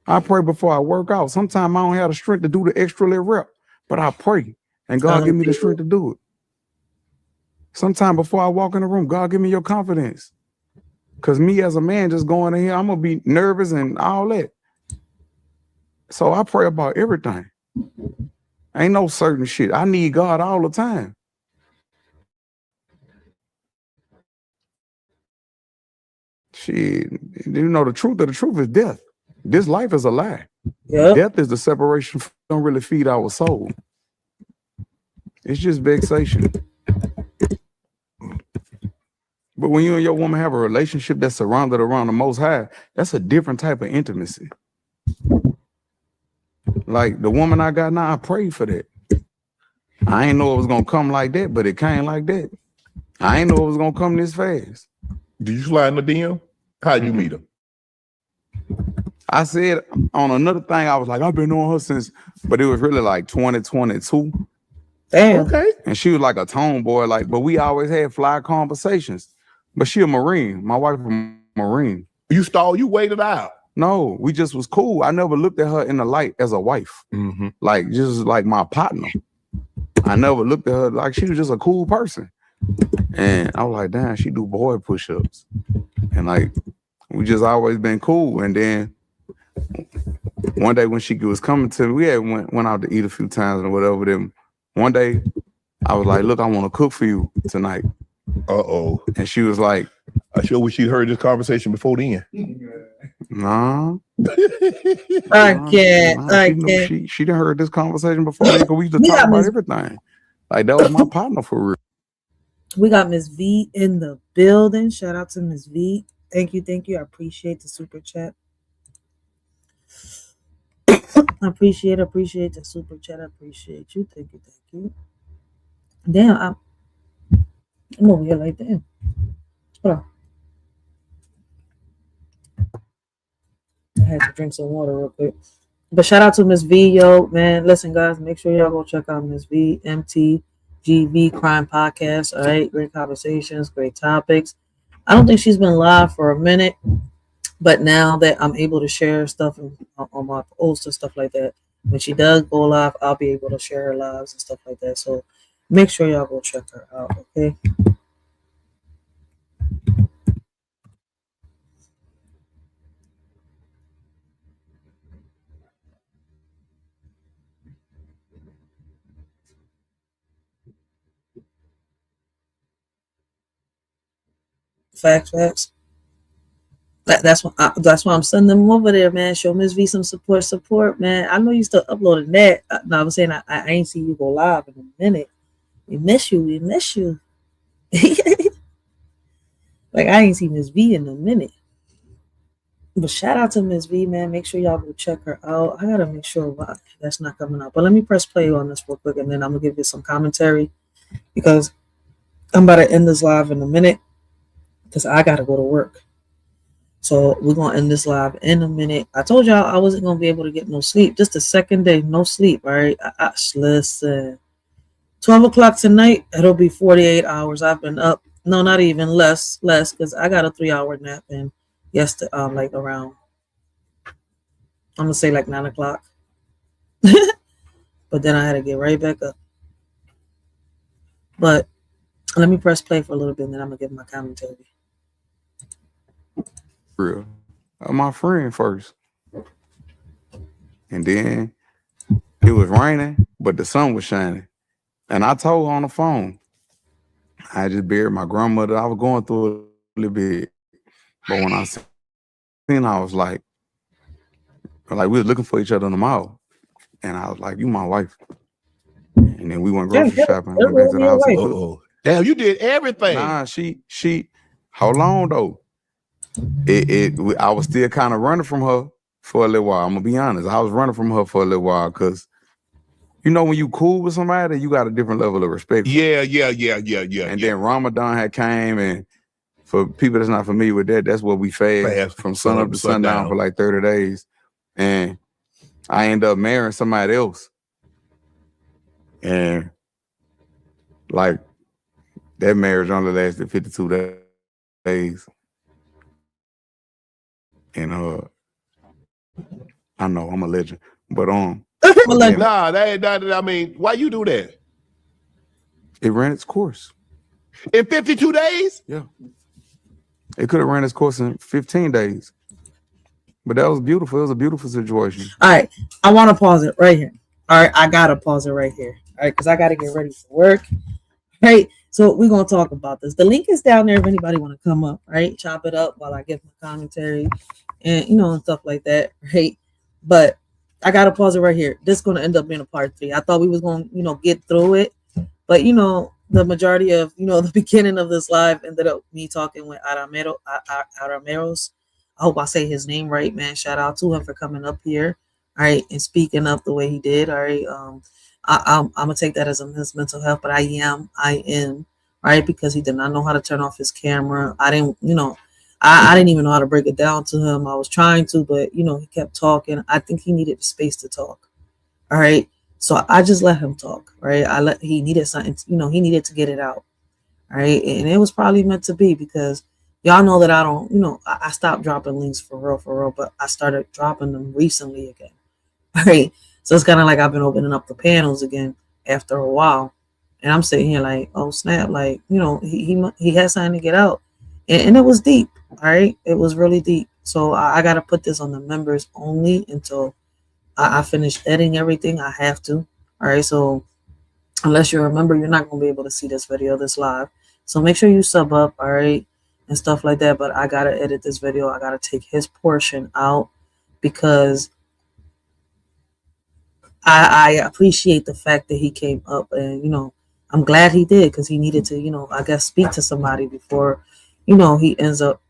I pray before I work out. Sometimes I don't have the strength to do the extra little rep, but I pray and God give me the strength to do it. Sometimes before I walk in the room, God give me your confidence. Because me as a man just going in here, I'm going to be nervous and all that. So I pray about everything. Ain't no certain shit. I need God all the time. Shit, the truth of the truth is death. This life is a lie. Yep. Death is the separation. Don't really feed our soul. It's just vexation. But when you and your woman have a relationship that's surrounded around the Most High, that's a different type of intimacy. Like the woman I got now, I prayed for that. I ain't know it was gonna come like that, but it came like that. I ain't know it was gonna come this fast. Did you slide in the DM? How'd you meet her? I said on another thing, I was like, I've been on her since, but it was really like 2022. Damn. Okay. And she was like a tomboy, but we always had fly conversations. But she a Marine. My wife a Marine. You waited out. No, we just was cool. I never looked at her in the light as a wife. Mm-hmm. Like just like my partner. I never looked at her like she was just a cool person. And I was like, damn, she do boy push-ups. And like we just always been cool. And then one day when she was coming to me, we had went out to eat a few times or whatever. Then one day I was like, look, I want to cook for you tonight. Uh-oh. And she was like, I sure wish she'd heard this conversation before then. Nah. I can't. She done heard this conversation before then because we used to talk about everything. Like that was my partner for real. We got Miss V in the building. Shout out to Miss V. Thank you. I appreciate the super chat. I appreciate the super chat. I appreciate you. Thank you. Damn, I'm over here like that. Hold on. I had to drink some water real quick. But shout out to Miss V, yo, man. Listen, guys, make sure y'all go check out Miss V, MTGV Crime Podcast. All right, great conversations, great topics. I don't think she's been live for a minute, but now that I'm able to share stuff on my posts and stuff like that, when she does go live, I'll be able to share her lives and stuff like that. So make sure y'all go check her out, okay? Facts. That's why I'm sending them over there, man. Show Miss V some support, man. I know you still uploading that. No, I'm saying I ain't see you go live in a minute. We miss you. Like I ain't seen Miss V in a minute. But shout out to Miss V, man. Make sure y'all go check her out. I gotta make sure why that's not coming up. But let me press play on this real quick, and then I'm gonna give you some commentary because I'm about to end this live in a minute because I gotta go to work. So we're gonna end this live in a minute. I told y'all I wasn't gonna be able to get no sleep. Just the second day, no sleep. All right. Listen. 12 o'clock tonight, it'll be 48 hours. I've been up. No, not even less, because I got a 3-hour nap in yesterday, like around, I'm gonna say like 9 o'clock. But then I had to get right back up. But let me press play for a little bit, and then I'm gonna give my commentary. Real. My friend first. And then it was raining, but the sun was shining. And I told her on the phone, I just buried my grandmother. I was going through a little bit. But when I seen her, I was like we were looking for each other in the mall. And I was like, you my wife. And then we went grocery shopping. Went back to the house. Oh, damn, you did everything. Nah, she hold on though. I was still kind of running from her for a little while. I'm gonna be honest. I was running from her for a little while because you know when you cool with somebody, you got a different level of respect. Yeah. And then Ramadan had came, and for people that's not familiar with that, that's what we fast from sun up to sundown for like 30 days. And I ended up marrying somebody else. And like that marriage only lasted 52 days. And I know I'm a legend, but nah, that ain't that. I mean, why you do that? It ran its course in 52 days. Yeah, it could have ran its course in 15 days, but that was beautiful. It was a beautiful situation. All right, I want to pause it right here. All right, I gotta pause it right here. All right, because I gotta get ready for work. Right, so we're gonna talk about this. The link is down there if anybody want to come up. Right, chop it up while I give my commentary. And and stuff like that, right? But I gotta pause it right here. This is gonna end up being a part 3. I thought we was gonna, get through it, but the majority of the beginning of this live ended up me talking with Arameros. I hope I say his name right, man. Shout out to him for coming up here, all right, and speaking up the way he did, all right. I'm gonna take that as his mental health, but I am, right, because he did not know how to turn off his camera. I didn't even know how to break it down to him. I was trying to, but he kept talking. I think he needed the space to talk. All right. So I just let him talk. Right. He needed something, he needed to get it out. All right. And it was probably meant to be because y'all know that I don't, I stopped dropping links for real, but I started dropping them recently again. All right. So it's kind of like I've been opening up the panels again after a while. And I'm sitting here like, oh snap, like, he had something to get out. And it was deep. All right. It was really deep. So I got to put this on the members only until I finish editing everything. I have to. All right. So unless you're a member, you're not going to be able to see this video, this live. So make sure you sub up. All right. And stuff like that. But I got to edit this video. I got to take his portion out because I appreciate the fact that he came up and, I'm glad he did because he needed to, I guess, speak to somebody before, he ends up,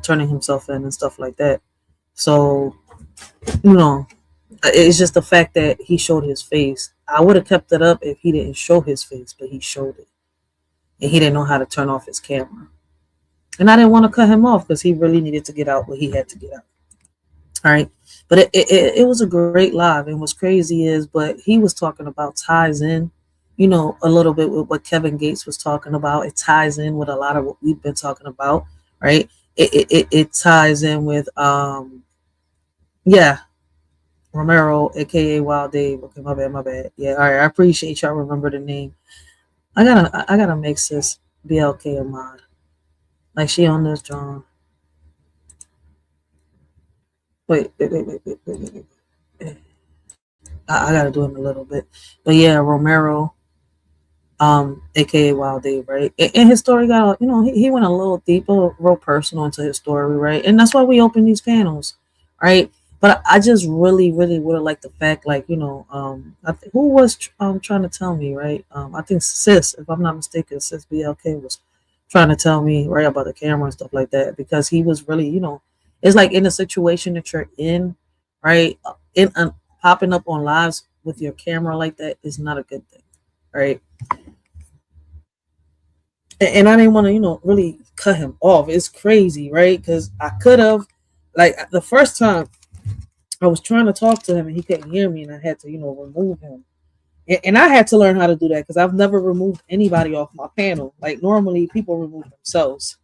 turning himself in and stuff like that. So, it's just the fact that he showed his face. I would have kept it up if he didn't show his face, but he showed it. And he didn't know how to turn off his camera. And I didn't want to cut him off because he really needed to get out what he had to get out. All right. But it was a great live. And what's crazy is, but he was talking about ties in, a little bit with what Kevin Gates was talking about. It ties in with a lot of what we've been talking about, right? It ties in with, Romero, aka Wild Dave. Okay, my bad. Yeah, all right. I appreciate y'all remember the name. I gotta make this BLK a mod. Like she on this drum. Wait. I gotta do him a little bit. But yeah, Romero, aka Wild Dave, right? And his story got, he went a little deeper, real personal into his story, right? And that's why we open these panels, right? But I just really, really would have liked the fact, like, who was trying to tell me, right? I think Sis, if I'm not mistaken, Sis BLK was trying to tell me, right, about the camera and stuff like that, because he was really, it's like in a situation that you're in, right? In popping up on lives with your camera like that is not a good thing, right? And I didn't want to, really cut him off. It's crazy, right? Because I could have, like, the first time I was trying to talk to him and he couldn't hear me, and I had to, remove him. And I had to learn how to do that because I've never removed anybody off my panel. Like, normally people remove themselves,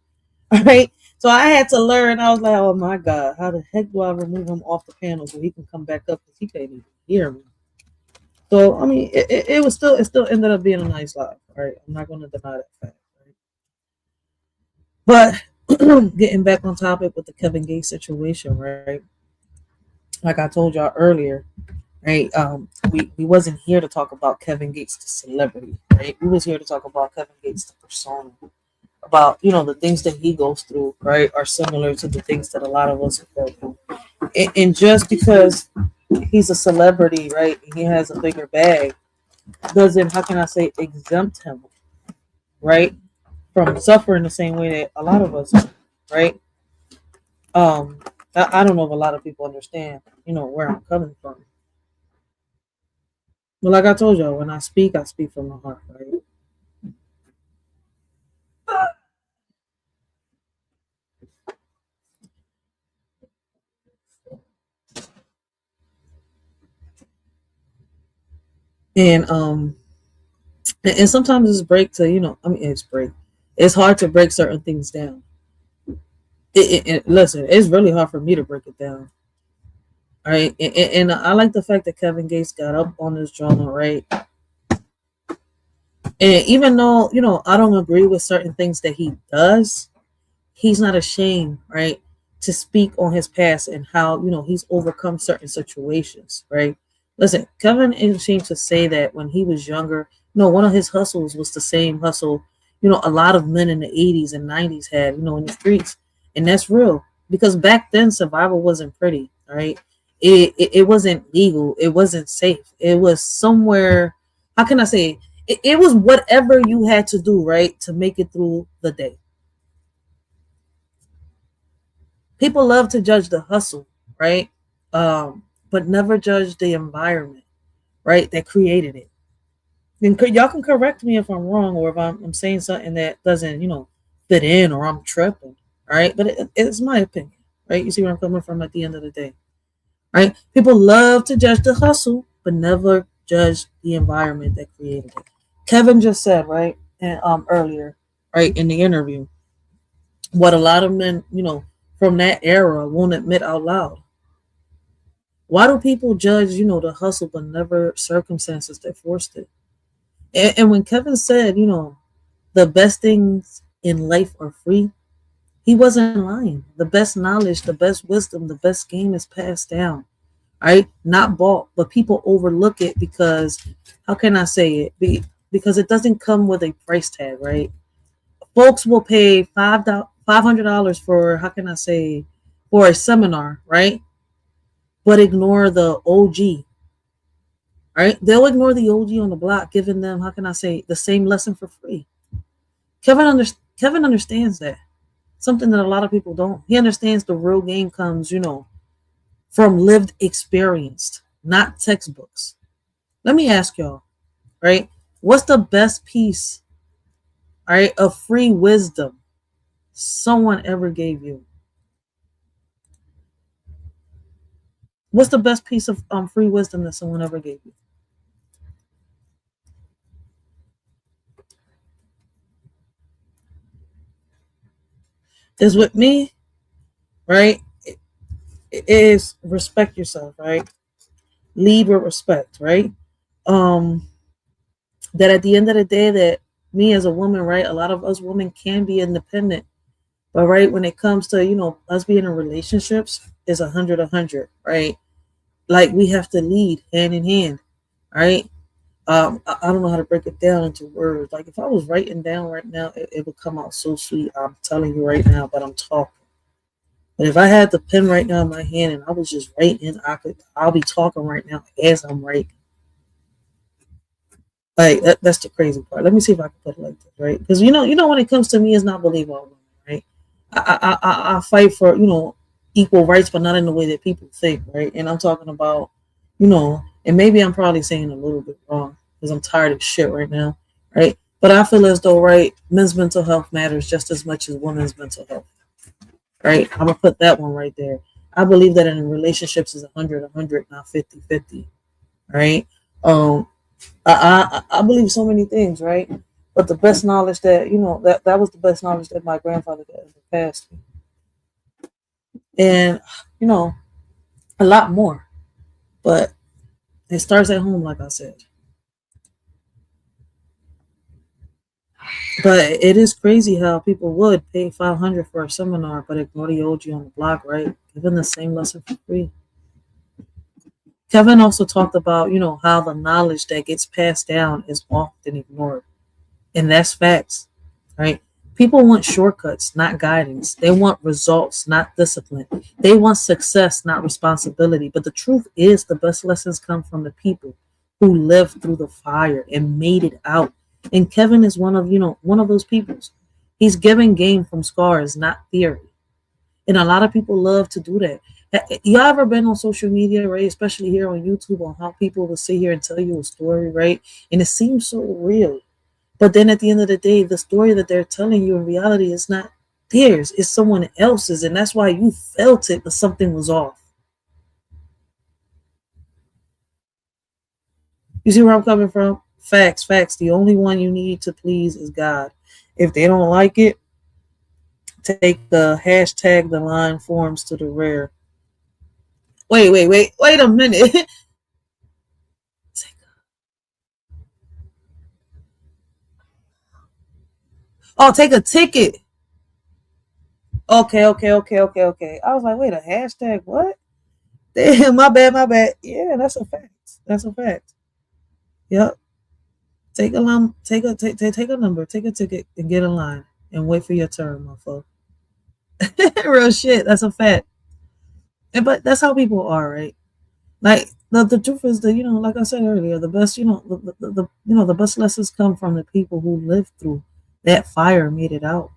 right? So I had to learn. I was like, oh my God, how the heck do I remove him off the panel so he can come back up because he can't even hear me? So, I mean, it still ended up being a nice live, right? I'm not going to deny that fact. But getting back on topic with the Kevin Gates situation, right? Like I told y'all earlier, right? We wasn't here to talk about Kevin Gates, the celebrity, right? We was here to talk about Kevin Gates, the persona, about the things that he goes through, right, are similar to the things that a lot of us go through. And just because he's a celebrity, right, and he has a bigger bag, doesn't, how can I say, exempt him, right, from suffering the same way that a lot of us do, right? Um, I don't know if a lot of people understand, where I'm coming from. But like I told y'all, when I speak from the heart, right? And sometimes it's break to, it's break. It's hard to break certain things down. Listen, it's really hard for me to break it down. All right. And I like the fact that Kevin Gates got up on this drama, right? And even though, I don't agree with certain things that he does, he's not ashamed, right, to speak on his past and how, he's overcome certain situations, right? Listen, Kevin ain't ashamed to say that when he was younger, one of his hustles was the same hustle, a lot of men in the 80s and 90s had, in the streets. And that's real because back then survival wasn't pretty, right? It wasn't legal. It wasn't safe. It was somewhere, how can I say, it was whatever you had to do, right, to make it through the day. People love to judge the hustle, right? But never judge the environment, right, that created it. And y'all can correct me if I'm wrong or if I'm saying something that doesn't, fit in or I'm tripping, right? But it's my opinion, right? You see where I'm coming from at the end of the day, right? People love to judge the hustle, but never judge the environment that created it. Kevin just said, right, and earlier, right, in the interview, what a lot of men, from that era won't admit out loud. Why do people judge, the hustle, but never circumstances that forced it? And when Kevin said, the best things in life are free, he wasn't lying. The best knowledge, the best wisdom, the best game is passed down, right? Not bought, but people overlook it because, how can I say it? Because it doesn't come with a price tag, right? Folks will pay $500 for, how can I say, for a seminar, right? But ignore the OG, right? They'll ignore the OG on the block, giving them, how can I say, the same lesson for free. Kevin understands that. Something that a lot of people don't. He understands the real game comes, from lived experience, not textbooks. Let me ask y'all, right? What's the best piece, all right, of free wisdom someone ever gave you? What's the best piece of free wisdom that someone ever gave you? Is with me, right? It is respect yourself, right? lead with respect, right? That at the end of the day, that me as a woman, right, a lot of us women can be independent, but right when it comes to us being in relationships, is 100, right? Like we have to lead hand in hand, right? I don't know how to break it down into words. Like if I was writing down right now, it would come out so sweet. I'm telling you right now, but I'm talking. But if I had the pen right now in my hand and I was just writing, I'll be talking right now as I'm writing. Like that's the crazy part. Let me see if I can put it like this, right? Because when it comes to me, it's not believe all women, right? I fight for equal rights, but not in the way that people think, right? And I'm talking about, and maybe I'm probably saying a little bit wrong because I'm tired of shit right now, right? But I feel as though, right, men's mental health matters just as much as women's mental health, right? I'm gonna put that one right there. I believe that in relationships is 100, not 50-50, right? I believe so many things, right? But the best knowledge that that was the best knowledge that my grandfather ever passed me, and a lot more. But it starts at home, like I said. But it is crazy how people would pay 500 for a seminar, but ignore the OG on the block, right? Giving the same lesson for free. Kevin also talked about, how the knowledge that gets passed down is often ignored. And that's facts, right? People want shortcuts, not guidance. They want results, not discipline. They want success, not responsibility. But the truth is, the best lessons come from the people who lived through the fire and made it out. And Kevin is one of those people. He's giving game from scars, not theory. And a lot of people love to do that. Y'all ever been on social media, right? Especially here on YouTube, on how people will sit here and tell you a story, right? And it seems so real. But then at the end of the day, the story that they're telling you in reality is not theirs, it's someone else's. And that's why you felt it, but something was off. You see where I'm coming from? Facts. The only one you need to please is God. If they don't like it, take the hashtag the line forms to the rear. Wait a minute. Oh, take a ticket. Okay. I was like, wait, a hashtag what? Damn, my bad. Yeah, that's a fact. Yep. Take a number, take a ticket and get in line and wait for your turn, motherfucker. Real shit. That's a fact. But that's how people are, right? Like the truth is that like I said earlier, the best the best lessons come from the people who lived through that fire, made it out.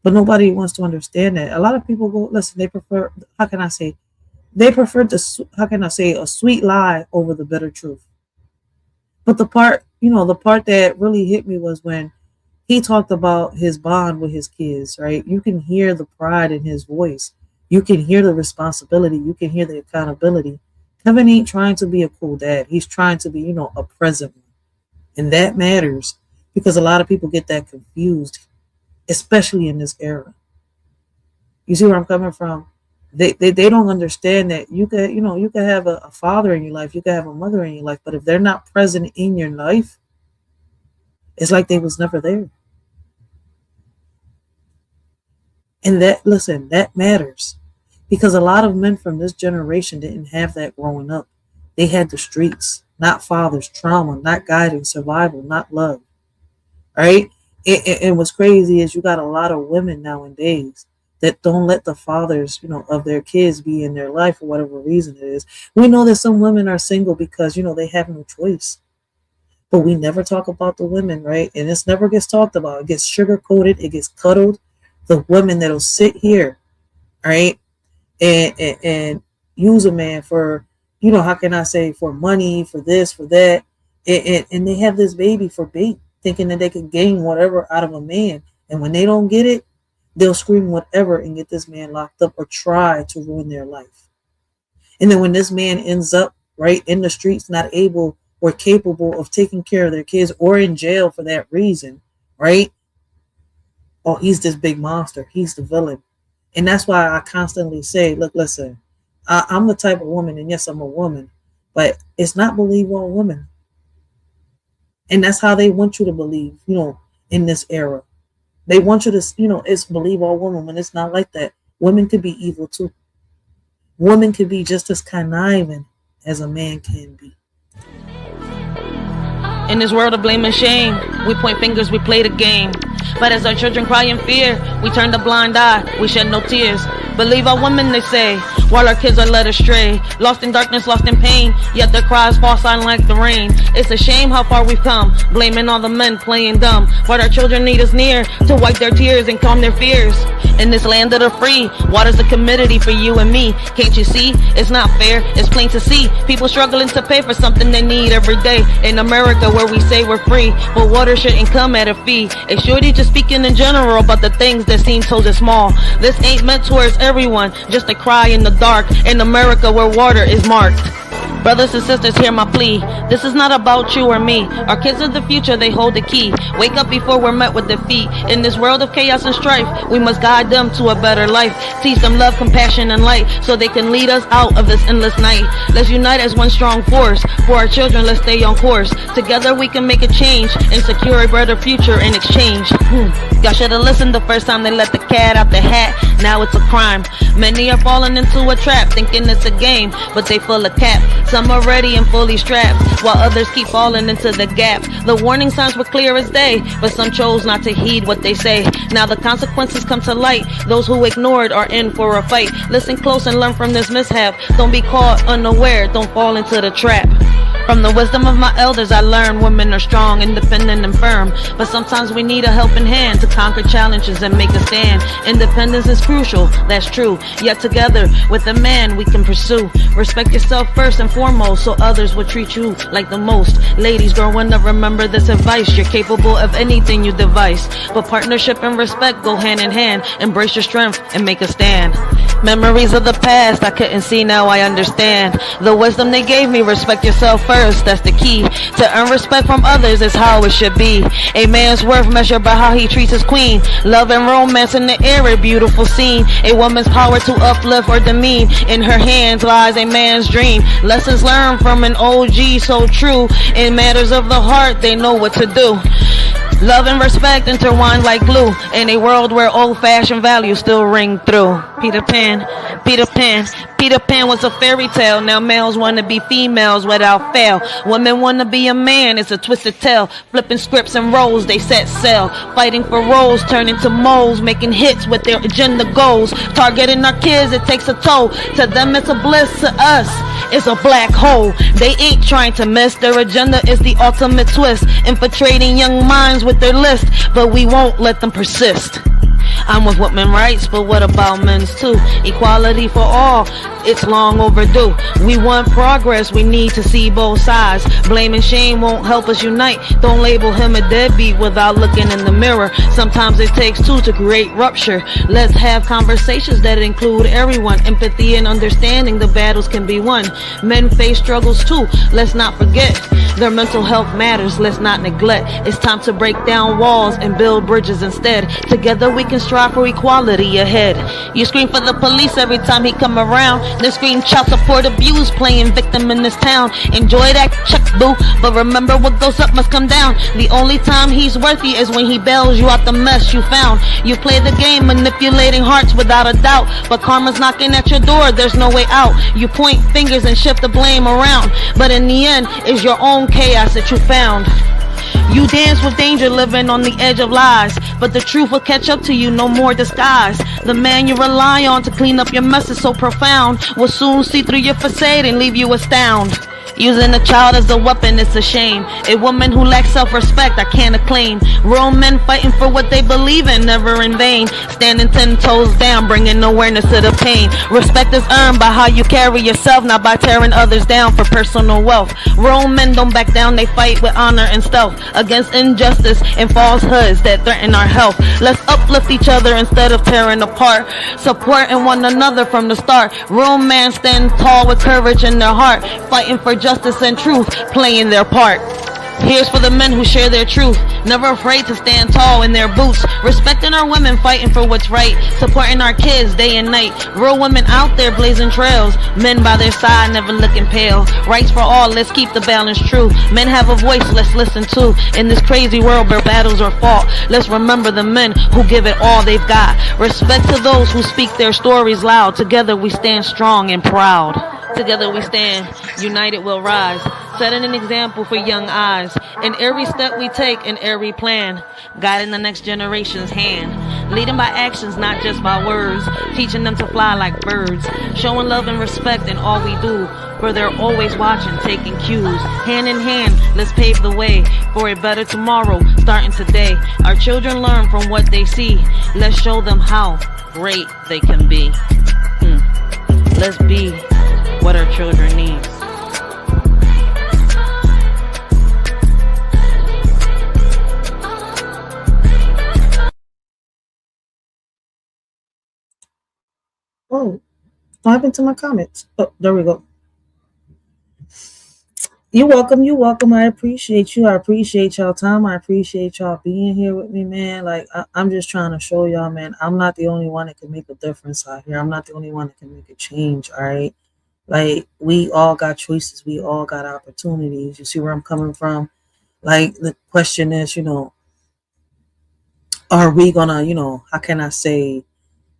But nobody wants to understand that. A lot of people go listen. They prefer, how can I say? They prefer a sweet lie over the bitter truth. But the part that really hit me was when he talked about his bond with his kids, right? You can hear the pride in his voice. You can hear the responsibility. You can hear the accountability. Kevin ain't trying to be a cool dad. He's trying to be, a present one. And that matters because a lot of people get that confused, especially in this era. You see where I'm coming from? They don't understand that you could have a father in your life, you could have a mother in your life, but if they're not present in your life, it's like they was never there. And that matters because a lot of men from this generation didn't have that growing up. They had the streets, not fathers, trauma, not guidance, survival, not love. Right? And what's crazy is you got a lot of women nowadays that don't let the fathers, of their kids be in their life for whatever reason it is. We know that some women are single because, they have no choice. But we never talk about the women, right? And this never gets talked about. It gets sugar coated. It gets cuddled. The women that'll sit here, right, and use a man for, how can I say, for money, for this, for that, and they have this baby for bait, thinking that they can gain whatever out of a man. And when they don't get it, they'll scream whatever and get this man locked up or try to ruin their life. And then when this man ends up right in the streets, not able or capable of taking care of their kids or in jail for that reason, right? Oh, he's this big monster. He's the villain. And that's why I constantly say, look, listen, I'm the type of woman, and yes, I'm a woman, But it's not believe all women. And that's how they want you to believe, in this era. They want you to, it's believe all women when it's not like that. Women could be evil too. Women could be just as conniving as a man can be. In this world of blame and shame, we point fingers, we play the game. But as our children cry in fear, we turn a blind eye, we shed no tears. Believe our women, they say, while our kids are led astray. Lost in darkness, lost in pain, yet their cries fall silent like the rain. It's a shame how far we've come, blaming all the men playing dumb. But our children need us near to wipe their tears and calm their fears. In this land of the free, water's a commodity for you and me. Can't you see? It's not fair, it's plain to see. People struggling to pay for something they need every day. In America where we say we're free, but water shouldn't come at a fee. It's shorty just speaking in general about the things that seem so small. This ain't meant towards everyone, just a cry in the dark. In America where water is marked. Brothers and sisters, hear my plea. This is not about you or me. Our kids are the future, they hold the key. Wake up before we're met with defeat. In this world of chaos and strife, we must guide them to a better life. Teach them love, compassion, and light, so they can lead us out of this endless night. Let's unite as one strong force. For our children, let's stay on course. Together we can make a change and secure a better future in exchange. Y'all should have listened the first time they let the cat out the hat. Now it's a crime. Many are falling into a trap, thinking it's a game, but they full of cap. Some are ready and fully strapped, while others keep falling into the gap. The warning signs were clear as day, but some chose not to heed what they say. Now the consequences come to light. Those who ignored are in for a fight. Listen close and learn from this mishap. Don't be caught unaware, don't fall into the trap. From the wisdom of my elders I learned women are strong, independent and firm. But sometimes we need a helping hand to conquer challenges and make a stand. Independence is crucial, that's true. Yet together with a man we can pursue. Respect yourself first and foremost, so others will treat you like the most. Ladies growing up, remember this advice. You're capable of anything you devise, but partnership and respect go hand in hand. Embrace your strength and make a stand. Memories of the past I couldn't see, now I understand. The wisdom they gave me, respect yourself first, that's the key. To earn respect from others is how it should be. A man's worth measured by how he treats his queen. Love and romance in the air, a beautiful scene. A woman's power to uplift or demean. In her hands lies a man's dream. Lessons learned from an OG so true. In matters of the heart, they know what to do. Love and respect intertwined like glue. In a world where old-fashioned values still ring through. Peter Pan, Peter Pan, Peter Pan was a fairy tale. Now males want to be females without fail. Women want to be a man, it's a twisted tale. Flipping scripts and roles, they set sail. Fighting for roles, turning to moles. Making hits with their agenda goals. Targeting our kids, it takes a toll. To them it's a bliss, to us it's a black hole. They ain't trying to miss. Their agenda is the ultimate twist. Infiltrating young minds with their list, but we won't let them persist. I'm with women's rights, but what about men's too? Equality for all, it's long overdue. We want progress, we need to see both sides. Blame and shame won't help us unite. Don't label him a deadbeat without looking in the mirror. Sometimes it takes two to create rupture. Let's have conversations that include everyone. Empathy and understanding, the battles can be won. Men face struggles too, let's not forget. Their mental health matters, let's not neglect. It's time to break down walls and build bridges instead. Together we can strive for equality ahead. You scream for the police every time he come around. Then scream child support abuse, playing victim in this town. Enjoy that check, boo, but remember what goes up must come down. The only time he's worthy is when he bails you out the mess you found. You play the game, manipulating hearts without a doubt, but karma's knocking at your door, there's no way out. You point fingers and shift the blame around, but in the end, it's your own chaos that you found. You dance with danger, living on the edge of lies, but the truth will catch up to you, no more disguise. The man you rely on to clean up your mess is so profound, will soon see through your facade and leave you astounded. Using a child as a weapon, it's a shame. A woman who lacks self-respect, I can't acclaim. Real men fighting for what they believe in, never in vain. Standing 10 toes down, bringing awareness to the pain. Respect is earned by how you carry yourself, not by tearing others down for personal wealth. Real men don't back down, they fight with honor and stealth against injustice and falsehoods that threaten our health. Let's uplift each other instead of tearing apart, supporting one another from the start. Real men stand tall with courage in their heart, fighting for justice and truth, playing their part. Here's for the men who share their truth, never afraid to stand tall in their boots, respecting our women, fighting for what's right, supporting our kids day and night. Real women out there blazing trails, men by their side never looking pale. Rights for all, let's keep the balance true. Men have a voice, let's listen to. In this crazy world where battles are fought, let's remember the men who give it all they've got. Respect to those who speak their stories loud. Together we stand strong and proud. Together we stand, united we'll rise, setting an example for young eyes. In every step we take, in every plan, guiding the next generation's hand. Leading by actions, not just by words, teaching them to fly like birds. Showing love and respect in all we do, for they're always watching, taking cues. Hand in hand, let's pave the way for a better tomorrow, starting today. Our children learn from what they see. Let's show them how great they can be. Let's be what our children need. Oh, what happened to my comments? Oh, there we go. You're welcome. You're welcome. I appreciate you. I appreciate y'all time. I appreciate y'all being here with me, man. Like, I'm just trying to show y'all, man, I'm not the only one that can make a difference out here. I'm not the only one that can make a change, all right? Like, we all got choices. We all got opportunities. You see where I'm coming from? Like, the question is, are we gonna, how can I say,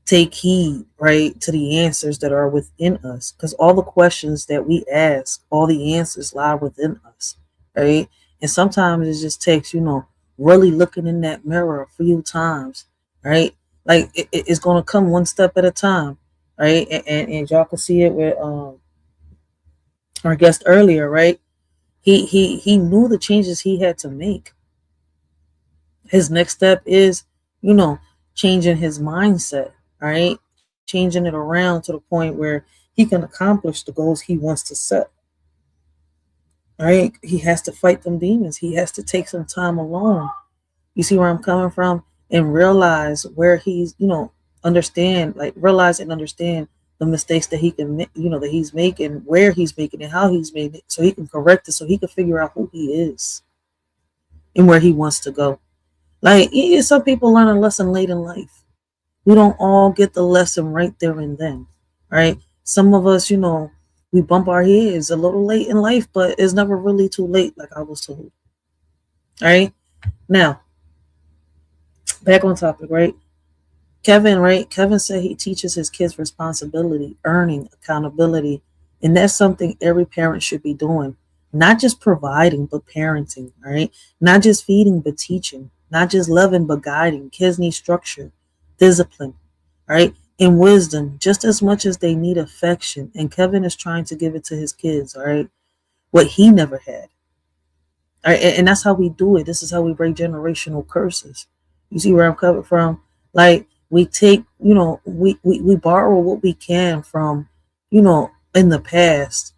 take heed, right, to the answers that are within us? Because all the questions that we ask, all the answers lie within us, right? And sometimes it just takes, really looking in that mirror a few times, right? Like, it's gonna come one step at a time, right? And y'all can see it with our guest earlier, right? He knew the changes he had to make. His next step is, changing his mindset, right? Changing it around to the point where he can accomplish the goals he wants to set. Right? He has to fight them demons. He has to take some time alone. You see where I'm coming from? And realize where he's, realize and understand the mistakes that he can, that he's making, where he's making it, how he's making it, so he can correct it, so he can figure out who he is and where he wants to go. Like, some people learn a lesson late in life. We don't all get the lesson right there and then, right? Some of us, we bump our heads a little late in life, but it's never really too late, like I was told. All right? Now, back on topic, right? Kevin, right? Kevin said he teaches his kids responsibility, earning, accountability, and that's something every parent should be doing. Not just providing, but parenting, right? Not just feeding, but teaching. Not just loving, but guiding. Kids need structure, discipline, right? And wisdom, just as much as they need affection. And Kevin is trying to give it to his kids, all right? What he never had. All right? And that's how we do it. This is how we break generational curses. You see where I'm coming from? Like, we take, we borrow what we can from, in the past,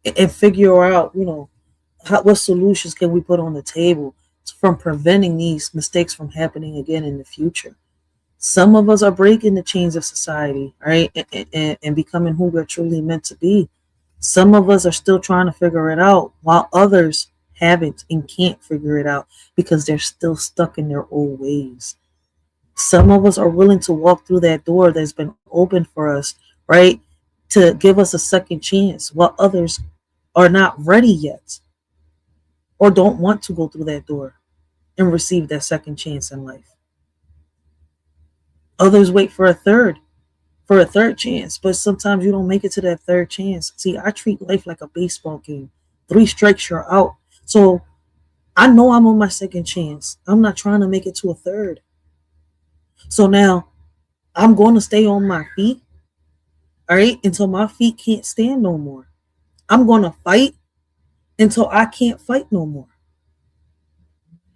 and figure out, what solutions can we put on the table from preventing these mistakes from happening again in the future. Some of us are breaking the chains of society, right, and becoming who we're truly meant to be. Some of us are still trying to figure it out, while others haven't and can't figure it out because they're still stuck in their old ways. Some of us are willing to walk through that door that's been opened for us, right, to give us a second chance, while others are not ready yet or don't want to go through that door and receive that second chance in life. Others wait for a third chance, but sometimes you don't make it to that third chance. See, I treat life like a baseball game. 3 strikes, you're out. So I know I'm on my second chance. I'm not trying to make it to a third. So now I'm going to stay on my feet, all right, until my feet can't stand no more. I'm going to fight until I can't fight no more.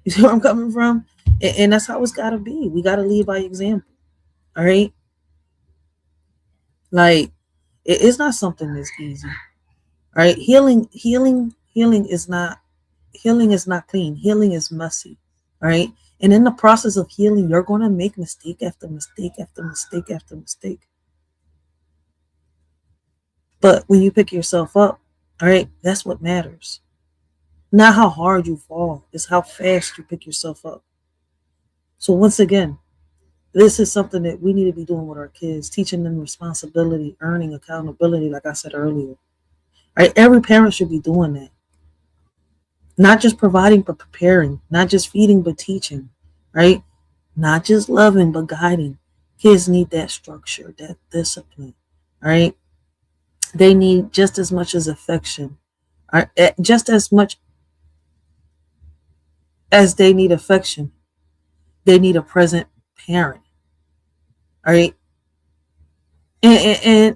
You see where I'm coming from? And that's how it's got to be. We got to lead by example, all right? Like, it's not something that's easy, all right? Healing is not clean. Healing is messy, all right? And in the process of healing, you're going to make mistake after mistake after mistake after mistake. But when you pick yourself up, all right, that's what matters. Not how hard you fall, it's how fast you pick yourself up. So once again, this is something that we need to be doing with our kids, teaching them responsibility, earning accountability, like I said earlier. Right? Every parent should be doing that. Not just providing but preparing, not just feeding but teaching, right? Not just loving but guiding. Kids need that structure, that discipline, right? They need just as much as affection, right? Just as much as they need affection, they need a present parent, right? And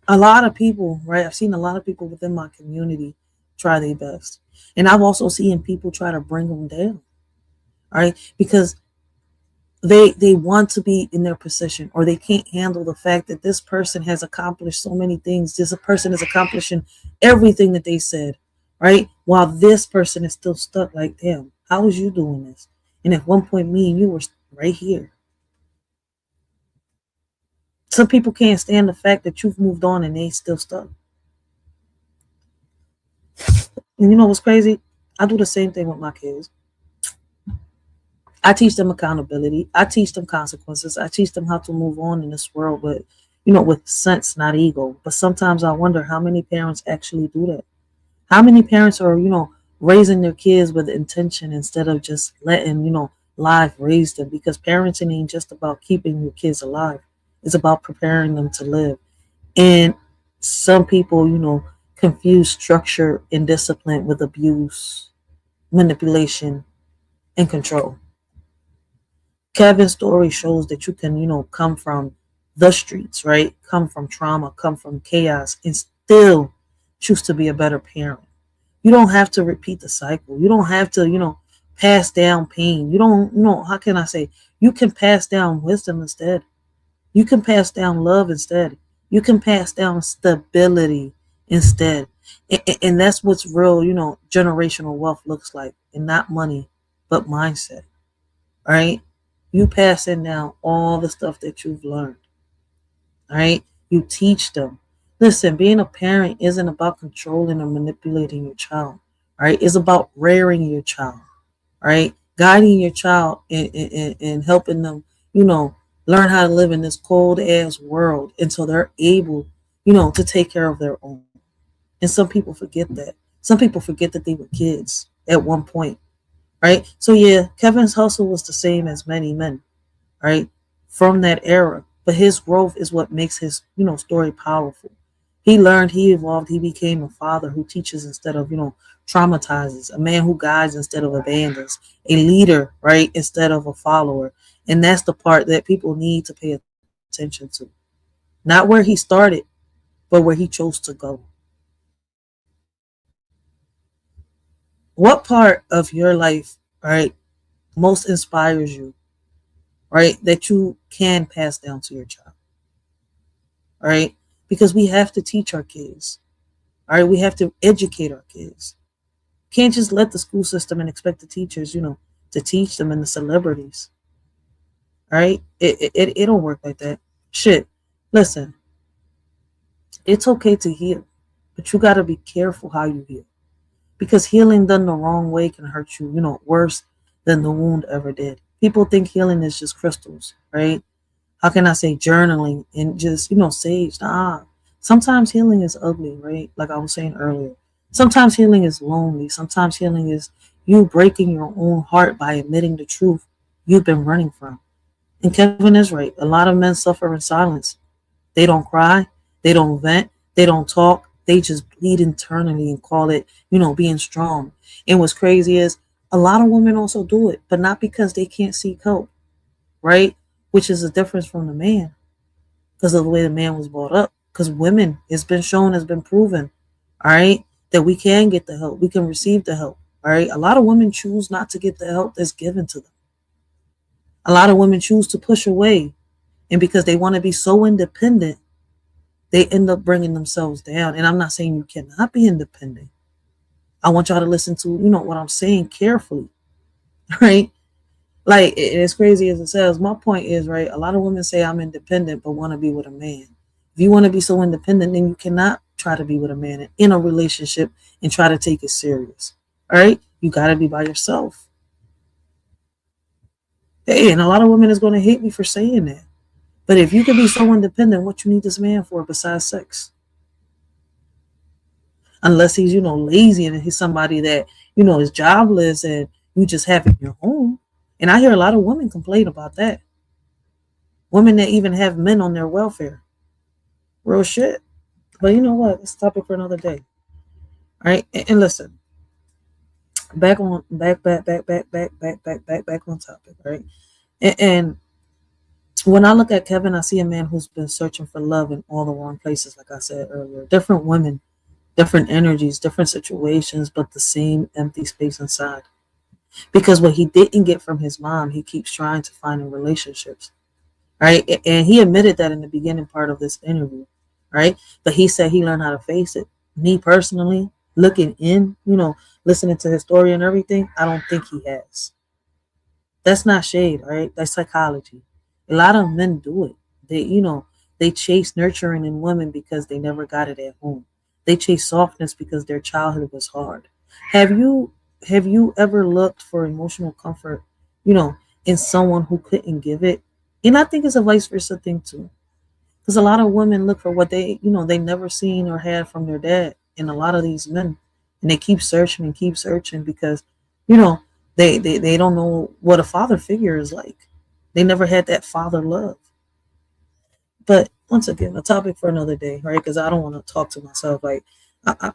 a lot of people, right? I've seen a lot of people within my community try their best. And I've also seen people try to bring them down, right? Because they want to be in their position, or they can't handle the fact that this person has accomplished so many things. This person is accomplishing everything that they said, right? While this person is still stuck like, damn, how was you doing this? And at one point, me and you were right here. Some people can't stand the fact that you've moved on and they still stuck. And you know what's crazy? I do the same thing with my kids. I teach them accountability. I teach them consequences. I teach them how to move on in this world, but with sense, not ego. But sometimes I wonder how many parents actually do that. How many parents are, raising their kids with intention instead of just letting, life raise them? Because parenting ain't just about keeping your kids alive. It's about preparing them to live. And some people, confuse structure and discipline with abuse, manipulation, and control. Kevin's story shows that you can, come from the streets, right? Come from trauma, come from chaos, and still choose to be a better parent. You don't have to repeat the cycle. You don't have to, pass down pain. You don't, how can I say? You can pass down wisdom instead. You can pass down love instead. You can pass down stability instead. And that's what's real, generational wealth looks like. And not money, but mindset, right? You passing down all the stuff that you've learned. All right. You teach them. Listen, being a parent isn't about controlling or manipulating your child. All right. It's about rearing your child. All right. Guiding your child and helping them, learn how to live in this cold ass world until they're able, to take care of their own. And some people forget that. Some people forget that they were kids at one point. Right? So yeah, Kevin's hustle was the same as many men, right? From that era. But his growth is what makes his, story powerful. He learned, he evolved, he became a father who teaches instead of, traumatizes, a man who guides instead of abandons, a leader, right, instead of a follower. And that's the part that people need to pay attention to. Not where he started, but where he chose to go. What part of your life, right, most inspires you, right, that you can pass down to your child, right? Because we have to teach our kids, all right? We have to educate our kids. Can't just let the school system and expect the teachers, to teach them and the celebrities, all right? It don't work like that. Shit, listen, it's okay to heal, but you got to be careful how you heal. Because healing done the wrong way can hurt you, worse than the wound ever did. People think healing is just crystals, right? How can I say journaling and just, sage? Nah. Sometimes healing is ugly, right? Like I was saying earlier. Sometimes healing is lonely. Sometimes healing is you breaking your own heart by admitting the truth you've been running from. And Kevin is right. A lot of men suffer in silence. They don't cry. They don't vent. They don't talk. They just bleed internally and call it, being strong. And what's crazy is a lot of women also do it, but not because they can't seek help, right? Which is a difference from the man because of the way the man was brought up. Because women, it's been shown, it's been proven, all right, that we can get the help. We can receive the help, all right? A lot of women choose not to get the help that's given to them. A lot of women choose to push away. And because they want to be so independent, they end up bringing themselves down. And I'm not saying you cannot be independent. I want y'all to listen to, what I'm saying carefully, right? Like, as crazy as it sounds, my point is, right, a lot of women say I'm independent but want to be with a man. If you want to be so independent, then you cannot try to be with a man in a relationship and try to take it serious, All right, you gotta be by yourself. Hey, and a lot of women is gonna hate me for saying that. But if you can be so independent, what you need this man for besides sex? Unless he's, lazy and he's somebody that, is jobless and you just have it in your home. And I hear a lot of women complain about that. Women that even have men on their welfare. Real shit. But you know what? It's a topic for another day. All right. And listen, back on topic, right? And when I look at Kevin, I see a man who's been searching for love in all the wrong places, like I said earlier. Different women, different energies, different situations, but the same empty space inside. Because what he didn't get from his mom, he keeps trying to find in relationships. Right? And he admitted that in the beginning part of this interview. Right? But he said he learned how to face it. Me personally, looking in, listening to his story and everything, I don't think he has. That's not shade, right? That's psychology. A lot of men do it. They chase nurturing in women because they never got it at home. They chase softness because their childhood was hard. Have you ever looked for emotional comfort, in someone who couldn't give it? And I think it's a vice versa thing too. Because a lot of women look for what they never seen or had from their dad in a lot of these men. And they keep searching because, they don't know what a father figure is like. They never had that father love. But once again, a topic for another day, right? Because I don't want to talk to myself. Like, I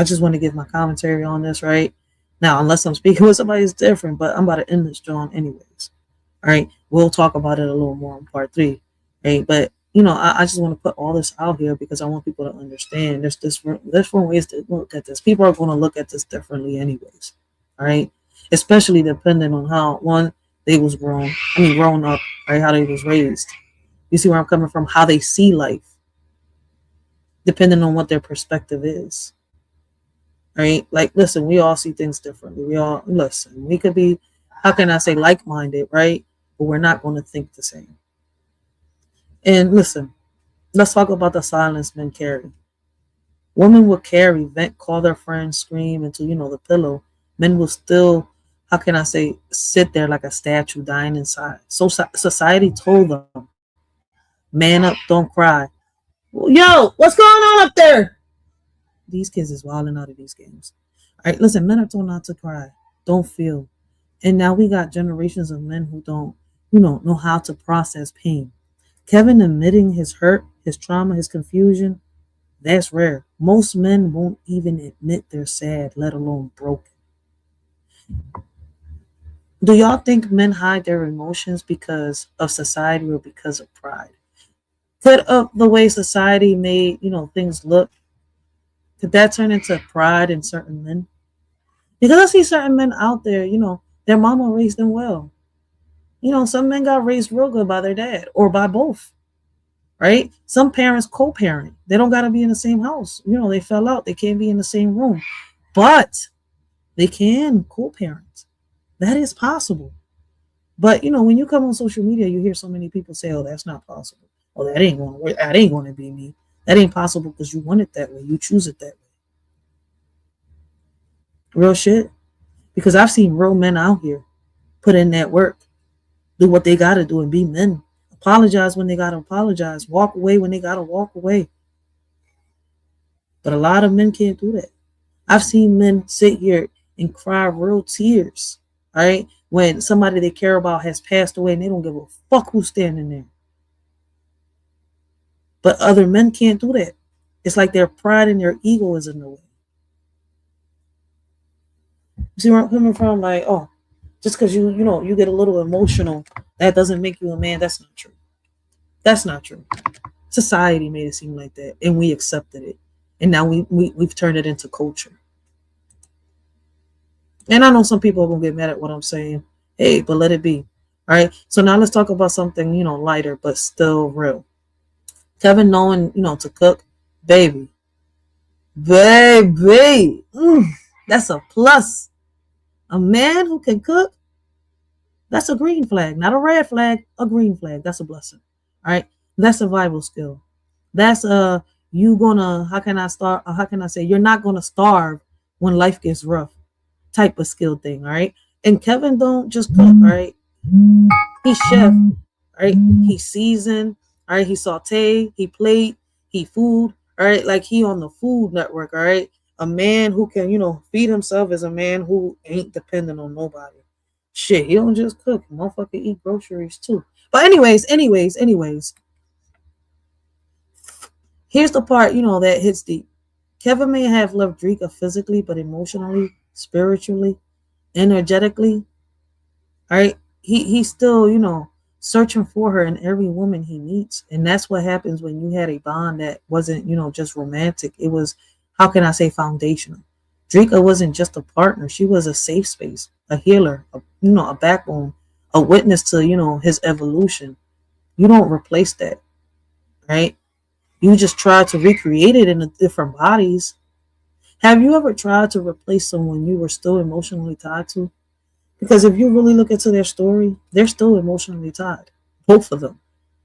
just want to give my commentary on this, right? Now, unless I'm speaking with somebody, it's different. But I'm about to end this, John, anyways. All right, we'll talk about it a little more in part 3, right? But I just want to put all this out here because I want people to understand there's different ways to look at this. People are going to look at this differently, anyways. All right, especially depending on how they was grown up, right? How they was raised. You see where I'm coming from? How they see life, depending on what their perspective is. Right? Like, listen, we all see things differently. We could be, how can I say, like-minded, right? But we're not going to think the same. And listen, let's talk about the silence men carry. Women will carry, vent, call their friends, scream into, the pillow. Men will still, how can I say, sit there like a statue dying inside. So society told them, man up, don't cry. Yo, what's going on up there? These kids is wilding out of these games. All right, listen, men are told not to cry. Don't feel. And now we got generations of men who don't, know how to process pain. Kevin admitting his hurt, his trauma, his confusion, that's rare. Most men won't even admit they're sad, let alone broken. Do y'all think men hide their emotions because of society or because of pride? Could the way society made, things look, could that turn into pride in certain men? Because I see certain men out there, their mama raised them well. Some men got raised real good by their dad or by both, right? Some parents co-parent. They don't got to be in the same house. They fell out. They can't be in the same room, but they can co-parent. That is possible. But, when you come on social media, you hear so many people say, oh, that's not possible. Oh, that ain't going to work. That ain't going to be me. That ain't possible because you want it that way. You choose it that way. Real shit. Because I've seen real men out here put in that work, do what they got to do and be men. Apologize when they got to apologize. Walk away when they got to walk away. But a lot of men can't do that. I've seen men sit here and cry real tears, all right, when somebody they care about has passed away and they don't give a fuck who's standing there. But other men can't do that. It's like their pride and their ego is in the way. You see where I'm coming from? Like, oh, just because you get a little emotional, that doesn't make you a man. That's not true. That's not true. Society made it seem like that, and we accepted it. And now we've turned it into culture. And I know some people are going to get mad at what I'm saying. Hey, but let it be. All right. So now let's talk about something, lighter, but still real. Kevin knowing, to cook, baby. That's a plus. A man who can cook, that's a green flag, not a red flag, a green flag. That's a blessing. All right. That's a survival skill. That's you're not gonna starve when life gets rough type of skill thing, all right? And Kevin don't just cook, all right? He chef, all right? He season, all right? He saute, he plate, he food, all right? Like he on the Food Network, all right? A man who can, feed himself is a man who ain't dependent on nobody. Shit, he don't just cook. Motherfucker eat groceries too. But anyways, here's the part, that hits deep. Kevin may have loved Dreka physically, but emotionally, spiritually, energetically, all right, he's still, searching for her in every woman he meets. And that's what happens when you had a bond that wasn't, just romantic. It was, how can I say, foundational. Dreka wasn't just a partner. She was a safe space, a healer, a backbone, a witness to, his evolution. You don't replace that, right? You just try to recreate it in different bodies. Have you ever tried to replace someone you were still emotionally tied to? Because if you really look into their story, they're still emotionally tied. Both of them.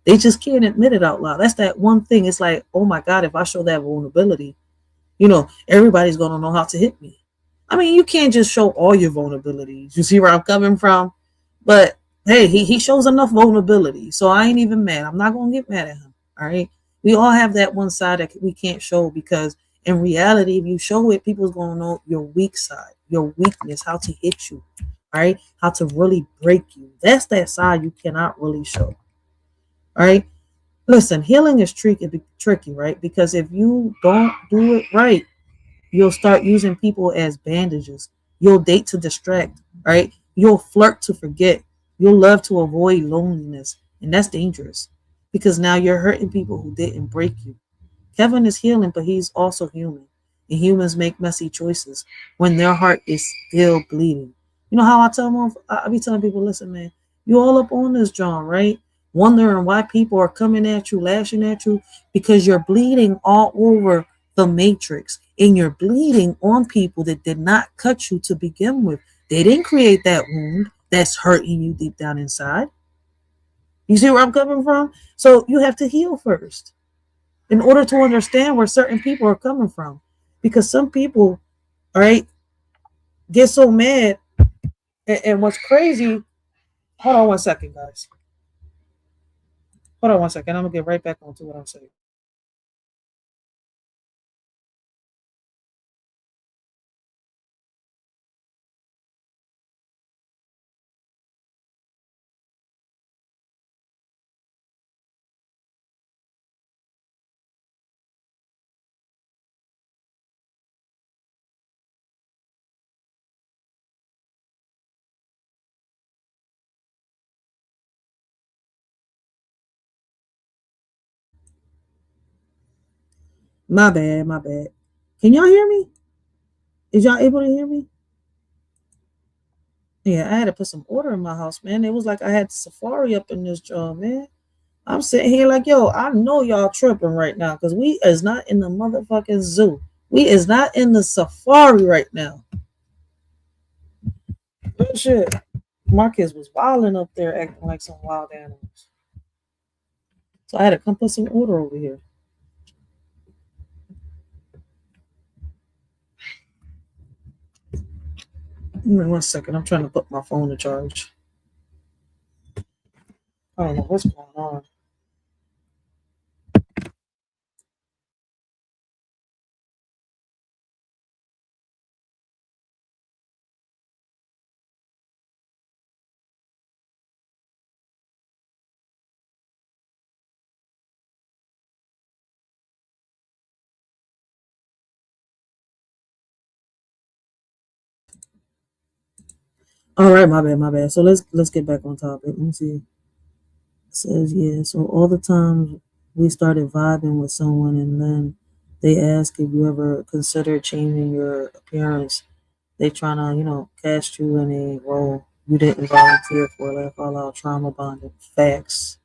They just can't admit it out loud. That's that one thing. It's like, oh my God, if I show that vulnerability, everybody's going to know how to hit me. I mean, you can't just show all your vulnerabilities. You see where I'm coming from? But hey, he shows enough vulnerability. So I ain't even mad. I'm not going to get mad at him. All right. We all have that one side that we can't show, because in reality, if you show it, people's going to know your weak side, your weakness, how to hit you. All right, how to really break you. That's that side you cannot really show. All right, listen, healing is tricky, right? Because if you don't do it right, you'll start using people as bandages. You'll date to distract, right? You'll flirt to forget. You'll love to avoid loneliness, and that's dangerous, because now you're hurting people who didn't break you. Kevin is healing, but he's also human, and humans make messy choices when their heart is still bleeding. You know how I be telling people, listen, man, you all up on this, John, right? Wondering why people are coming at you, lashing at you, because you're bleeding all over the matrix, and you're bleeding on people that did not cut you to begin with. They didn't create that wound that's hurting you deep down inside. You see where I'm coming from? So you have to heal first in order to understand where certain people are coming from, because some people, all right, get so mad. And what's crazy, hold on 1 second, guys. Hold on 1 second. I'm going to get right back onto what I'm saying. My bad, my bad. Can y'all hear me? Is y'all able to hear me? Yeah, I had to put some order in my house, man. It was like I had Safari up in this job, man. I'm sitting here like, yo, I know y'all tripping right now, because we is not in the motherfucking zoo. We is not in the safari right now. Good shit. My kids was wilding up there, acting like some wild animals. So I had to come put some order over here. Give me 1 second. I'm trying to put my phone to charge. I don't know what's going on. All right, my bad. So let's get back on topic. Let me see. It says, yeah, so all the times we started vibing with someone, and then they ask if you ever consider changing your appearance. They trying to, cast you in a role you didn't volunteer for. Laugh all out, trauma bonding. Facts.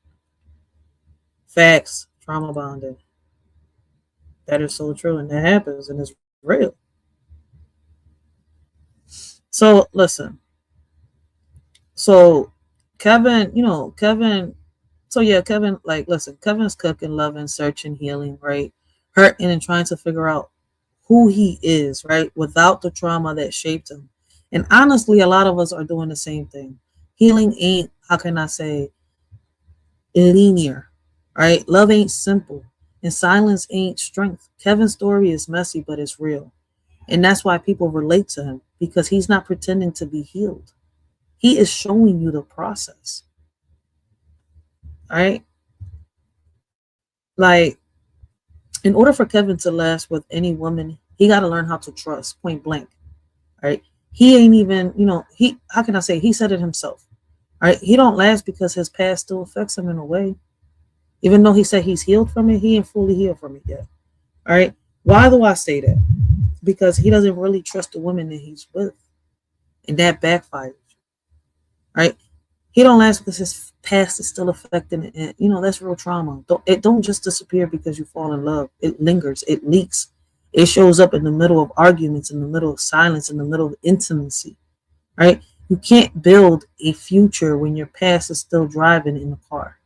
Trauma bonding. That is so true, and that happens, and it's real. So listen. So Kevin, Kevin. So yeah, Kevin, like, listen, Kevin's cooking, loving, searching, healing, right? Hurting and trying to figure out who he is, right? Without the trauma that shaped him. And honestly, a lot of us are doing the same thing. Healing ain't, how can I say, linear, right? Love ain't simple, and silence ain't strength. Kevin's story is messy, but it's real. And that's why people relate to him, because he's not pretending to be healed. He is showing you the process, right? Like, in order for Kevin to last with any woman, he got to learn how to trust, point blank, right? He ain't even, how can I say, he said it himself, right? He don't last because his past still affects him in a way. Even though he said he's healed from it, he ain't fully healed from it yet, all right? Why do I say that? Because he doesn't really trust the women that he's with, and that backfires, right? He don't last because his past is still affecting it, and that's real trauma. It don't just disappear because you fall in love. It lingers, it leaks, it shows up in the middle of arguments, in the middle of silence, in the middle of intimacy, right? You can't build a future when your past is still driving in the car,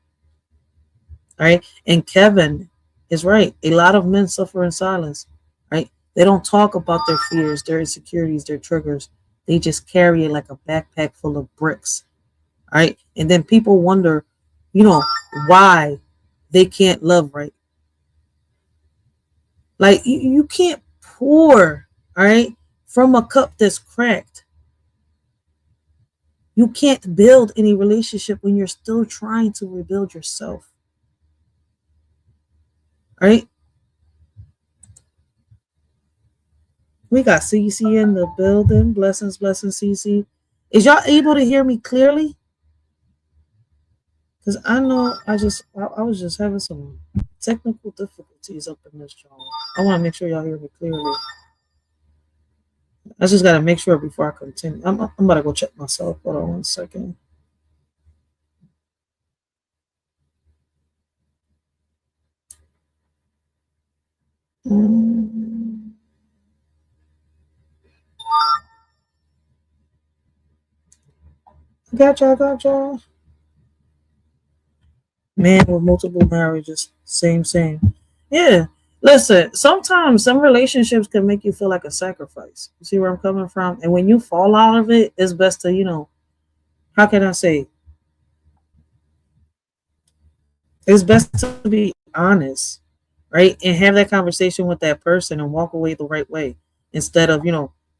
right? And Kevin is right. A lot of men suffer in silence, right? They don't talk about their fears, their insecurities, their triggers. They just carry it like a backpack full of bricks, right? And then people wonder, why they can't love right. Like, you can't pour, all right, from a cup that's cracked. You can't build any relationship when you're still trying to rebuild yourself, right? We got CC in the building. Blessings, CC. Is y'all able to hear me clearly? Because I know I was just having some technical difficulties up in this channel. I want to make sure y'all hear me clearly. I just got to make sure before I continue. I'm about to go check myself. Hold on 1 second. Gotcha. Man with multiple marriages, same. Yeah, listen, sometimes some relationships can make you feel like a sacrifice. You see where I'm coming from? And when you fall out of it, it's best to, how can I say? It's best to be honest, right? And have that conversation with that person and walk away the right way, instead of,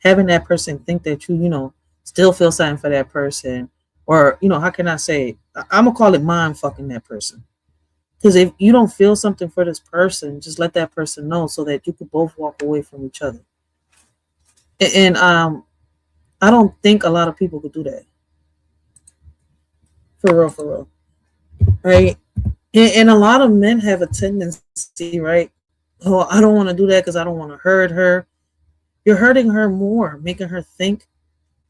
having that person think that you, still feel something for that person. Or, how can I say? I'm going to call it mind fucking that person. Because if you don't feel something for this person, just let that person know so that you could both walk away from each other. And I don't think a lot of people could do that. For real. Right? And a lot of men have a tendency, right? Oh, I don't want to do that because I don't want to hurt her. You're hurting her more, making her think,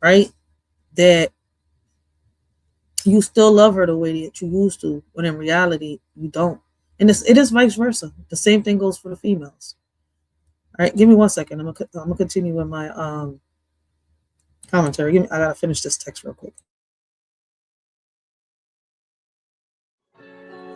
right, that you still love her the way that you used to, when in reality you don't. And it is vice versa. The same thing goes for the females. All right, give me 1 second. I'm gonna continue with my commentary. I gotta finish this text real quick.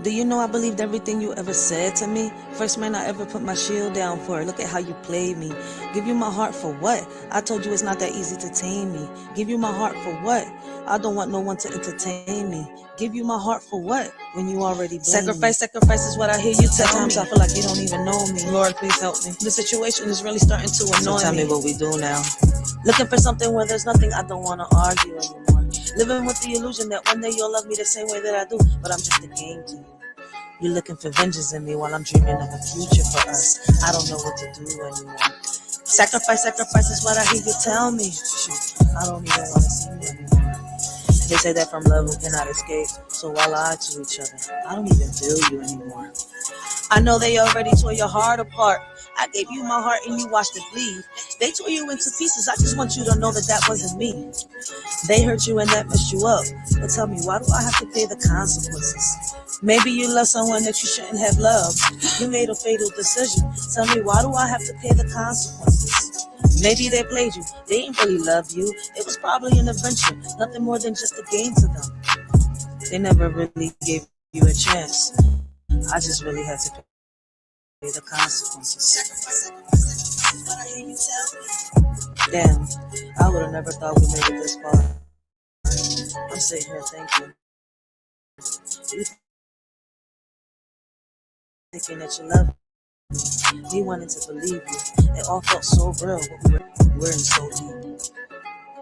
Do you know I believed everything you ever said to me? First man I ever put my shield down for. Look at how you played me. Give you my heart for what? I told you it's not that easy to tame me. Give you my heart for what? I don't want no one to entertain me. Give you my heart for what? When you already blame me. Sacrifice is what I hear you tell me. Sometimes I feel like you don't even know me. Lord, please help me. The situation is really starting to annoy me. So tell me what we do now. Looking for something where there's nothing, I don't want to argue anymore. Living with the illusion that one day you'll love me the same way that I do, but I'm just a game to you. You're looking for vengeance in me while I'm dreaming of a future for us. I don't know what to do anymore. Sacrifice is what I hear you tell me. Shoot, I don't even want to see you anymore. They say that from love we cannot escape, so why lie to each other? I don't even feel you anymore. I know they already tore your heart apart. I gave you my heart and you watched it bleed. They tore you into pieces. I just want you to know that that wasn't me. They hurt you and that messed you up. But tell me, why do I have to pay the consequences? Maybe you love someone that you shouldn't have loved. You made a fatal decision. Tell me, why do I have to pay the consequences? Maybe they played you. They didn't really love you. It was probably an adventure. Nothing more than just a game to them. They never really gave you a chance. I just really had to pay the consequences. Damn, I would have never thought we made it this far. I'm sitting here thinking, you thinking that you love me, wanting to believe you. It all felt so real, but we're in so deep.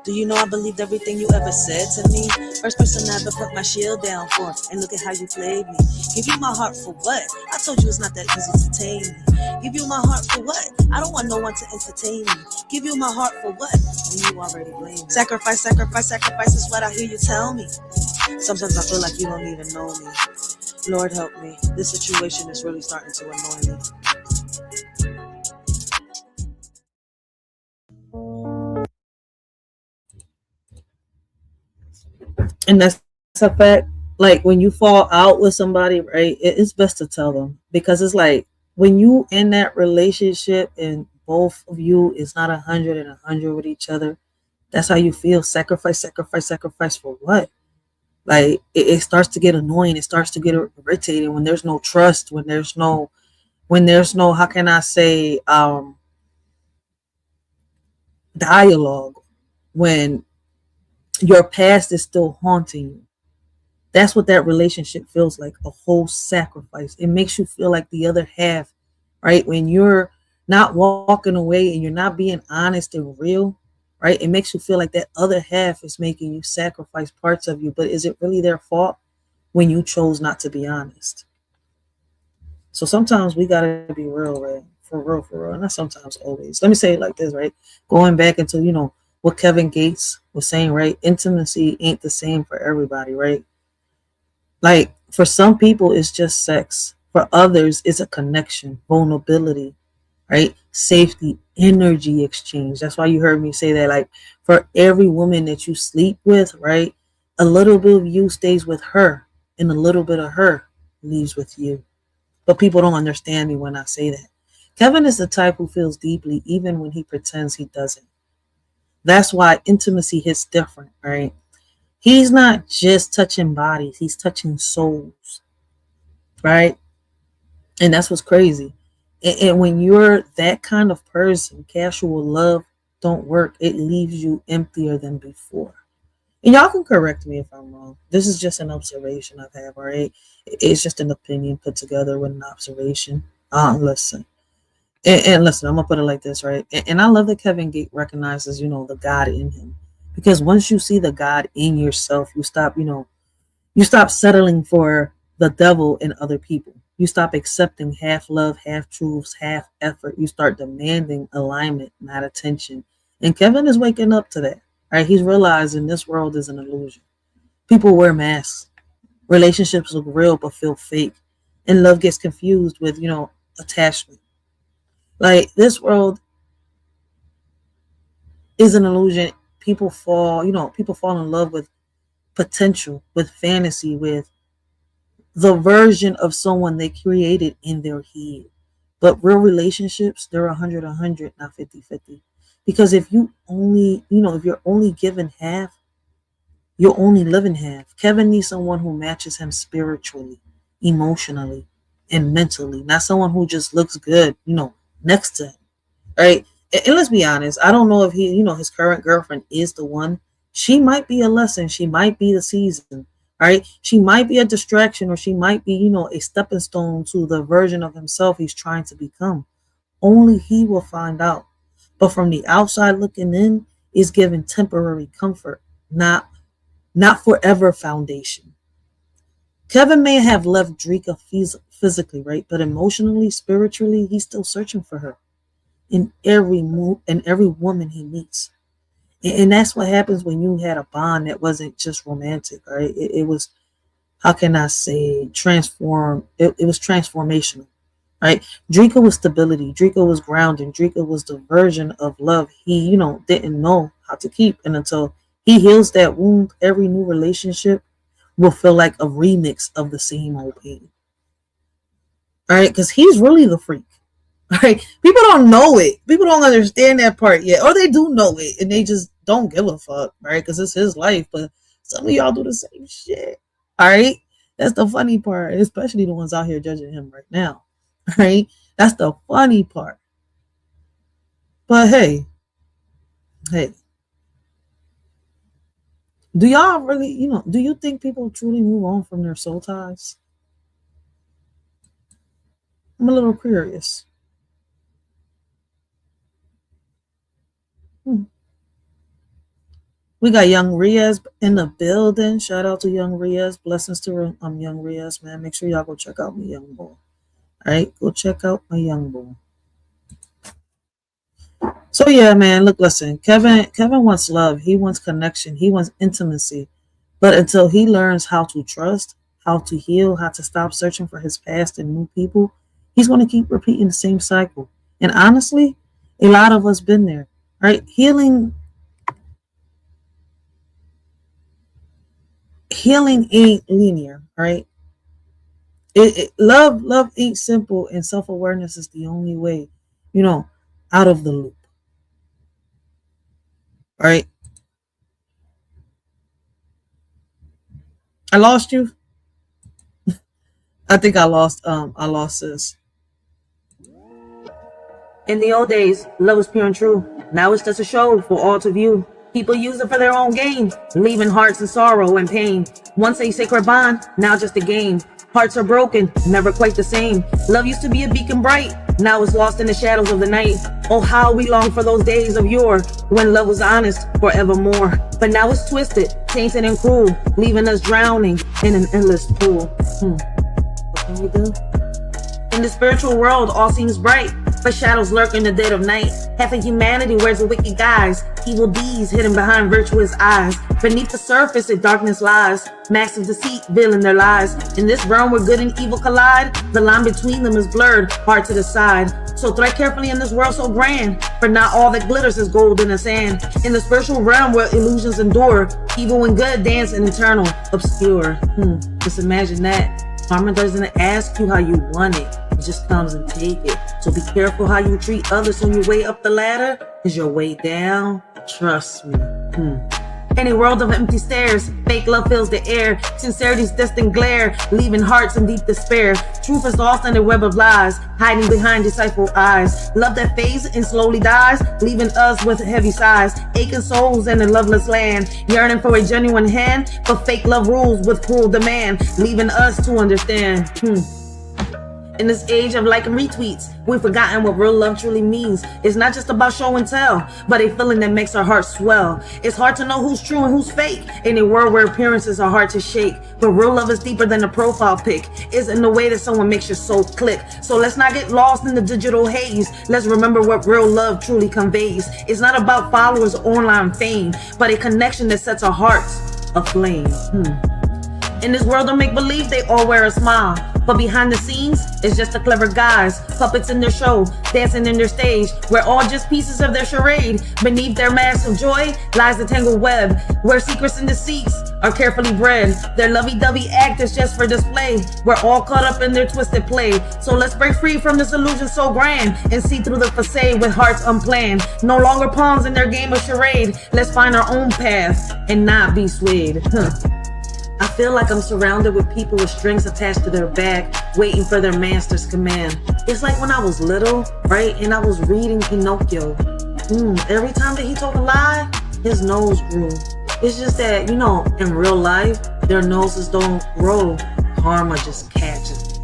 Do you know I believed everything you ever said to me? First person I ever put my shield down for, and look at how you played me. Give you my heart for what? I told you it's not that easy to tame me. Give you my heart for what? I don't want no one to entertain me. Give you my heart for what? When you already blame me. Sacrifice, sacrifice, sacrifice is what I hear you tell me. Sometimes I feel like you don't even know me. Lord help me. This situation is really starting to annoy me. And that's a fact. Like when you fall out with somebody, right? It's best to tell them, because it's like when you in that relationship and both of you is not 100 and 100 with each other. That's how you feel. Sacrifice, sacrifice, sacrifice for what? Like it starts to get annoying. It starts to get irritating when there's no trust. When there's no how can I say dialogue. When your past is still haunting you. That's what that relationship feels like, a whole sacrifice. It makes you feel like the other half, right? When you're not walking away and you're not being honest and real, right? It makes you feel like that other half is making you sacrifice parts of you. But is it really their fault when you chose not to be honest? So sometimes we got to be real, right? For real, for real. Not sometimes, always. Let me say it like this, right? Going back into, what Kevin Gates was saying, right? Intimacy ain't the same for everybody, right? Like for some people, it's just sex. For others, it's a connection, vulnerability, right? Safety, energy exchange. That's why you heard me say that. Like for every woman that you sleep with, right? A little bit of you stays with her and a little bit of her leaves with you. But people don't understand me when I say that. Kevin is the type who feels deeply even when he pretends he doesn't. That's why intimacy hits different, right? He's not just touching bodies, he's touching souls, right? And that's what's crazy. And when you're that kind of person, casual love don't work. It leaves you emptier than before. And y'all can correct me if I'm wrong. This is just an observation I've had, all right? It's just an opinion put together with an observation. Listen. And listen, I'm going to put it like this, right? And I love that Kevin Gate recognizes, the God in him. Because once you see the God in yourself, you stop settling for the devil in other people. You stop accepting half love, half truths, half effort. You start demanding alignment, not attention. And Kevin is waking up to that, right? He's realizing this world is an illusion. People wear masks. Relationships look real but feel fake. And love gets confused with, attachment. Like this world is an illusion. People fall in love with potential, with fantasy, with the version of someone they created in their head. But real relationships, they're 100, not 50-50. Because if you're only given half, you're only living half. Kevin needs someone who matches him spiritually, emotionally, and mentally. Not someone who just looks good, next to him. Right? And let's be honest, I don't know if his current girlfriend is the one. She might be a lesson. She might be the season. Right? She might be a distraction, or she might be, a stepping stone to the version of himself he's trying to become. Only he will find out. But from the outside looking in, is given temporary comfort, not forever foundation. Kevin may have left Dreka physically, right? But emotionally, spiritually, he's still searching for her in every woman he meets. And that's what happens when you had a bond that wasn't just romantic, right? It was, how can I say, transform. It was transformational, right? Dreka was stability. Dreka was grounding. Dreka was the version of love he, didn't know how to keep. And until he heals that wound, every new relationship will feel like a remix of the same old pain. All right? Because he's really the freak. Right? People don't know it. People don't understand that part yet. Or they do know it and they just don't give a fuck, right? Because it's his life. But some of y'all do the same shit. All right? That's the funny part, especially the ones out here judging him right now. Right? That's the funny part. But hey, do y'all really, do you think people truly move on from their soul ties? I'm a little curious. Hmm. We got Young Riaz in the building. Shout out to Young Riaz. Blessings to Young Riaz, man. Make sure y'all go check out my young boy. All right, go check out my young boy. So yeah, man. Look, listen. Kevin wants love. He wants connection. He wants intimacy. But until he learns how to trust, how to heal, how to stop searching for his past and new people, he's going to keep repeating the same cycle. And honestly, a lot of us been there, right? Healing ain't linear, right? Love ain't simple, and self-awareness is the only way, out of the loop, right? I lost you. I think I lost this. In the old days, love was pure and true. Now it's just a show for all to view. People use it for their own gain, leaving hearts in sorrow and pain. Once a sacred bond, now just a game. Hearts are broken, never quite the same. Love used to be a beacon bright, now it's lost in the shadows of the night. Oh, how we long for those days of yore, when love was honest forevermore. But now it's twisted, tainted and cruel, leaving us drowning in an endless pool. What can we do? In the spiritual world, all seems bright, but shadows lurk in the dead of night. Half of humanity wears a wicked guise, evil deeds hidden behind virtuous eyes. Beneath the surface, a darkness lies, masks of deceit veiling their lies. In this realm where good and evil collide, the line between them is blurred, hard to decide. So tread carefully in this world so grand, for not all that glitters is gold in the sand. In the spiritual realm where illusions endure, evil and good dance in eternal obscure. Just imagine that. Karma doesn't ask you how you want it. It just comes and take it. So be careful how you treat others on your way up the ladder, cause your way down, trust me. In a world of empty stares, fake love fills the air. Sincerity's distant glare, leaving hearts in deep despair. Truth is lost in a web of lies, hiding behind deceitful eyes. Love that fades and slowly dies, leaving us with heavy sighs. Aching souls in a loveless land, yearning for a genuine hand, but fake love rules with cruel demand, leaving us to understand. In this age of like and retweets, we've forgotten what real love truly means. It's not just about show and tell, but a feeling that makes our hearts swell. It's hard to know who's true and who's fake in a world where appearances are hard to shake. But real love is deeper than a profile pic. It's in the way that someone makes your soul click. So let's not get lost in the digital haze. Let's remember what real love truly conveys. It's not about followers or online fame, but a connection that sets our hearts aflame. In this world of make-believe, they all wear a smile. But behind the scenes, it's just a clever guys, puppets in their show, dancing in their stage. We're all just pieces of their charade. Beneath their mask of joy lies the tangled web, where secrets and deceits are carefully bred. Their lovey-dovey act is just for display. We're all caught up in their twisted play. So let's break free from this illusion so grand and see through the facade with hearts unplanned. No longer pawns in their game of charade. Let's find our own path and not be swayed. I feel like I'm surrounded with people with strings attached to their back, waiting for their master's command. It's like when I was little, right, and I was reading Pinocchio. Every time that he told a lie, his nose grew. It's just that, in real life, their noses don't grow. Karma just catches.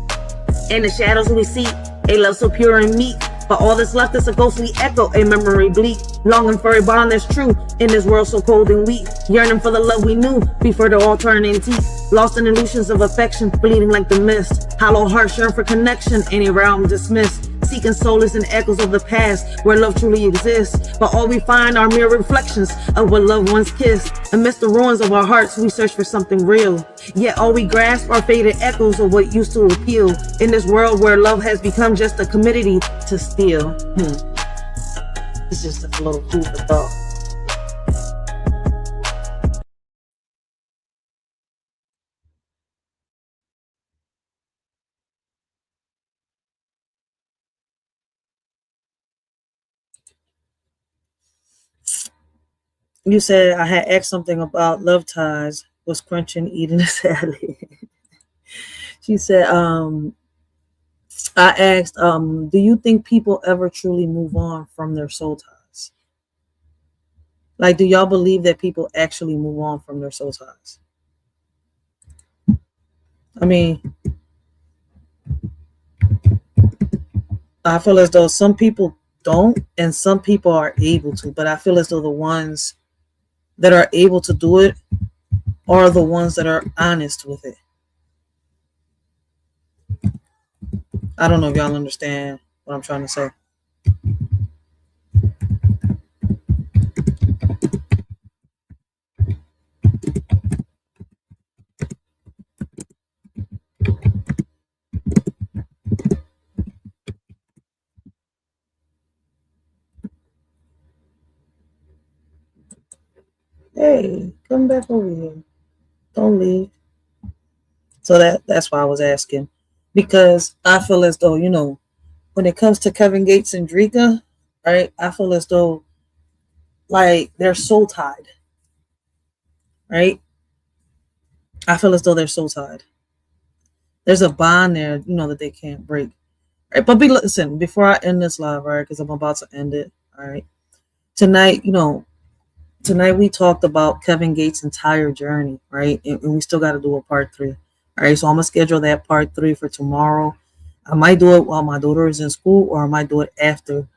In the shadows we seek, a love so pure and meek, but all that's left is a ghostly echo, a memory bleak, longing for a bond that's true in this world so cold and weak, yearning for the love we knew before the all turned antique, lost in illusions of affection, bleeding like the mist, hollow hearts yearn for connection, any realm dismissed, seeking solace in echoes of the past where love truly exists, but all we find are mere reflections of what love once kissed. Amidst the ruins of our hearts, we search for something real, yet all we grasp are faded echoes of what used to appeal in this world where love has become just a commodity to steal. It's just a little food for thought. You said I had asked something about love ties. Was crunching, eating a salad. She said, I asked, do you think people ever truly move on from their soul ties? Like, do y'all believe that people actually move on from their soul ties? I mean, I feel as though some people don't and some people are able to, but I feel as though the ones that are able to do it are the ones that are honest with it. I don't know if y'all understand what I'm trying to say. Hey, come back over here. Don't leave. So that's why I was asking. Because I feel as though, when it comes to Kevin Gates and Dreka, right, I feel as though like they're soul tied, right? I feel as though they're soul tied. There's a bond there, that they can't break. Right? But listen, before I end this live, right, because I'm about to end it, all right. Tonight we talked about Kevin Gates' entire journey, right? And we still got to do a part 3. All right, so I'm gonna schedule that part 3 for tomorrow. I might do it while my daughter is in school, or I might do it after,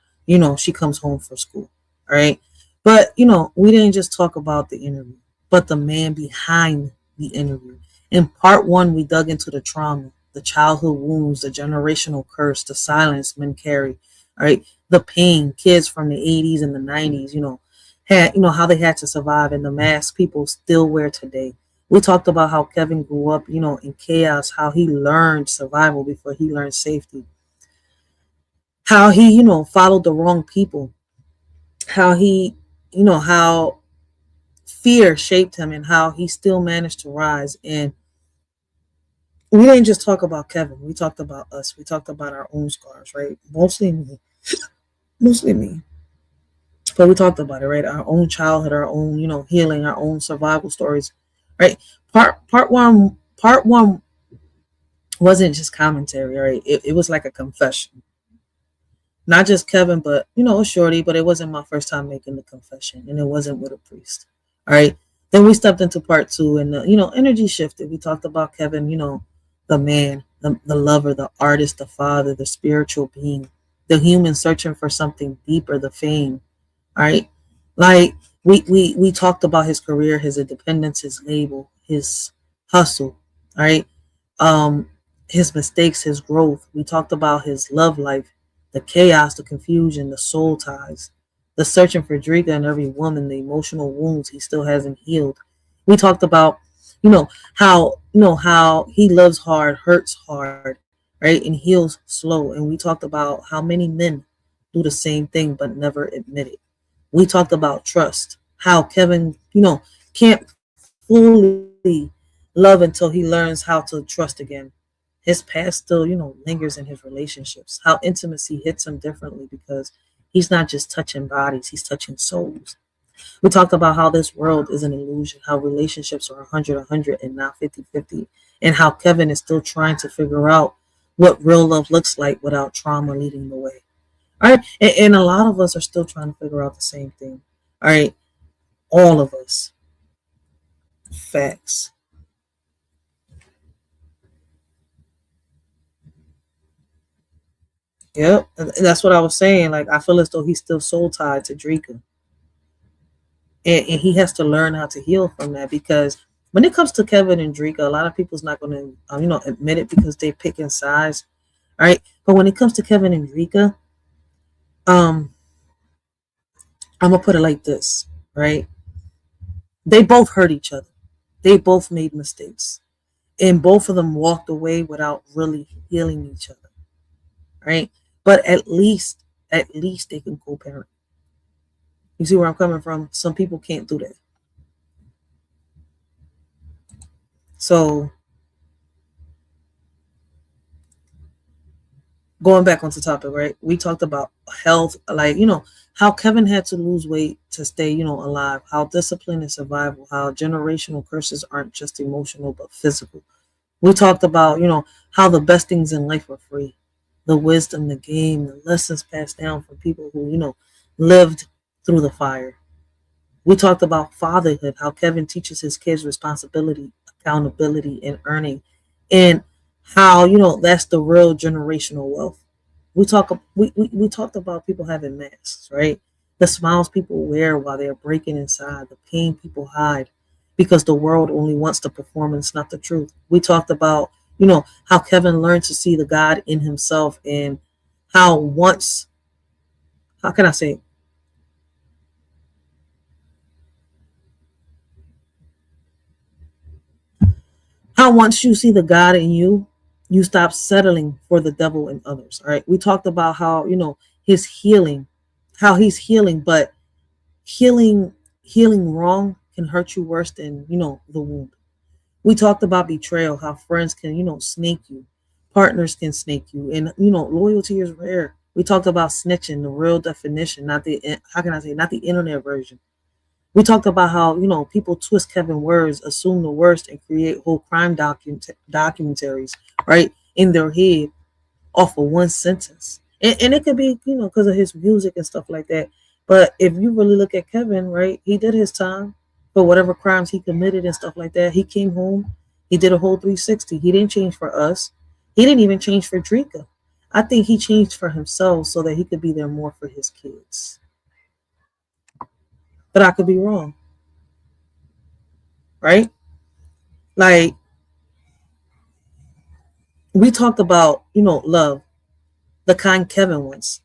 she comes home from school. All right. But, we didn't just talk about the interview, but the man behind the interview. In part 1, we dug into the trauma, the childhood wounds, the generational curse, the silence men carry, all right, the pain kids from the 80s and the 90s, had, how they had to survive, and the masks people still wear today. We talked about how Kevin grew up, in chaos, how he learned survival before he learned safety, how he, followed the wrong people, how he, how fear shaped him, and how he still managed to rise. And we didn't just talk about Kevin. We talked about us. We talked about our own scars, right? Mostly me. But we talked about it, right? Our own childhood, our own, healing, our own survival stories, right? Part one wasn't just commentary, right? It was like a confession. Not just Kevin, but a shorty, but it wasn't my first time making the confession, and it wasn't with a priest. All right. Then we stepped into part 2, and energy shifted. We talked about Kevin, the man, the lover, the artist, the father, the spiritual being, the human searching for something deeper, the fame. All right. Like we talked about his career, his independence, his label, his hustle. All right. His mistakes, his growth. We talked about his love life, the chaos, the confusion, the soul ties, the searching for Dreka and every woman, the emotional wounds he still hasn't healed. We talked about, how he loves hard, hurts hard, right, and heals slow. And we talked about how many men do the same thing but never admit it. We talked about trust, how Kevin, can't fully love until he learns how to trust again. His past still, lingers in his relationships, how intimacy hits him differently because he's not just touching bodies, he's touching souls. We talked about how this world is an illusion, how relationships are 100 and not 50-50, and how Kevin is still trying to figure out what real love looks like without trauma leading the way. All right. And a lot of us are still trying to figure out the same thing. All right. All of us. Facts. Yep. And that's what I was saying. Like, I feel as though he's still soul tied to Dreka. And he has to learn how to heal from that, because when it comes to Kevin and Dreka, a lot of people's not going to, admit it because they pick sides. All right. But when it comes to Kevin and Dreka, I'm gonna put it like this, right? They both hurt each other. They both made mistakes, and both of them walked away without really healing each other, right? But at least they can co-parent. You see where I'm coming from? Some people can't do that. So going back onto topic, right? We talked about health, like, how Kevin had to lose weight to stay, alive, how discipline is survival, how generational curses aren't just emotional, but physical. We talked about, how the best things in life are free. The wisdom, the game, the lessons passed down from people who, lived through the fire. We talked about fatherhood, how Kevin teaches his kids responsibility, accountability, and earning, and how that's the real generational wealth. We talked about people having masks, right? The smiles people wear while they're breaking inside, the pain people hide because the world only wants the performance, not the truth. We talked about how Kevin learned to see the God in himself, and how once how can I say how once you see the God in you, you stop settling for the devil in others. All right. We talked about how, his healing, how he's healing, but healing healing wrong can hurt you worse than, the wound. We talked about betrayal, how friends can, snake you, partners can snake you, and loyalty is rare. We talked about snitching, the real definition, not the how can I say, not the internet version. We talked about how people twist Kevin words, assume the worst, and create whole crime documentaries right in their head off of one sentence. And it could be because of his music and stuff like that. But if you really look at Kevin, right, he did his time for whatever crimes he committed and stuff like that. He came home, he did a whole 360. He didn't change for us. He didn't even change for Dreka. I think he changed for himself so that he could be there more for his kids. But I could be wrong, right? Like, we talked about, love, the kind Kevin wants,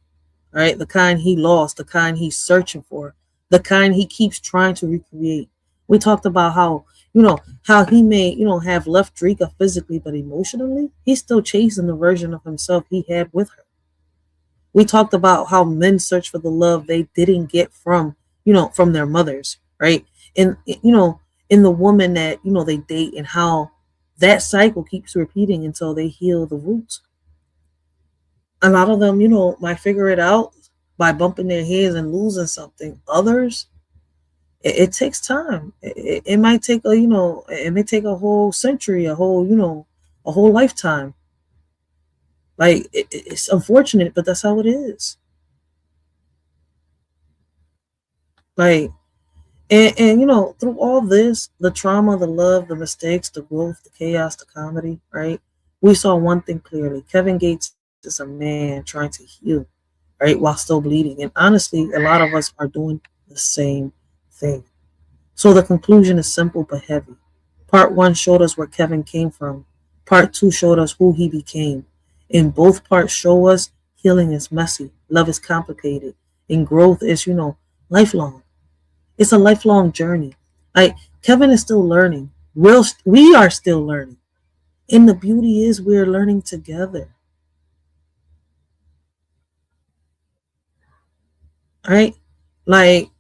right? The kind he lost, the kind he's searching for, the kind he keeps trying to recreate. We talked about how, how he may, have left Dreka physically, but emotionally, he's still chasing the version of himself he had with her. We talked about how men search for the love they didn't get from, from their mothers, right? And, in the woman that, they date, and how that cycle keeps repeating until they heal the roots. A lot of them, might figure it out by bumping their heads and losing something. Others, it takes time. It might take it may take a whole century, a whole lifetime. Like, it's unfortunate, but that's how it is. Like, and through all this, the trauma, the love, the mistakes, the growth, the chaos, the comedy, right? We saw one thing clearly. Kevin Gates is a man trying to heal, right, while still bleeding. And honestly, a lot of us are doing the same thing. So the conclusion is simple but heavy. Part one showed us where Kevin came from. Part two showed us who he became. And both parts show us healing is messy, love is complicated, and growth is, lifelong. It's a lifelong journey. Like, Kevin is still learning. We are still learning. And the beauty is we're learning together. Right? Like,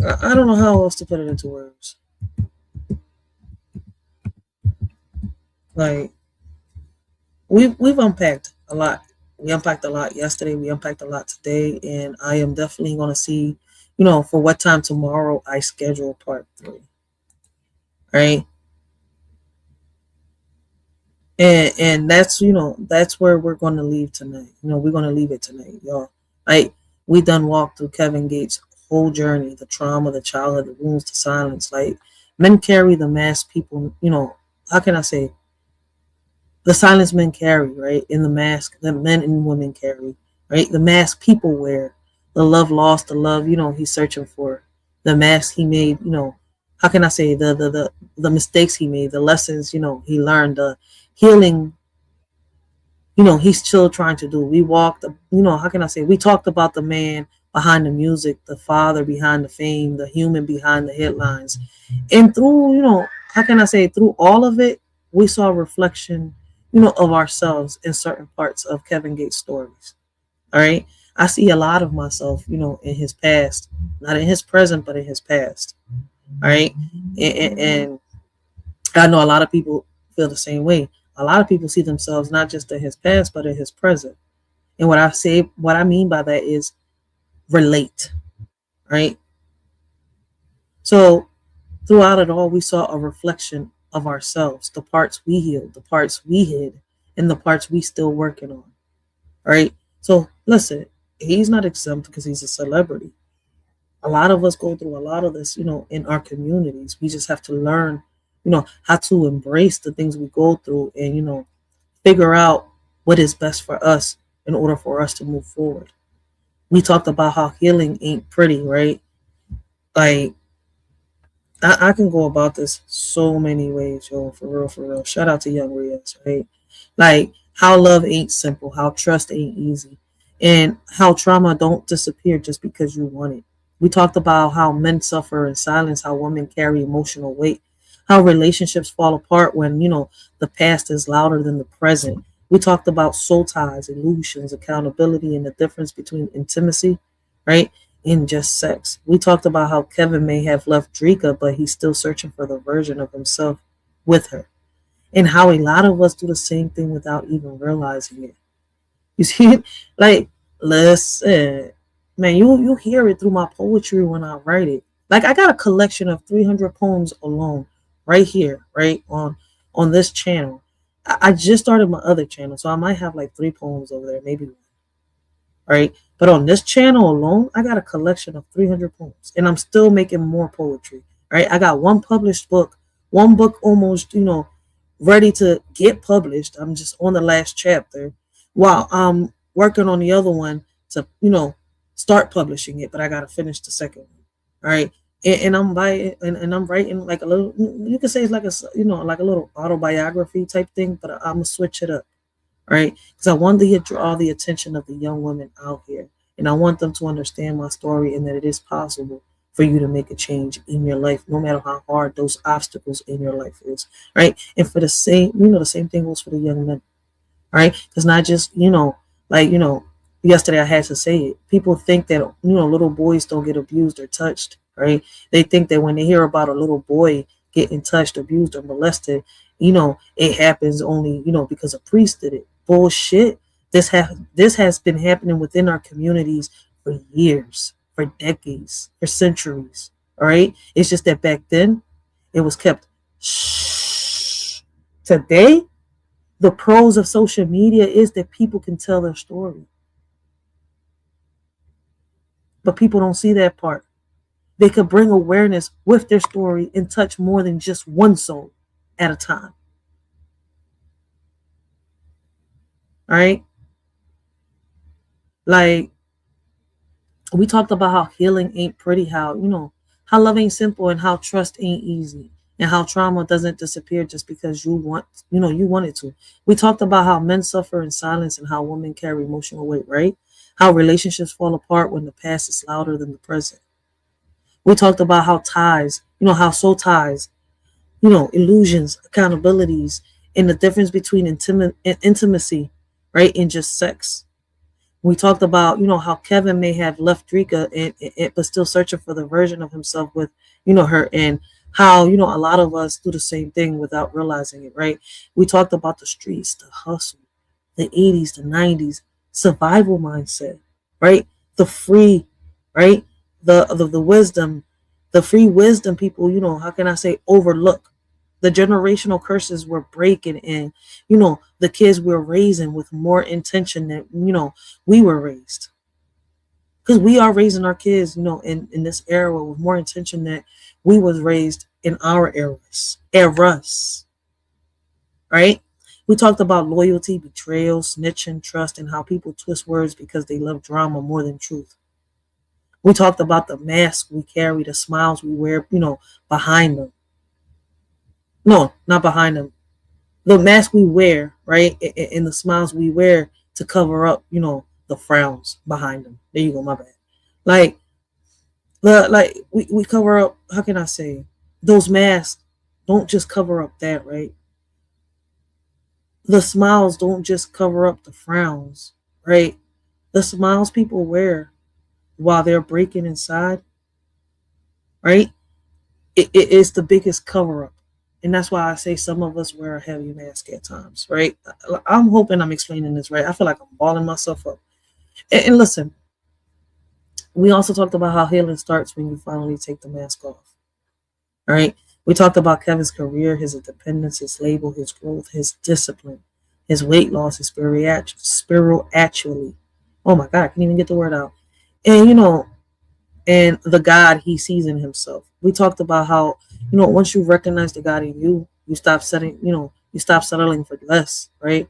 I don't know how else to put it into words. Like, we've unpacked a lot. We unpacked a lot yesterday. We unpacked a lot today, and I am definitely going to see, for what time tomorrow I schedule part 3. Right? And that's that's where we're going to leave tonight. We're going to leave it tonight, y'all. Like, we done walked through Kevin Gates' whole journey, the trauma, the childhood, the wounds, the silence. Like, men carry the mask people, how can I say, the silence men carry, right? In the mask that men and women carry, right? The mask people wear, the love lost, the love, he's searching for, the mask he made, how can I say, the mistakes he made, the lessons, he learned, the healing, he's still trying to do. We walked, how can I say, we talked about the man behind the music, the father behind the fame, the human behind the headlines. And through, how can I say, through all of it, we saw a reflection, of ourselves in certain parts of Kevin Gates' stories. All right. I see a lot of myself, in his past, not in his present, but in his past. All right. And I know a lot of people feel the same way. A lot of people see themselves not just in his past, but in his present. And what I mean by that is relate. Right. So throughout it all, we saw a reflection of ourselves, the parts we healed, the parts we hid, and the parts we still working on. Right? So listen, he's not exempt because he's a celebrity. A lot of us go through a lot of this, in our communities. We just have to learn, how to embrace the things we go through and, figure out what is best for us in order for us to move forward. We talked about how healing ain't pretty, right? Like, I can go about this so many ways, yo, for real, for real. Shout out to Young Rios, right? Like, how love ain't simple, how trust ain't easy, and how trauma don't disappear just because you want it. We talked about how men suffer in silence, how women carry emotional weight, how relationships fall apart when, the past is louder than the present. We talked about soul ties, illusions, accountability, and the difference between intimacy, right, and just sex. We talked about how Kevin may have left Dreka, but he's still searching for the version of himself with her, and how a lot of us do the same thing without even realizing it. You see it? Like, listen, man, you hear it through my poetry when I write it. Like, I got a collection of 300 poems alone right here, right on this channel. I just started my other channel, so I might have like 3 poems over there, maybe one, right? But on this channel alone, I got a collection of 300 poems, and I'm still making more poetry, right? I got one published book, one book almost, ready to get published. I'm just on the last chapter while I'm working on the other one to, start publishing it, but I got to finish the second one. All right. And I'm and I'm writing like a little, you can say it's like like a little autobiography type thing, but I'm gonna switch it up. Right. Because I want to draw the attention of the young women out here, and I want them to understand my story and that it is possible for you to make a change in your life, no matter how hard those obstacles in your life is, right? And for the same, the same thing goes for the young men, right? Because not just, like, yesterday I had to say it. People think that, little boys don't get abused or touched, right? They think that when they hear about a little boy getting touched, abused, or molested, it happens only, because a priest did it. Bullshit. This has been happening within our communities for years, for decades, for centuries. All right. It's just that back then it was kept shh. Today, the pros of social media is that people can tell their story. But people don't see that part. They could bring awareness with their story and touch more than just one soul at a time. All right. Like, we talked about how healing ain't pretty, how love ain't simple, and how trust ain't easy, and how trauma doesn't disappear just because you want it to. We talked about how men suffer in silence and how women carry emotional weight, right? How relationships fall apart when the past is louder than the present. We talked about how ties, how soul ties, illusions, accountabilities, and the difference between intimacy, right, and just sex. We talked about, how Kevin may have left Dreka but still searching for the version of himself with, her, and how, a lot of us do the same thing without realizing it, right? We talked about the streets, the hustle, the 80s, the 90s, survival mindset, right? The free, right? The wisdom, the free wisdom people, how can I say, overlook. The generational curses we're breaking, and the kids we're raising with more intention than we were raised, because we are raising our kids in this era with more intention that we was raised in our eras, right? We talked about loyalty, betrayal, snitching, trust, and how people twist words because they love drama more than truth. We talked about the masks we carry, the smiles we wear, behind them. No, not behind them. The mask we wear, right? And the smiles we wear to cover up, the frowns behind them. There you go, my bad. Like, we cover up, how can I say, those masks don't just cover up that, right? The smiles don't just cover up the frowns, right? The smiles people wear while they're breaking inside, right? It is the biggest cover up. And that's why I say some of us wear a heavy mask at times, right? I'm hoping I'm explaining this right. I feel like I'm balling myself up. And listen, we also talked about how healing starts when you finally take the mask off, all right? We talked about Kevin's career, his independence, his label, his growth, his discipline, his weight loss, his spiritually, Oh my God, I can't even get the word out. And and the God he sees in himself. We talked about how, once you recognize the God in you, you stop setting, you stop settling for less, right?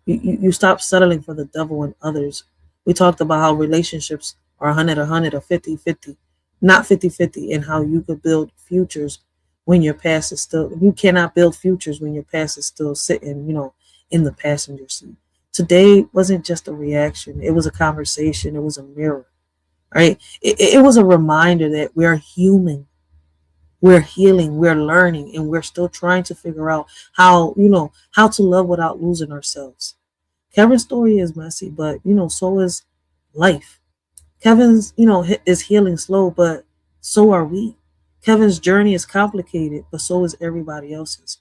You stop settling for the devil and others. We talked about how relationships are 100 or 50-50, not 50-50, and how you could build futures when your past is still, you cannot build futures when your past is still sitting, in the passenger seat. Today wasn't just a reaction. It was a conversation. It was a mirror, right? It was a reminder that we're human. We're healing, we're learning, and we're still trying to figure out how to love without losing ourselves. Kevin's story is messy, but so is life. Kevin's, is healing slow, but so are we. Kevin's journey is complicated, but so is everybody else's.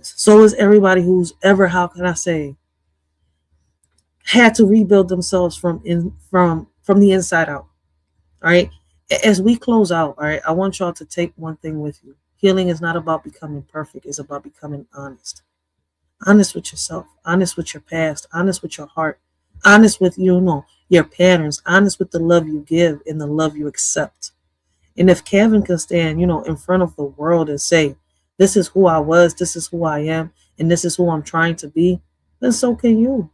So is everybody who's ever, how can I say, had to rebuild themselves from the inside out. All right. As we close out, all right, I want y'all to take one thing with you. Healing is not about becoming perfect, it's about becoming honest. Honest with yourself, honest with your past, honest with your heart, honest with your patterns, honest with the love you give and the love you accept. And if Kevin can stand, in front of the world and say, this is who I was, this is who I am, and this is who I'm trying to be, then so can you.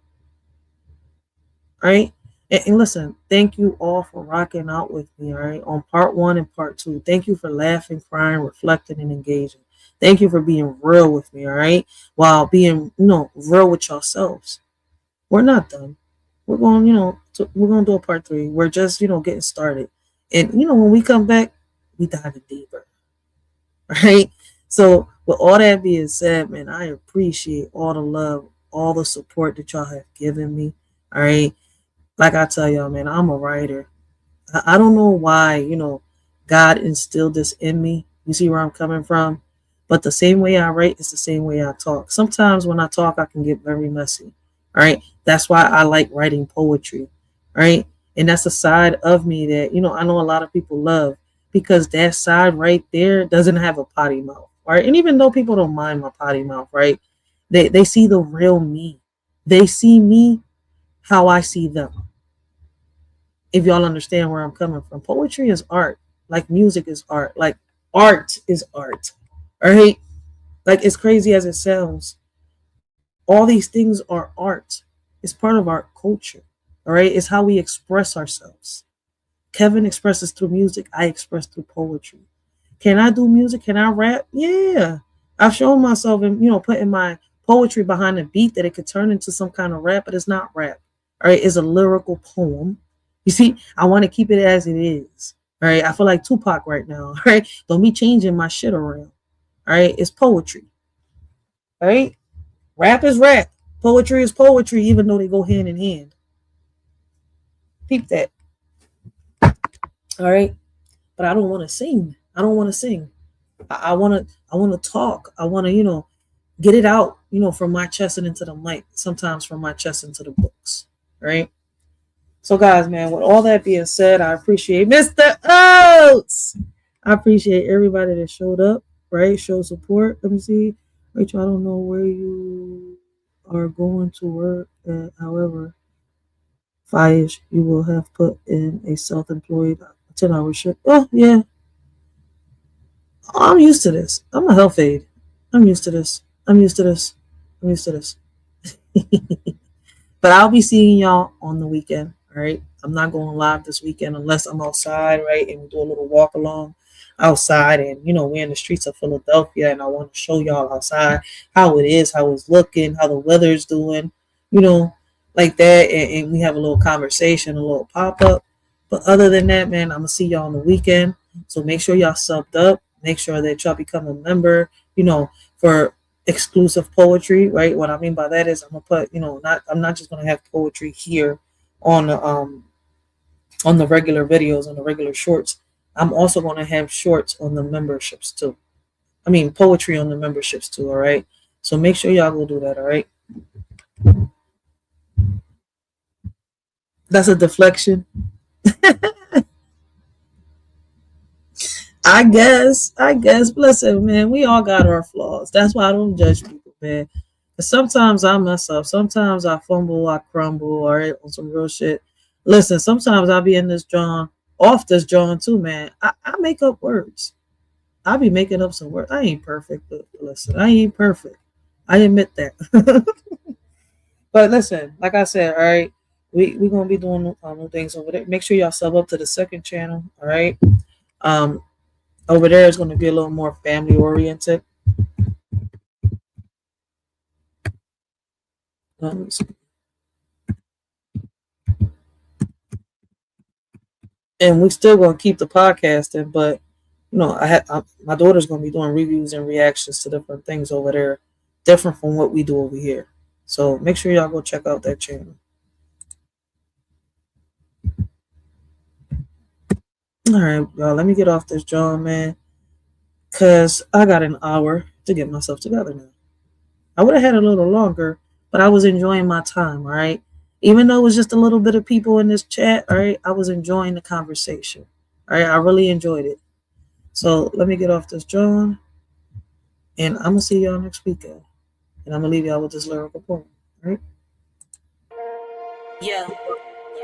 All right. And listen, thank you all for rocking out with me, all right, on part 1 and part 2. Thank you for laughing, crying, reflecting, and engaging. Thank you for being real with me, all right, while being, real with yourselves. We're not done. We're going, we're going to do a part 3. We're just, getting started. And, when we come back, we dive in deeper, all right? So with all that being said, man, I appreciate all the love, all the support that y'all have given me, all right? Like I tell y'all, man, I'm a writer. I don't know why, God instilled this in me. You see where I'm coming from? But the same way I write is the same way I talk. Sometimes when I talk, I can get very messy. All right. That's why I like writing poetry. Right. And that's a side of me that, I know a lot of people love, because that side right there doesn't have a potty mouth. Right. And even though people don't mind my potty mouth, right, they see the real me. They see me how I see them. If y'all understand where I'm coming from. Poetry is art. Like music is art. Like art is art. All right? Like, as crazy as it sounds, all these things are art. It's part of our culture. All right? It's how we express ourselves. Kevin expresses through music. I express through poetry. Can I do music? Can I rap? Yeah. I've shown myself in, putting my poetry behind a beat that it could turn into some kind of rap, but it's not rap. All right? It's a lyrical poem. You see, I want to keep it as it is. All right. I feel like Tupac right now. All right. Don't be changing my shit around. All right. It's poetry. All right. Rap is rap. Poetry is poetry, even though they go hand in hand. Peep that. All right. But I don't want to sing. I don't want to sing. I want to talk. I want to, get it out, from my chest and into the mic. Sometimes from my chest into the books. Right. So guys, man, with all that being said, I appreciate Mr. Oates. I appreciate everybody that showed up, right? Show support. Let me see. Rachel, I don't know where you are going to work at. However, 5-ish, you will have put in a self-employed 10-hour shift. Oh, yeah. I'm used to this. I'm a health aide. I'm used to this. I'm used to this. I'm used to this. But I'll be seeing y'all on the weekend. All right. I'm not going live this weekend unless I'm outside, right? And we do a little walk along outside. And, we're in the streets of Philadelphia. And I want to show y'all outside how it is, how it's looking, how the weather's doing, like that. And we have a little conversation, a little pop up. But other than that, man, I'm going to see y'all on the weekend. So make sure y'all subbed up. Make sure that y'all become a member, for exclusive poetry, right? What I mean by that is I'm gonna put, I'm not just gonna have poetry here on the regular videos, on the regular shorts. I'm also gonna have shorts on the memberships too. I mean poetry on the memberships too, all right? So make sure y'all go do that, all right? That's a deflection. I guess. Listen, man, we all got our flaws. That's why I don't judge people, man. Sometimes I mess up. Sometimes I fumble, I crumble, all right, on some real shit. Listen, sometimes I'll be in this John, off this John too, man. I make up words. I be making up some words. I ain't perfect, but listen, I ain't perfect. I admit that. But listen, like I said, all right, we gonna be doing new things over there. Make sure y'all sub up to the second channel, all right. Um, over there is gonna be a little more family oriented. And we still gonna keep the podcasting, but you know, my daughter's gonna be doing reviews and reactions to different things over there, different from what we do over here. So make sure y'all go check out that channel. All right, y'all. Let me get off this John, man, cause I got an hour to get myself together now. I would have had a little longer, but I was enjoying my time. All right, even though it was just a little bit of people in this chat. All right, I was enjoying the conversation. All right, I really enjoyed it. So let me get off this John, and I'm gonna see y'all next weekend. And I'm gonna leave y'all with this lyrical poem. All right? Yeah,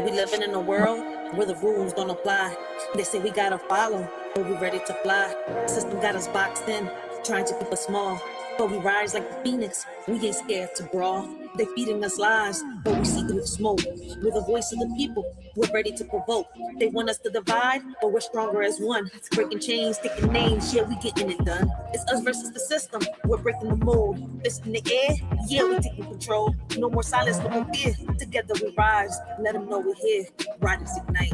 we living in a world where the rules don't apply. They say we gotta follow, but we ready to fly. System got us boxed in, trying to keep us small. But we rise like the phoenix, we ain't scared to brawl. They feeding us lies, but we see through the smoke. We're the voice of the people, we're ready to provoke. They want us to divide, but we're stronger as one. Breaking chains, taking names, yeah, we getting it done. It's us versus the system, we're breaking the mold. It's in the air, yeah, we taking control. No more silence, no more fear. Together we rise, let them know we're here. Riders ignite.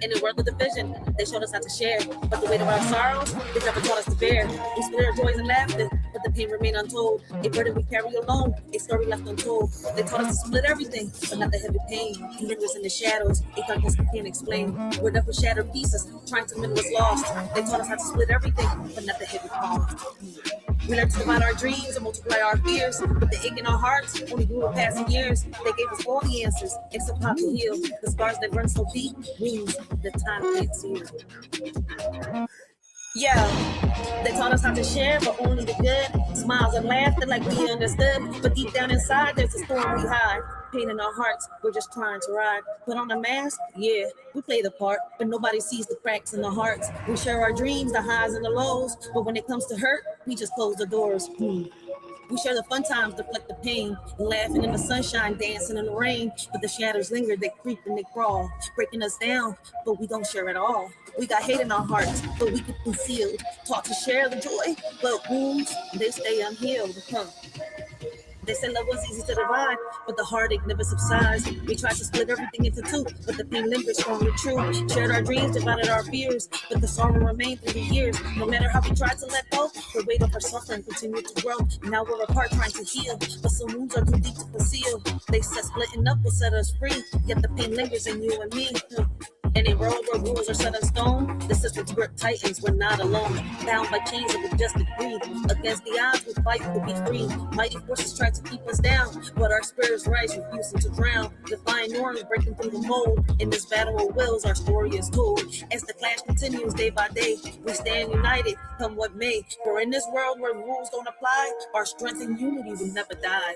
In the world of division, they showed us how to share. But the weight of our sorrows, they never taught us to bear. We split our joys and laughter, but the pain remained untold. A burden we carry alone, a story left untold. They taught us to split everything, but not the heavy pain. He lingers in the shadows, a darkness we can't explain. We're left with shattered pieces, trying to mend what's lost. They taught us how to split everything, but not the heavy cost. We learned to divide our dreams and multiply our fears, but the ache in our hearts only grew with passing years. They gave us all the answers, except how to heal. The scars that run so deep, wounds that time can't seal. Yeah, they taught us how to share, but only the good. Smiles and laughter like we understood, but deep down inside, there's a storm we hide. Pain in our hearts, we're just trying to ride. Put on a mask, yeah, we play the part, but nobody sees the cracks in the hearts. We share our dreams, the highs and the lows, but when it comes to hurt, we just close the doors. We share the fun times, deflect the pain, laughing in the sunshine, dancing in the rain. But the shadows linger, they creep and they crawl, breaking us down, but we don't share at all. We got hate in our hearts, but we keep concealed. Taught to share the joy, but wounds, they stay unhealed. They say love was easy to divide, but the heartache never subsides. We tried to split everything into two, but the pain lingers strong and true. Shared our dreams, divided our fears, but the sorrow remained through the years. No matter how we tried to let go, the weight of our suffering continued to grow. Now we're apart trying to heal, but some wounds are too deep to conceal. They said splitting up will set us free, yet the pain lingers in you and me. In a world where rules are set in stone, the system's grip tightens, we're not alone. Bound by chains of injustice greed, against the odds we fight to be free. Mighty forces try to keep us down, but our spirits rise, refusing to drown. Defying norms, breaking through the mold. In this battle of wills, our story is told. As the clash continues day by day, we stand united, come what may. For in this world where rules don't apply, our strength and unity will never die.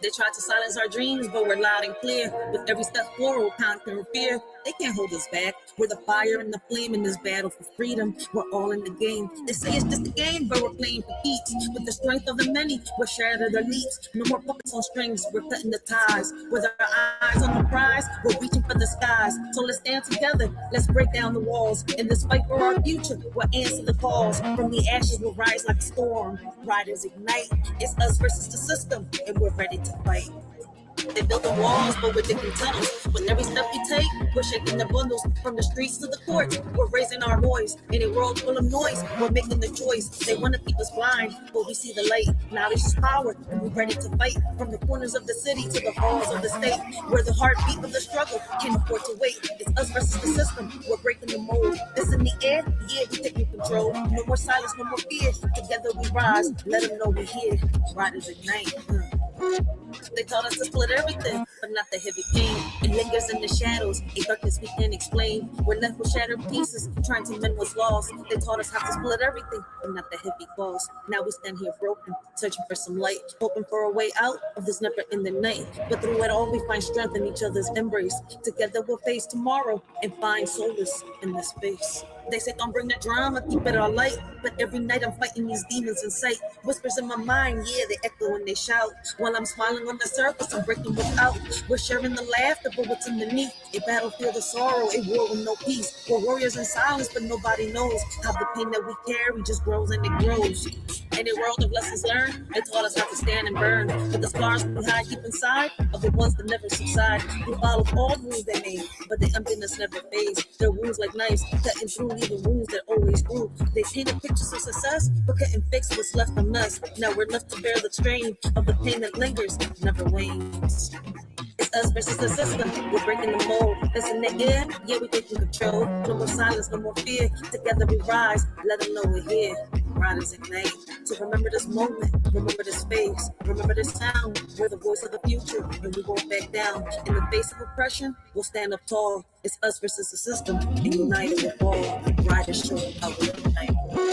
They tried to silence our dreams, but we're loud and clear. With every step forward, conquering fear. They can't hold us back. We're the fire and the flame in this battle for freedom. We're all in the game. They say it's just a game, but we're playing for keeps. With the strength of the many, we're shattered their leaps. No more puppets on strings, we're cutting the ties. With our eyes on the prize, we're reaching for the skies. So let's stand together, let's break down the walls. In this fight for our future, we'll answer the calls. From the ashes, we'll rise like a storm. Riders ignite, it's us versus the system, and we're ready to fight. They build the walls, but we're digging tunnels. With every step we take, we're shaking the bundles. From the streets to the courts, we're raising our voice. In a world full of noise, we're making the choice. They want to keep us blind, but we see the light. Knowledge is power, and we're ready to fight. From the corners of the city to the halls of the state, where the heartbeat of the struggle can't afford to wait. It's us versus the system, we're breaking the mold. This in the air, yeah, we're taking control. No more silence, no more fear. Together we rise, let them know we're here. Riders ignite. They taught us to split everything, but not the heavy pain. It lingers in the shadows, a darkness we can't explain. We're left with shattered pieces, trying to mend what's lost. They taught us how to split everything, but not the heavy cost. Now we stand here broken, searching for some light, hoping for a way out of this never-ending night. But through it all, we find strength in each other's embrace. Together we'll face tomorrow and find solace in this space. They say don't bring the drama, keep it all light. But every night I'm fighting these demons in sight. Whispers in my mind, yeah, they echo when they shout. While I'm smiling on the surface, I'm breaking without. We're sharing the laughter, but what's underneath? A battlefield of sorrow, a war with no peace. We're warriors in silence, but nobody knows how the pain that we carry just grows and it grows. In a world of lessons learned, they taught us how to stand and burn. But the scars we hide deep inside are the ones that never subside. We follow all the rules they made, but the emptiness never fades. Their wounds like knives, cutting through even wounds that always grew. They painted pictures of success, but couldn't fix what's left on us. Now we're left to bear the strain of the pain that lingers, never wanes. It's us versus the system, we're breaking the mold. That's in the air, yeah, we taking control. No more silence, no more fear. Together we rise, let them know we're here. Riders ignite. So remember this moment, remember this face, remember this town. We're the voice of the future, and we won't back down. In the face of oppression, we'll stand up tall. It's us versus the system, and united we'll fall. Riders show how we unite.